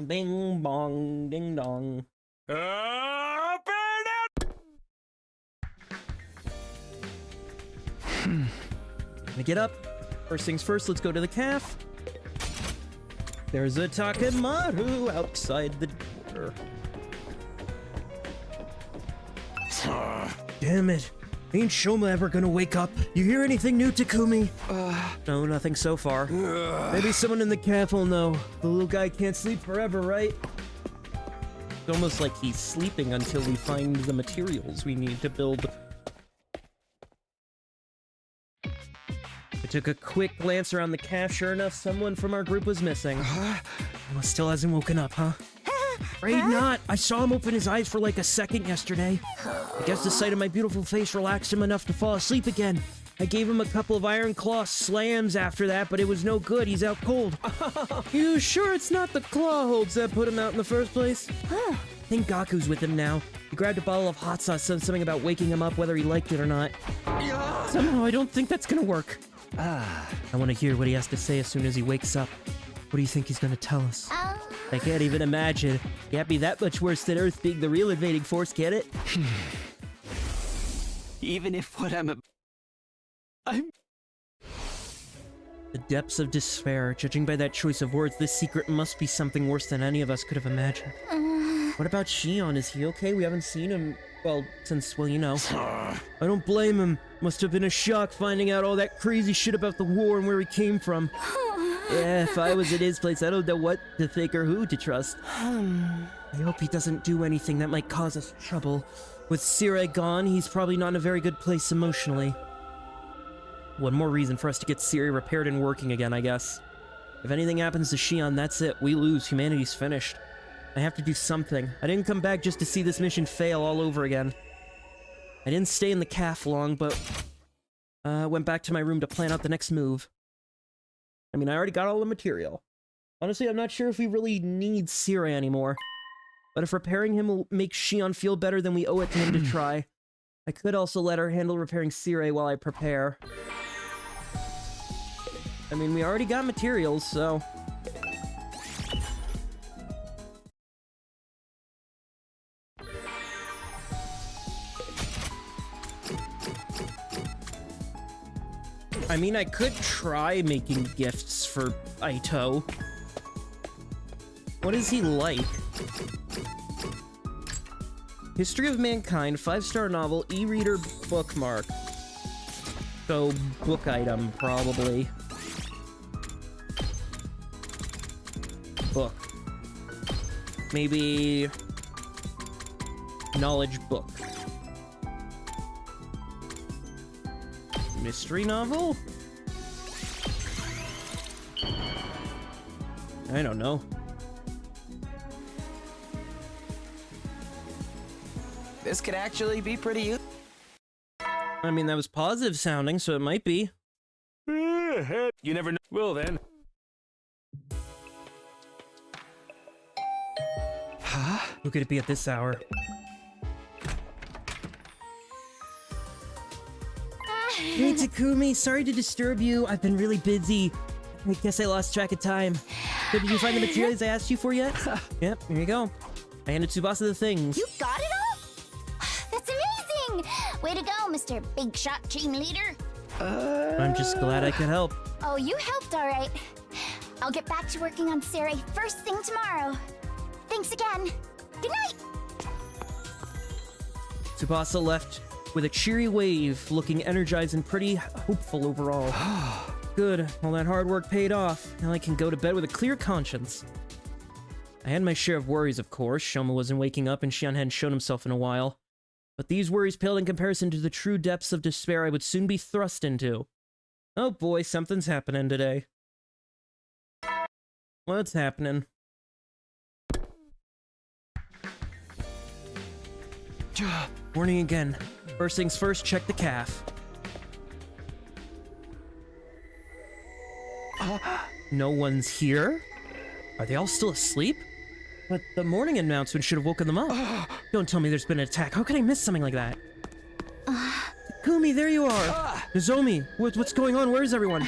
Bing bong, ding dong. Gonna get up. First things first, let's go to the calf. There's a Takemaru outside the door. Damn it. Ain't Shoma ever gonna wake up? You hear anything new, Takumi? No, nothing so far. Maybe someone in the caf will know. The little guy can't sleep forever, right? It's almost like he's sleeping until we find the materials we need to build. I took a quick glance around the caf. Sure enough, someone from our group was missing. Well, still hasn't woken up, huh? Afraid not. I saw him open his eyes for like a second yesterday. I guess the sight of my beautiful face relaxed him enough to fall asleep again. I gave him a couple of Iron Claw slams after that, but it was no good. He's out cold. You sure it's not the claw holds that put him out in the first place? I think Gaku's with him now. He grabbed a bottle of hot sauce, said something about waking him up whether he liked it or not. Somehow I don't think that's gonna work. I want to hear what he has to say as soon as he wakes up. What do you think he's gonna tell us? I can't even imagine. Can't be that much worse than Earth being the real invading force, can it? Even if what I'm The depths of despair. Judging by that choice of words, this secret must be something worse than any of us could have imagined. What about Shion? Is he okay? We haven't seen him, well, since, well, you know. I don't blame him. Must have been a shock finding out all that crazy shit about the war and where he came from. Yeah, if I was in his place, I don't know what to think or who to trust. I hope he doesn't do anything that might cause us trouble. With Sire gone, he's probably not in a very good place emotionally. One more reason for us to get Sire repaired and working again, I guess. If anything happens to Shion, that's it. We lose. Humanity's finished. I have to do something. I didn't come back just to see this mission fail all over again. I didn't stay in the caf long, but went back to my room to plan out the next move. I mean, I already got all the material. Honestly, I'm not sure if we really need Sire anymore. But if repairing him will make Shion feel better, then we owe it to him to try. I could also let her handle repairing Sire while I prepare. I mean, we already got materials, so... I mean, I could try making gifts for Aito. What is he like? History of Mankind, 5-star novel, e-reader bookmark. So, book item, probably. Book. Maybe... knowledge book. Mystery novel? I don't know. This could actually be pretty useful. I mean, that was positive sounding, so it might be. You never know. Well, then. Huh? Who could it be at this hour? Hey, Takumi, sorry to disturb you. I've been really busy. I guess I lost track of time. So did you find the materials I asked you for yet? Yep, here you go. I handed Tsubasa the things. You got it all? That's amazing! Way to go, Mr. Big Shot Team Leader. I'm just glad I could help. Oh, you helped all right. I'll get back to working on Sire first thing tomorrow. Thanks again. Good night! Tsubasa left with a cheery wave, looking energized and pretty hopeful overall. Good, all that hard work paid off. Now I can go to bed with a clear conscience. I had my share of worries, of course. Shoma wasn't waking up and Shion hadn't shown himself in a while. But these worries paled in comparison to the true depths of despair I would soon be thrust into. Oh boy, something's happening today. What's happening? Warning again. First things first, check the caf. No one's here? Are they all still asleep? But the morning announcement should have woken them up. Don't tell me there's been an attack. How could I miss something like that? Kumi, there you are! Nozomi, what's going on? Where is everyone?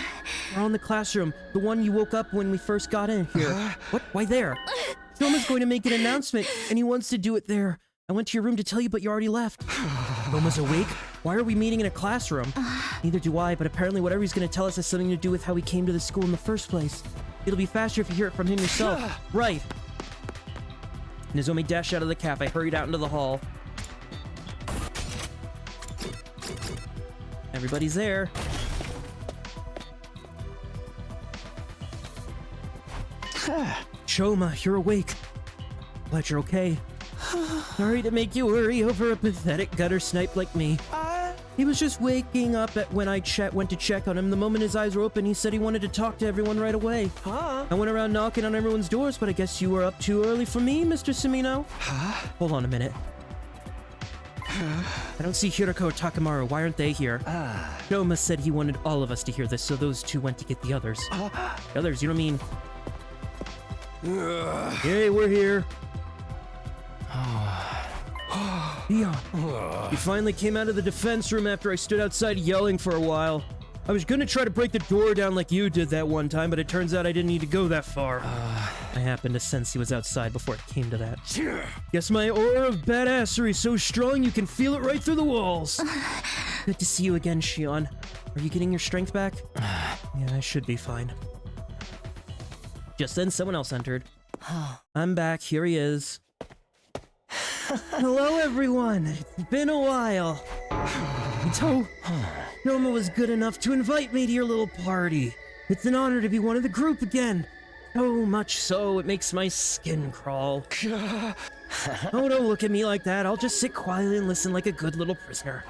We're all in the classroom. The one you woke up when we first got in here. What? Why there? Filma's going to make an announcement, and he wants to do it there. I went to your room to tell you, but you already left. Filma's awake? Why are we meeting in a classroom? Neither do I, but apparently whatever he's going to tell us has something to do with how he came to the school in the first place. It'll be faster if you hear it from him yourself. Right. Nozomi dashed out of the caf. I hurried out into the hall. Everybody's there. Shoma, you're awake. Glad you're okay. Sorry to make you worry over a pathetic gutter snipe like me. He was just waking up when I went to check on him. The moment his eyes were open, he said he wanted to talk to everyone right away. I went around knocking on everyone's doors, but I guess you were up too early for me, Mr. Sumino. Hold on a minute. I don't see Hiroko or Takamaru. Why aren't they here? Shoma said he wanted all of us to hear this, so those two went to get the others. The others? You don't mean... Hey, we're here. Leon, you finally came out of the defense room after I stood outside yelling for a while. I was gonna try to break the door down like you did that one time, but it turns out I didn't need to go that far. I happened to sense he was outside before it came to that. Guess my aura of badassery is so strong you can feel it right through the walls. Good to see you again, Shion. Are you getting your strength back? Yeah, I should be fine. Just then, someone else entered. I'm back. Here he is. Hello, everyone. It's been a while. Noma was good enough to invite me to your little party. It's an honor to be one of the group again. So much so, it makes my skin crawl. Oh, don't look at me like that. I'll just sit quietly and listen like a good little prisoner.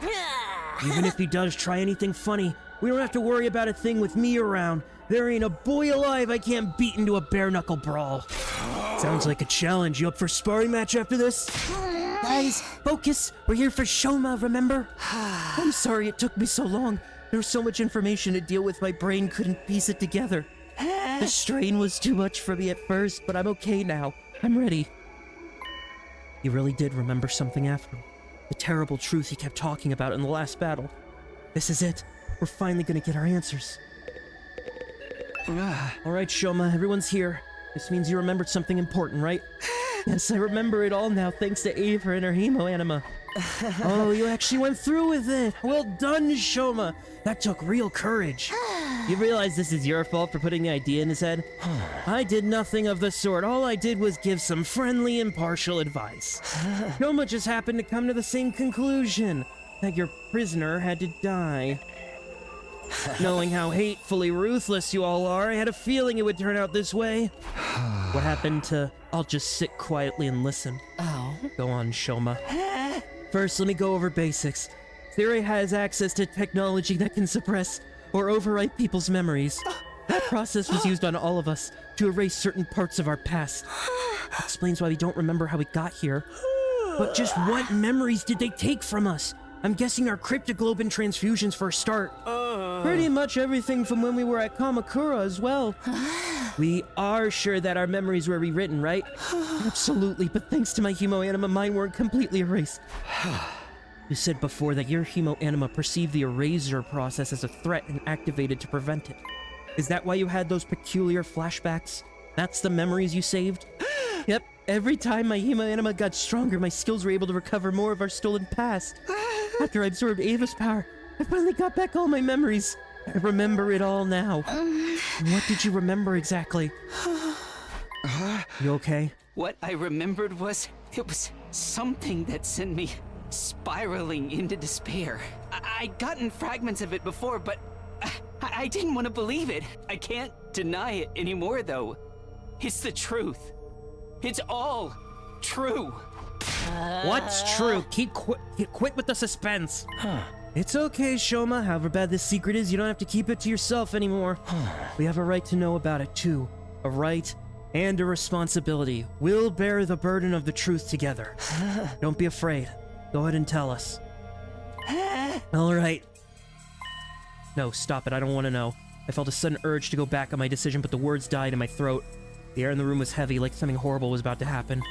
Even if he does try anything funny, we don't have to worry about a thing with me around. There ain't a boy alive I can't beat into a bare-knuckle brawl. Sounds like a challenge. You up for a sparring match after this? Guys, focus. We're here for Shoma, remember? I'm sorry it took me so long. There was so much information to deal with, my brain couldn't piece it together. The strain was too much for me at first, but I'm okay now. I'm ready. He really did remember something after. The terrible truth he kept talking about in the last battle. This is it. We're finally gonna get our answers. Alright, Shoma, everyone's here. This means you remembered something important, right? Yes, I remember it all now, thanks to Ava and her hemo anima. Oh, you actually went through with it. Well done, Shoma. That took real courage. You realize this is your fault for putting the idea in his head? I did nothing of the sort. All I did was give some friendly, impartial advice. Shoma just happened to come to the same conclusion, that your prisoner had to die. Knowing how hatefully ruthless you all are, I had a feeling it would turn out this way. What happened to, I'll just sit quietly and listen? Oh? Go on, Shoma. First, let me go over basics. Theory has access to technology that can suppress or overwrite people's memories. That process was used on all of us to erase certain parts of our past. That explains why we don't remember how we got here. But just what memories did they take from us? I'm guessing our cryptoglobin transfusions for a start. Pretty much everything from when we were at Kamakura as well. We are sure that our memories were rewritten, right? Absolutely, but thanks to my hemoanima, mine weren't completely erased. You said before that your hemoanima perceived the erasure process as a threat and activated to prevent it. Is that why you had those peculiar flashbacks? That's the memories you saved? Yep, every time my hemoanima got stronger, my skills were able to recover more of our stolen past. After I absorbed Ava's power, I finally got back all my memories. I remember it all now. What did you remember exactly? You okay? What I remembered was, it was something that sent me spiraling into despair. I'd gotten fragments of it before, but I didn't want to believe it. I can't deny it anymore, though. It's the truth. It's all true. What's true? Quit with the suspense. It's okay, Shoma. However bad this secret is, you don't have to keep it to yourself anymore. We have a right to know about it, too. A right and a responsibility. We'll bear the burden of the truth together. Don't be afraid. Go ahead and tell us. All right. No, stop it. I don't want to know. I felt a sudden urge to go back on my decision, but the words died in my throat. The air in the room was heavy, like something horrible was about to happen.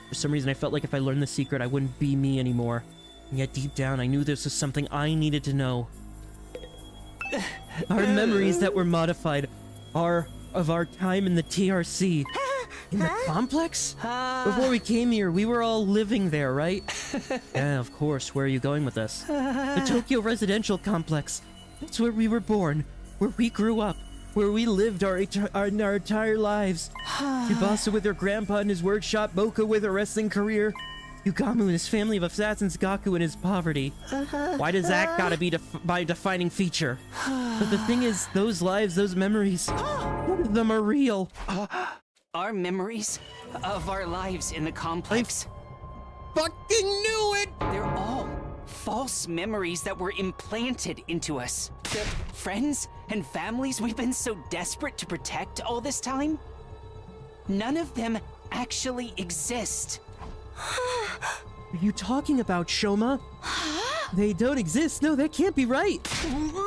For some reason, I felt like if I learned the secret, I wouldn't be me anymore. And yet deep down, I knew this was something I needed to know. Our memories that were modified are of our time in the TRC. In the complex? Before we came here, we were all living there, right? Yeah, of course. Where are you going with this? The Tokyo Residential Complex. That's where we were born, where we grew up, where we lived our entire lives. Tsubasa with her grandpa in his workshop, Mocha with her wrestling career. Yugamu and his family of assassins, Gaku and his poverty. Why does that gotta be my defining feature? But the thing is, those lives, those memories, none of them are real. Our memories of our lives in the complex. Fucking knew it! They're all false memories that were implanted into us. The friends and families we've been so desperate to protect all this time, none of them actually exist. Are you talking about, Shoma? They don't exist. No, that can't be right.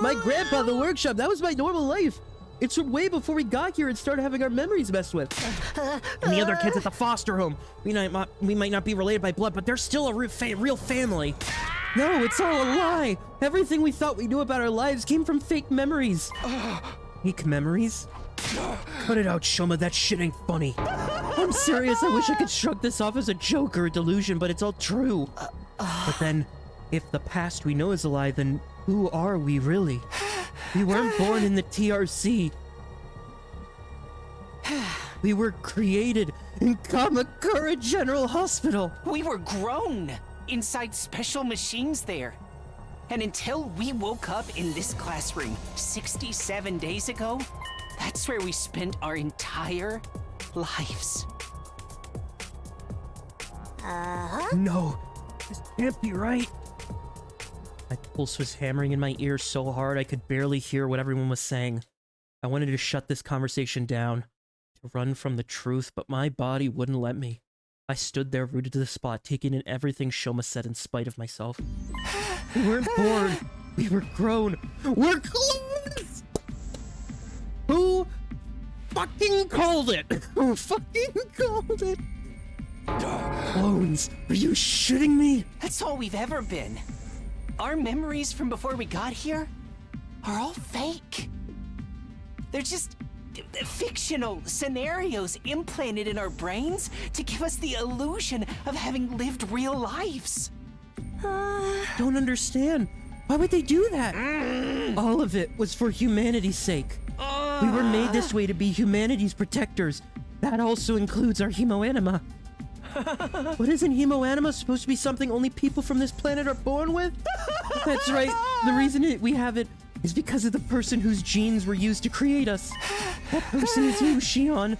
My grandpa, the workshop, that was my normal life. It's from way before we got here and started having our memories messed with. And the other kids at the foster home. We might not be related by blood, but they're still a real family. No, it's all a lie. Everything we thought we knew about our lives came from fake memories. Fake memories? Cut it out, Shoma. That shit ain't funny. I'm serious. I wish I could shrug this off as a joke or a delusion, but it's all true. But then, if the past we know is a lie, then who are we really? We weren't born in the TRC. We were created in Kamakura General Hospital. We were grown inside special machines there. And until we woke up in this classroom 67 days ago, that's where we spent our entire lives. No, this can't be right. My pulse was hammering in my ears so hard I could barely hear what everyone was saying. I wanted to shut this conversation down, to run from the truth, but my body wouldn't let me. I stood there rooted to the spot, taking in everything Shoma said in spite of myself. We weren't born. We were grown. We're clones! Who fucking called it? Who fucking called it? Clones? Are you shitting me? That's all we've ever been. Our memories from before we got here are all fake. They're just fictional scenarios implanted in our brains to give us the illusion of having lived real lives. Don't understand. Why would they do that? All of it was for humanity's sake. We were made this way to be humanity's protectors. That also includes our hemoanima. But isn't hemoanima supposed to be something only people from this planet are born with? That's right. The reason we have it is because of the person whose genes were used to create us. That person is you, Shion.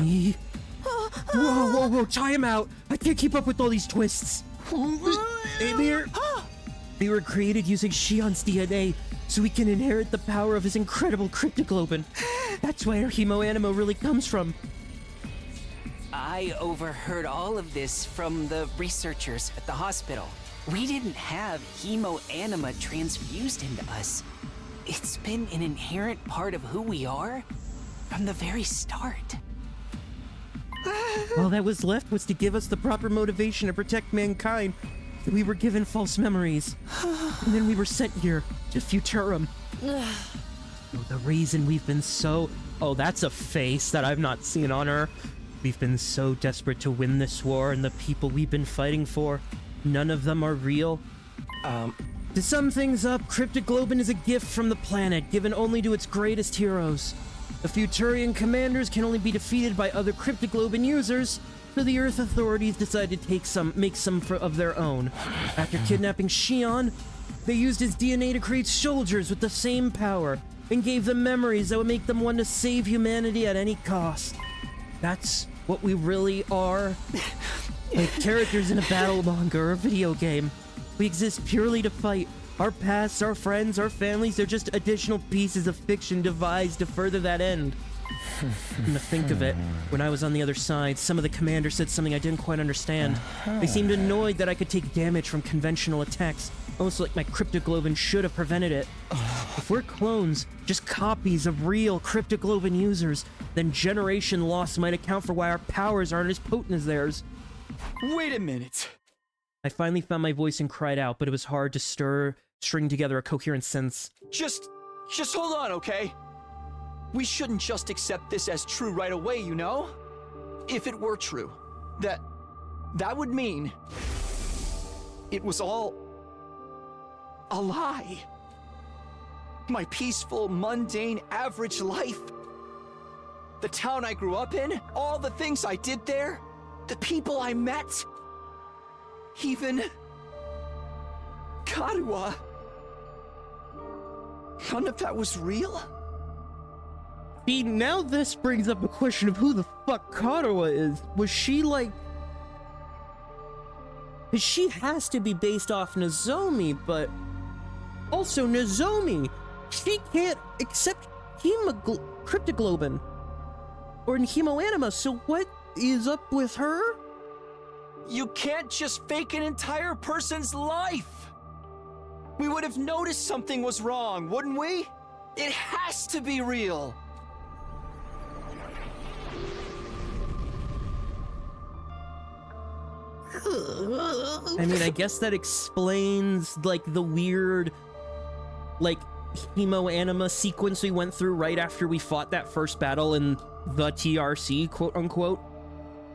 Me? Whoa, tie him out. I can't keep up with all these twists. Amir, we were created using Shion's DNA, so we can inherit the power of his incredible cryptoglobin. That's where our hemoanima really comes from. I overheard all of this from the researchers at the hospital. We didn't have hemoanima transfused into us. It's been an inherent part of who we are from the very start. All that was left was to give us the proper motivation to protect mankind. We were given false memories. And then we were sent here to Futurum. The reason we've been so... Oh, that's a face that I've not seen on her. We've been so desperate to win this war, and the people we've been fighting for, none of them are real. To sum things up, cryptoglobin is a gift from the planet, given only to its greatest heroes. The Futurian commanders can only be defeated by other cryptoglobin users, so the Earth authorities decided to make some of their own. After kidnapping Shion, they used his DNA to create soldiers with the same power, and gave them memories that would make them want to save humanity at any cost. That's what we really are. Like characters in a battle manga or a video game. We exist purely to fight. Our pasts, our friends, our families, they're just additional pieces of fiction devised to further that end. And to think of it, when I was on the other side, some of the commanders said something I didn't quite understand. They seemed annoyed that I could take damage from conventional attacks, almost like my cryptoglobin should have prevented it. If we're clones, just copies of real cryptoglobin users, then generation loss might account for why our powers aren't as potent as theirs. Wait a minute. I finally found my voice and cried out, but it was hard to string together a coherent sentence. Just hold on, okay? We shouldn't just accept this as true right away, you know? If it were true, that would mean it was all a lie. My peaceful, mundane, average life. The town I grew up in, all the things I did there, the people I met, even Karuha. None of that was real? See, now this brings up a question of who the fuck Karuha is. Was she like... Because she has to be based off Nozomi, but... Also, Nozomi, she can't accept cryptoglobin. Or hemoanima, so what is up with her? You can't just fake an entire person's life! We would have noticed something was wrong, wouldn't we? It has to be real! I mean, I guess that explains, like, the weird, like, hemoanima sequence we went through right after we fought that first battle in the TRC, quote-unquote,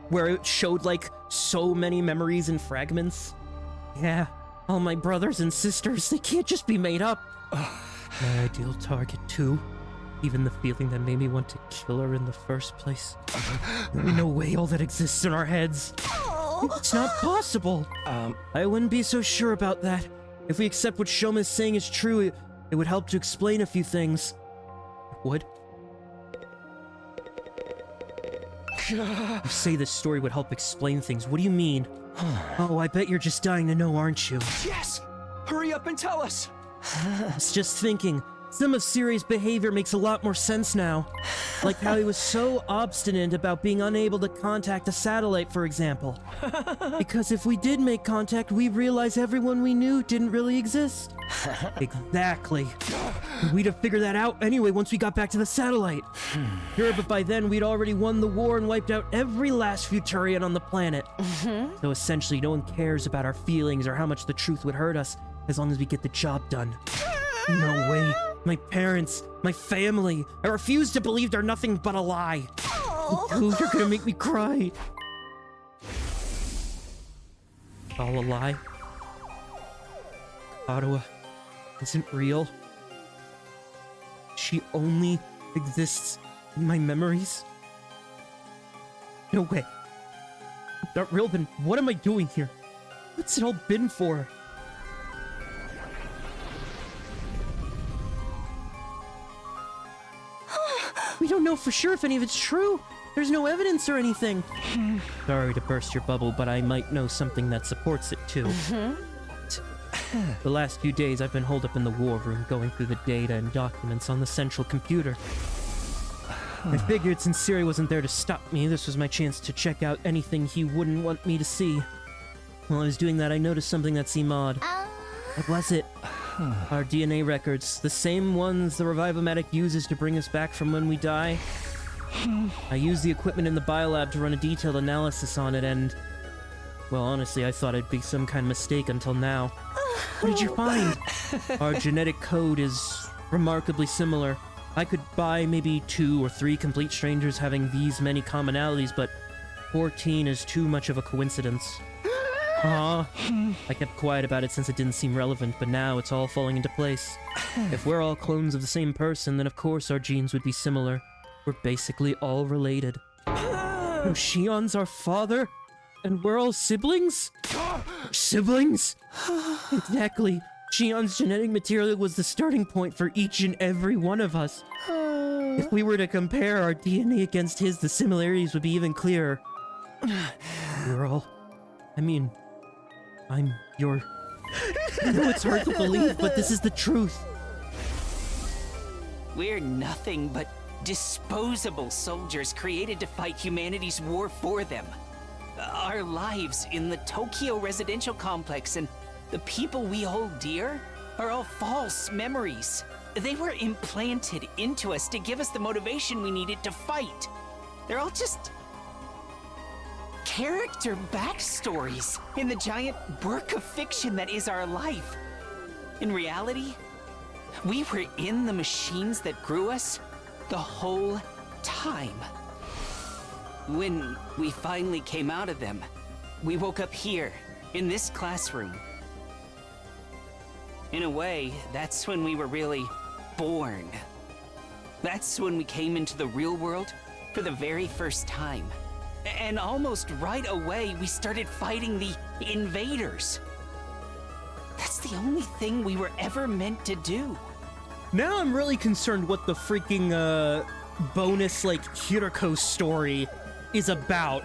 where it showed, like, so many memories and fragments. Yeah, all my brothers and sisters, they can't just be made up. My ideal target, too. Even the feeling that made me want to kill her in the first place. No way all that exists in our heads. It's not possible. I wouldn't be so sure about that. If we accept what Shoma is saying is true, it would help to explain a few things. It would? You say this story would help explain things. What do you mean? Oh, I bet you're just dying to know, aren't you? Yes! Hurry up and tell us! I was just thinking. Some of Siri's behavior makes a lot more sense now. Like how he was so obstinate about being unable to contact a satellite, for example. Because if we did make contact, we'd realize everyone we knew didn't really exist. Exactly. We'd have figured that out anyway once we got back to the satellite. Sure, but by then we'd already won the war and wiped out every last Futurian on the planet. So essentially, no one cares about our feelings or how much the truth would hurt us, as long as we get the job done. No way. My parents, my family. I refuse to believe they're nothing but a lie. Dude, you're gonna make me cry. All a lie? Karuha isn't real. She only exists in my memories? No way. Not real, then what am I doing here? What's it all been for? We don't know for sure if any of it's true. There's no evidence or anything. Sorry to burst your bubble, but I might know something that supports it too. The last few days I've been holed up in the war room going through the data and documents on the central computer. I figured since Siri wasn't there to stop me, this was my chance to check out anything he wouldn't want me to see. While I was doing that, I noticed something that seemed odd. What was it? Our DNA records, the same ones the Revivomatic uses to bring us back from when we die. I used the equipment in the biolab to run a detailed analysis on it and... Well, honestly, I thought it'd be some kind of mistake until now. What did you find? Our genetic code is remarkably similar. I could buy maybe 2 or 3 complete strangers having these many commonalities, but 14 is too much of a coincidence. I kept quiet about it since it didn't seem relevant, but now it's all falling into place. If we're all clones of the same person, then of course our genes would be similar. We're basically all related. Oh, Shion's our father? And we're all siblings? Siblings? Exactly. Shion's genetic material was the starting point for each and every one of us. If we were to compare our DNA against his, the similarities would be even clearer. We're all... I mean... I'm your... I know it's hard to believe, but this is the truth. We're nothing but disposable soldiers created to fight humanity's war for them. Our lives in the Tokyo residential complex and the people we hold dear are all false memories. They were implanted into us to give us the motivation we needed to fight. They're all just... character backstories in the giant work of fiction that is our life. In reality, we were in the machines that grew us the whole time. When we finally came out of them, we woke up here, in this classroom. In a way, that's when we were really born. That's when we came into the real world for the very first time. And almost right away, we started fighting the invaders. That's the only thing we were ever meant to do. Now I'm really concerned what the freaking, bonus, like, Kiriko story is about.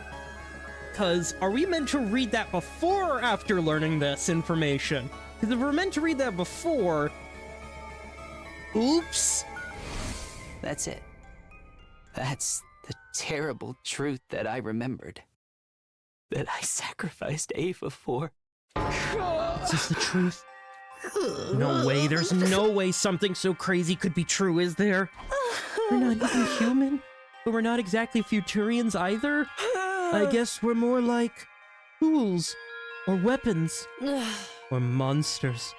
Because are we meant to read that before or after learning this information? Because if we're meant to read that before... Oops! That's it. That's the terrible truth that I remembered. That I sacrificed Ava for. Is this the truth? No way, there's no way something so crazy could be true, is there? We're not even human, but we're not exactly Futurians either. I guess we're more like tools, or weapons, or monsters.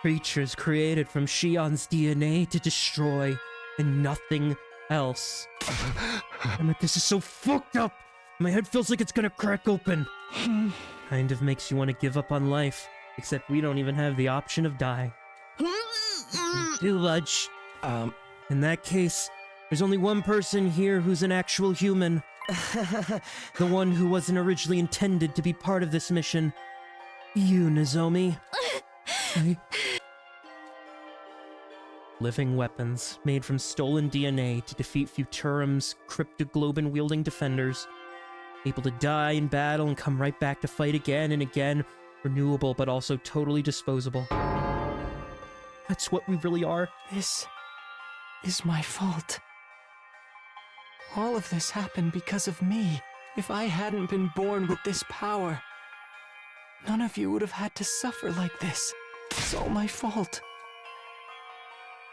Creatures created from Shion's DNA to destroy, and nothing else. Damn it, this is so fucked up! My head feels like it's gonna crack open. Kind of makes you want to give up on life, except we don't even have the option of dying. Too much. In that case, there's only one person here who's an actual human. The one who wasn't originally intended to be part of this mission. You, Nozomi. Living weapons made from stolen DNA to defeat Futurum's cryptoglobin-wielding defenders. Able to die in battle and come right back to fight again and again. Renewable, but also totally disposable. That's what we really are. This is my fault. All of this happened because of me. If I hadn't been born with this power, none of you would have had to suffer like this. It's all my fault.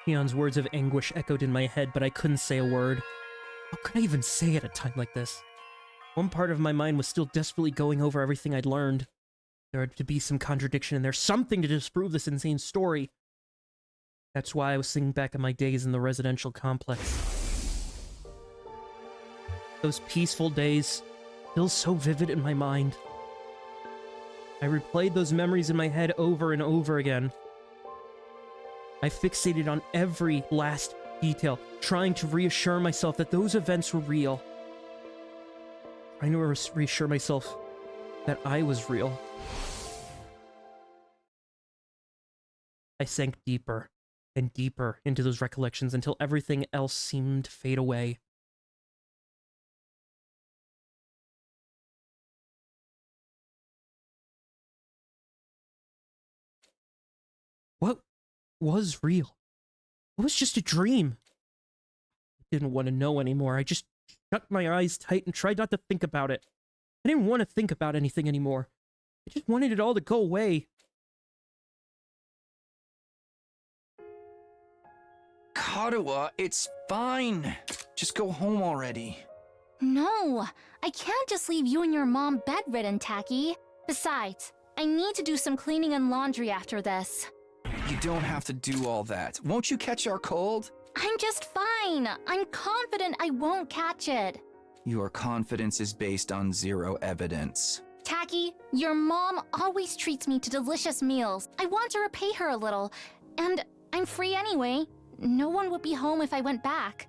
Leon's words of anguish echoed in my head, but I couldn't say a word. How could I even say at a time like this? One part of my mind was still desperately going over everything I'd learned. There had to be some contradiction in there, something to disprove this insane story. That's why I was thinking back on my days in the residential complex. Those peaceful days, still so vivid in my mind. I replayed those memories in my head over and over again. I fixated on every last detail, trying to reassure myself that those events were real. Trying to reassure myself that I was real. I sank deeper and deeper into those recollections until everything else seemed to fade away. What was real? It was just a dream. I didn't want to know anymore. I just shut my eyes tight and tried not to think about it. I didn't want to think about anything anymore. I just wanted it all to go away. Karuwa, it's fine. Just go home already. No, I can't just leave you and your mom bedridden, Tacky. Besides, I need to do some cleaning and laundry after this. You don't have to do all that. Won't you catch our cold? I'm just fine. I'm confident I won't catch it. Your confidence is based on zero evidence. Tacky, your mom always treats me to delicious meals. I want to repay her a little. And I'm free anyway. No one would be home if I went back.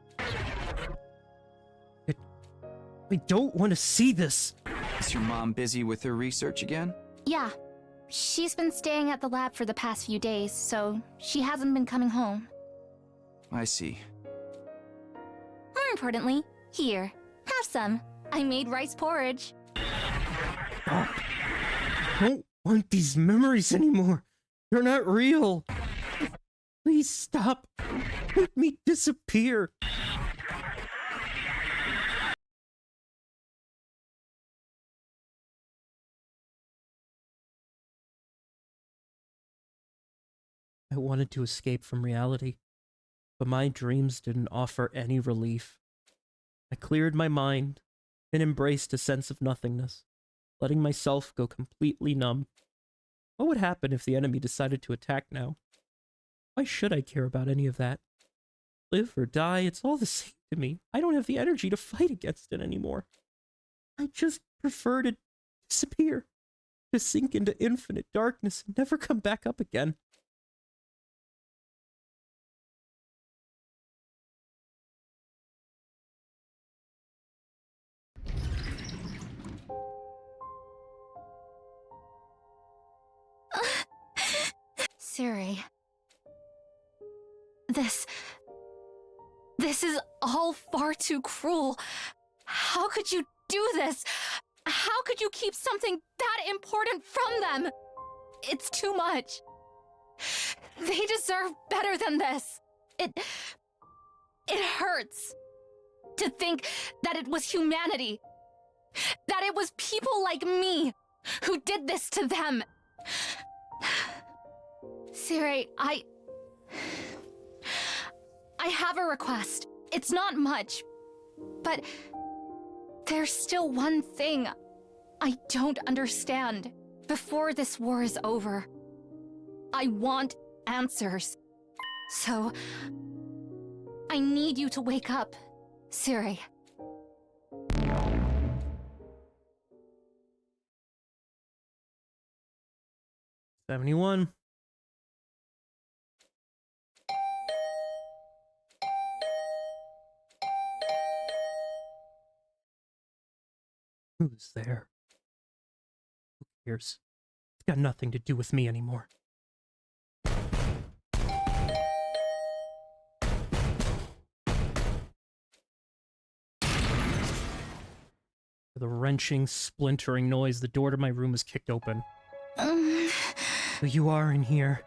I don't want to see this. Is your mom busy with her research again? Yeah. She's been staying at the lab for the past few days, so she hasn't been coming home. I see. More importantly, here, have some. I made rice porridge. I don't want these memories anymore. They're not real. Please stop. Let me disappear. I wanted to escape from reality, but my dreams didn't offer any relief. I cleared my mind and embraced a sense of nothingness, letting myself go completely numb. What would happen if the enemy decided to attack now? Why should I care about any of that? Live or die, it's all the same to me. I don't have the energy to fight against it anymore. I just prefer to disappear, to sink into infinite darkness and never come back up again. Siri. This is all far too cruel. How could you do this? How could you keep something that important from them? It's too much. They deserve better than this. It hurts to think that it was humanity, that it was people like me who did this to them. Siri, I have a request. It's not much, but there's still one thing I don't understand. Before this war is over, I want answers. So, I need you to wake up, Siri. $71. Who's there? Who cares? It's got nothing to do with me anymore. With a wrenching, splintering noise, the door to my room was kicked open. So you are in here.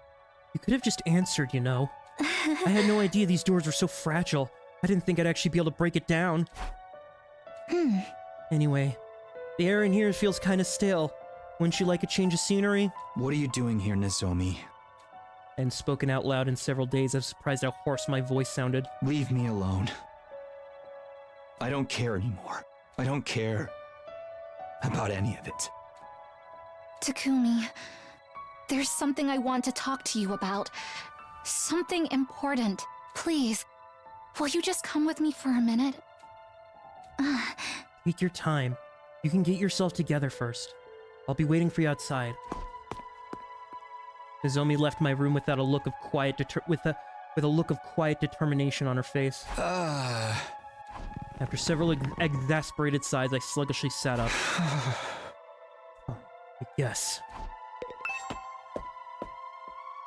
You could have just answered, you know. I had no idea these doors were so fragile. I didn't think I'd actually be able to break it down. Anyway, the air in here feels kind of stale. Wouldn't you like a change of scenery? What are you doing here, Nozomi? And spoken out loud in several days, I was surprised how hoarse my voice sounded. Leave me alone. I don't care anymore. I don't care about any of it. Takumi, there's something I want to talk to you about. Something important. Please, will you just come with me for a minute? Take your time. You can get yourself together first. I'll be waiting for you outside. Nozomi left my room without a look of quiet with a look of quiet determination on her face. After several exasperated sighs, I sluggishly sat up. I guess.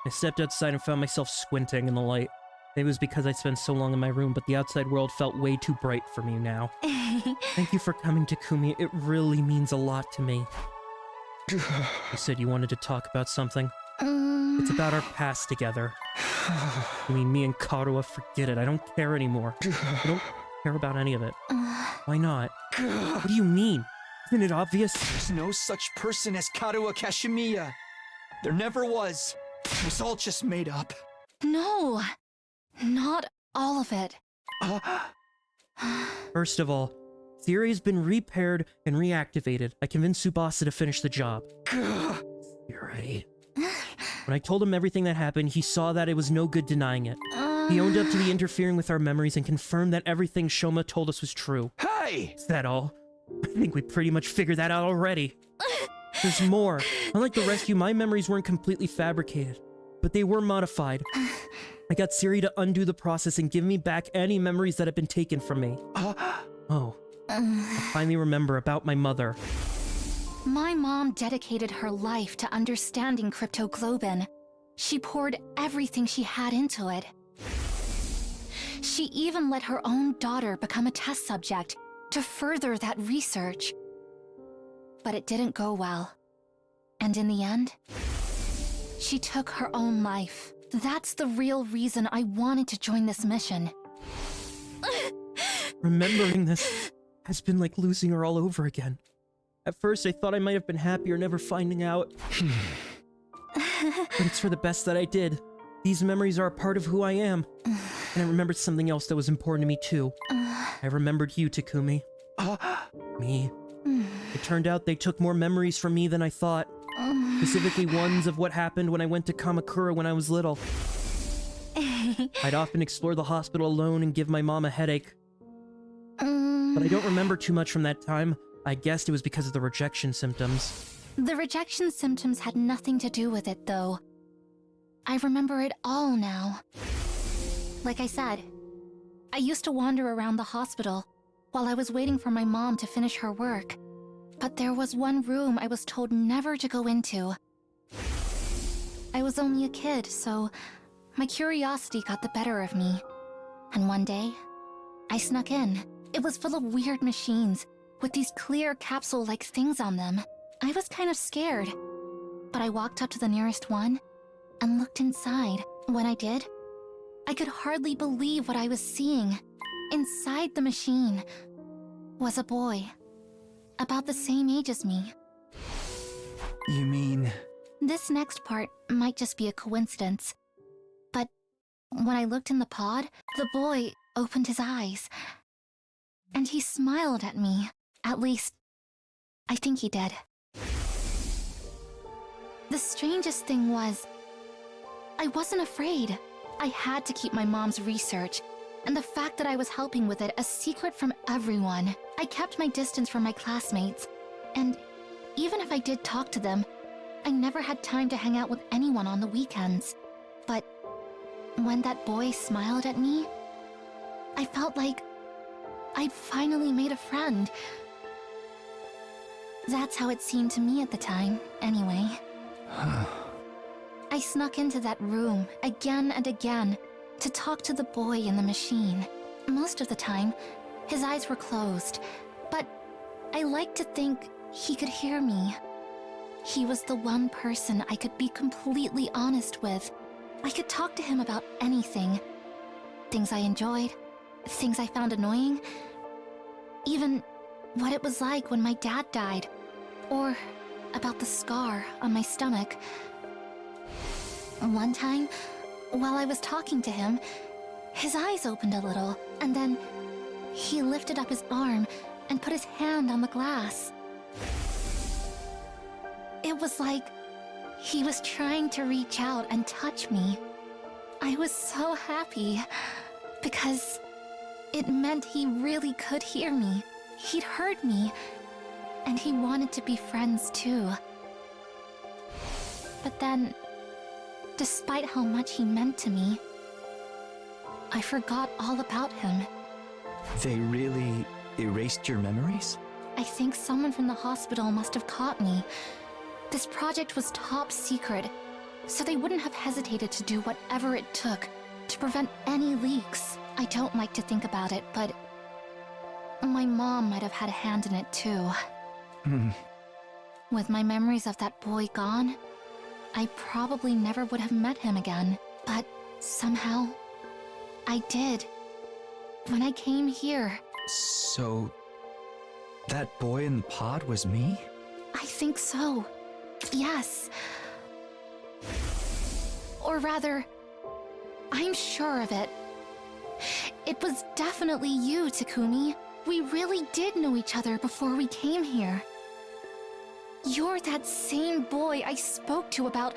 I stepped outside and found myself squinting in the light. Maybe it was because I spent so long in my room, but the outside world felt way too bright for me now. Thank you for coming, Takumi. It really means a lot to me. You said you wanted to talk about something. It's about our past together. You mean me and Karuha? Forget it. I don't care anymore. I don't care about any of it. Why not? What do you mean? Isn't it obvious? There's no such person as Karuha Kashimiya. There never was. It was all just made up. No, not all of it. First of all, Theory's been repaired and reactivated. I convinced Tsubasa to finish the job. Theory. When I told him everything that happened, he saw that it was no good denying it. He owned up to the interfering with our memories and confirmed that everything Shoma told us was true. Hey! Is that all? I think we pretty much figured that out already. There's more. Unlike the rescue, my memories weren't completely fabricated, but they were modified. I got Siri to undo the process and give me back any memories that had been taken from me. Oh. I finally remember about my mother. My mom dedicated her life to understanding cryptoglobin. She poured everything she had into it. She even let her own daughter become a test subject to further that research. But it didn't go well. And in the end, she took her own life. That's the real reason I wanted to join this mission. Remembering this has been like losing her all over again. At first, I thought I might have been happier never finding out. But it's for the best that I did. These memories are a part of who I am. And I remembered something else that was important to me too. I remembered you, Takumi. Me. It turned out they took more memories from me than I thought. Specifically ones of what happened when I went to Kamakura when I was little. I'd often explore the hospital alone and give my mom a headache. But I don't remember too much from that time. I guessed it was because of the rejection symptoms. The rejection symptoms had nothing to do with it, though. I remember it all now. Like I said, I used to wander around the hospital while I was waiting for my mom to finish her work. But there was one room I was told never to go into. I was only a kid, so my curiosity got the better of me. And one day, I snuck in. It was full of weird machines, with these clear capsule-like things on them. I was kind of scared, but I walked up to the nearest one and looked inside. When I did, I could hardly believe what I was seeing. Inside the machine was a boy, about the same age as me. You mean... This next part might just be a coincidence, but when I looked in the pod, the boy opened his eyes, and he smiled at me. At least, I think he did. The strangest thing was, I wasn't afraid. I had to keep my mom's research, and the fact that I was helping with it a secret from everyone. I kept my distance from my classmates, and even if I did talk to them, I never had time to hang out with anyone on the weekends. But when that boy smiled at me, I felt like I'd finally made a friend. That's how it seemed to me at the time, anyway. I snuck into that room again and again to talk to the boy in the machine. Most of the time, his eyes were closed, but I liked to think he could hear me. He was the one person I could be completely honest with. I could talk to him about anything. Things I enjoyed, things I found annoying, even what it was like when my dad died, or about the scar on my stomach. One time, while I was talking to him, his eyes opened a little, and then he lifted up his arm and put his hand on the glass. It was like he was trying to reach out and touch me. I was so happy, because it meant he really could hear me. He'd heard me, and he wanted to be friends too. But then, despite how much he meant to me, I forgot all about him. They really erased your memories? I think someone from the hospital must have caught me. This project was top secret, so they wouldn't have hesitated to do whatever it took to prevent any leaks. I don't like to think about it, but my mom might have had a hand in it too. With my memories of that boy gone, I probably never would have met him again. But somehow, I did. When I came here. So, that boy in the pod was me? I think so. Yes. Or rather, I'm sure of it. It was definitely you, Takumi. We really did know each other before we came here. You're that same boy I spoke to about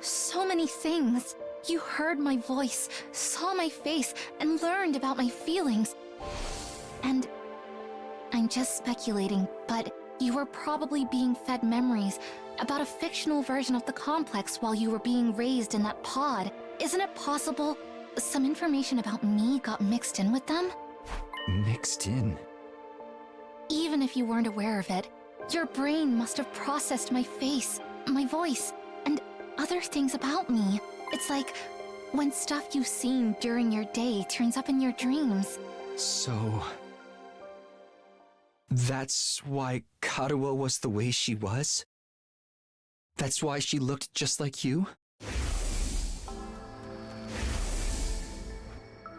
so many things. You heard my voice, saw my face, and learned about my feelings. And I'm just speculating, but you were probably being fed memories about a fictional version of the complex while you were being raised in that pod. Isn't it possible some information about me got mixed in with them? Mixed in? Even if you weren't aware of it, your brain must have processed my face, my voice, and other things about me. It's like when stuff you've seen during your day turns up in your dreams. So... that's why Karuo was the way she was? That's why she looked just like you?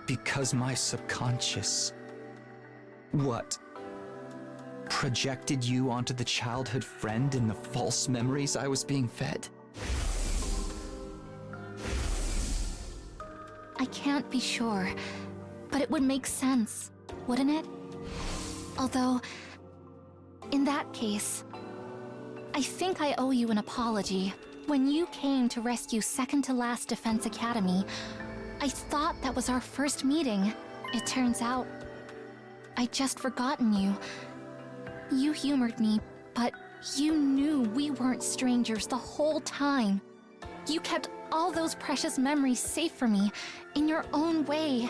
Because my subconscious... what? Projected you onto the childhood friend in the false memories I was being fed? I can't be sure, but it would make sense, wouldn't it? Although, in that case, I think I owe you an apology. When you came to rescue Second to Last Defense Academy, I thought that was our first meeting. It turns out, I'd just forgotten you. You humored me, but you knew we weren't strangers the whole time. You kept all those precious memories safe for me, in your own way.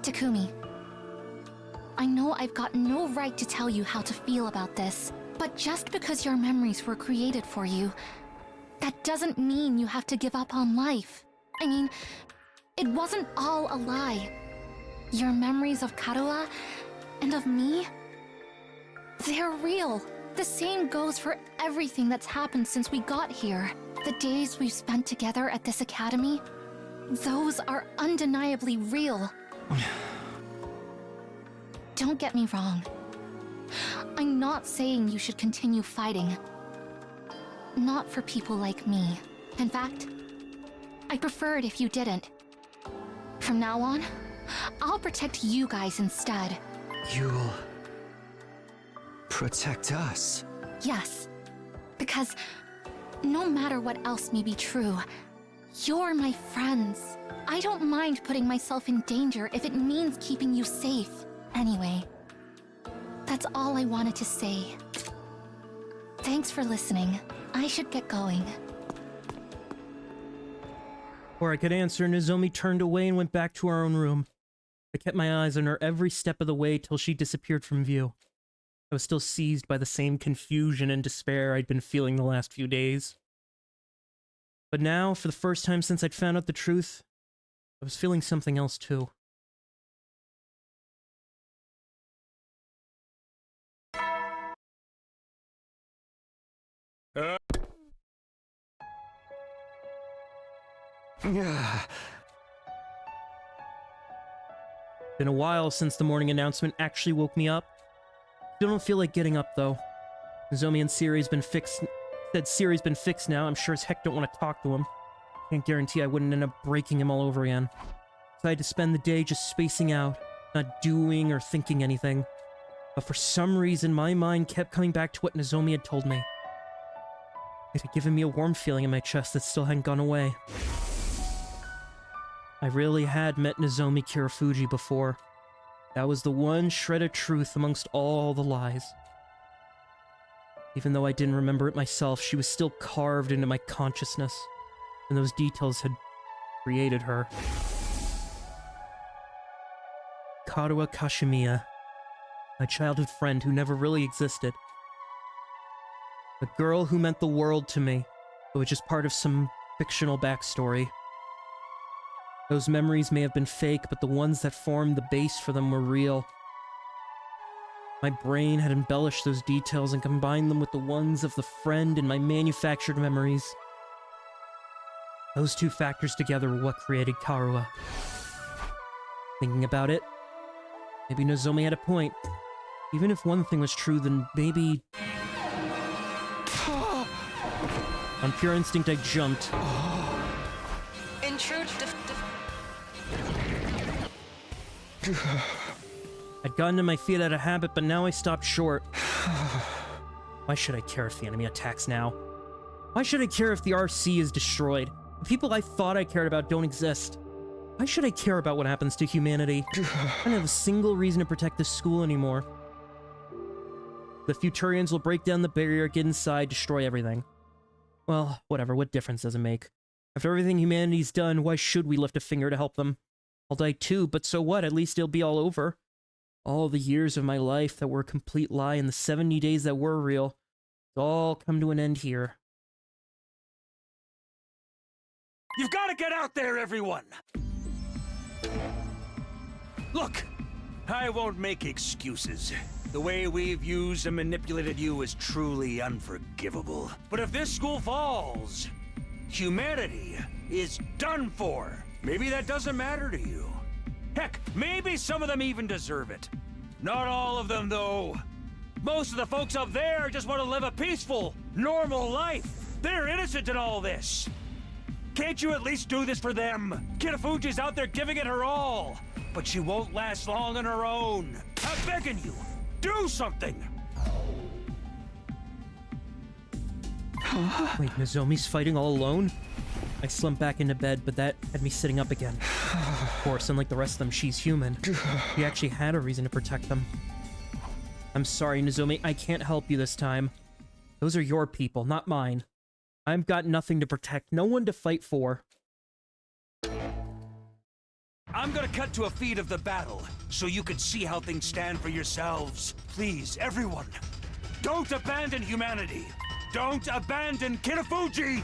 Takumi, I know I've got no right to tell you how to feel about this, but just because your memories were created for you, that doesn't mean you have to give up on life. I mean, it wasn't all a lie. Your memories of Karua and of me, they're real. The same goes for everything that's happened since we got here. The days we've spent together at this academy, those are undeniably real. Don't get me wrong. I'm not saying you should continue fighting. Not for people like me. In fact, I prefer it if you didn't. From now on, I'll protect you guys instead. You'll protect us? Yes, because no matter what else may be true, you're my friends. I don't mind putting myself in danger if it means keeping you safe. Anyway, that's all I wanted to say. Thanks for listening. I should get going. Before I could answer, Nozomi turned away and went back to our own room. I kept my eyes on her every step of the way till she disappeared from view. I was still seized by the same confusion and despair I'd been feeling the last few days. But now, for the first time since I'd found out the truth, I was feeling something else too. Been a while since the morning announcement actually woke me up. Still don't feel like getting up though. Nozomi and Siri's been fixed. Said Siri's been fixed now. I'm sure as heck don't want to talk to him. Can't guarantee I wouldn't end up breaking him all over again. So I had to spend the day just spacing out, not doing or thinking anything. But for some reason, my mind kept coming back to what Nozomi had told me. It had given me a warm feeling in my chest that still hadn't gone away. I really had met Nozomi Kirafuji before. That was the one shred of truth amongst all the lies. Even though I didn't remember it myself, she was still carved into my consciousness, and those details had created her. Karua Kashimiya, my childhood friend who never really existed. A girl who meant the world to me, but was just part of some fictional backstory. Those memories may have been fake, but the ones that formed the base for them were real. My brain had embellished those details and combined them with the ones of the friend in my manufactured memories. Those two factors together were what created Karua. Thinking about it, maybe Nozomi had a point. Even if one thing was true, then maybe... On pure instinct, I jumped. Intrude. I'd gotten to my feet out of habit, but now I stopped short. Why should I care if the enemy attacks now? Why should I care if the RC is destroyed? The people I thought I cared about don't exist. Why should I care about what happens to humanity? I don't have a single reason to protect this school anymore. The Futurians will break down the barrier, get inside, destroy everything. Well, whatever, what difference does it make? After everything humanity's done, why should we lift a finger to help them? I'll die too, but so what? At least it'll be all over. All the years of my life that were a complete lie and the 70 days that were real, it's all come to an end here. You've got to get out there, everyone! Look, I won't make excuses. The way we've used and manipulated you is truly unforgivable. But if this school falls, humanity is done for. Maybe that doesn't matter to you. Heck, maybe some of them even deserve it. Not all of them, though. Most of the folks up there just want to live a peaceful, normal life. They're innocent in all this. Can't you at least do this for them? Kirafuji's out there giving it her all, but she won't last long on her own. I'm begging you, do something! Wait, Nozomi's fighting all alone? I slumped back into bed, but that had me sitting up again. Of course, unlike the rest of them, she's human. She actually had a reason to protect them. I'm sorry, Nozomi, I can't help you this time. Those are your people, not mine. I've got nothing to protect, no one to fight for. I'm gonna cut to a feed of the battle, so you can see how things stand for yourselves. Please, everyone, don't abandon humanity! Don't abandon Kirafuji!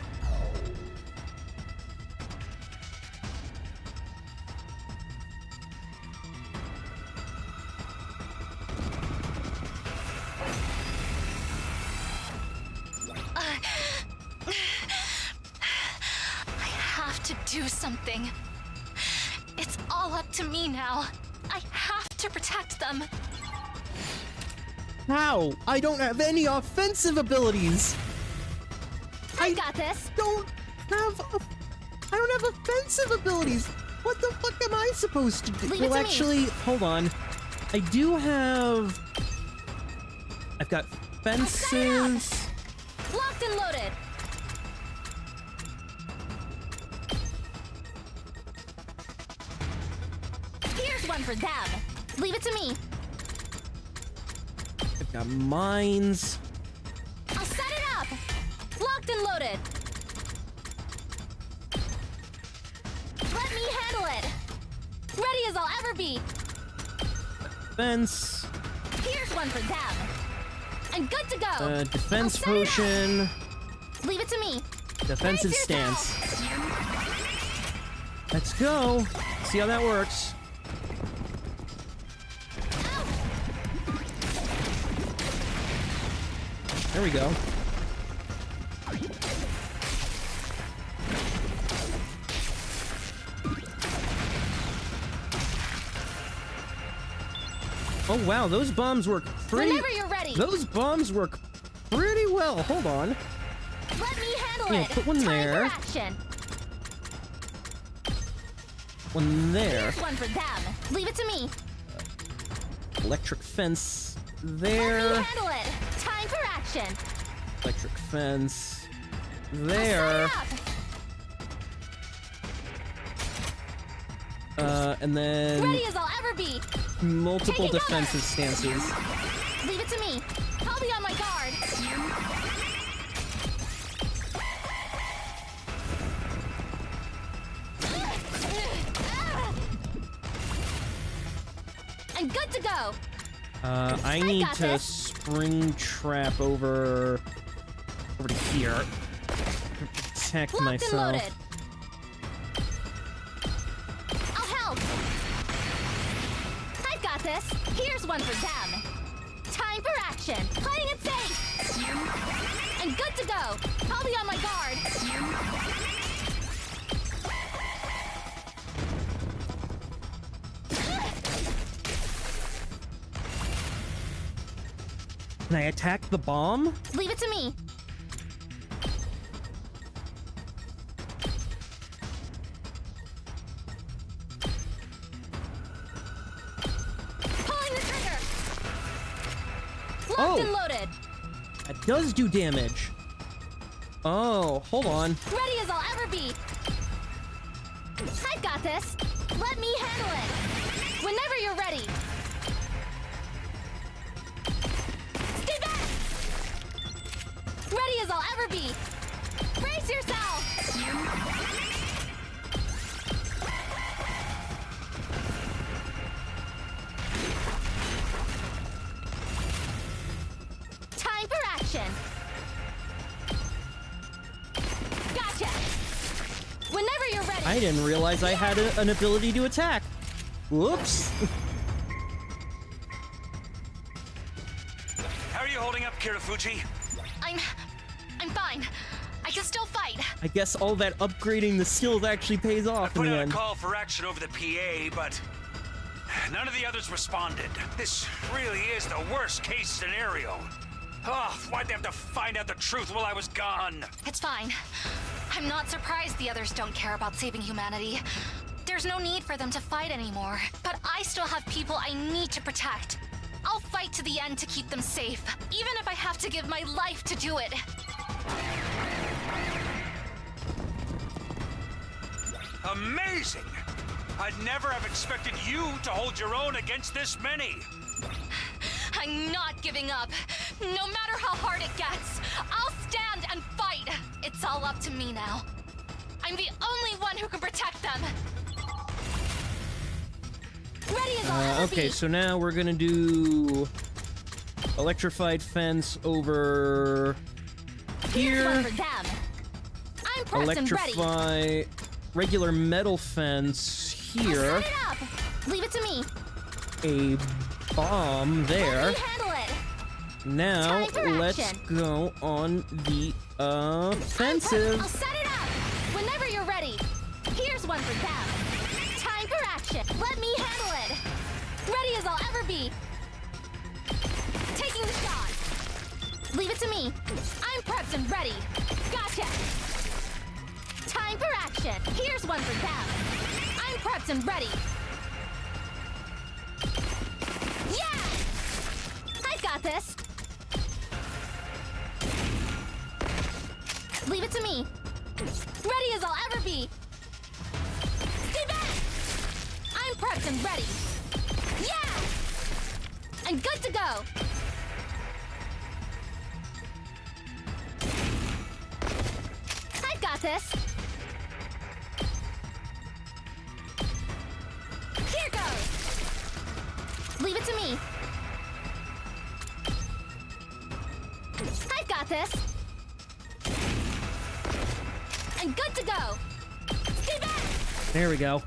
Do something. It's all up to me now. I have to protect them. How? I don't have any offensive abilities. I got this. I don't have offensive abilities. What the fuck am I supposed to do? Leave it Well, to me. actually, hold on. I do have. I've got fences. Locked and loaded. Here's one for them. Leave it to me. I've got mines. I'll set it up. Locked and loaded. Let me handle it. Ready as I'll ever be. Fence. Here's one for them. I'm good to go. Defense I'll set it up. potion. Leave it to me. Defensive Brace stance. yourself. Let's go. See how that works. There we go. Oh wow, those bombs work pretty. Whenever you're ready. Those bombs work pretty well. Hold on. Let me handle Yeah, it. put one Time there. For action. One there. Here's one for them. Leave it to me. Electric fence Let there. me handle it. Time for action. Electric fence I'll there. set it And up. then Ready as I'll ever be. multiple Taking cover. defensive stances. Leave it to me. I'll be on my guard. I'm good to go. I need got to this. spring trap over to here. Protect Locked myself. and loaded. I'll help. I've got this. Here's one for them. Time for action. Playing it safe. I'm good to go. I'll be on my guard. Can I attack the bomb? Leave it to me. Pulling the trigger. Locked and loaded. That does do damage. Oh, hold on. Ready as I'll ever be. I've got this. Let me handle it. Whenever you're ready. Stay back. Ready as I'll ever be. Brace yourself. Time for action. Gotcha. Whenever you're ready. I didn't realize I had an ability to attack. Whoops. How are you holding up, Kirafuji? I'm fine. I can still fight. I guess all that upgrading the skills actually pays off in Put the out a end. call for action over the PA, but none of the others responded. This really is the worst case scenario. Oh, why'd they have to find out the truth while I was gone? It's fine. I'm not surprised the others don't care about saving humanity. There's no need for them to fight anymore. But I still have people I need to protect. I'll fight to the end to keep them safe, even if I have to give my life to do it. Amazing! I'd never have expected you to hold your own against this many. I'm not giving up. No matter how hard it gets, I'll stand and fight. It's all up to me now. I'm the only one who can protect them. Ready as I'll ever Okay, be. so now we're gonna do electrified fence over Here's one here. for them. I'm pressed and ready. Electrify regular metal fence here. Set it up. Leave it to me. A bomb there. Let me handle it. Now Time for let's action. go on the I'll offensive. set it up. Whenever you're ready. Here's one for them. Time for action. Let me handle it. Ready as I'll ever be. Taking the shot. Leave it to me. I'm prepped and ready. Gotcha. Time for action. Here's one for them. I'm prepped and ready. Yeah! I've got this. Leave it to me. Ready as I'll ever be. Stay back! I'm prepped and ready. Yeah! I'm good to go. I've got this. Here goes. Leave it to me. I've got this. I'm good to go. Stay back. There we go.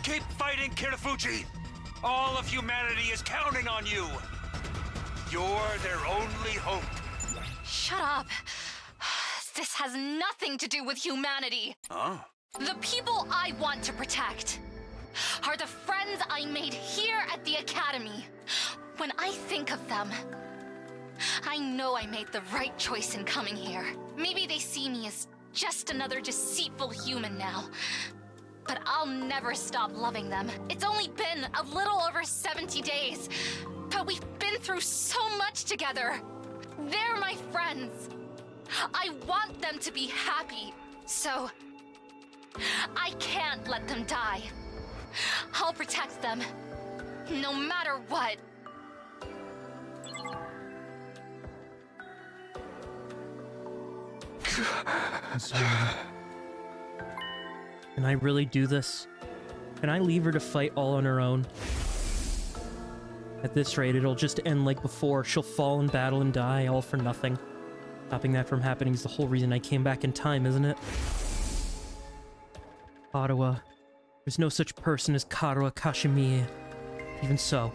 Keep fighting, Kirafuji! All of humanity is counting on you! You're their only hope. Shut up. This has nothing to do with humanity. Huh? The people I want to protect are the friends I made here at the Academy. When I think of them, I know I made the right choice in coming here. Maybe they see me as just another deceitful human now, but I'll never stop loving them. It's only been a little over 70 days, but we've been through so much together. They're my friends. I want them to be happy, so I can't let them die. I'll protect them, no matter what. Can I really do this? Can I leave her to fight all on her own? At this rate, it'll just end like before. She'll fall in battle and die, all for nothing. Stopping that from happening is the whole reason I came back in time, isn't it? Ottawa. There's no such person as Karuo Kashimie. Even so,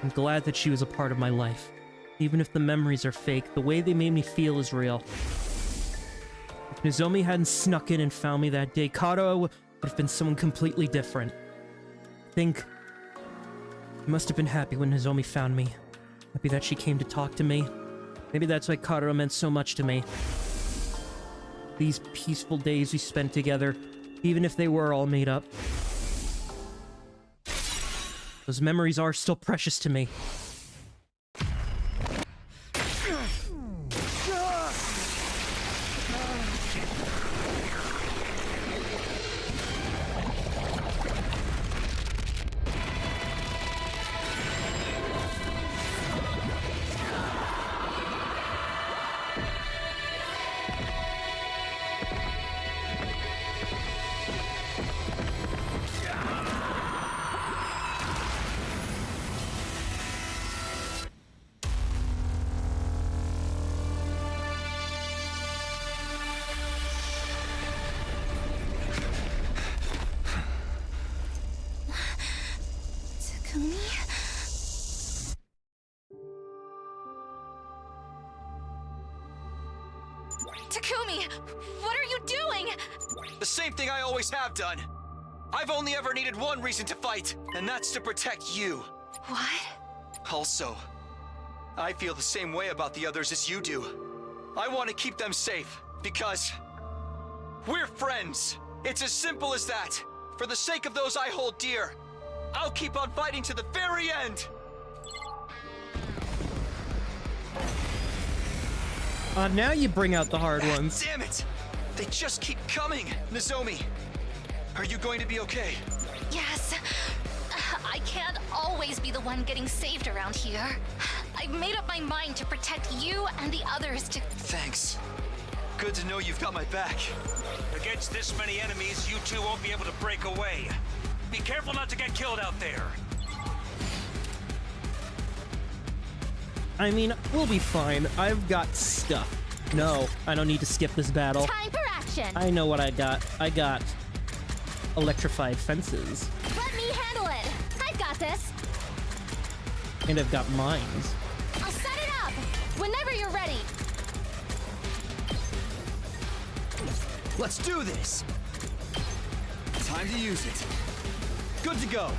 I'm glad that she was a part of my life. Even if the memories are fake, the way they made me feel is real. If Nozomi hadn't snuck in and found me that day, Karuo would have been someone completely different. I think I must have been happy when Nozomi found me. Happy that she came to talk to me. Maybe that's why Karuo meant so much to me. These peaceful days we spent together, even if they were all made up. Those memories are still precious to me. Takumi, what are you doing? The same thing I always have done. I've only ever needed one reason to fight, and that's to protect you. What? Also, I feel the same way about the others as you do. I want to keep them safe, because we're friends. It's as simple as that. For the sake of those I hold dear, I'll keep on fighting to the very end. Now you bring out the hard ones. Damn it! They just keep coming! Nozomi, are you going to be okay? Yes. I can't always be the one getting saved around here. I've made up my mind to protect you and the others to... Thanks. Good to know you've got my back. Against this many enemies, you two won't be able to break away. Be careful not to get killed out there. I mean, we'll be fine. I've got stuff. No, I don't need to skip this battle. Time for action! I know what I got. I got electrified fences. Let me handle it! I've got this! And I've got mines. I'll set it up whenever you're ready. Let's do this! Time to use it. Good to go.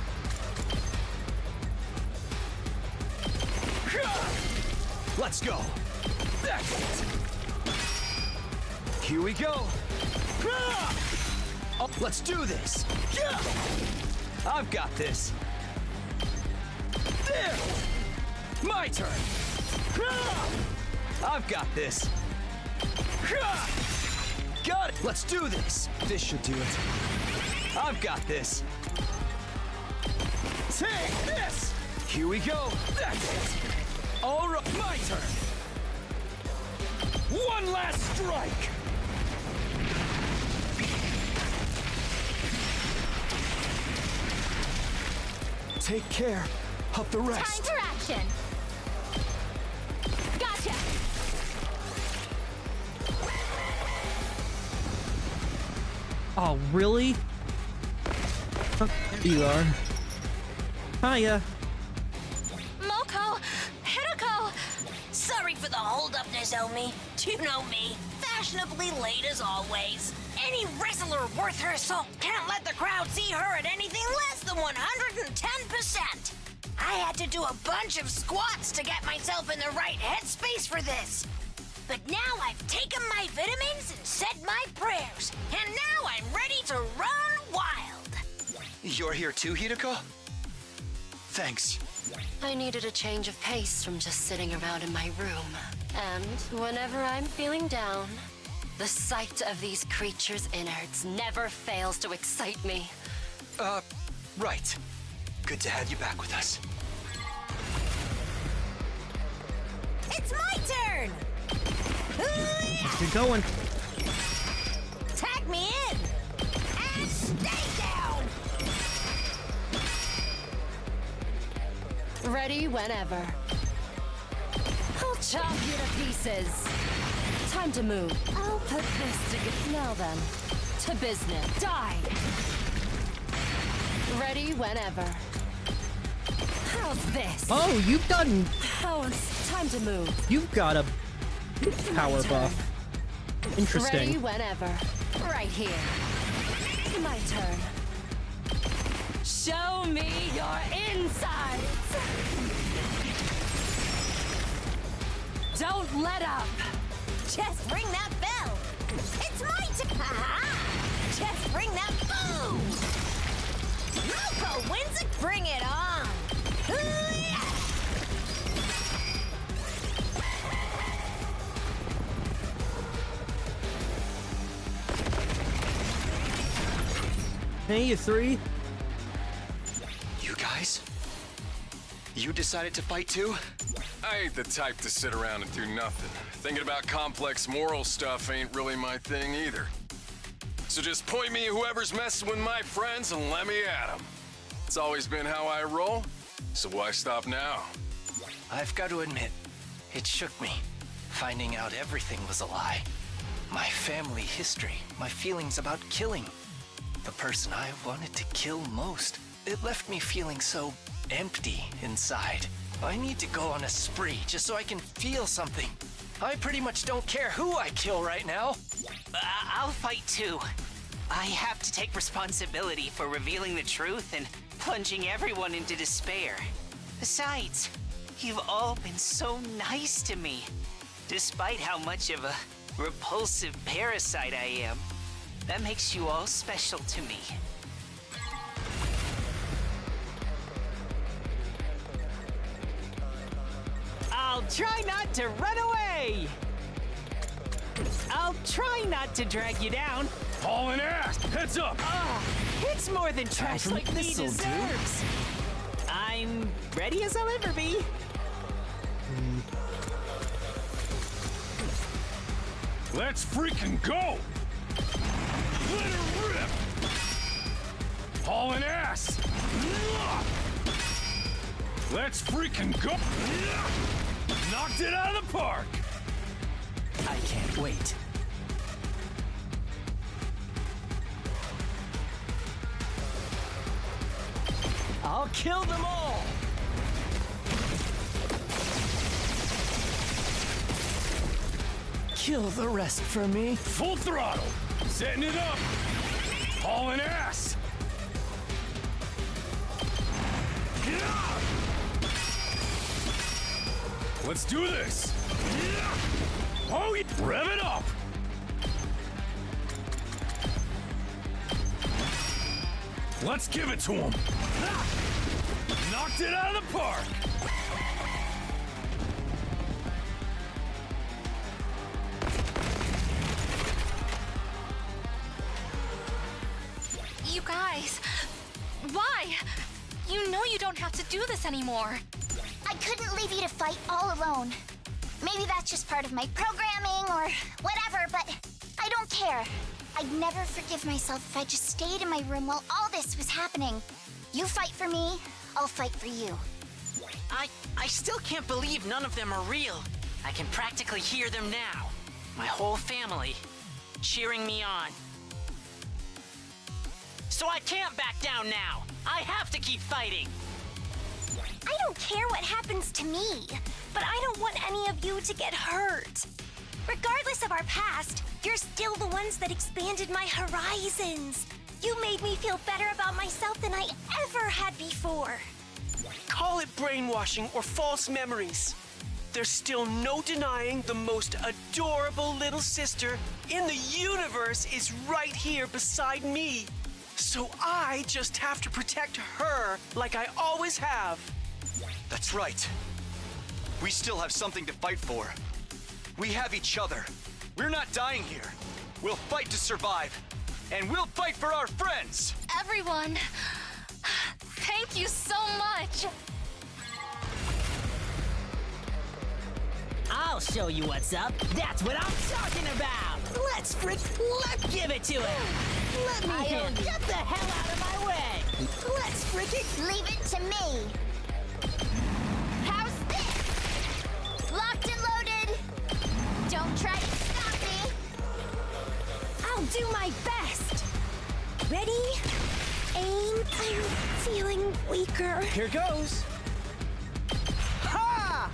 Let's go. That's it. Here we go. Oh, let's do this. I've got this. There. My turn. I've got this. Got it. Let's do this. This should do it. I've got this. Take this. Here we go. That's it. All right, my turn. One last strike. Take care of the rest. Time for action. Gotcha. Oh, really? Here you are. Hiya. Moko! Hideko! Sorry for the hold-up, Nozomi. You know me. Fashionably late as always. Any wrestler worth her salt can't let the crowd see her at anything less than 110%. I had to do a bunch of squats to get myself in the right headspace for this. But now I've taken my vitamins and said my prayers, and now I'm ready to run wild. You're here too, Hideko? Thanks. I needed a change of pace from just sitting around in my room. And whenever I'm feeling down, the sight of these creatures' innards never fails to excite me. Right. Good to have you back with us. It's my turn! You're going. Tag me in! And stay down! Ready whenever. I'll chop you to pieces. Time to move. I'll put this to now then. To business. Die! Ready whenever. How's this? Oh, you've done. How's time to move? You've got a power buff. Interesting. Ready whenever. Right here. My turn. Show me your insides! Don't let up! Just ring that bell! It's my turn! Just ring that boom! Nuka wins it! Bring it on! Hey, you three. You guys? You decided to fight too? I ain't the type to sit around and do nothing. Thinking about complex moral stuff ain't really my thing either. So just point me at whoever's messing with my friends and let me at them. It's always been how I roll, so why stop now? I've got to admit, it shook me, finding out everything was a lie. My family history, my feelings about killing. The person I wanted to kill most. It left me feeling so empty inside. I need to go on a spree just so I can feel something. I pretty much don't care who I kill right now. I'll fight too. I have to take responsibility for revealing the truth and plunging everyone into despair. Besides, you've all been so nice to me. Despite how much of a repulsive parasite I am, that makes you all special to me. I'll try not to run away! I'll try not to drag you down. Hauling ass! Heads up! It's more than trash from like me this'll do. deserves. I'm ready as I'll ever be. Let's freaking go! Let her rip! Hauling ass! Let's freaking go! Knocked it out of the park! I can't wait. I'll kill them all! Kill the rest for me. Full throttle! Setting it up! Hauling ass! Let's do this! Oh, yeah. Rev it up! Let's give it to him! Knocked it out of the park! You guys, why? You know you don't have to do this anymore. I couldn't leave you to fight all alone. Maybe that's just part of my programming or whatever, but I don't care. I'd never forgive myself if I just stayed in my room while all this was happening. You fight for me, I'll fight for you. I still can't believe none of them are real. I can practically hear them now. My whole family cheering me on. So I can't back down now. I have to keep fighting. I don't care what happens to me, but I don't want any of you to get hurt. Regardless of our past, you're still the ones that expanded my horizons. You made me feel better about myself than I ever had before. Call it brainwashing or false memories. There's still no denying the most adorable little sister in the universe is right here beside me. So I just have to protect her like I always have. That's right. We still have something to fight for. We have each other. We're not dying here. We'll fight to survive. And we'll fight for our friends! Everyone, thank you so much. I'll show you what's up. That's what I'm talking about. Let's give it to him. Let me handle. Get the hell out of my way. Let's Leave it to me. How's this? Locked and loaded. Don't try to stop me. I'll do my best. Ready? Aim. I'm feeling weaker. Here goes. Ha!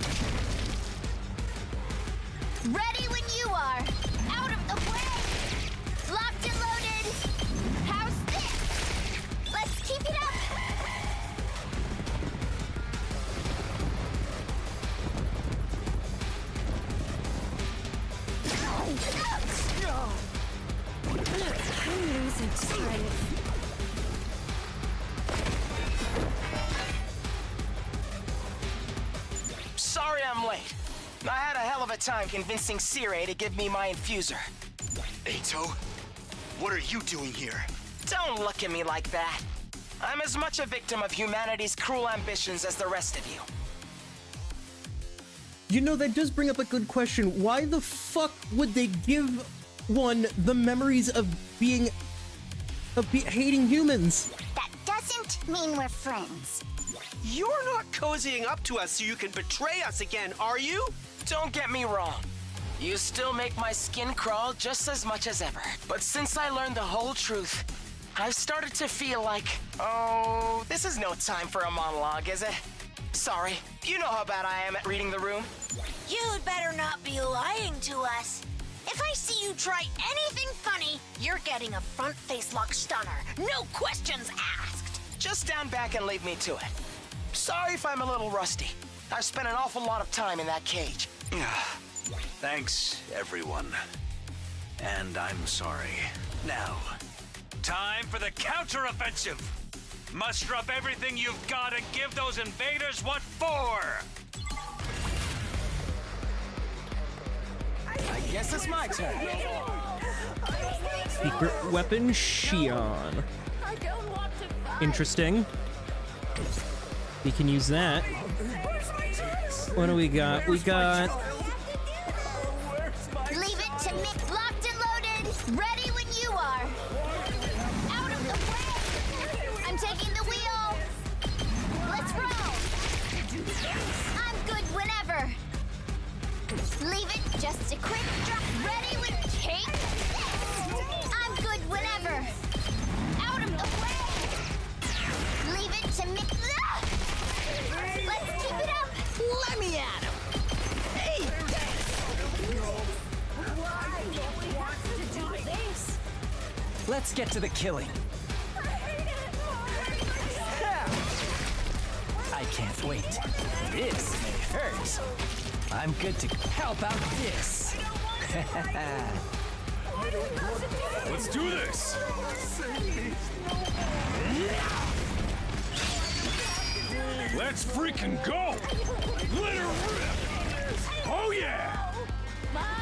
Ready when you are. Out of the way. Locked and loaded. How's this? Let's keep it up. I'm losing strength. Sorry I'm late. I had a hell of a time convincing Sire to give me my infuser. Ato, what are you doing here? Don't look at me like that. I'm as much a victim of humanity's cruel ambitions as the rest of you. You know, that does bring up a good question. Why the fuck would they give one the memories of hating humans? That doesn't mean we're friends. You're not cozying up to us so you can betray us again, are you? Don't get me wrong. You still make my skin crawl just as much as ever. But since I learned the whole truth, I've started to feel like, oh, this is no time for a monologue, is it? Sorry, you know how bad I am at reading the room. You'd better not be lying to us. If I see you try anything funny, you're getting a front face lock stunner. No questions asked. Just stand back and leave me to it. Sorry if I'm a little rusty. I've spent an awful lot of time in that cage. Thanks, everyone. And I'm sorry. Now, time for the counteroffensive. Muster up everything you've got and give those invaders what for! I guess it's my turn. Secret weapon, Shion. Interesting. We can use that. What do we got? We got... Leave it to me. Locked and loaded. Ready when you are. Out of the way. I'm taking the wheel. Let's roll. I'm good whenever. Leave it just a quick drop. Ready when take this. I'm good whenever. Out of the way. Leave it to me. Let's keep it up. Let me at him. Hey! Let's get to the killing. I can't wait. This may hurt. I'm good to help out this. Let's do this! Let's freaking go! Let her rip! Oh yeah!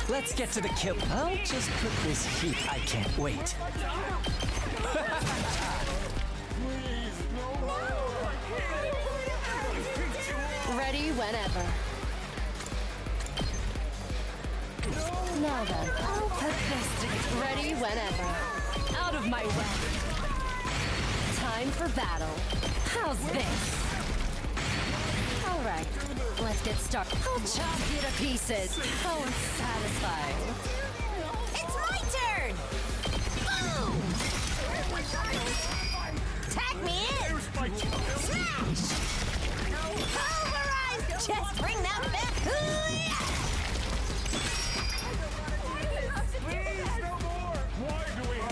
Let's get to the kill. I'll just put this heat. I can't wait. Ready whenever. Now then, put this together. Ready whenever. Out of my way. Time for battle. How's this? All right, let's get started. I'll chop you to pieces. How satisfying. It's my turn! Boom! Tag me in! Smash! Pulverize! Just bring that back!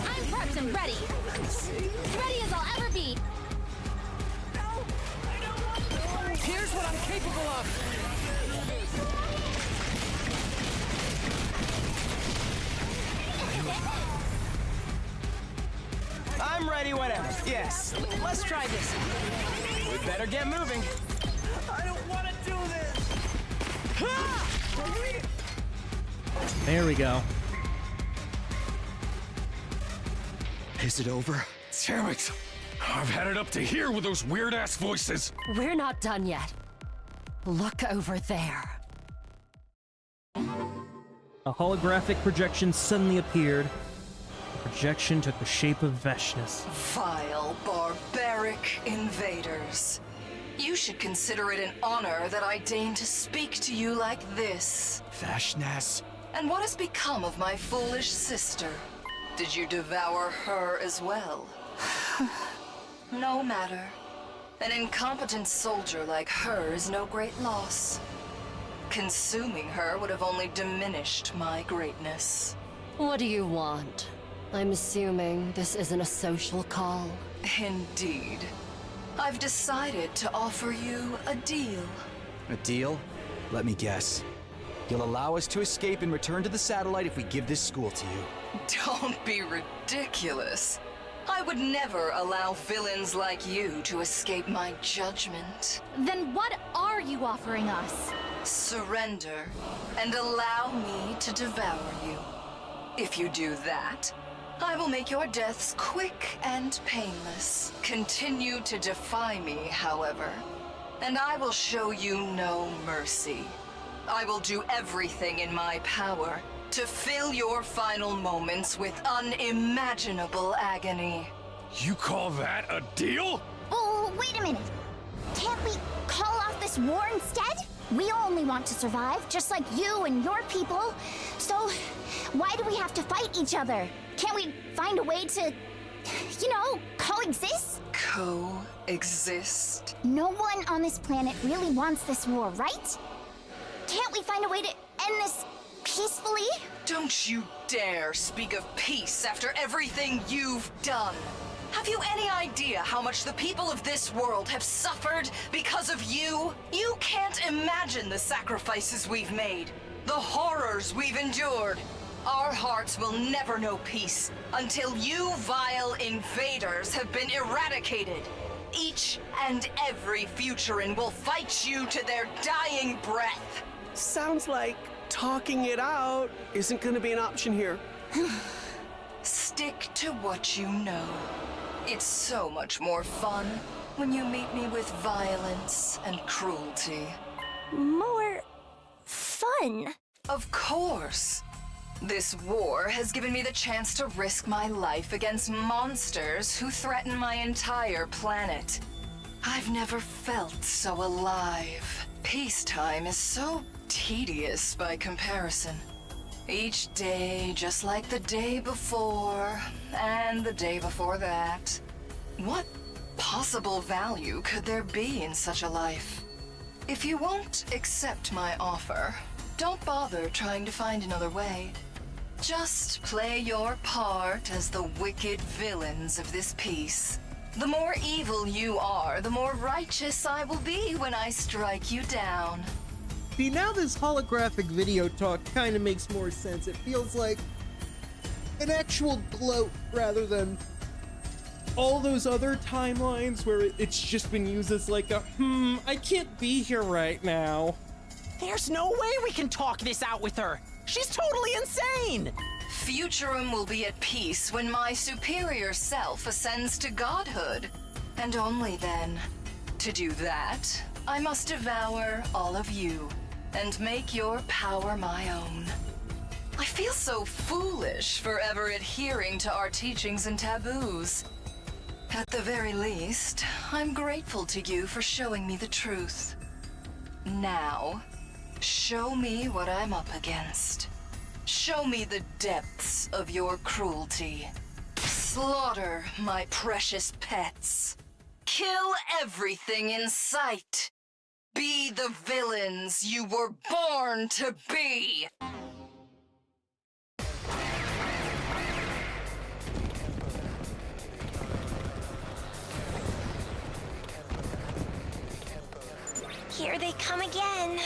I'm prepped and ready. Ready as I'll ever be. Here's what I'm capable of. I'm ready whenever. Yes, let's try this. We better get moving. I don't want to do this! There we go. Is it over? Damn it! I've had it up to here with those weird-ass voices. We're not done yet. Look over there. A holographic projection suddenly appeared. The projection took the shape of Veshness. Vile, barbaric invaders. You should consider it an honor that I deign to speak to you like this. Veshness. And what has become of my foolish sister? Did you devour her as well? No matter. An incompetent soldier like her is no great loss. Consuming her would have only diminished my greatness. What do you want? I'm assuming this isn't a social call. Indeed. I've decided to offer you a deal. A deal? Let me guess. You'll allow us to escape and return to the satellite if we give this school to you. Don't be ridiculous. I would never allow villains like you to escape my judgment. Then what are you offering us? Surrender and allow me to devour you. If you do that, I will make your deaths quick and painless. Continue to defy me, however, and I will show you no mercy. I will do everything in my power to fill your final moments with unimaginable agony. You call that a deal? Oh, wait a minute. Can't we call off this war instead? We only want to survive, just like you and your people. So, why do we have to fight each other? Can't we find a way to, coexist? Coexist? No one on this planet really wants this war, right? Can't we find a way to end this peacefully? Don't you dare speak of peace after everything you've done. Have you any idea how much the people of this world have suffered because of you? You can't imagine the sacrifices we've made, the horrors we've endured. Our hearts will never know peace until you vile invaders have been eradicated. Each and every Futuran will fight you to their dying breath. Sounds like talking it out isn't gonna be an option here. Stick to what you know. It's so much more fun when you meet me with violence and cruelty. More fun? Of course. This war has given me the chance to risk my life against monsters who threaten my entire planet. I've never felt so alive. Peacetime is so tedious by comparison. Each day just like the day before, and the day before that. What possible value could there be in such a life? If you won't accept my offer, don't bother trying to find another way. Just play your part as the wicked villains of this piece. The more evil you are, the more righteous I will be when I strike you down. See, now this holographic video talk kind of makes more sense. It feels like an actual gloat rather than all those other timelines where it's just been used as like a, I can't be here right now. There's no way we can talk this out with her. She's totally insane. Futurum will be at peace when my superior self ascends to godhood. And only then. To do that, I must devour all of you and make your power my own. I feel so foolish for ever adhering to our teachings and taboos. At the very least, I'm grateful to you for showing me the truth. Now, show me what I'm up against. Show me the depths of your cruelty. Slaughter my precious pets. Kill everything in sight. Be the villains you were born to be! Here they come again.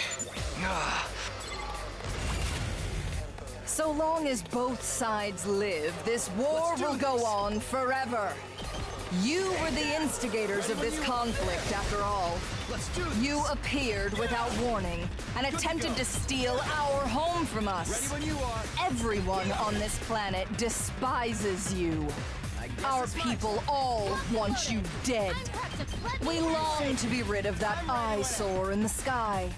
So long as both sides live, this war will go on forever. You were the instigators of this conflict, after all. You appeared without warning and attempted to steal our home from us. Everyone on this planet despises you. Our people all want you dead. We long to be rid of that eyesore in the sky.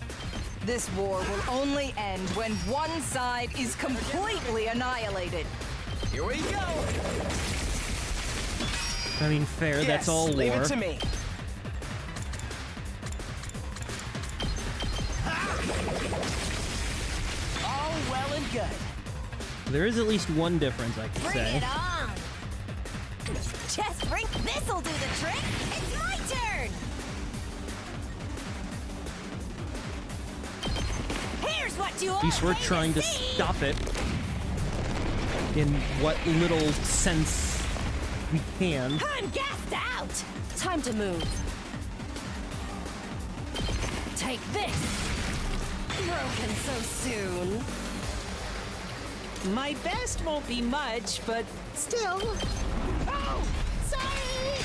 This war will only end when one side is completely annihilated. Here we go! I mean, fair, Yes, that's all war. leave it to me. All well and good. There is at least one difference, I can Bring say. it on! Just bring this'll do the trick! It's my turn! Here's what you At least we're trying to stop it in what little sense we can. I'm gassed out! Time to move. Take this! Broken so soon. My best won't be much, but still. Oh, sorry!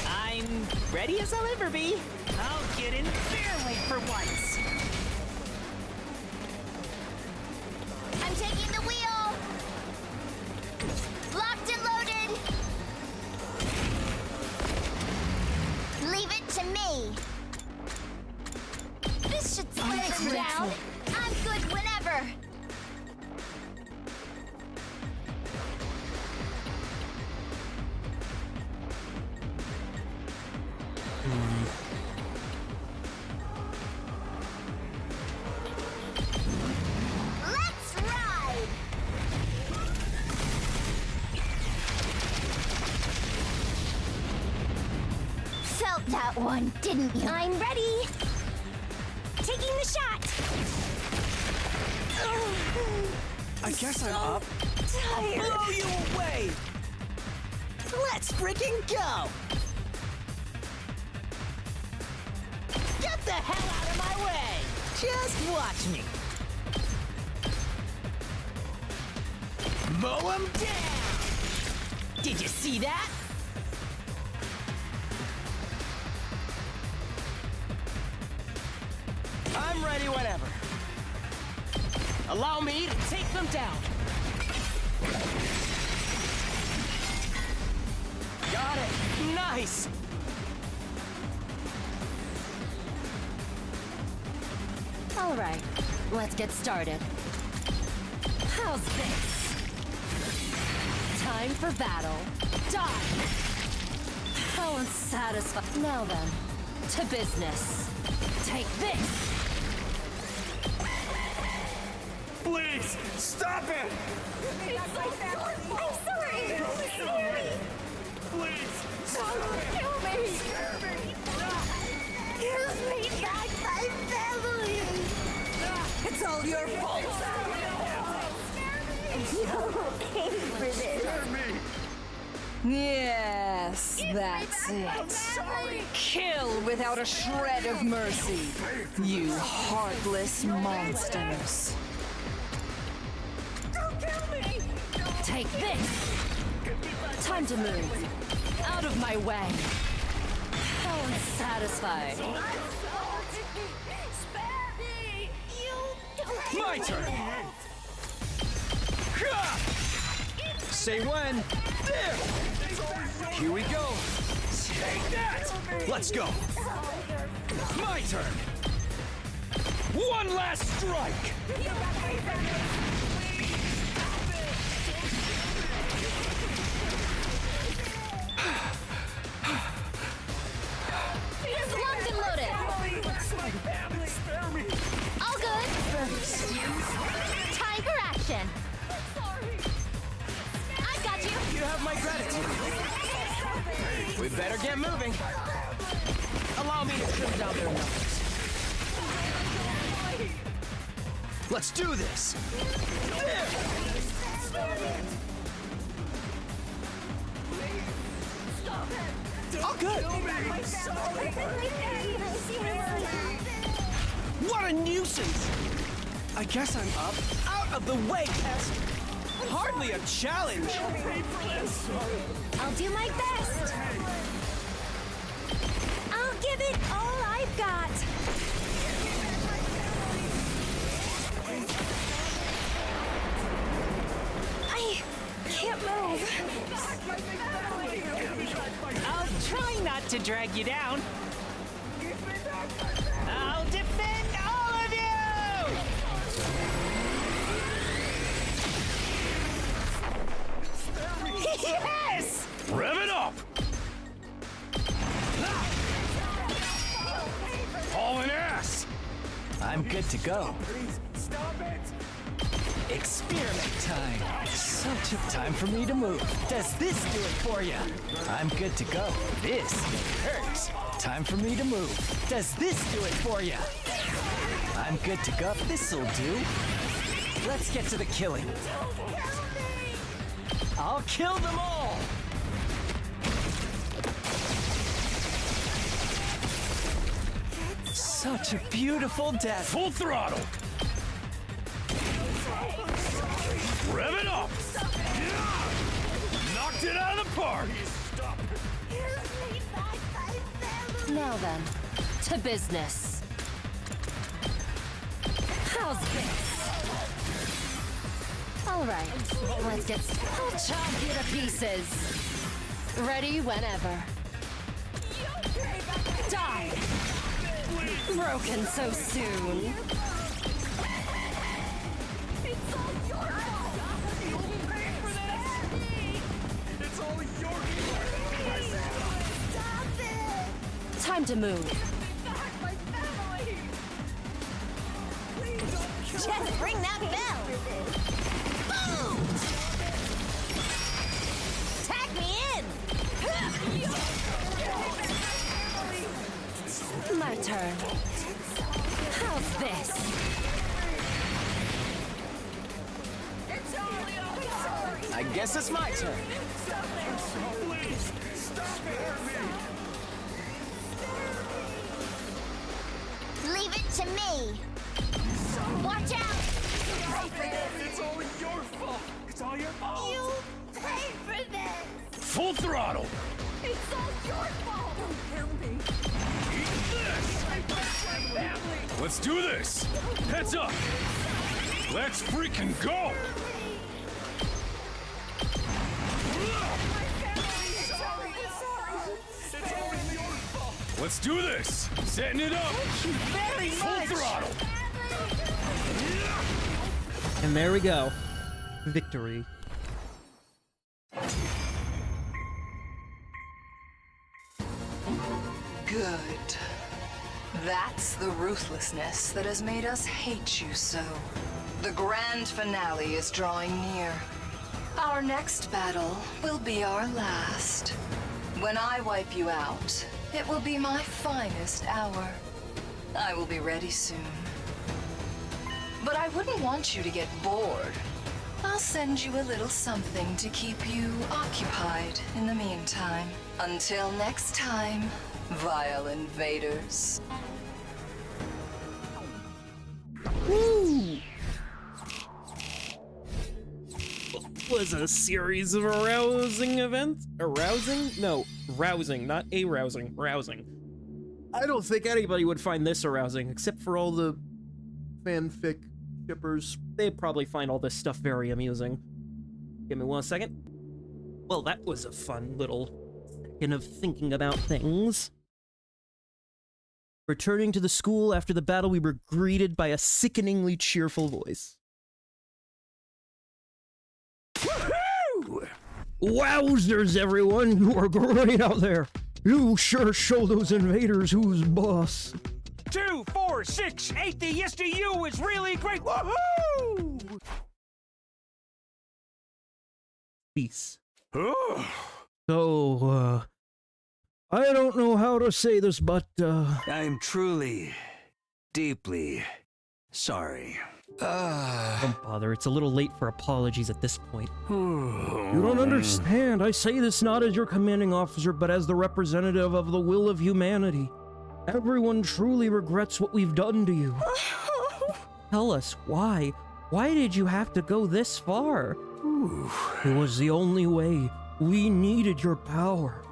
I'm ready as I'll ever be. I'll get in fairly for once. I'm taking the wheel! Locked and loaded! Leave it to me! This should slow them down! I'm good whenever! Let's ride! Felt that one, didn't you? I'm ready! Taking the shot! I guess I'm up. Tired. I'll blow you away! Let's freaking go! Get the hell out of my way! Just watch me. Mow him down! Did you see that? I'm ready whenever. Allow me to take them down. Got it. Nice. All right, let's get started. How's this? Time for battle. Die! How unsatisfying. Now then, to business. Take this! Please, stop it! I'm sorry! Spare me! Please, Kill me! Give me back my family! It's all your fault! Yes, that's it. Kill without a shred of mercy, you heartless monsters. Don't kill me! Take this! Time to move. Out of my way. How unsatisfying. My turn! Say when. There! Here we go. Take that! Let's go. My turn. One last strike! Locked and loaded. All good. Time for action. I got you. You have my gratitude. We better get moving. Allow me to trim down their numbers. Let's do this! There! All good. What a nuisance! I guess I'm up. Out of the way, pest! Hardly a challenge! I'll do my best. I'll give it all I've got. I can't move. I'll try not to drag you down. I'll defend all of you! Yes! Rev it up! Hauling ass! I'm good to go. Stop it! Experiment time. Such a time for me to move. Does this do it for you? I'm good to go. This hurts. Time for me to move. Does this do it for you? I'm good to go. This'll do. Let's get to the killing. I'll kill them all. Such a beautiful death. Full throttle! Rev it up! Knocked it out of the park! Now then, to business. How's this? All right, let's get. I'll chop you to pieces. Ready whenever. Die. Broken so soon. Time to move. Just ring that bell. Boom! Tag me in. My turn. How's this? I guess it's my turn. Leave it to me. Watch out. It's all your fault! It's all your fault! You pay for this. Full throttle! It's all your fault. Don't kill me. Let's do this! Heads up! Let's freaking go! Let's do this! Setting it up! Very Full much. throttle! And there we go. Victory. Good. That's the ruthlessness that has made us hate you so. The grand finale is drawing near. Our next battle will be our last. When I wipe you out, it will be my finest hour. I will be ready soon. But I wouldn't want you to get bored. I'll send you a little something to keep you occupied in the meantime. Until next time, vile invaders. Woo! Was a series of arousing events? Arousing? No, rousing, not arousing, rousing. I don't think anybody would find this arousing, except for all the fanfic shippers. They'd probably find all this stuff very amusing. Give me 1 second. Well, that was a fun little second of thinking about things. Returning to the school after the battle, we were greeted by a sickeningly cheerful voice. Woohoo! Wowzers, everyone! You are great out there! You sure show those invaders who's boss. 2, 4, 6, atheist to you is really great! Woohoo! Peace. So, I don't know how to say this, but, I'm truly, deeply sorry. Don't bother, it's a little late for apologies at this point. You don't understand. I say this not as your commanding officer, but as the representative of the will of humanity. Everyone truly regrets what we've done to you. Tell us, why? Why did you have to go this far? It was the only way. We needed your power.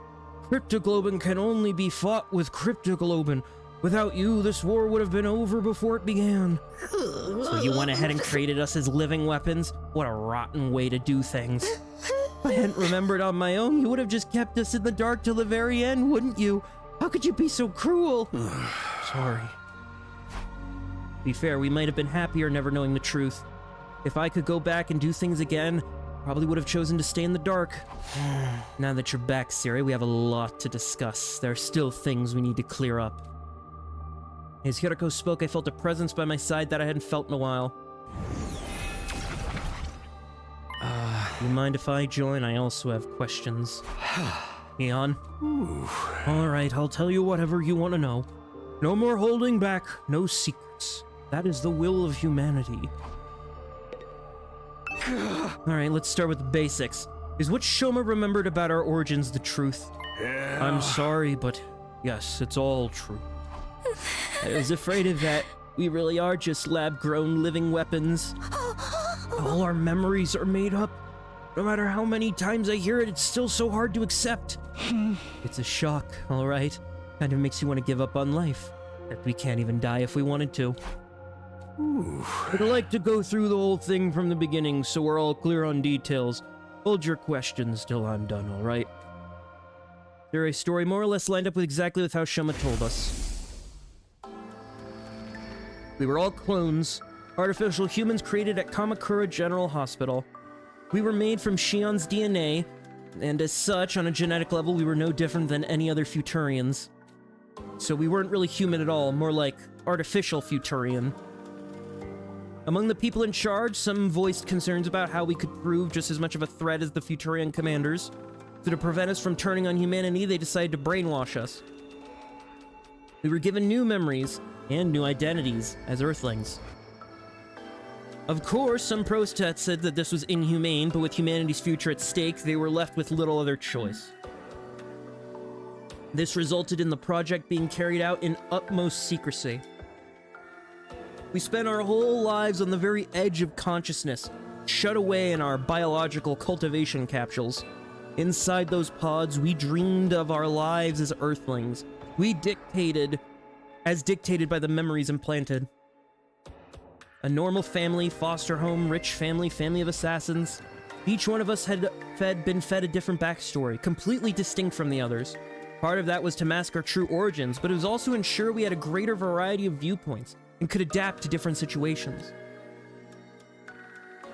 Cryptoglobin can only be fought with Cryptoglobin. Without you, this war would have been over before it began. So you went ahead and created us as living weapons? What a rotten way to do things. If I hadn't remembered on my own, you would have just kept us in the dark till the very end, wouldn't you? How could you be so cruel? Sorry. To be fair, we might have been happier never knowing the truth. If I could go back and do things again, probably would have chosen to stay in the dark. Now that you're back, Siri, we have a lot to discuss. There are still things we need to clear up. As Hiroko spoke, I felt a presence by my side that I hadn't felt in a while. You mind if I join? I also have questions. Eon? Alright, I'll tell you whatever you want to know. No more holding back, no secrets. That is the will of humanity. Alright, let's start with the basics. Is what Shoma remembered about our origins the truth? Yeah. I'm sorry, but yes, it's all true. I was afraid of that. We really are just lab-grown living weapons. All our memories are made up. No matter how many times I hear it, it's still so hard to accept. It's a shock, all right? Kind of makes you want to give up on life. That we can't even die if we wanted to. I'd like to go through the whole thing from the beginning so we're all clear on details. Hold your questions till I'm done, all right? Their story more or less lined up with exactly with how Shoma told us. We were all clones, artificial humans created at Kamakura General Hospital. We were made from Shion's DNA, and as such, on a genetic level, we were no different than any other Futurians. So we weren't really human at all, more like artificial Futurian. Among the people in charge, some voiced concerns about how we could prove just as much of a threat as the Futurian commanders. So to prevent us from turning on humanity, they decided to brainwash us. We were given new memories and new identities as Earthlings. Of course, some prostats said that this was inhumane, but with humanity's future at stake, they were left with little other choice. This resulted in the project being carried out in utmost secrecy. We spent our whole lives on the very edge of consciousness, shut away in our biological cultivation capsules. Inside those pods, we dreamed of our lives as Earthlings. We dictated by the memories implanted. A normal family, foster home, rich family, family of assassins. Each one of us had been fed a different backstory, completely distinct from the others. Part of that was to mask our true origins, but it was also to ensure we had a greater variety of viewpoints and could adapt to different situations.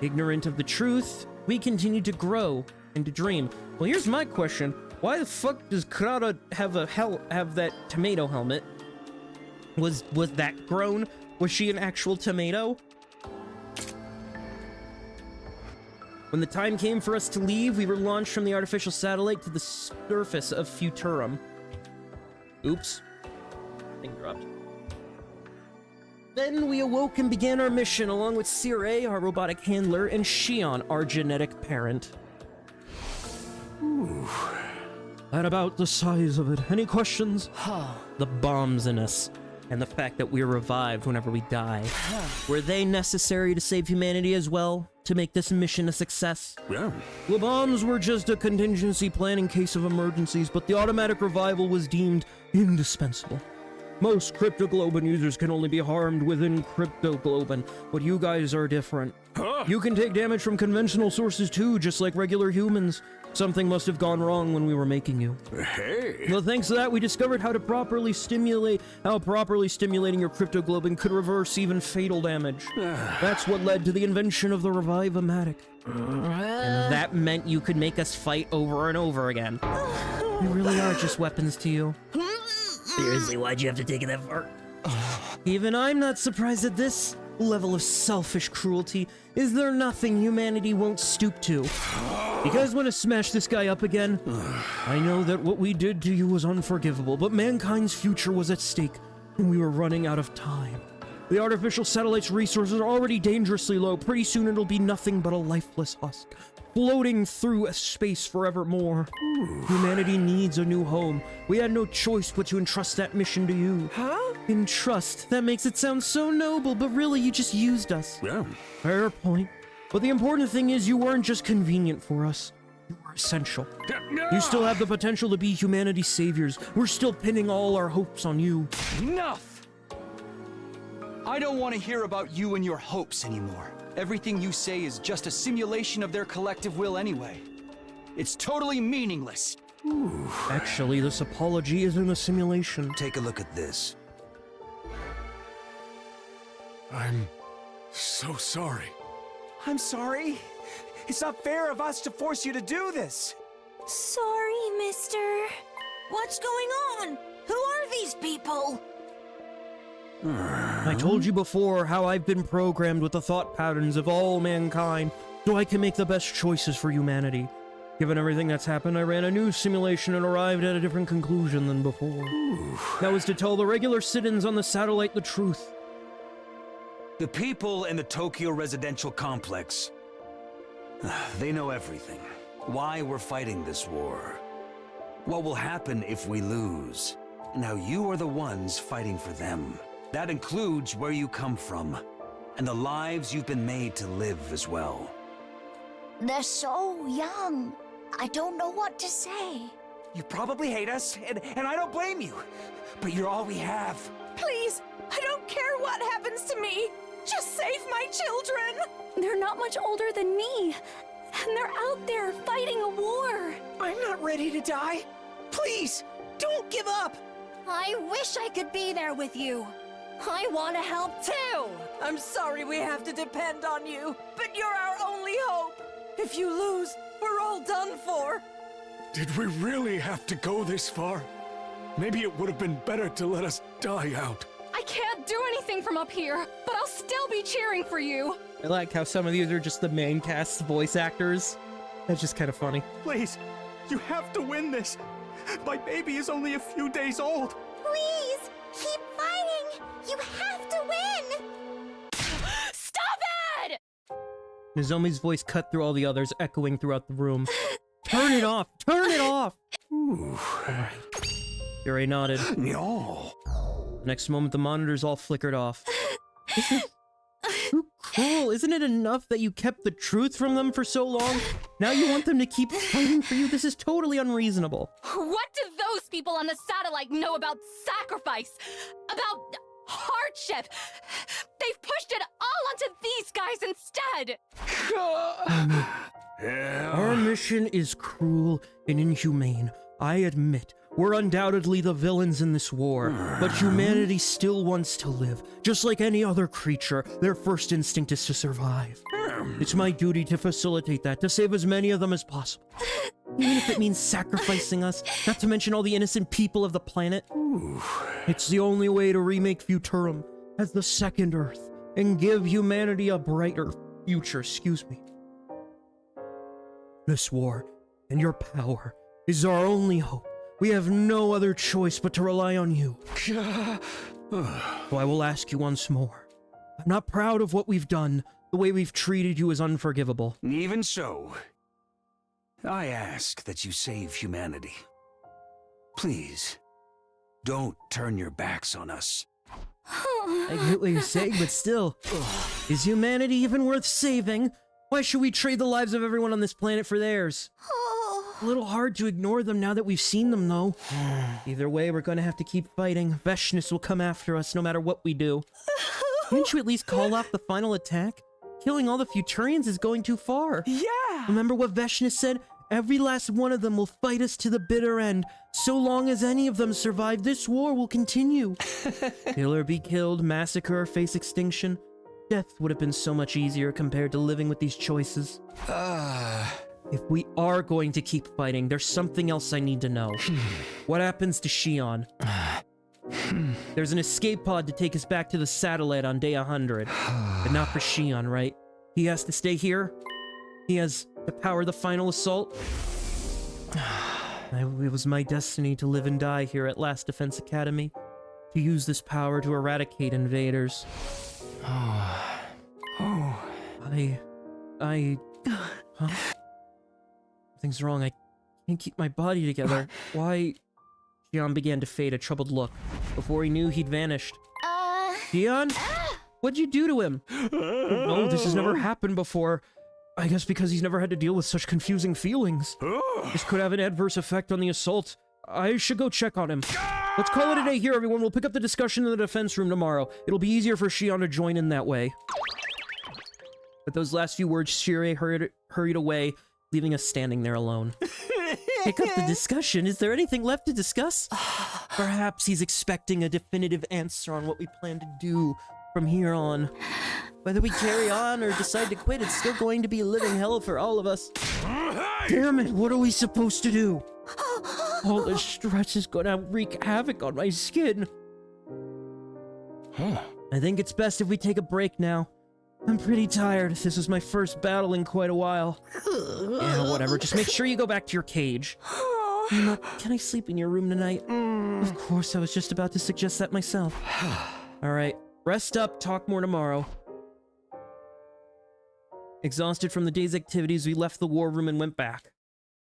Ignorant of the truth, we continued to grow and to dream. Well, here's my question. Why the fuck does Kurata have that tomato helmet? Was that grown? Was she an actual tomato? When the time came for us to leave, we were launched from the artificial satellite to the surface of Futurum. Oops. Thing dropped. Then we awoke and began our mission along with Circe, our robotic handler, and Shion, our genetic parent. Ooh. That about the size of it. Any questions? The bombs in us, and the fact that we're revived whenever we die. Were they necessary to save humanity as well? To make this mission a success? Yeah. The bombs were just a contingency plan in case of emergencies, but the automatic revival was deemed indispensable. Most cryptoglobin users can only be harmed within cryptoglobin, but you guys are different. You can take damage from conventional sources too, just like regular humans. Something must have gone wrong when we were making you. Hey! Well, thanks to that, we discovered how properly stimulating your cryptoglobin could reverse even fatal damage. That's what led to the invention of the Revive-O-Matic. And that meant you could make us fight over and over again. We really are just weapons to you. Seriously, why'd you have to take it that far? Even I'm not surprised at this level of selfish cruelty. Is there nothing humanity won't stoop to? You guys want to smash this guy up again? I know that what we did to you was unforgivable, but mankind's future was at stake, and we were running out of time. The artificial satellite's resources are already dangerously low. Pretty soon it'll be nothing but a lifeless husk, floating through space forevermore. Humanity needs a new home. We had no choice but to entrust that mission to you. Entrust? That makes it sound so noble, but really you just used us. Yeah. Fair point. But the important thing is you weren't just convenient for us. You were essential. You still have the potential to be humanity's saviors. We're still pinning all our hopes on you. Enough! I don't want to hear about you and your hopes anymore. Everything you say is just a simulation of their collective will anyway. It's totally meaningless. Actually, this apology isn't a simulation. Take a look at this. I'm so sorry. I'm sorry. It's not fair of us to force you to do this. Sorry, mister. What's going on? Who are these people? I told you before how I've been programmed with the thought patterns of all mankind, so I can make the best choices for humanity. Given everything that's happened, I ran a new simulation and arrived at a different conclusion than before. That was to tell the regular sit-ins on the satellite the truth. The people in the Tokyo residential complex, they know everything. Why we're fighting this war. What will happen if we lose. And how you are the ones fighting for them. That includes where you come from, and the lives you've been made to live as well. They're so young. I don't know what to say. You probably hate us, and I don't blame you. But you're all we have. Please, I don't care what happens to me. Just save my children. They're not much older than me, and they're out there fighting a war. I'm not ready to die. Please, don't give up. I wish I could be there with you. I want to help too. I'm sorry we have to depend on you, but you're our only hope. If you lose, we're all done for. Did we really have to go this far? Maybe it would have been better to let us die out. I can't do anything from up here, but I'll still be cheering for you. I like how some of these are just the main cast's voice actors. That's just kind of funny. Please, you have to win this. My baby is only a few days old. Please, keep fighting. You have to win. Stop it! Nozomi's voice cut through all the others, echoing throughout the room. Turn it off! Turn it off! Alright. Yuri nodded. No. The next moment, the monitors all flickered off. Too cruel. Isn't it enough that you kept the truth from them for so long? Now you want them to keep fighting for you? This is totally unreasonable. What do those people on the satellite know about sacrifice? About hardship? They've pushed it all onto these guys instead. Our mission is cruel and inhumane. I admit, we're undoubtedly the villains in this war, but humanity still wants to live. Just like any other creature, their first instinct is to survive. It's my duty to facilitate that, to save as many of them as possible. Even if it means sacrificing us, not to mention all the innocent people of the planet. It's the only way to remake Futurum as the second Earth and give humanity a brighter future, This war and your power is our only hope. We have no other choice but to rely on you. So I will ask you once more. I'm not proud of what we've done. The way we've treated you is unforgivable. Even so, I ask that you save humanity. Please, don't turn your backs on us. I get what you're saying, but still, is humanity even worth saving? Why should we trade the lives of everyone on this planet for theirs? A little hard to ignore them now that we've seen them, though. Either way, we're gonna have to keep fighting. Veshness will come after us no matter what we do. Can't you at least call off the final attack? Killing all the Futurians is going too far. Yeah! Remember what Veshness said? Every last one of them will fight us to the bitter end. So long as any of them survive, this war will continue. Kill or be killed, massacre or face extinction. Death would have been so much easier compared to living with these choices. If we are going to keep fighting, there's something else I need to know. What happens to Shion? There's an escape pod to take us back to the satellite on day 100. But not for Shion, right? He has to stay here? He has to power the final assault? It was my destiny to live and die here at Last Defense Academy. To use this power to eradicate invaders. Huh? Something's wrong. I can't keep my body together. Why? Shion began to fade, a troubled look. Before he knew, he'd vanished. Shion? What'd you do to him? No, this has never happened before. I guess because he's never had to deal with such confusing feelings. This could have an adverse effect on the assault. I should go check on him. Let's call it a day here, everyone. We'll pick up the discussion in the defense room tomorrow. It'll be easier for Shion to join in that way. With those last few words, Shirei hurried away, leaving us standing there alone. Pick up the discussion. Is there anything left to discuss? Perhaps he's expecting a definitive answer on what we plan to do from here on. Whether we carry on or decide to quit, it's still going to be a living hell for all of us. Damn it, what are we supposed to do? All this stress is gonna wreak havoc on my skin. I think it's best if we take a break now. I'm pretty tired. This is my first battle in quite a while. Yeah, whatever. Just make sure you go back to your cage. Can I sleep in your room tonight? Of course, I was just about to suggest that myself. Alright, rest up, talk more tomorrow. Exhausted from the day's activities, we left the war room and went back.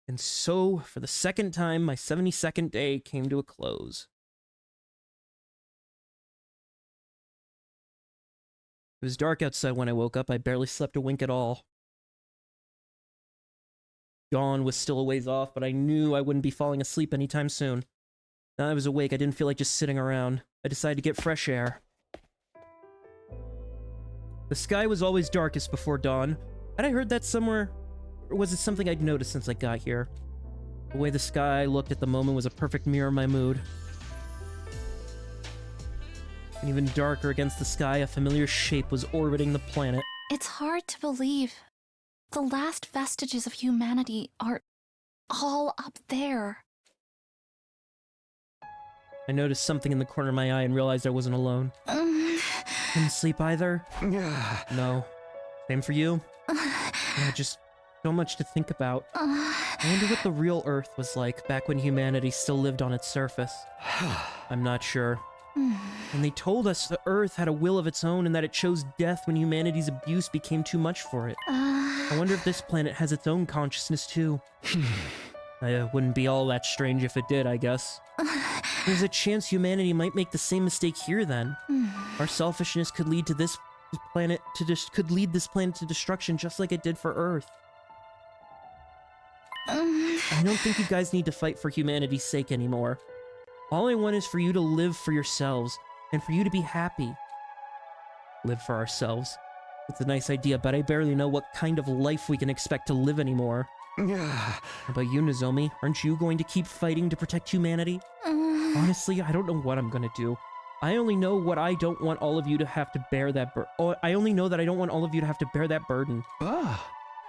And so, for the second time, my 72nd day came to a close. It was dark outside when I woke up. I barely slept a wink at all. Dawn was still a ways off, but I knew I wouldn't be falling asleep anytime soon. Now I was awake, I didn't feel like just sitting around. I decided to get fresh air. The sky was always darkest before dawn. Had I heard that somewhere? Or was it something I'd noticed since I got here? The way the sky looked at the moment was a perfect mirror of my mood. And even darker against the sky, a familiar shape was orbiting the planet. It's hard to believe. The last vestiges of humanity are all up there. I noticed something in the corner of my eye and realized I wasn't alone. Couldn't sleep either? No. Same for you? Yeah, just so much to think about. I wonder what the real Earth was like back when humanity still lived on its surface. I'm not sure. And they told us the Earth had a will of its own and that it chose death when humanity's abuse became too much for it. I wonder if this planet has its own consciousness too. It wouldn't be all that strange if it did, I guess. There's a chance humanity might make the same mistake here then. Our selfishness could lead to this planet to destruction just like it did for Earth. I don't think you guys need to fight for humanity's sake anymore. All I want is for you to live for yourselves, and for you to be happy. Live for ourselves. It's a nice idea, but I barely know what kind of life we can expect to live anymore. How about you, Nozomi? Aren't you going to keep fighting to protect humanity? Honestly, I don't know what I'm gonna do. I only know what I don't want all of you to have to bear that I only know that I don't want all of you to have to bear that burden.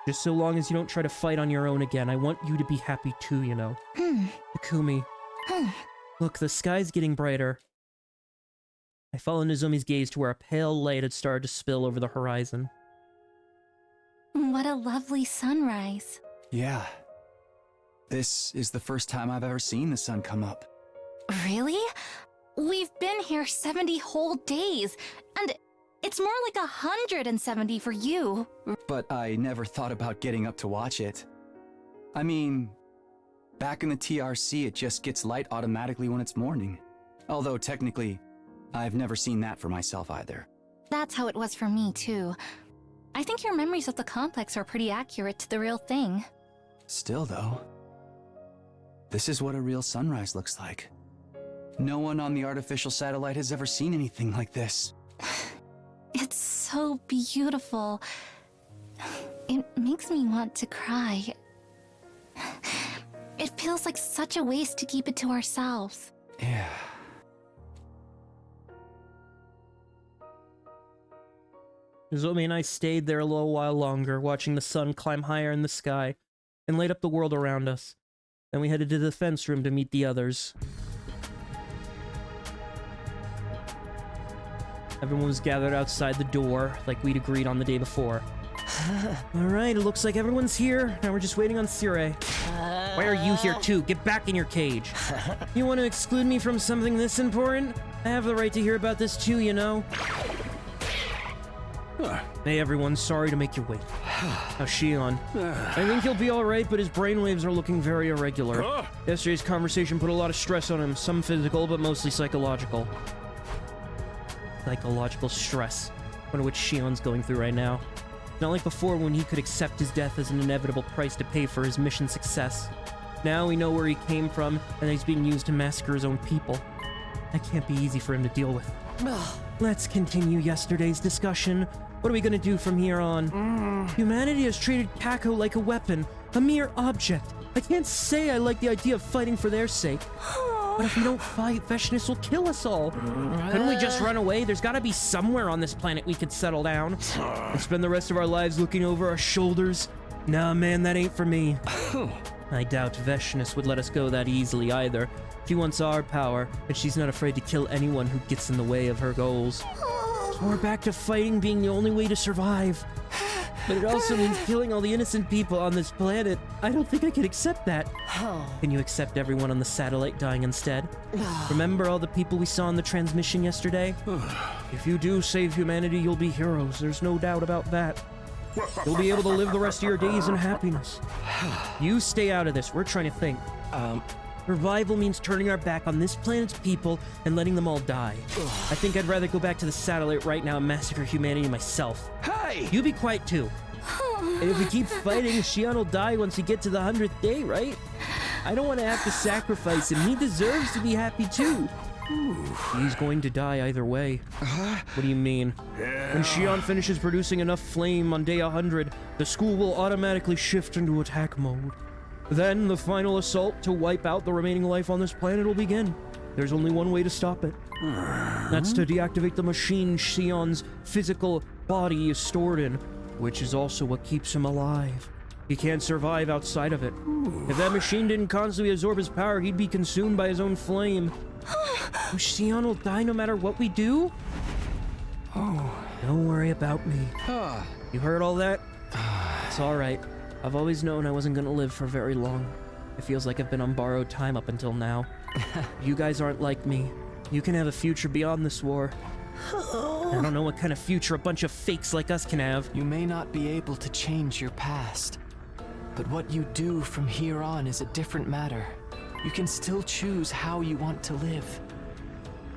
Just so long as you don't try to fight on your own again, I want you to be happy too, you know. Takumi. Look, the sky's getting brighter. I followed Nozomi's gaze to where a pale light had started to spill over the horizon. What a lovely sunrise. Yeah. This is the first time I've ever seen the sun come up. Really? We've been here 70 whole days, and It's more like 170 for you. But I never thought about getting up to watch it. I mean, back in the TRC, it just gets light automatically when it's morning. Although technically, I've never seen that for myself either. That's how it was for me, too. I think your memories of the complex are pretty accurate to the real thing. Still, though, this is what a real sunrise looks like. No one on the artificial satellite has ever seen anything like this. It's so beautiful. It makes me want to cry. It feels like such a waste to keep it to ourselves. Yeah. Zoe and I stayed there a little while longer, watching the sun climb higher in the sky and light up the world around us. Then we headed to the defense room to meet the others. Everyone was gathered outside the door, like we'd agreed on the day before. Alright, it looks like everyone's here. Now we're just waiting on Sire. Why are you here too? Get back in your cage. You want to exclude me from something this important? I have the right to hear about this too, you know? Hey everyone, sorry to make you wait. How's Shion? I think he'll be alright, but his brainwaves are looking very irregular. Yesterday's conversation put a lot of stress on him, some physical, but mostly psychological. Psychological stress. Wonder what Shion's going through right now. Not like before when he could accept his death as an inevitable price to pay for his mission success. Now we know where he came from, and that he's being used to massacre his own people. That can't be easy for him to deal with. Let's continue yesterday's discussion. What are we gonna do from here on? Humanity has treated Kako like a weapon, a mere object. I can't say I like the idea of fighting for their sake. But if we don't fight, Veshness will kill us all. Couldn't we just run away? There's gotta be somewhere on this planet we could settle down. And spend the rest of our lives looking over our shoulders? Nah, man, that ain't for me. I doubt Veshness would let us go that easily either. She wants our power, and she's not afraid to kill anyone who gets in the way of her goals. So we're back to fighting being the only way to survive. But it also means killing all the innocent people on this planet. I don't think I can accept that. Can you accept everyone on the satellite dying instead? Remember all the people we saw in the transmission yesterday? If you do save humanity, you'll be heroes. There's no doubt about that. You'll be able to live the rest of your days in happiness. You stay out of this. We're trying to think. Survival means turning our back on this planet's people and letting them all die. I think I'd rather go back to the satellite right now and massacre humanity myself. Hey! You be quiet too. And if we keep fighting, Shion will die once we get to the 100th day, right? I don't want to have to sacrifice him. He deserves to be happy too. He's going to die either way. What do you mean? When Shion finishes producing enough flame on day 100, the school will automatically shift into attack mode. Then the final assault to wipe out the remaining life on this planet will begin. There's only one way to stop it. That's to deactivate the machine Shion's physical body is stored in, which is also what keeps him alive. He can't survive outside of it. If that machine didn't constantly absorb his power, he'd be consumed by his own flame. Shion will die no matter what we do? Don't worry about me. You heard all that? It's alright. I've always known I wasn't gonna live for very long. It feels like I've been on borrowed time up until now. You guys aren't like me. You can have a future beyond this war. I don't know what kind of future a bunch of fakes like us can have. You may not be able to change your past, but what you do from here on is a different matter. You can still choose how you want to live.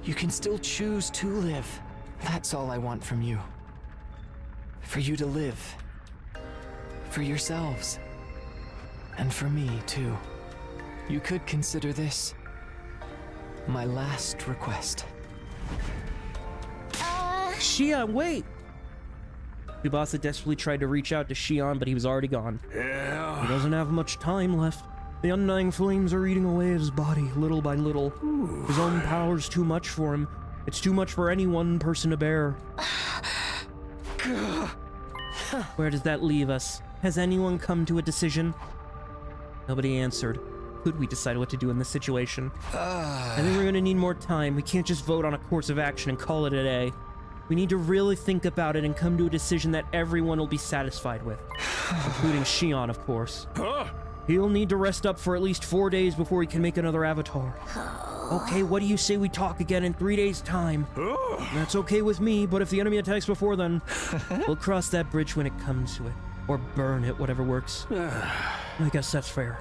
You can still choose to live. That's all I want from you. For you to live. For yourselves. And for me, too. You could consider this my last request. Shion, wait! Tsubasa desperately tried to reach out to Shion, but he was already gone. Yeah. He doesn't have much time left. The undying flames are eating away at his body, little by little. His own power's too much for him. It's too much for any one person to bear. Where does that leave us? Has anyone come to a decision? Nobody answered. Could we decide what to do in this situation? I think we're gonna need more time. We can't just vote on a course of action and call it a day. We need to really think about it and come to a decision that everyone will be satisfied with. Including Shion, of course. He'll need to rest up for at least 4 days before he can make another avatar. Okay, what do you say we talk again in 3 days' time? That's okay with me, but if the enemy attacks before then, we'll cross that bridge when it comes to it. Or burn it, whatever works. I guess that's fair.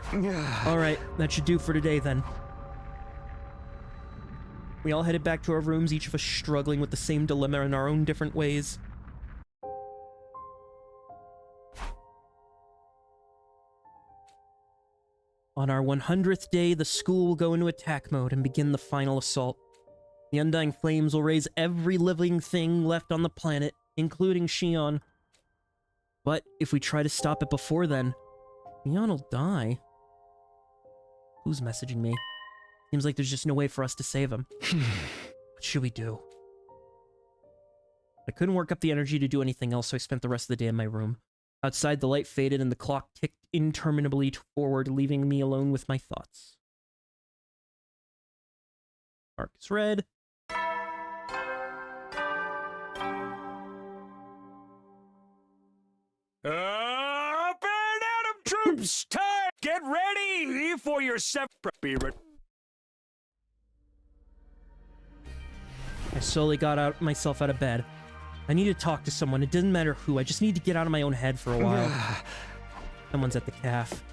Alright, that should do for today then. We all headed back to our rooms, each of us struggling with the same dilemma in our own different ways. On our 100th day, the school will go into attack mode and begin the final assault. The undying flames will raise every living thing left on the planet, including Shion. But if we try to stop it before then, Shion will die. Who's messaging me? Seems like there's just no way for us to save him. What should we do? I couldn't work up the energy to do anything else, so I spent the rest of the day in my room. Outside, the light faded and the clock ticked interminably forward, leaving me alone with my thoughts. Mark is red. Up and Adam troops! Time! Get ready for your spirit. I slowly got myself out of bed. I need to talk to someone. It doesn't matter who. I just need to get out of my own head for a while. Someone's at the calf.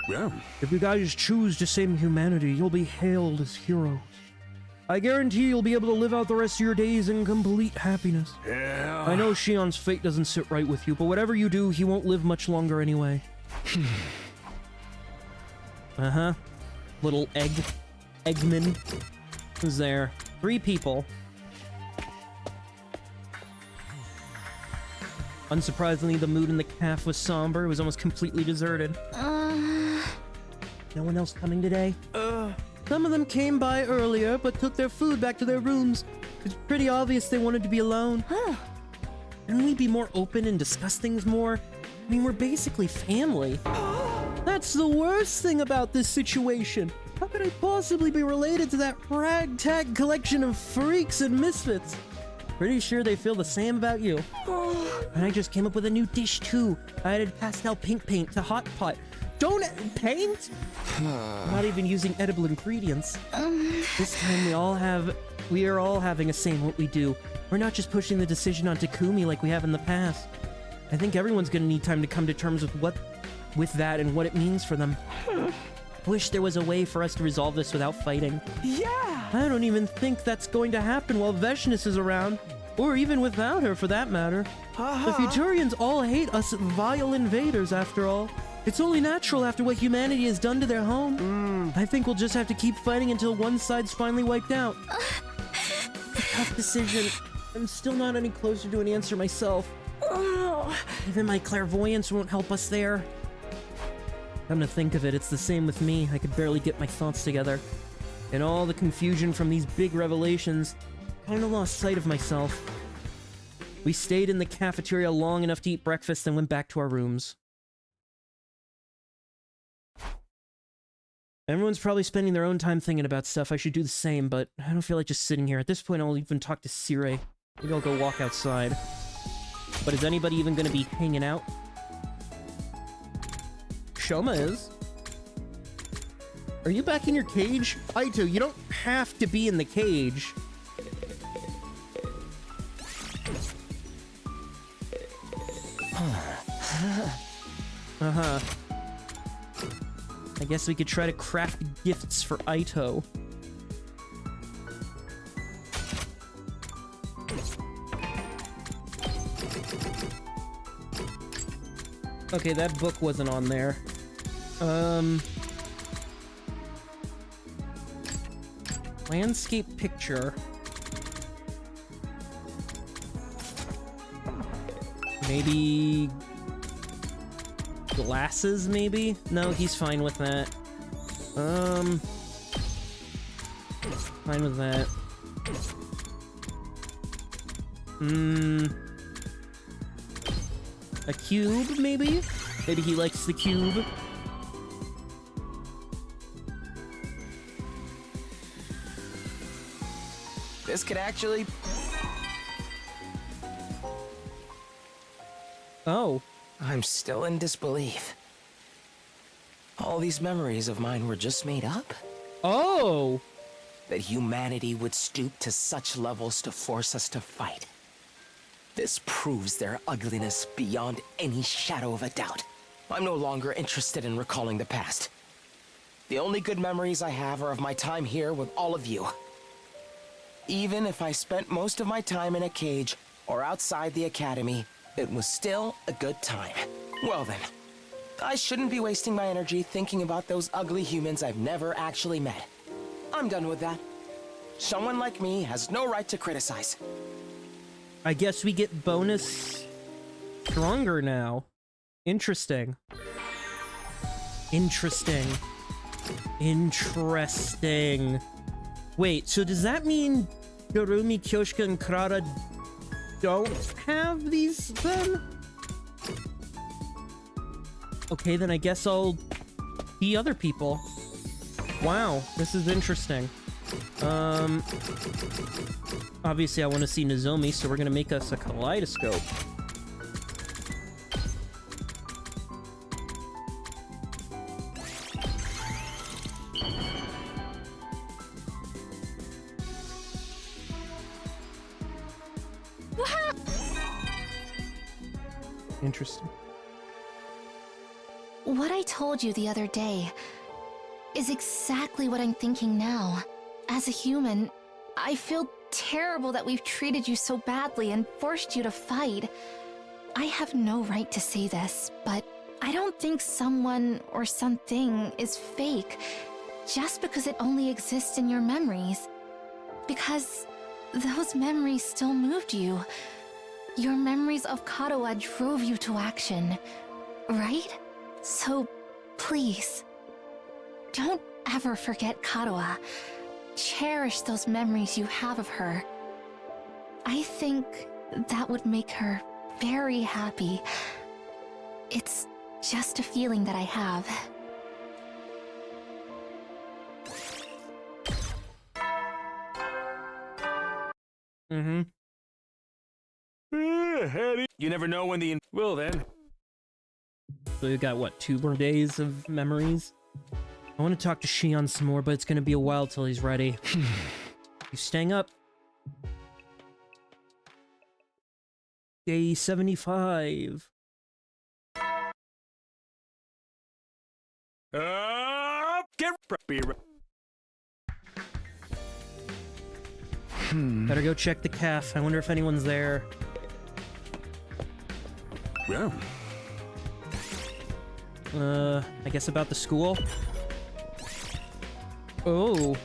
Yeah. If you guys choose to save humanity, you'll be hailed as heroes. I guarantee you'll be able to live out the rest of your days in complete happiness. Yeah. I know Shion's fate doesn't sit right with you, but whatever you do, he won't live much longer anyway. Uh-huh. Little Eggman. Who's there? 3 people. Unsurprisingly, the mood in the calf was somber. It was almost completely deserted. No one else coming today? Some of them came by earlier, but took their food back to their rooms. It's pretty obvious they wanted to be alone. Couldn't we be more open and discuss things more? I mean, we're basically family. That's the worst thing about this situation. How could I possibly be related to that ragtag collection of freaks and misfits? Pretty sure they feel the same about you. And I just came up with a new dish too. I added pastel pink paint to hot pot. Don't paint? I'm not even using edible ingredients. This time we are all having a saying what we do. We're not just pushing the decision on Takumi like we have in the past. I think everyone's gonna need time to come to terms with that and what it means for them. Wish there was a way for us to resolve this without fighting. Yeah! I don't even think that's going to happen while Veshness is around. Or even without her, for that matter. The Futurians all hate us vile invaders, after all. It's only natural after what humanity has done to their home. I think we'll just have to keep fighting until one side's finally wiped out. A tough decision. I'm still not any closer to an answer myself. Even my clairvoyance won't help us there. Come to think of it, it's the same with me. I could barely get my thoughts together. In all the confusion from these big revelations, I kinda lost sight of myself. We stayed in the cafeteria long enough to eat breakfast and went back to our rooms. Everyone's probably spending their own time thinking about stuff. I should do the same, but I don't feel like just sitting here. At this point, I'll even talk to Sire. Maybe I'll go walk outside. But is anybody even gonna be hanging out? Shoma is. Are you back in your cage? Aito, you don't have to be in the cage. Uh-huh. I guess we could try to craft gifts for Aito. Okay, that book wasn't on there. Landscape picture. Maybe glasses, maybe? No, he's fine with that. Fine with that. A cube, maybe? Maybe he likes the cube. This could actually... Oh. I'm still in disbelief. All these memories of mine were just made up? Oh! That humanity would stoop to such levels to force us to fight. This proves their ugliness beyond any shadow of a doubt. I'm no longer interested in recalling the past. The only good memories I have are of my time here with all of you. Even if I spent most of my time in a cage or outside the academy, it was still a good time. Well then, I shouldn't be wasting my energy thinking about those ugly humans I've never actually met. I'm done with that. Someone like me has no right to criticize. I guess we get bonus stronger now. Interesting. Interesting. Interesting. Wait, so does that mean Garumi, Kyoshika, and Karada don't have these then? Okay, then I guess I'll be other people. Wow, this is interesting. Obviously I want to see Nozomi, so we're gonna make us a kaleidoscope. Interesting. What I told you the other day is exactly what I'm thinking now. As a human, I feel terrible that we've treated you so badly and forced you to fight. I have no right to say this, but I don't think someone or something is fake just because it only exists in your memories. Because those memories still moved you. Your memories of Kadoa drove you to action, right? So, please, don't ever forget Kadoa. Cherish those memories you have of her. I think that would make her very happy. It's just a feeling that I have. Mm-hmm. You never know when the... Well then. So we got, what, 2 more days of memories? I want to talk to Shion some more, but it's going to be a while till he's ready. You staying up? Day 75. Get ready. Better go check the calf. I wonder if anyone's there. Yeah. I guess about the school? Oh.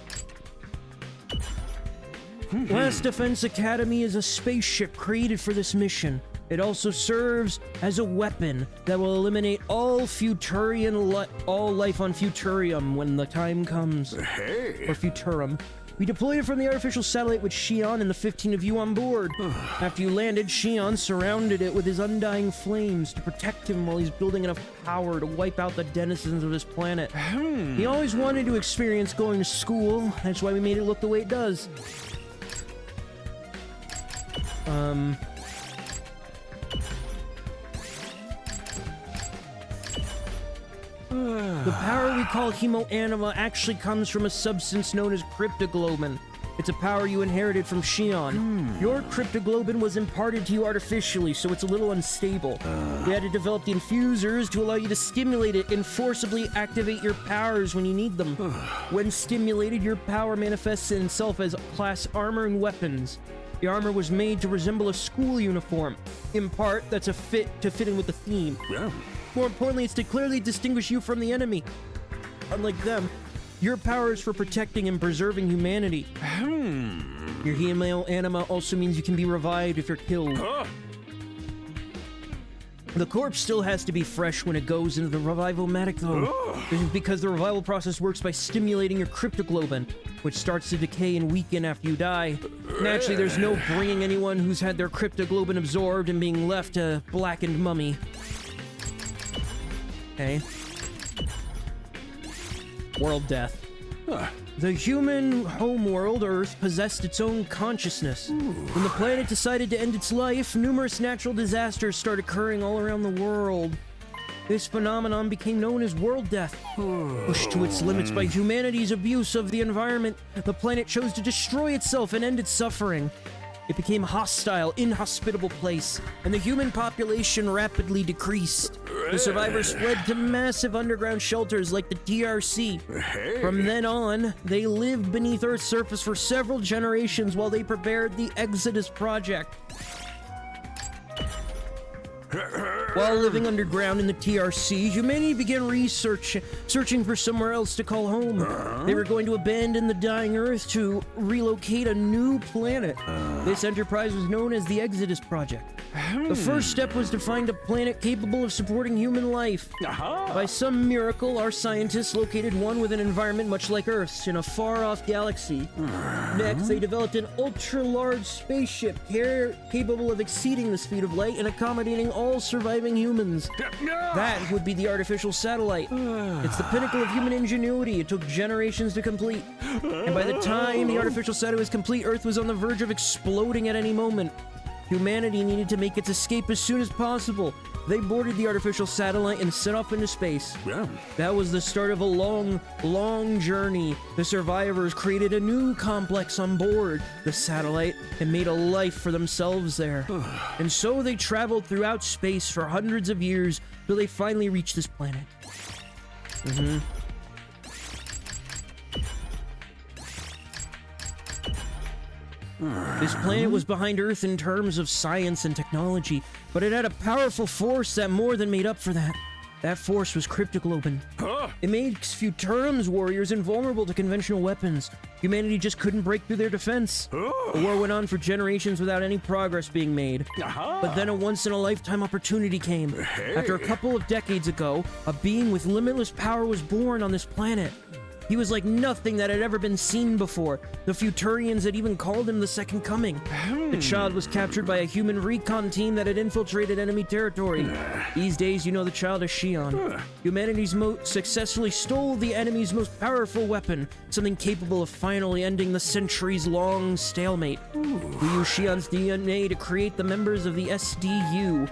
Last Defense Academy is a spaceship created for this mission. It also serves as a weapon that will eliminate all all life on Futurium when the time comes. Hey. Or Futurum. We deployed it from the artificial satellite with Shion and the 15 of you on board. After you landed, Shion surrounded it with his undying flames to protect him while he's building enough power to wipe out the denizens of his planet. He always wanted to experience going to school. That's why we made it look the way it does. The power we call hemoanima actually comes from a substance known as cryptoglobin. It's a power you inherited from Shion. Your cryptoglobin was imparted to you artificially, so it's a little unstable. We had to develop the infusers to allow you to stimulate it and forcibly activate your powers when you need them. When stimulated, your power manifests in itself as class armor and weapons. The armor was made to resemble a school uniform. In part, that's a fit in with the theme. Yeah. More importantly, it's to clearly distinguish you from the enemy. Unlike them, your power is for protecting and preserving humanity. Your hemoanima also means you can be revived if you're killed. The corpse still has to be fresh when it goes into the revival-matic, though. This is because the revival process works by stimulating your cryptoglobin, which starts to decay and weaken after you die. Naturally, there's no bringing anyone who's had their cryptoglobin absorbed and being left a blackened mummy. Okay. World death. The human homeworld, Earth, possessed its own consciousness. When the planet decided to end its life, numerous natural disasters started occurring all around the world. This phenomenon became known as world death. Pushed to its limits by humanity's abuse of the environment, the planet chose to destroy itself and end its suffering. It became a hostile, inhospitable place, and the human population rapidly decreased. The survivors fled to massive underground shelters like the TRC. From then on, they lived beneath Earth's surface for several generations while they prepared the Exodus Project. While living underground in the TRC, humanity began searching for somewhere else to call home. They were going to abandon the dying Earth to relocate a new planet. This enterprise was known as the Exodus Project. The first step was to find a planet capable of supporting human life. By some miracle, our scientists located one with an environment much like Earth's in a far-off galaxy. Next, they developed an ultra-large spaceship capable of exceeding the speed of light and accommodating all surviving humans. That would be the artificial satellite. It's the pinnacle of human ingenuity. It took generations to complete. And by the time the artificial satellite was complete, Earth was on the verge of exploding at any moment. Humanity needed to make its escape as soon as possible. They boarded the artificial satellite and set off into space. That was the start of a long, long journey. The survivors created a new complex on board the satellite and made a life for themselves there. And so they traveled throughout space for hundreds of years till they finally reached this planet. This planet was behind Earth in terms of science and technology, but it had a powerful force that more than made up for that. That force was cryptoglobin. It makes Futurum's warriors invulnerable to conventional weapons. Humanity just couldn't break through their defense. The war went on for generations without any progress being made. But then a once-in-a-lifetime opportunity came. After a couple of decades ago, a being with limitless power was born on this planet. He was like nothing that had ever been seen before. The Futurians had even called him the Second Coming. The child was captured by a human recon team that had infiltrated enemy territory. These days, you know the child as Shion. Humanity's successfully stole the enemy's most powerful weapon, something capable of finally ending the centuries-long stalemate. We used Shion's DNA to create the members of the SDU.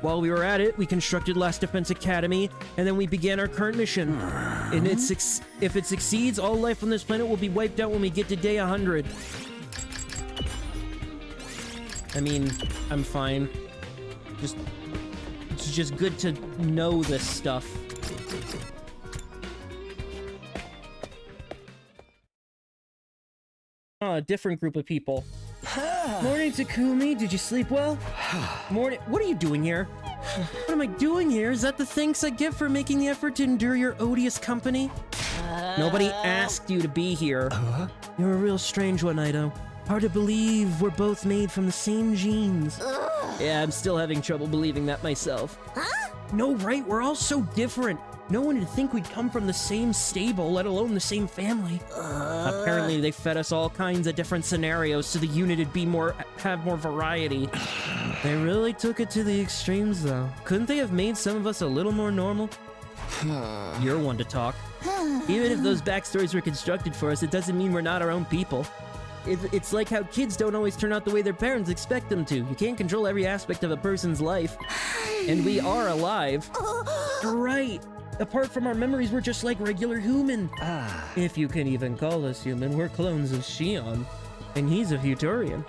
While we were at it, we constructed Last Defense Academy, and then we began our current mission. And if it succeeds, all life on this planet will be wiped out when we get to day 100. I mean, I'm fine. It's just good to know this stuff. A different group of people. Morning, Takumi. Did you sleep well? Morning. What are you doing here? What am I doing here? Is that the thanks I get for making the effort to endure your odious company? Nobody asked you to be here. You're a real strange one, Ido. Hard to believe we're both made from the same genes. Yeah, I'm still having trouble believing that myself. No, right? We're all so different. No one would think we'd come from the same stable, let alone the same family. Apparently, they fed us all kinds of different scenarios so the unit would have more variety. They really took it to the extremes, though. Couldn't they have made some of us a little more normal? You're one to talk. Even if those backstories were constructed for us, it doesn't mean we're not our own people. It's like how kids don't always turn out the way their parents expect them to. You can't control every aspect of a person's life. And we are alive. Right. Apart from our memories, we're just like regular human. If you can even call us human, we're clones of Shion. And he's a Futurian.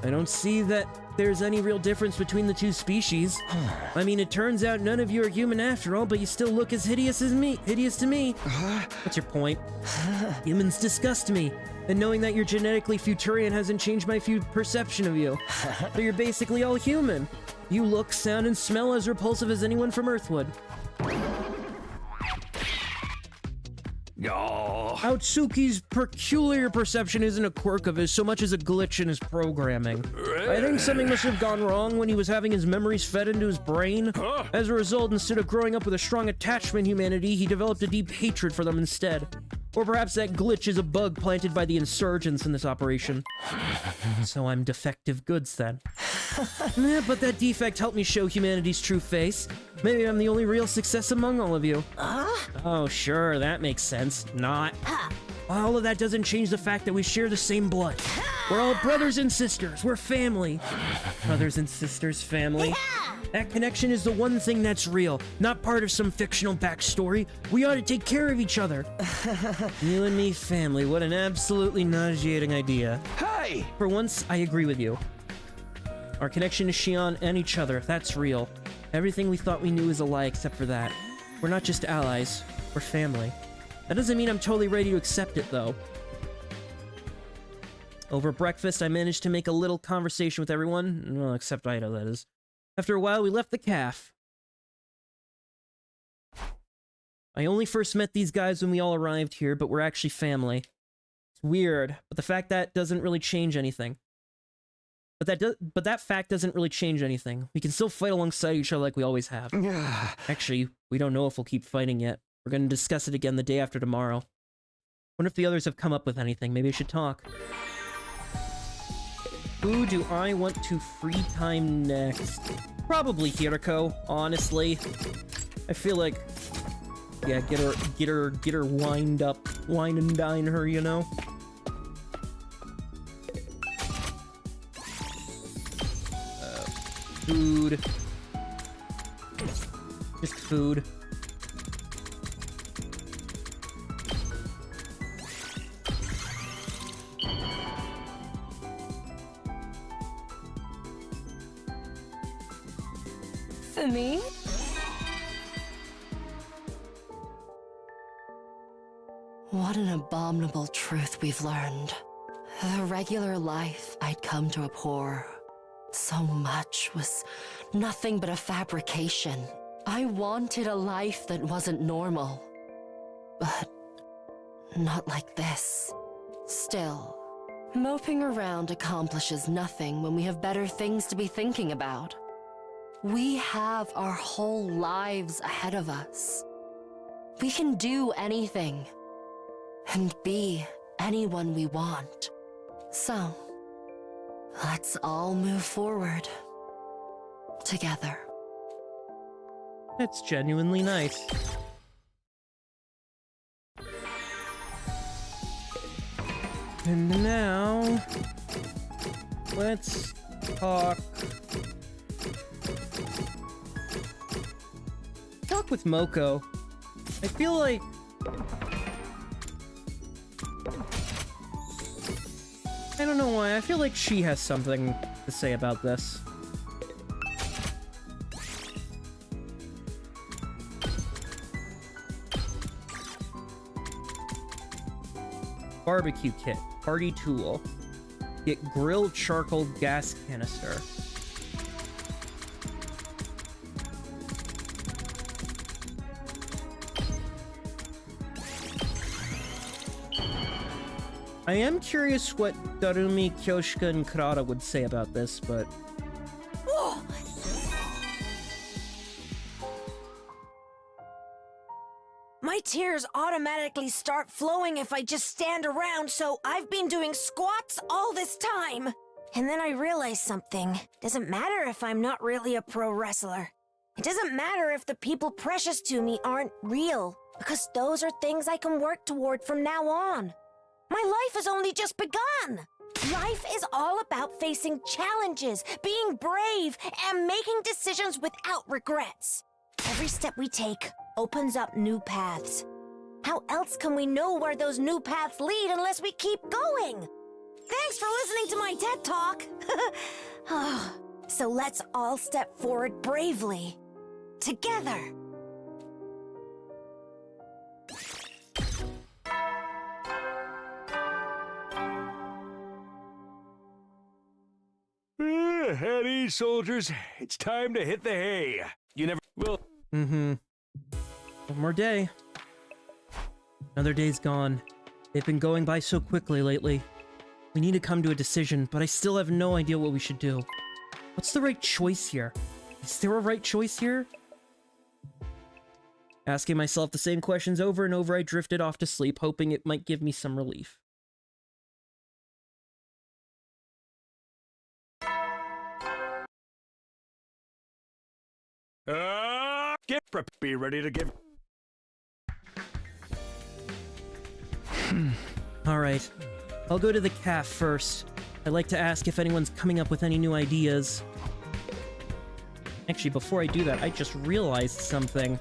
I don't see that there's any real difference between the two species. I mean, it turns out none of you are human after all, but you still look as hideous to me. What's your point? Humans disgust me. And knowing that you're genetically Futurian hasn't changed my perception of you. So you're basically all human. You look, sound, and smell as repulsive as anyone from Earth would. Outsuki's peculiar perception isn't a quirk of his so much as a glitch in his programming. I think something must have gone wrong when he was having his memories fed into his brain. As a result, instead of growing up with a strong attachment to humanity, he developed a deep hatred for them instead. Or perhaps that glitch is a bug planted by the insurgents in this operation. So I'm defective goods then. But that defect helped me show humanity's true face. Maybe I'm the only real success among all of you. Oh, sure, that makes sense. Not. All of that doesn't change the fact that we share the same blood. We're all brothers and sisters. We're family. Brothers and sisters, family. Yeah! That connection is the one thing that's real, not part of some fictional backstory. We ought to take care of each other. You and me, family. What an absolutely nauseating idea. Hey! For once, I agree with you. Our connection to Xion and each other, that's real. Everything we thought we knew is a lie except for that. We're not just allies, we're family. That doesn't mean I'm totally ready to accept it, though. Over breakfast, I managed to make a little conversation with everyone, well, except Ida, that is. After a while, we left the caf. I only first met these guys when we all arrived here, but we're actually family. It's weird, but the fact that doesn't really change anything. But that fact doesn't really change anything. We can still fight alongside each other like we always have. Actually, we don't know if we'll keep fighting yet. We're gonna discuss it again the day after tomorrow. Wonder if the others have come up with anything. Maybe I should talk. Who do I want to free time next? Probably Hirako, honestly. I feel like, yeah, get her wind up, wine and dine her, you know? Food. Just food. For me? What an abominable truth we've learned. The regular life I'd come to abhor so much was nothing but a fabrication. I wanted a life that wasn't normal. But not like this. Still, moping around accomplishes nothing when we have better things to be thinking about. We have our whole lives ahead of us. We can do anything and be anyone we want. So, let's all move forward together. That's genuinely nice. And now, let's talk. Talk with Moko. I feel like I don't know why. I feel like she has something to say about this. Barbecue kit. Party tool. Get grilled charcoal gas canister. I am curious what Darumi, Kyoshika, and Kurata would say about this, but... Whoa. My tears automatically start flowing if I just stand around, so I've been doing squats all this time. And then I realize something. Doesn't matter if I'm not really a pro wrestler. It doesn't matter if the people precious to me aren't real, because those are things I can work toward from now on. My life has only just begun. Life is all about facing challenges, being brave, and making decisions without regrets. Every step we take opens up new paths. How else can we know where those new paths lead unless we keep going? Thanks for listening to my TED Talk. So let's all step forward bravely. Together. At ease, soldiers. It's time to hit the hay. You never will. One more day. Another day's gone. They've been going by so quickly lately. We need to come to a decision, but I still have no idea what we should do. What's the right choice here? Is there a right choice here? Asking myself the same questions over and over, I drifted off to sleep, hoping it might give me some relief. Be ready to give. Alright, I'll go to the caf first. I like to ask if anyone's coming up with any new ideas. Actually, before I do that, I just realized something.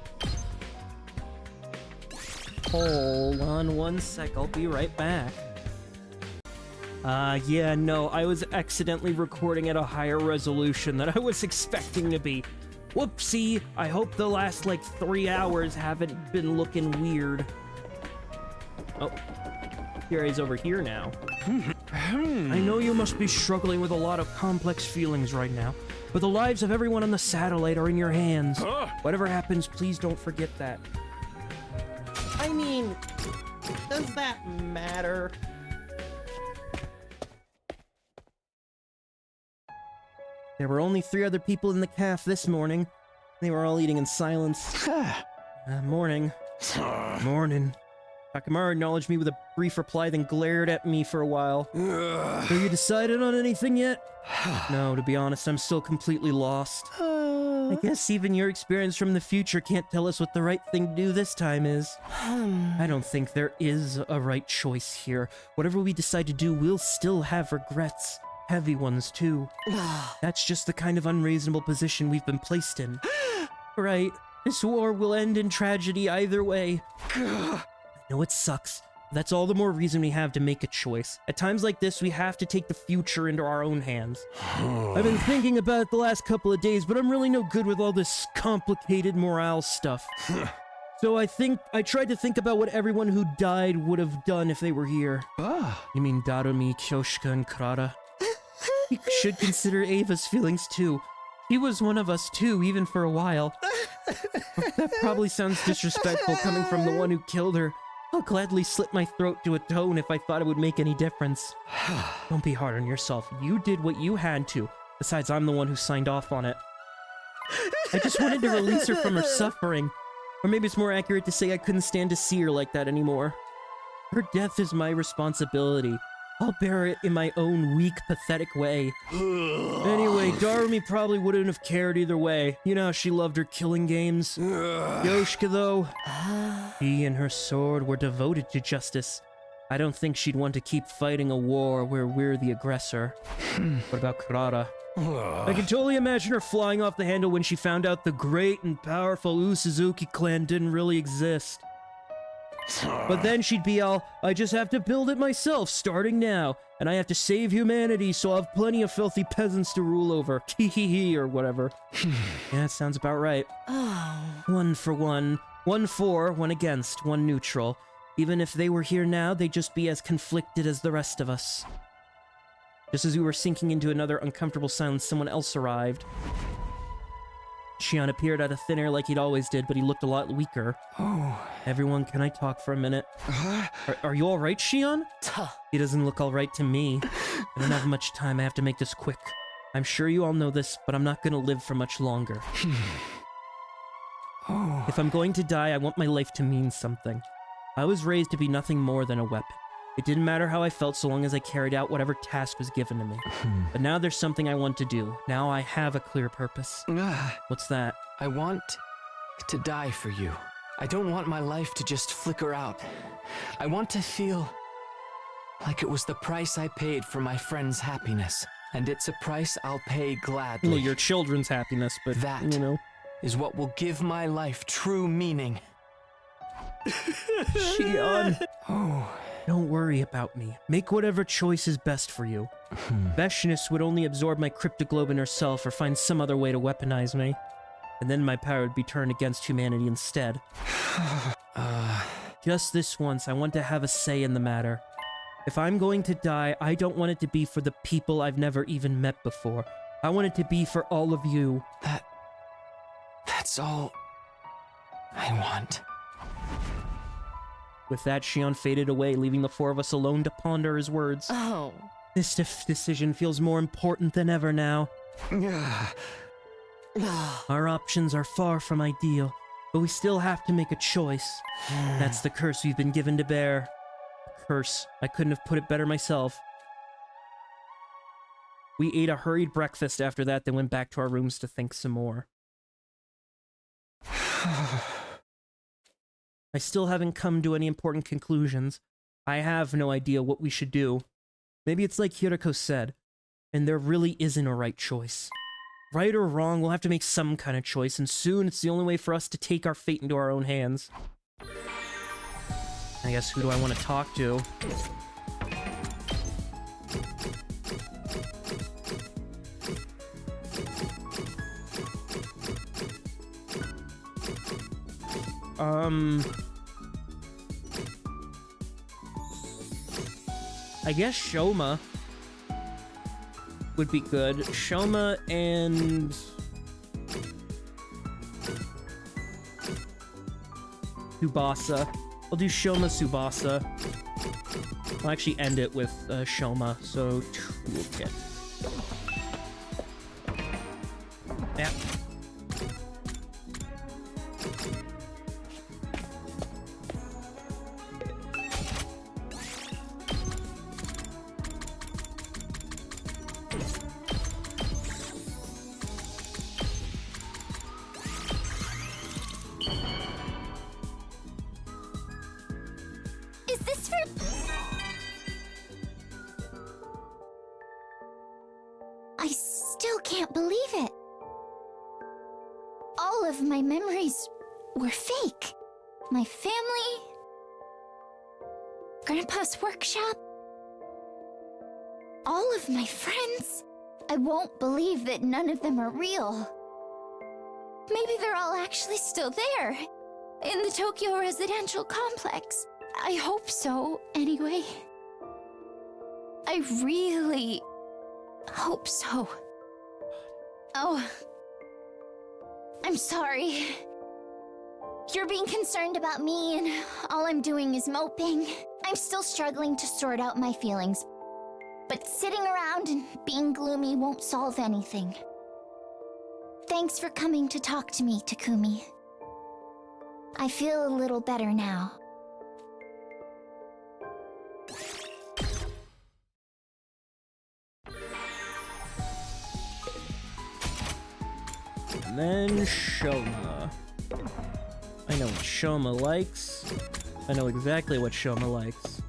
Hold on one sec, I'll be right back. Yeah, no, I was accidentally recording at a higher resolution than I was expecting to be. Whoopsie, I hope the last, like, 3 hours haven't been looking weird. Oh, here he's over here now. I know you must be struggling with a lot of complex feelings right now, but the lives of everyone on the satellite are in your hands. Whatever happens, please don't forget that. I mean, does that matter? There were only 3 other people in the caf this morning. They were all eating in silence. Morning. Morning. Takamaru acknowledged me with a brief reply, then glared at me for a while. Have you decided on anything yet? No, to be honest, I'm still completely lost. I guess even your experience from the future can't tell us what the right thing to do this time is. I don't think there is a right choice here. Whatever we decide to do, we'll still have regrets. Heavy ones, too. That's just the kind of unreasonable position we've been placed in. Right. This war will end in tragedy either way. I know it sucks. That's all the more reason we have to make a choice. At times like this, we have to take the future into our own hands. I've been thinking about it the last couple of days, but I'm really no good with all this complicated morale stuff. So I tried to think about what everyone who died would have done if they were here. You mean Darumi, Kyoshika, and Kurata? You should consider Ava's feelings too. He was one of us too, even for a while. That probably sounds disrespectful coming from the one who killed her. I'll gladly slit my throat to atone if I thought it would make any difference. Don't be hard on yourself. You did what you had to. Besides, I'm the one who signed off on it. I just wanted to release her from her suffering. Or maybe it's more accurate to say I couldn't stand to see her like that anymore. Her death is my responsibility. I'll bear it in my own weak, pathetic way. Anyway, Darumi probably wouldn't have cared either way. You know how she loved her killing games? Yoshika, though, he and her sword were devoted to justice. I don't think she'd want to keep fighting a war where we're the aggressor. What about Kurata? I can totally imagine her flying off the handle when she found out the great and powerful Usuzuki clan didn't really exist. But then she'd be all, I just have to build it myself, starting now, and I have to save humanity, so I'll have plenty of filthy peasants to rule over. Hee or whatever. Yeah, that sounds about right. 1 for 1. 1 for, 1 against, 1 neutral. Even if they were here now, they'd just be as conflicted as the rest of us. Just as we were sinking into another uncomfortable silence, someone else arrived. Shion appeared out of thin air like he'd always did, but he looked a lot weaker. Everyone, can I talk for a minute? Are you alright, Shion? He doesn't look alright to me. I don't have much time, I have to make this quick. I'm sure you all know this, but I'm not gonna live for much longer. If I'm going to die, I want my life to mean something. I was raised to be nothing more than a weapon. It didn't matter how I felt so long as I carried out whatever task was given to me. But now there's something I want to do. Now I have a clear purpose. What's that? I want to die for you. I don't want my life to just flicker out. I want to feel like it was the price I paid for my friend's happiness. And it's a price I'll pay gladly. Well, your children's happiness, but, that, you know, is what will give my life true meaning. Shion. Don't worry about me. Make whatever choice is best for you. Veshness would only absorb my cryptoglobin herself or find some other way to weaponize me. And then my power would be turned against humanity instead. Just this once, I want to have a say in the matter. If I'm going to die, I don't want it to be for the people I've never even met before. I want it to be for all of you. That's all I want. With that, Shion faded away, leaving the 4 of us alone to ponder his words. This decision feels more important than ever now. Our options are far from ideal, but we still have to make a choice. That's the curse we've been given to bear. A curse. I couldn't have put it better myself. We ate a hurried breakfast after that, then went back to our rooms to think some more. I still haven't come to any important conclusions. I have no idea what we should do. Maybe it's like Hirako said, and there really isn't a right choice. Right or wrong, we'll have to make some kind of choice, and soon it's the only way for us to take our fate into our own hands. I guess, who do I want to talk to? I guess Shoma would be good. Shoma and... Tsubasa. I'll do Shoma, Tsubasa. I'll actually end it with Shoma, so toolkit. Yeah. I still can't believe it. All of my memories were fake. My family, Grandpa's workshop, all of my friends. I won't believe that none of them are real. Maybe they're all actually still there, in the Tokyo residential complex. I hope so, anyway. I really hope so. Oh, I'm sorry. You're being concerned about me, and all I'm doing is moping. I'm still struggling to sort out my feelings, but sitting around and being gloomy won't solve anything. Thanks for coming to talk to me, Takumi. I feel a little better now. And then Shoma. I know what Shoma likes. I know exactly what Shoma likes.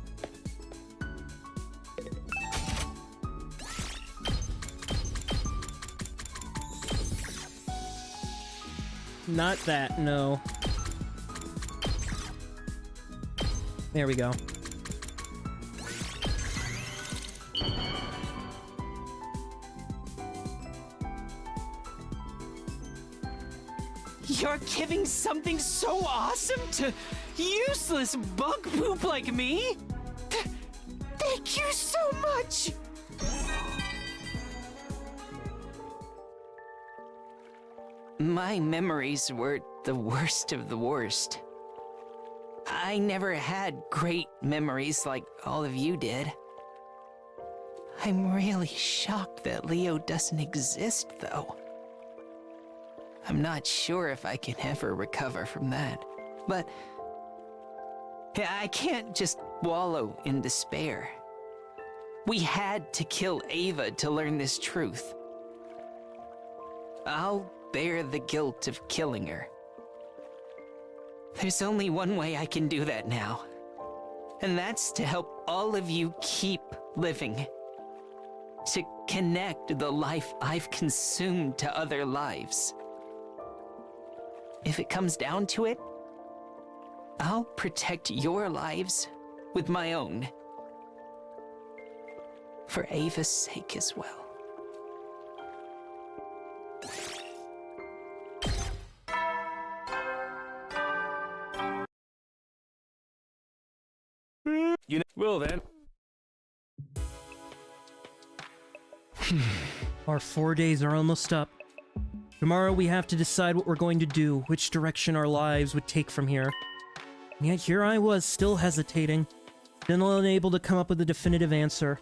Not that, no. There we go. You're giving something so awesome to useless bug poop like me? Thank you so much! My memories were the worst of the worst. I never had great memories like all of you did. I'm really shocked that Leo doesn't exist, though. I'm not sure if I can ever recover from that, but I can't just wallow in despair. We had to kill Ava to learn this truth. I'll bear the guilt of killing her. There's only one way I can do that now, and that's to help all of you keep living. To connect the life I've consumed to other lives. If it comes down to it, I'll protect your lives with my own. For Ava's sake as well. You know, well then. Our 4 days are almost up. Tomorrow we have to decide what we're going to do, which direction our lives would take from here. And yet here I was, still hesitating, still unable to come up with a definitive answer.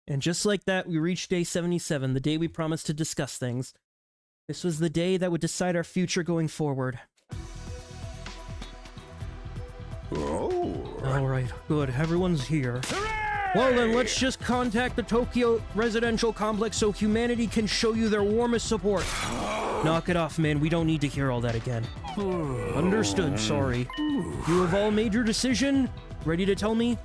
And just like that, we reached day 77, the day we promised to discuss things. This was the day that would decide our future going forward. Oh. Alright, good. Everyone's here. Well then, let's just contact the Tokyo residential complex so humanity can show you their warmest support. Knock it off, man. We don't need to hear all that again. Understood, sorry. You have all made your decision? Ready to tell me?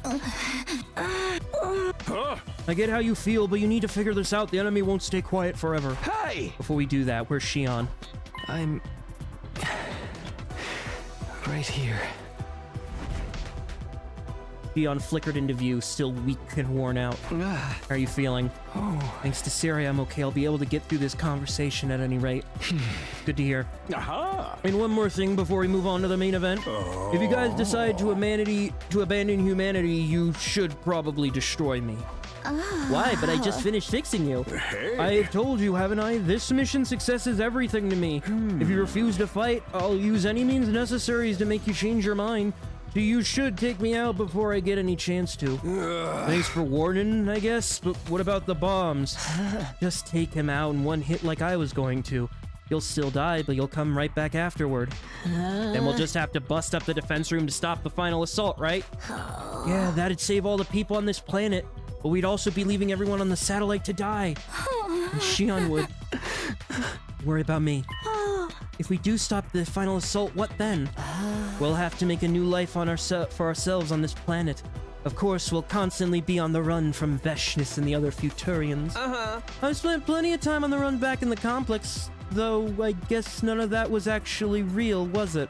I get how you feel, but you need to figure this out. The enemy won't stay quiet forever. Hey! Before we do that, where's Shion? I'm... right here. Shion flickered into view, still weak and worn out. How are you feeling? Thanks to Siri, I'm okay. I'll be able to get through this conversation at any rate. Good to hear. Aha! And one more thing before we move on to the main event. If you guys decide to abandon humanity, you should probably destroy me. Why? But I just finished fixing you. I've told you, haven't I? This mission success is everything to me. If you refuse to fight, I'll use any means necessary to make you change your mind. So you should take me out before I get any chance to. Thanks for warning, I guess, but what about the bombs? Just take him out in one hit like I was going to. You'll still die, but you'll come right back afterward. Then we'll just have to bust up the defense room to stop the final assault, right? Yeah, that'd save all the people on this planet, but we'd also be leaving everyone on the satellite to die. And Shion would. Worry about me. If we do stop the final assault, what then? We'll have to make a new life for ourselves on this planet. Of course, we'll constantly be on the run from Veshness and the other Futurians. I've spent plenty of time on the run back in the complex, though I guess none of that was actually real, was it?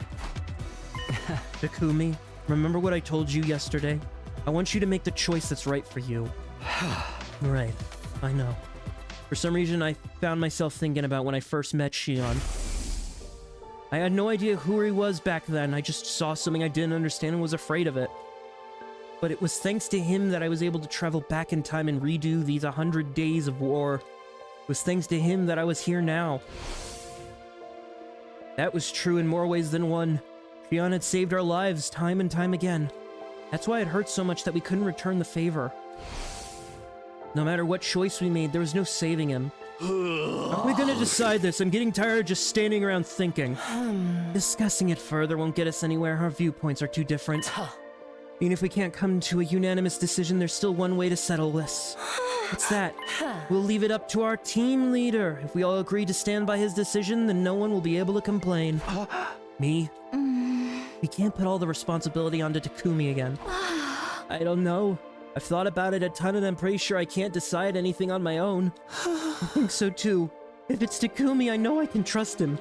Takumi, remember what I told you yesterday? I want you to make the choice that's right for you. Right, I know. For some reason, I found myself thinking about when I first met Shion. I had no idea who he was back then. I just saw something I didn't understand and was afraid of it. But it was thanks to him that I was able to travel back in time and redo these 100 days of war. It was thanks to him that I was here now. That was true in more ways than one. Shion had saved our lives time and time again. That's why it hurt so much that we couldn't return the favor. No matter what choice we made, there was no saving him. How are we gonna decide this? I'm getting tired of just standing around thinking. Discussing it further won't get us anywhere. Our viewpoints are too different. Even if we can't come to a unanimous decision, there's still one way to settle this. What's that? We'll leave it up to our team leader. If we all agree to stand by his decision, then no one will be able to complain. Me? We can't put all the responsibility onto Takumi again. I don't know. I've thought about it a ton and I'm pretty sure I can't decide anything on my own. I think so too. If it's Takumi, I know I can trust him.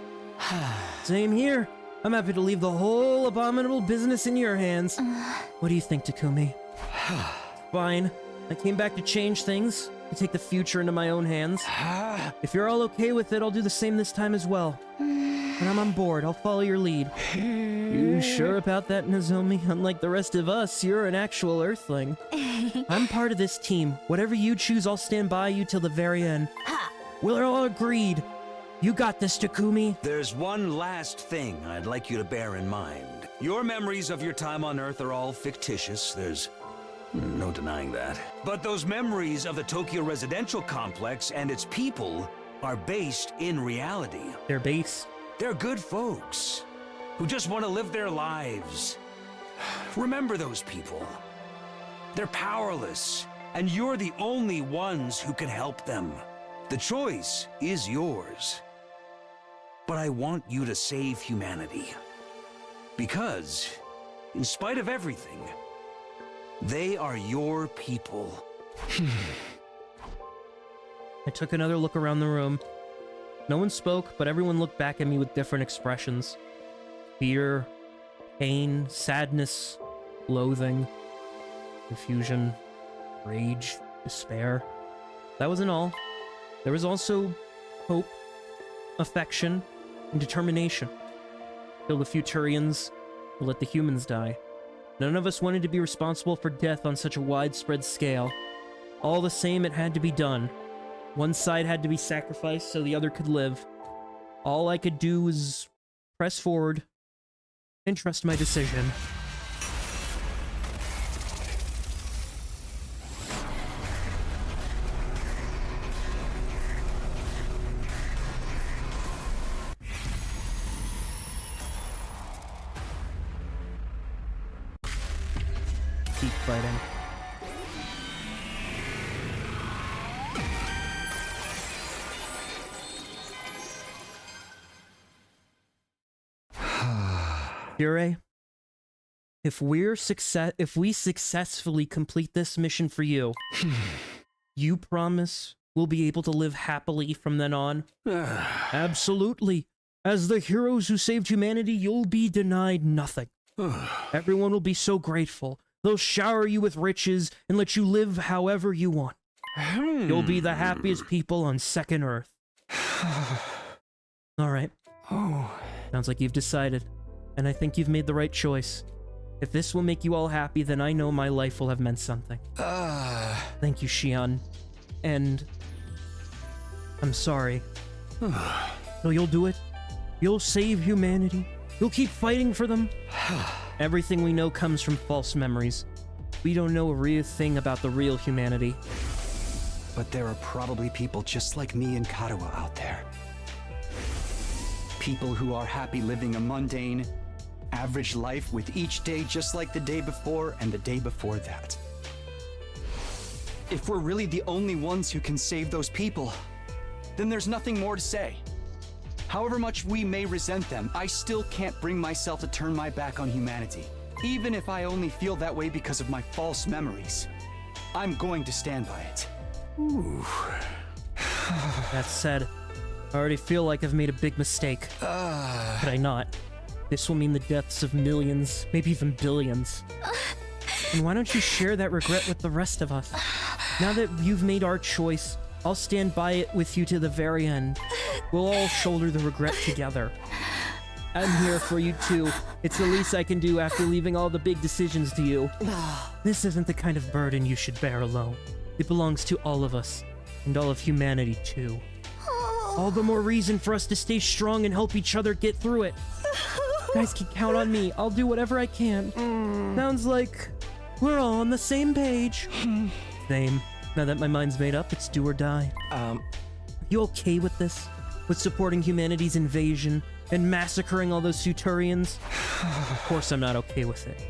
Same here. I'm happy to leave the whole abominable business in your hands. What do you think, Takumi? Fine. I came back to change things, to take the future into my own hands. If you're all okay with it, I'll do the same this time as well. When I'm on board, I'll follow your lead. You sure about that, Nozomi? Unlike the rest of us, you're an actual Earthling. I'm part of this team. Whatever you choose, I'll stand by you till the very end. We're all agreed. You got this, Takumi. There's one last thing I'd like you to bear in mind. Your memories of your time on Earth are all fictitious. There's no denying that. But those memories of the Tokyo residential complex and its people are based in reality. They're based? They're good folks who just want to live their lives. Remember those people. They're powerless, and you're the only ones who can help them. The choice is yours. But I want you to save humanity. Because, in spite of everything, they are your people. I took another look around the room. No one spoke, but everyone looked back at me with different expressions. Fear, pain, sadness, loathing, confusion, rage, despair. That wasn't all. There was also hope, affection, and determination. Kill the Futurians, or let the humans die. None of us wanted to be responsible for death on such a widespread scale. All the same, it had to be done. One side had to be sacrificed so the other could live. All I could do was press forward and trust my decision. Keep fighting. Yurei, if we successfully complete this mission for you, you promise we'll be able to live happily from then on? Absolutely. As the heroes who saved humanity, you'll be denied nothing. Everyone will be so grateful. They'll shower you with riches and let you live however you want. You'll be the happiest people on Second Earth. All right. Sounds like you've decided, and I think you've made the right choice. If this will make you all happy, then I know my life will have meant something. Thank you, Xion. And I'm sorry. No, you'll do it. You'll save humanity. You'll keep fighting for them. Everything we know comes from false memories. We don't know a real thing about the real humanity. But there are probably people just like me and Katawa out there. People who are happy living a mundane, average life with each day just like the day before and the day before that. If we're really the only ones who can save those people, then there's nothing more to say. However much we may resent them, I still can't bring myself to turn my back on humanity. Even if I only feel that way because of my false memories. I'm going to stand by it. That said, I already feel like I've made a big mistake. Could I not? This will mean the deaths of millions, maybe even billions. And why don't you share that regret with the rest of us? Now that you've made our choice, I'll stand by it with you to the very end. We'll all shoulder the regret together. I'm here for you too. It's the least I can do after leaving all the big decisions to you. This isn't the kind of burden you should bear alone. It belongs to all of us, and all of humanity too. All the more reason for us to stay strong and help each other get through it. You guys can count on me. I'll do whatever I can. Sounds like we're all on the same page. Same. Now that my mind's made up, it's do or die. You okay with this? With supporting humanity's invasion and massacring all those Suturians? Of course I'm not okay with it.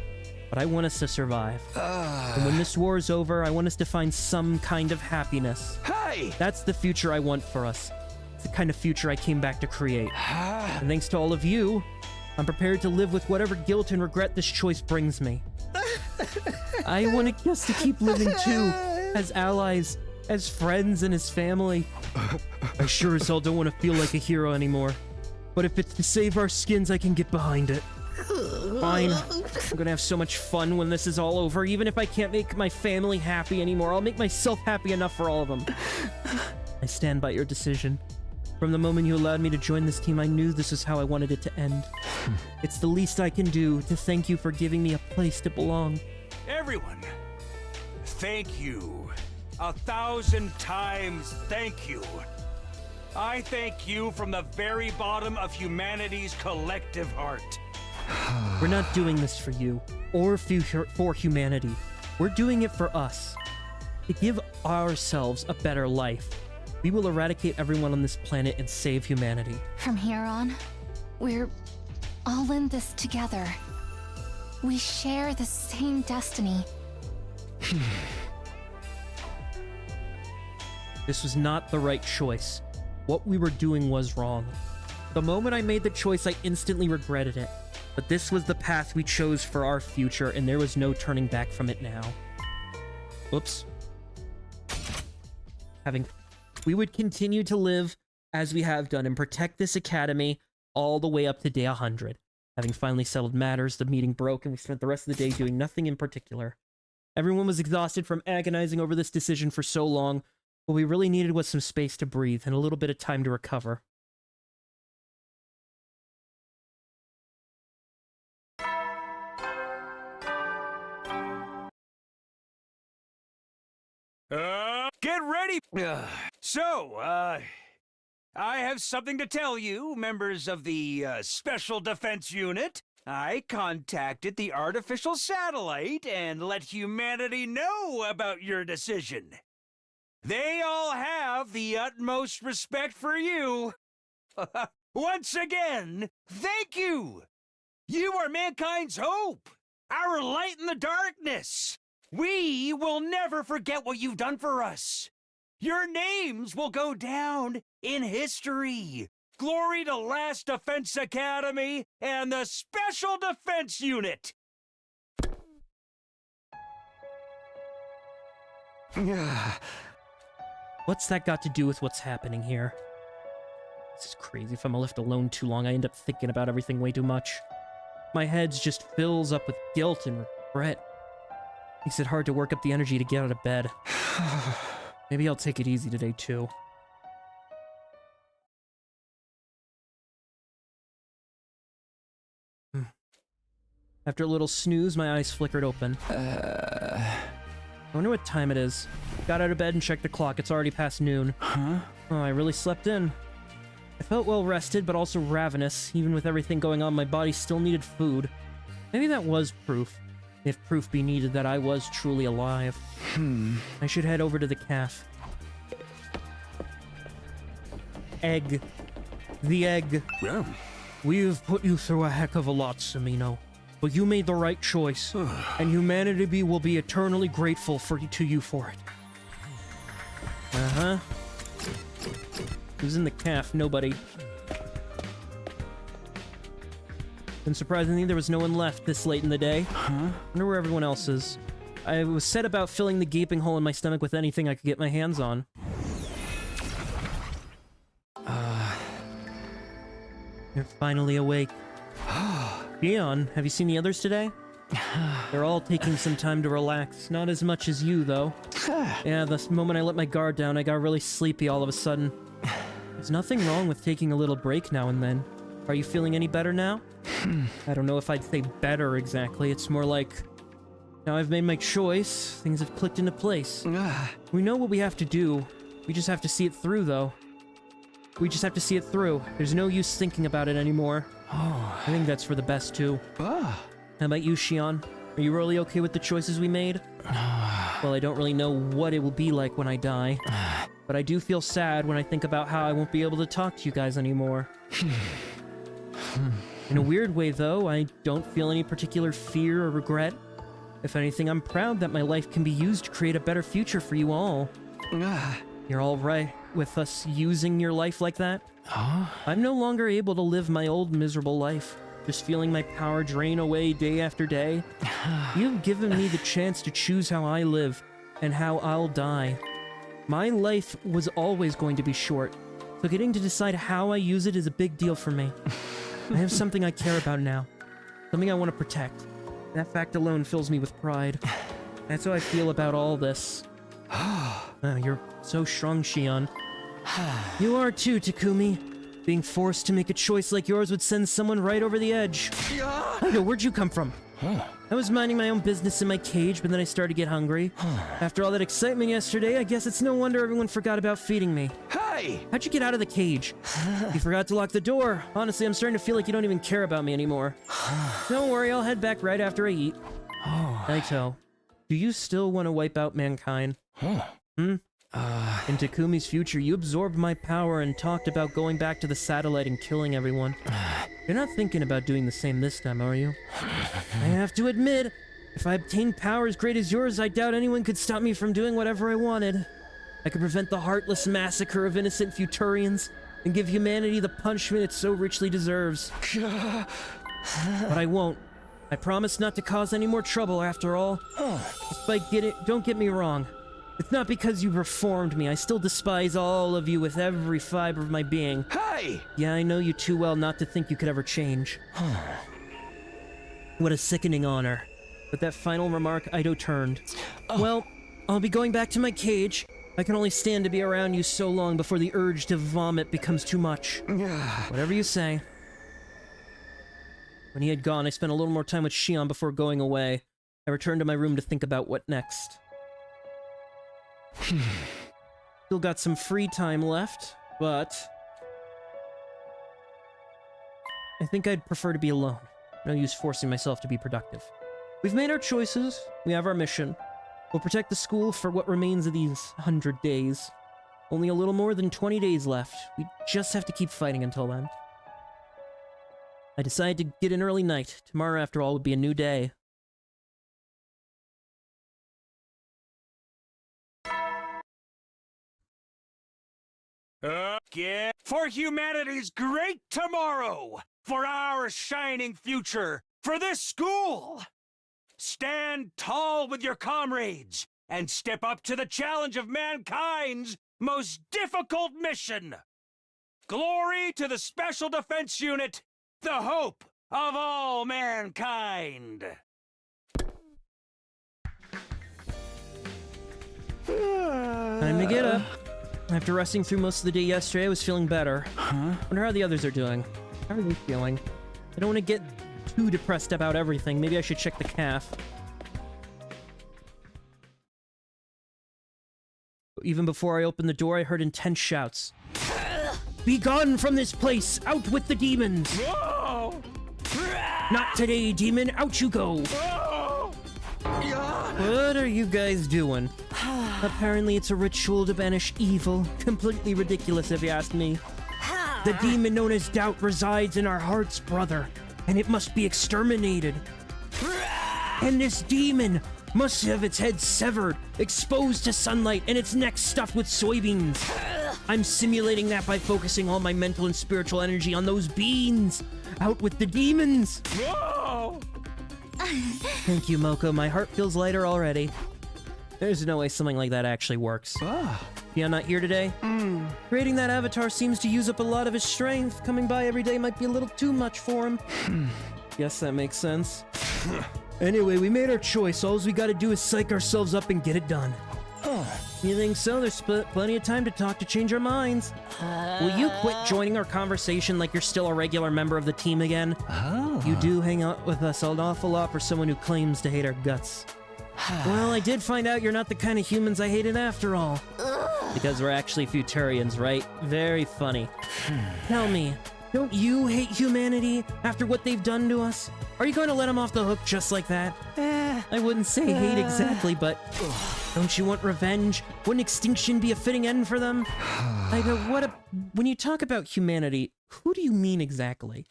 But I want us to survive. And when this war is over, I want us to find some kind of happiness. Hey! That's the future I want for us. It's the kind of future I came back to create. And thanks to all of you, I'm prepared to live with whatever guilt and regret this choice brings me. I want us to keep living too, as allies, as friends, and as family. I sure as hell don't want to feel like a hero anymore. But if it's to save our skins, I can get behind it. Fine. I'm gonna have so much fun when this is all over. Even if I can't make my family happy anymore, I'll make myself happy enough for all of them. I stand by your decision. From the moment you allowed me to join this team, I knew this is how I wanted it to end. It's the least I can do to thank you for giving me a place to belong. Everyone, thank you. 1,000 times thank you. I thank you from the very bottom of humanity's collective heart. We're not doing this for you, or for humanity. We're doing it for us. To give ourselves a better life. We will eradicate everyone on this planet and save humanity. From here on, we're all in this together. We share the same destiny. This was not the right choice. What we were doing was wrong. The moment I made the choice, I instantly regretted it. But this was the path we chose for our future, and there was no turning back from it now. Whoops. We would continue to live as we have done and protect this academy all the way up to day 100. Having finally settled matters, the meeting broke and we spent the rest of the day doing nothing in particular. Everyone was exhausted from agonizing over this decision for so long. What we really needed was some space to breathe and a little bit of time to recover. Get ready! So, I have something to tell you, members of the Special Defense Unit. I contacted the artificial satellite and let humanity know about your decision. They all have the utmost respect for you. Once again, thank you! You are mankind's hope, our light in the darkness. We will never forget what you've done for us. Your names will go down in history. Glory to Last Defense Academy and the Special Defense Unit! What's that got to do with what's happening here? This is crazy. If I'm left alone too long, I end up thinking about everything way too much. My head just fills up with guilt and regret. Makes it hard to work up the energy to get out of bed. Maybe I'll take it easy today, too. After a little snooze, my eyes flickered open. I wonder what time it is. Got out of bed and checked the clock. It's already past noon. Huh? Oh, I really slept in. I felt well rested, but also ravenous. Even with everything going on, my body still needed food. Maybe that was proof. If proof be needed that I was truly alive. I should head over to the cafe. Egg. The egg. Yeah. We've put you through a heck of a lot, Samino. But you made the right choice, and humanity will be eternally grateful to you for it. Uh-huh. Who's in the cafe? Nobody. And surprisingly, there was no one left this late in the day. Wonder where everyone else is. I was set about filling the gaping hole in my stomach with anything I could get my hands on. You're finally awake. Leon, have you seen the others today? They're all taking some time to relax. Not as much as you, though. Yeah, the moment I let my guard down, I got really sleepy all of a sudden. There's nothing wrong with taking a little break now and then. Are you feeling any better now? I don't know if I'd say better exactly. It's more like, now I've made my choice, things have clicked into place. We know what we have to do. We just have to see it through, though. We just have to see it through. There's no use thinking about it anymore. I think that's for the best, too. How about you, Shion? Are you really okay with the choices we made? Well, I don't really know what it will be like when I die. But I do feel sad when I think about how I won't be able to talk to you guys anymore. In a weird way, though, I don't feel any particular fear or regret. If anything, I'm proud that my life can be used to create a better future for you all. You're all right with us using your life like that? I'm no longer able to live my old miserable life, just feeling my power drain away day after day. You've given me the chance to choose how I live and how I'll die. My life was always going to be short, so getting to decide how I use it is a big deal for me. I have something I care about now, something I want to protect. That fact alone fills me with pride. That's how I feel about all this. You're so strong, Shion. You are too, Takumi. Being forced to make a choice like yours would send someone right over the edge. Yo, where'd you come from? I was minding my own business in my cage, but then I started to get hungry. After all that excitement yesterday, I guess it's no wonder everyone forgot about feeding me. Hey! How'd you get out of the cage? You forgot to lock the door. Honestly, I'm starting to feel like you don't even care about me anymore. Don't worry, I'll head back right after I eat. Naito, do you still want to wipe out mankind? In Takumi's future, you absorbed my power and talked about going back to the satellite and killing everyone. You're not thinking about doing the same this time, are you? I have to admit, if I obtained power as great as yours, I doubt anyone could stop me from doing whatever I wanted. I could prevent the heartless massacre of innocent Futurians and give humanity the punishment it so richly deserves. But I won't. I promise not to cause any more trouble after all. Don't get me wrong. It's not because you reformed me. I still despise all of you with every fiber of my being. Hey! Yeah, I know you too well not to think you could ever change. What a sickening honor. With that final remark, Aido turned. Well, I'll be going back to my cage. I can only stand to be around you so long before the urge to vomit becomes too much. Whatever you say. When he had gone, I spent a little more time with Shion before going away. I returned to my room to think about what next. Still got some free time left, but I think I'd prefer to be alone. No use forcing myself to be productive. We've made our choices. We have our mission. We'll protect the school for what remains of these 100 days. Only a little more than 20 days left. We just have to keep fighting until then. I decided to get an early night. Tomorrow, after all, would be a new day. For humanity's great tomorrow! For our shining future! For this school! Stand tall with your comrades and step up to the challenge of mankind's most difficult mission! Glory to the Special Defense Unit, the hope of all mankind! Time to get up. After resting through most of the day yesterday, I was feeling better. Wonder how the others are doing. How are they feeling? I don't want to get too depressed about everything. Maybe I should check the calf. Even before I opened the door, I heard intense shouts. Be gone from this place! Out with the demons! Whoa! Not today, demon! Out you go! What are you guys doing? Apparently it's a ritual to banish evil. Completely ridiculous if you ask me. The demon known as Doubt resides in our hearts, brother, and it must be exterminated. And this demon must have its head severed, exposed to sunlight, and its neck stuffed with soybeans. I'm simulating that by focusing all my mental and spiritual energy on those beans. Out with the demons! Whoa! Thank you, Moko. My heart feels lighter already. There's no way something like that actually works. Yeah, not here today? Creating that avatar seems to use up a lot of his strength. Coming by every day might be a little too much for him. Guess that makes sense. Anyway, we made our choice. All we gotta do is psych ourselves up and get it done. You think so? There's plenty of time to talk to change our minds. Will you quit joining our conversation like you're still a regular member of the team again? You do hang out with us an awful lot for someone who claims to hate our guts. Well, I did find out you're not the kind of humans I hated after all. Because we're actually Futurians, right? Very funny. Tell me, don't you hate humanity after what they've done to us? Are you going to let them off the hook just like that? I wouldn't say hate exactly, but don't you want revenge? Wouldn't extinction be a fitting end for them? When you talk about humanity, who do you mean exactly?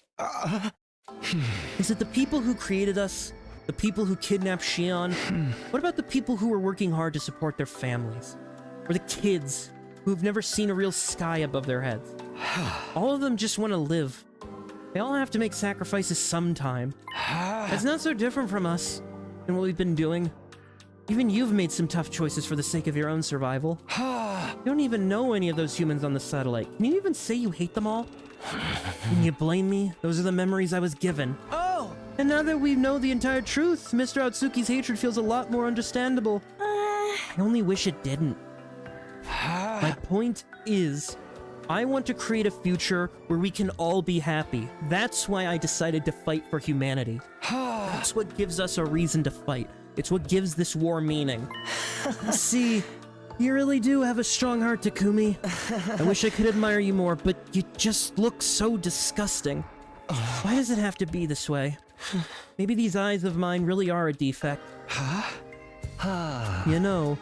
Is it the people who created us? The people who kidnapped Shion? What about the people who are working hard to support their families? Or the kids who have never seen a real sky above their heads? All of them just want to live. They all have to make sacrifices sometime. It's not so different from us and what we've been doing. Even you've made some tough choices for the sake of your own survival. You don't even know any of those humans on the satellite. Can you even say you hate them all? Can you blame me? Those are the memories I was given. And now that we know the entire truth, Mr. Otsuki's hatred feels a lot more understandable. I only wish it didn't. My point is, I want to create a future where we can all be happy. That's why I decided to fight for humanity. That's what gives us a reason to fight. It's what gives this war meaning. See, you really do have a strong heart, Takumi. I wish I could admire you more, but you just look so disgusting. Why does it have to be this way? Maybe these eyes of mine really are a defect. You know,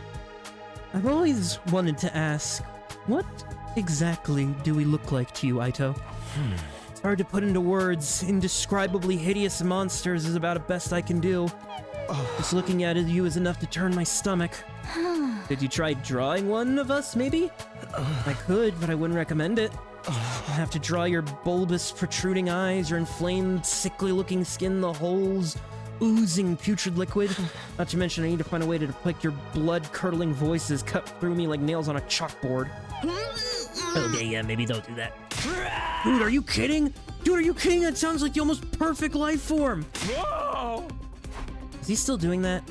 I've always wanted to ask, what exactly do we look like to you, Aito? It's hard to put into words. Indescribably hideous monsters is about the best I can do. Just looking at you is enough to turn my stomach. Did you try drawing one of us, maybe? I could, but I wouldn't recommend it. I have to draw your bulbous, protruding eyes, your inflamed, sickly-looking skin, the holes, oozing putrid liquid. Not to mention I need to find a way to depict your blood-curdling voices cut through me like nails on a chalkboard. Okay, yeah, maybe don't do that. Dude, are you kidding? Dude, are you kidding? That sounds like the almost perfect life form. Whoa! Is he still doing that?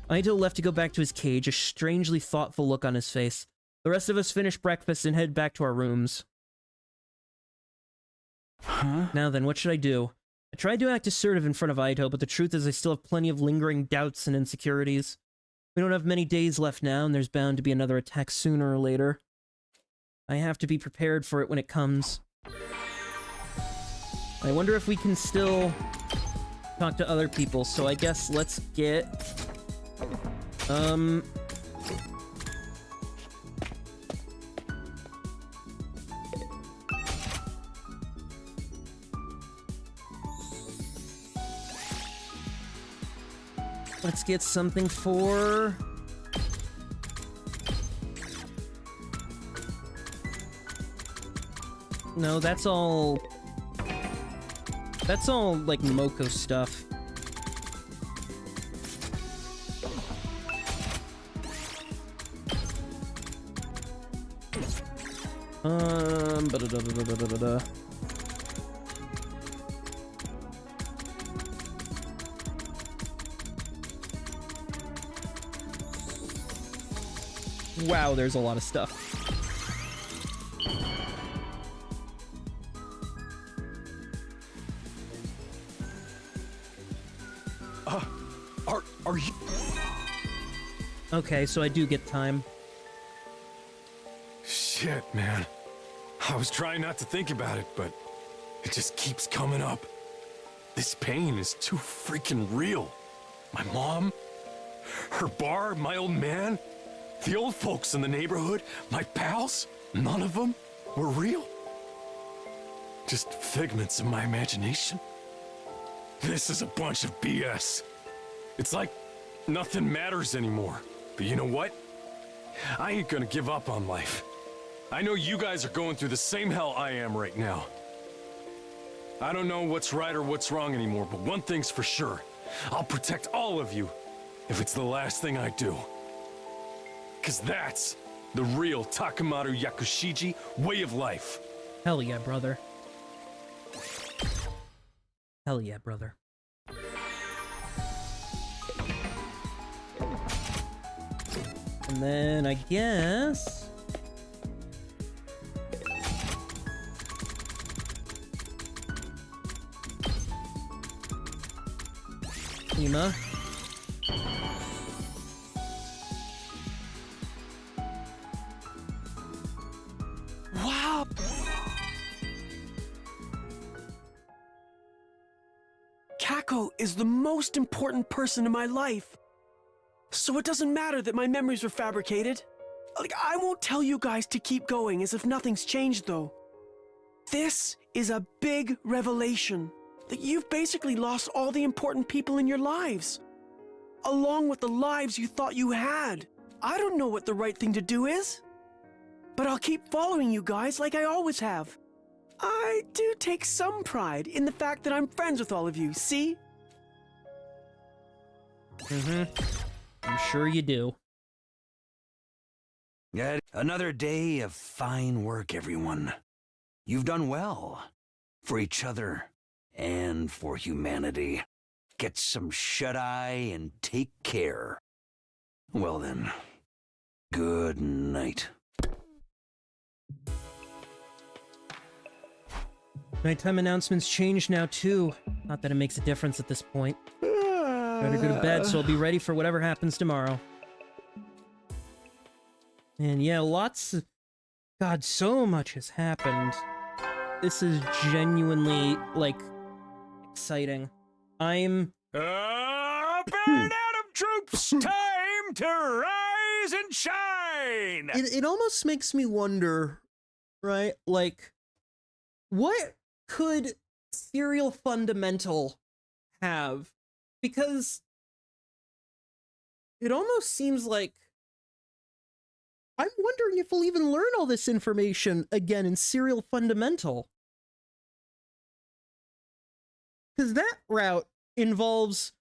Aito left to go back to his cage, a strangely thoughtful look on his face. The rest of us finished breakfast and head back to our rooms. Now then, what should I do? I tried to act assertive in front of Aito, but the truth is I still have plenty of lingering doubts and insecurities. We don't have many days left now, and there's bound to be another attack sooner or later. I have to be prepared for it when it comes. I wonder if we can still talk to other people, so I guess let's get... Let's get something for... No, that's all... That's all, like, Moko stuff. Ba-da-da-da-da-da-da-da. Wow, there's a lot of stuff. Are you... Okay, so I do get time. Shit, man. I was trying not to think about it, but it just keeps coming up. This pain is too freaking real. My mom, her bar, my old man, the old folks in the neighborhood, my pals, none of them were real. Just figments of my imagination. This is a bunch of BS. It's like nothing matters anymore. But you know what? I ain't gonna give up on life. I know you guys are going through the same hell I am right now. I don't know what's right or what's wrong anymore, but one thing's for sure. I'll protect all of you if it's the last thing I do. 'Cause that's the real Takamaru Yakushiji way of life. Hell yeah, brother. Hell yeah, brother. And then I guess... Ima. Wow! Kako is the most important person in my life. So it doesn't matter that my memories were fabricated. Like, I won't tell you guys to keep going as if nothing's changed, though. This is a big revelation. That you've basically lost all the important people in your lives. Along with the lives you thought you had. I don't know what the right thing to do is. But I'll keep following you guys like I always have. I do take some pride in the fact that I'm friends with all of you, see? Mm-hmm. I'm sure you do. Yet another day of fine work, everyone. You've done well. For each other. And for humanity. Get some shut-eye and take care. Well then, good night. Nighttime announcements change now, too. Not that it makes a difference at this point. Better go to bed, so I'll be ready for whatever happens tomorrow. And yeah, God, so much has happened. This is genuinely, like, exciting. I'm... Up and Adam troops! Time to rise and shine! It almost makes me wonder, right? Like, what could Serial Fundamental have? Because it almost seems like I'm wondering if we'll even learn all this information again in Serial Fundamental. Because that route involves,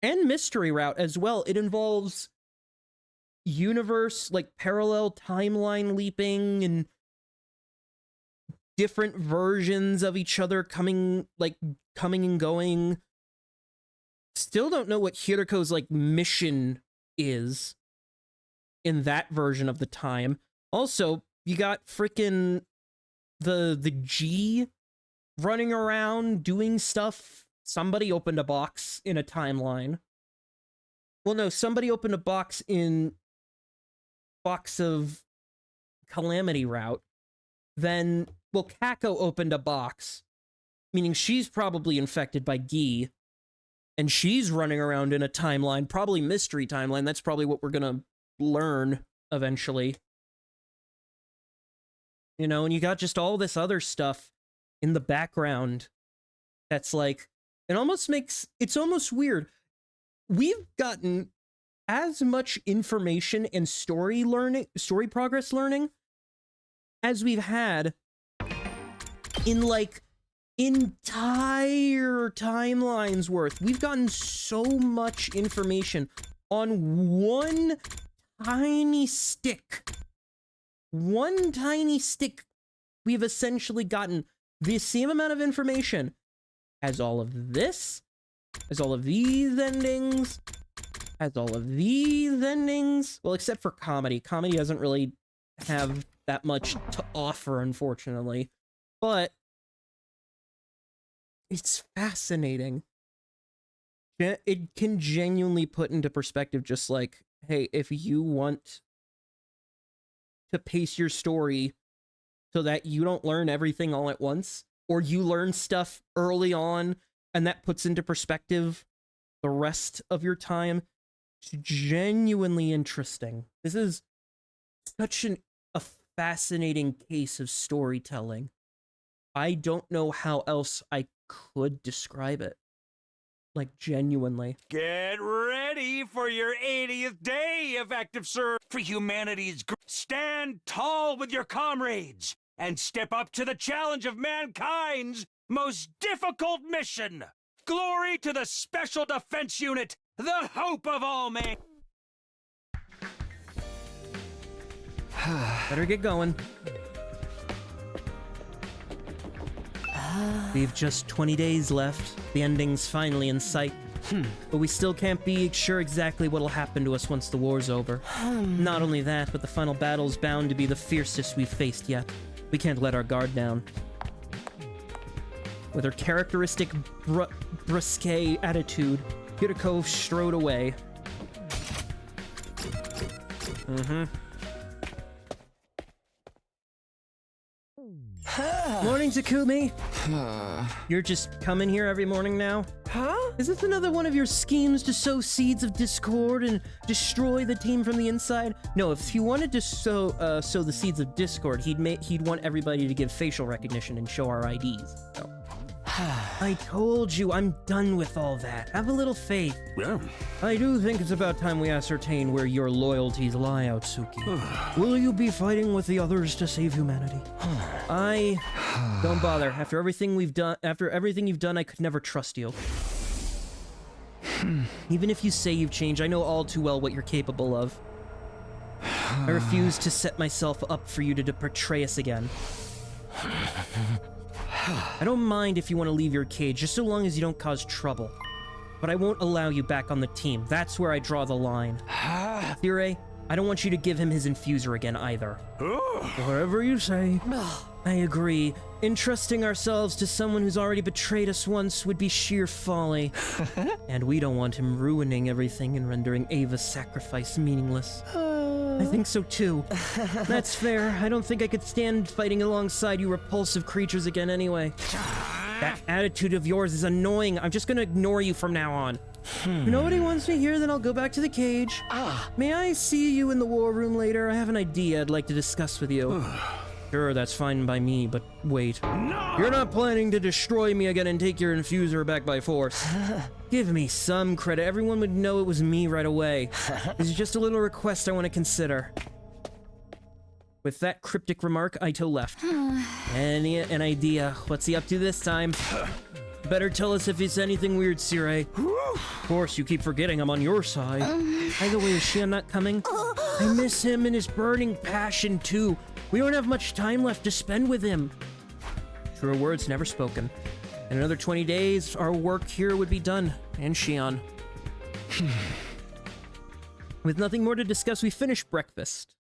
and Mystery Route as well, it involves universe, like parallel timeline leaping and different versions of each other coming and going. Still don't know what Hiriko's, like, mission is in that version of the time. Also, you got frickin' the G running around doing stuff. Somebody opened a box in a timeline. Well, no, somebody opened a box in Box of Calamity Route. Then, well, Kako opened a box, meaning she's probably infected by Gi. And she's running around in a timeline, probably mystery timeline. That's probably what we're gonna learn eventually. You know, and you got just all this other stuff in the background that's like, it's almost weird. We've gotten as much information and story progress learning as we've had in like entire timelines worth. We've gotten so much information on one tiny stick. One tiny stick. We've essentially gotten the same amount of information as all of this, as all of these endings, as all of these endings. Well, except for comedy. Comedy doesn't really have that much to offer, unfortunately. But it's fascinating. It can genuinely put into perspective just like, hey, if you want to pace your story so that you don't learn everything all at once, or you learn stuff early on and that puts into perspective the rest of your time, it's genuinely interesting. This is such a fascinating case of storytelling. I don't know how else I could describe it. Like, genuinely. Get ready for your 80th day of active service for humanity's. Stand tall with your comrades and step up to the challenge of mankind's most difficult mission. Glory to the Special Defense Unit, the hope of all man. Better get going. We've just 20 days left. The ending's finally in sight. But we still can't be sure exactly what'll happen to us once the war's over. Not only that, but the final battle's bound to be the fiercest we've faced yet. We can't let our guard down. With her characteristic brusque attitude, Hideko strode away. Morning, Takumi. You're just coming here every morning now? Huh? Is this another one of your schemes to sow seeds of discord and destroy the team from the inside? No, if he wanted to sow the seeds of discord, he'd want everybody to give facial recognition and show our IDs. So. I told you, I'm done with all that. Have a little faith. Yeah. I do think it's about time we ascertain where your loyalties lie, Otsuki. Will you be fighting with the others to save humanity? Don't bother. After everything you've done, I could never trust you. Even if you say you've changed, I know all too well what you're capable of. I refuse to set myself up for you to betray us again. I don't mind if you want to leave your cage, just so long as you don't cause trouble. But I won't allow you back on the team. That's where I draw the line. Tsire, I don't want you to give him his infuser again either. Whatever you say. I agree. Entrusting ourselves to someone who's already betrayed us once would be sheer folly. And we don't want him ruining everything and rendering Ava's sacrifice meaningless. I think so too. That's fair. I don't think I could stand fighting alongside you repulsive creatures again anyway. That attitude of yours is annoying. I'm just gonna ignore you from now on. If nobody wants me here, then I'll go back to the cage. May I see you in the war room later? I have an idea I'd like to discuss with you. Sure, that's fine by me, but wait. No! You're not planning to destroy me again and take your infuser back by force. Give me some credit. Everyone would know it was me right away. This is just a little request I want to consider. With that cryptic remark, Aito left. An idea. What's he up to this time? Better tell us if it's anything weird, Tsire. Of course, you keep forgetting I'm on your side. By the way, is Shion not coming? I miss him and his burning passion, too. We don't have much time left to spend with him. Truer words never spoken. In another 20 days, our work here would be done. And Shion. With nothing more to discuss, we finish breakfast.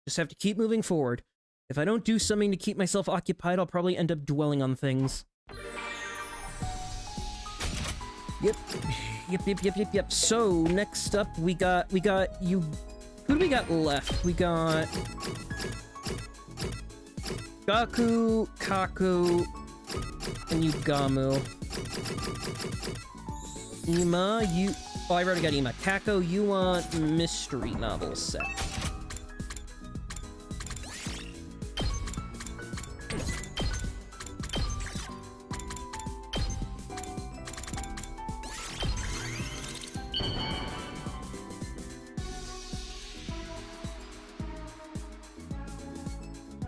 Just have to keep moving forward. If I don't do something to keep myself occupied, I'll probably end up dwelling on things. Yep. So, next up, we got you... Who do we got left? We got... Gaku, Kaku, and Yugamu. Ima, you... Oh, I already got Ima. Kako, you want mystery novel set.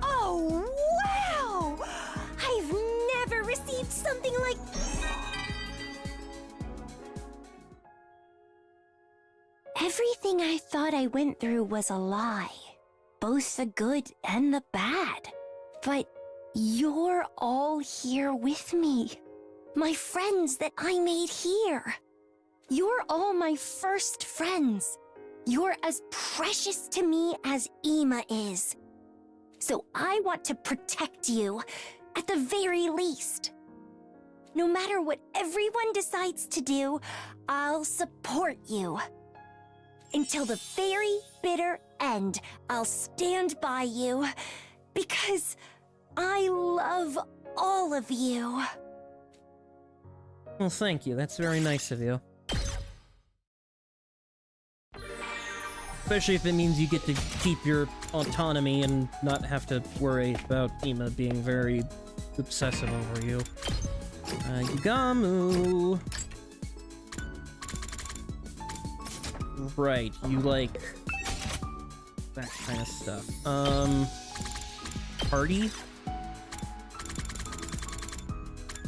Oh, Everything I thought I went through was a lie. Both the good and the bad. But you're all here with me. My friends that I made here. You're all my first friends. You're as precious to me as Ima is. So I want to protect you, at the very least. No matter what everyone decides to do, I'll support you. Until the very bitter end, I'll stand by you, because I love all of you. Well, thank you. That's very nice of you. Especially if it means you get to keep your autonomy and not have to worry about Ima being very obsessive over you. Yugamu! Right, you like that kind of stuff. Party?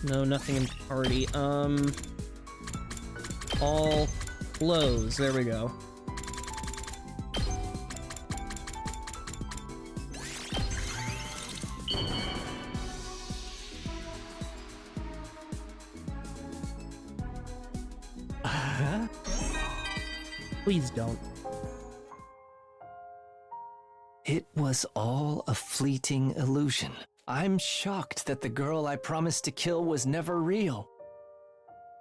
No, nothing in party. All clothes. There we go. Please don't. It was all a fleeting illusion. I'm shocked that the girl I promised to kill was never real.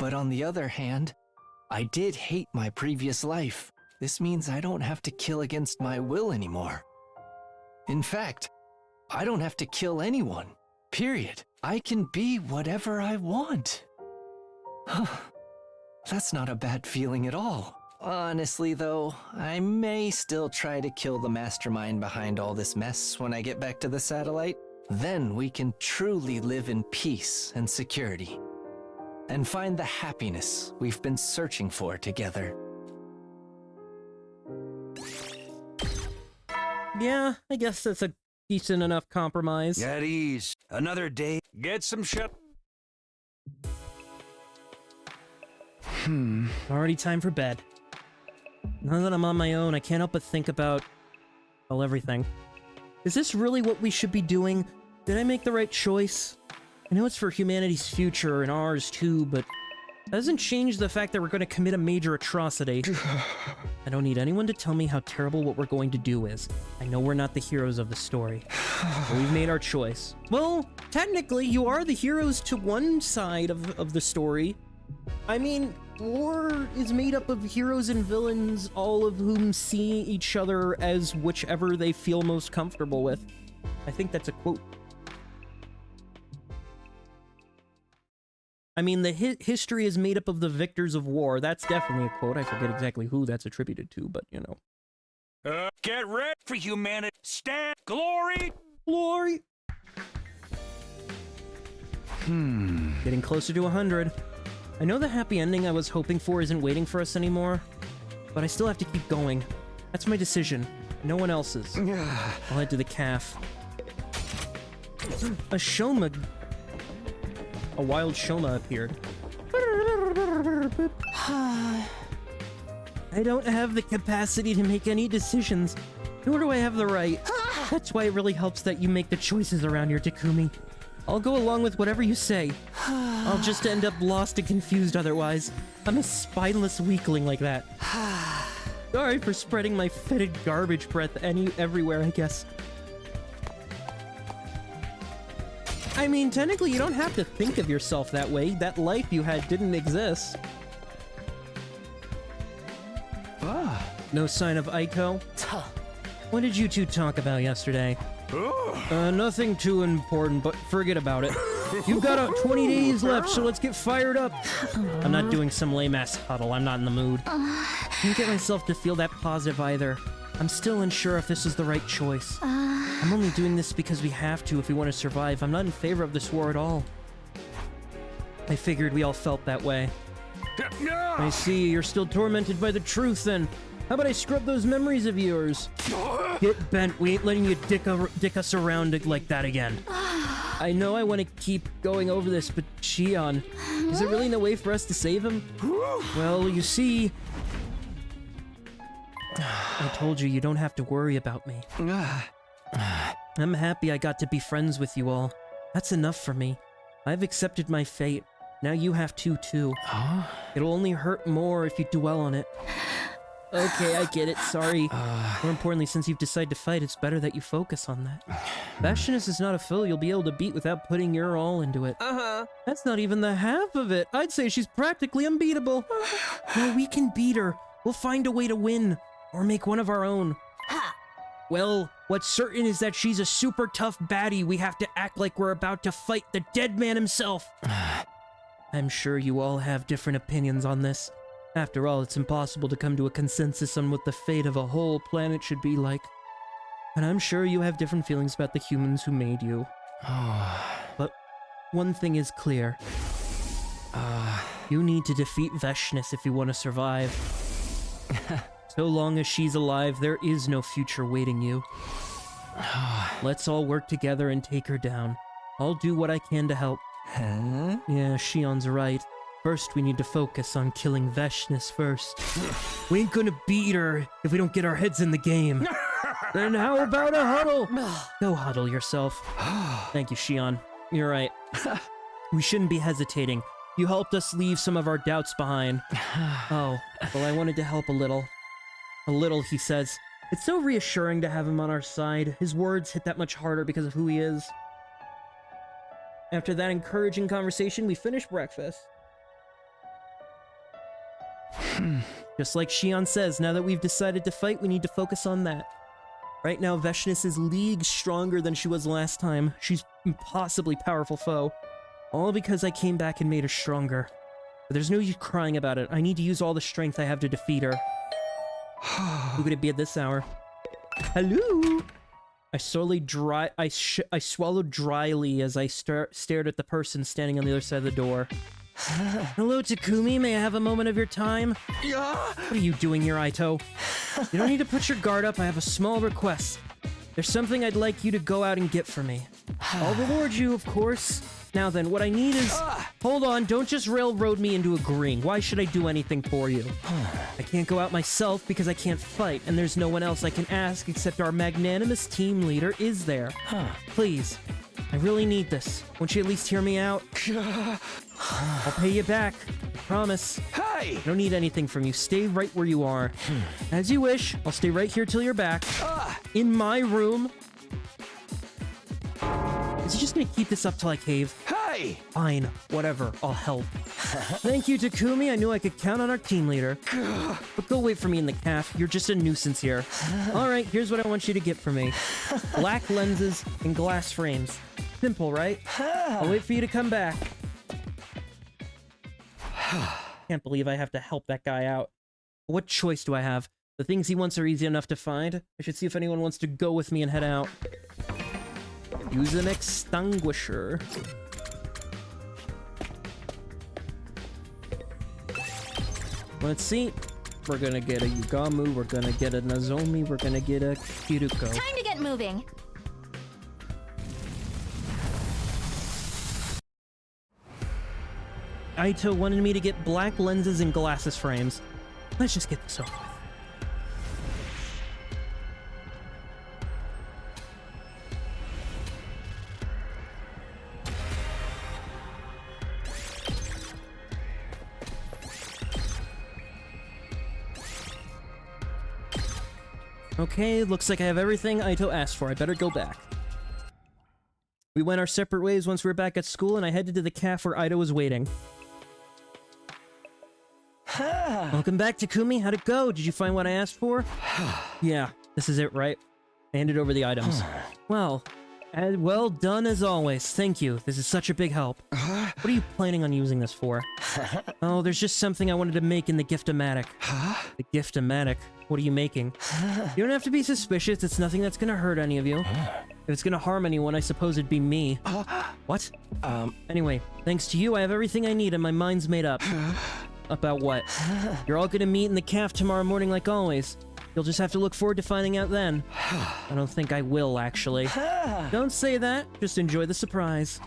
But on the other hand, I did hate my previous life. This means I don't have to kill against my will anymore. In fact, I don't have to kill anyone, period. I can be whatever I want. That's not a bad feeling at all. Honestly, though, I may still try to kill the mastermind behind all this mess when I get back to the satellite. Then we can truly live in peace and security, and find the happiness we've been searching for together. Yeah, I guess that's a decent enough compromise. At ease. Another day. Get some shut. Already time for bed. Now that I'm on my own, I can't help but think about, well, everything. Is this really what we should be doing? Did I make the right choice? I know it's for humanity's future and ours too, but that doesn't change the fact that we're going to commit a major atrocity. I don't need anyone to tell me how terrible what we're going to do is. I know we're not the heroes of the story, but we've made our choice. Well, technically, you are the heroes to one side of the story. I mean, war is made up of heroes and villains, all of whom see each other as whichever they feel most comfortable with. I think that's a quote. I mean, the history is made up of the victors of war. That's definitely a quote. I forget exactly who that's attributed to, but you know. Get ready for humanity. Stand. Glory. Glory. Getting closer to 100. I know the happy ending I was hoping for isn't waiting for us anymore, but I still have to keep going. That's my decision. No one else's. I'll head to the calf. A Shoma. A wild Shoma appeared. I don't have the capacity to make any decisions, nor do I have the right. That's why it really helps that you make the choices around here, Takumi. I'll go along with whatever you say. I'll just end up lost and confused otherwise. I'm a spineless weakling like that. Sorry for spreading my fetid garbage breath everywhere, I guess. I mean, technically you don't have to think of yourself that way. That life you had didn't exist. No sign of Aiko? What did you two talk about yesterday? Nothing too important, but forget about it. You've got 20 days left, so let's get fired up. I'm not doing some lame-ass huddle. I'm not in the mood. Can't get myself to feel that positive either. I'm still unsure if this is the right choice. I'm only doing this because we have to if we want to survive. I'm not in favor of this war at all. I figured we all felt that way. I see, you're still tormented by the truth then. How about I scrub those memories of yours? Get bent, we ain't letting you dick us around like that again. I know I want to keep going over this, but Shion, is there really no way for us to save him? Well, you see... I told you don't have to worry about me. I'm happy I got to be friends with you all. That's enough for me. I've accepted my fate. Now you have to, too. Huh? It'll only hurt more if you dwell on it. Okay, I get it, sorry. More importantly, since you've decided to fight, it's better that you focus on that. Bastioness is not a foe you'll be able to beat without putting your all into it. That's not even the half of it. I'd say she's practically unbeatable. No, we can beat her. We'll find a way to win. Or make one of our own. Well, what's certain is that she's a super tough baddie we have to act like we're about to fight the dead man himself. I'm sure you all have different opinions on this. After all, it's impossible to come to a consensus on what the fate of a whole planet should be like. And I'm sure you have different feelings about the humans who made you. But one thing is clear. You need to defeat Veshness if you want to survive. So long as she's alive, there is no future waiting you. Let's all work together and take her down. I'll do what I can to help. Huh? Yeah, Shion's right. First, we need to focus on killing Veshness first. We ain't gonna beat her if we don't get our heads in the game. Then how about a huddle? Go huddle yourself. Thank you, Shion. You're right. We shouldn't be hesitating. You helped us leave some of our doubts behind. Oh, well, I wanted to help a little. A little, he says. It's so reassuring to have him on our side. His words hit that much harder because of who he is. After that encouraging conversation, we finished breakfast. Just like Shion says, now that we've decided to fight, we need to focus on that. Right now, Veshness is leagues stronger than she was last time. She's impossibly powerful foe. All because I came back and made her stronger. But there's no use crying about it. I need to use all the strength I have to defeat her. Who could it be at this hour? Hello? I swallowed dryly as I stared at the person standing on the other side of the door. Hello, Takumi. May I have a moment of your time? What are you doing here, Aito? You don't need to put your guard up. I have a small request. There's something I'd like you to go out and get for me. I'll reward you, of course. Now then, what I need is... Hold on, don't just railroad me into agreeing. Why should I do anything for you? I can't go out myself because I can't fight, and there's no one else I can ask except our magnanimous team leader is there. Please, I really need this. Won't you at least hear me out? I'll pay you back. I promise. Hey! I don't need anything from you. Stay right where you are. As you wish. I'll stay right here till you're back. In my room. Is he just gonna keep this up till I cave? Hey! Fine. Whatever. I'll help. Thank you, Takumi. I knew I could count on our team leader. But go wait for me in the caf. You're just a nuisance here. Alright, here's what I want you to get for me. Black lenses and glass frames. Simple, right? I'll wait for you to come back. Can't believe I have to help that guy out. What choice do I have? The things he wants are easy enough to find. I should see if anyone wants to go with me and head out. Use an extinguisher. Let's see. We're gonna get a Yugamu, we're gonna get a Nozomi, we're gonna get a Kiruko. Time to get moving. Aito wanted me to get black lenses and glasses frames. Let's just get this over with. Okay, looks like I have everything Aito asked for. I better go back. We went our separate ways once we were back at school, and I headed to the cafe where Aito was waiting. Welcome back, Takumi. How'd it go? Did you find what I asked for? Yeah, this is it, right? I handed over the items. Well done as always. Thank you. This is such a big help. What are you planning on using this for? Oh, there's just something I wanted to make in the Gift-O-Matic. The Gift-O-Matic? What are you making? You don't have to be suspicious. It's nothing that's gonna hurt any of you. If it's gonna harm anyone, I suppose it'd be me. What? Anyway, thanks to you, I have everything I need and my mind's made up. About what? You're all gonna meet in the caf tomorrow morning like always. You'll just have to look forward to finding out then. I don't think I will, actually. Don't say that. Just enjoy the surprise.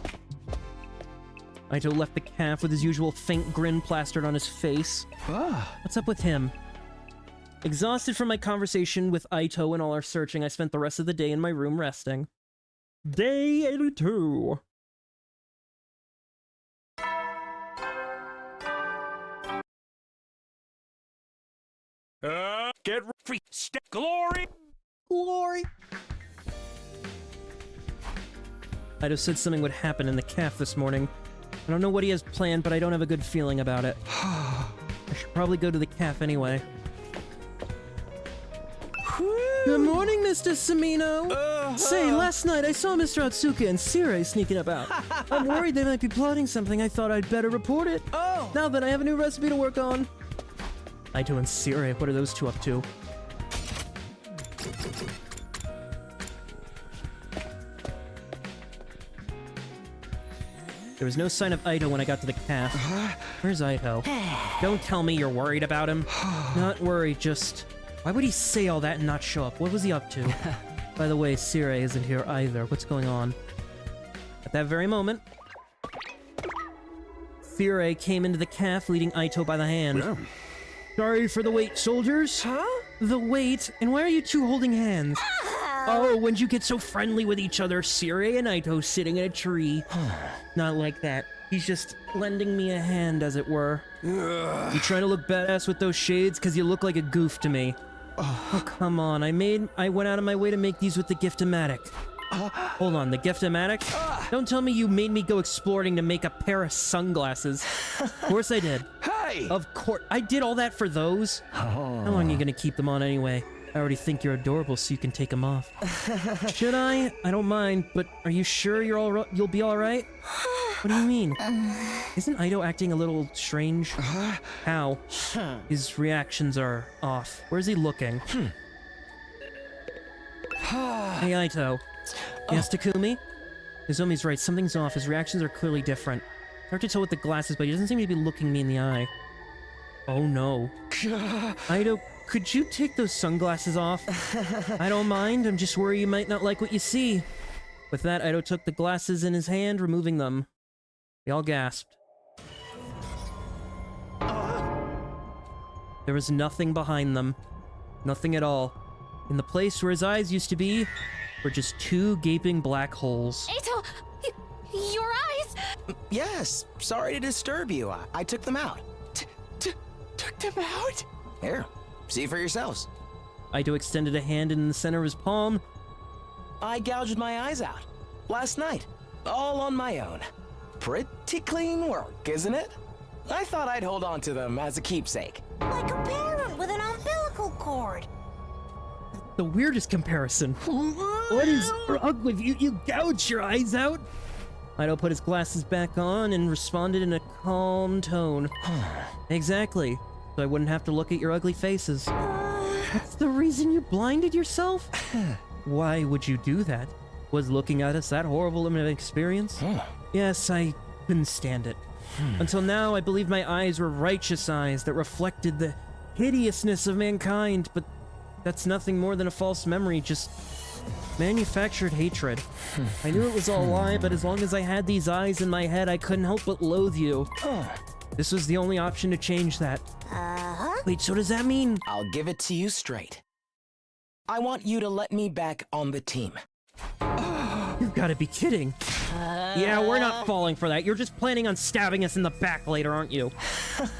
Aito left the caf with his usual faint grin plastered on his face. What's up with him? Exhausted from my conversation with Aito and all our searching, I spent the rest of the day in my room resting. Day 82. Get free. Glory! Glory! Aito said something would happen in the caf this morning. I don't know what he has planned, but I don't have a good feeling about it. I should probably go to the caf anyway. Good morning, Mr. Samino! Say, last night I saw Mr. Atsuka and Sirei sneaking about. I'm worried they might be plotting something. I thought I'd better report it. Now that I have a new recipe to work on. Aito and Sirei, what are those two up to? There was no sign of Aito when I got to the caf. Where's Aito? Don't tell me you're worried about him. Not worried, just... Why would he say all that and not show up? What was he up to? By the way, Sirei isn't here either. What's going on? At that very moment, Sirei came into the caf leading Aito by the hand. Yeah. Sorry for the wait, soldiers. Huh? The wait? And why are you two holding hands? Oh, when'd you get so friendly with each other? Sirei and Aito sitting in a tree. Not like that. He's just lending me a hand, as it were. You trying to look badass with those shades? Because you look like a goof to me. Oh, come on. I went out of my way to make these with the Gift-O-Matic. Hold on, the Gift-O-Matic? Don't tell me you made me go exploring to make a pair of sunglasses. Of course I did. Hey! Of course. I did all that for those? How long are you gonna keep them on anyway? I already think you're adorable, so you can take them off. Should I? I don't mind, but are you sure you'll be alright? What do you mean? Isn't Aito acting a little strange? How? His reactions are off. Where's he looking? Hey, Aito. Yes, Takumi? Nozomi's right, something's off. His reactions are clearly different. Hard to tell with the glasses, but he doesn't seem to be looking me in the eye. Oh no. Aito, could you take those sunglasses off? I don't mind, I'm just worried you might not like what you see. With that, Aito took the glasses in his hand, removing them. We all gasped. There was nothing behind them. Nothing at all. In the place where his eyes used to be, were just two gaping black holes. Aito! Your eyes! Yes, sorry to disturb you. I took them out. Took them out? Here, see for yourselves. Aito extended a hand, and in the center of his palm, I gouged my eyes out. Last night. All on my own. Pretty clean work, isn't it? I thought I'd hold on to them as a keepsake. Like a parent with an umbilical cord. The weirdest comparison. What is wrong with you? You gouged your eyes out? Aito put his glasses back on and responded in a calm tone. Exactly. So I wouldn't have to look at your ugly faces. That's the reason you blinded yourself? Why would you do that? Was looking at us that horrible of an experience? Yes, I couldn't stand it. Until now, I believed my eyes were righteous eyes that reflected the hideousness of mankind, but that's nothing more than a false memory, just manufactured hatred. I knew it was all a lie, but as long as I had these eyes in my head, I couldn't help but loathe you. This was the only option to change that. Wait, so does that mean... I'll give it to you straight. I want you to let me back on the team. You've got to be kidding. Yeah, we're not falling for that. You're just planning on stabbing us in the back later, aren't you?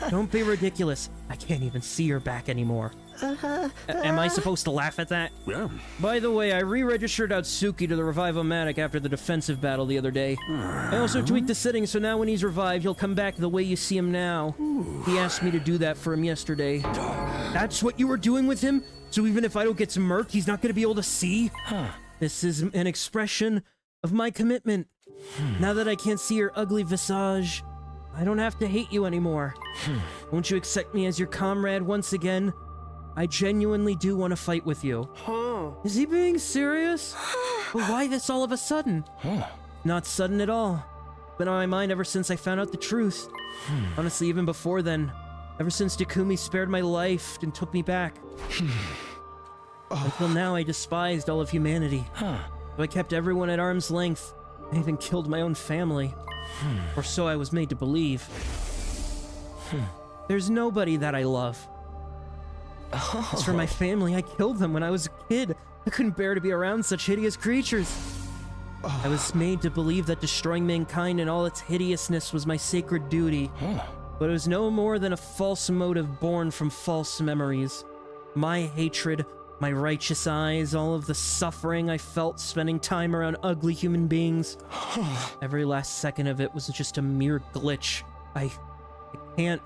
Don't be ridiculous. I can't even see your back anymore. Am I supposed to laugh at that? Yeah. By the way, I re-registered Atsuki to the Revive-O-Matic after the defensive battle the other day. I also tweaked the settings, so now when he's revived, he'll come back the way you see him now. He asked me to do that for him yesterday. That's what you were doing with him? So even if I don't get murked, he's not going to be able to see? This is an expression of my commitment. Now that I can't see your ugly visage, I don't have to hate you anymore. Won't you accept me as your comrade once again? I genuinely do want to fight with you. Is he being serious? But why this all of a sudden? Not sudden at all. Been on my mind ever since I found out the truth. Honestly, even before then. Ever since Takumi spared my life and took me back. Until now, I despised all of humanity. So I kept everyone at arm's length. I even killed my own family. Or so I was made to believe. There's nobody that I love. As for my family, I killed them when I was a kid. I couldn't bear to be around such hideous creatures. I was made to believe that destroying mankind and all its hideousness was my sacred duty. But it was no more than a false motive born from false memories. My hatred, my righteous eyes, all of the suffering I felt spending time around ugly human beings. Every last second of it was just a mere glitch. I can't...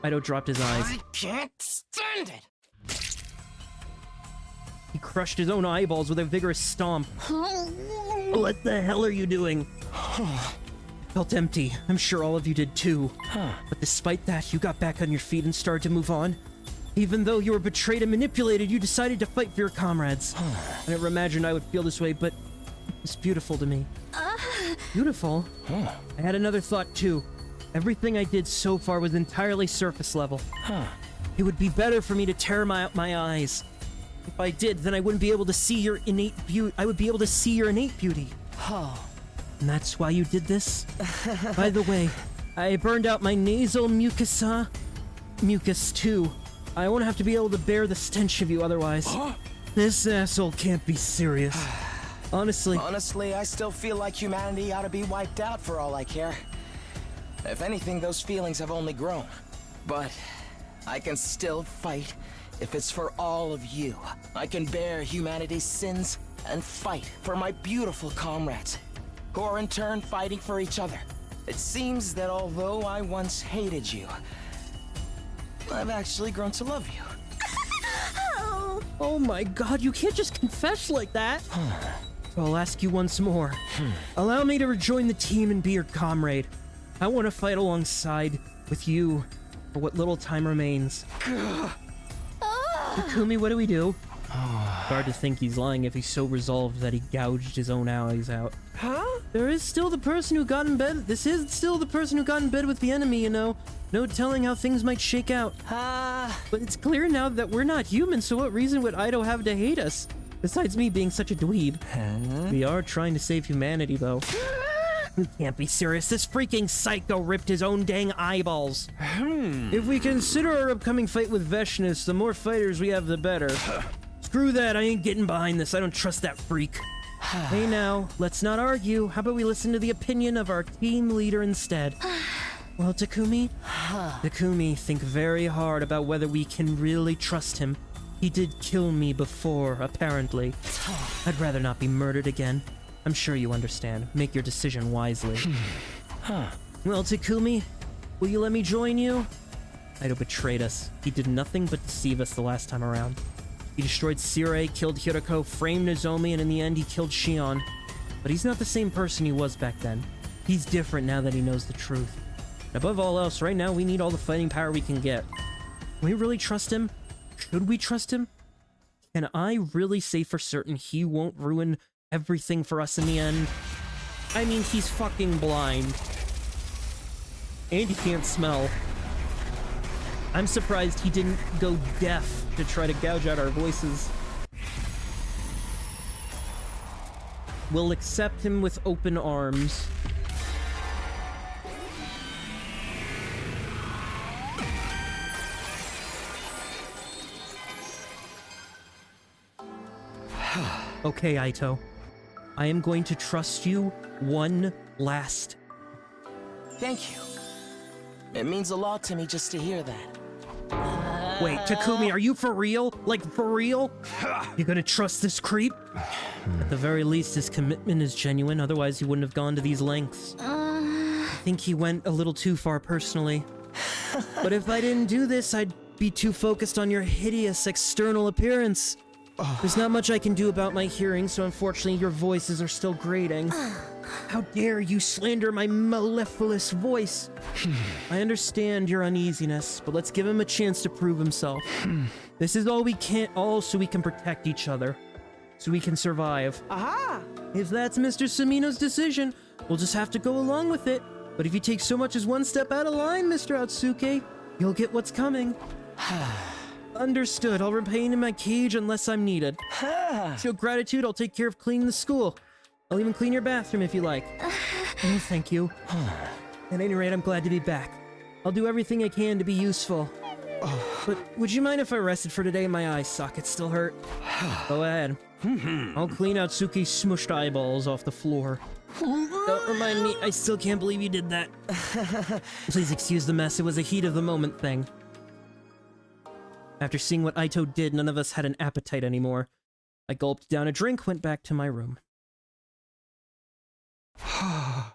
Ido dropped his eyes. I can't stand it! He crushed his own eyeballs with a vigorous stomp. What the hell are you doing? Felt empty. I'm sure all of you did too. But despite that, you got back on your feet and started to move on. Even though you were betrayed and manipulated, you decided to fight for your comrades. I never imagined I would feel this way, but it's beautiful to me. Beautiful? I had another thought too. Everything I did so far was entirely surface level. It would be better for me to tear out my eyes. If I did, then I wouldn't be able to see your innate beauty. I would be able to see your innate beauty. And that's why you did this? By the way, I burned out my nasal mucus too. I won't have to be able to bear the stench of you otherwise. This asshole can't be serious. Honestly, I still feel like humanity ought to be wiped out for all I care. If anything, those feelings have only grown. But I can still fight if it's for all of you. I can bear humanity's sins and fight for my beautiful comrades, who are in turn fighting for each other. It seems that although I once hated you, I've actually grown to love you. Oh my god, you can't just confess like that. So I'll ask you once more. Allow me to rejoin the team and be your comrade. I want to fight alongside with you for what little time remains. Takumi, what do we do? Hard to think he's lying if he's so resolved that he gouged his own eyes out. There is still the person who got in bed. This is still the person who got in bed with the enemy, you know. No telling how things might shake out. But it's clear now that we're not human, so what reason would Ido have to hate us? Besides me being such a dweeb. We are trying to save humanity, though. You can't be serious. This freaking psycho ripped his own dang eyeballs. If we consider our upcoming fight with Veshness, the more fighters we have, the better. Screw that, I ain't getting behind this. I don't trust that freak. Hey now, let's not argue. How about we listen to the opinion of our team leader instead? Well, Takumi, think very hard about whether we can really trust him. He did kill me before, apparently. I'd rather not be murdered again. I'm sure you understand. Make your decision wisely. Well, Takumi, will you let me join you? Ido betrayed us. He did nothing but deceive us the last time around. He destroyed Sirei, killed Hiroko, framed Nozomi, and in the end he killed Shion. But he's not the same person he was back then. He's different now that he knows the truth. And above all else, right now we need all the fighting power we can get. Can we really trust him? Should we trust him? Can I really say for certain he won't ruin everything for us in the end? I mean, he's fucking blind. And he can't smell. I'm surprised he didn't go deaf to try to gouge out our voices. We'll accept him with open arms. Okay, Aito. I am going to trust you one last. Thank you. It means a lot to me just to hear that. Wait, Takumi, are you for real? Like, for real? You gonna trust this creep? At the very least, his commitment is genuine, otherwise he wouldn't have gone to these lengths. I think he went a little too far personally. But if I didn't do this, I'd be too focused on your hideous external appearance. There's not much I can do about my hearing, so unfortunately your voices are still grating. How dare you slander my mellifluous voice? I understand your uneasiness, but let's give him a chance to prove himself. This is all so we can protect each other. So we can survive. Aha! If that's Mr. Samino's decision, we'll just have to go along with it. But if you take so much as one step out of line, Mr. Atsuke, you'll get what's coming. Understood. I'll remain in my cage unless I'm needed. Show gratitude, I'll take care of cleaning the school. I'll even clean your bathroom if you like. Oh, thank you. At any rate, I'm glad to be back. I'll do everything I can to be useful. But would you mind if I rested for today? My eye sockets still hurt. Go ahead. I'll clean out Suki's smushed eyeballs off the floor. Don't remind me, I still can't believe you did that. Please excuse the mess, it was a heat of the moment thing. After seeing what Aito did, none of us had an appetite anymore. I gulped down a drink, went back to my room. I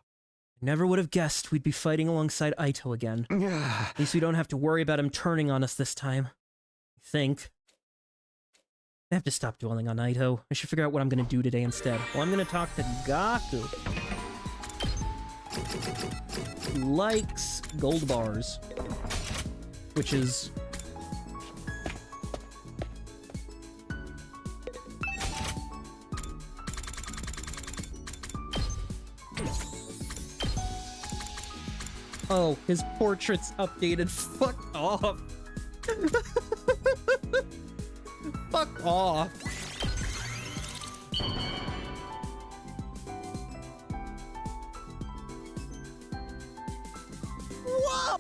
never would have guessed we'd be fighting alongside Aito again. At least we don't have to worry about him turning on us this time. I think. I have to stop dwelling on Aito. I should figure out what I'm gonna do today instead. Well, I'm gonna talk to Gaku. Who likes gold bars. Which is... Oh, his portrait's updated. Fuck off. Fuck off. Whoa!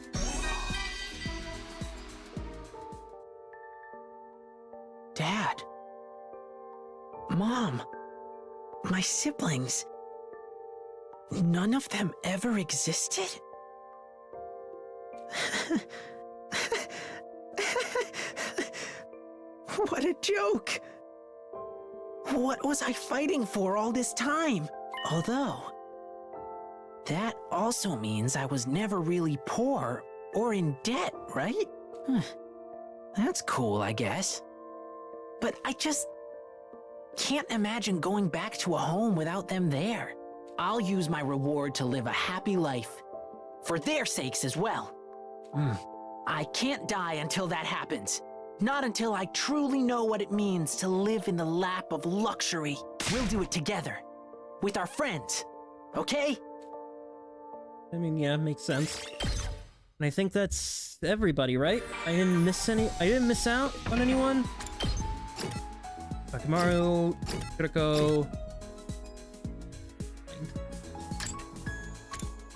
Dad. Mom. My siblings. None of them ever existed? What a joke! What was I fighting for all this time? Although, that also means I was never really poor or in debt, right? That's cool, I guess. But I just can't imagine going back to a home without them there. I'll use my reward to live a happy life. For their sakes as well. I can't die until that happens. Not until I truly know what it means to live in the lap of luxury. We'll do it together. With our friends. Okay? I mean, yeah, makes sense. And I think that's everybody, right? I didn't miss out on anyone? Takimaru, Kiriko.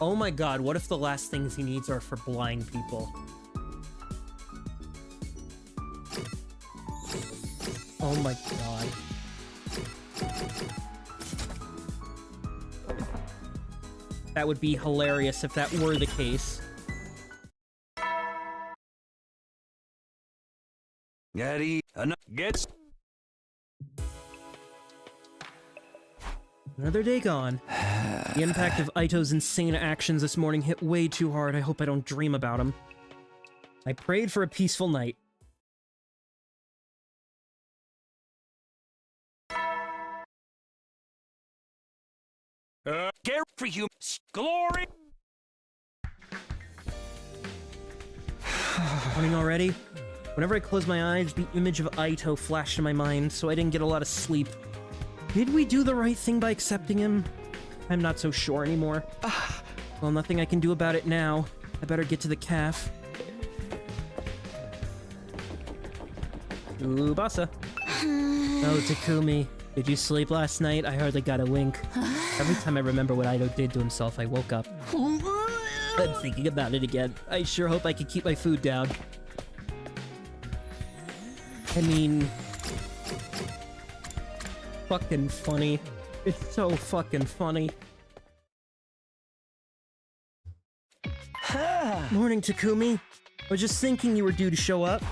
Oh my god, what if the last things he needs are for blind people? Oh my god. That would be hilarious if that were the case. Gets. Another day gone. The impact of Aito's insane actions this morning hit way too hard. I hope I don't dream about him. I prayed for a peaceful night. Care for you, glory! Morning already? Whenever I closed my eyes, the image of Aito flashed in my mind, so I didn't get a lot of sleep. Did we do the right thing by accepting him? I'm not so sure anymore. Well, nothing I can do about it now. I better get to the calf. Tsubasa. Oh, Takumi. Did you sleep last night? I hardly got a wink. Every time I remember what Aito did to himself, I woke up. I'm thinking about it again. I sure hope I can keep my food down. I mean... fucking funny. It's so fucking funny. Morning, Takumi. I was just thinking you were due to show up.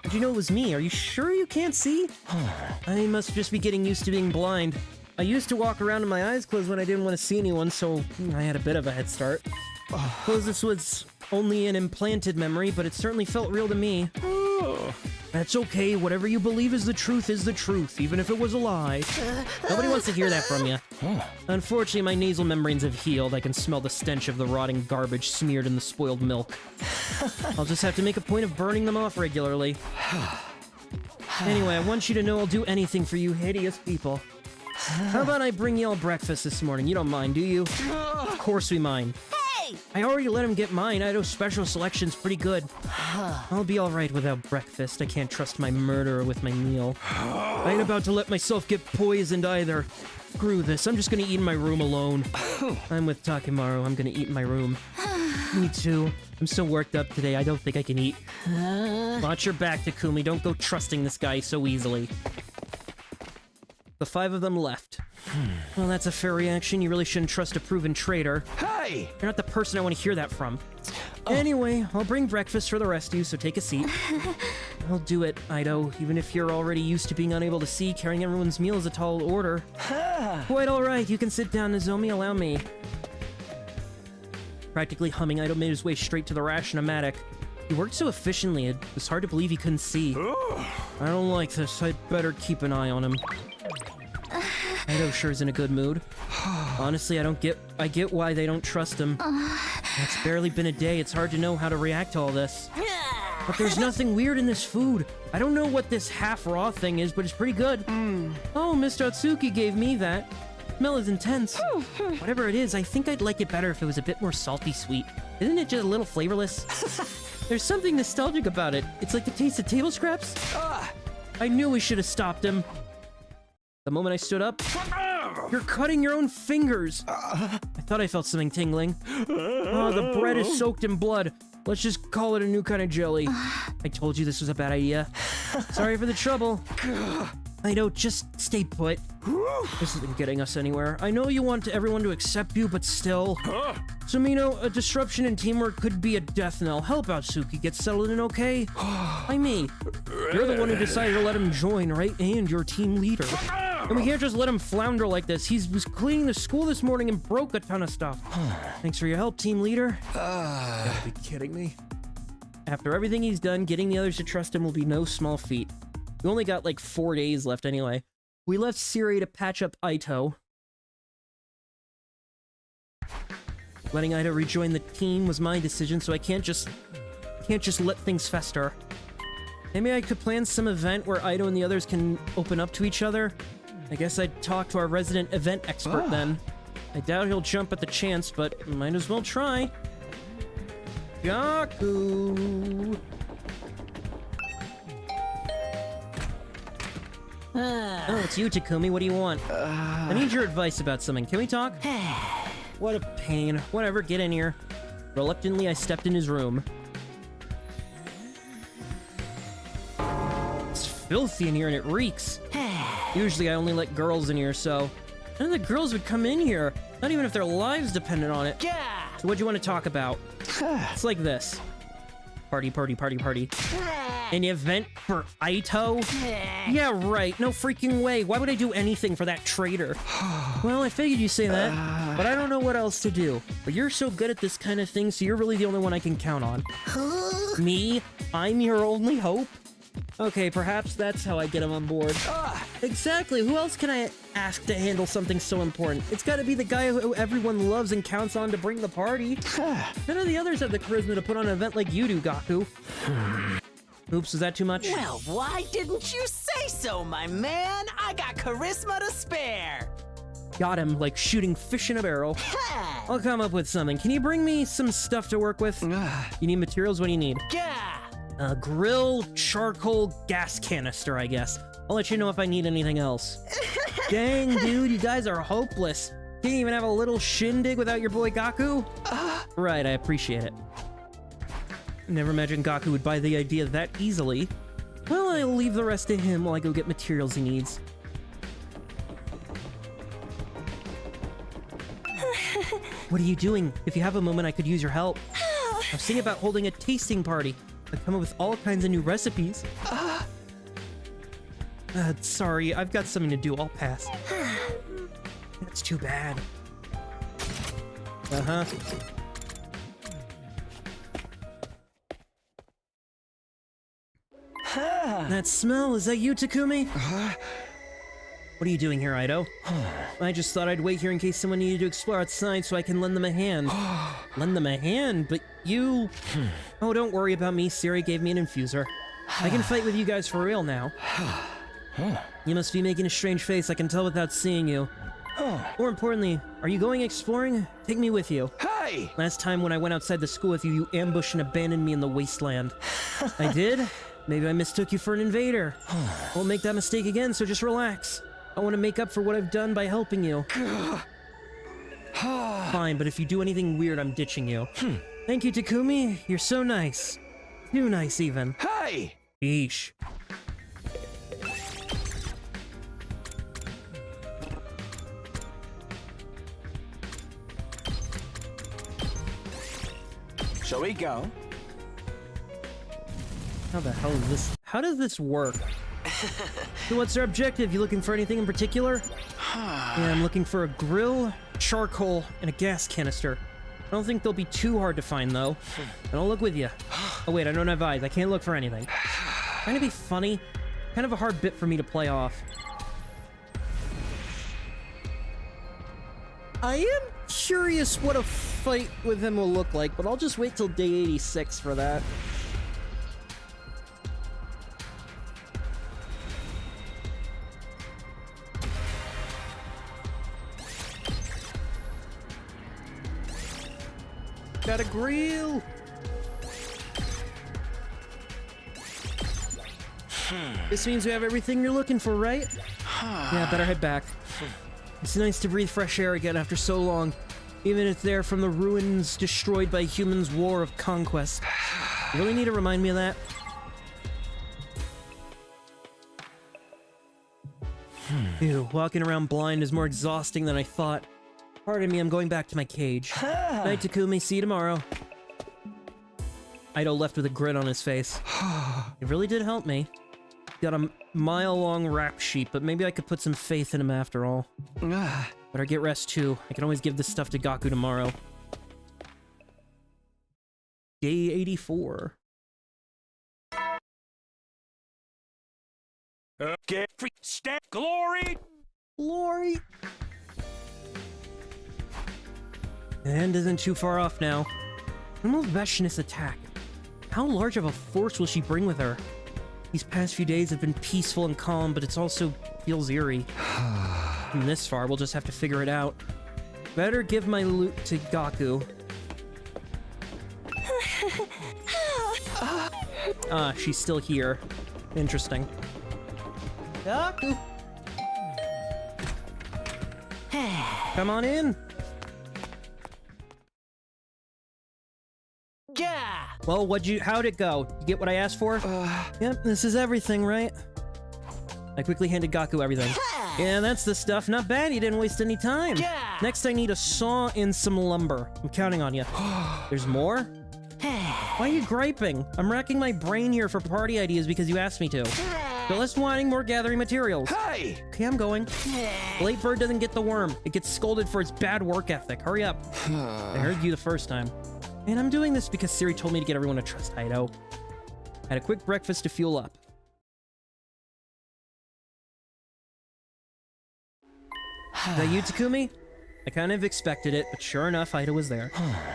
Did you know it was me? Are you sure you can't see? I must just be getting used to being blind. I used to walk around with my eyes closed when I didn't want to see anyone, so I had a bit of a head start. Suppose this was only an implanted memory, but it certainly felt real to me. That's okay, whatever you believe is the truth, even if it was a lie. Nobody wants to hear that from you. Unfortunately, my nasal membranes have healed. I can smell the stench of the rotting garbage smeared in the spoiled milk. I'll just have to make a point of burning them off regularly. Anyway, I want you to know I'll do anything for you hideous people. How about I bring y'all breakfast this morning? You don't mind, do you? Of course we mind. Hey! I already let him get mine. Idaho's special selection's pretty good. I'll be alright without breakfast. I can't trust my murderer with my meal. I ain't about to let myself get poisoned either. Screw this. I'm just gonna eat in my room alone. I'm with Takimaru. I'm gonna eat in my room. Me too. I'm so worked up today, I don't think I can eat. Watch your back, Takumi. Don't go trusting this guy so easily. The 5 of them left. Well, that's a fair reaction. You really shouldn't trust a proven traitor. Hey! You're not the person I want to hear that from. Anyway, I'll bring breakfast for the rest of you, so take a seat. I'll do it, Ido. Even if you're already used to being unable to see, carrying everyone's meal is a tall order. Quite alright, you can sit down, Nozomi. Allow me. Practically humming, Ido made his way straight to the ration-o-matic. He worked so efficiently, it was hard to believe he couldn't see. I don't like this. I'd better keep an eye on him. Ido sure is in a good mood. Honestly, I get why they don't trust him. It's barely been a day. It's hard to know how to react to all this. But there's nothing weird in this food. I don't know what this half-raw thing is, but it's pretty good. Oh, Mr. Otsuki gave me that. Smell is intense. Whatever it is, I think I'd like it better if it was a bit more salty sweet. Isn't it just a little flavorless? There's something nostalgic about it. It's like the taste of table scraps. I knew we should have stopped him. The moment I stood up, you're cutting your own fingers. I thought I felt something tingling. Oh, the bread is soaked in blood. Let's just call it a new kind of jelly. I told you this was a bad idea. Sorry for the trouble. I know, just stay put. This isn't getting us anywhere. I know you want everyone to accept you, but still. Sumino, a disruption in teamwork could be a death knell. Help out Suki get settled in, okay? Why me? You're the one who decided to let him join, right? And you're team leader. And we can't just let him flounder like this. He was cleaning the school this morning and broke a ton of stuff. Thanks for your help, team leader. You gotta be kidding me. After everything he's done, getting the others to trust him will be no small feat. We only got like 4 days left anyway. We left Siri to patch up Ito. Letting Ito rejoin the team was my decision, so I can't just let things fester. Maybe I could plan some event where Ito and the others can open up to each other. I guess I'd talk to our resident event expert then. I doubt he'll jump at the chance, but might as well try. Gaku! Oh, it's you, Takumi. What do you want? I need your advice about something. Can we talk? What a pain. Whatever, get in here. Reluctantly, I stepped in his room. It's filthy in here and it reeks. Usually I only let girls in here, so none of the girls would come in here. Not even if their lives depended on it. So what do you want to talk about? It's like this. Party, party, party, party. An event for Ito? Yeah, right. No freaking way. Why would I do anything for that traitor? Well, I figured you'd say that, but I don't know what else to do. But you're so good at this kind of thing, so you're really the only one I can count on. Me? I'm your only hope? Okay, perhaps that's how I get him on board. Exactly. Who else can I ask to handle something so important? It's gotta be the guy who everyone loves and counts on to bring the party. None of the others have the charisma to put on an event like you do, Gaku. Oops, is that too much? Well, why didn't you say so, my man? I got charisma to spare. Got him, like shooting fish in a barrel. I'll come up with something. Can you bring me some stuff to work with? You need materials? What do you need? A grill, charcoal, gas canister, I guess. I'll let you know if I need anything else. Dang, dude, you guys are hopeless. Can't even have a little shindig without your boy Gaku? Right, I appreciate it. Never imagined Gaku would buy the idea that easily. Well, I'll leave the rest to him while I go get materials he needs. What are you doing? If you have a moment, I could use your help. I was thinking about holding a tasting party. I've come up with all kinds of new recipes. Sorry, I've got something to do. I'll pass. That's too bad. That smell, is that you, Takumi? What are you doing here, Ito? I just thought I'd wait here in case someone needed to explore outside so I can lend them a hand. Lend them a hand? But you... Oh, don't worry about me. Siri gave me an infuser. I can fight with you guys for real now. You must be making a strange face, I can tell without seeing you. More importantly, are you going exploring? Take me with you. Hey! Last time when I went outside the school with you, you ambushed and abandoned me in the wasteland. I did? Maybe I mistook you for an invader. Won't make that mistake again, so just relax. I want to make up for what I've done by helping you. Fine, but if you do anything weird, I'm ditching you. Thank you, Takumi. You're so nice. Too nice, even. Hey! Yeesh. Shall we go? How the hell is this? How does this work? So what's their objective? You looking for anything in particular? Yeah, I'm looking for a grill, charcoal, and a gas canister. I don't think they'll be too hard to find, though. And I'll look with you. Oh wait, I don't have eyes. I can't look for anything. Trying to be funny. Kind of a hard bit for me to play off. I am curious what a fight with him will look like, but I'll just wait till day 86 for that. Got a grill! This means we have everything you're looking for, right? Yeah, better head back. It's nice to breathe fresh air again after so long. Even if they're from the ruins destroyed by humans' war of conquest. You really need to remind me of that? Ew, walking around blind is more exhausting than I thought. Pardon me, I'm going back to my cage. Night, Takumi. See you tomorrow. Ido left with a grin on his face. It really did help me. Got a mile-long rap sheet, but maybe I could put some faith in him after all. Better get rest too. I can always give this stuff to Gaku tomorrow. Day 84. Get free step glory! Glory! The end isn't too far off now. When will Veshinus attack? How large of a force will she bring with her? These past few days have been peaceful and calm, but it also feels eerie. From this far, we'll just have to figure it out. Better give my loot to Gaku. Ah, she's still here. Interesting. Gaku! Come on in! Yeah! Well, how'd it go? You get what I asked for? Yep, this is everything, right? I quickly handed Gaku everything. Yeah, that's the stuff. Not bad, you didn't waste any time. Yeah! Next, I need a saw and some lumber. I'm counting on you. There's more? Why are you griping? I'm racking my brain here for party ideas because you asked me to. So less whining, more gathering materials. Hey! Okay, I'm going. The late bird doesn't get the worm. It gets scolded for its bad work ethic. Hurry up. I heard you the first time. And I'm doing this because Siri told me to get everyone to trust Ido. Had a quick breakfast to fuel up. Is that you, Takumi? I kind of expected it, but sure enough, Ido was there.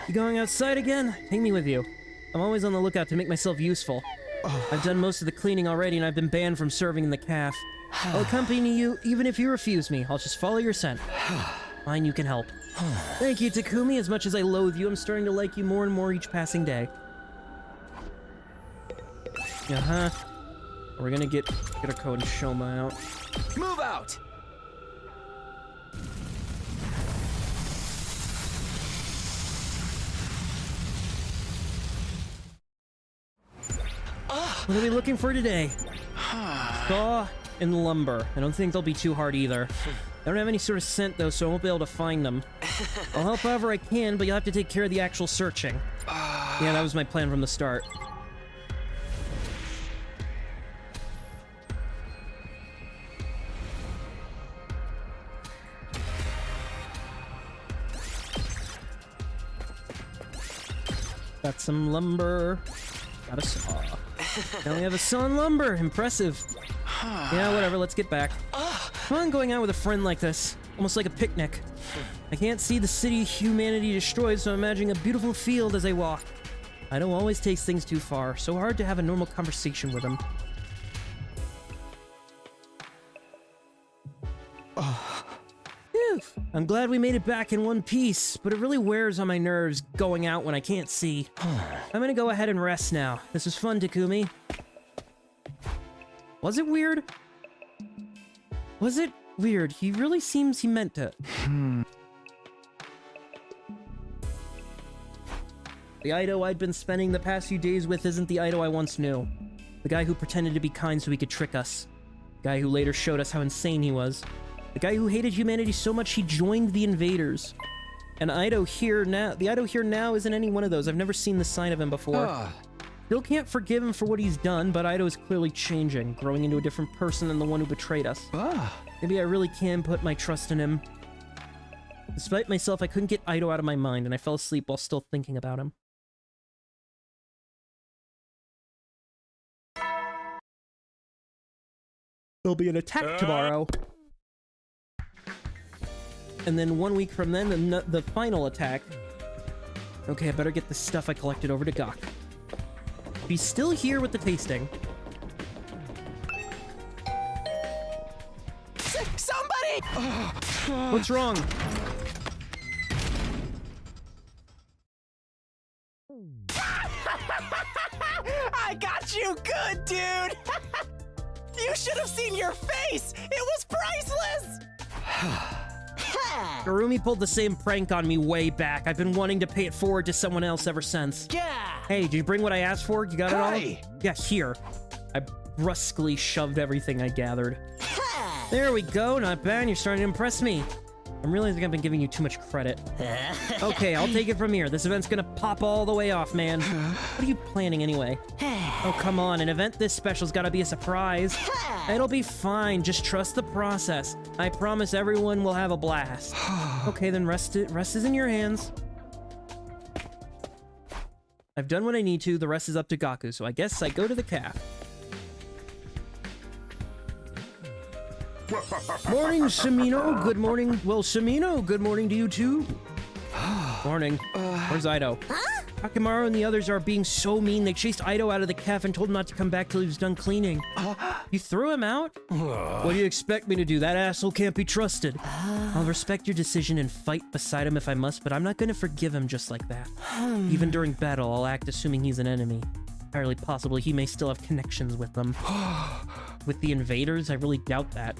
You going outside again? Take me with you. I'm always on the lookout to make myself useful. I've done most of the cleaning already, and I've been banned from serving in the calf. I'll accompany you, even if you refuse me. I'll just follow your scent. Fine, you can help. Thank you, Takumi. As much as I loathe you, I'm starting to like you more and more each passing day. Uh-huh. We're gonna get Hirako and Shoma out. Move out! What are we looking for today? Saw and lumber. I don't think they'll be too hard either. I don't have any sort of scent though, so I won't be able to find them. I'll help however I can, but you'll have to take care of the actual searching. Yeah, that was my plan from the start. Got some lumber. Got a saw. Now we have a saw and lumber. Impressive. Yeah, whatever. Let's get back. Fun going out with a friend like this. Almost like a picnic. I can't see the city humanity destroyed, so I'm imagining a beautiful field as I walk. I don't always take things too far. So hard to have a normal conversation with him. Phew. I'm glad we made it back in one piece, but it really wears on my nerves going out when I can't see. I'm gonna go ahead and rest now. This was fun, Takumi. Was it weird? Was it weird? He really seems he meant it. The Ido I'd been spending the past few days with isn't the Ido I once knew. The guy who pretended to be kind so he could trick us. The guy who later showed us how insane he was. The guy who hated humanity so much he joined the invaders. And Ido here now, the Ido here now isn't any one of those. I've never seen the sign of him before. Still can't forgive him for what he's done, but Ido is clearly changing, growing into a different person than the one who betrayed us. Maybe I really can put my trust in him. Despite myself, I couldn't get Ido out of my mind, and I fell asleep while still thinking about him. There'll be an attack tomorrow. And then 1 week from then, the final attack. Okay, I better get the stuff I collected over to Gok. He's still here with the tasting. Somebody! What's wrong? I got you good, dude! You should have seen your face! It was priceless! Garumi pulled the same prank on me way back. I've been wanting to pay it forward to someone else ever since. Yeah! Hey, did you bring what I asked for? You got it all? Yeah, here. I brusquely shoved everything I gathered. There we go, not bad. You're starting to impress me. I'm realizing I've been giving you too much credit. Okay, I'll take it from here. This event's gonna pop all the way off, man. What are you planning anyway? Oh, come on. An event this special's gotta be a surprise. It'll be fine. Just trust the process. I promise everyone will have a blast. Okay, then rest is in your hands. I've done what I need to. The rest is up to Gaku, so I guess I go to the calf. Morning, Samino. Good morning. Well, Samino, good morning to you too. Morning. Where's Ido? Hakimaru and the others are being so mean. They chased Ido out of the caf and told him not to come back till he was done cleaning. You threw him out? What do you expect me to do? That asshole can't be trusted. I'll respect your decision and fight beside him if I must, but I'm not going to forgive him just like that. Even during battle, I'll act assuming he's an enemy. Entirely possible he may still have connections with them. With the invaders, I really doubt that.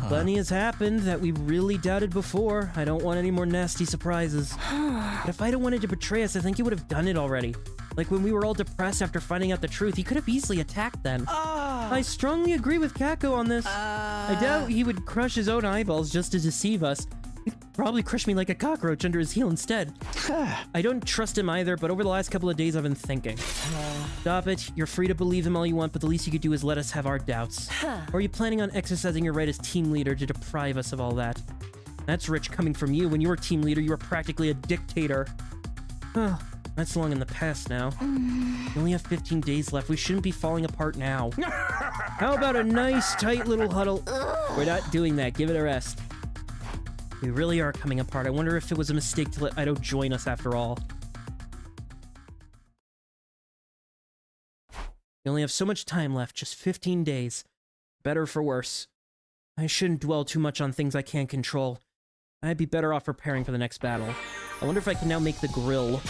Plenty has happened that we really doubted before. I don't want any more nasty surprises. But if Ido wanted to betray us, I think he would have done it already. Like when we were all depressed after finding out the truth, he could have easily attacked then. I strongly agree with Kako on this. I doubt he would crush his own eyeballs just to deceive us. He'd probably crush me like a cockroach under his heel instead. I don't trust him either, but over the last couple of days I've been thinking. Stop it. You're free to believe him all you want, but the least you could do is let us have our doubts. Or are you planning on exercising your right as team leader to deprive us of all that? That's rich coming from you. When you were team leader, you were practically a dictator. That's long in the past now. We only have 15 days left. We shouldn't be falling apart now. How about a nice, tight little huddle? We're not doing that. Give it a rest. We really are coming apart. I wonder if it was a mistake to let Ido join us after all. We only have so much time left, just 15 days. Better for worse. I shouldn't dwell too much on things I can't control. I'd be better off preparing for the next battle. I wonder if I can now make the grill.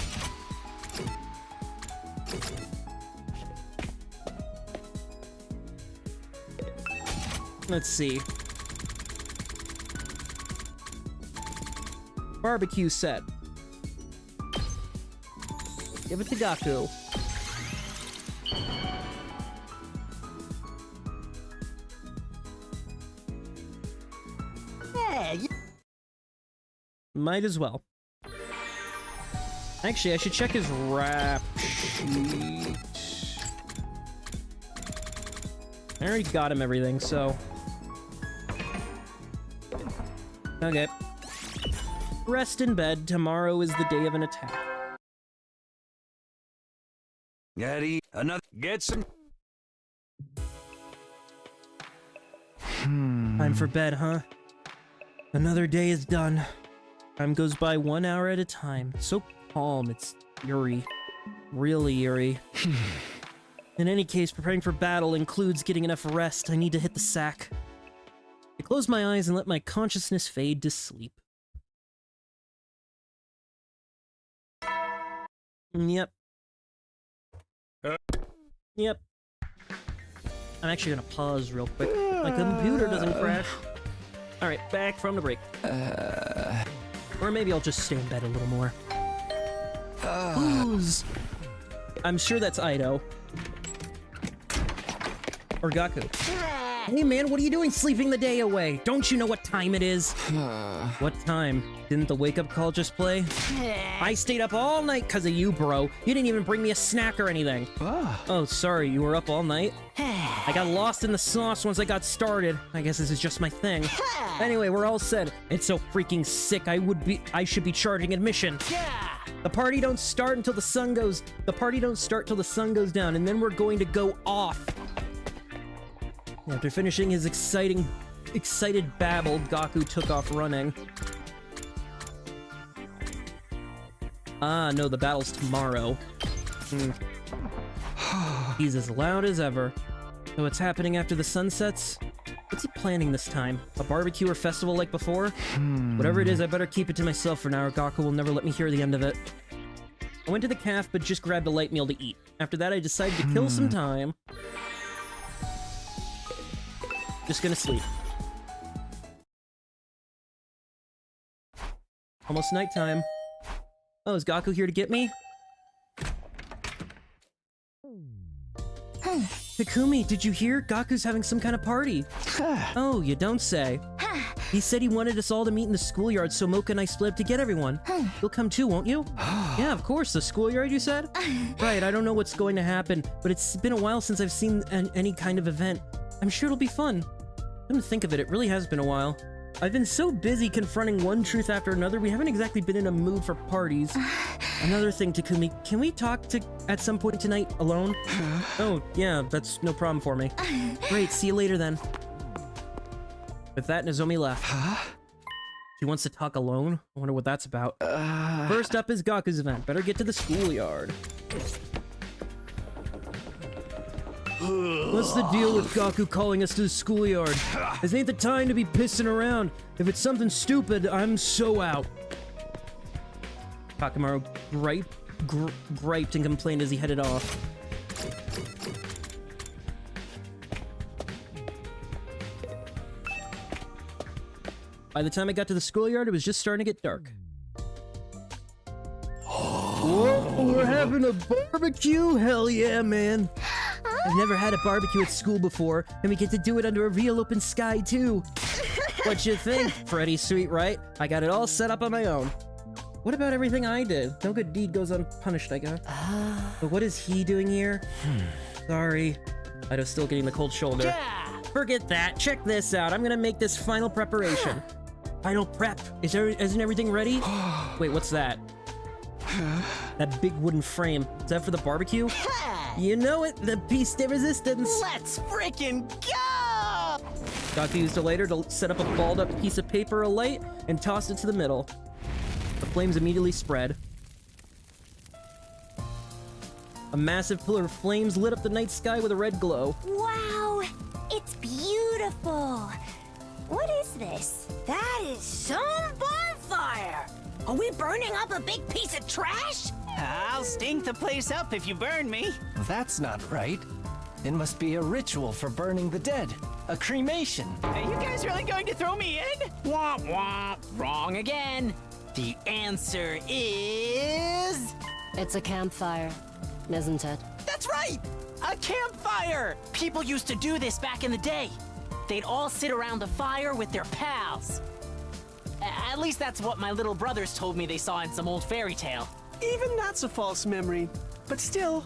Let's see. Barbecue set. Give it to Gaku. Hey. Might as well. Actually, I should check his rap sheet. I already got him everything, so... Okay. Rest in bed. Tomorrow is the day of an attack. Eddie, get some. Time for bed, huh? Another day is done. Time goes by 1 hour at a time. So calm, it's eerie. Really eerie. In any case, preparing for battle includes getting enough rest. I need to hit the sack. I close my eyes and let my consciousness fade to sleep. Yep. Yep. I'm actually gonna pause real quick. My computer doesn't crash. Alright, back from the break. Or maybe I'll just stay in bed a little more. Who's? I'm sure that's Ido. Or Gaku. Hey man, what are you doing sleeping the day away? Don't you know what time it is? What time? Didn't the wake-up call just play? I stayed up all night because of you, bro. You didn't even bring me a snack or anything. Oh, sorry, you were up all night? I got lost in the sauce once I got started. I guess this is just my thing. Anyway, we're all set. It's so freaking sick, I should be charging admission. The party don't start until the sun goes... The party don't start till the sun goes down, and then we're going to go off. After finishing his excited babble, Gaku took off running. Ah, no, the battle's tomorrow. He's as loud as ever. So it's happening after the sun sets? What's he planning this time? A barbecue or festival like before? Whatever it is, I better keep it to myself for now, or Gaku will never let me hear the end of it. I went to the caf, but just grabbed a light meal to eat. After that, I decided to kill some time. Just gonna sleep. Almost nighttime. Oh, is Gaku here to get me? Takumi, did you hear? Gaku's having some kind of party. Oh, you don't say. He said he wanted us all to meet in the schoolyard, so Mocha and I split up to get everyone. You'll come too, won't you? Yeah, of course. The schoolyard, you said? Right, I don't know what's going to happen, but it's been a while since I've seen any kind of event. I'm sure it'll be fun. Come to think of it, it really has been a while. I've been so busy confronting one truth after another, we haven't exactly been in a mood for parties. Another thing, Takumi, can we talk at some point tonight alone? Oh, yeah, that's no problem for me. Great, see you later then. With that, Nozomi left. She wants to talk alone? I wonder what that's about. First up is Gaku's event. Better get to the schoolyard. What's the deal with Gaku calling us to the schoolyard? This ain't the time to be pissing around. If it's something stupid, I'm so out. Takamaru griped and complained as he headed off. By the time I got to the schoolyard, it was just starting to get dark. Whoa, we're having a barbecue? Hell yeah, man. I've never had a barbecue at school before, and we get to do it under a real open sky, too. What you think? Pretty sweet, right? I got it all set up on my own. What about everything I did? No good deed goes unpunished, I guess. But what is he doing here? Sorry. Ido's still getting the cold shoulder. Yeah. Forget that. Check this out. I'm gonna make this final preparation. Final prep. Isn't everything ready? Wait, what's that? That big wooden frame. Is that for the barbecue? You know it, the piece de resistance. Let's frickin' go! Gaku used a lighter to set up a balled up piece of paper alight and tossed it to the middle. The flames immediately spread. A massive pillar of flames lit up the night sky with a red glow. Wow, it's beautiful. What is this? That is some bonfire. Are we burning up a big piece of trash? I'll stink the place up if you burn me. That's not right. It must be a ritual for burning the dead. A cremation. Are you guys really going to throw me in? Womp womp. Wrong again. The answer is... It's a campfire, isn't it? That's right! A campfire! People used to do this back in the day. They'd all sit around a fire with their pals. At least that's what my little brothers told me they saw in some old fairy tale. Even that's a false memory, but still.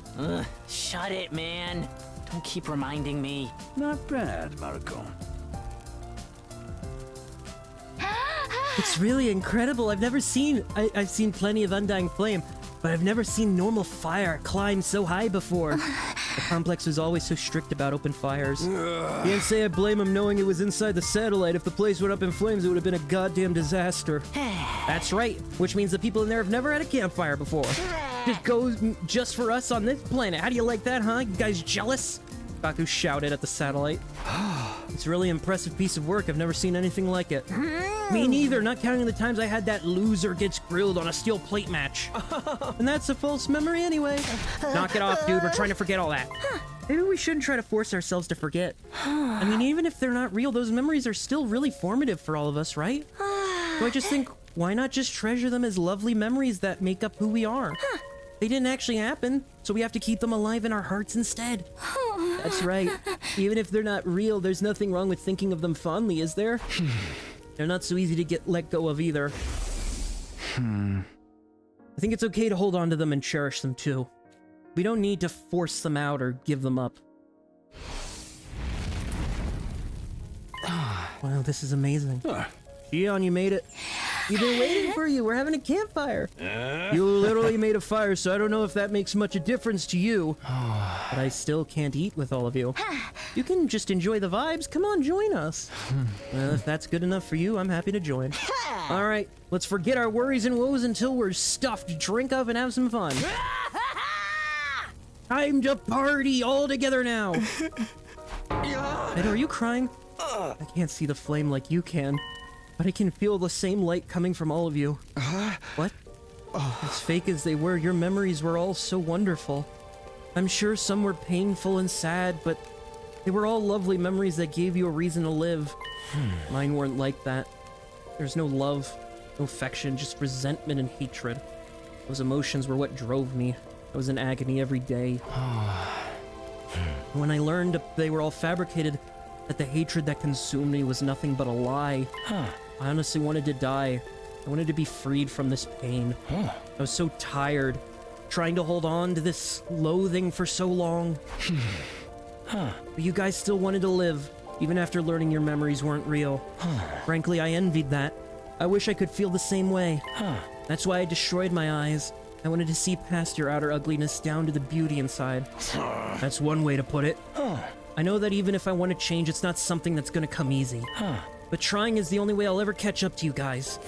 Shut it, man. Don't keep reminding me. Not bad, Maruko. It's really incredible. I've seen plenty of Undying Flame, but I've never seen normal fire climb so high before. The complex was always so strict about open fires. Can't say I blame him knowing it was inside the satellite. If the place went up in flames, it would have been a goddamn disaster. That's right, which means the people in there have never had a campfire before. Just goes just for us on this planet. How do you like that, huh? You guys jealous? Gaku shouted at the satellite. It's a really impressive piece of work. I've never seen anything like it. Me neither, not counting the times I had that loser gets grilled on a steel plate match. And that's a false memory anyway. Knock it off, dude. We're trying to forget all that. Maybe we shouldn't try to force ourselves to forget. I mean, even if they're not real, those memories are still really formative for all of us, right? So I just think, why not just treasure them as lovely memories that make up who we are? They didn't actually happen, so we have to keep them alive in our hearts instead. That's right. Even if they're not real, there's nothing wrong with thinking of them fondly, is there? They're not so easy to get let go of either. I think it's okay to hold on to them and cherish them too. We don't need to force them out or give them up. Wow, this is amazing. Shion, you made it. We've been waiting for you. We're having a campfire. You literally made a fire, so I don't know if that makes much a difference to you. But I still can't eat with all of you. You can just enjoy the vibes. Come on, join us. Well, if that's good enough for you, I'm happy to join. All right, let's forget our worries and woes until we're stuffed, drink up, and have some fun. Time to party all together now. Edo, are you crying? I can't see the flame like you can, but I can feel the same light coming from all of you. What? As fake as they were, your memories were all so wonderful. I'm sure some were painful and sad, but they were all lovely memories that gave you a reason to live. Mine weren't like that. There's no love, no affection, just resentment and hatred. Those emotions were what drove me. I was in agony every day. When I learned they were all fabricated, that the hatred that consumed me was nothing but a lie, I honestly wanted to die. I wanted to be freed from this pain. I was so tired, trying to hold on to this loathing for so long. But you guys still wanted to live, even after learning your memories weren't real. Frankly, I envied that. I wish I could feel the same way. That's why I destroyed my eyes. I wanted to see past your outer ugliness down to the beauty inside. That's one way to put it. I know that even if I want to change, it's not something that's gonna come easy. But trying is the only way I'll ever catch up to you guys.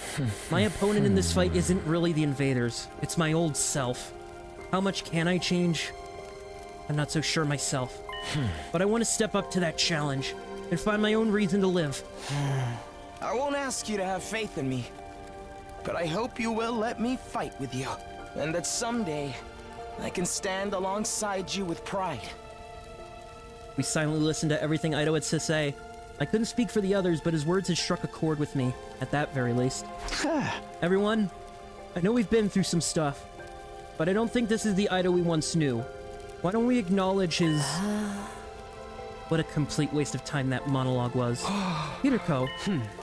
My opponent in this fight isn't really the invaders. It's my old self. How much can I change? I'm not so sure myself. But I want to step up to that challenge and find my own reason to live. I won't ask you to have faith in me, but I hope you will let me fight with you, and that someday I can stand alongside you with pride. We silently listened to everything Ido had to say. I couldn't speak for the others, but his words had struck a chord with me, at that very least. Everyone, I know we've been through some stuff, but I don't think this is the Ido we once knew. Why don't we acknowledge his... What a complete waste of time that monologue was. Hideko,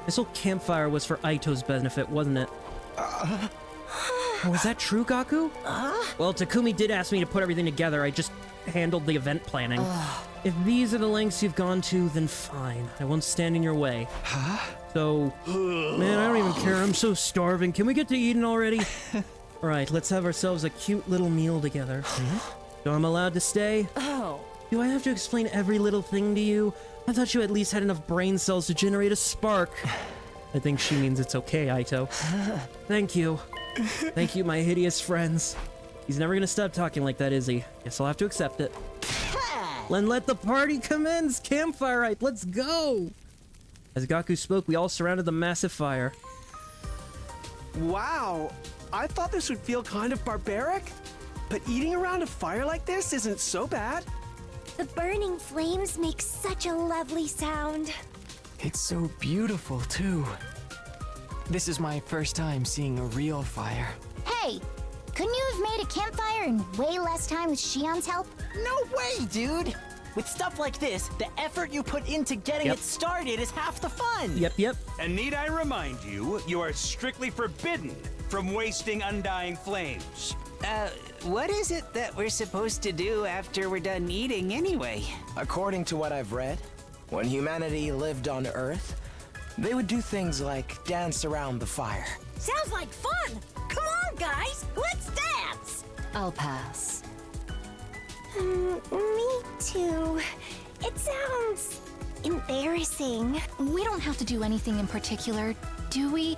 this whole campfire was for Aito's benefit, wasn't it? Oh, is that true, Gaku? Well, Takumi did ask me to put everything together. I just handled the event planning. If these are the lengths you've gone to, then fine. I won't stand in your way. So, man, I don't even care. I'm so starving. Can we get to eating already? All right, let's have ourselves a cute little meal together. So I'm allowed to stay? Do I have to explain every little thing to you? I thought you at least had enough brain cells to generate a spark. I think she means it's okay, Aito. Thank you. Thank you, my hideous friends. He's never gonna stop talking like that, is he? Guess I'll have to accept it. Then let the party commence! Campfire right, let's go! As Gaku spoke, we all surrounded the massive fire. Wow, I thought this would feel kind of barbaric, but eating around a fire like this isn't so bad. The burning flames make such a lovely sound. It's so beautiful, too. This is my first time seeing a real fire. Hey, couldn't you have made a campfire in way less time with Shion's help? No way, dude! With stuff like this, the effort you put into getting it started is half the fun! Yep. And need I remind you, you are strictly forbidden from wasting undying flames. What is it that we're supposed to do after we're done eating anyway? According to what I've read, when humanity lived on Earth, they would do things like dance around the fire. Sounds like fun! Come on, guys, let's dance! I'll pass. Me too. It sounds embarrassing. We don't have to do anything in particular, do we?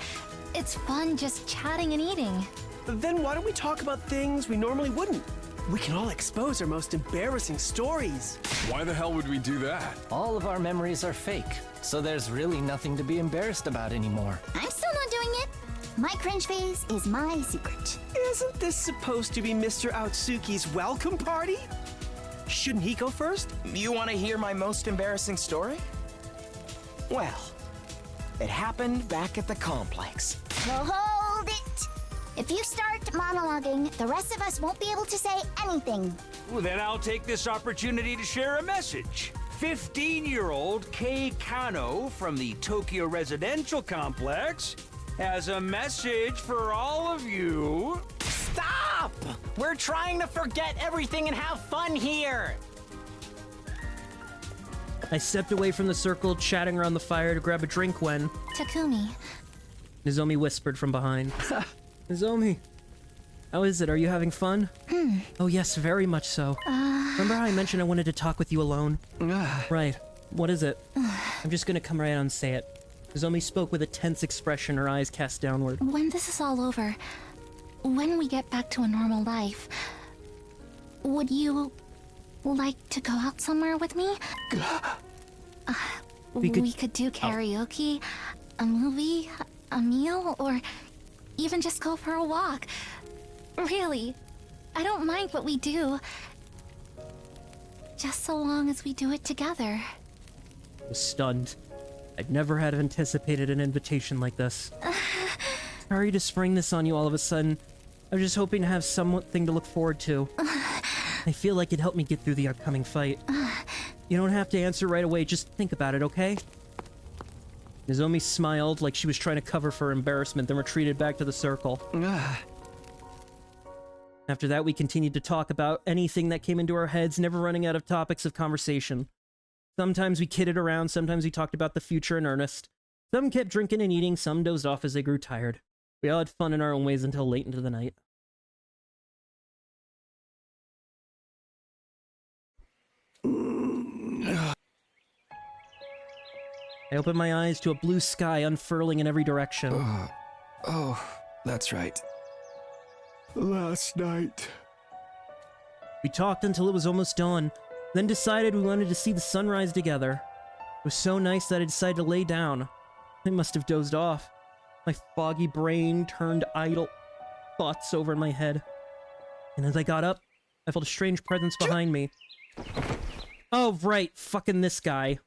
It's fun just chatting and eating. Then why don't we talk about things we normally wouldn't? We can all expose our most embarrassing stories. Why the hell would we do that? All of our memories are fake, so there's really nothing to be embarrassed about anymore. I'm still not doing it. My cringe phase is my secret. Isn't this supposed to be Mr. Outsuki's welcome party? Shouldn't he go first? You want to hear my most embarrassing story? Well, It happened back at the complex. Well, hold it! If you start monologuing, the rest of us won't be able to say anything. Well, then I'll take this opportunity to share a message. 15-year-old Kei Kano from the Tokyo Residential Complex has a message for all of you. Stop! We're trying to forget everything and have fun here! I stepped away from the circle, chatting around the fire to grab a drink when... Takumi. Nozomi whispered from behind. Nozomi, how is it? Are you having fun? Oh yes, very much so. Remember how I mentioned I wanted to talk with you alone? Right. What is it? I'm just gonna come right out and say it. Nozomi spoke with a tense expression, her eyes cast downward. When this is all over, when we get back to a normal life, would you like to go out somewhere with me? We could do karaoke, a movie, a meal, or even just go for a walk. Really, I don't mind what we do. Just so long as we do it together. I was stunned. I'd never had anticipated an invitation like this. Sorry to spring this on you all of a sudden. I was just hoping to have something to look forward to. I feel like it'd help me get through the upcoming fight. You don't have to answer right away, just think about it, okay? Nozomi smiled like she was trying to cover for embarrassment, then retreated back to the circle. After that, we continued to talk about anything that came into our heads, never running out of topics of conversation. Sometimes we kidded around, sometimes we talked about the future in earnest. Some kept drinking and eating, some dozed off as they grew tired. We all had fun in our own ways until late into the night. I opened my eyes to a blue sky unfurling in every direction. Oh, that's right. Last night. We talked until it was almost dawn, then decided we wanted to see the sunrise together. It was so nice that I decided to lay down. I must have dozed off. My foggy brain turned idle thoughts over in my head. And as I got up, I felt a strange presence behind me. Oh, right, fucking this guy.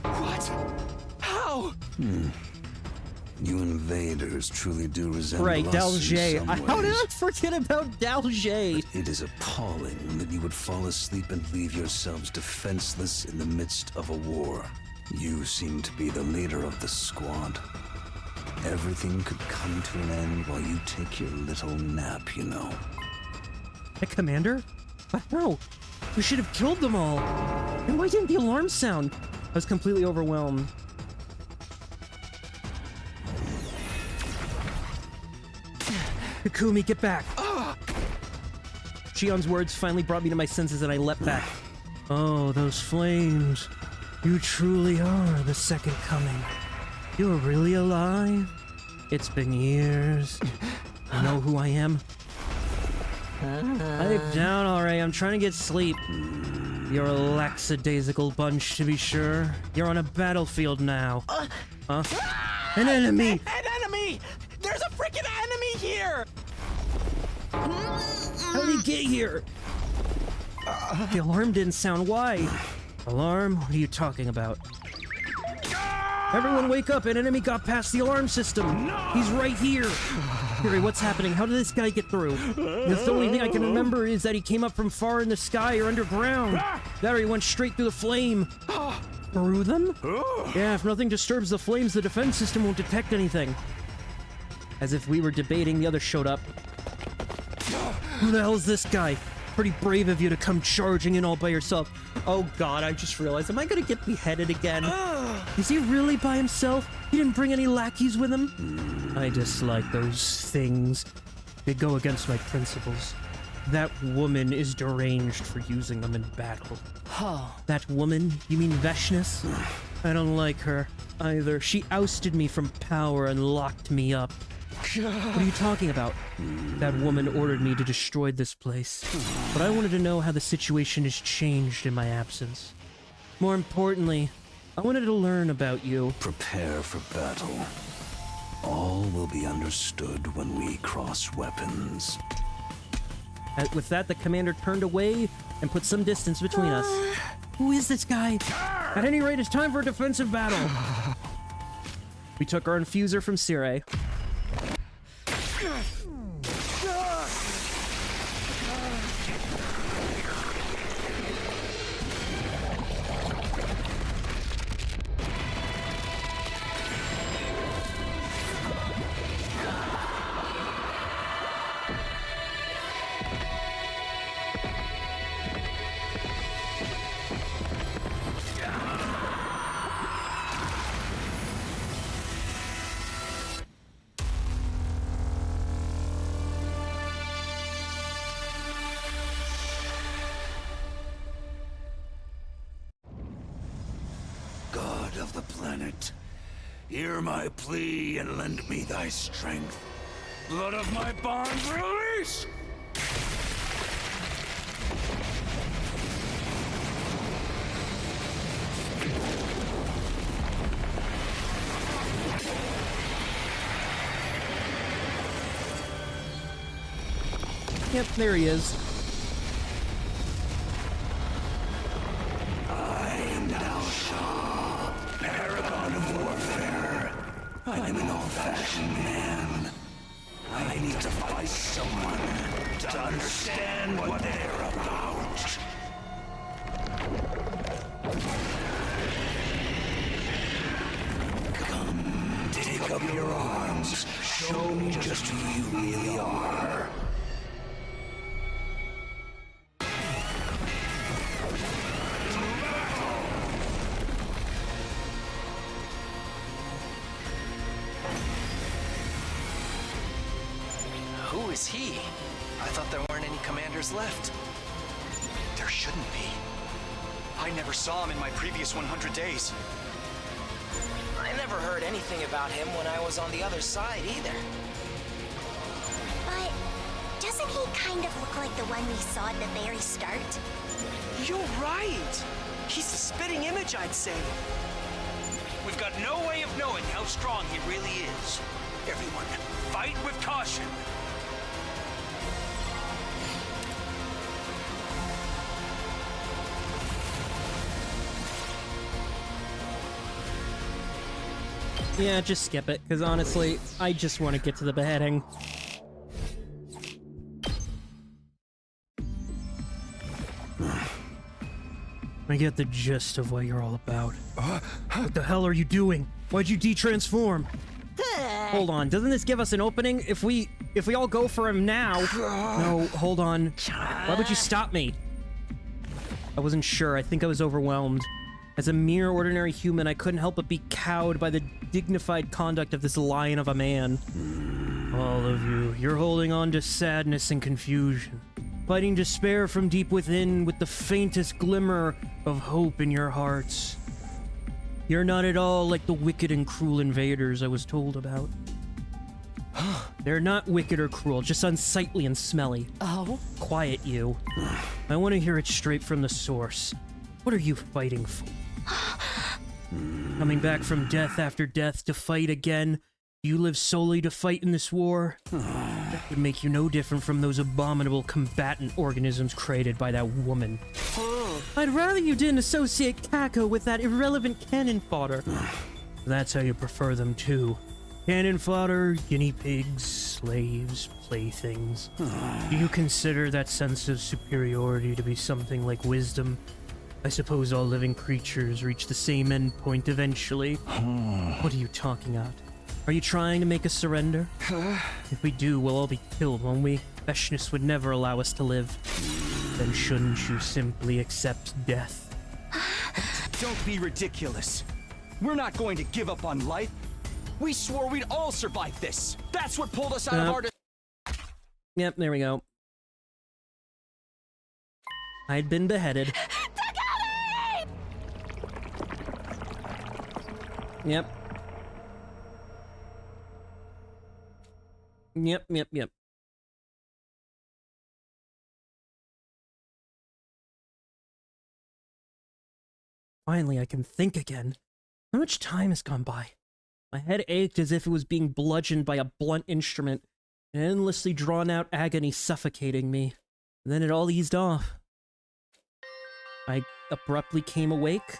What? How? You invaders truly do resemble right, us Dalgé. in some How did ways. I forget about Dalgé? But it is appalling that you would fall asleep and leave yourselves defenseless in the midst of a war. You seem to be the leader of the squad. Everything could come to an end while you take your little nap, you know. The commander? But no, we should have killed them all. And why didn't the alarm sound? I was completely overwhelmed. Takumi, get back! Shion's words finally brought me to my senses and I leapt back. Oh, those flames. You truly are the second coming. You're really alive? It's been years. You know who I am? Pipe down, alright. I'm trying to get sleep. You're a lackadaisical bunch, to be sure. You're on a battlefield now. Huh? An enemy! An enemy! There's a freaking enemy here! How did he get here? The alarm didn't sound. Why? Alarm? What are you talking about? Everyone wake up! An enemy got past the alarm system! He's right here! Fury, what's happening? How did this guy get through? The only thing I can remember is that he came up from far in the sky or underground. There, he went straight through the flame. Through them? Yeah, if nothing disturbs the flames, the defense system won't detect anything. As if we were debating, the other showed up. Who the hell is this guy? Pretty brave of you to come charging in all by yourself. Oh god, I just realized, am I gonna get beheaded again? Is he really by himself? He didn't bring any lackeys with him? I dislike those things. They go against my principles. That woman is deranged for using them in battle. That woman? You mean Veshness? I don't like her either. She ousted me from power and locked me up. What are you talking about? That woman ordered me to destroy this place. But I wanted to know how the situation has changed in my absence. More importantly, I wanted to learn about you. Prepare for battle. All will be understood when we cross weapons. With that, the commander turned away and put some distance between us. Who is this guy? At any rate, it's time for a defensive battle. We took our infuser from Sire. God of the planet, hear my plea and lend me thy strength. Blood of my bond, release! Yep, there he is. Paragon of warfare. I'm an old-fashioned man. I need to fight someone to understand what they're about. Come, take up your arms. Show me just who you really are. Who is he? I thought there weren't any commanders left. There shouldn't be. I never saw him in my previous 100 days. I never heard anything about him when I was on the other side either. But doesn't he kind of look like the one we saw at the very start? You're right. He's the spitting image, I'd say. We've got no way of knowing how strong he really is. Everyone, fight with caution. Yeah, just skip it, because honestly, I just want to get to the beheading. I get the gist of what you're all about. What the hell are you doing? Why'd you de-transform? Hold on, doesn't this give us an opening? If we all go for him now... No, hold on. Why would you stop me? I wasn't sure. I think I was overwhelmed. As a mere ordinary human, I couldn't help but be cowed by the dignified conduct of this lion of a man. All of you, you're holding on to sadness and confusion, fighting despair from deep within with the faintest glimmer of hope in your hearts. You're not at all like the wicked and cruel invaders I was told about. They're not wicked or cruel, just unsightly and smelly. Oh? Quiet, you. I want to hear it straight from the source. What are you fighting for? Coming back from death after death to fight again? Do you live solely to fight in this war? That would make you no different from those abominable combatant organisms created by that woman. I'd rather you didn't associate Kako with that irrelevant cannon fodder. That's how you prefer them too. Cannon fodder, guinea pigs, slaves, playthings. Do you consider that sense of superiority to be something like wisdom? I suppose all living creatures reach the same end point eventually. What are you talking about? Are you trying to make us surrender? If we do, we'll all be killed, won't we? Veshness would never allow us to live. Then shouldn't you simply accept death? Don't be ridiculous. We're not going to give up on life. We swore we'd all survive this. That's what pulled us out of our... Yep, there we go. I'd been beheaded. Yep. Yep. Finally, I can think again. How much time has gone by? My head ached as if it was being bludgeoned by a blunt instrument, an endlessly drawn-out agony suffocating me. And then it all eased off. I abruptly came awake.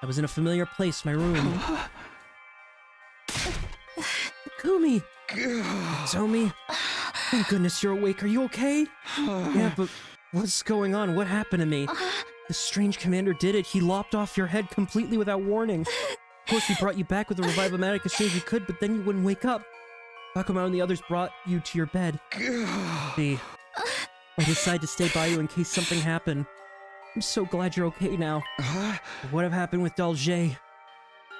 I was in a familiar place, my room. Takumi! Tomi? Thank goodness you're awake. Are you okay? Yeah, but what's going on? What happened to me? The strange commander did it. He lopped off your head completely without warning. Of course, we brought you back with a Revive-O-Matic as soon as we could, but then you wouldn't wake up. Bakumo and the others brought you to your bed. I decided to stay by you in case something happened. I'm so glad you're okay now. What have happened with Dalje?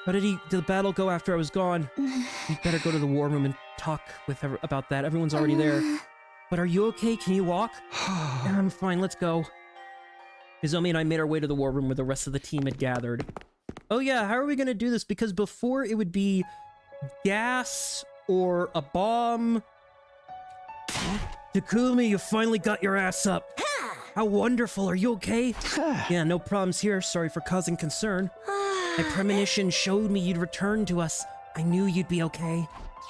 How did the battle go after I was gone? You'd better go to the war room and talk with her about that. Everyone's already there. But are you okay? Can you walk? Yeah, I'm fine. Let's go. Izomi and I made our way to the war room where the rest of the team had gathered. Oh yeah, how are we gonna do this? Because before it would be gas or a bomb. Takumi, you finally got your ass up. How wonderful. Are you okay? Yeah, no problems here. Sorry for causing concern. My premonition showed me you'd return to us. I knew you'd be okay.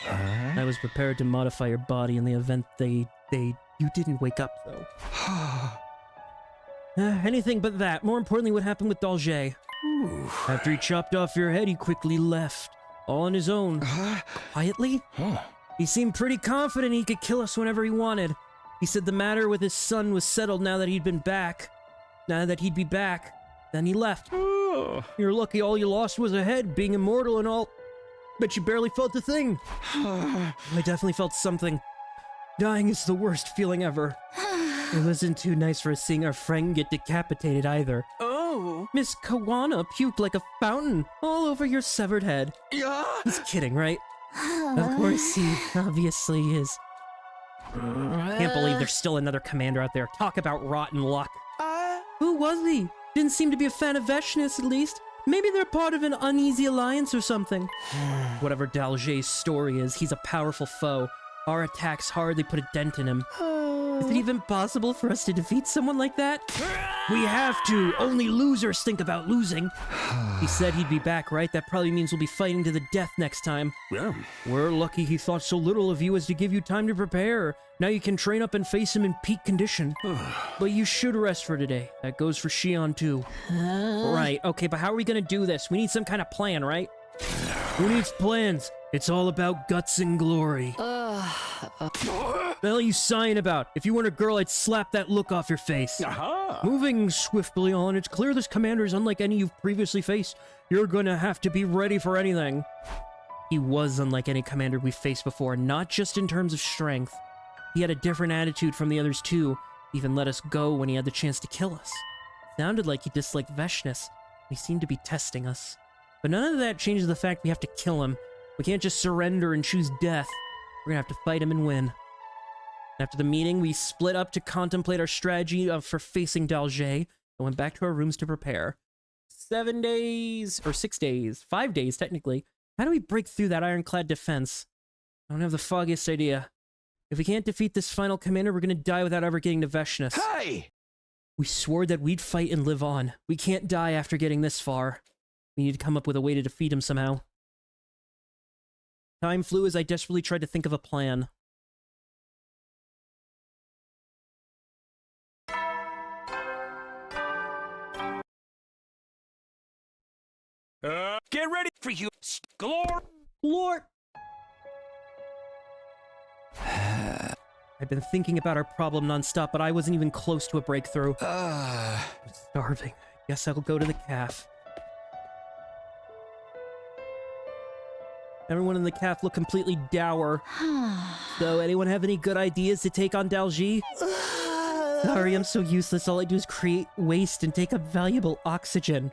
I was prepared to modify your body in the event you didn't wake up, though. Anything but that. More importantly, what happened with Dalje? After he chopped off your head, he quickly left. All on his own. Quietly? He seemed pretty confident he could kill us whenever he wanted. He said the matter with his son was settled now that he'd be back. Then he left. You're lucky all you lost was a head, being immortal and all. But you barely felt a thing. I definitely felt something. Dying is the worst feeling ever. It wasn't too nice for us seeing our friend get decapitated either. Oh. Miss Kawana puked like a fountain all over your severed head. He's kidding, right? Of course he obviously is. Can't believe there's still another commander out there. Talk about rotten luck. Who was he? Didn't seem to be a fan of Veshness, at least. Maybe they're part of an uneasy alliance or something. Whatever Dalje's story is, he's a powerful foe. Our attacks hardly put a dent in him. Is it even possible for us to defeat someone like that? We have to. Only losers think about losing. He said he'd be back, right? That probably means we'll be fighting to the death next time. Yeah. We're lucky he thought so little of you as to give you time to prepare. Now you can train up and face him in peak condition. But you should rest for today. That goes for Shion too. Right, okay, but how are we gonna do this? We need some kind of plan, right? Who needs plans? It's all about guts and glory. The hell are you sighing about? If you weren't a girl, I'd slap that look off your face. Moving swiftly on, it's clear this commander is unlike any you've previously faced. You're gonna have to be ready for anything. He was unlike any commander we've faced before, not just in terms of strength. He had a different attitude from the others too, even let us go when he had the chance to kill us. Sounded like he disliked Veshness. He seemed to be testing us. But none of that changes the fact we have to kill him. We can't just surrender and choose death. We're gonna have to fight him and win. After the meeting, we split up to contemplate our strategy for facing Dalje and went back to our rooms to prepare. 7 days, or 6 days, 5 days technically. How do we break through that ironclad defense? I don't have the foggiest idea. If we can't defeat this final commander, we're gonna die without ever getting to Veshness. Hey! We swore that we'd fight and live on. We can't die after getting this far. We need to come up with a way to defeat him somehow. Time flew as I desperately tried to think of a plan. Get ready for you, Glor! Lord! I've been thinking about our problem nonstop, but I wasn't even close to a breakthrough. I'm starving. Guess I'll go to the caf. Everyone in the caf looked completely dour. So, anyone have any good ideas to take on Dalje? Sorry, I'm so useless. All I do is create waste and take up valuable oxygen.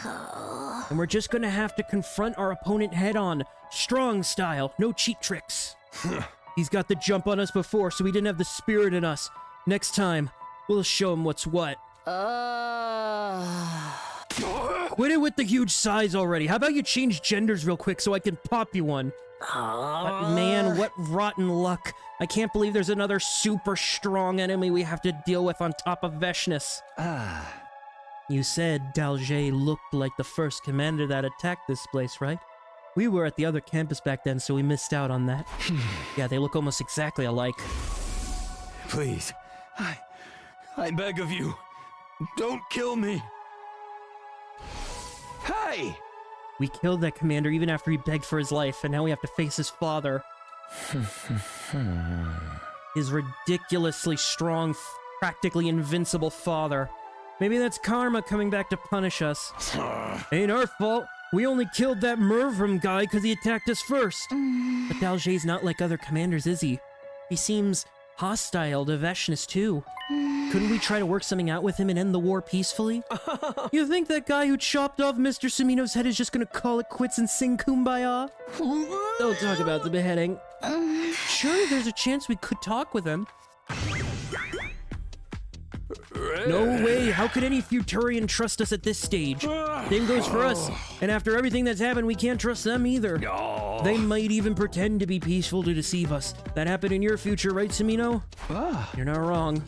And we're just gonna have to confront our opponent head-on. Strong style, no cheat tricks. He's got the jump on us before, so he didn't have the spirit in us. Next time, we'll show him what's what. Quit it with the huge size already. How about you change genders real quick so I can pop you one? But man, what rotten luck. I can't believe there's another super strong enemy we have to deal with on top of Veshness. You said Dalje looked like the first commander that attacked this place, right? We were at the other campus back then, so we missed out on that. Yeah, they look almost exactly alike. Please, I beg of you, don't kill me. Hey! We killed that commander even after he begged for his life, and now we have to face his father. His ridiculously strong, practically invincible father. Maybe that's karma coming back to punish us. Ain't our fault. We only killed that Mervrim guy because he attacked us first. But Dalger's not like other commanders, is he? He seems hostile to Veshness too. Couldn't we try to work something out with him and end the war peacefully? You think that guy who chopped off Mr. Sumino's head is just gonna call it quits and sing Kumbaya? Don't talk about the beheading. Sure, there's a chance we could talk with him. No way, how could any Futurian trust us at this stage? Same goes for us, and after everything that's happened, we can't trust them either. They might even pretend to be peaceful to deceive us. That happened in your future, right, Sumino? You're not wrong.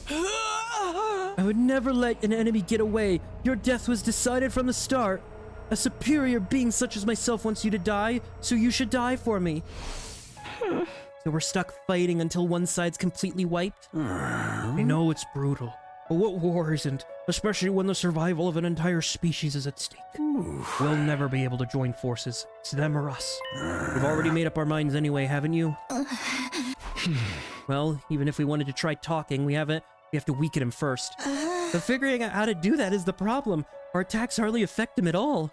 I would never let an enemy get away. Your death was decided from the start. A superior being such as myself wants you to die, so you should die for me. So we're stuck fighting until one side's completely wiped? I know it's brutal, but what war isn't? Especially when the survival of an entire species is at stake. We'll never be able to join forces. It's them or us. We've already made up our minds anyway, haven't you? Well, even if we wanted to try talking, we have to weaken him first. But figuring out how to do that is the problem. Our attacks hardly affect him at all.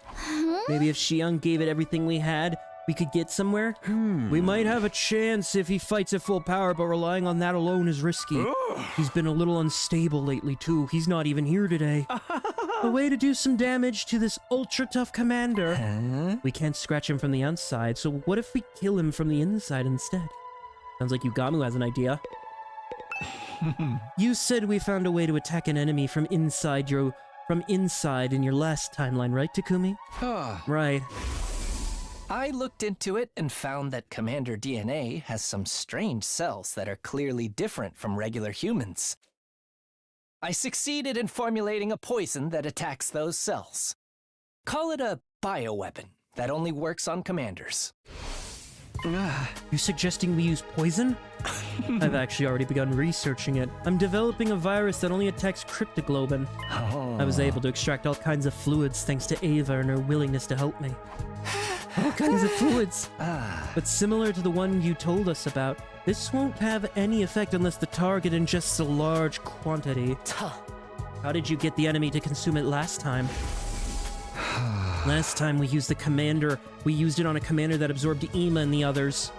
Maybe if Xion gave it everything we had, we could get somewhere? We might have a chance if he fights at full power, but relying on that alone is risky. He's been a little unstable lately, too. He's not even here today. A way to do some damage to this ultra-tough commander. We can't scratch him from the outside, so what if we kill him from the inside instead? Sounds like Yugamu has an idea. You said we found a way to attack an enemy from inside in your last timeline, right, Takumi? Right. I looked into it and found that Commander DNA has some strange cells that are clearly different from regular humans. I succeeded in formulating a poison that attacks those cells. Call it a bioweapon that only works on commanders. You suggesting we use poison? I've actually already begun researching it. I'm developing a virus that only attacks cryptoglobin. I was able to extract all kinds of fluids thanks to Ava and her willingness to help me. All kinds of fluids. But similar to the one you told us about, this won't have any effect unless the target ingests a large quantity. How did you get the enemy to consume it last time? Last time we used it on a commander that absorbed Ima and the others.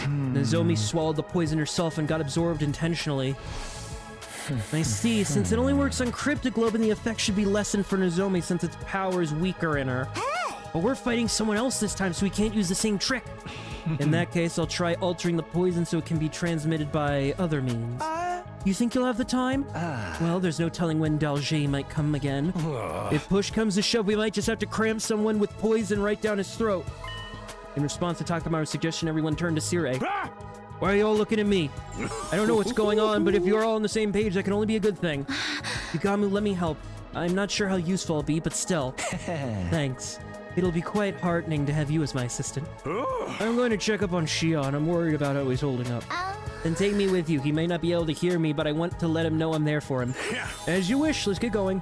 Nozomi swallowed the poison herself and got absorbed intentionally. I see, since it only works on cryptoglobin, the effect should be lessened for Nozomi since its power is weaker in her. But we're fighting someone else this time, so we can't use the same trick. In that case, I'll try altering the poison so it can be transmitted by other means. You think you'll have the time? Well, there's no telling when Dalger might come again. If push comes to shove, we might just have to cram someone with poison right down his throat. In response to Takamaru's suggestion, everyone turned to Sire. Why are you all looking at me? I don't know what's going on, but if you're all on the same page, that can only be a good thing. Yugamu, let me help. I'm not sure how useful I'll be, but still. Thanks. It'll be quite heartening to have you as my assistant. I'm going to check up on Xion. I'm worried about how he's holding up. Then take me with you. He may not be able to hear me, but I want to let him know I'm there for him. As you wish. Let's get going.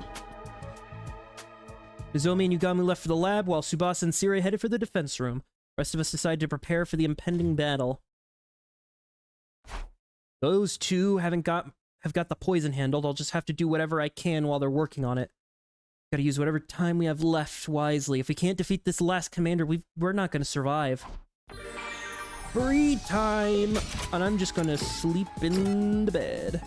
Nozomi and Yugamu left for the lab, while Tsubasa and Sire headed for the defense room. The rest of us decided to prepare for the impending battle. Those two have got the poison handled. I'll just have to do whatever I can while they're working on it. Gotta use whatever time we have left wisely. If we can't defeat this last commander, we're not gonna survive. Free time! And I'm just gonna sleep in the bed.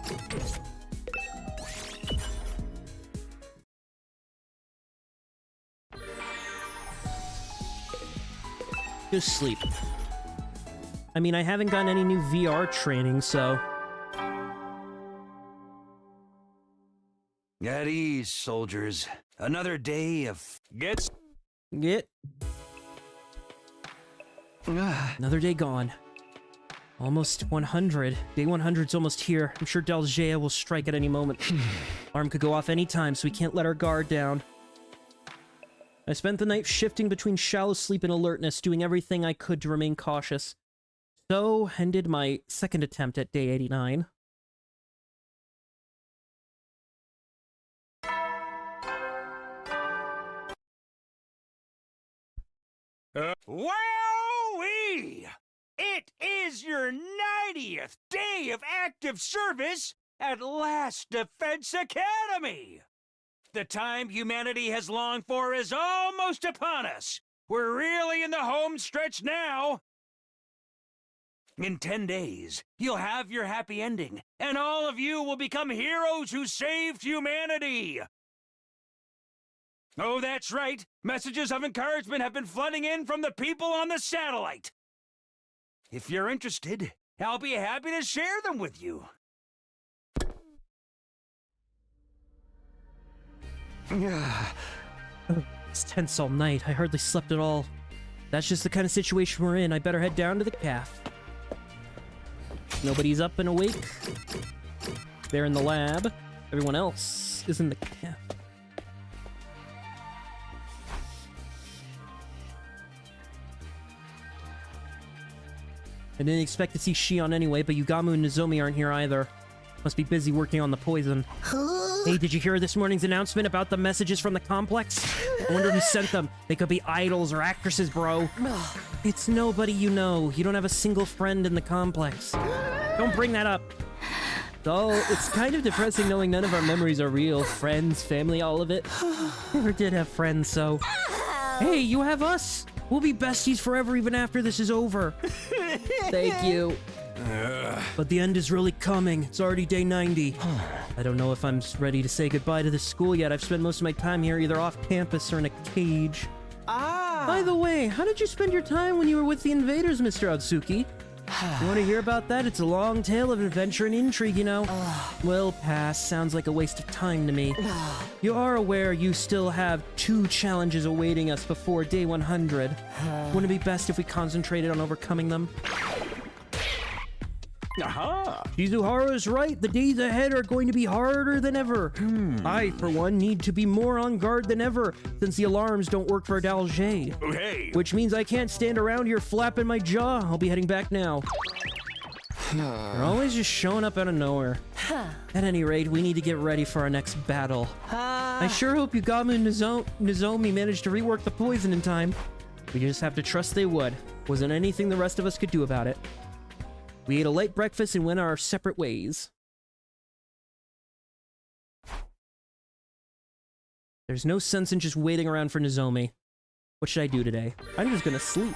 Just sleep. I mean, I haven't gotten any new VR training, so... At ease, soldiers. Another day of... Get. Another day gone. Almost 100. Day 100's almost here. I'm sure Dalgea will strike at any moment. Alarm could go off any time, so we can't let our guard down. I spent the night shifting between shallow sleep and alertness, doing everything I could to remain cautious. So ended my second attempt at day 89. Well, Woo-wee! It is your 90th day of active service at Last Defense Academy! The time humanity has longed for is almost upon us. We're really in the home stretch now. In 10 days, you'll have your happy ending, and all of you will become heroes who saved humanity. Oh, that's right. Messages of encouragement have been flooding in from the people on the satellite. If you're interested, I'll be happy to share them with you. It's tense all night. I hardly slept at all. That's just the kind of situation we're in. I better head down to the calf. Nobody's up and awake. They're in the lab. Everyone else is in the calf. I didn't expect to see Shion anyway, but Yugamu and Nozomi aren't here either. Must be busy working on the poison. Hey, did you hear this morning's announcement about the messages from the complex? I wonder who sent them. They could be idols or actresses, bro. It's nobody you know. You don't have a single friend in the complex. Don't bring that up. So, it's kind of depressing knowing none of our memories are real. Friends, family, all of it. Never did have friends, so... Hey, you have us! We'll be besties forever even after this is over. Thank you. But the end is really coming. It's already day 90. I don't know if I'm ready to say goodbye to this school yet. I've spent most of my time here either off campus or in a cage. By the way, how did you spend your time when you were with the invaders, Mr. Otsuki? You want to hear about that? It's a long tale of adventure and intrigue, you know. Well, pass. Sounds like a waste of time to me. You are aware you still have 2 challenges awaiting us before day 100. Wouldn't it be best if we concentrated on overcoming them? Shizuharu is right. The days ahead are going to be harder than ever. I, for one, need to be more on guard than ever, since the alarms don't work for Dalge. Hey. Which means I can't stand around here flapping my jaw. I'll be heading back now. They're always just showing up out of nowhere. At any rate, we need to get ready for our next battle. I sure hope Yugamu and Nozomi managed to rework the poison in time. We just have to trust they would. Wasn't anything the rest of us could do about it. We ate a late breakfast and went our separate ways. There's no sense in just waiting around for Nozomi. What should I do today? I'm just gonna sleep,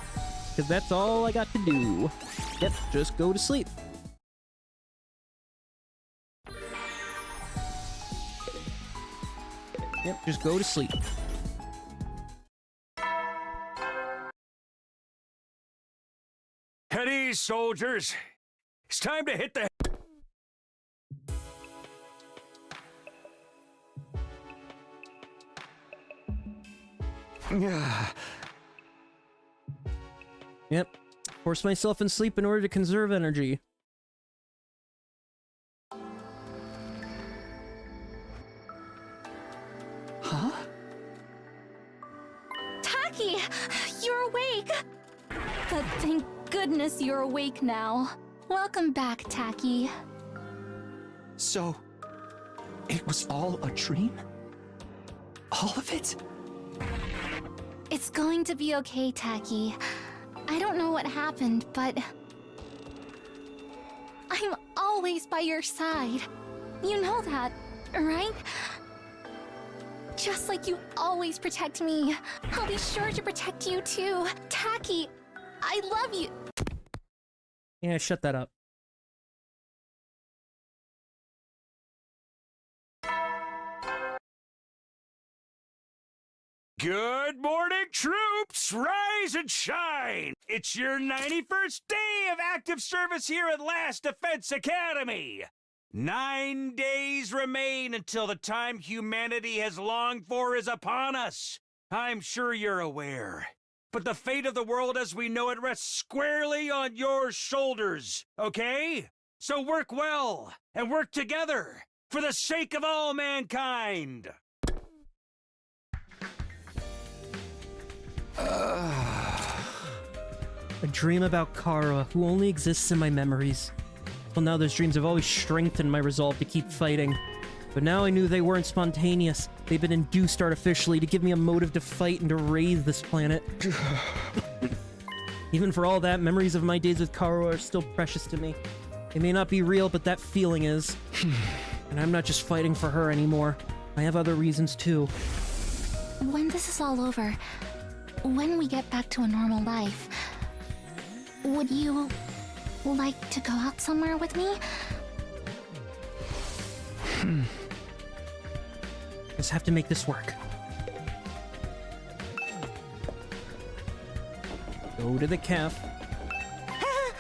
because that's all I got to do. Yep, just go to sleep. Yep, just go to sleep. At ease, soldiers. It's time to hit the... Yep. Force myself in sleep in order to conserve energy. Huh? Taki! You're awake! But thank goodness you're awake now. Welcome back, Taki. So, it was all a dream? All of it? It's going to be okay, Taki. I don't know what happened, but... I'm always by your side. You know that, right? Just like you always protect me, I'll be sure to protect you too. Taki, I love you. Yeah, shut that up. Good morning, troops! Rise and shine! It's your 91st day of active service here at Last Defense Academy! 9 days remain until the time humanity has longed for is upon us. I'm sure you're aware. But the fate of the world as we know it rests squarely on your shoulders, okay? So work well, and work together, for the sake of all mankind! A dream about Kara, who only exists in my memories. Well, now those dreams have always strengthened my resolve to keep fighting. But now I knew they weren't spontaneous. They've been induced artificially to give me a motive to fight and to raise this planet. Even for all that, memories of my days with Karo are still precious to me. They may not be real, but that feeling is. And I'm not just fighting for her anymore. I have other reasons too. When this is all over, when we get back to a normal life, would you like to go out somewhere with me? Just have to make this work. Go to the calf.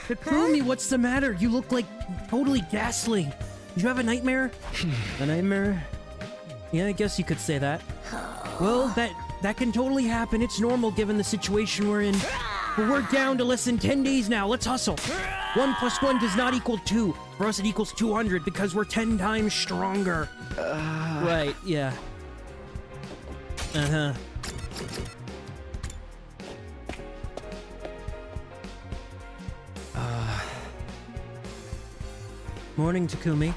Takumi, what's the matter? You look like totally ghastly. Did you have a nightmare? A nightmare? Yeah, I guess you could say that. Well, that can totally happen. It's normal given the situation we're in. But we're down to less than 10 days now. Let's hustle. 1 + 1 does not equal 2. For us, it equals 200 because we're 10 times stronger. Right, yeah. Uh-huh. Morning, Takumi.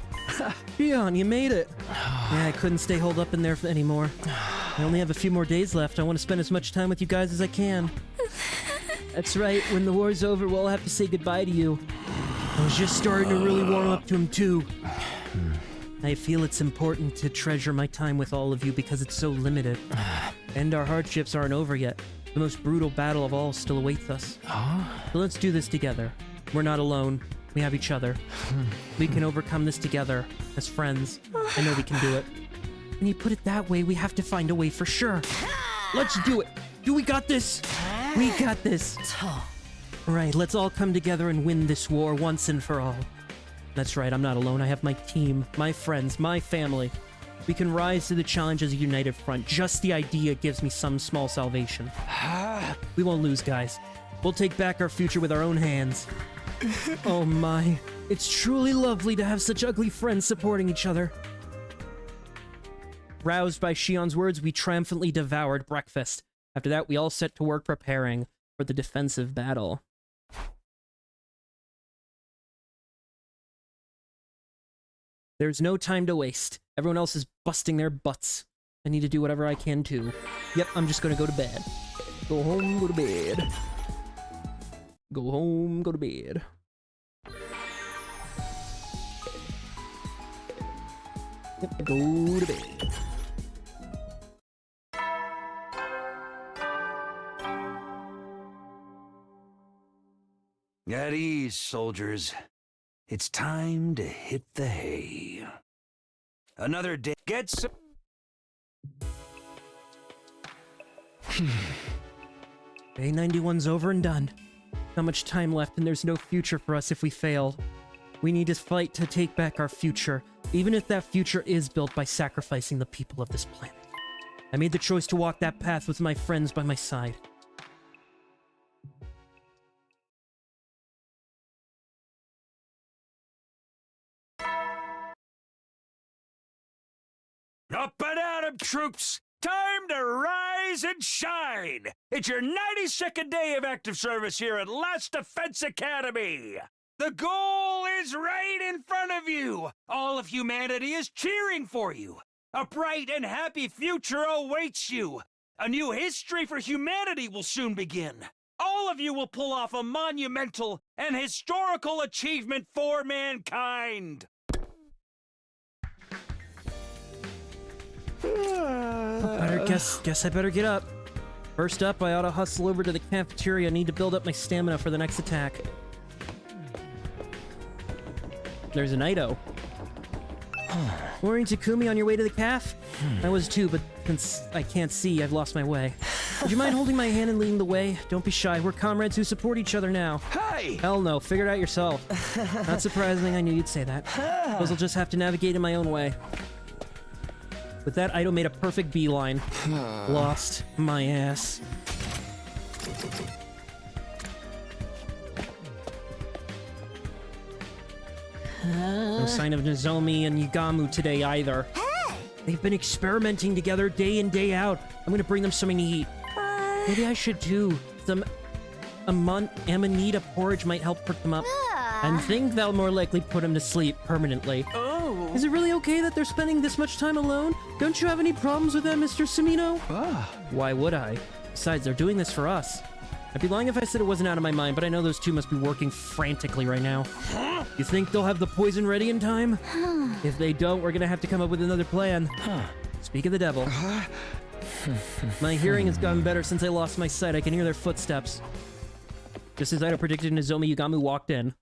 Shion, you made it. Yeah, I couldn't stay holed up in there anymore. I only have a few more days left. I want to spend as much time with you guys as I can. That's right, when the war's over, we'll have to say goodbye to you. I was just starting to really warm up to him, too. I feel it's important to treasure my time with all of you because it's so limited. And our hardships aren't over yet. The most brutal battle of all still awaits us. So let's do this together. We're not alone. We have each other. We can overcome this together, as friends. I know we can do it. When you put it that way, we have to find a way for sure. Let's do it! We got this! We got this! Right, let's all come together and win this war once and for all. That's right, I'm not alone. I have my team, my friends, my family. We can rise to the challenge as a united front. Just the idea gives me some small salvation. We won't lose, guys. We'll take back our future with our own hands. Oh my, it's truly lovely to have such ugly friends supporting each other. Roused by Shion's words, we triumphantly devoured breakfast. After that, we all set to work preparing for the defensive battle. There's no time to waste. Everyone else is busting their butts. I need to do whatever I can too. Yep, I'm just gonna go to bed. Go home, go to bed. Go home, go to bed. Yep, go to bed. At ease, soldiers. It's time to hit the hay. Another day. Get some. Day 91's over and done. Not much time left, and there's no future for us if we fail. We need to fight to take back our future, even if that future is built by sacrificing the people of this planet. I made the choice to walk that path with my friends by my side. Up and at 'em, troops! Time to rise and shine! It's your 92nd day of active service here at Last Defense Academy! The goal is right in front of you! All of humanity is cheering for you! A bright and happy future awaits you! A new history for humanity will soon begin! All of you will pull off a monumental and historical achievement for mankind! Guess I better get up. First up, I ought to hustle over to the cafeteria. I need to build up my stamina for the next attack. There's an Ido. Morning, Takumi, on your way to the caf? I was too, but since I can't see, I've lost my way. Would you mind holding my hand and leading the way? Don't be shy, we're comrades who support each other now. Hey! Hell no, figure it out yourself. Not surprising, I knew you'd say that. Suppose I'll just have to navigate in my own way. With that, Ido made a perfect beeline. Lost my ass. No sign of Nozomi and Yugamu today either. Hey! They've been experimenting together day in, day out. I'm gonna bring them something to eat. Maybe I should too. Some amanita porridge might help perk them up. And think that'll more likely put them to sleep permanently. Is it really okay that they're spending this much time alone? Don't you have any problems with that, Mr. Sumino? Why would I? Besides, they're doing this for us. I'd be lying if I said it wasn't out of my mind, but I know those two must be working frantically right now. You think they'll have the poison ready in time? If they don't, we're gonna have to come up with another plan. Speak of the devil. My hearing has gotten better since I lost my sight. I can hear their footsteps. Just as I had predicted, Nozomi Yugami walked in.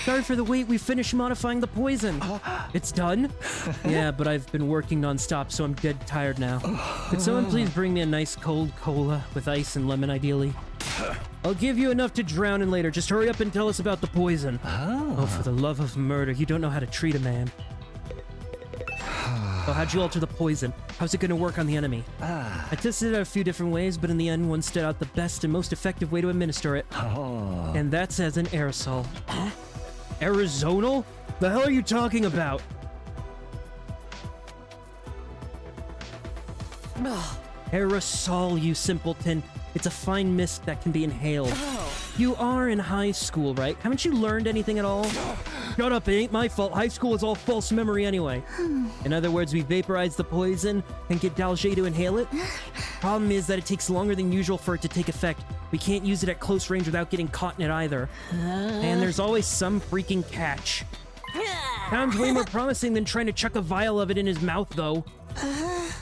Sorry for the wait, we finished modifying the poison. It's done? Yeah, but I've been working non-stop, so I'm dead tired now. Could someone please bring me a nice cold cola with ice and lemon, ideally? I'll give you enough to drown in later. Just hurry up and tell us about the poison. Oh, for the love of murder, you don't know how to treat a man. Well, how'd you alter the poison? How's it gonna work on the enemy? I tested it out a few different ways, but in the end, one stood out the best and most effective way to administer it. And that's as an aerosol. Arizonal? The hell are you talking about? Aerosol, you simpleton. It's a fine mist that can be inhaled. You are in high school, right? Haven't you learned anything at all? Shut up, it ain't my fault. High school is all false memory anyway. In other words, we vaporize the poison and get Dalje to inhale it. Problem is that it takes longer than usual for it to take effect. We can't use it at close range without getting caught in it either. And there's always some freaking catch. Sounds way more promising than trying to chuck a vial of it in his mouth, though.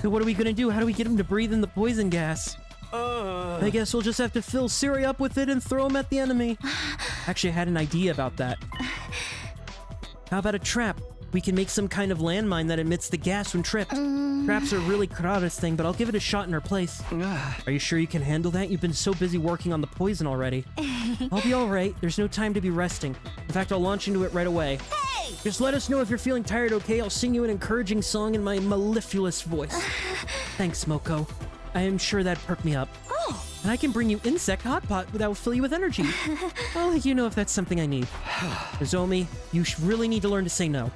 So what are we gonna do? How do we get him to breathe in the poison gas? I guess we'll just have to fill Siri up with it and throw him at the enemy. Actually, I had an idea about that. How about a trap? We can make some kind of landmine that emits the gas when tripped. Traps are really Kurata's thing, but I'll give it a shot in her place. Are you sure you can handle that? You've been so busy working on the poison already. I'll be alright. There's no time to be resting. In fact, I'll launch into it right away. Hey! Just let us know if you're feeling tired, okay? I'll sing you an encouraging song in my mellifluous voice. Thanks, Moko. I am sure that perked me up. Oh. And I can bring you Insect Hot Pot that will fill you with energy. I'll let you know if that's something I need. Nozomi, you really need to learn to say no.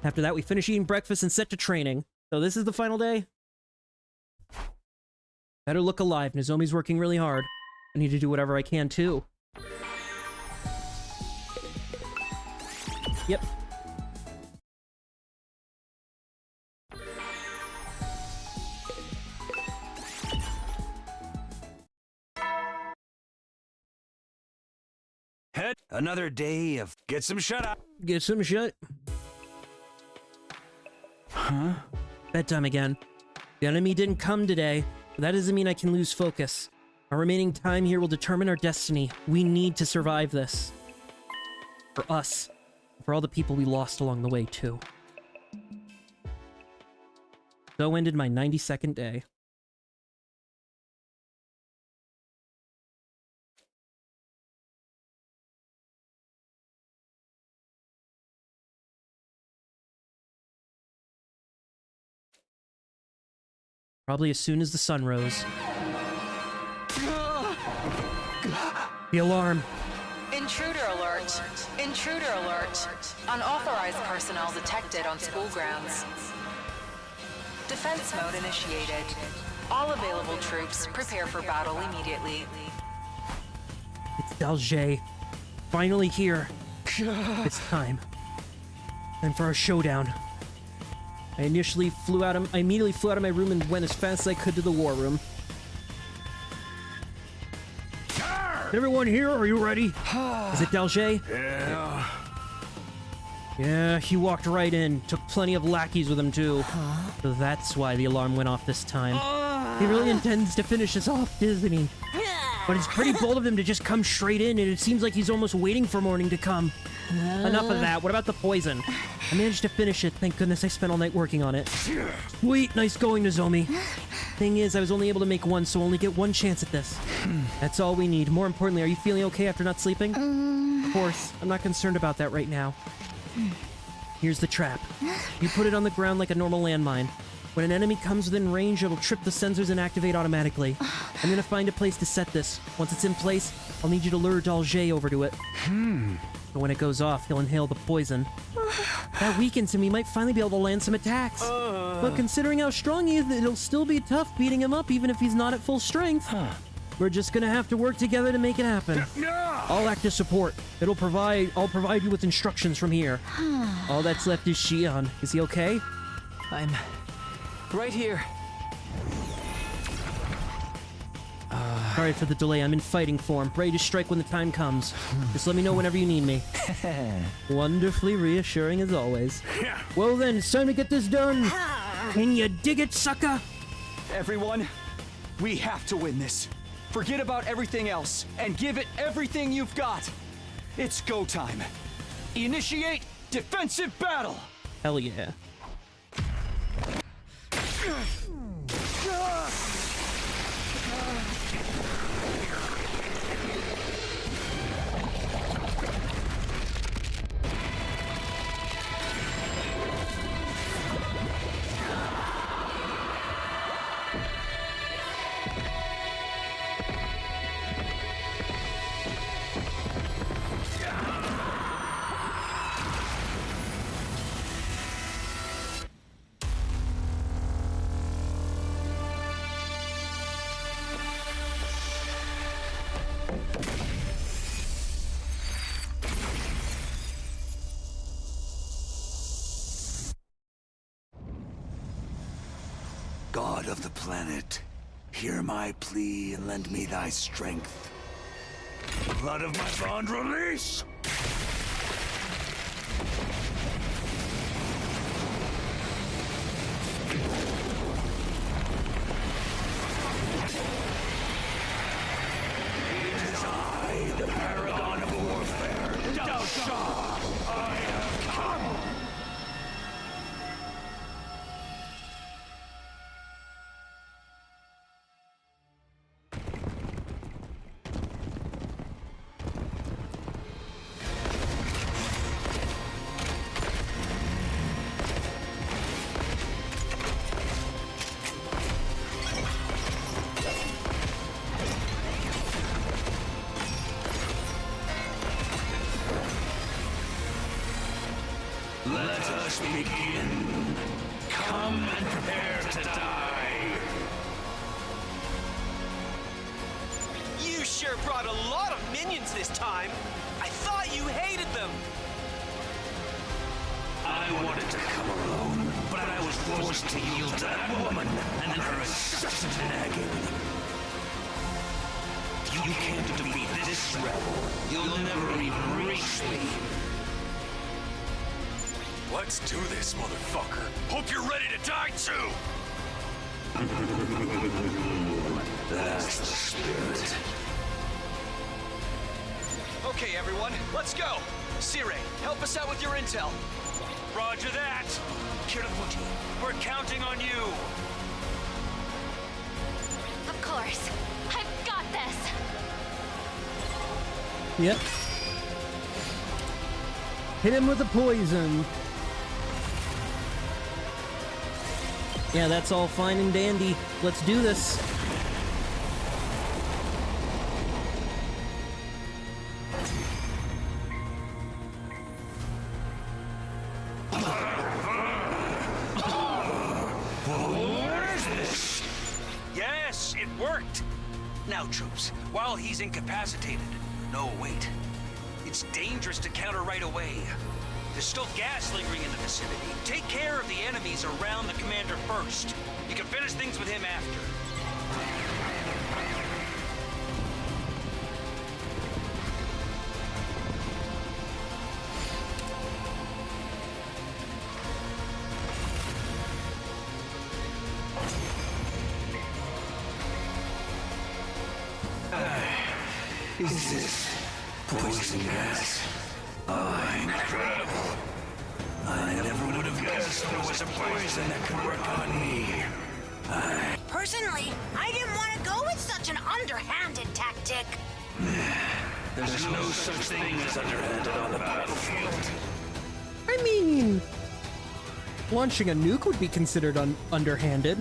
After that, we finish eating breakfast and set to training. So this is the final day. Better look alive. Nozomi's working really hard. I need to do whatever I can, too. Yep. Head another day of get some shut up. Get some shut. Huh? Bedtime again. The enemy didn't come today, but that doesn't mean I can lose focus. Our remaining time here will determine our destiny. We need to survive this. For us. For all the people we lost along the way, too. So ended my 92nd day. Probably as soon as the sun rose. The alarm. Intruder alert. Intruder alert. Unauthorized personnel detected on school grounds. Defense mode initiated. All available troops prepare for battle immediately. It's Dalje. Finally here. It's time. Time for our showdown. I immediately flew out of my room and went as fast as I could to the war room. Everyone here, are you ready? Is it Dalje? Yeah. Yeah, he walked right in. Took plenty of lackeys with him, too. So that's why the alarm went off this time. He really intends to finish us off, doesn't he? But it's pretty bold of him to just come straight in, and it seems like he's almost waiting for morning to come. Enough of that. What about the poison? I managed to finish it. Thank goodness I spent all night working on it. Sweet. Nice going, Nozomi. Thing is, I was only able to make one, so only get one chance at this. That's all we need. More importantly, are you feeling okay after not sleeping? Of course. I'm not concerned about that right now. Here's the trap. You put it on the ground like a normal landmine. When an enemy comes within range, it'll trip the sensors and activate automatically. I'm gonna find a place to set this. Once it's in place, I'll need you to lure Dalje over to it. But when it goes off, he'll inhale the poison. That weakens him. He might finally be able to land some attacks. But considering how strong he is, it'll still be tough beating him up even if he's not at full strength. We're just gonna have to work together to make it happen. I'll act as support. I'll provide you with instructions from here. All that's left is Shion. Is he okay? I'm right here. Sorry for the delay. I'm in fighting form, ready to strike when the time comes. Just let me know whenever you need me. Wonderfully reassuring as always. Well then, it's time to get this done. Can you dig it, sucker? Everyone, we have to win this. Forget about everything else and give it everything you've got. It's go time. Initiate defensive battle. Hell yeah. God of the planet, hear my plea and lend me thy strength. Blood of my bond release! It is I, the paragon of warfare, Dao Shah! I have come! Let us begin. Come and prepare to die. You sure brought a lot of minions this time. I thought you hated them. I wanted to come alone, but I was forced to yield to that woman and her incessant nagging. If you can't defeat this rebel, you'll never even reach me. Let's do this, motherfucker. Hope you're ready to die too. That's the spirit. Okay, everyone, let's go. Sire, help us out with your intel. Roger that. Kirafuji, we're counting on you. Of course. I've got this. Yep. Hit him with the poison. Yeah, that's all fine and dandy. Let's do this. What is this? Yes, it worked. Now, troops, while he's incapacitated... No, wait. It's dangerous to counter right away. There's still gas lingering in the vicinity. Take care of the enemies around the commander first. You can finish things with him after. Is this poison gas? Oh, incredible. I never would have guessed there was a poison that could work on me. Personally, I didn't want to go with such an underhanded tactic. There's no such thing as underhanded on the battlefield. I mean, launching a nuke would be considered underhanded.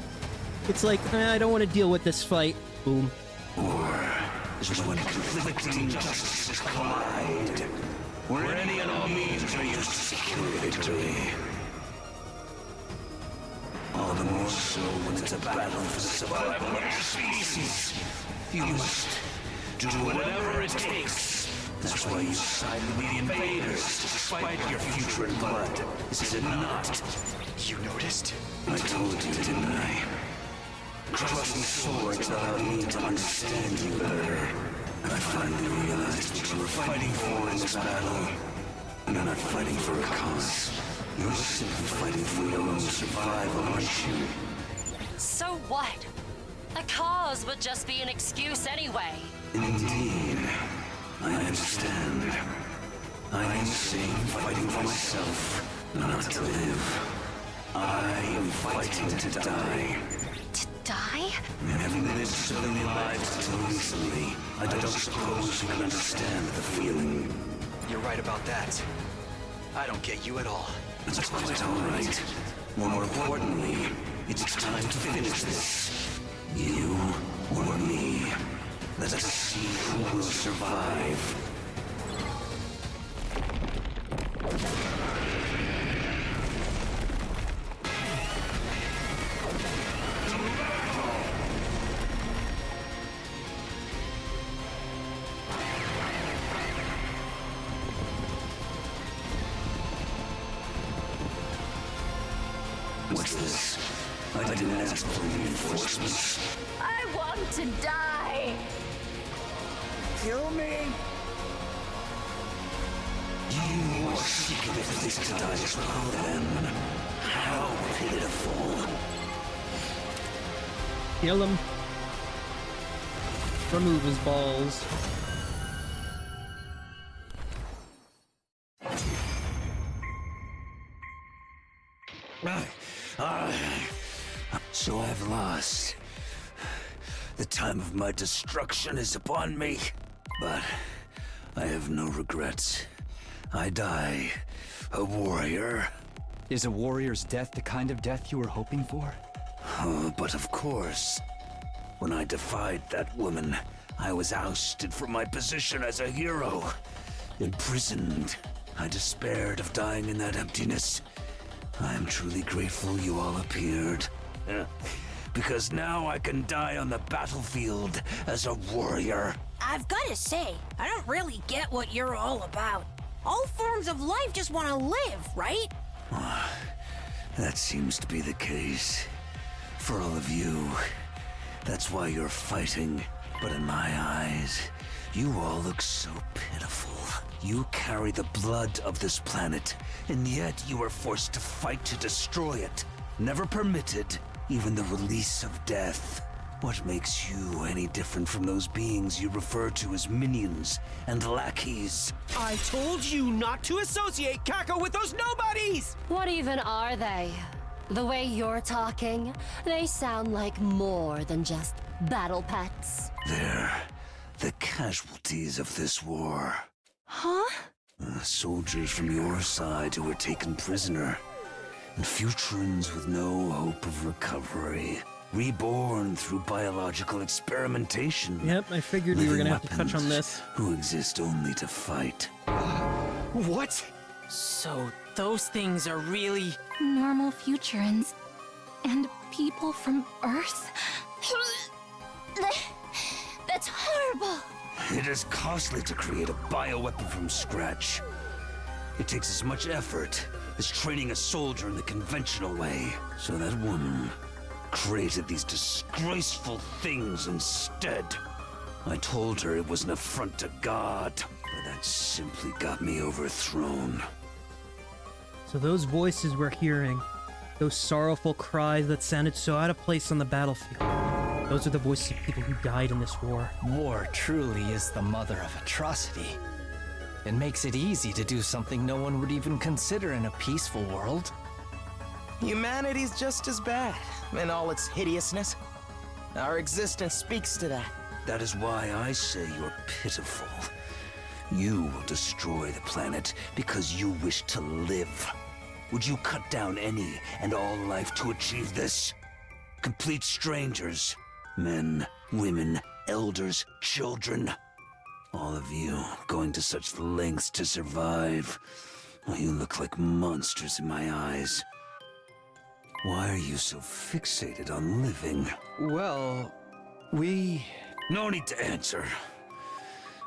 It's like, I don't want to deal with this fight. Boom. War is when conflicting justices collide, where any and all means are used to secure victory. All the more so when it's a battle for the survival of your species. You must do whatever it takes. That's why you side with the invaders, despite your future in blood. Is it not? You noticed? I told you, didn't I? Crossing swords allowed me to understand you better. I finally realized what you were fighting for in this battle. You're not fighting for a cause. You're simply fighting for your own survival, aren't you? So what? A cause would just be an excuse anyway. Indeed. I understand. I am saying fighting for myself, not to live. I am fighting to die. To die? Having lived so many lives until recently, I don't suppose you can understand the feeling. You're right about that. I don't get you at all. That's quite alright. More importantly, it's time to finish this. You or me. Let us see who will survive. What's this? I didn't ask for reinforcements. I want to die. Kill me. You are seeking a place to die as well, then. How pitiful. Kill him. Remove his balls. So I've lost. The time of my destruction is upon me. But I have no regrets. I die a warrior. Is a warrior's death the kind of death you were hoping for? Oh, but of course. When I defied that woman, I was ousted from my position as a hero. Imprisoned. I despaired of dying in that emptiness. I am truly grateful you all appeared. Because now I can die on the battlefield as a warrior. I've got to say, I don't really get what you're all about. All forms of life just want to live, right? That seems to be the case. For all of you. That's why you're fighting. But in my eyes, you all look so pitiful. You carry the blood of this planet, and yet you are forced to fight to destroy it. Never permitted even the release of death. What makes you any different from those beings you refer to as minions and lackeys? I told you not to associate Kako with those nobodies! What even are they? The way you're talking, they sound like more than just battle pets. They're the casualties of this war. Huh? Soldiers from your side who were taken prisoner. And futurans with no hope of recovery. Reborn through biological experimentation. Yep, I figured we were gonna have to touch on this. Who exist only to fight. What? So those things are really... Normal futurans. And people from Earth? That's horrible. It is costly to create a bioweapon from scratch. It takes as much effort as training a soldier in the conventional way. So that woman created these disgraceful things instead. I told her it was an affront to God, but that simply got me overthrown. So those voices we're hearing, those sorrowful cries that sounded so out of place on the battlefield, those are the voices of people who died in this war. War truly is the mother of atrocity. It makes it easy to do something no one would even consider in a peaceful world. Humanity's just as bad, in all its hideousness. Our existence speaks to that. That is why I say you're pitiful. You will destroy the planet because you wish to live. Would you cut down any and all life to achieve this? Complete strangers. Men, women, elders, children. All of you going to such lengths to survive. Well, you look like monsters in my eyes. Why are you so fixated on living? Well, we... No need to answer.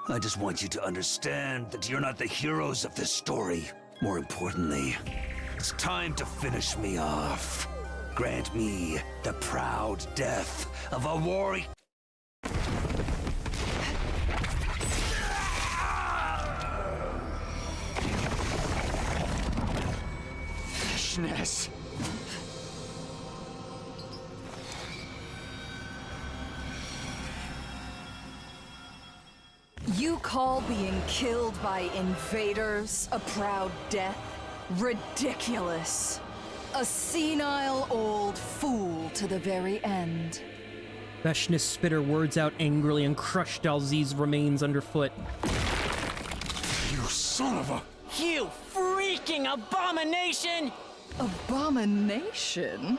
I just want you to understand that you're not the heroes of this story. More importantly, it's time to finish me off. grant me the proud death of a warrior. Fishness. You call being killed by invaders a proud death? Ridiculous. A senile old fool to the very end. Veshness spit her words out angrily and crushed Dalziz's remains underfoot. You son of a... You freaking abomination! Abomination?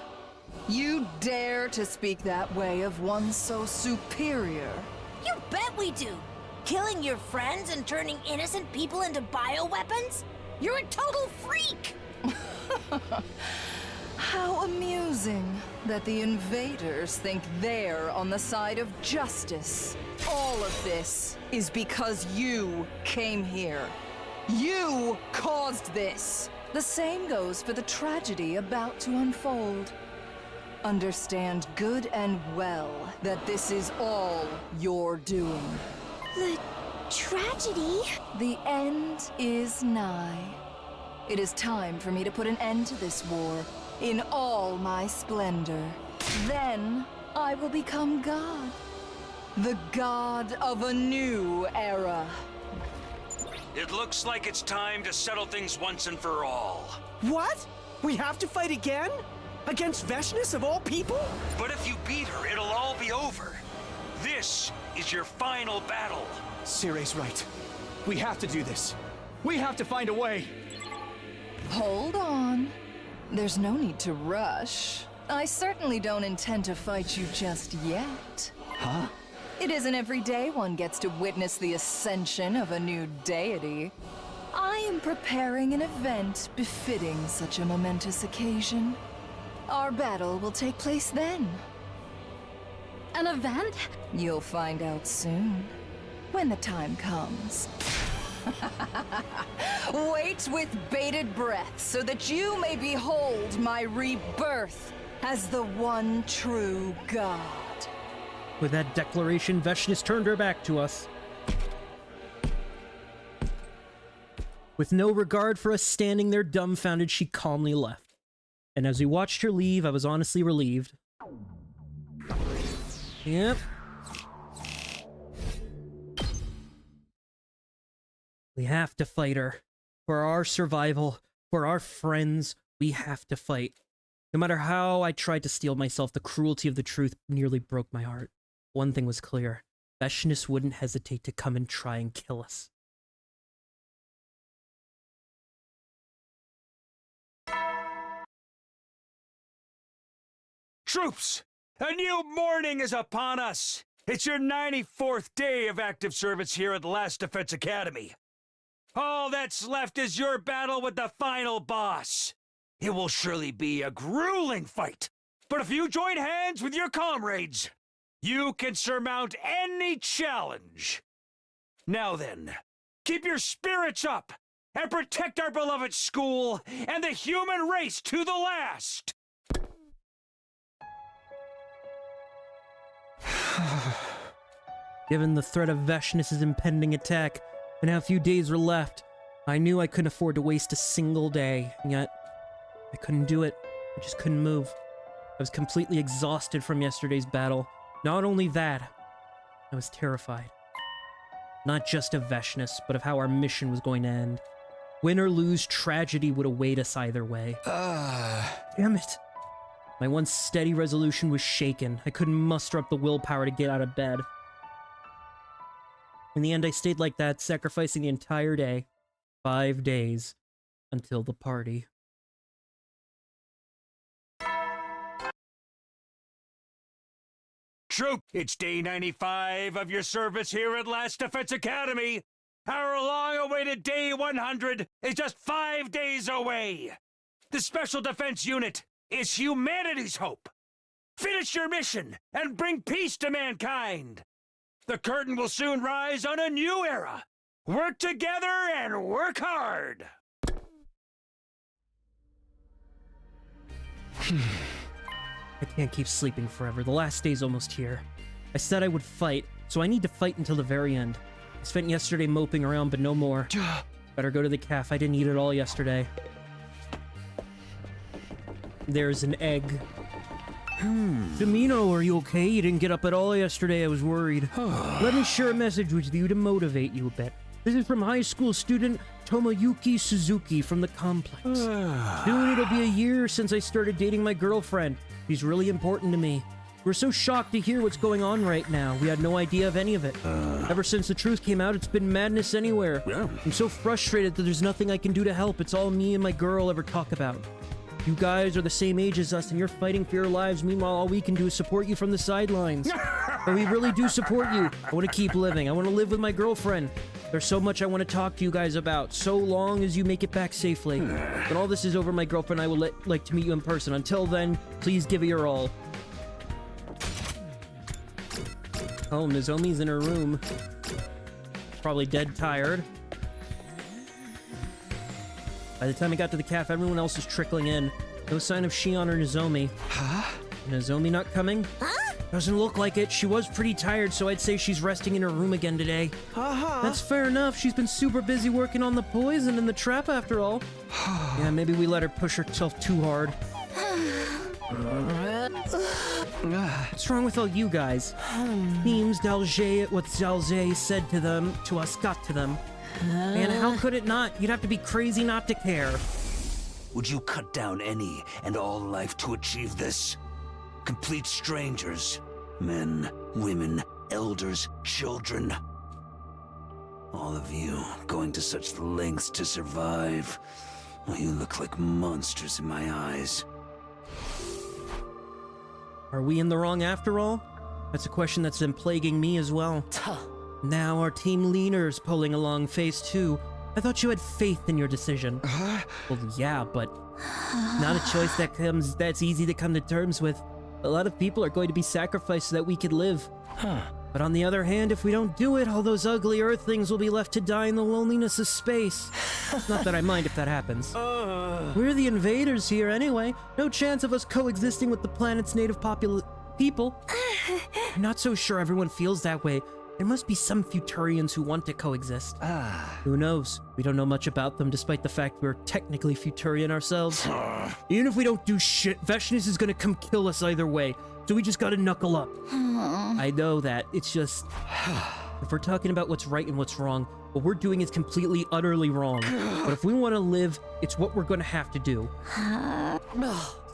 You dare to speak that way of one so superior? You bet we do! Killing your friends and turning innocent people into bioweapons? You're a total freak! How amusing that the invaders think they're on the side of justice. All of this is because you came here. You caused this. The same goes for the tragedy about to unfold. Understand good and well that this is all your doing. The tragedy? The end is nigh. It is time for me to put an end to this war in all my splendor. Then I will become God. The god of a new era. It looks like it's time to settle things once and for all. What? We have to fight again? Against Veshness of all people? But if you beat her, it'll all be over. This is your final battle. Circe's right. We have to do this. We have to find a way. Hold on. There's no need to rush. I certainly don't intend to fight you just yet. Huh? It isn't every day one gets to witness the ascension of a new deity. I am preparing an event befitting such a momentous occasion. Our battle will take place then. An event? You'll find out soon, when the time comes. Wait with bated breath so that you may behold my rebirth as the one true God. With that declaration, Veshness turned her back to us. With no regard for us standing there dumbfounded, she calmly left. And as we watched her leave, I was honestly relieved. Yep. We have to fight her. For our survival, for our friends, we have to fight. No matter how I tried to steel myself, the cruelty of the truth nearly broke my heart. One thing was clear. Veshness wouldn't hesitate to come and try and kill us. Troops, a new morning is upon us. It's your 94th day of active service here at Last Defense Academy. All that's left is your battle with the final boss. It will surely be a grueling fight, but if you join hands with your comrades, you can surmount any challenge. Now then, keep your spirits up and protect our beloved school and the human race to the last. Given the threat of Veshness' impending attack, and how few days were left, I knew I couldn't afford to waste a single day, and yet I couldn't do it. I just couldn't move. I was completely exhausted from yesterday's battle. Not only that, I was terrified. Not just of Veshness, but of how our mission was going to end. Win or lose, tragedy would await us either way. Damn it. My once steady resolution was shaken. I couldn't muster up the willpower to get out of bed. In the end, I stayed like that, sacrificing the entire day. 5 days. Until the party. Troop, it's day 95 of your service here at Last Defense Academy. Our long-awaited day 100 is just 5 days away. The Special Defense Unit is humanity's hope. Finish your mission and bring peace to mankind. The curtain will soon rise on a new era. Work together and work hard. I can't keep sleeping forever. The last day's almost here. I said I would fight, so I need to fight until the very end. I spent yesterday moping around, but no more. Better go to the caf. I didn't eat it all yesterday. There's an egg. Domino, are you okay? You didn't get up at all yesterday. I was worried. Let me share a message with you to motivate you a bit. This is from high school student Tomoyuki Suzuki from the complex. Soon it'll be a year since I started dating my girlfriend. She's really important to me. We're so shocked to hear what's going on right now. We had no idea of any of it. Ever since the truth came out, it's been madness anywhere. I'm so frustrated that there's nothing I can do to help. It's all me and my girl ever talk about. You guys are the same age as us, and you're fighting for your lives. Meanwhile, all we can do is support you from the sidelines. But we really do support you. I want to keep living. I want to live with my girlfriend. There's so much I want to talk to you guys about, so long as you make it back safely. When all this is over, my girlfriend and I will like to meet you in person. Until then, please give it your all. Oh, Nozomi's in her room. Probably dead tired. By the time I got to the cafe, everyone else is trickling in. No sign of Shion or Nozomi. Nozomi not coming? Doesn't look like it. She was pretty tired, so I'd say she's resting in her room again today. That's fair enough. She's been super busy working on the poison and the trap after all. Yeah, maybe we let her push herself too hard. What's wrong with all you guys? Seems what Dalge said to us got to them. And how could it not? You'd have to be crazy not to care. Would you cut down any and all life to achieve this? Complete strangers, men, women, elders, children. All of you going to such lengths to survive. Well, you look like monsters in my eyes. Are we in the wrong after all? That's a question that's been plaguing me as well. Now our team leader's pulling along phase 2. I thought you had faith in your decision. Well, yeah, but not a choice that's easy to come to terms with. A lot of people are going to be sacrificed so that we could live. But on the other hand, if we don't do it, all those ugly Earthlings will be left to die in the loneliness of space. Not that I mind if that happens. We're the invaders here anyway. No chance of us coexisting with the planet's native people. I'm not so sure everyone feels that way. There must be some Futurians who want to coexist. Who knows? We don't know much about them, despite the fact we're technically Futurian ourselves. Even if we don't do shit, Veshness is gonna come kill us either way, so we just gotta knuckle up. I know that. It's just... if we're talking about what's right and what's wrong, what we're doing is completely, utterly wrong. But if we want to live, it's what we're gonna have to do.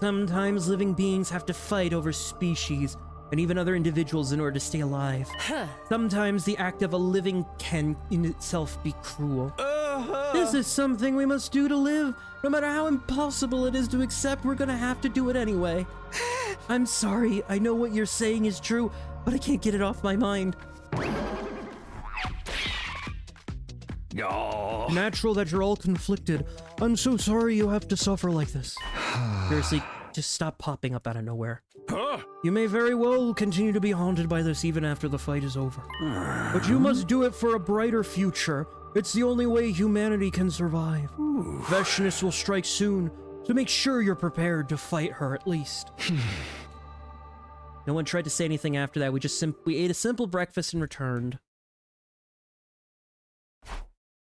Sometimes living beings have to fight over species, and even other individuals in order to stay alive. Sometimes the act of a living can in itself be cruel. This is something we must do to live. No matter how impossible it is to accept, we're gonna have to do it anyway. I'm sorry, I know what you're saying is true, but I can't get it off my mind. Natural that you're all conflicted. I'm so sorry you have to suffer like this. Seriously, just stop popping up out of nowhere. You may very well continue to be haunted by this even after the fight is over. But you must do it for a brighter future. It's the only way humanity can survive. Veshness will strike soon, so make sure you're prepared to fight her at least. No one tried to say anything after that. We ate a simple breakfast and returned.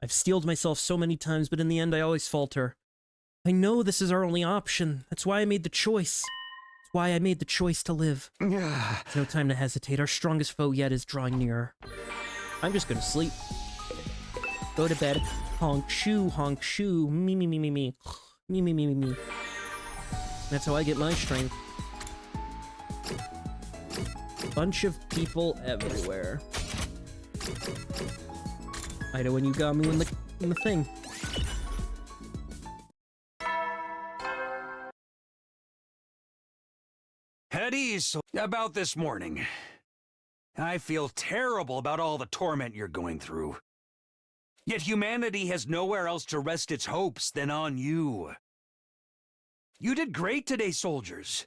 I've steeled myself so many times, but in the end I always falter. I know this is our only option. That's why I made the choice. That's why I made the choice to live. It's no time to hesitate. Our strongest foe yet is drawing nearer. I'm just gonna sleep. Go to bed. Honk shoo, me, me, me, me, me. Me, me, me, me, me. That's how I get my strength. Bunch of people everywhere. Ida, when you got me in the thing. At ease about this morning. I feel terrible about all the torment you're going through. Yet humanity has nowhere else to rest its hopes than on you. You did great today, soldiers.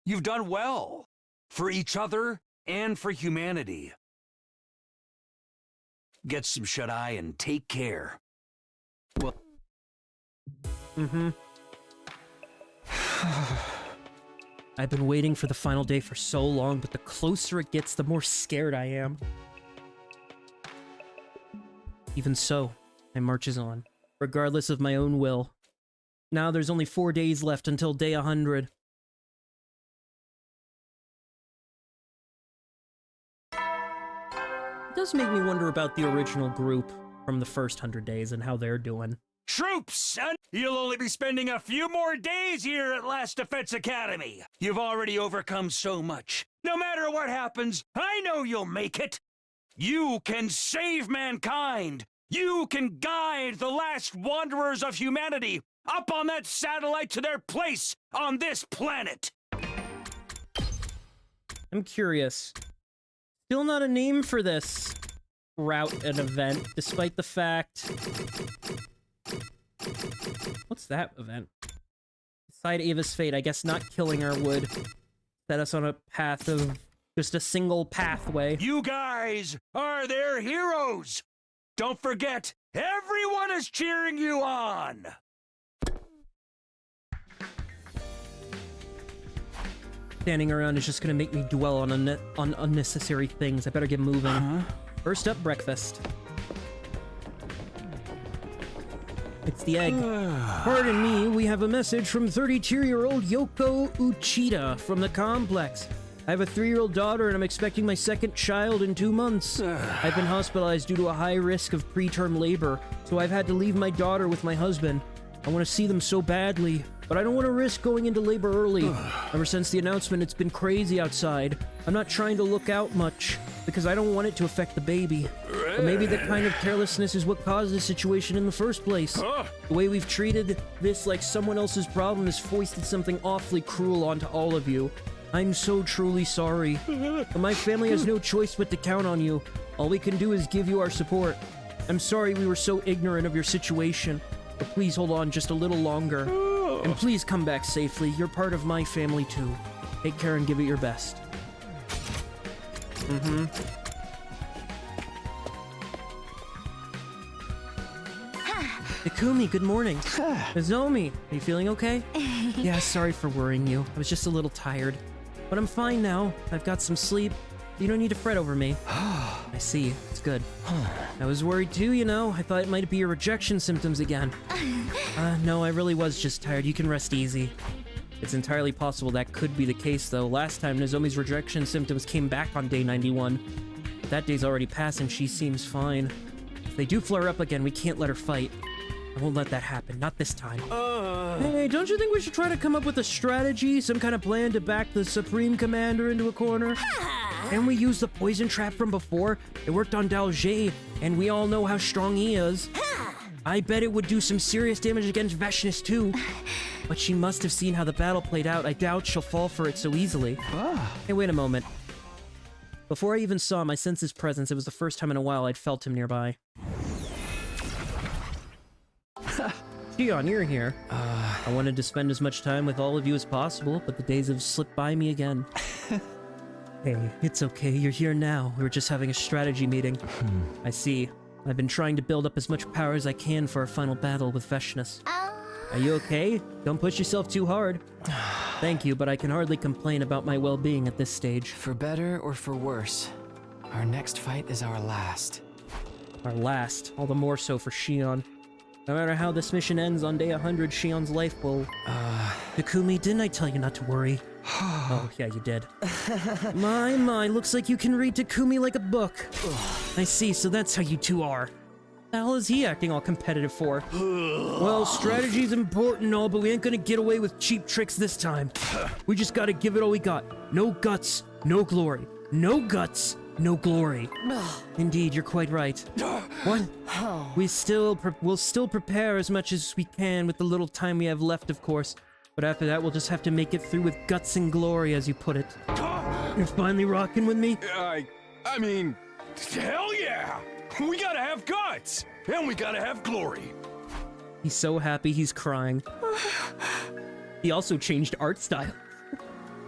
You've done well. For each other and for humanity. Get some shut-eye and take care. Well... I've been waiting for the final day for so long, but the closer it gets, the more scared I am. Even so, I marches on, regardless of my own will. Now there's only 4 days left until day 100. It does make me wonder about the original group from the first 100 days and how they're doing. Troops, and you'll only be spending a few more days here at Last Defense Academy. You've already overcome so much. No matter what happens, I know you'll make it. You can save mankind. You can guide the last wanderers of humanity up on that satellite to their place on this planet. I'm curious. Still not a name for this route and event, despite the fact... What's that event? Beside Ava's fate, I guess not killing her would set us on a path of just a single pathway. You guys are their heroes. Don't forget, everyone is cheering you on. Standing around is just gonna make me dwell on unnecessary things. I better get moving. First up, breakfast. It's the egg. Pardon me, we have a message from 32-year-old Yoko Uchida from the complex. I have a 3-year-old daughter and I'm expecting my second child in 2 months. I've been hospitalized due to a high risk of preterm labor, so I've had to leave my daughter with my husband. I want to see them so badly, but I don't want to risk going into labor early. Ever since the announcement, it's been crazy outside. I'm not trying to look out much, because I don't want it to affect the baby. But maybe that kind of carelessness is what caused this situation in the first place. The way we've treated this like someone else's problem has foisted something awfully cruel onto all of you. I'm so truly sorry. But my family has no choice but to count on you. All we can do is give you our support. I'm sorry we were so ignorant of your situation, but please hold on just a little longer. And please come back safely. You're part of my family too. Take care and give it your best. Ikumi, good morning. Nozomi, are you feeling okay? Yeah, sorry for worrying you. I was just a little tired. But I'm fine now. I've got some sleep. You don't need to fret over me. I see. It's good. I was worried too, you know. I thought it might be your rejection symptoms again. No, I really was just tired. You can rest easy. It's entirely possible that could be the case, though. Last time, Nozomi's rejection symptoms came back on day 91. But that day's already passed and she seems fine. If they do flare up again, we can't let her fight. I won't let that happen. Not this time. Hey, don't you think we should try to come up with a strategy? Some kind of plan to back the Supreme Commander into a corner? And we used the poison trap from before. It worked on Dalje, and we all know how strong he is. I bet it would do some serious damage against Veshness too. But she must have seen how the battle played out. I doubt she'll fall for it so easily. Hey, wait a moment. Before I even saw him, I sensed his presence. It was the first time in a while I'd felt him nearby. Shion, you're here. I wanted to spend as much time with all of you as possible, but the days have slipped by me again. Hey, it's okay. You're here now. We were just having a strategy meeting. I see. I've been trying to build up as much power as I can for our final battle with Veshness. Are you okay? Don't push yourself too hard. Thank you, but I can hardly complain about my well-being at this stage. For better or for worse, our next fight is our last. Our last. All the more so for Shion. No matter how this mission ends on day 100, Shion's life will... Ikumi, didn't I tell you not to worry? Oh, yeah, you did. My, looks like you can read Takumi like a book. I see, so that's how you two are. The hell is he acting all competitive for? Well, strategy's important and all, but we ain't gonna get away with cheap tricks this time. We just gotta give it all we got. No guts, no glory. No guts, no glory. Indeed, you're quite right. What? We'll still prepare as much as we can with the little time we have left, of course. But after that, we'll just have to make it through with guts and glory, as you put it. You're finally rocking with me? I mean, hell yeah! We gotta have guts! And we gotta have glory! He's so happy he's crying. He also changed art style.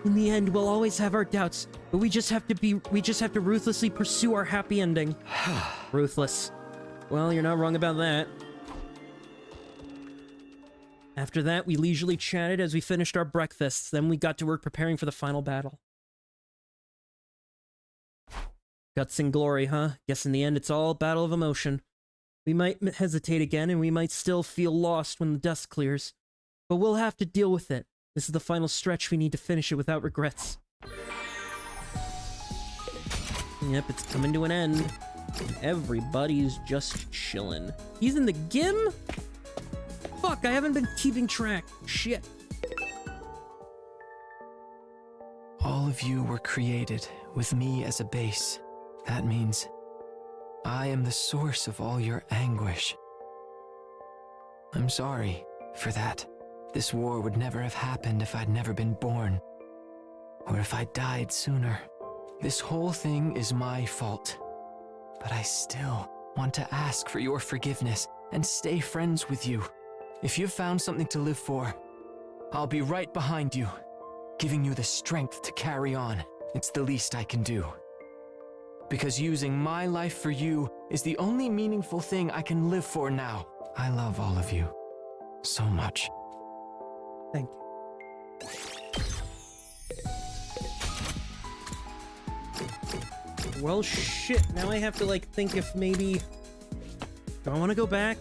In the end, we'll always have our doubts, but we just have to ruthlessly pursue our happy ending. Ruthless. Well, you're not wrong about that. After that, we leisurely chatted as we finished our breakfasts. Then we got to work preparing for the final battle. Guts and glory, huh? Guess in the end, it's all a battle of emotion. We might hesitate again, and we might still feel lost when the dust clears. But we'll have to deal with it. This is the final stretch. We need to finish it without regrets. Yep, it's coming to an end. Everybody's just chilling. He's in the gym? Fuck, I haven't been keeping track. Shit. All of you were created with me as a base. That means I am the source of all your anguish. I'm sorry for that. This war would never have happened if I'd never been born. Or if I died sooner. This whole thing is my fault. But I still want to ask for your forgiveness and stay friends with you. If you've found something to live for, I'll be right behind you, giving you the strength to carry on. It's the least I can do. Because using my life for you is the only meaningful thing I can live for now. I love all of you so much. Thank you. Well, shit. Now I have to, like, think if maybe... Do I want to go back?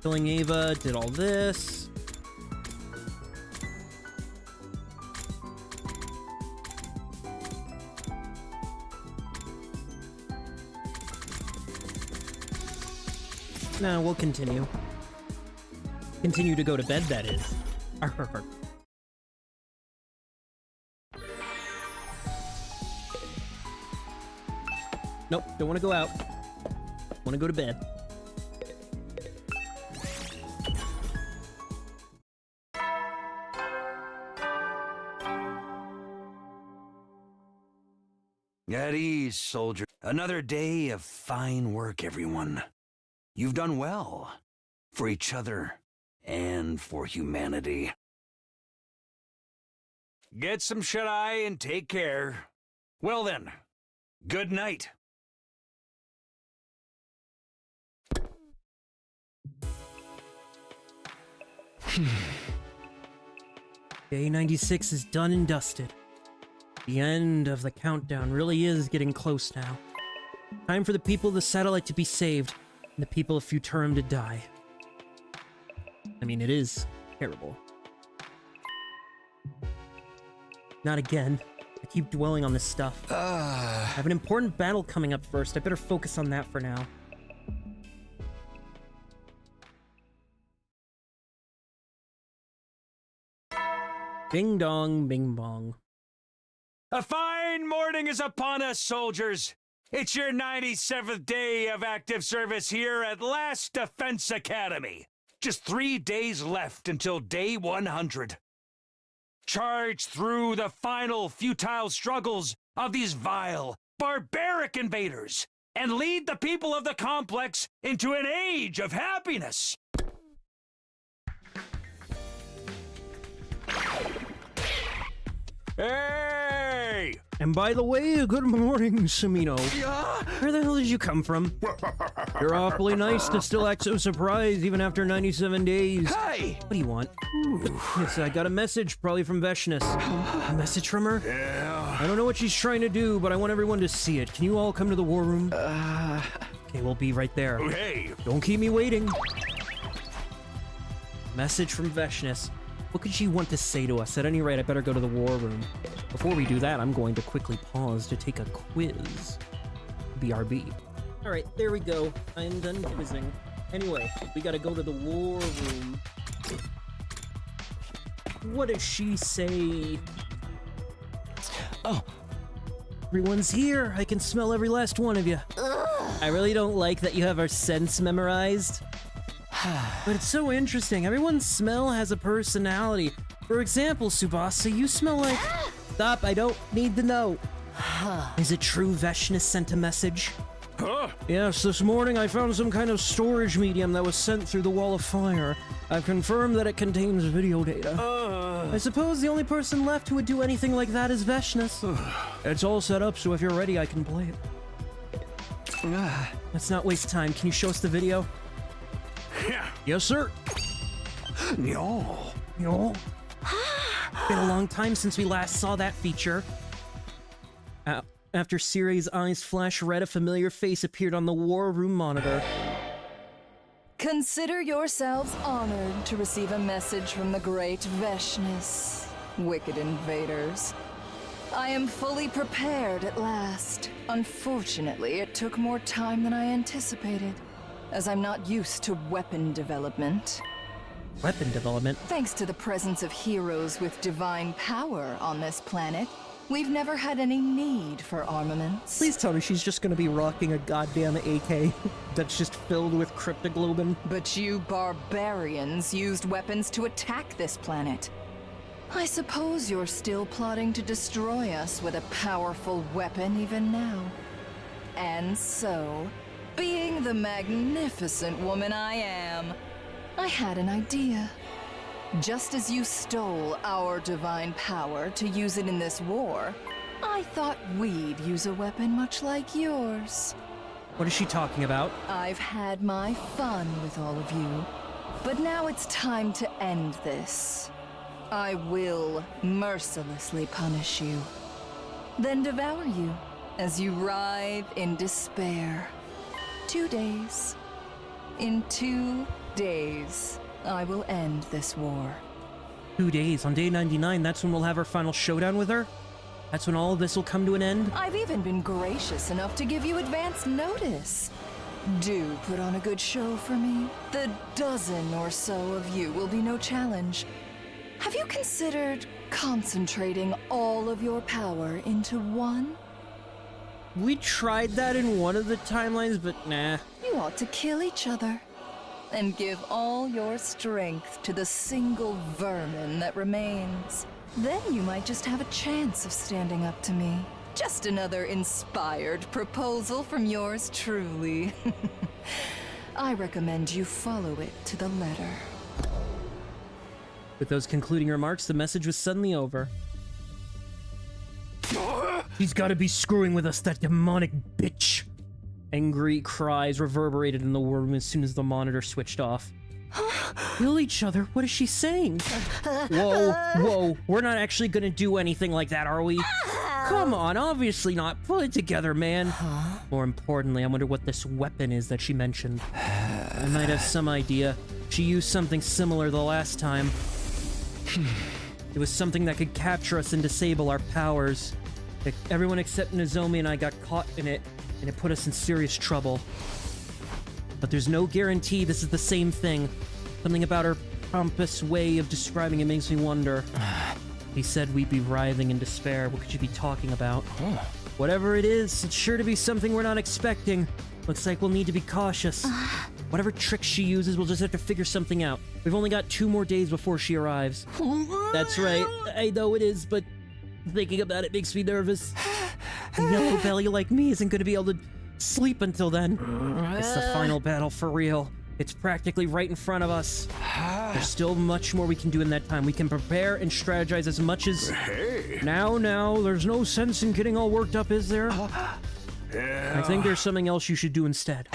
Killing Ava, did all this. No, we'll continue. Continue to go to bed, that is. Nope, don't want to go out. Want to go to bed. At ease, soldier. Another day of fine work, everyone. You've done well. For each other and for humanity. Get some shut-eye and take care. Well then, good night. Day 96 is done and dusted. The end of the countdown really is getting close now. Time for the people of the satellite to be saved, and the people of Futurum to die. I mean, it is terrible. Not again. I keep dwelling on this stuff. I have an important battle coming up first. I better focus on that for now. Ding dong, bing bong. A fine morning is upon us, soldiers. It's your 97th day of active service here at Last Defense Academy. Just 3 days left until day 100. Charge through the final futile struggles of these vile, barbaric invaders and lead the people of the complex into an age of happiness. Hey! And by the way, good morning, Samino. Where the hell did you come from? You're awfully nice to still act so surprised even after 97 days. Hey! What do you want? Yes, I got a message, probably from Veshness. A message from her? Yeah. I don't know what she's trying to do, but I want everyone to see it. Can you all come to the war room? Okay, we'll be right there. Hey! Don't keep me waiting. Message from Veshness. What could she want to say to us? At any rate, I better go to the war room. Before we do that, I'm going to quickly pause to take a quiz. BRB. Alright, there we go. I'm done quizzing. Anyway, we gotta go to the war room. What does she say? Oh. Everyone's here. I can smell every last one of you. I really don't like that you have our scents memorized. But it's so interesting. Everyone's smell has a personality. For example, Tsubasa, you smell like... Stop, I don't need to know. Is it true Veshness sent a message? Huh? Yes, this morning I found some kind of storage medium that was sent through the wall of fire. I've confirmed that it contains video data. I suppose the only person left who would do anything like that is Veshnus. It's all set up, so if you're ready, I can play it. Let's not waste time. Can you show us the video? Yeah. Yes, sir. No. No. Been a long time since we last saw that feature. After Cirie's eyes flash red, a familiar face appeared on the war room monitor. Consider yourselves honored to receive a message from the great Veshnus, wicked invaders. I am fully prepared at last. Unfortunately, it took more time than I anticipated, as I'm not used to weapon development. Weapon development? Thanks to the presence of heroes with divine power on this planet, we've never had any need for armaments. Please tell me she's just gonna be rocking a goddamn AK that's just filled with cryptoglobin. But you barbarians used weapons to attack this planet. I suppose you're still plotting to destroy us with a powerful weapon even now. And so, being the magnificent woman I am, I had an idea. Just as you stole our divine power to use it in this war, I thought we'd use a weapon much like yours. What is she talking about? I've had my fun with all of you, but now it's time to end this. I will mercilessly punish you, then devour you as you writhe in despair. 2 days. In 2 days, I will end this war. 2 days. On day 99, that's when we'll have our final showdown with her? That's when all of this will come to an end? I've even been gracious enough to give you advance notice. Do put on a good show for me. The dozen or so of you will be no challenge. Have you considered concentrating all of your power into one? We tried that in one of the timelines, but nah. You ought to kill each other and give all your strength to the single vermin that remains. Then you might just have a chance of standing up to me. Just another inspired proposal from yours truly. I recommend you follow it to the letter. With those concluding remarks, the message was suddenly over. He's gotta be screwing with us, that demonic bitch! Angry cries reverberated in the war room as soon as the monitor switched off. Kill each other? What is she saying? Whoa, we're not actually gonna do anything like that, are we? Come on, obviously not. Pull it together, man. More importantly, I wonder what this weapon is that she mentioned. I might have some idea. She used something similar the last time. It was something that could capture us and disable our powers. Everyone except Nozomi and I got caught in it, and it put us in serious trouble. But there's no guarantee this is the same thing. Something about her pompous way of describing it makes me wonder. He said we'd be writhing in despair. What could you be talking about? Whatever it is, it's sure to be something we're not expecting. Looks like we'll need to be cautious. Whatever tricks she uses, we'll just have to figure something out. We've only got 2 more days before she arrives. That's right. I know it is, but thinking about it makes me nervous. A yellow belly like me isn't going to be able to sleep until then. It's the final battle for real. It's practically right in front of us. There's still much more we can do in that time. We can prepare and strategize as much as... Hey! Now, there's no sense in getting all worked up, is there? Yeah. I think there's something else you should do instead.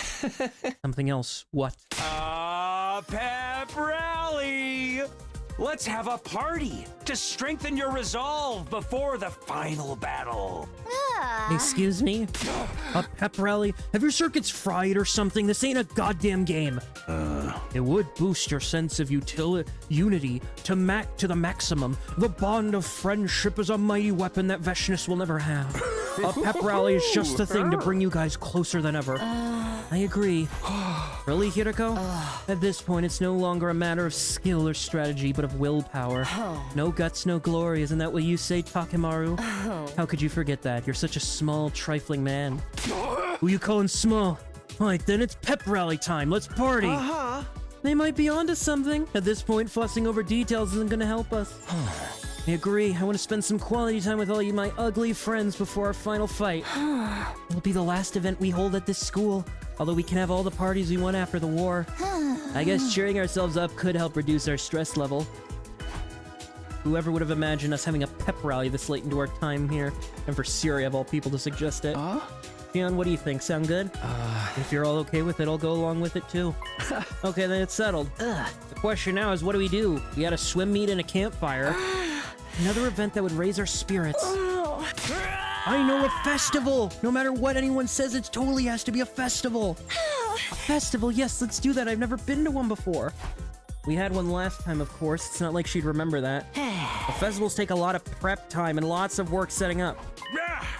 Something else. What? Pep rally! Let's have a party to strengthen your resolve before the final battle. Excuse me? A pep rally? Have your circuits fried or something? This ain't a goddamn game. It would boost your sense of unity to the maximum. The bond of friendship is a mighty weapon that Veshnus will never have. A pep rally is just the thing to bring you guys closer than ever. I agree. Really, Hirako? At this point, it's no longer a matter of skill or strategy, but of willpower. No guts, no glory, isn't that what you say, Takemaru? How could you forget that? You're such a small, trifling man. Who you calling small? Alright, then it's pep rally time. Let's party! They might be onto something. At this point, fussing over details isn't gonna help us. I agree. I want to spend some quality time with all you my ugly friends before our final fight. It'll be the last event we hold at this school. Although we can have all the parties we want after the war. I guess cheering ourselves up could help reduce our stress level. Whoever would have imagined us having a pep rally this late into our time here, and for Siri of all people to suggest it. Shion, what do you think? Sound good? If you're all okay with it, I'll go along with it too. Okay, then it's settled. The question now is, what do? We got a swim meet and a campfire. Another event that would raise our spirits. I know a festival! No matter what anyone says, it totally has to be a festival. A festival, yes, let's do that. I've never been to one before. We had one last time, of course. It's not like she'd remember that. The festivals take a lot of prep time and lots of work setting up.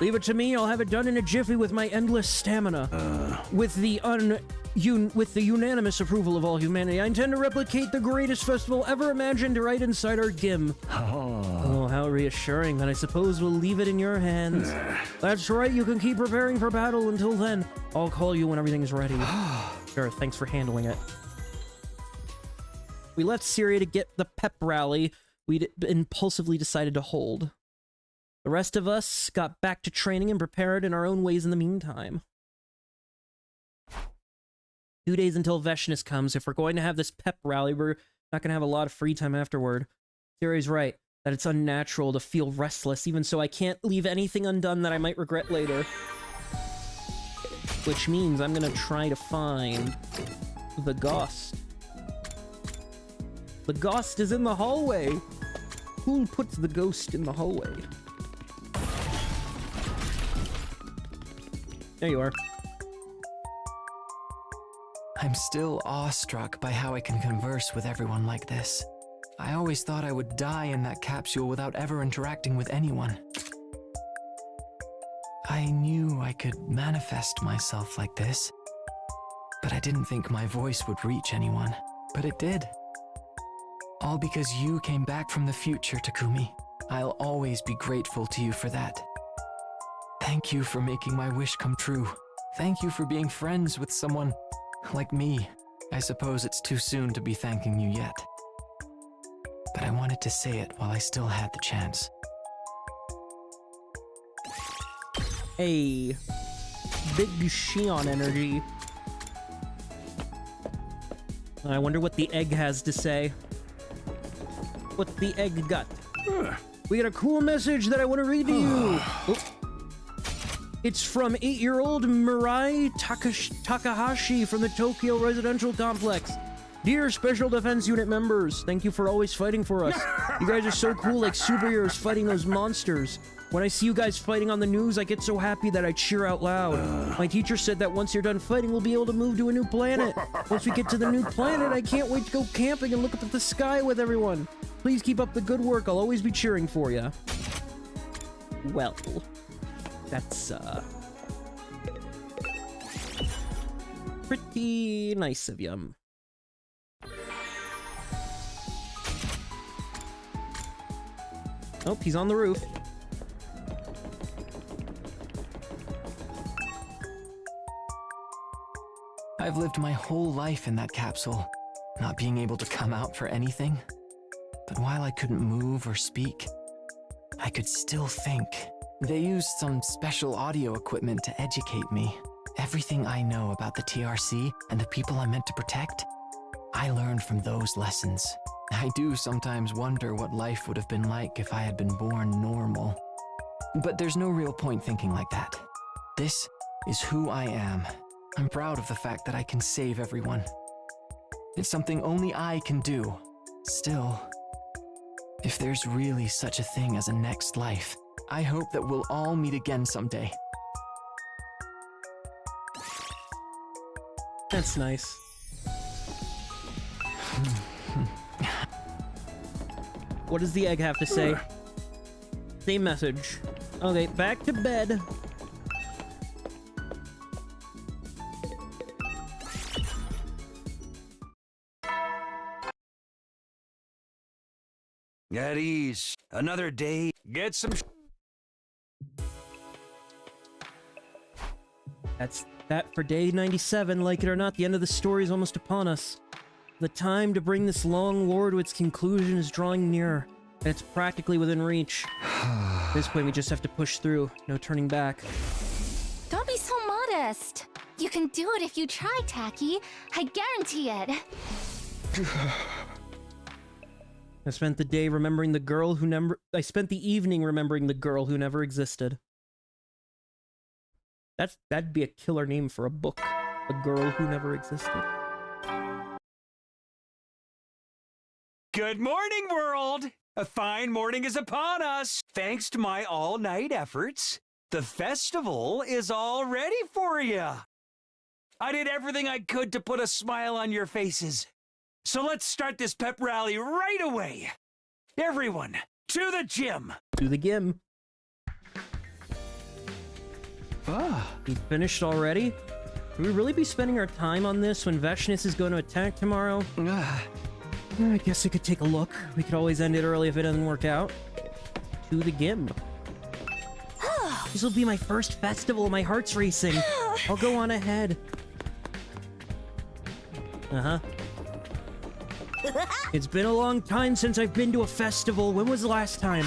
Leave it to me, I'll have it done in a jiffy with my endless stamina. With the unanimous approval of all humanity, I intend to replicate the greatest festival ever imagined right inside our gym. Oh, how reassuring. Then I suppose we'll leave it in your hands. That's right, you can keep preparing for battle until then. I'll call you when everything is ready. Sure, thanks for handling it. We left Syria to get the pep rally we'd impulsively decided to hold. The rest of us got back to training and prepared in our own ways in the meantime. 2 days until Veshness comes. If we're going to have this pep rally, we're not going to have a lot of free time afterward. Siri's right, that it's unnatural to feel restless. Even so, I can't leave anything undone that I might regret later. Which means I'm going to try to find the ghost. The ghost is in the hallway. Who puts the ghost in the hallway? There you are. I'm still awestruck by how I can converse with everyone like this. I always thought I would die in that capsule without ever interacting with anyone. I knew I could manifest myself like this, but I didn't think my voice would reach anyone. But it did. All because you came back from the future, Takumi. I'll always be grateful to you for that. Thank you for making my wish come true. Thank you for being friends with someone like me. I suppose it's too soon to be thanking you yet. But I wanted to say it while I still had the chance. Hey, big Shion energy. I wonder what the egg has to say. What the egg got? We got a cool message that I want to read to you. Oh. It's from 8-year-old Mirai Takahashi from the Tokyo Residential Complex. Dear Special Defense Unit members, thank you for always fighting for us. You guys are so cool, like superheroes fighting those monsters. When I see you guys fighting on the news, I get so happy that I cheer out loud. My teacher said that once you're done fighting, we'll be able to move to a new planet. Once we get to the new planet, I can't wait to go camping and look up at the sky with everyone. Please keep up the good work. I'll always be cheering for you. Well, that's, pretty nice of you. Nope, he's on the roof. I've lived my whole life in that capsule, not being able to come out for anything. But while I couldn't move or speak, I could still think. They used some special audio equipment to educate me. Everything I know about the TRC and the people I'm meant to protect, I learned from those lessons. I do sometimes wonder what life would have been like if I had been born normal. But there's no real point thinking like that. This is who I am. I'm proud of the fact that I can save everyone. It's something only I can do. Still, if there's really such a thing as a next life, I hope that we'll all meet again someday. That's nice. What does the egg have to say? Same message. Okay, back to bed. At ease. Another day. Get some. That's that for day 97. Like it or not, the end of the story is almost upon us. The time to bring this long war to its conclusion is drawing nearer, and it's practically within reach. At this point, we just have to push through. No turning back. Don't be so modest. You can do it if you try, Tacky. I guarantee it. I spent the day remembering the girl who never... I spent the evening remembering the girl who never existed. That'd be a killer name for a book. A girl who never existed. Good morning, world! A fine morning is upon us. Thanks to my all-night efforts, the festival is all ready for you. I did everything I could to put a smile on your faces. So let's start this pep rally right away. Everyone, to the gym. To the gym. We finished already? Should we really be spending our time on this when Veshness is going to attack tomorrow? I guess we could take a look. We could always end it early if it doesn't work out. To the gym. This will be my first festival. My heart's racing. I'll go on ahead. It's been a long time since I've been to a festival. When was the last time?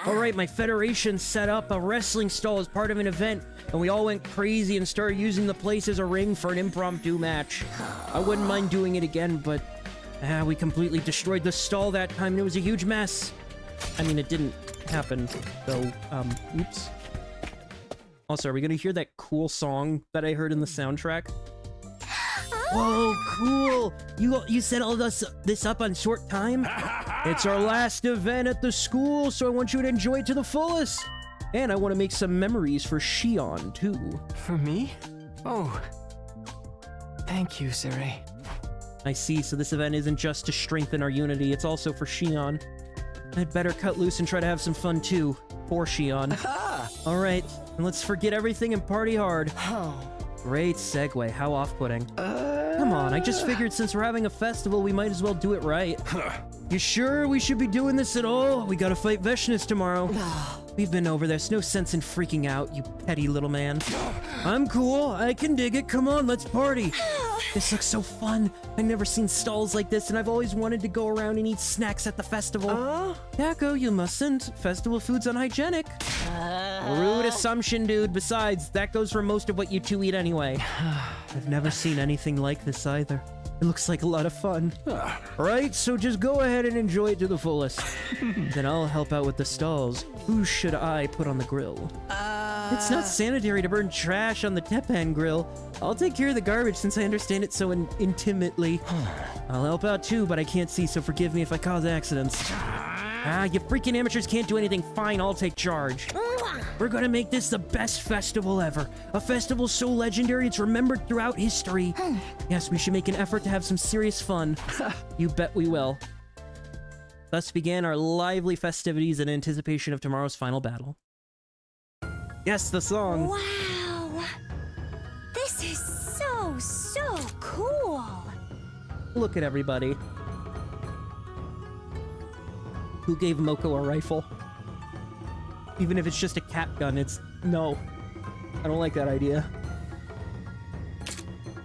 Alright, my federation set up a wrestling stall as part of an event, and we all went crazy and started using the place as a ring for an impromptu match. I wouldn't mind doing it again, but we completely destroyed the stall that time, and it was a huge mess. I mean, it didn't happen, so, oops. Also, are we gonna hear that cool song that I heard in the soundtrack? Whoa, cool! You set all this up on short time? It's our last event at the school, so I want you to enjoy it to the fullest! And I want to make some memories for Shion, too. For me? Oh. Thank you, Siri. I see, so this event isn't just to strengthen our unity, it's also for Shion. I'd better cut loose and try to have some fun, too. For Shion. Alright, and let's forget everything and party hard. Great segue, how off-putting. Come on, I just figured since we're having a festival, we might as well do it right. You sure we should be doing this at all? We gotta fight Veshness tomorrow. We've been over, there's no sense in freaking out, you petty little man. I'm cool, I can dig it, come on, let's party. This looks so fun. I've never seen stalls like this, and I've always wanted to go around and eat snacks at the festival. Yakko, you mustn't. Festival food's unhygienic. Rude assumption, dude. Besides, that goes for most of what you two eat anyway. I've never seen anything like this either. It looks like a lot of fun. Right, so just go ahead and enjoy it to the fullest. Then I'll help out with the stalls. Who should I put on the grill? It's not sanitary to burn trash on the Teppan grill. I'll take care of the garbage since I understand it so intimately. I'll help out too, but I can't see, so forgive me if I cause accidents. You freaking amateurs can't do anything. Fine, I'll take charge. We're gonna make this the best festival ever. A festival so legendary it's remembered throughout history. Yes, we should make an effort to have some serious fun. You bet we will. Thus began our lively festivities in anticipation of tomorrow's final battle. Yes, the song. Wow! This is so cool! Look at everybody. Who gave Moko a rifle? Even if it's just a cap gun, it's... No. I don't like that idea.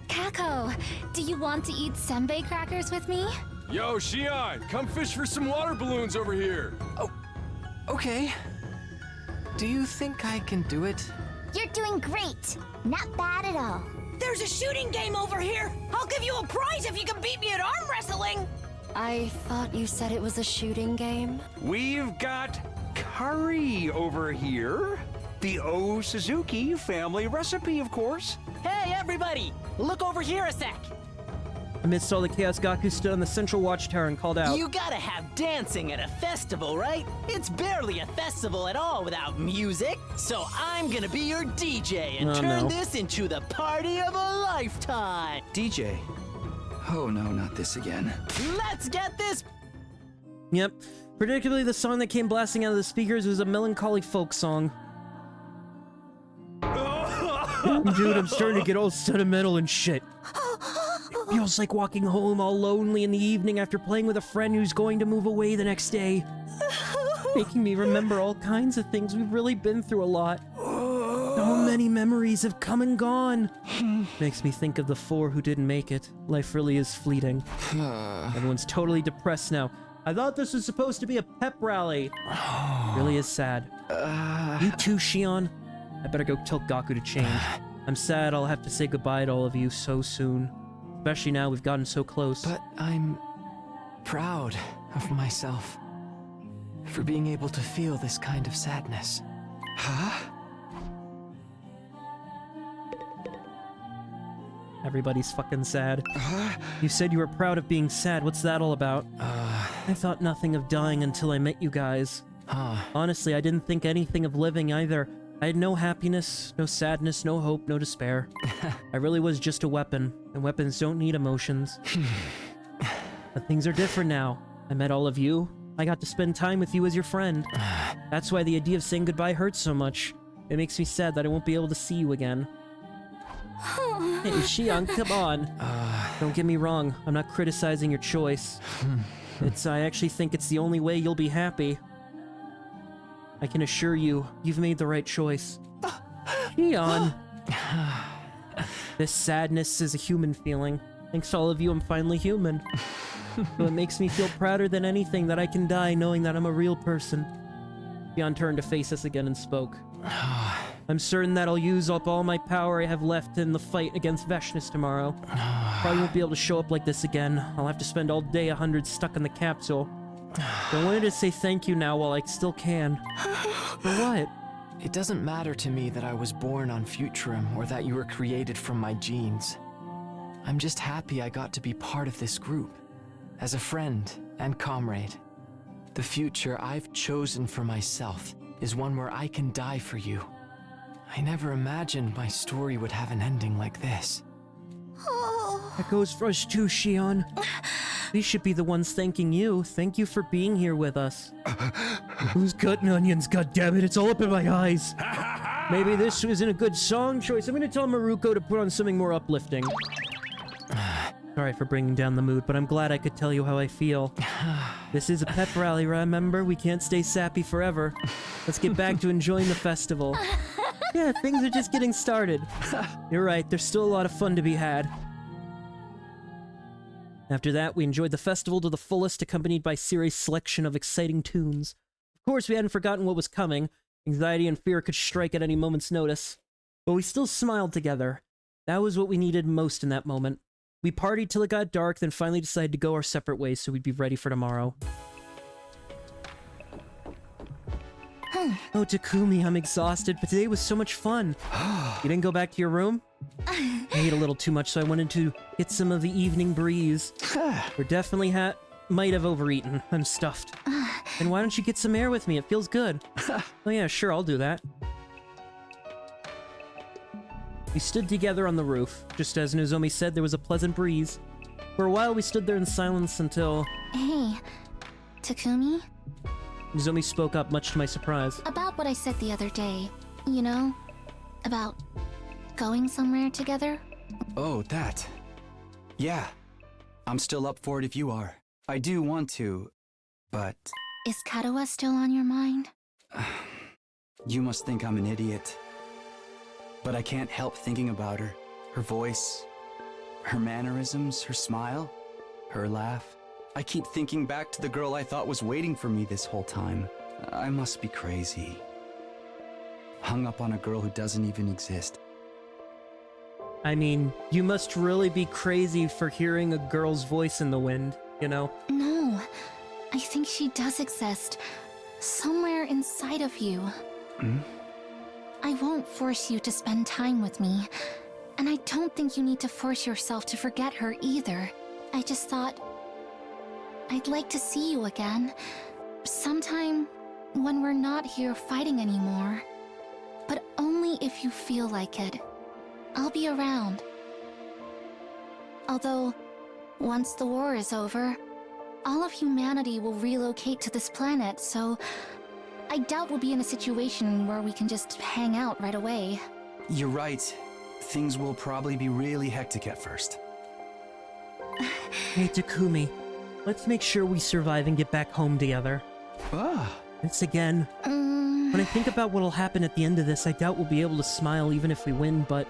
Kako, do you want to eat senbei crackers with me? Yo, Shion, come fish for some water balloons over here. Oh, okay. Do you think I can do it? You're doing great! Not bad at all. There's a shooting game over here! I'll give you a prize if you can beat me at arm wrestling! I thought you said it was a shooting game. We've got curry over here. The O Suzuki family recipe, of course. Hey, everybody! Look over here a sec! Amidst all the chaos, Gaku stood on the central watchtower and called out, You gotta have dancing at a festival, right? It's barely a festival at all without music. So I'm gonna be your DJ and turn this into the party of a lifetime. DJ? Oh no, not this again. Let's get this. Yep. Predictably, the song that came blasting out of the speakers was a melancholy folk song. Dude, I'm starting to get all sentimental and shit. It feels like walking home all lonely in the evening after playing with a friend who's going to move away the next day. Making me remember all kinds of things. We've really been through a lot. So many memories have come and gone. Makes me think of the 4 who didn't make it. Life really is fleeting. Everyone's totally depressed now. I thought this was supposed to be a pep rally. Really is sad. You too, Shion? I better go tell Gaku to change. I'm sad I'll have to say goodbye to all of you so soon. Especially now we've gotten so close. But I'm proud of myself for being able to feel this kind of sadness. Huh? Everybody's fucking sad. You said you were proud of being sad. What's that all about? I thought nothing of dying until I met you guys. Honestly, I didn't think anything of living either. I had no happiness, no sadness, no hope, no despair. I really was just a weapon, and weapons don't need emotions. But things are different now. I met all of you. I got to spend time with you as your friend. That's why the idea of saying goodbye hurts so much. It makes me sad that I won't be able to see you again. Hey, Xion, come on. Don't get me wrong, I'm not criticizing your choice. I actually think it's the only way you'll be happy. I can assure you, you've made the right choice. Xion! This sadness is a human feeling. Thanks to all of you, I'm finally human. So it makes me feel prouder than anything that I can die knowing that I'm a real person. Xion turned to face us again and spoke. I'm certain that I'll use up all my power I have left in the fight against Veshness tomorrow. Probably won't be able to show up like this again. I'll have to spend all day 100 stuck in the capsule. I wanted to say thank you now while I still can. For what? It doesn't matter to me that I was born on Futurum or that you were created from my genes. I'm just happy I got to be part of this group, as a friend and comrade. The future I've chosen for myself is one where I can die for you. I never imagined my story would have an ending like this. That goes for us too, Xion. We should be the ones thanking you. Thank you for being here with us. Who's cutting onions? Goddammit, it's all up in my eyes. Maybe this isn't a good song choice. I'm gonna tell Maruko to put on something more uplifting. Sorry for bringing down the mood, but I'm glad I could tell you how I feel. This is a pep rally, remember? We can't stay sappy forever. Let's get back to enjoying the festival. Yeah, things are just getting started. You're right, there's still a lot of fun to be had. After that, we enjoyed the festival to the fullest, accompanied by Cirie's selection of exciting tunes. Of course, we hadn't forgotten what was coming. Anxiety and fear could strike at any moment's notice. But we still smiled together. That was what we needed most in that moment. We partied till it got dark, then finally decided to go our separate ways so we'd be ready for tomorrow. Oh, Takumi, I'm exhausted, but today was so much fun. You didn't go back to your room? I ate a little too much, so I wanted to get some of the evening breeze. We're definitely might have overeaten. I'm stuffed. And why don't you get some air with me? It feels good. Oh yeah, sure, I'll do that. We stood together on the roof. Just as Nozomi said, there was a pleasant breeze. For a while, we stood there in silence until... Hey, Takumi? Nozomi spoke up, much to my surprise. About what I said the other day, you know? About going somewhere together? Oh, that. Yeah. I'm still up for it if you are. I do want to, but... Is Kadoa still on your mind? You must think I'm an idiot. But I can't help thinking about her. Her voice, her mannerisms, her smile, her laugh. I keep thinking back to the girl I thought was waiting for me this whole time. I must be crazy. Hung up on a girl who doesn't even exist. I mean, you must really be crazy for hearing a girl's voice in the wind, you know? No, I think she does exist. Somewhere inside of you. I won't force you to spend time with me. And I don't think you need to force yourself to forget her either. I just thought... I'd like to see you again. Sometime when we're not here fighting anymore. But only if you feel like it. I'll be around. Although, once the war is over, all of humanity will relocate to this planet, so I doubt we'll be in a situation where we can just hang out right away. You're right. Things will probably be really hectic at first. Hey, Takumi. Let's make sure we survive and get back home together. Once again, when I think about what'll happen at the end of this, I doubt we'll be able to smile even if we win, but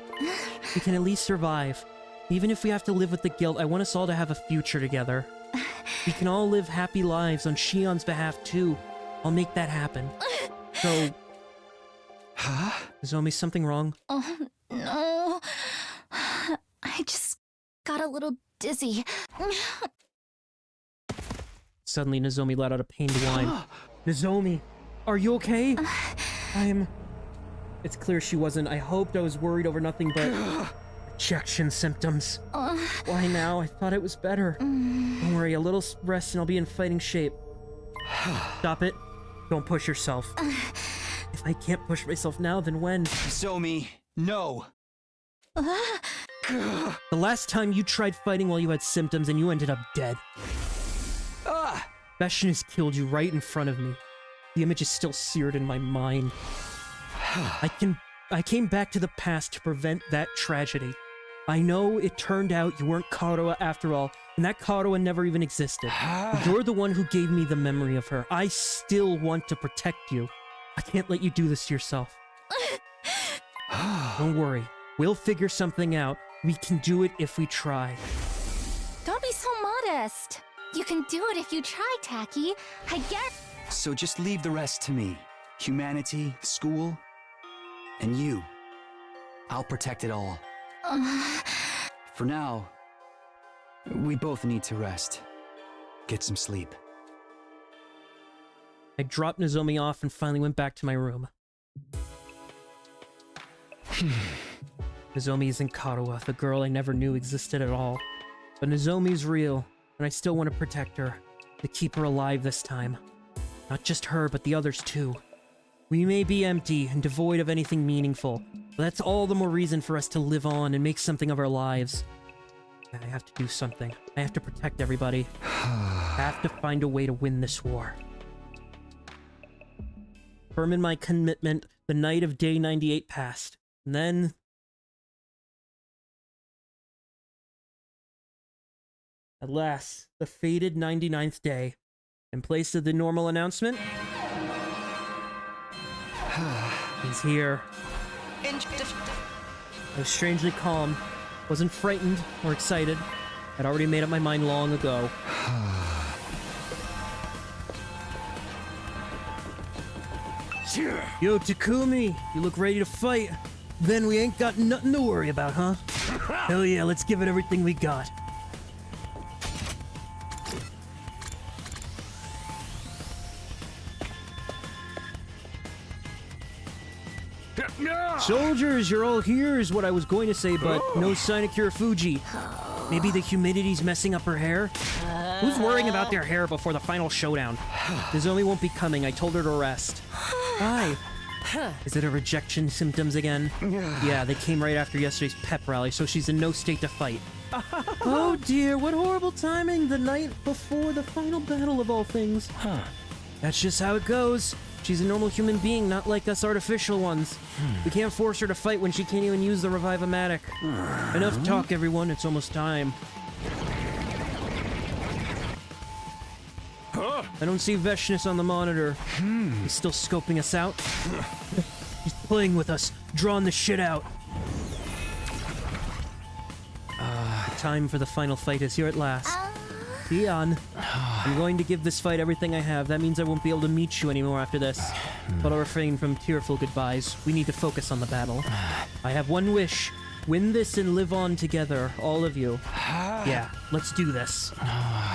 we can at least survive. Even if we have to live with the guilt, I want us all to have a future together. We can all live happy lives on Shion's behalf, too. I'll make that happen. So... Is Nozomi something wrong? No. I just got a little dizzy. Suddenly, Nozomi let out a pained whine. Nozomi, are you okay? It's clear she wasn't. I hoped. I was worried over nothing but rejection symptoms. Why now? I thought it was better. Don't worry, a little rest and I'll be in fighting shape. Stop it. Don't push yourself. If I can't push myself now, then when? Nozomi, no. The last time you tried fighting while you had symptoms and you ended up dead. Vashnis killed you right in front of me. The image is still seared in my mind. I came back to the past to prevent that tragedy. I know it turned out you weren't Karuha after all, and that Karuha never even existed. You're the one who gave me the memory of her. I still want to protect you. I can't let you do this to yourself. Don't worry. We'll figure something out. We can do it if we try. Don't be so modest. You can do it if you try, Taki. I guess. So just leave the rest to me. Humanity, school, and you. I'll protect it all. For now, we both need to rest. Get some sleep. I dropped Nozomi off and finally went back to my room. Nozomi isn't Karuha, the girl I never knew existed at all. But Nozomi's real, and I still want to protect her, to keep her alive this time. Not just her, but the others too. We may be empty and devoid of anything meaningful, but that's all the more reason for us to live on and make something of our lives. I have to do something. I have to protect everybody. I have to find a way to win this war. Firm in my commitment, the night of day 98 passed, and then... At last, the fated 99th day. In place of the normal announcement, he's here. I was strangely calm, wasn't frightened or excited. I'd already made up my mind long ago. Yo, Takumi, you look ready to fight. Then we ain't got nothing to worry about, huh? Hell yeah, let's give it everything we got. Soldiers, you're all here is what I was going to say, but no sign of Kirifuji. Maybe the humidity's messing up her hair? Who's worrying about their hair before the final showdown? Nozomi won't be coming. I told her to rest. Why? Is it her rejection symptoms again? Yeah, they came right after yesterday's pep rally, so she's in no state to fight. Oh dear, what horrible timing! The night before the final battle of all things. That's just how it goes. She's a normal human being, not like us artificial ones. We can't force her to fight when she can't even use the Revive-O-Matic. Enough talk, everyone. It's almost time. I don't see Vashnis on the monitor. He's still scoping us out. He's playing with us, drawing the shit out. The time for the final fight is here at last. Dion, I'm going to give this fight everything I have. That means I won't be able to meet you anymore after this. But I'll refrain from tearful goodbyes. We need to focus on the battle. I have one wish. Win this and live on together, all of you. Yeah, let's do this.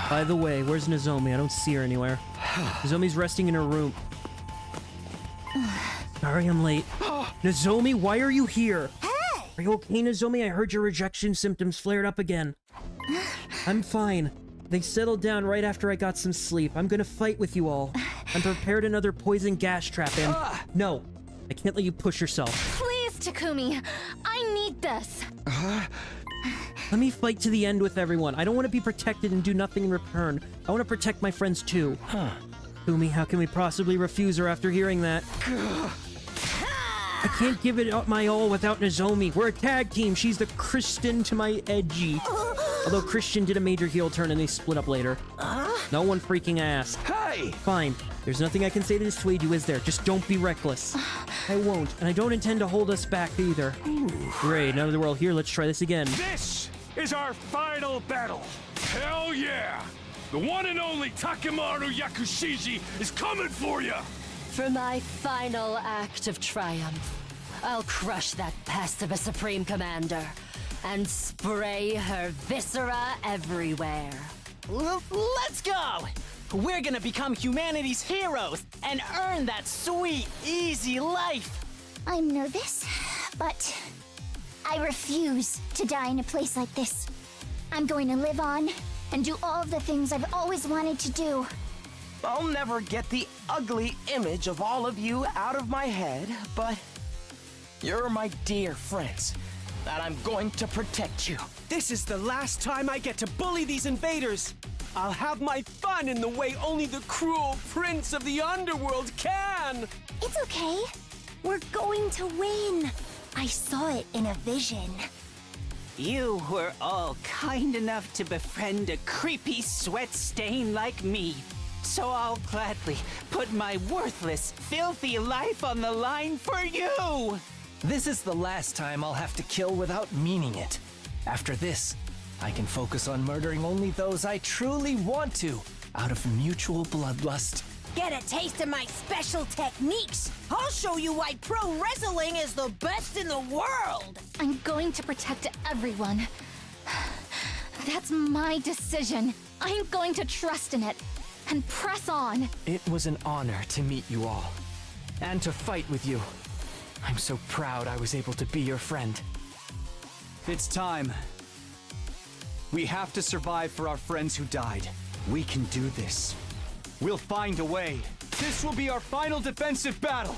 By the way, where's Nozomi? I don't see her anywhere. Nozomi's resting in her room. Sorry I'm late. Nozomi, why are you here? Are you okay, Nozomi? I heard your rejection symptoms flared up again. I'm fine. They settled down right after I got some sleep. I'm gonna fight with you all. I'm prepared another poison gas trap and... No, I can't let you push yourself. Please, Takumi. I need this. Let me fight to the end with everyone. I don't want to be protected and do nothing in return. I want to protect my friends too. Takumi, how can we possibly refuse her after hearing that? I can't give it up my all without Nozomi. We're a tag team. She's the Christian to my Edgy. Although Christian did a major heel turn and they split up later. No one freaking asked. Hey! Fine. There's nothing I can say to dissuade you, is there? Just don't be reckless. I won't, and I don't intend to hold us back either. Great, now that we're all here, let's try this again. This is our final battle. Hell yeah! The one and only Takemaru Yakushiji is coming for you! For my final act of triumph, I'll crush that pest of a Supreme Commander and spray her viscera everywhere. Let's go! We're gonna become humanity's heroes and earn that sweet, easy life! I'm nervous, but I refuse to die in a place like this. I'm going to live on and do all of the things I've always wanted to do. I'll never get the ugly image of all of you out of my head, but you're my dear friends, and I'm going to protect you. This is the last time I get to bully these invaders. I'll have my fun in the way only the cruel prince of the underworld can. It's okay. We're going to win. I saw it in a vision. You were all kind enough to befriend a creepy sweat stain like me. So I'll gladly put my worthless, filthy life on the line for you! This is the last time I'll have to kill without meaning it. After this, I can focus on murdering only those I truly want to, out of mutual bloodlust. Get a taste of my special techniques. I'll show you why pro wrestling is the best in the world. I'm going to protect everyone. That's my decision. I'm going to trust in it and press on. It was an honor to meet you all, and to fight with you. I'm so proud I was able to be your friend. It's time. We have to survive for our friends who died. We can do this. We'll find a way. This will be our final defensive battle.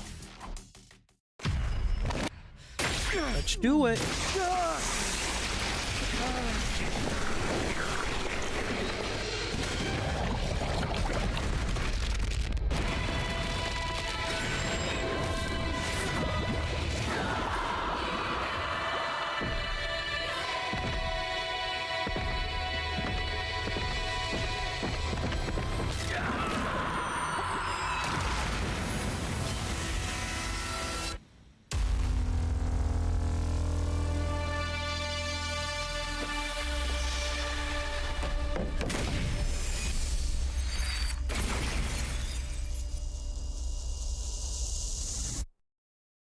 Let's do it.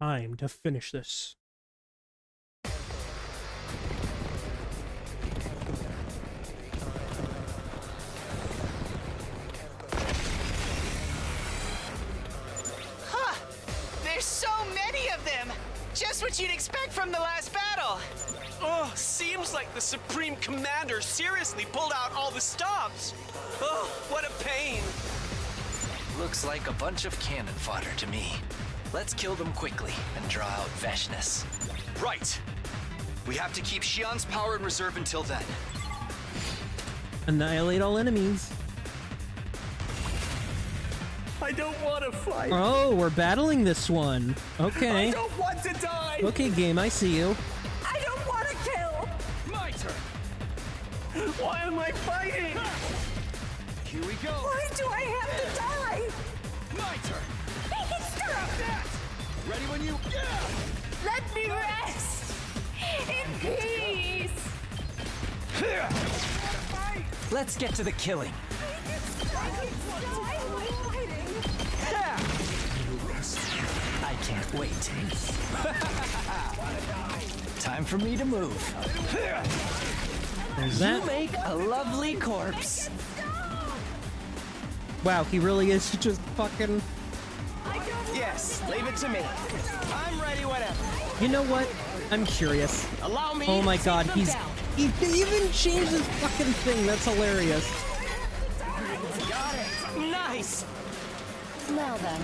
Time to finish this. Huh! There's so many of them! Just what you'd expect from the last battle! Oh, seems like the Supreme Commander seriously pulled out all the stops. Oh, what a pain. Looks like a bunch of cannon fodder to me. Let's kill them quickly and draw out Veshness. Right. We have to keep Xion's power in reserve until then. Annihilate all enemies. I don't want to fight. Oh, we're battling this one. Okay. I don't want to die. Okay, game, I see you. I don't want to kill. My turn. Why am I fighting? Here we go. Why do I have to die? My turn. Stop that! Ready when you... Yeah! Let me rest in peace. Let's get to the killing. I can't wait. Time for me to move. There's that. You make a lovely corpse. Wow, he really is just fucking... Yes, leave it to me. I'm ready whenever. You know what? I'm curious. Allow me. Oh my to god, take them he down. even changed his fucking thing. That's hilarious. Got it. Nice. Now then,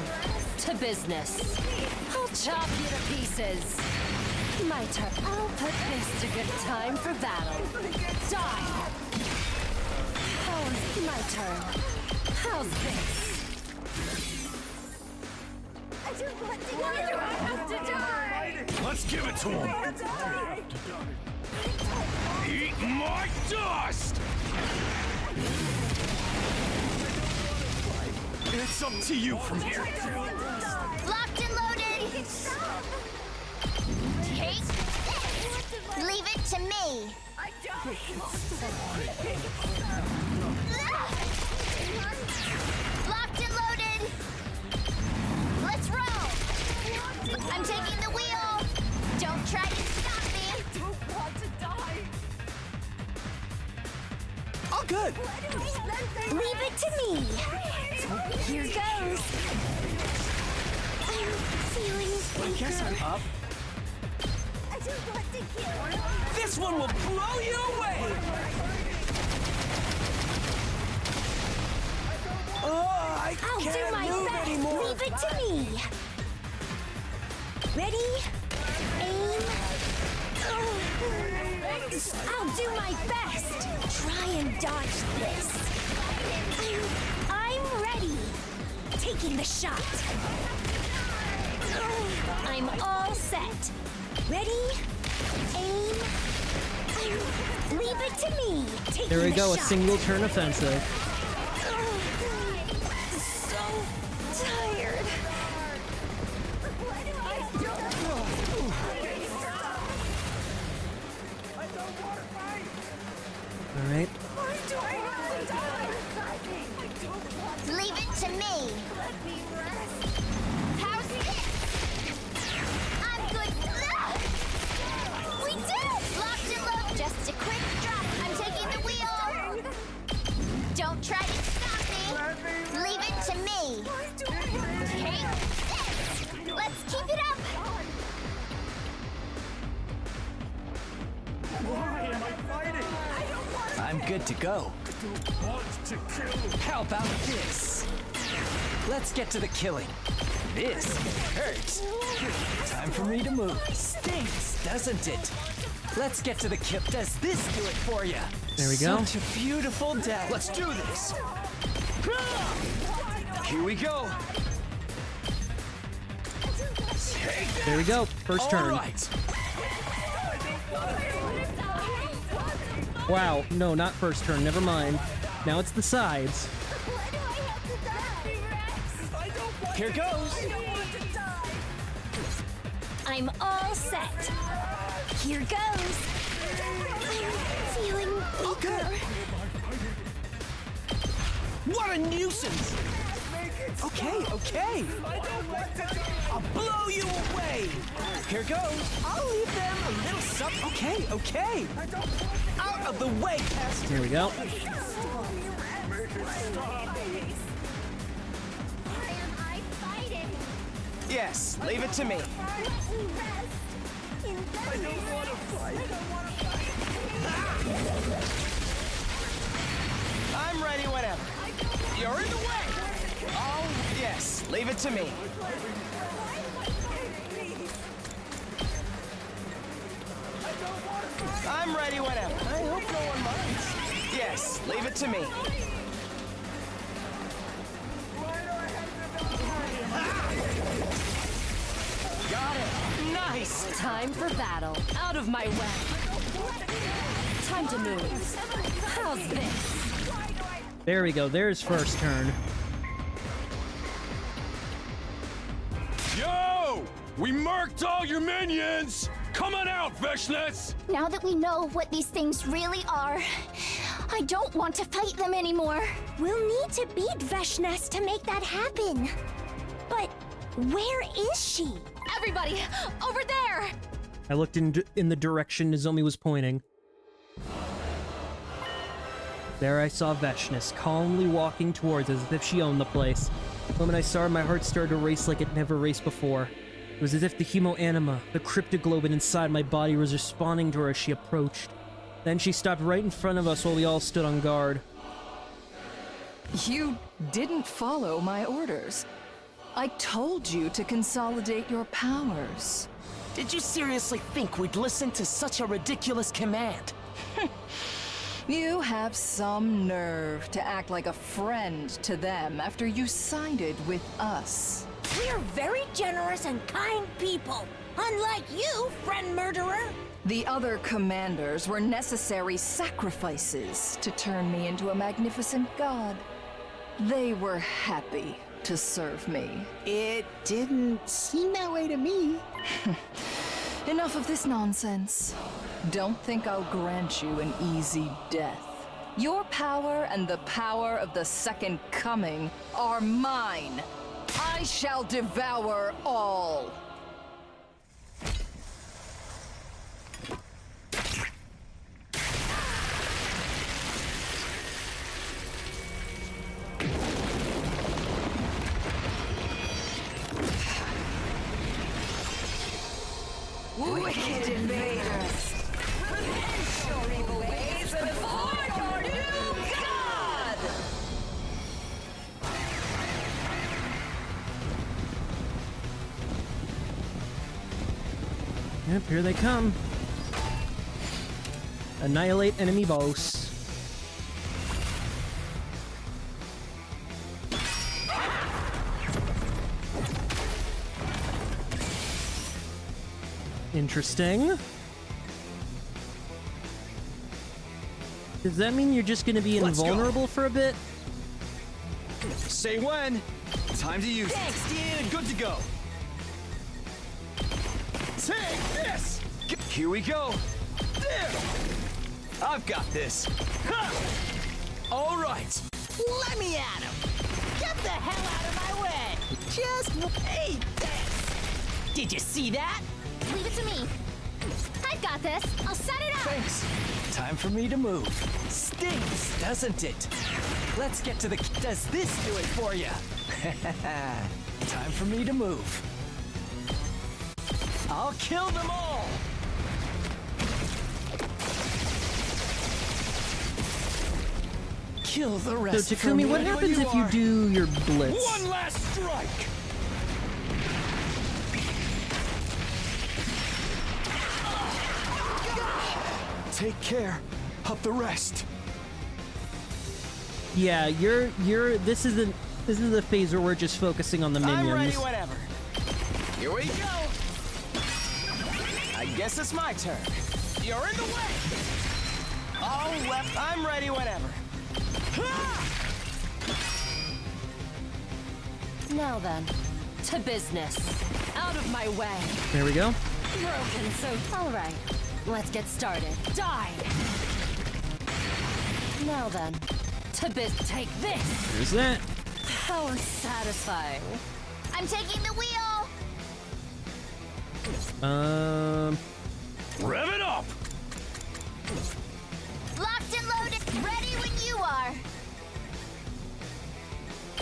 to business. I'll chop you to pieces. My turn. I'll put this to good time for battle. Die! How's my turn? How's this? Why do I have to die? Let's give it to him. Eat my dust! It's up to you from here. Locked and loaded. Take this. Leave it to me. Locked and loaded. Let's roll. I'm taking the wheel. good. Leave it to me. Here goes. I'm feeling I guess I'm up. I don't want to kill. This one will blow you away. Oh, I I'll can't do my move best. anymore. Leave it to me. Ready? Aim. I'll do my best. Try and dodge this. I'm ready. Taking the shot. I'm all set. Ready? Aim. Leave it to me. Taking There we go, a shot. single turn offensive. So tired. All right. Leave it to me. How's this? I'm good. We did it! Locked and loaded. Just a quick drop. I'm taking the wheel. Don't try to stop me. Leave it to me. Take this. Let's keep it up. Why am I fighting? I'm good to go. How about this? Let's get to the killing. This hurts. Time for me to move. Stinks, doesn't it? Let's get to the kill. Does this do it for you? There we go. Such a beautiful day. Let's do this. Here we go. There we go. First turn. All right. Wow, no, not first turn. Never mind. Now it's the sides. Here goes. I'm all set. Here goes. I'm feeling weaker. What a nuisance! Okay. I'll blow you away. Here goes. I'll leave them a little something. Okay. Out of the way, Pest. Here we go. Yes, leave it to me. I'm ready whenever. You're in the way. Oh, yes, leave it to me. I'm ready whenever. I hope no one minds. Yes, leave it to me. Got it. Nice. Time for battle. Out of my way. Time to move. How's this? There we go. There's first turn. Yo! We marked all your minions! Come on out, Veshnets! Now that we know what these things really are, I don't want to fight them anymore. We'll need to beat Veshness to make that happen. But where is she? Everybody, over there! I looked in the direction Nozomi was pointing. There I saw Veshness, calmly walking towards us as if she owned the place. The moment I saw her, my heart started to race like it never raced before. It was as if the hemoanima, the cryptoglobin inside my body, was responding to her as she approached. Then she stopped right in front of us while we all stood on guard. You didn't follow my orders. I told you to consolidate your powers. Did you seriously think we'd listen to such a ridiculous command? You have some nerve to act like a friend to them after you sided with us. We're very generous and kind people. Unlike you, friend murderer. The other commanders were necessary sacrifices to turn me into a magnificent god. They were happy to serve me. It didn't seem that way to me. Enough of this nonsense. Don't think I'll grant you an easy death. Your power and the power of the Second Coming are mine. I shall devour all. Yep, here they come. Annihilate enemy boss. Interesting. Does that mean you're just gonna be invulnerable for a bit? Say when. Time to use Thanks, dude. Good to go. Take this. Here we go. There. I've got this. Ha! All right. Let me at him. Get the hell out of my way. Just eat this. Did you see that? Leave it to me. I've got this. I'll set it up. Thanks. Time for me to move. Stinks, doesn't it? Let's get to the... Does this do it for you? Time for me to move. I'll kill them all! Kill the rest. So Takumi, what happens if you do your blitz? One last strike! Take care of the rest. Yeah, this is the phase where we're just focusing on the minions. I'm ready whenever. Here we go. I guess it's my turn. You're in the way. Oh, well, I'm ready whenever. Now then, to business. Out of my way. There we go. Broken, so all right. Let's get started. Die! Now then, to take this! There's that. How satisfying. I'm taking the wheel. Rev it up! Locked and loaded. Ready when you are.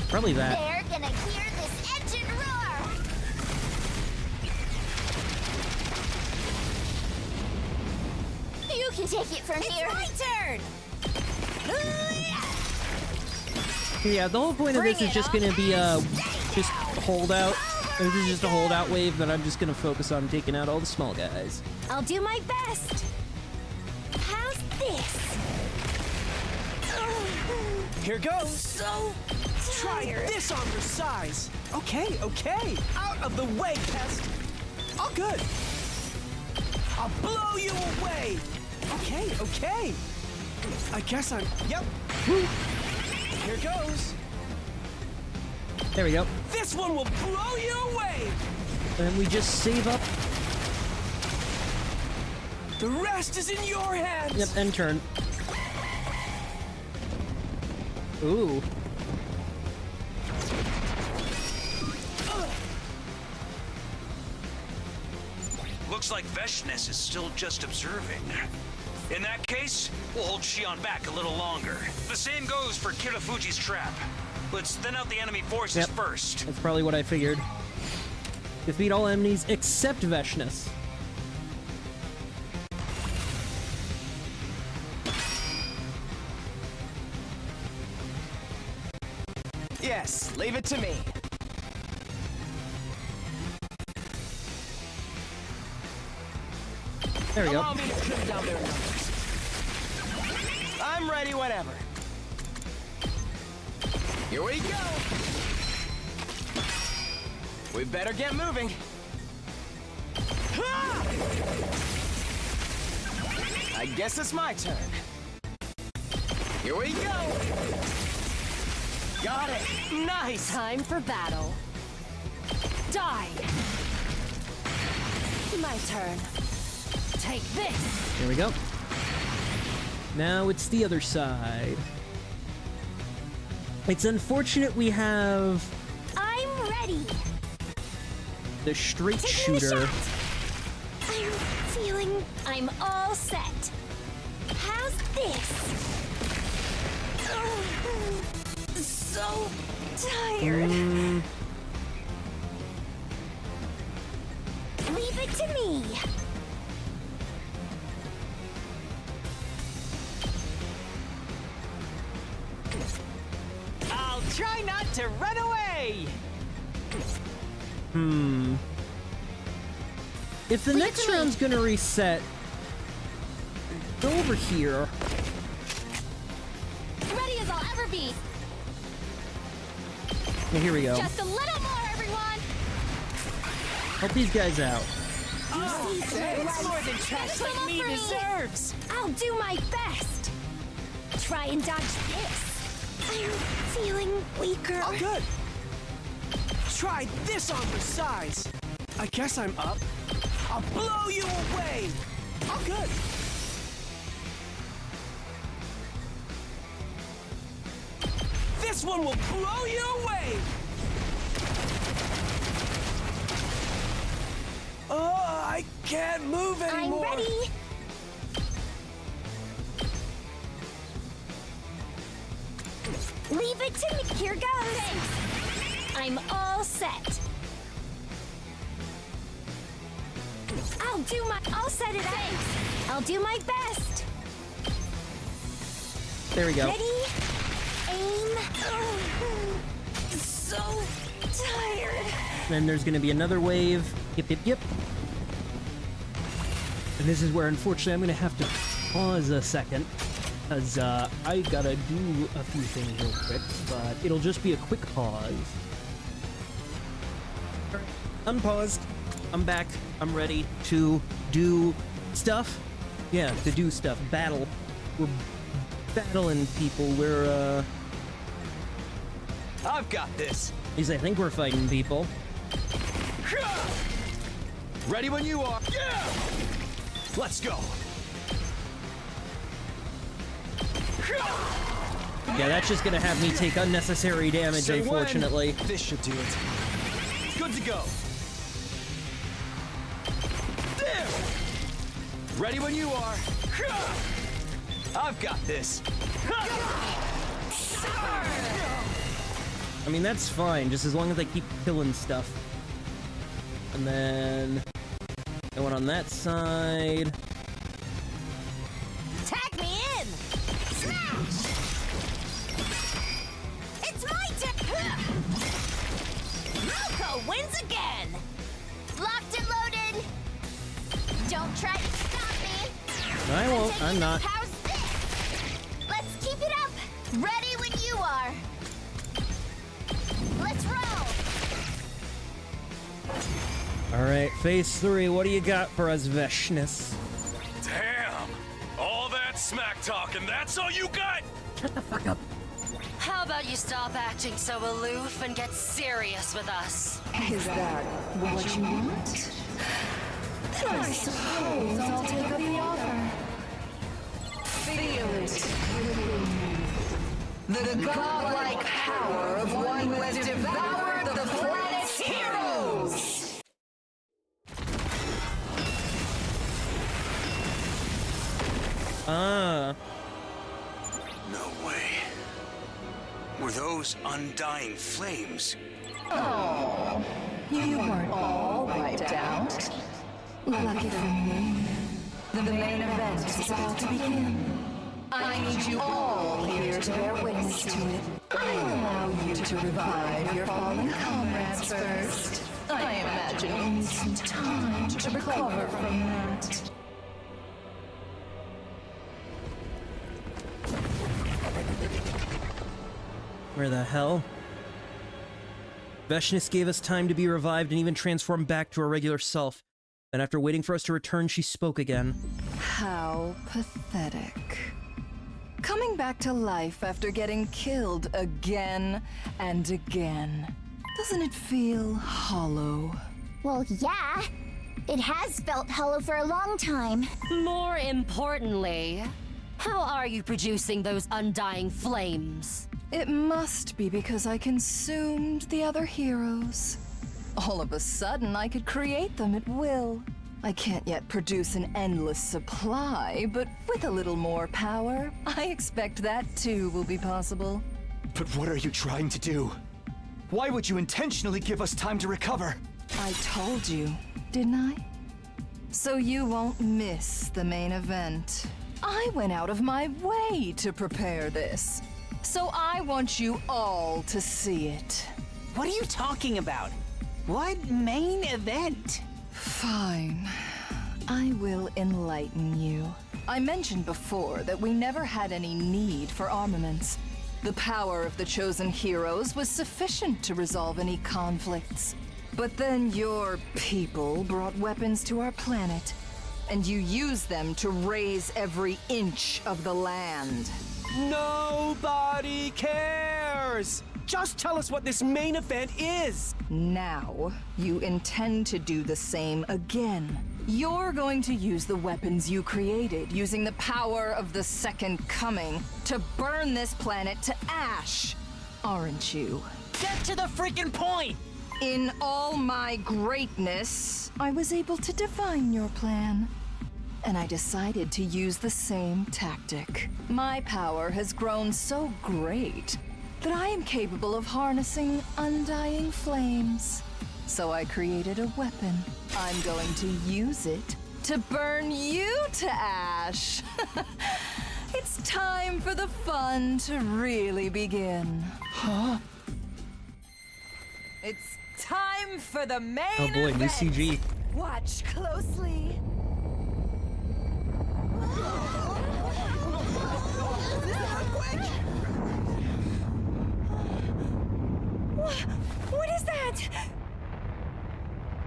Probably that. They're gonna hear this engine roar. You can take it from here. It's my turn. Yeah, the whole point of this is just gonna be just holdout. This is just a holdout wave that I'm just gonna focus on taking out all the small guys. I'll do my best. How's this? Here goes. So Try this on your size. Okay, okay. Out of the way, pest. All good. I'll blow you away. Okay, okay. I guess I'm... Yep. Here goes. There we go. This one will blow you away. And we just save up. The rest is in your hands. Yep, end turn. Ooh. Looks like Veshness is still just observing. In that case, we'll hold Shion back a little longer. The same goes for Kirafuji's trap. Let's thin out the enemy forces first. That's probably what I figured. Defeat all enemies except Veshness. Yes, leave it to me. There we go. Allow me to trim down their numbers. I'm ready whenever. Here we go. We better get moving. Ha! I guess it's my turn. Here we go. Got it. Nice. Time for battle. Die! My turn. Take this! There we go. Now it's the other side. It's unfortunate we have I'm ready. the straight Taking the shooter. shot. I'm feeling I'm all set. How's this? So tired. Leave it to me. I'll try not to run away. If the next round's gonna reset, go over here. Ready as I'll ever be. Yeah, here we go. Just a little more, everyone. Help these guys out. It's more than trash like me deserves. I'll do my best. Try and dodge this. I'm feeling weaker. Oh, good. Try this on for size. I guess I'm up. I'll blow you away. Oh, good. This one will blow you away. Oh, I can't move anymore. I'm ready. Leave it to me. Here goes. Thanks. I'm all set. I'll set it up. I'll do my best. There we go. Ready? Aim. So tired. Then there's gonna be another wave. Yep. And this is where, unfortunately, I'm gonna have to pause a second, because I gotta do a few things real quick, but it'll just be a quick pause. Unpaused. I'm back. I'm ready to do stuff. Yeah, to do stuff. Battle. We're battling people. We're, I've got this. At least I think we're fighting people. Ready when you are. Yeah! Let's go. Yeah, that's just gonna have me take unnecessary damage, Say when. unfortunately. This should do it. Good to go. There! Ready when you are. I've got this. I mean, that's fine, just as long as I keep killing stuff. And then... I went on that side. Tag me in! Smash! It's my turn! Nuka wins again! Locked and loaded. Don't try to stop me. I won't, I'm not. How's this? Let's keep it up. Ready when you are. Let's roll. Alright, phase 3, what do you got for us, Veshness? Damn! All that smack talk, and that's all you got? Shut the fuck up. How about you stop acting so aloof and get serious with us? Is that what you want? Then I suppose I'll take up the offer. Feel it within you. The godlike power of one who has devoured the planet's heroes! No way. Were those undying flames? Oh, you weren't all wiped out. Lucky for me, the main event is about to begin. I need you all here to bear witness to it. I'll allow you to revive your fallen comrades first. I imagine you need some time to recover from that. Where the hell? Veshness gave us time to be revived and even transformed back to our regular self. Then after waiting for us to return, she spoke again. How pathetic. Coming back to life after getting killed again and again. Doesn't it feel hollow? Well, yeah. It has felt hollow for a long time. More importantly, how are you producing those undying flames? It must be because I consumed the other heroes. All of a sudden, I could create them at will. I can't yet produce an endless supply, but with a little more power, I expect that too will be possible. But what are you trying to do? Why would you intentionally give us time to recover? I told you, didn't I? So you won't miss the main event. I went out of my way to prepare this. So I want you all to see it. What are you talking about? What main event? Fine. I will enlighten you. I mentioned before that we never had any need for armaments. The power of the chosen heroes was sufficient to resolve any conflicts. But then your people brought weapons to our planet, and you used them to raise every inch of the land. Nobody cares! Just tell us what this main event is! Now, you intend to do the same again. You're going to use the weapons you created, using the power of the Second Coming, to burn this planet to ash, aren't you? Get to the freaking point! In all my greatness, I was able to define your plan. And I decided to use the same tactic. My power has grown so great that I am capable of harnessing undying flames. So I created a weapon. I'm going to use it to burn you to ash. It's time for the fun to really begin. Huh? It's time for the main Oh boy, new event. CG. Watch closely. What is that?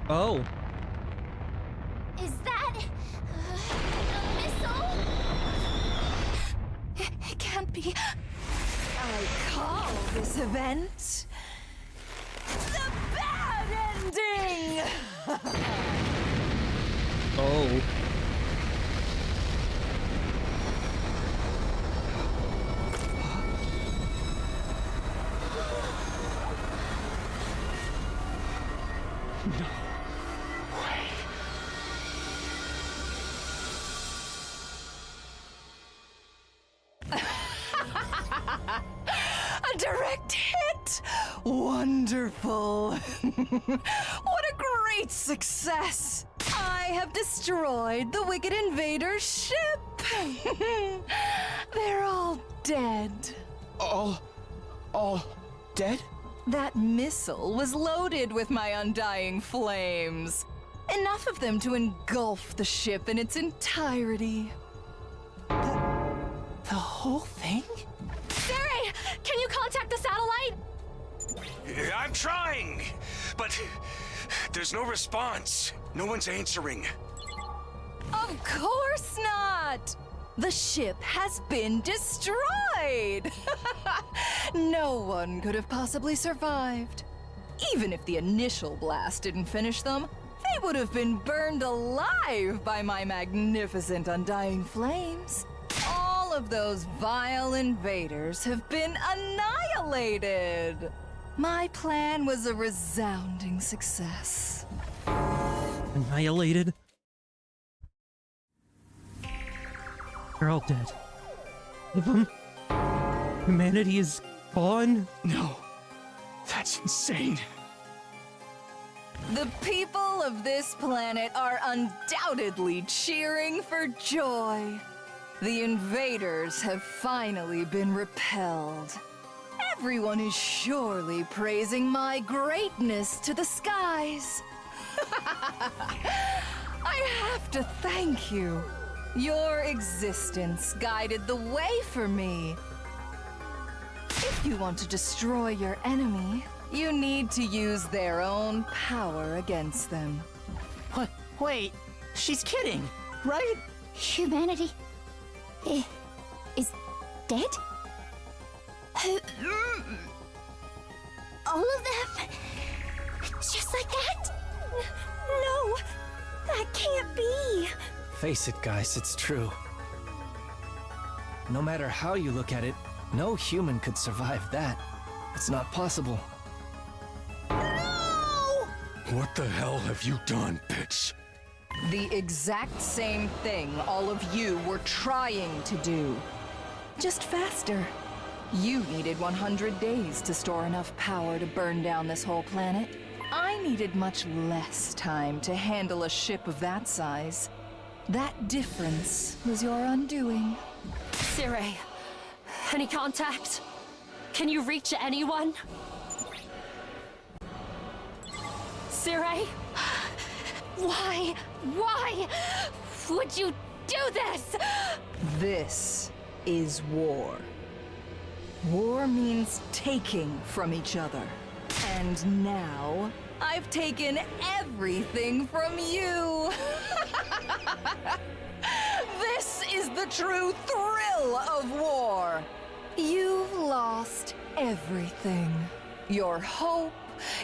Oh. Is that a missile? It can't be. I call this event the bad ending. Oh. No way. A direct hit! Wonderful! What a great success! I have destroyed the wicked invader's ship! They're all dead. All dead? That missile was loaded with my undying flames. Enough of them to engulf the ship in its entirety. The whole thing? Siri, can you contact the satellite? I'm trying, but there's no response. No one's answering. Of course not! The ship has been destroyed! No one could have possibly survived. Even if the initial blast didn't finish them, they would have been burned alive by my magnificent undying flames. All of those vile invaders have been annihilated. My plan was a resounding success. Annihilated? They're all dead. All of them? Humanity is gone? No. That's insane. The people of this planet are undoubtedly cheering for joy. The invaders have finally been repelled. Everyone is surely praising my greatness to the skies. I have to thank you. Your existence guided the way for me. If you want to destroy your enemy, you need to use their own power against them. What? Wait, she's kidding, right? Humanity is dead? All of them? Just like that? No, that can't be. Face it, guys, it's true. No matter how you look at it, no human could survive that. It's not possible. No! What the hell have you done, bitch? The exact same thing all of you were trying to do. Just faster. You needed 100 days to store enough power to burn down this whole planet. I needed much less time to handle a ship of that size. That difference was your undoing. Siri, any contact? Can you reach anyone? Siri? Why would you do this? This is war. War means taking from each other. And now, I've taken everything from you! This is the true thrill of war! You've lost everything. Your hope,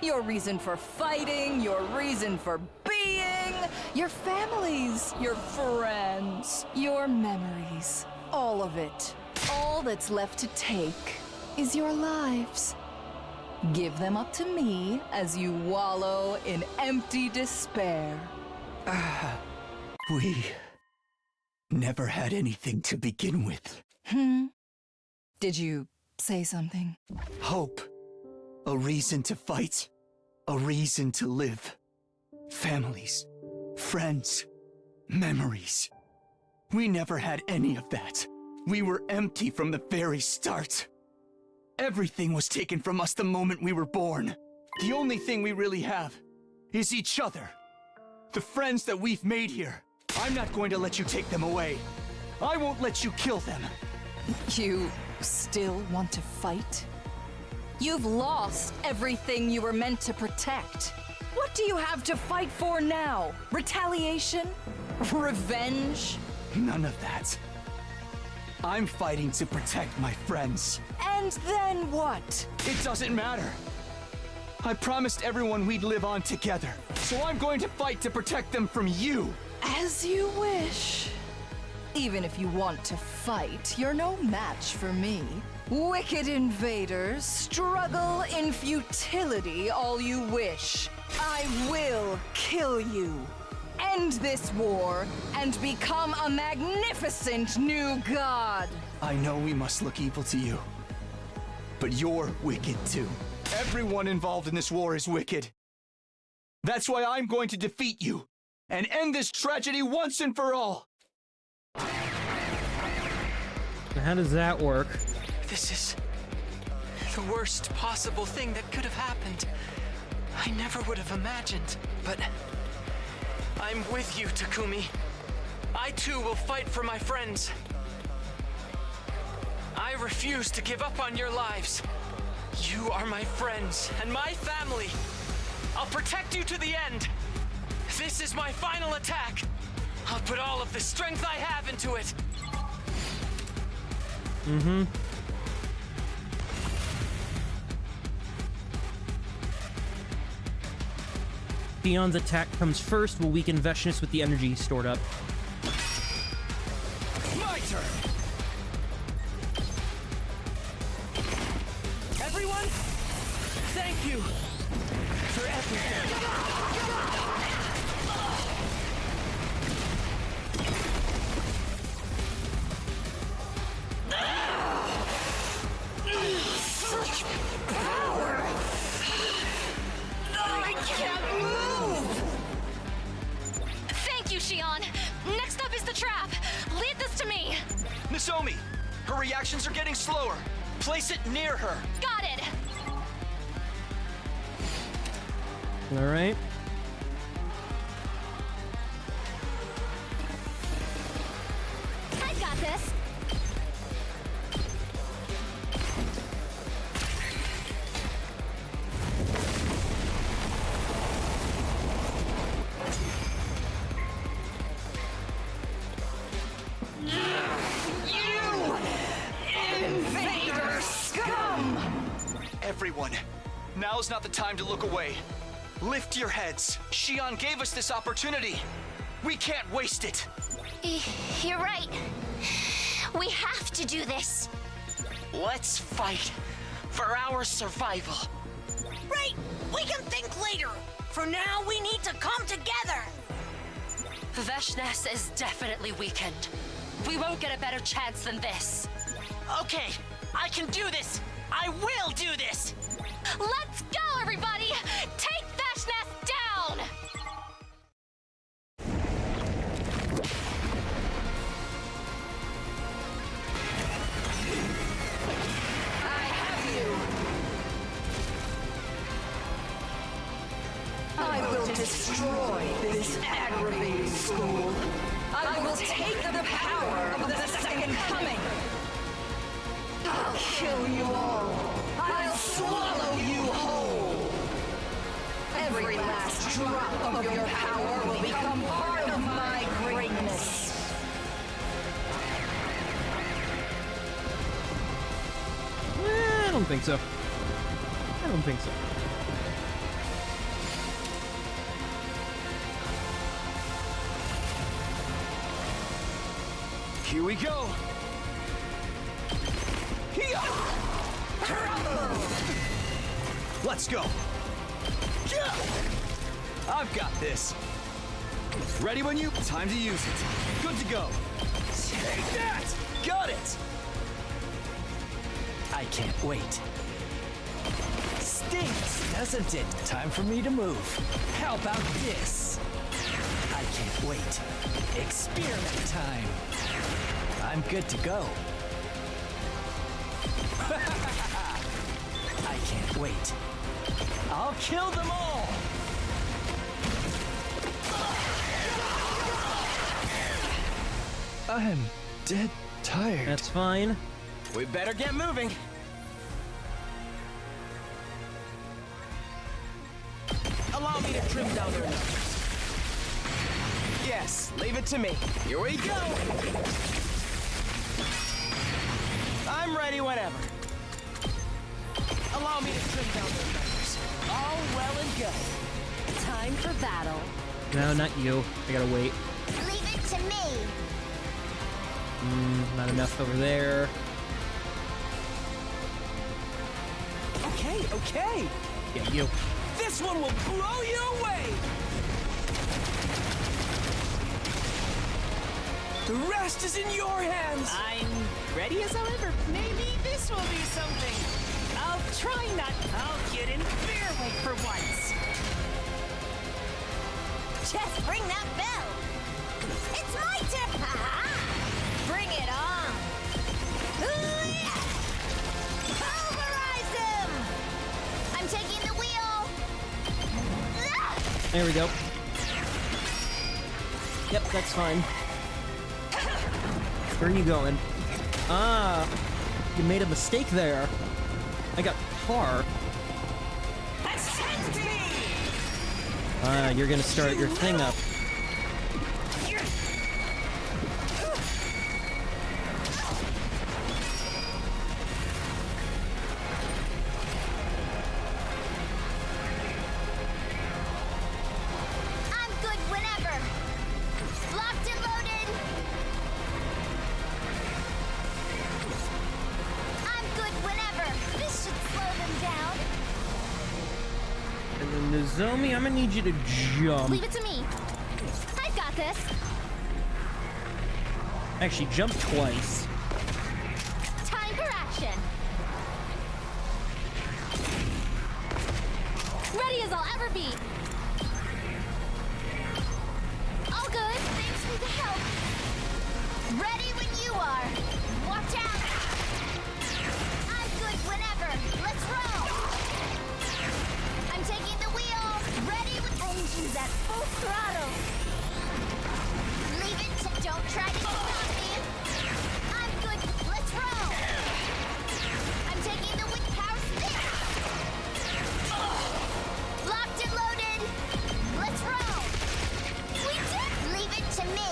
your reason for fighting, your reason for being, your families, your friends, your memories. All of it. All that's left to take is your lives. Give them up to me as you wallow in empty despair. We never had anything to begin with. Did you say something? Hope. A reason to fight. A reason to live. Families. Friends. Memories. We never had any of that. We were empty from the very start. Everything was taken from us the moment we were born. The only thing we really have is each other. The friends that we've made here. I'm not going to let you take them away. I won't let you kill them. You still want to fight? You've lost everything you were meant to protect. What do you have to fight for now? Retaliation? Revenge? None of that. I'm fighting to protect my friends. And then what? It doesn't matter. I promised everyone we'd live on together, so I'm going to fight to protect them from you. As you wish. Even if you want to fight, you're no match for me. Wicked invaders, struggle in futility all you wish. I will kill you. End this war and become a magnificent new god. I know we must look evil to you, but you're wicked too. Everyone involved in this war is wicked. That's why I'm going to defeat you and end this tragedy once and for all. How does that work? This is the worst possible thing that could have happened. I never would have imagined, but I'm with you, Takumi. I too will fight for my friends. I refuse to give up on your lives. You are my friends and my family. I'll protect you to the end. This is my final attack. I'll put all of the strength I have into it. Shion's attack comes first, will weaken Veshness with the energy stored up. My turn! Everyone, thank you for everything. Such power! I can't move! Thank you, Shion. Next up is the trap. Lead this to me. Nozomi, her reactions are getting slower. Place it near her. Got it. All right. I got this. Everyone, now's not the time to look away. Lift your heads. Shion gave us this opportunity. We can't waste it. You're right. We have to do this. Let's fight for our survival. Right! We can think later. For now, we need to come together. Veshness is definitely weakened. We won't get a better chance than this. Okay, I can do this. I will do this. Let's go, everybody! Take Veshness down! I have you! I will destroy this aggravating school. I will take the power of the Second Coming. I'll kill you all. I'll swallow you whole. Every last drop of your power will become part of my greatness. I don't think so. I don't think so. Here we go. Let's go. I've got this. Ready when you... Time to use it. Good to go. Take that! Got it! I can't wait. Stinks, doesn't it? Time for me to move. How about this? I can't wait. Experiment time. I'm good to go. I can't wait. I'll kill them all! I'm dead tired. That's fine. We better get moving. Allow me to trim down their numbers. Yes, leave it to me. Here we go. I'm ready whenever. Allow me to trim down their numbers. All well and good. Time for battle. No, not you. I gotta wait. Leave it to me. Not enough over there. Okay, okay. Yeah, you. This one will blow you away. The rest is in your hands. I'm ready as I'll ever. Maybe this will be something. I'll try not. I'll get in fair way for once. Just ring that bell. It's my turn. Bring it on. Ooh, yeah. Pulverize him. I'm taking the wheel. There we go. Yep, that's fine. Where are you going? Ah, you made a mistake there. I got par. Ah, you're gonna start your thing up. I'm good whenever. Locked and loaded. I'm good whenever. This should slow them down. And then Nozomi, I'm gonna need you to jump. Leave it to me. I've got this. Actually, jump twice. Time for action. Ready as I'll ever be. All good. Thanks for the help. Ready when you are. Watch out. I'm good whenever. Let's roll. I'm taking the wheel. Ready with engines at full throttle. Leave it to... Don't try to stop me. I'm good. Let's roll. I'm taking the wind power stick. Locked and loaded. Let's roll. We did. Leave it to me.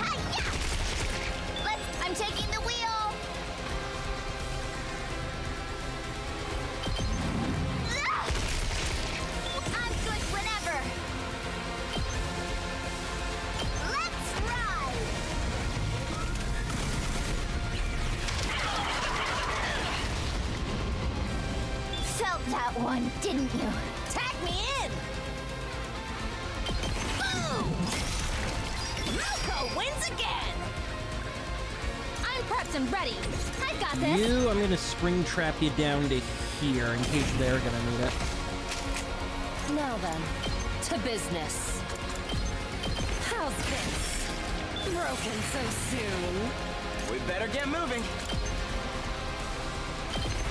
Hi-ya! I'm taking the wheel. I'm good whenever. Let's ride. Felt that one, didn't you? Tag me in. Boom! Nuka wins again. I'm prepped and ready. I've got this. You, I'm gonna spring trap you down to here in case they're gonna need it. Now then, to business. How's this? Broken so soon. We better get moving.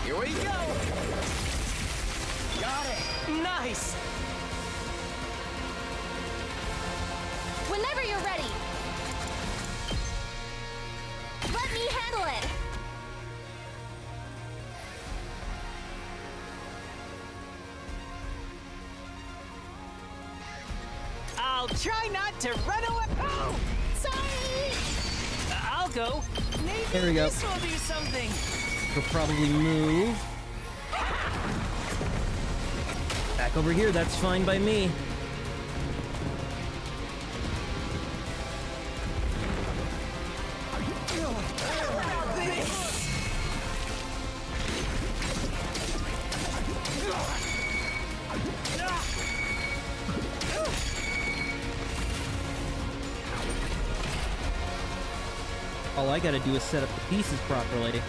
Here we go. Got it. Nice. Whenever you're ready. Let me handle it. I'll try not to run away. Oh, sorry. I'll go. Maybe There we go. this will do something. He'll probably move. Back over here, that's fine by me. All I gotta do is set up the pieces properly.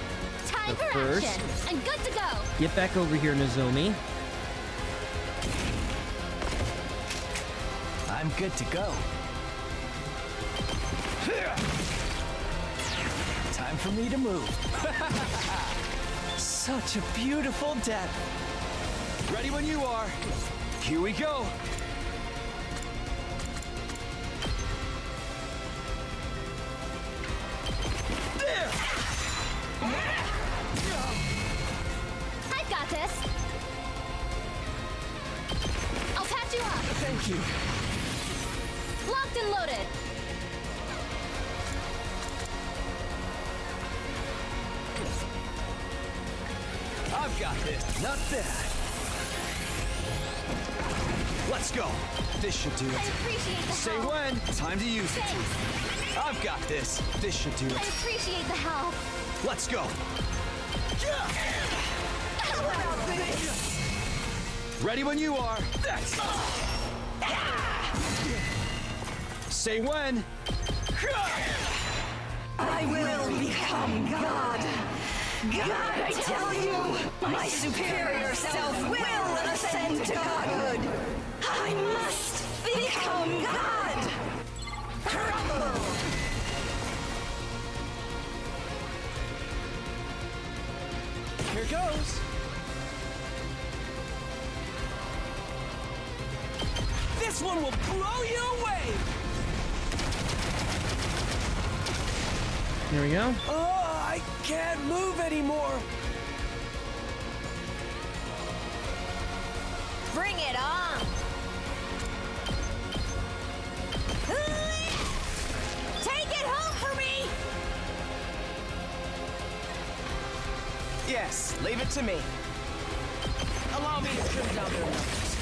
Time for first, action. I'm good to go. get back over here, Nozomi. I'm good to go. Time for me to move. Such a beautiful death. Ready when you are. Here we go. I've got this. I'll patch you up. Thank you. Locked and loaded. I've got this. Not bad. Let's go. This should do it. I appreciate the Say help. when. Time to use Thanks. it. I've got this. This should do I it. appreciate the help. Let's go. Ready when you are. Say when. I will become God. God, I tell you, my superior self will ascend to godhood. I must become God. Crumble. Here goes. This one will blow you away. Here we go. Oh, I can't move anymore. Bring it on! Take it home for me! Yes, leave it to me. Allow me to trim down their numbers.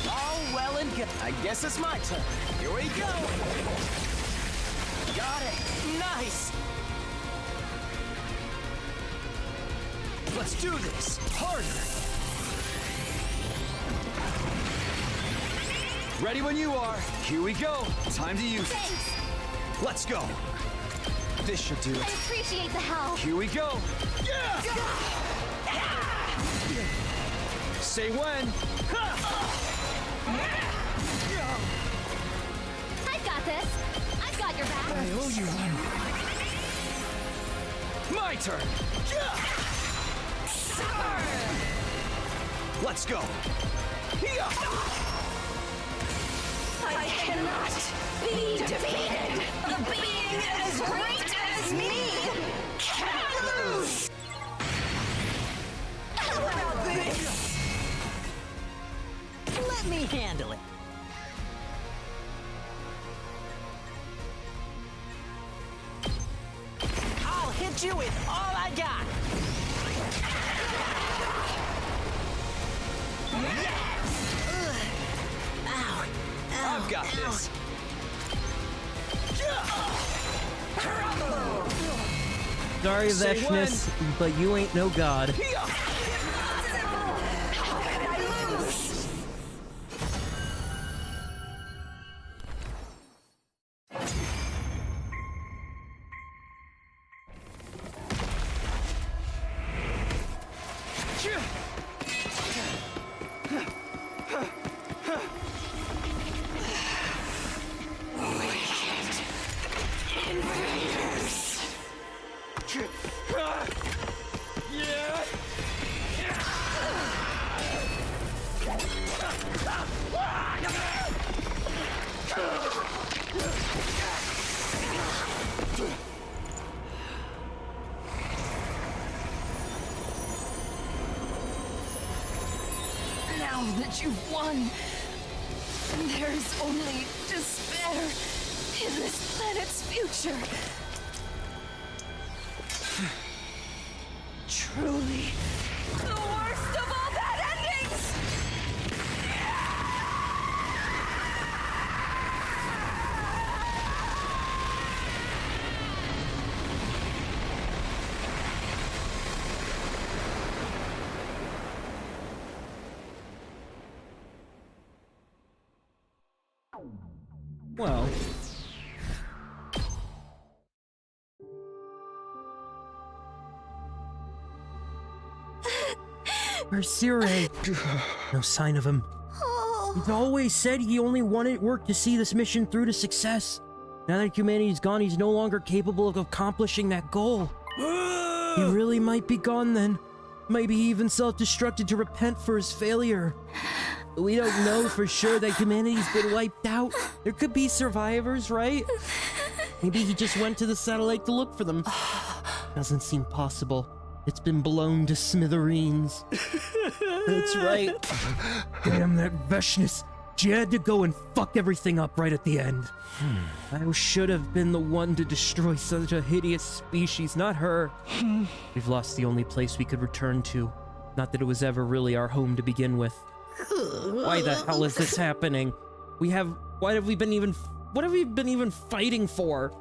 All well and good. I guess it's my turn. Here we go. Got it. Nice. Let's do this. Harder. Ready when you are. Here we go. Time to use it. Thanks. Let's go. This should do I it. appreciate the help. Here we go. Say when. I've got this. I've got your back. I owe you one. My turn. Let's go. I cannot be defeated. A being as great as me cannot lose. How about this? Let me handle it. I'll hit you with all I got. Ow. I've got this. Sorry, Say Veshness, but you ain't no god. How can I lose? Now that you've won, there's only despair in this planet's future. Truly, the worst of all bad endings! Well. Where's Sire? No sign of him. He's always said he only wanted work to see this mission through to success. Now that humanity's gone, he's no longer capable of accomplishing that goal. He really might be gone then. Maybe he even self-destructed to repent for his failure. We don't know for sure that humanity's been wiped out. There could be survivors, right? Maybe he just went to the satellite to look for them. Doesn't seem possible. It's been blown to smithereens. That's right. Damn that Veshness. She had to go and fuck everything up right at the end. I should have been the one to destroy such a hideous species, not her. We've lost the only place we could return to. Not that it was ever really our home to begin with. Why the hell is this happening? What have we been even fighting for?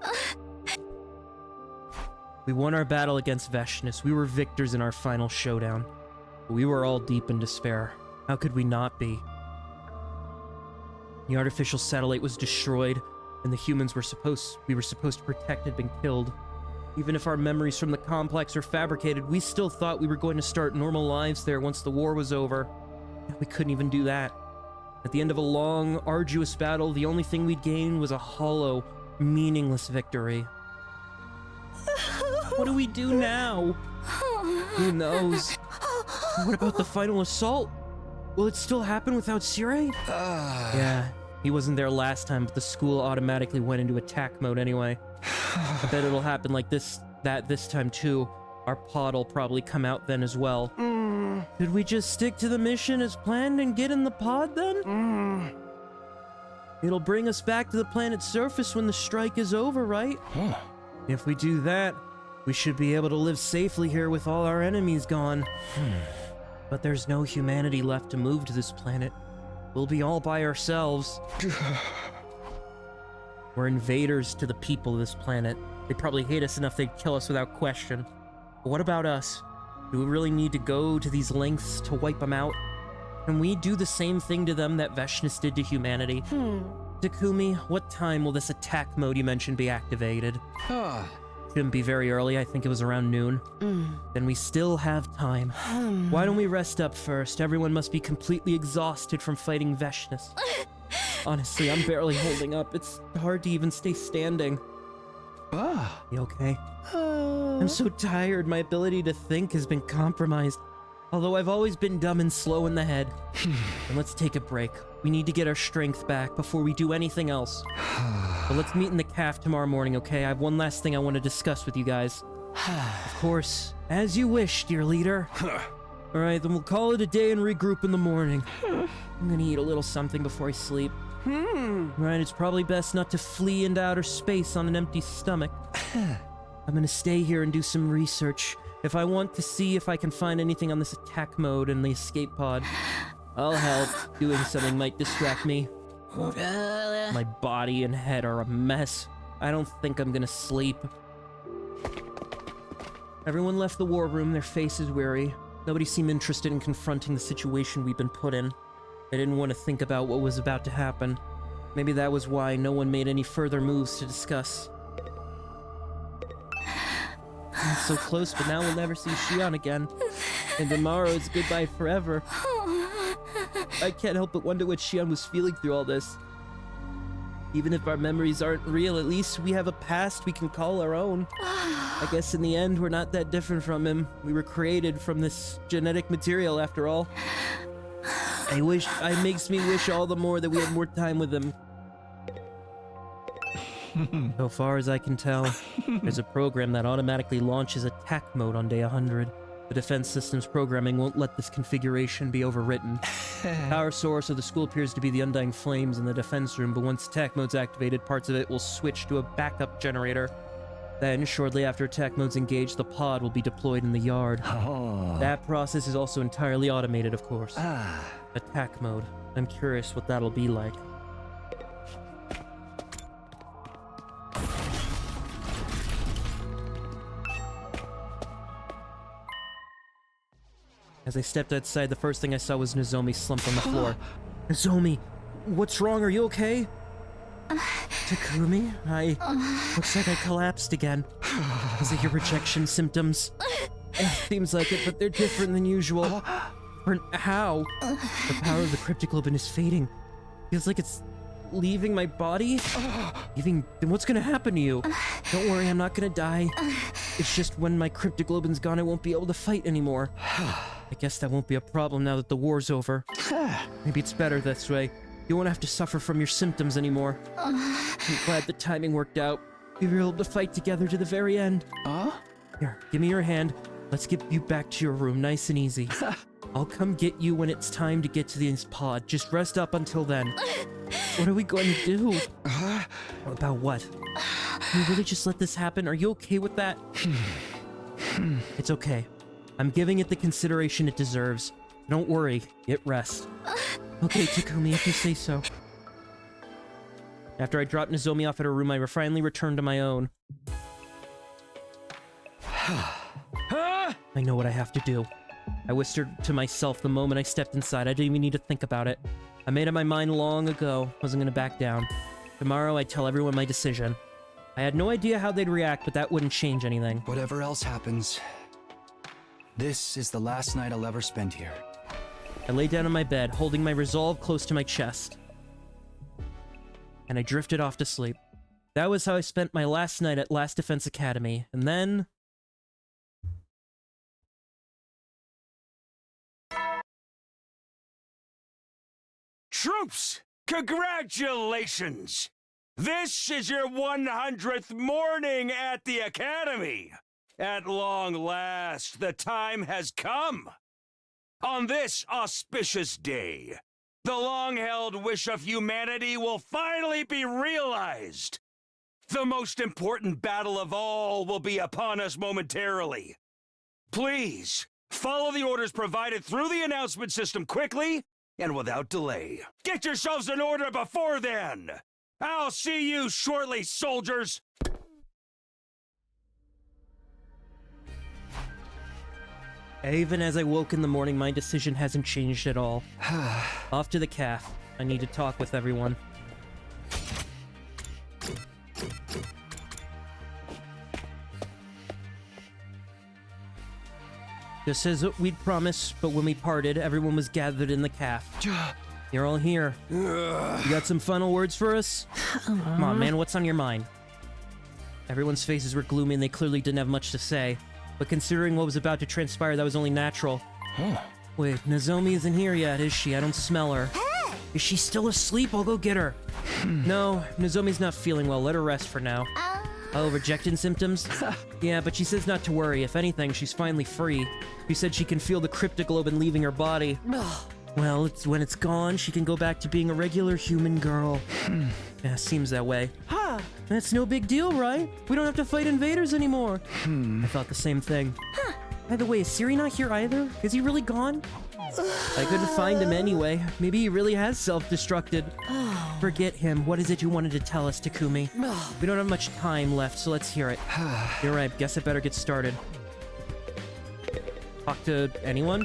We won our battle against Veshness. We were victors in our final showdown. But we were all deep in despair. How could we not be? The artificial satellite was destroyed, and the humans we were supposed to protect had been killed. Even if our memories from the complex are fabricated, we still thought we were going to start normal lives there once the war was over. We couldn't even do that. At the end of a long, arduous battle, the only thing we'd gain was a hollow, meaningless victory. What do we do now? Who knows? What about the final assault? Will it still happen without Sire? Yeah, he wasn't there last time, but the school automatically went into attack mode anyway. I bet it'll happen like this time too. Our pod'll probably come out then as well. Should we just stick to the mission as planned and get in the pod then? It'll bring us back to the planet's surface when the strike is over, right? If we do that, we should be able to live safely here with all our enemies gone. But there's no humanity left to move to this planet. We'll be all by ourselves. We're invaders to the people of this planet. They probably hate us enough they'd kill us without question. But what about us? Do we really need to go to these lengths to wipe them out? Can we do the same thing to them that Veshness did to humanity? Takumi, what time will this attack mode you mentioned be activated? Shouldn't be very early, I think it was around noon. Then we still have time. Why don't we rest up first? Everyone must be completely exhausted from fighting Veshness. Honestly, I'm barely holding up. It's hard to even stay standing. You okay? I'm so tired, my ability to think has been compromised. Although I've always been dumb and slow in the head. And let's take a break. We need to get our strength back before we do anything else. But let's meet in the caf tomorrow morning, okay? I have one last thing I want to discuss with you guys. Of course, as you wish, dear leader. Alright, then we'll call it a day and regroup in the morning. I'm gonna eat a little something before I sleep. Right, it's probably best not to flee into outer space on an empty stomach. I'm gonna stay here and do some research. If I want to see if I can find anything on this attack mode in the escape pod, I'll help. Doing something might distract me. My body and head are a mess. I don't think I'm gonna sleep. Everyone left the war room, their faces weary. Nobody seemed interested in confronting the situation we've been put in. They didn't want to think about what was about to happen. Maybe that was why no one made any further moves to discuss. I'm so close, but now we'll never see Shion again. And tomorrow is goodbye forever. I can't help but wonder what Shion was feeling through all this. Even if our memories aren't real, at least we have a past we can call our own. I guess in the end, we're not that different from him. We were created from this genetic material, after all. It makes me wish all the more that we had more time with him. So far as I can tell, there's a program that automatically launches attack mode on day 100. The defense system's programming won't let this configuration be overwritten. Power source of the school appears to be the undying flames in the defense room, but once attack mode's activated, parts of it will switch to a backup generator. Then, shortly after attack mode's engaged, the pod will be deployed in the yard. That process is also entirely automated, of course. Attack mode. I'm curious what that'll be like. As I stepped outside, the first thing I saw was Nozomi slumped on the floor. Nozomi, what's wrong? Are you okay? Takumi, looks like I collapsed again. Is it your rejection symptoms? Seems like it, but they're different than usual. How? The power of the cryptic globin is fading. Feels like it's leaving my body? Then what's gonna happen to you? Don't worry, I'm not gonna die. It's just when my cryptic globin's gone, I won't be able to fight anymore. I guess that won't be a problem now that the war's over. Maybe it's better this way. You won't have to suffer from your symptoms anymore. I'm glad the timing worked out. We were able to fight together to the very end. Here, give me your hand. Let's get you back to your room, nice and easy. I'll come get you when it's time to get to the pod. Just rest up until then. What are we going to do? About what? Can you really just let this happen? Are you okay with that? It's okay. I'm giving it the consideration it deserves. Don't worry, get rest. Okay, Takumi, if you say so. After I dropped Nozomi off at her room, I finally returned to my own. I know what I have to do. I whispered to myself the moment I stepped inside. I didn't even need to think about it. I made up my mind long ago. Wasn't gonna back down. Tomorrow, I'd tell everyone my decision. I had no idea how they'd react, but that wouldn't change anything. Whatever else happens, this is the last night I'll ever spend here. I lay down on my bed, holding my resolve close to my chest. And I drifted off to sleep. That was how I spent my last night at Last Defense Academy. And then... Troops, congratulations! This is your 100th morning at the Academy! At long last, the time has come! On this auspicious day, the long-held wish of humanity will finally be realized! The most important battle of all will be upon us momentarily. Please, follow the orders provided through the announcement system quickly and without delay. Get yourselves in order before then! I'll see you shortly, soldiers! Even as I woke in the morning, my decision hasn't changed at all. Off to the caf. I need to talk with everyone. Just as we'd promised, but when we parted, everyone was gathered in the caf. You're all here. You got some final words for us? Come on, man, what's on your mind? Everyone's faces were gloomy and they clearly didn't have much to say. But considering what was about to transpire, that was only natural. Wait, Nozomi isn't here yet, is she? I don't smell her. Is she still asleep? I'll go get her. No, Nozomi's not feeling well. Let her rest for now. Oh, rejection symptoms? Yeah, but she says not to worry. If anything, she's finally free. She said she can feel the cryptic globin leaving her body. Well, when it's gone, she can go back to being a regular human girl. Yeah, seems that way. That's no big deal, right? We don't have to fight invaders anymore. I thought the same thing. By the way, is Siri not here either? Is he really gone? I couldn't find him anyway. Maybe he really has self-destructed. Forget him. What is it you wanted to tell us, Takumi? We don't have much time left, so let's hear it. You're right. Guess I better get started. Talk to anyone?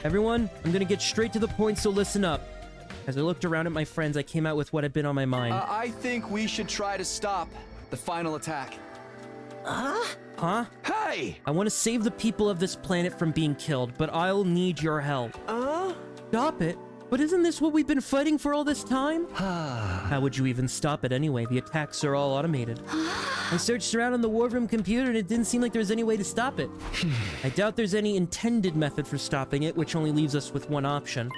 Everyone, I'm gonna get straight to the point, so listen up. As I looked around at my friends, I came out with what had been on my mind. I think we should try to stop the final attack. Huh? Hey! I want to save the people of this planet from being killed, but I'll need your help. Stop it? But isn't this what we've been fighting for all this time? How would you even stop it anyway? The attacks are all automated. I searched around on the war room computer and it didn't seem like there was any way to stop it. I doubt there's any intended method for stopping it, which only leaves us with one option.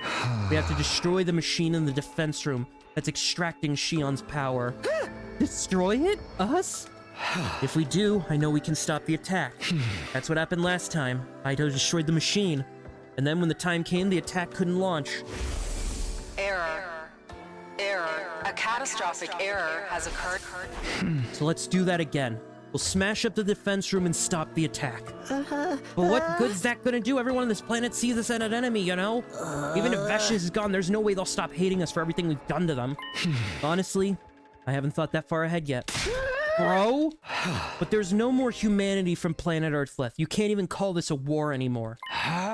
We have to destroy the machine in the defense room that's extracting Shion's power. Destroy it? Us? If we do, I know we can stop the attack. That's what happened last time. Ito destroyed the machine. And then when the time came, the attack couldn't launch. Error. A catastrophic error has occurred. So let's do that again. We'll smash up the defense room and stop the attack. But what good's that gonna do? Everyone on this planet sees us as an enemy, you know? Even if Vesh's is gone, there's no way they'll stop hating us for everything we've done to them. Honestly, I haven't thought that far ahead yet. Bro? But there's no more humanity from planet Earth left. You can't even call this a war anymore.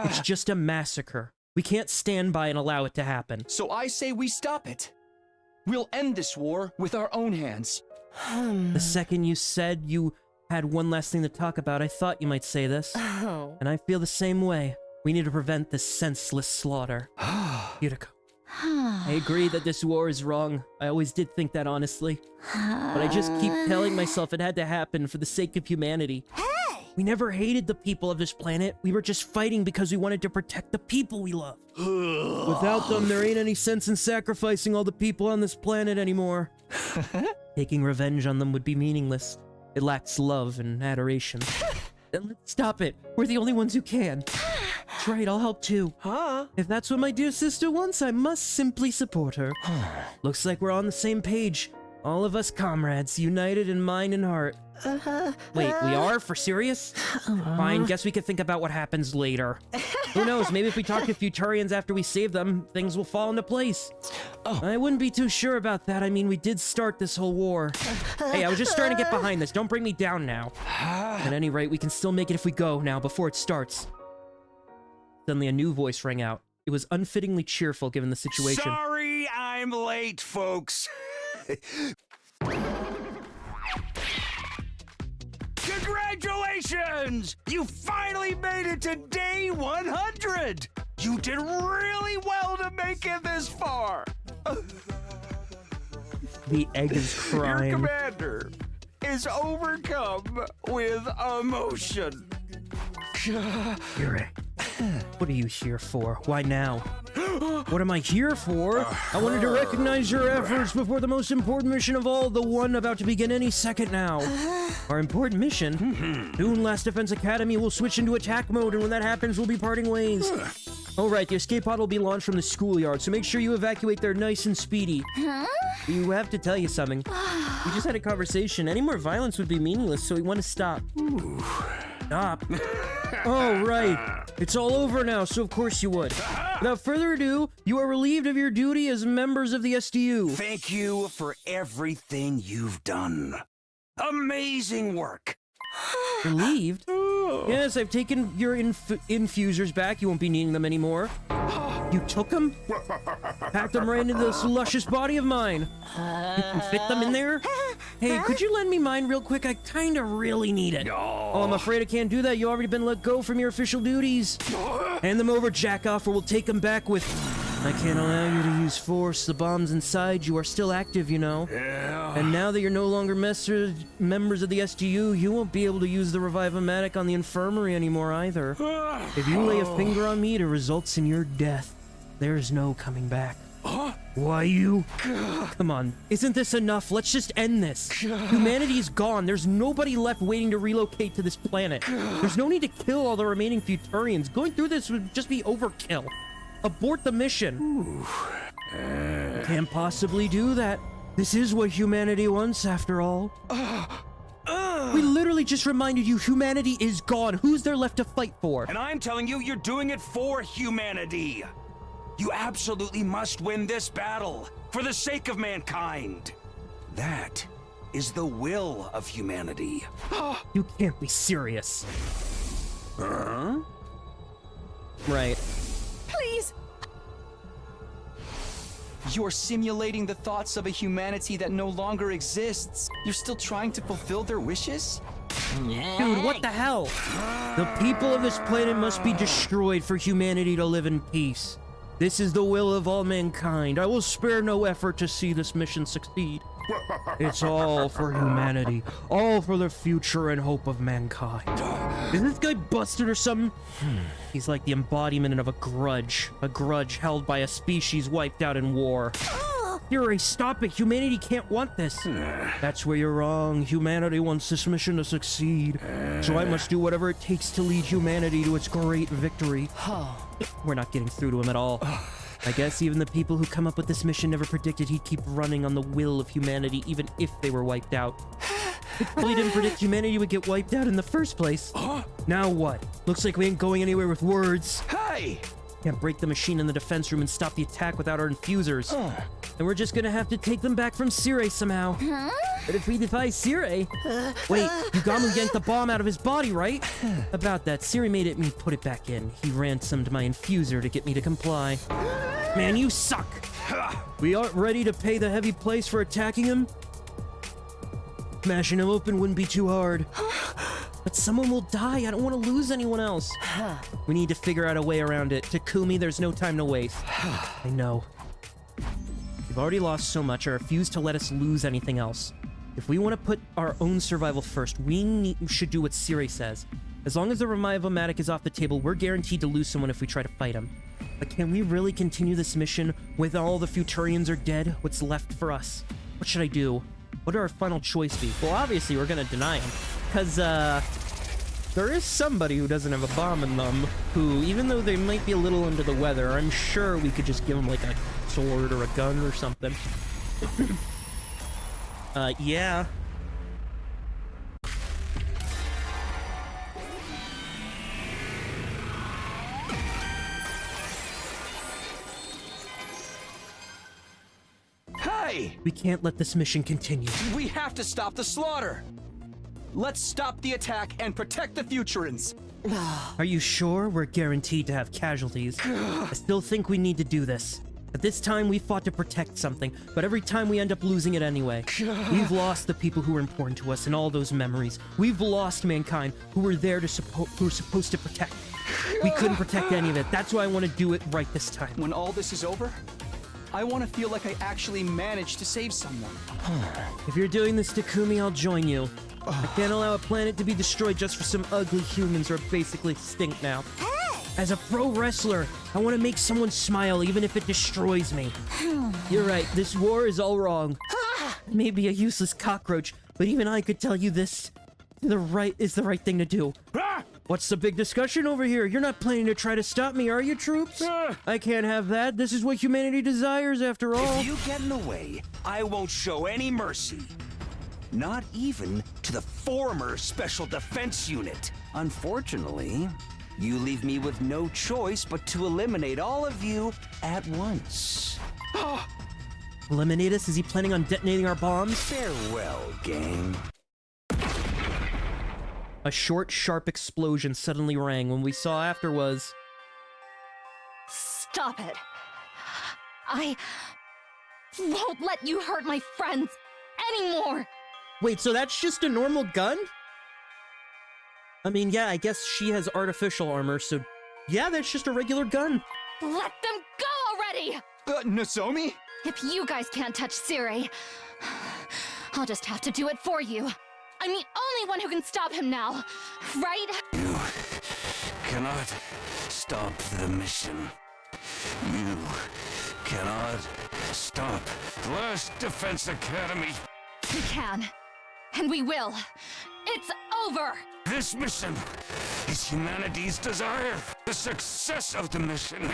It's just a massacre. We can't stand by and allow it to happen. So I say we stop it. We'll end this war with our own hands. The second you said you had one last thing to talk about, I thought you might say this. And I feel the same way. We need to prevent this senseless slaughter. Yuriko. I agree that this war is wrong. I always did think that, honestly. But I just keep telling myself it had to happen for the sake of humanity. We never hated the people of this planet. We were just fighting because we wanted to protect the people we love. Without them, there ain't any sense in sacrificing all the people on this planet anymore. Taking revenge on them would be meaningless. It lacks love and adoration. Then let's stop it. We're the only ones who can. That's right, I'll help too. If that's what my dear sister wants, I must simply support her. Looks like we're on the same page. All of us comrades, united in mind and heart. Wait, we are? For serious? Fine, guess we could think about what happens later. Who knows, maybe if we talk to Futurians after we save them, things will fall into place. I wouldn't be too sure about that. I mean, we did start this whole war. Hey, I was just starting to get behind this. Don't bring me down now. At any rate, we can still make it if we go now, before it starts. Suddenly a new voice rang out. It was unfittingly cheerful given the situation. Sorry I'm late, folks. Congratulations! You finally made it to day 100! You did really well to make it this far! The egg is crying. Your commander is overcome with emotion. Yuri, what are you here for? Why now? What am I here for? I wanted to recognize your efforts before the most important mission of all, the one about to begin any second now. Our important mission? Soon Last Defense Academy will switch into attack mode, and when that happens, we'll be parting ways. Alright, the escape pod will be launched from the schoolyard, so make sure you evacuate there nice and speedy. You have to tell you something. We just had a conversation. Any more violence would be meaningless, so we want to stop. Stop. Oh, right. It's all over now, so of course you would. Without further ado, you are relieved of your duty as members of the SDU. Thank you for everything you've done. Amazing work. Relieved? Yes, I've taken your infusers back. You won't be needing them anymore. You took them? Packed them right into this luscious body of mine. You can fit them in there? Hey, could you lend me mine real quick? I kinda really need it. Oh, I'm afraid I can't do that. You already been let go from your official duties. Hand them over, Jackoff, or we'll take them back with... I can't allow you to use force. The bombs inside you are still active, you know. Yeah. And now that you're no longer members of the SDU, you won't be able to use the Revive-O-Matic on the infirmary anymore either. If you lay a finger on me, it results in your death. There's no coming back. Why you? Come on, isn't this enough? Let's just end this. Humanity's gone. There's nobody left waiting to relocate to this planet. There's no need to kill all the remaining Futurians. Going through this would just be overkill. Abort the mission. Can't possibly do that. This is what humanity wants, after all. We literally just reminded you humanity is gone. Who's there left to fight for? And I'm telling you, you're doing it for humanity. You absolutely must win this battle for the sake of mankind. That is the will of humanity. You can't be serious. Right. Please! You're simulating the thoughts of a humanity that no longer exists. You're still trying to fulfill their wishes? Dude, what the hell? The people of this planet must be destroyed for humanity to live in peace. This is the will of all mankind. I will spare no effort to see this mission succeed. It's all for humanity. All for the future and hope of mankind. Is this guy busted or something? He's like the embodiment of a grudge. A grudge held by a species wiped out in war. Yuri, stop it! Humanity can't want this! That's where you're wrong. Humanity wants this mission to succeed. So I must do whatever it takes to lead humanity to its great victory. We're not getting through to him at all. I guess even the people who come up with this mission never predicted he'd keep running on the will of humanity even if they were wiped out. They probably didn't predict humanity would get wiped out in the first place. Now what? Looks like we ain't going anywhere with words. Hey! Can't break the machine in the defense room and stop the attack without our infusers. And we're just gonna have to take them back from Sire somehow. But if we defy Sire... Wait, Yugamu yanked the bomb out of his body, right? About that, Sire made me put it back in. He ransomed my infuser to get me to comply. Man, you suck! We aren't ready to pay the heavy price for attacking him? Smashing him open wouldn't be too hard. But someone will die. I don't want to lose anyone else. We need to figure out a way around it. Takumi, there's no time to waste. I know. We've already lost so much. I refuse to let us lose anything else. If we want to put our own survival first, we should do what Sire says. As long as the Revive-O-Matic is off the table, we're guaranteed to lose someone if we try to fight him. But can we really continue this mission when all the Futurians are dead? What's left for us? What should I do? What would our final choice be? Well, obviously, we're gonna deny him. Because, there is somebody who doesn't have a bomb in them, who, even though they might be a little under the weather, I'm sure we could just give them, like, a sword or a gun or something. Yeah. Hey! We can't let this mission continue. We have to stop the slaughter! Let's stop the attack and protect the Futurans! Are you sure we're guaranteed to have casualties? I still think we need to do this. At this time, we fought to protect something, but every time we end up losing it anyway. We've lost the people who were important to us and all those memories. We've lost mankind who were there to who were supposed to protect. We couldn't protect any of it. That's why I want to do it right this time. When all this is over, I want to feel like I actually managed to save someone. If you're doing this, Takumi, I'll join you. I can't allow a planet to be destroyed just for some ugly humans who are basically extinct now. As a pro wrestler, I want to make someone smile even if it destroys me. You're right, this war is all wrong. Maybe a useless cockroach, but even I could tell you this is the right thing to do. What's the big discussion over here? You're not planning to try to stop me, are you, troops? I can't have that. This is what humanity desires, after all. If you get in the way, I won't show any mercy. Not even to the former Special Defense Unit. Unfortunately, you leave me with no choice but to eliminate all of you at once. Eliminate us? Is he planning on detonating our bombs? Farewell, gang. A short, sharp explosion suddenly rang. When we saw after was... Stop it. I won't let you hurt my friends anymore. Wait, so that's just a normal gun? I mean, yeah, I guess she has artificial armor, so yeah, that's just a regular gun. Let them go already! Nozomi? If you guys can't touch Sire, I'll just have to do it for you. I'm the only one who can stop him now, right? You cannot stop the mission. You cannot stop Last Defense Academy. We can, and we will. It's over! This mission is humanity's desire. The success of the mission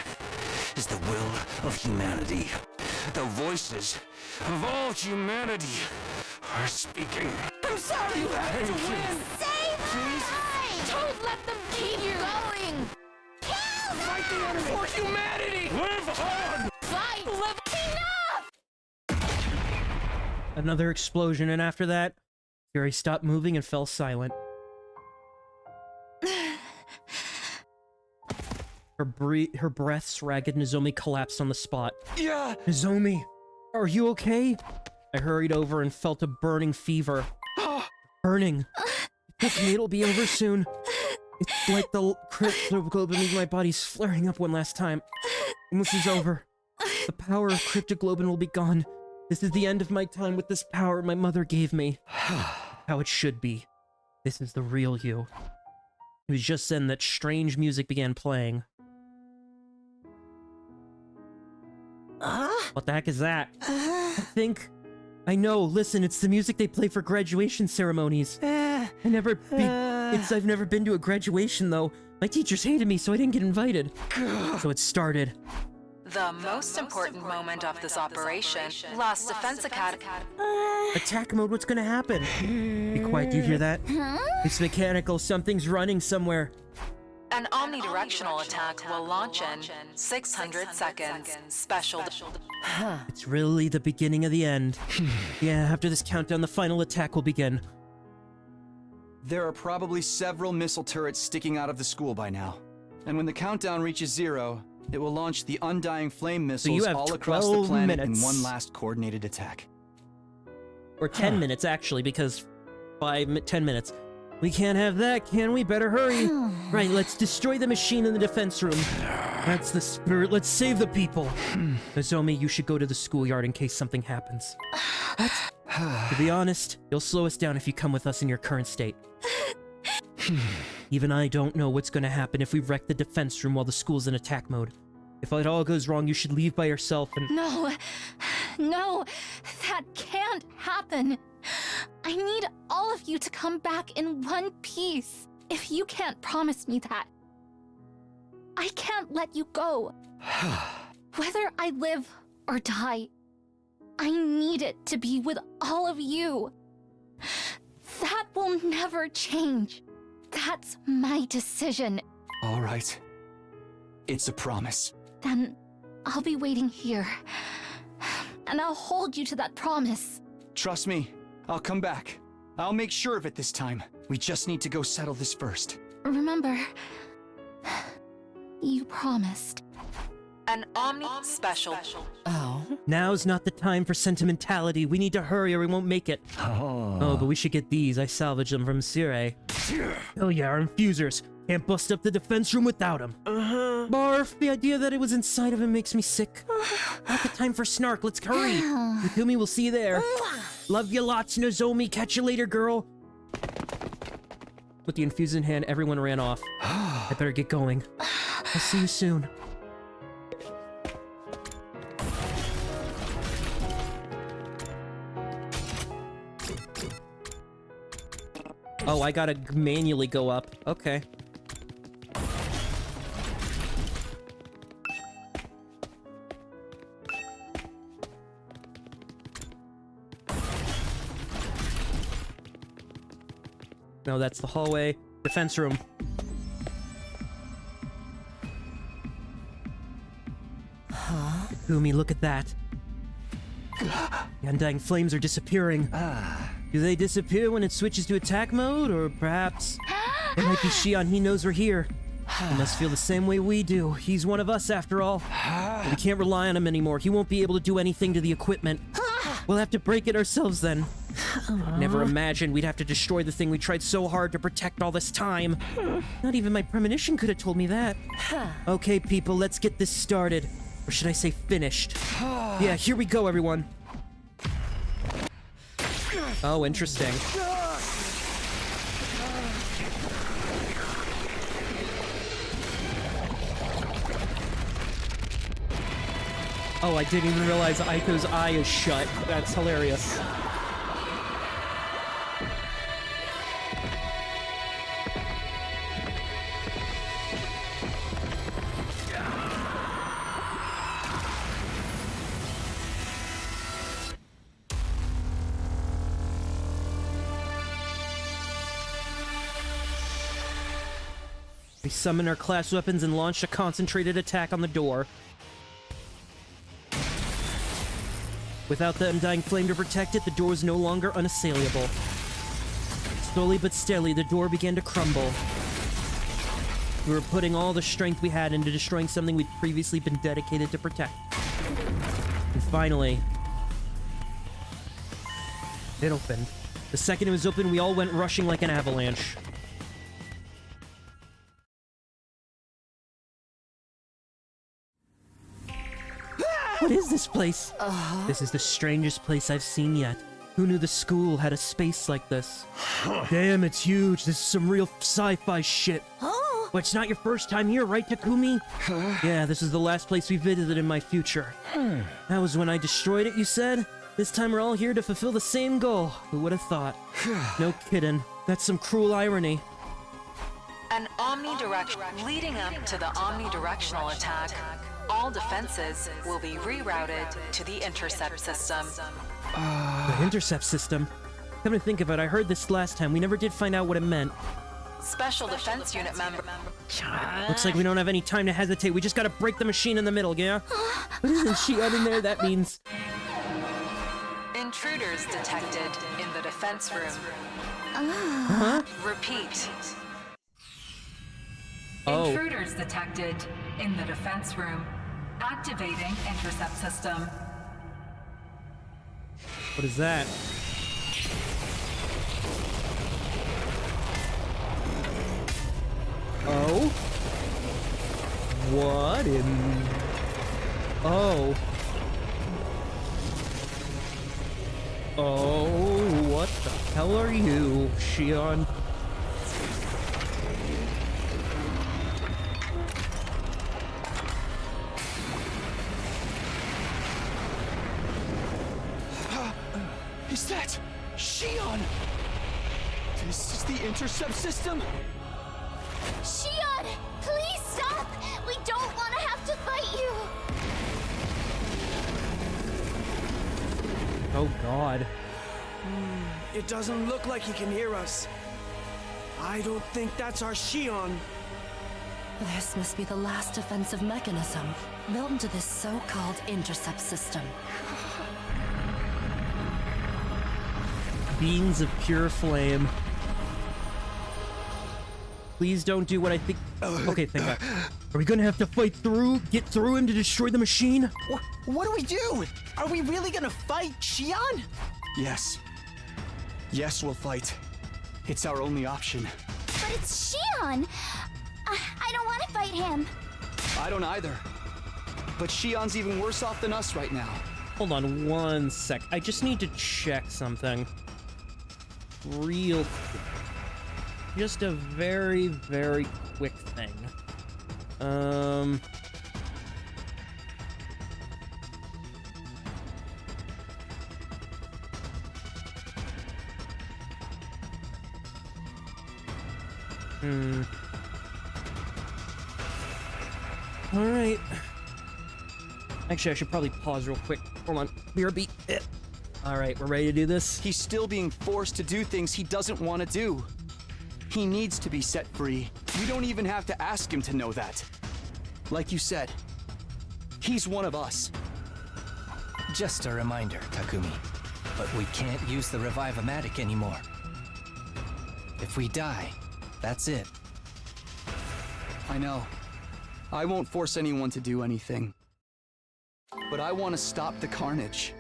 is the will of humanity. The voices of all humanity are speaking. I'm sorry you had to win! Save us! Don't let them keep you going! Kill them! Fight the enemy for humanity! Live on! Fight! Live enough! Another explosion, and after that, Fury stopped moving and fell silent. Her breaths ragged, Nozomi collapsed on the spot. Yeah! Nozomi, are you okay? I hurried over and felt a burning fever. Burning. Okay, it'll be over soon. It's like the cryptoglobin in my body's flaring up one last time. When this is over, the power of cryptoglobin will be gone. This is the end of my time with this power my mother gave me. How it should be. This is the real you. It was just then that strange music began playing. What the heck is that? I know, listen, it's the music they play for graduation ceremonies. I've never been to a graduation, though. My teachers hated me, so I didn't get invited. So it started. The most important moment of this operation, Lost Defense Academy. Attack mode, what's gonna happen? Be quiet, do you hear that? It's mechanical, something's running somewhere. An omnidirectional attack will launch in 600 seconds. Special. It's really the beginning of the end. Yeah, after this countdown, the final attack will begin. There are probably several missile turrets sticking out of the school by now. And when the countdown reaches 0, it will launch the Undying Flame missiles all across the planet in one last coordinated attack. Or 10 minutes, actually, because 10 minutes. We can't have that, can we? Better hurry. Right, let's destroy the machine in the defense room. That's the spirit. Let's save the people. Nozomi, you should go to the schoolyard in case something happens. To be honest, you'll slow us down if you come with us in your current state. Even I don't know what's gonna happen if we wreck the defense room while the school's in attack mode. If it all goes wrong, you should leave by yourself and— No, that can't happen. I need all of you to come back in one piece. If you can't promise me that, I can't let you go. Whether I live or die, I need it to be with all of you. That will never change. That's my decision. All right. It's a promise. Then I'll be waiting here. And I'll hold you to that promise. Trust me, I'll come back. I'll make sure of it this time. We just need to go settle this first. Remember, you promised. An Omni Special. Oh. Now's not the time for sentimentality. We need to hurry or we won't make it. Oh, but we should get these. I salvaged them from Sire. Oh yeah, our infusers. Can't bust up the defense room without them. Barf, the idea that it was inside of him makes me sick. Not the time for snark. Let's hurry. Yukumi, we'll see you there. Love you lots, Nozomi. Catch you later, girl. With the infuse in hand, everyone ran off. I better get going. I'll see you soon. Oh, I gotta manually go up. Okay. No, that's the hallway. Defense room. Yukumi, look at that. The Undying Flames are disappearing. Do they disappear when it switches to attack mode? Or perhaps it might be Shion, he knows we're here. He must feel the same way we do. He's one of us after all. But we can't rely on him anymore. He won't be able to do anything to the equipment. We'll have to break it ourselves then. Never imagined we'd have to destroy the thing we tried so hard to protect all this time. Not even my premonition could have told me that. Okay, people, let's get this started. Or should I say finished? Yeah, here we go, everyone. Oh, interesting. Oh, I didn't even realize Aiko's eye is shut. That's hilarious. We summoned our class weapons and launched a concentrated attack on the door. Without the Undying Flame to protect it, the door was no longer unassailable. Slowly but steadily, the door began to crumble. We were putting all the strength we had into destroying something we'd previously been dedicated to protect. And finally, it opened. The second it was open, we all went rushing like an avalanche. What is this place? This is the strangest place I've seen yet. Who knew the school had a space like this? Damn, it's huge. This is some real sci-fi shit. But it's not your first time here, right, Takumi? Yeah, this is the last place we visited in my future. That was when I destroyed it, you said? This time we're all here to fulfill the same goal. Who would have thought? No kidding. That's some cruel irony. Leading up to the omnidirectional attack, all defenses will be rerouted to the intercept system. The intercept system? Come to think of it, I heard this last time. We never did find out what it meant. Special Defense Unit member. Looks like we don't have any time to hesitate. We just gotta break the machine in the middle, yeah? But isn't Shion in there? That means... Intruders detected in the defense room. Huh? Repeat. Oh. Intruders detected in the defense room. Activating intercept system. What is that? Oh? What in... Oh. Oh, what the hell are you, Shion? Is that Shion? This is the intercept system? Shion, please stop! We don't want to have to fight you! Oh god. It doesn't look like he can hear us. I don't think that's our Shion. This must be the last defensive mechanism built into this so-called intercept system. Beings of pure flame. Please don't do what I think. Okay, thank God. Are we gonna have to fight through, get through him to destroy the machine? What do we do? Are we really gonna fight Shion? Yes. Yes, we'll fight. It's our only option. But it's Shion! I don't want to fight him. I don't either. But Shion's even worse off than us right now. Hold on one sec. I just need to check something. Real quick. Just a very, very quick thing. Alright. Actually, I should probably pause real quick. Hold on. BRB. Alright, we're ready to do this? He's still being forced to do things he doesn't want to do. He needs to be set free. We don't even have to ask him to know that. Like you said, he's one of us. Just a reminder, Takumi. But we can't use the Revive-O-Matic anymore. If we die, that's it. I know. I won't force anyone to do anything. But I want to stop the carnage.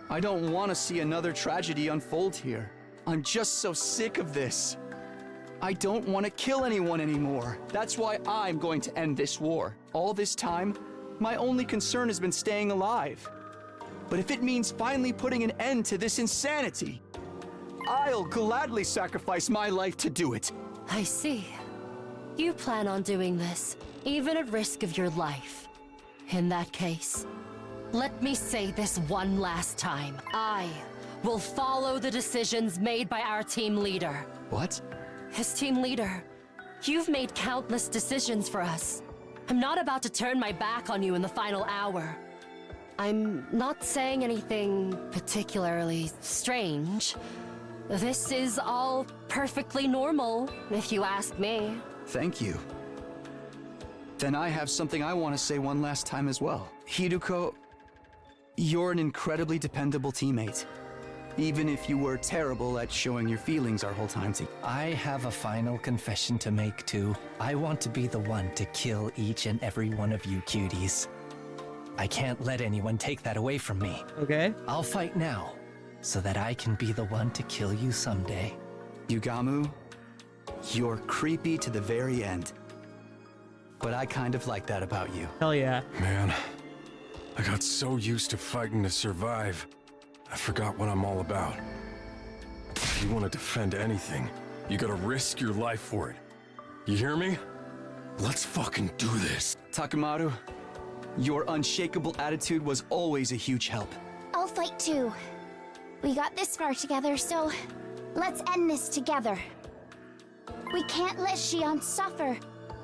I don't want to see another tragedy unfold here. I'm just so sick of this. I don't want to kill anyone anymore. That's why I'm going to end this war. All this time, my only concern has been staying alive. But if it means finally putting an end to this insanity, I'll gladly sacrifice my life to do it. I see. You plan on doing this, even at risk of your life. In that case, let me say this one last time. I will follow the decisions made by our team leader. What? As team leader, you've made countless decisions for us. I'm not about to turn my back on you in the final hour. I'm not saying anything particularly strange. This is all perfectly normal, if you ask me. Thank you. Then I have something I want to say one last time as well. Hiruko, you're an incredibly dependable teammate. Even if you were terrible at showing your feelings our whole time together. I have a final confession to make too. I want to be the one to kill each and every one of you cuties. I can't let anyone take that away from me. Okay. I'll fight now, so that I can be the one to kill you someday. Yugamu, you're creepy to the very end. But I kind of like that about you. Hell yeah. Man, I got so used to fighting to survive, I forgot what I'm all about. If you want to defend anything, you gotta risk your life for it. You hear me? Let's fucking do this. Takemaru, your unshakable attitude was always a huge help. I'll fight too. We got this far together, so let's end this together. We can't let Xion suffer.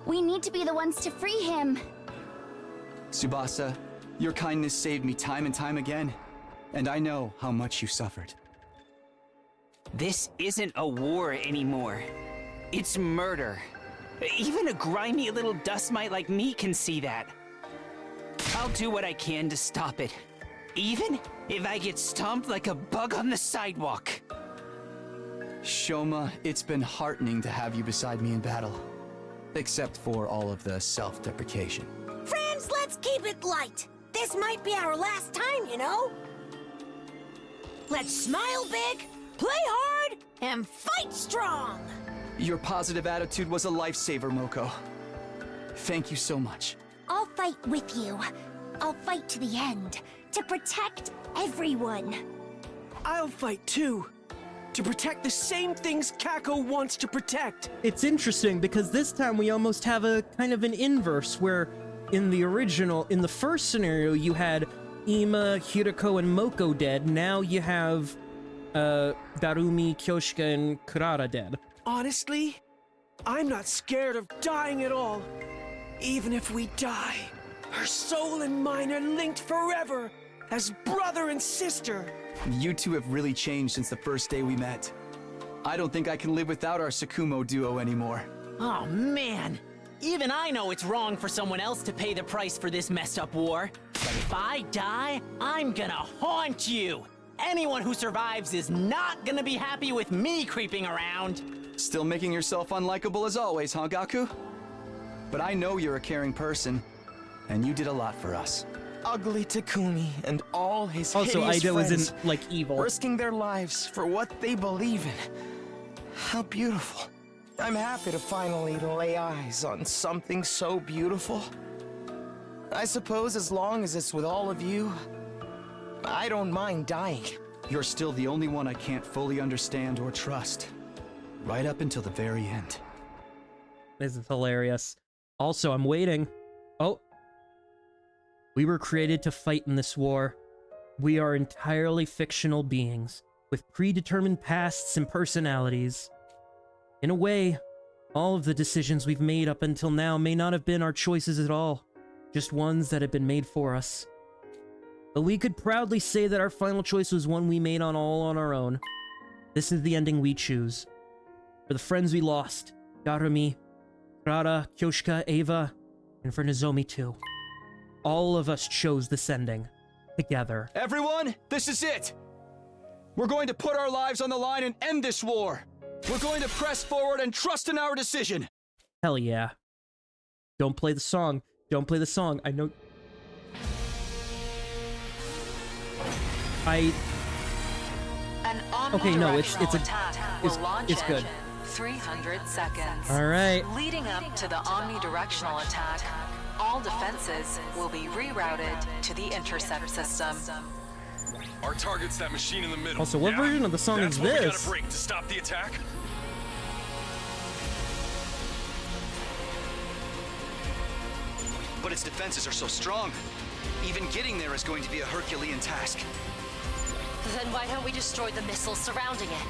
We need to be the ones to free him. Tsubasa, your kindness saved me time and time again, and I know how much you suffered. This isn't a war anymore. It's murder. Even a grimy little dust mite like me can see that. I'll do what I can to stop it, even if I get stomped like a bug on the sidewalk. Shoma, it's been heartening to have you beside me in battle. Except for all of the self-deprecation. Friends, let's keep it light. This might be our last time, you know? Let's smile big, play hard, and fight strong! Your positive attitude was a lifesaver, Moko. Thank you so much. I'll fight with you. I'll fight to the end, to protect everyone. I'll fight too. To protect the same things Kako wants to protect. It's interesting because this time we almost have a kind of an inverse where in the first scenario you had Ima, Hirako, and Moko dead. Now you have Darumi, Kyoshika, and Kurara dead. Honestly, I'm not scared of dying at all. Even if we die, her soul and mine are linked forever as brother and sister. You two have really changed since the first day we met. I don't think I can live without our Sakumo duo anymore. Oh man, even I know it's wrong for someone else to pay the price for this messed up war. But if I die, I'm gonna haunt you. Anyone who survives is not gonna be happy with me creeping around. Still making yourself unlikable as always, huh, Gaku? But I know you're a caring person, and you did a lot for us. Ugly Takumi and all his Also, hideous Ida friends isn't, like, evil. risking their lives for what they believe in. How beautiful. I'm happy to finally lay eyes on something so beautiful. I suppose as long as it's with all of you, I don't mind dying. You're still the only one I can't fully understand or trust. Right up until the very end. This is hilarious. Also, I'm waiting. Oh. We were created to fight in this war. We are entirely fictional beings, with predetermined pasts and personalities. In a way, all of the decisions we've made up until now may not have been our choices at all, just ones that had been made for us. But we could proudly say that our final choice was one we made all on our own. This is the ending we choose. For the friends we lost, Darumi, Kurara, Kyoshika, Eva, and for Nozomi too. All of us chose this ending. Together. Everyone, this is it! We're going to put our lives on the line and end this war! We're going to press forward and trust in our decision! Hell yeah. Don't play the song. Don't play the song. I know... Okay, no, it's good. 300 seconds. All right. Leading up to the omnidirectional attack, all defenses will be rerouted to the intercept system. Our target's that machine in the middle. Also, what version of the song is That's what we this? gotta break to stop the attack. But its defenses are so strong. Even getting there is going to be a Herculean task. Then why don't we destroy the missiles surrounding it?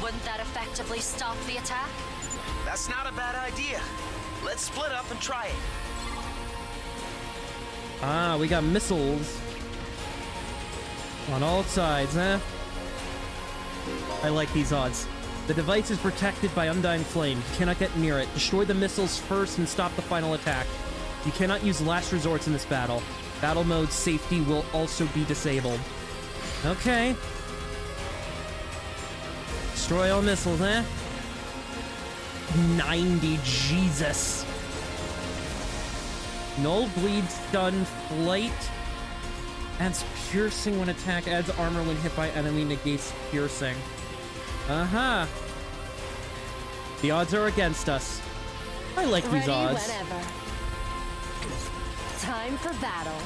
Wouldn't that effectively stop the attack? That's not a bad idea. Let's split up and try it. Ah, we got missiles. On all sides, huh? I like these odds. The device is protected by undying flame. You cannot get near it. Destroy the missiles first and stop the final attack. You cannot use last resorts in this battle. Battle mode safety will also be disabled. Okay. Destroy all missiles, eh? 90, Jesus. Null, bleed, stun, flight. Adds piercing when attack, adds armor when hit by enemy, negates piercing. Uh-huh. The odds are against us. I like these odds. Whenever. Time for battle.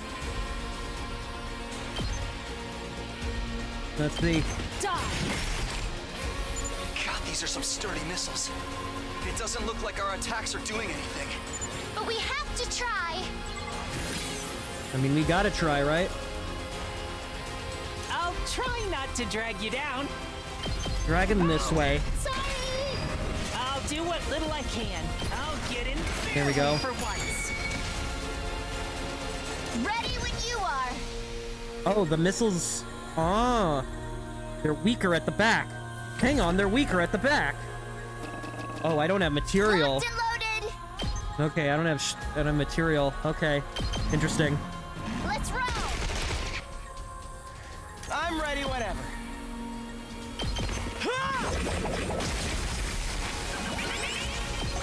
Let's see. Die! God, these are some sturdy missiles. It doesn't look like our attacks are doing anything. But we have to try. I mean, we gotta try, right? Try not to drag you down. Drag him this way. Sorry! I'll do what little I can. I'll get in There we go. for once. Ready when you are. Oh, the missiles. Ah. They're weaker at the back. Hang on, they're weaker at the back. Oh, I don't have material. Locked and loaded. Okay, I don't have material. Okay. Interesting. Let's roll. I'm ready whenever.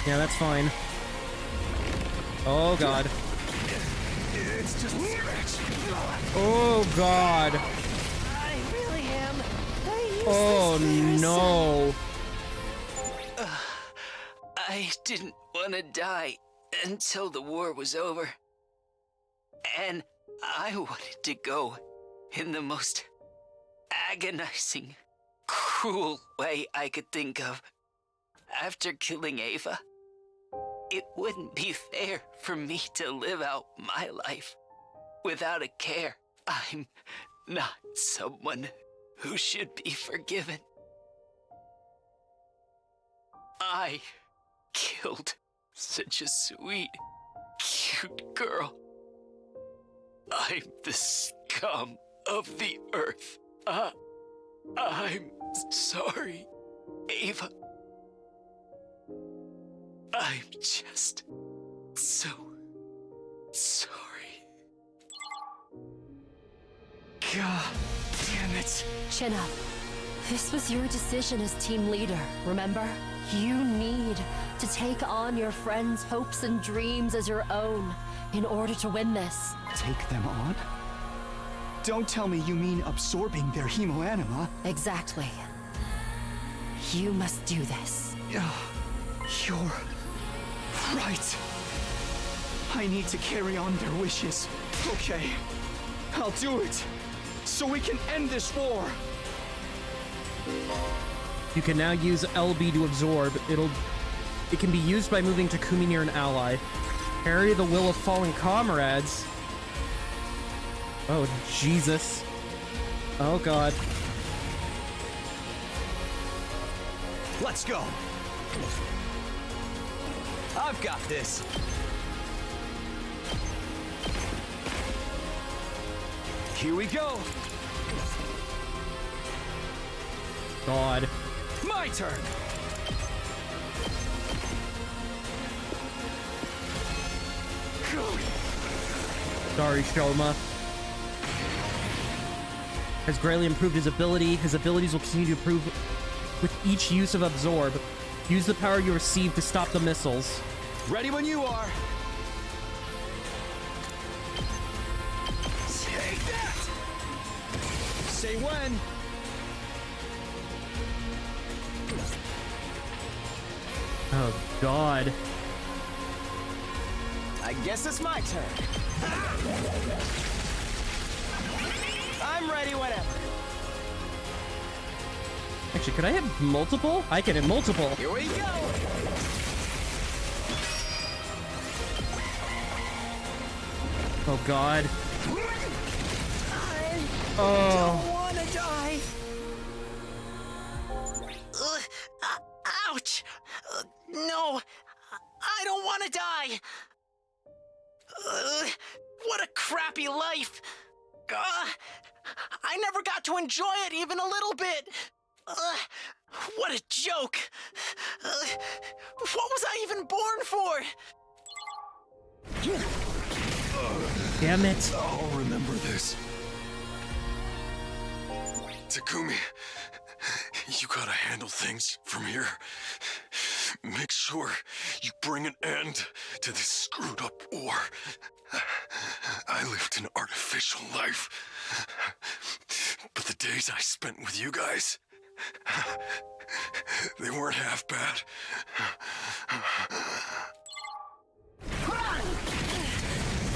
Yeah, that's fine. Oh god. It's just a scratch. Oh god. I really am. Oh no. I didn't want to die until the war was over. And I wanted to go in the most agonizing, cruel way I could think of. After killing Ava, it wouldn't be fair for me to live out my life without a care. I'm not someone who should be forgiven. I killed such a sweet, cute girl. I'm the scum of the earth. I'm sorry, Ava. I'm just so sorry. God damn it. Chin up. This was your decision as team leader, remember? You need to take on your friends' hopes and dreams as your own in order to win this. Take them on? Don't tell me you mean absorbing their hemoanima. Exactly. You must do this. You're right. I need to carry on their wishes. Okay, I'll do it. So we can end this war. You can now use LB to absorb. It can be used by moving Takumi near an ally. Carry the will of fallen comrades. Oh, Jesus. Oh, God. Let's go. I've got this. Here we go. God. My turn. Sorry, Shoma. Has greatly improved his ability. His abilities will continue to improve with each use of Absorb. Use the power you receive to stop the missiles. Ready when you are. Take that! Say when. Oh, God. I guess it's my turn. I'm ready whenever. Actually, could I have multiple? I can have multiple. Here we go. Oh, God. I don't want to die. Ouch! No, I don't want to die. What a crappy life. I never got to enjoy it even a little bit. What a joke. What was I even born for? Damn it. I'll remember this. Takumi, you gotta handle things from here. Make sure you bring an end to this screwed up war. I lived an artificial life, but the days I spent with you guys, they weren't half bad. Run!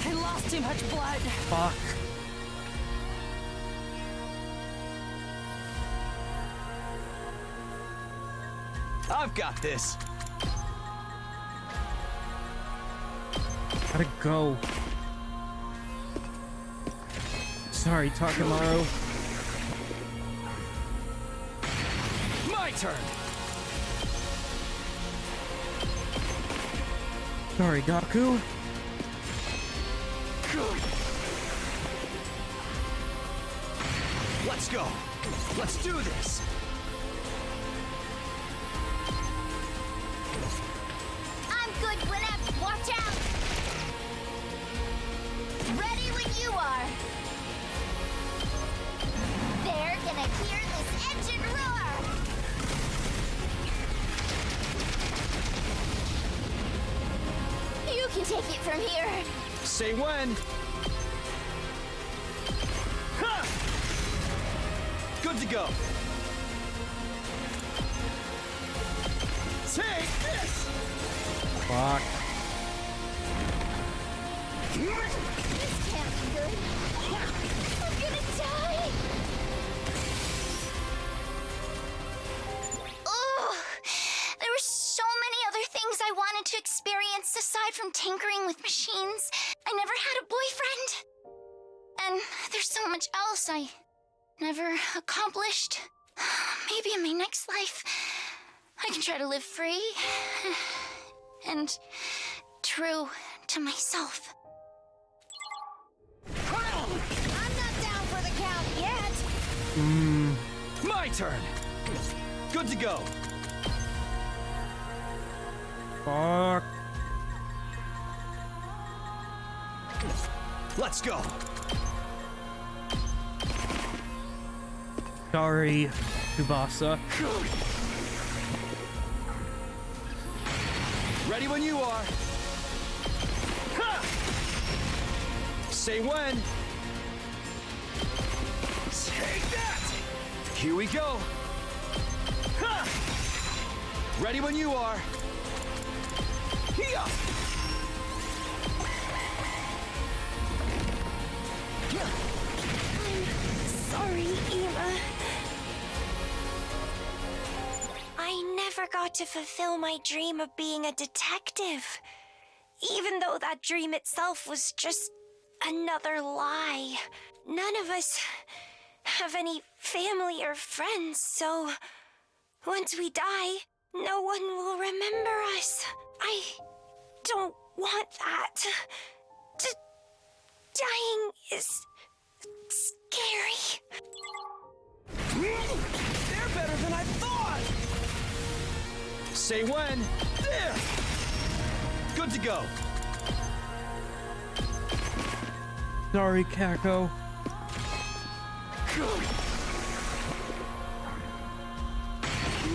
I lost too much blood. Fuck. I've got this. Gotta go. Sorry, Takemaru. turn. Sorry, Gaku. Let's go. Let's do this. I'm good whenever. Watch out! Ready when you are. They're gonna hear this engine roar. You can take it from here. Say when. Ha! Good to go. Take this! Fuck. This can't be good. I'm gonna die. Ugh. There were so many other things I wanted to experience aside from tinkering with machines. I never had a boyfriend. And there's so much else I never accomplished. Maybe in my next life, I can try to live free and true to myself. I'm not down for the count yet. My turn. Good to go. Fuck. Let's go. Sorry, Tsubasa. Ready when you are. Ha! Say when. Take that! Here we go. Ha! Ready when you are. Here! Sorry, Eva. I never got to fulfill my dream of being a detective. Even though that dream itself was just another lie. None of us have any family or friends, so once we die, no one will remember us. I don't want that. Dying is scary. They're better than I thought! Say when. There! Good to go. Sorry, Kako.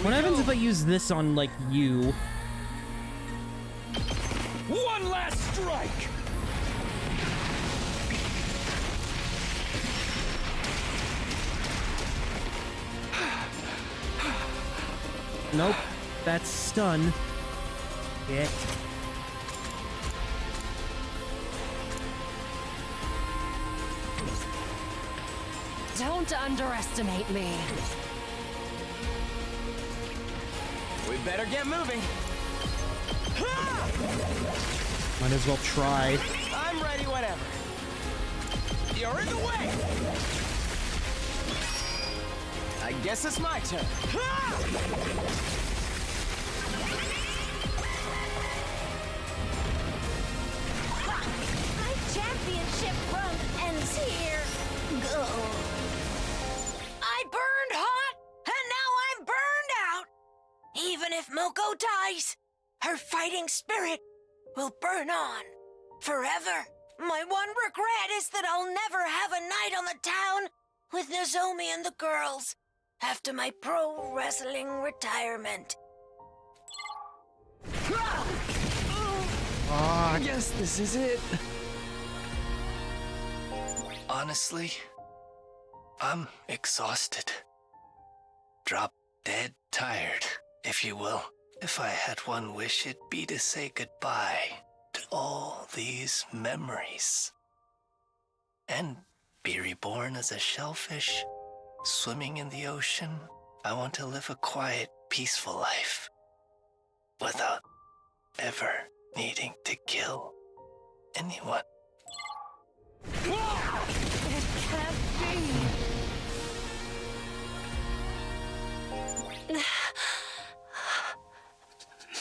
What happens if I use this on, like, you? One last strike! Nope. That's stun. Yeah. Don't underestimate me. We better get moving. Might as well try. I'm ready whenever. You're in the way! I guess it's my turn. My championship run ends here. Go. I burned hot, and now I'm burned out. Even if Moko dies, her fighting spirit will burn on forever. My one regret is that I'll never have a night on the town with Nozomi and the girls after my pro wrestling retirement. I guess this is it. Honestly, I'm exhausted. Drop dead tired, if you will. If I had one wish, it'd be to say goodbye to all these memories. And be reborn as a shellfish, swimming in the ocean. I want to live a quiet, peaceful life without ever needing to kill anyone. It can't be.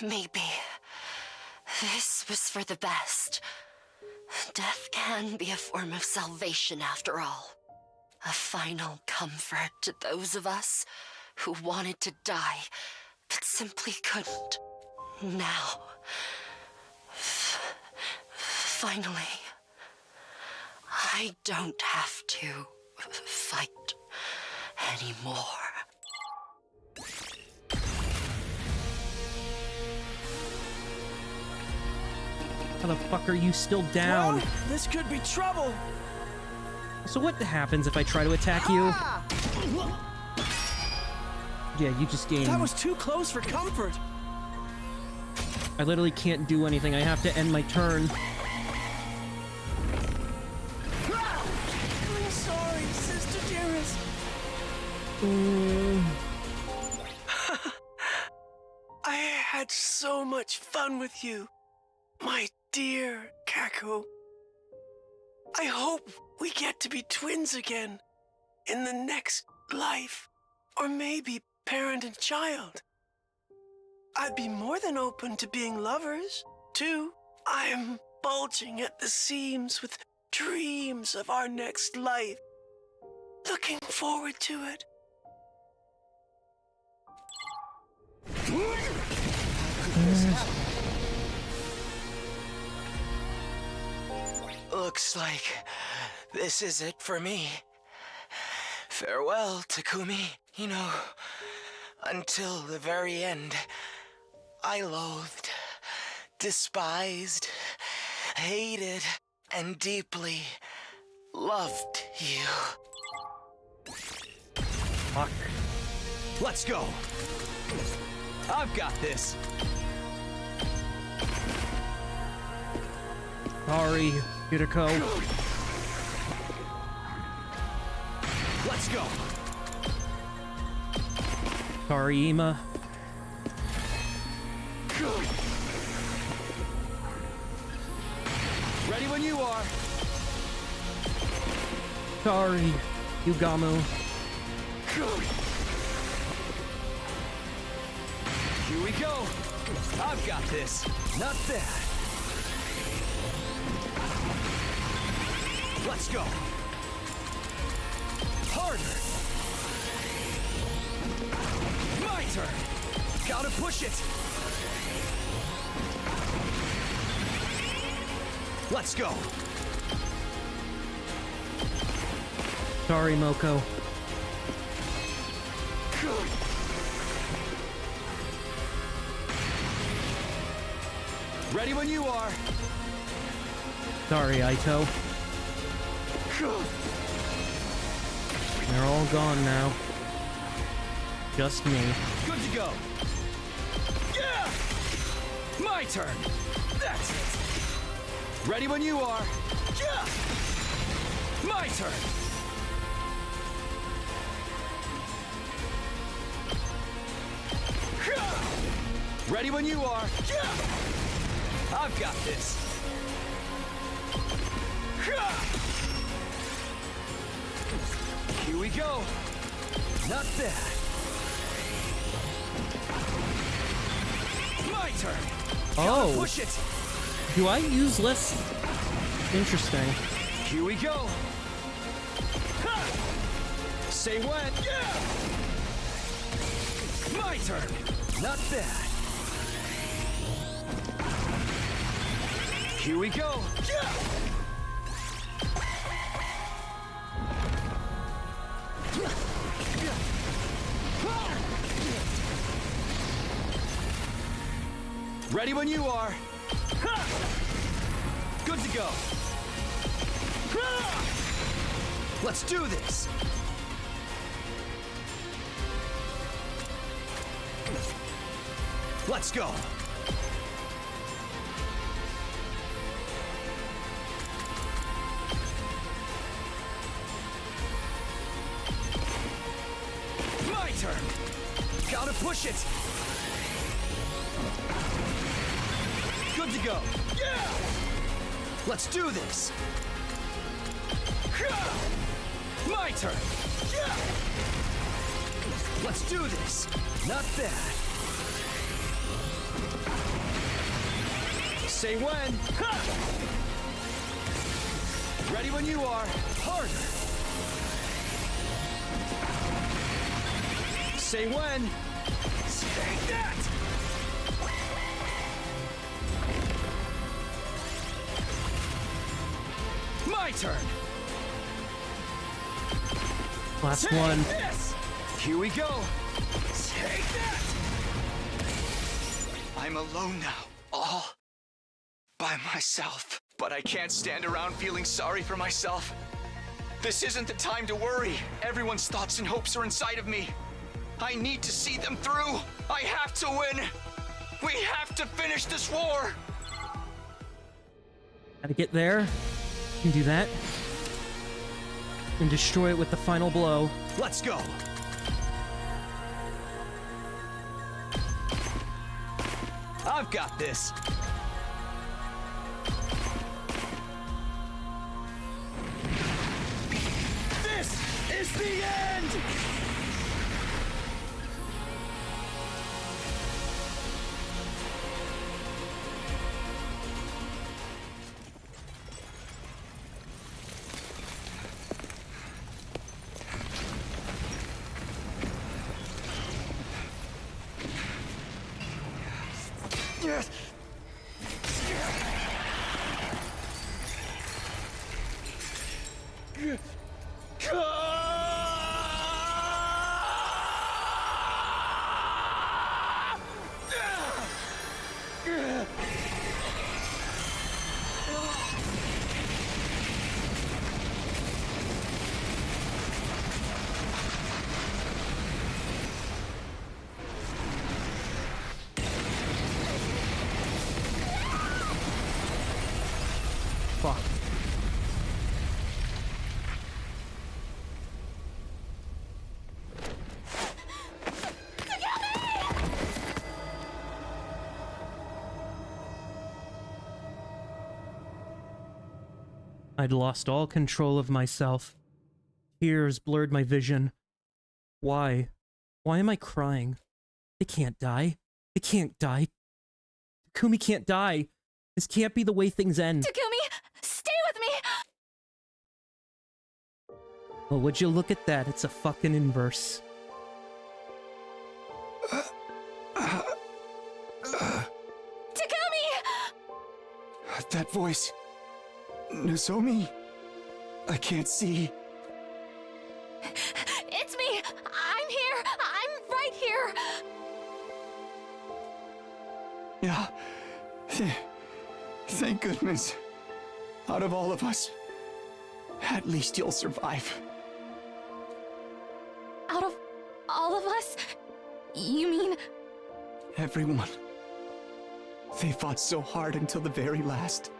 Maybe this was for the best. Death can be a form of salvation after all. A final comfort to those of us who wanted to die but simply couldn't. Now, finally, I don't have to fight anymore. How the fuck are you still down? Well, this could be trouble. So what happens if I try to attack you? Yeah, you just gained. That was too close for comfort. I literally can't do anything. I have to end my turn. I'm sorry, sister dearest. I had so much fun with you, my dear Kaku. I hope we get to be twins again in the next life, or maybe parent and child. I'd be more than open to being lovers, too. I'm bulging at the seams with dreams of our next life. Looking forward to it. Looks like this is it for me. Farewell, Takumi. You know, until the very end, I loathed, despised, hated, and deeply loved you. Fuck. Let's go. I've got this. Sorry, Hideko. Let's go. Sorry, Ima. Ready when you are. Sorry, Yugamu. Here we go. I've got this. Not bad. Let's go. Harder. My turn. Gotta push it. Let's go. Sorry, Moko. Ready when you are. Sorry, Aito. They're all gone now. Just me. Good to go. Yeah! My turn. That's it. Ready when you are. Yeah! My turn. Ready when you are. Yeah! I've got this. Here we go. Not bad. My turn. Oh. Gotta push it. Do I use less? Interesting. Here we go. Say when. Yeah. My turn. Not bad. Here we go. Yeah. Ready when you are. Good to go. Let's do this. Let's go. My turn. Gotta push it. Good to go. Yeah! Let's do this. My turn. Yeah! Let's do this. Not bad. Say when. Ha! Ready when you are. Harder. Say when. Take that! My turn. Last Take one. This. Here we go. Take that! I'm alone now, all by myself. But I can't stand around feeling sorry for myself. This isn't the time to worry. Everyone's thoughts and hopes are inside of me. I need to see them through. I have to win. We have to finish this war. Gotta get there. Can do that. And destroy it with the final blow. Let's go. I've got this. This is the end! Yes. Fuck. I'd lost all control of myself. Tears blurred my vision. Why? Why am I crying? They can't die. They can't die. Takumi can't die. This can't be the way things end. Takumi, stay with me! Well, would you look at that? It's a fucking inverse. Takumi! That voice. Nozomi. I can't see. It's me! I'm here! I'm right here! Yeah. Thank goodness. Out of all of us, at least you'll survive. Out of all of us? You mean... Everyone. They fought so hard until the very last.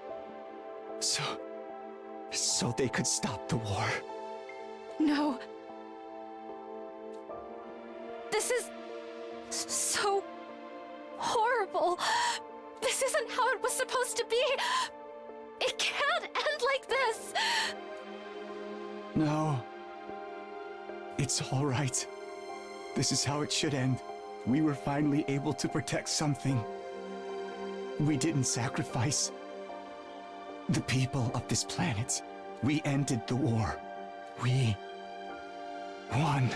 So they could stop the war. No. This is... so... horrible. This isn't how it was supposed to be. It can't end like this. No. It's all right. This is how it should end. We were finally able to protect something. We didn't sacrifice the people of this planet. We ended the war. We won.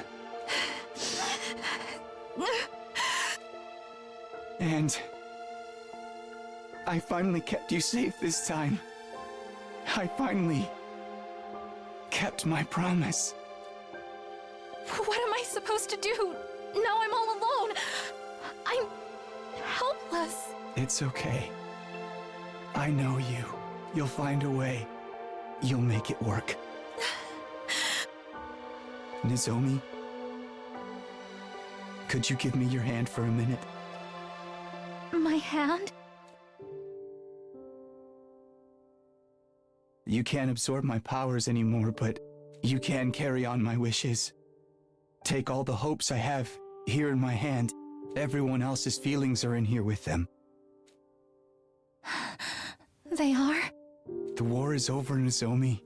And I finally kept you safe this time. I finally kept my promise. What am I supposed to do? Now I'm all alone. I'm helpless. It's okay. I know you. You'll find a way. You'll make it work. Nozomi, could you give me your hand for a minute? My hand? You can't absorb my powers anymore, but you can carry on my wishes. Take all the hopes I have here in my hand. Everyone else's feelings are in here with them. They are? The war is over, Nozomi.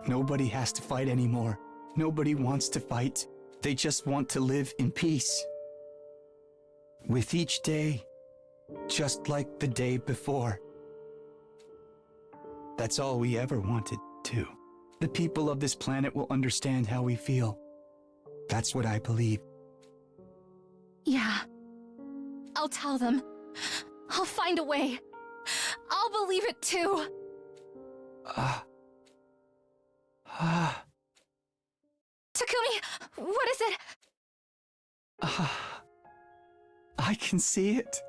Nobody has to fight anymore. Nobody wants to fight. They just want to live in peace. With each day, just like the day before. That's all we ever wanted, too. The people of this planet will understand how we feel. That's what I believe. Yeah. I'll tell them. I'll find a way. I'll believe it too. Takumi, what is it? I can see it.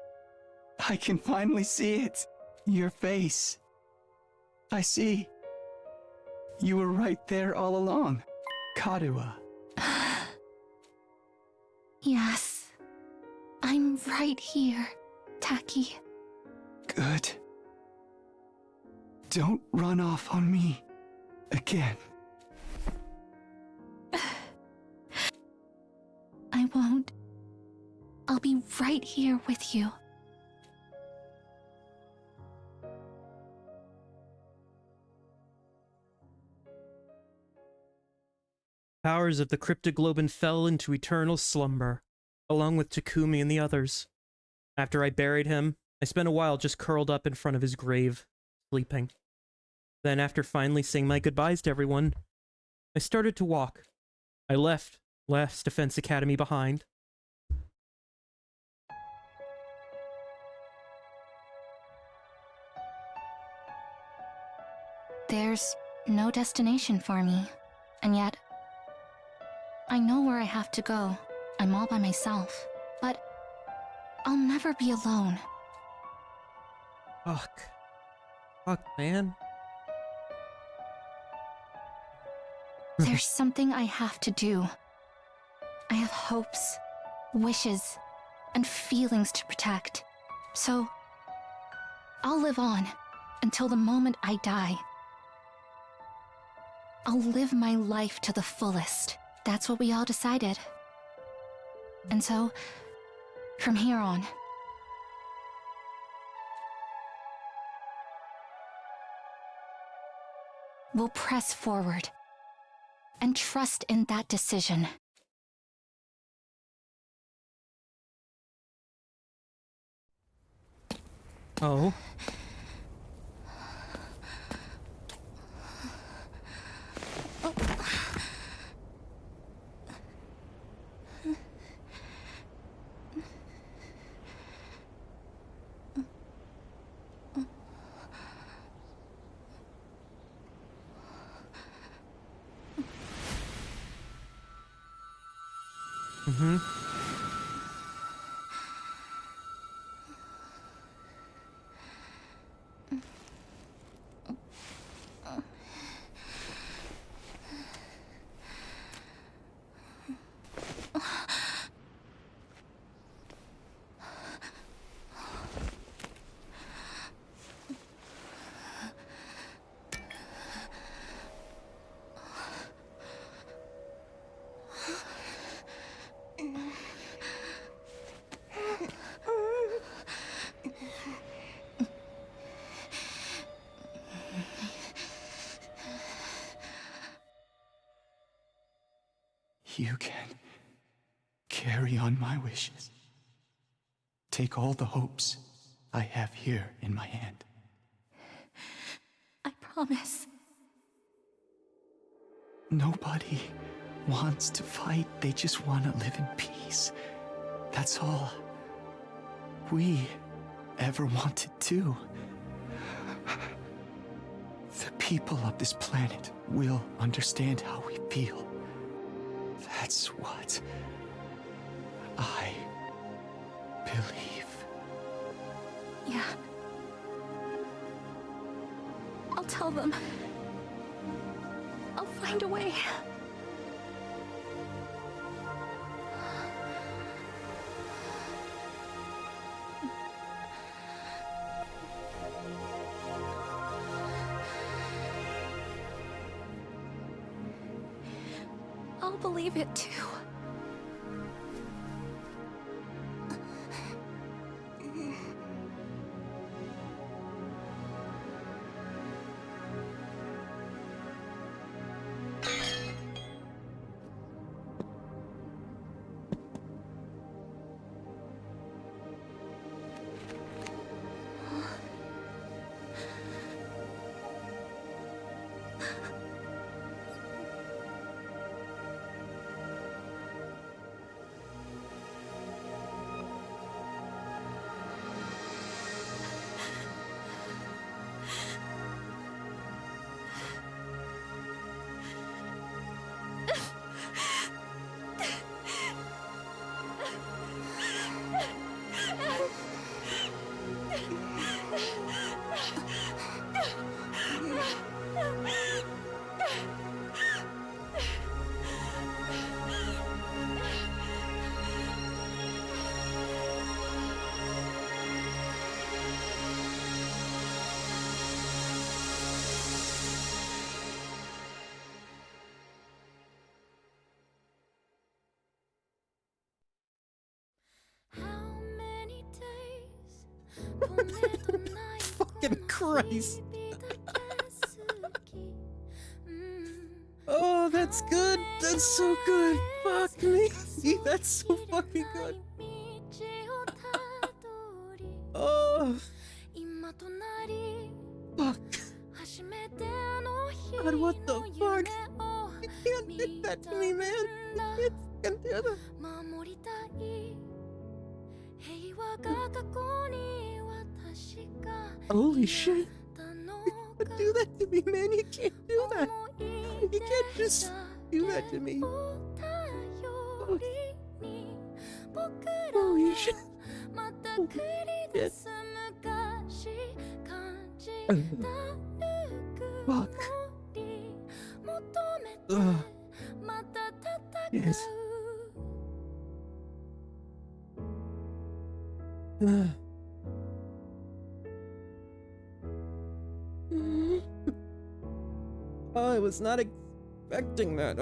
I can finally see it. Your face. I see. You were right there all along. Karuha. Yes. I'm right here, Taki. Good. Don't run off on me again. I won't. I'll be right here with you. Powers of the cryptoglobin fell into eternal slumber, along with Takumi and the others. After I buried him, I spent a while just curled up in front of his grave, sleeping. Then, after finally saying my goodbyes to everyone, I started to walk. I left Last Defense Academy behind. There's no destination for me, and yet I know where I have to go. I'm all by myself, but I'll never be alone. Fuck, man. There's something I have to do. I have hopes, wishes, and feelings to protect. So, I'll live on until the moment I die. I'll live my life to the fullest. That's what we all decided. And so, from here on, we'll press forward and trust in that decision. Oh. Mm-hmm. You can carry on my wishes. Take all the hopes I have here in my hand. I promise. Nobody wants to fight. They just want to live in peace. That's all we ever wanted to. The people of this planet will understand how we feel. That's what I believe. Yeah. I'll tell them. I'll find a way. I'll believe it too. Christ. Oh, that's good. That's so good. Fuck me. That's so fucking good. Oh. Fuck. God, what the fuck? You can't do that to me, man. You can't do that. Holy shit. You can't do that to me, man. You can't do that. You can't just do that to me. Holy shit. Fuck. Yes. I was not expecting that.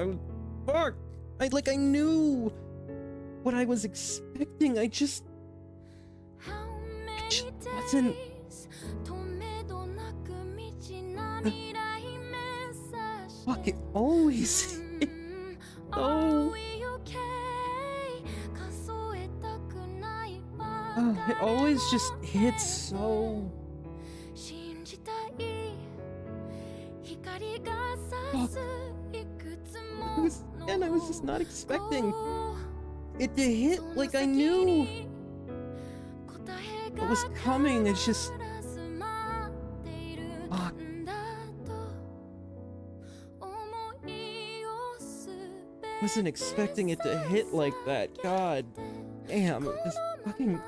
Fuck. I knew what I was expecting. I just wasn't. Fuck, it always. Oh. It always just hits so. Fuck. I was just not expecting it to hit like I knew what was coming. It's just. Fuck. Wasn't expecting it to hit like that. God damn, it just fucking.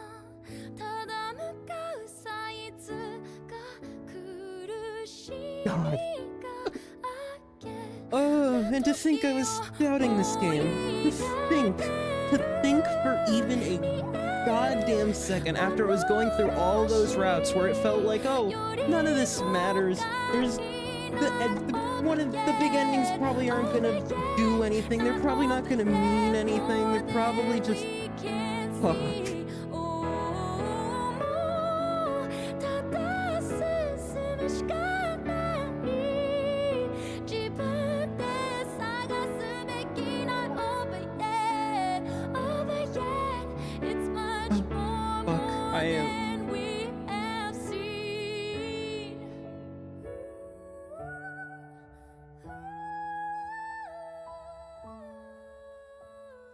God. Oh, and to think I was doubting this game. To think for even a goddamn second after I was going through all those routes where it felt like, oh, none of this matters. There's one of the big endings probably aren't gonna do anything. They're probably not gonna mean anything. They're probably just. Fuck.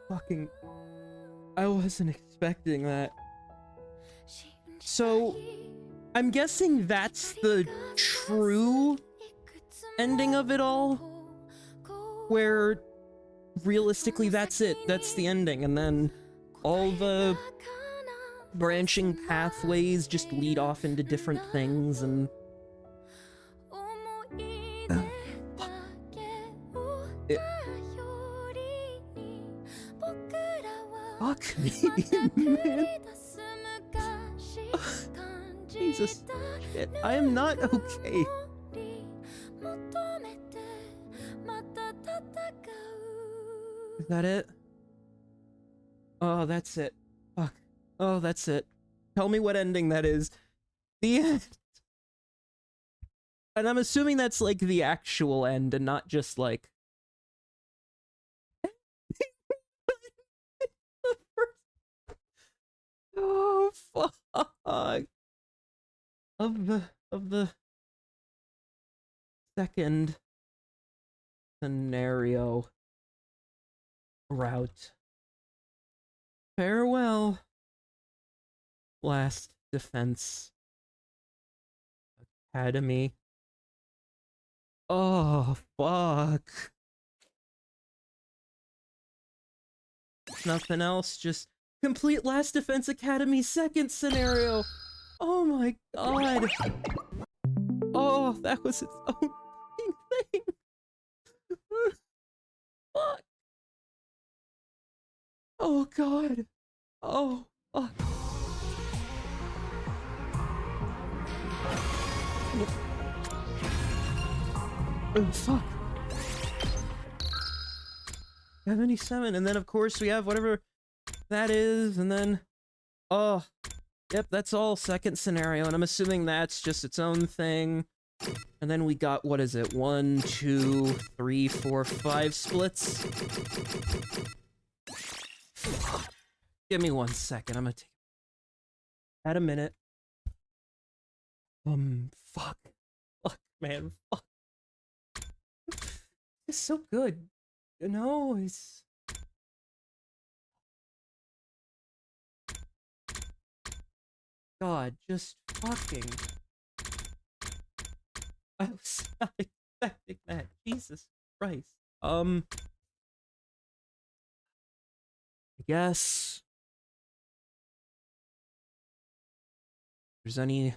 Fucking. I wasn't expecting that. So, I'm guessing that's the true ending of it all? Where, realistically, that's it. That's the ending, and then all the branching pathways just lead off into different things, and... Fuck me, man. Jesus. Shit, I am not okay. Is that it? Oh, that's it. Fuck. Oh, that's it. Tell me what ending that is. The end. And I'm assuming that's like the actual end and not just like... Oh, fuck. Of the second scenario route. Farewell. Last Defense Academy. Oh, fuck. Nothing else, just complete Last Defense Academy second scenario. Oh my god. Oh, that was its own fucking thing. Fuck. Oh god. Oh, fuck. Oh, fuck. 77, and then of course we have whatever that is, and then... Oh. Yep, that's all second scenario, and I'm assuming that's just its own thing. And then we got, what is it? 1, 2, 3, 4, 5 splits. Give me 1 second. I'm gonna take at a minute. Fuck. Fuck, man. Fuck. It's so good. You know, it's... God, just fucking... I was not expecting that. Jesus Christ. I guess... If there's any...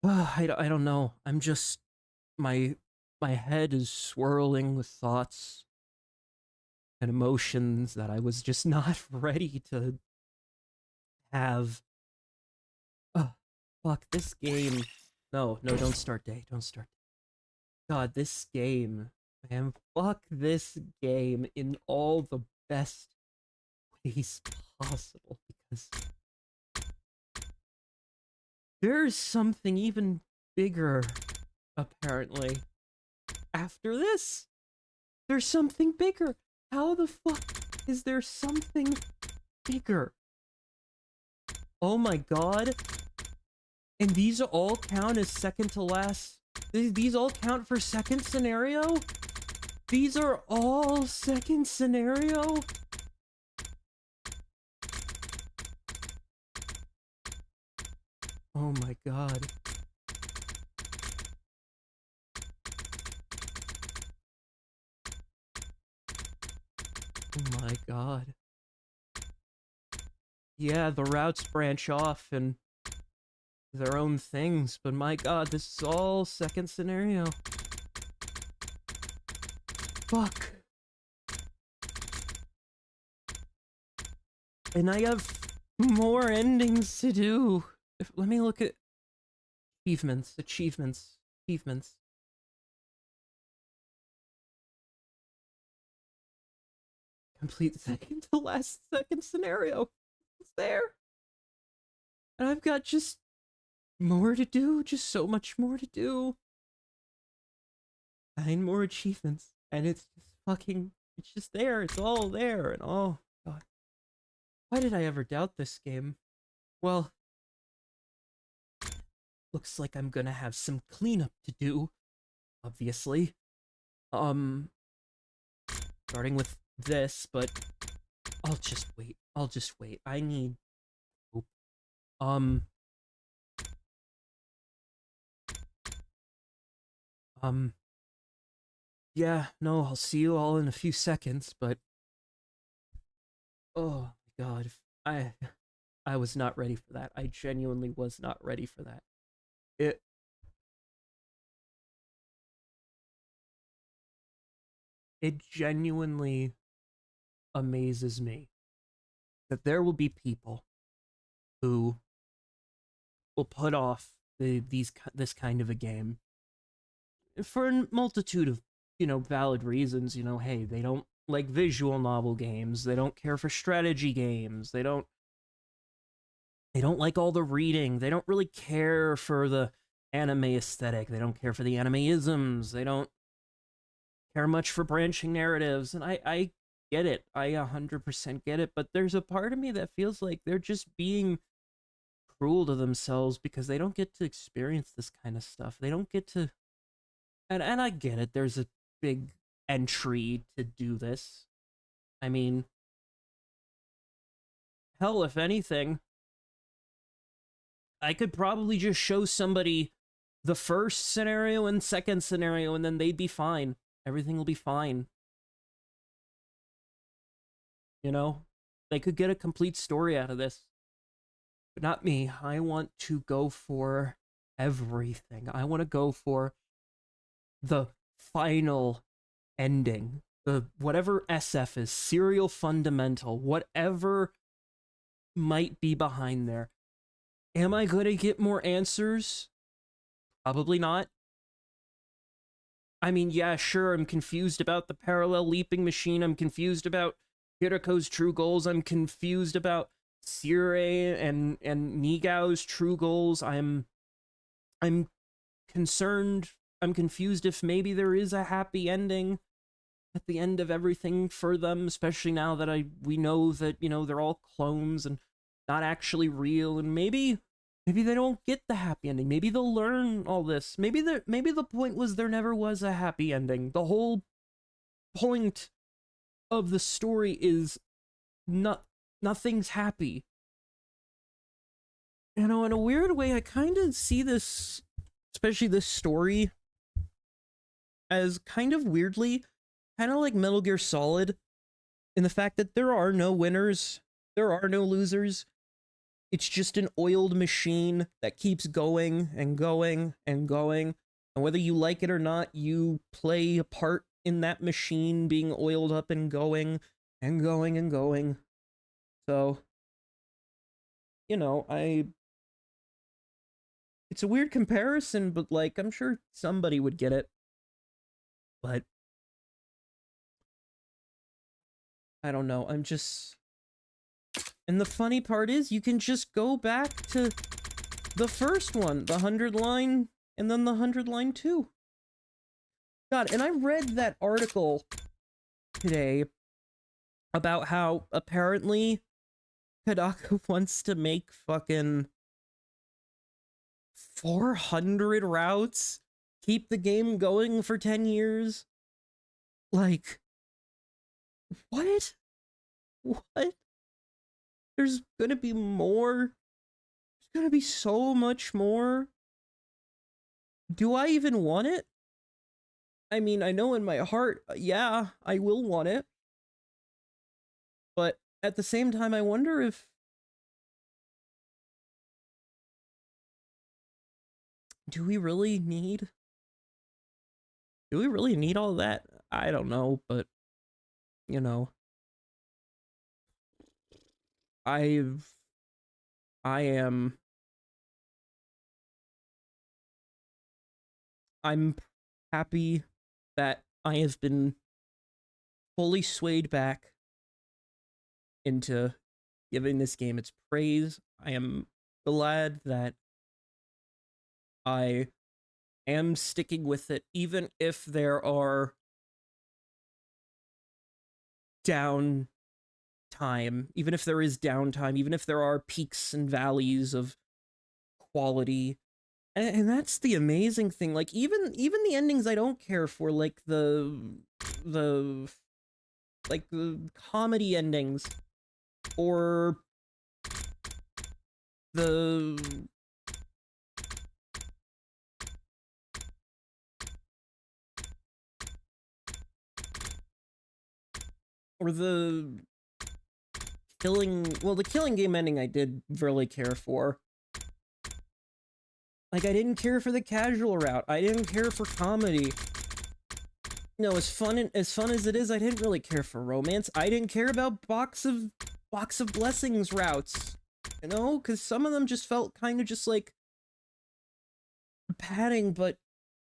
I don't know. I'm just... My head is swirling with thoughts and emotions that I was just not ready to have. Fuck, this game... No, don't start day. Don't start. God, this game... Man, fuck this game in all the best ways possible, because... There's something even bigger, apparently. After this, there's something bigger. How the fuck is there something bigger? Oh my god. And these all count as second to last. These all count for second scenario? These are all second scenario? Oh my god. Oh my god. Yeah, the routes branch off and their own things, but my god, this is all second scenario. Fuck. And I have more endings to do. Let me look at achievements. Complete second to last second scenario. It's there. And I've got just more to do, just so much more to do. 9 more achievements. And it's just fucking, it's just there. It's all there. And oh, God. Why did I ever doubt this game? Well, looks like I'm gonna have some cleanup to do, obviously. Starting with this, but I'll just wait. I need hope. Yeah, no, I'll see you all in a few seconds, but oh my god, I was not ready for that. I genuinely was not ready for that. It genuinely amazes me that there will be people who will put off this kind of a game for a multitude of, valid reasons. Hey, they don't like visual novel games, they don't care for strategy games, they don't like all the reading, they don't really care for the anime aesthetic, they don't care for the anime-isms, they don't care much for branching narratives, and I get it. I 100% get it, but there's a part of me that feels like they're just being cruel to themselves because they don't get to experience this kind of stuff. They don't get to... And I get it, there's a big entry to do this. I mean... Hell, if anything, I could probably just show somebody the first scenario and second scenario, and then they'd be fine. Everything will be fine. They could get a complete story out of this. But not me. I want to go for everything. I want to go for the final ending. the whatever SF is, serial fundamental, whatever might be behind there. Am I going to get more answers? Probably not. I mean, yeah, sure, I'm confused about the parallel leaping machine. I'm confused about Hirako's true goals. I'm confused about Sirei and Nigao's true goals. I'm concerned. I'm confused if maybe there is a happy ending at the end of everything for them, especially now that we know that, you know, they're all clones and not actually real, and maybe they don't get the happy ending. Maybe they'll learn all this. Maybe the point was there never was a happy ending. The whole point of the story is nothing's happy. You know, in a weird way, I kind of see this, especially this story, as kind of weirdly, kind of like Metal Gear Solid, in the fact that there are no winners, there are no losers. It's just an oiled machine that keeps going and going and going. And whether you like it or not, you play a part in that machine being oiled up and going and going and going. So, you know, it's a weird comparison, but like, I'm sure somebody would get it. But I don't know. And the funny part is, you can just go back to the first one, the 100 line, and then the 100 line 2. God, and I read that article today about how apparently Kodaka wants to make fucking 400 routes, keep the game going for 10 years. Like, what? What? There's gonna be more. There's gonna be so much more. Do I even want it? I mean, I know in my heart, yeah, I will want it. But at the same time, I wonder if... Do we really need all that? I don't know, but, you know. I'm happy that I have been fully swayed back into giving this game its praise. I am glad that I am sticking with it, even if there are downtime, even if there is downtime, even if there are peaks and valleys of quality. And that's the amazing thing. Like, even the endings I don't care for, like the comedy endings, or the the killing game ending I did really care for. Like, I didn't care for the casual route. I didn't care for comedy. You know, as fun as it is, I didn't really care for romance. I didn't care about box of blessings routes. You know, because some of them just felt kind of just like padding, but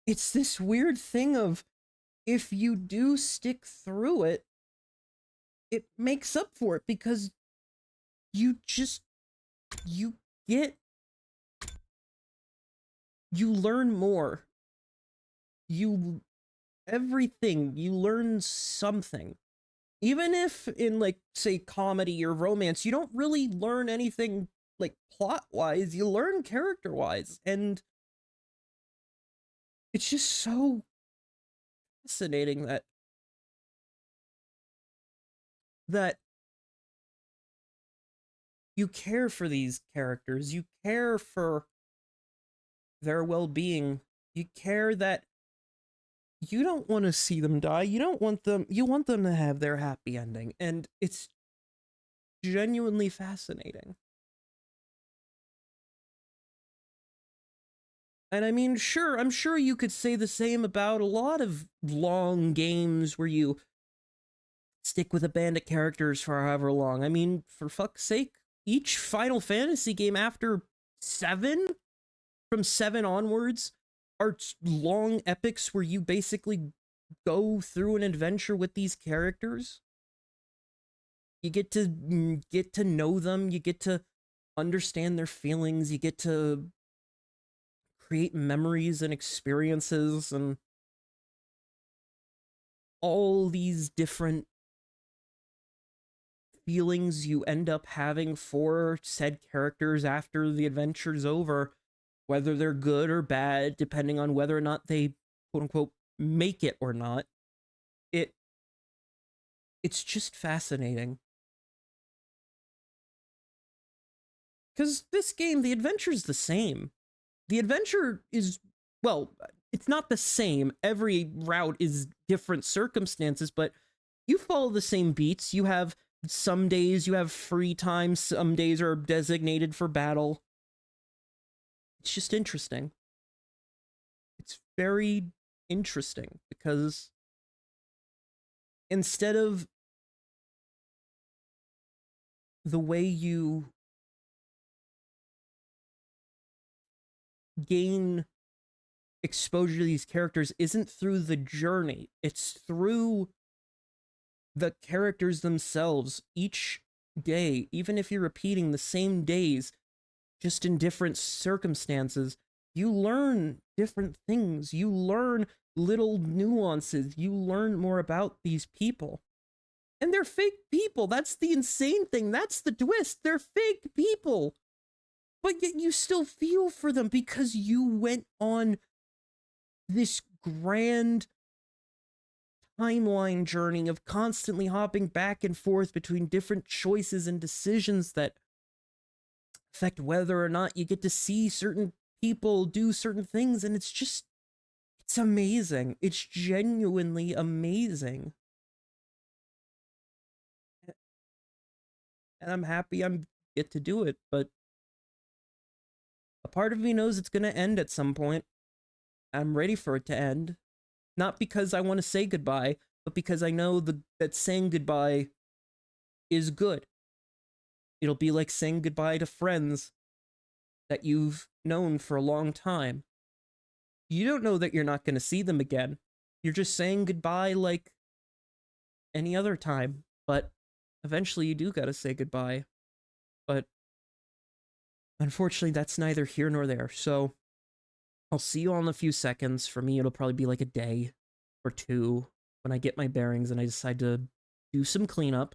it's this weird thing of, if you do stick through it, it makes up for it, because you learn more. Everything, you learn something. Even if in, like, say, comedy or romance, you don't really learn anything, like, plot-wise, you learn character-wise, and it's just so fascinating that you care for these characters, you care for their well-being, you care that you don't want to see them die, you want them to have their happy ending, and it's genuinely fascinating. And I mean, sure, I'm sure you could say the same about a lot of long games where you stick with a band of characters for however long. I mean, for fuck's sake, each Final Fantasy game after 7, from 7 onwards, are long epics where you basically go through an adventure with these characters. You get to know them, you get to understand their feelings, you get to create memories and experiences and all these different feelings you end up having for said characters after the adventure's over, whether they're good or bad, depending on whether or not they quote unquote make it or not. It's just fascinating. Because this game, the adventure's the same. The adventure is, well, it's not the same. Every route is different circumstances, but you follow the same beats. You have some days you have free time, some days are designated for battle. It's just interesting. It's very interesting because instead of the way you gain exposure to these characters isn't through the journey, it's through the characters themselves each day. Even if you're repeating the same days, just in different circumstances, you learn different things. You learn little nuances. You learn more about these people. And they're fake people. That's the insane thing. That's the twist. They're fake people. But yet you still feel for them because you went on this grand timeline journey of constantly hopping back and forth between different choices and decisions that affect whether or not you get to see certain people do certain things. And it's amazing. It's genuinely amazing. And I'm happy I get to do it, but a part of me knows it's going to end at some point. I'm ready for it to end. Not because I want to say goodbye, but because I know that saying goodbye is good. It'll be like saying goodbye to friends that you've known for a long time. You don't know that you're not going to see them again. You're just saying goodbye like any other time, but eventually you do got to say goodbye. But unfortunately, that's neither here nor there. So I'll see you all in a few seconds. For me, it'll probably be like a day or two when I get my bearings and I decide to do some cleanup.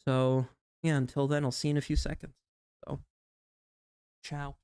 So yeah, until then, I'll see you in a few seconds. So, ciao.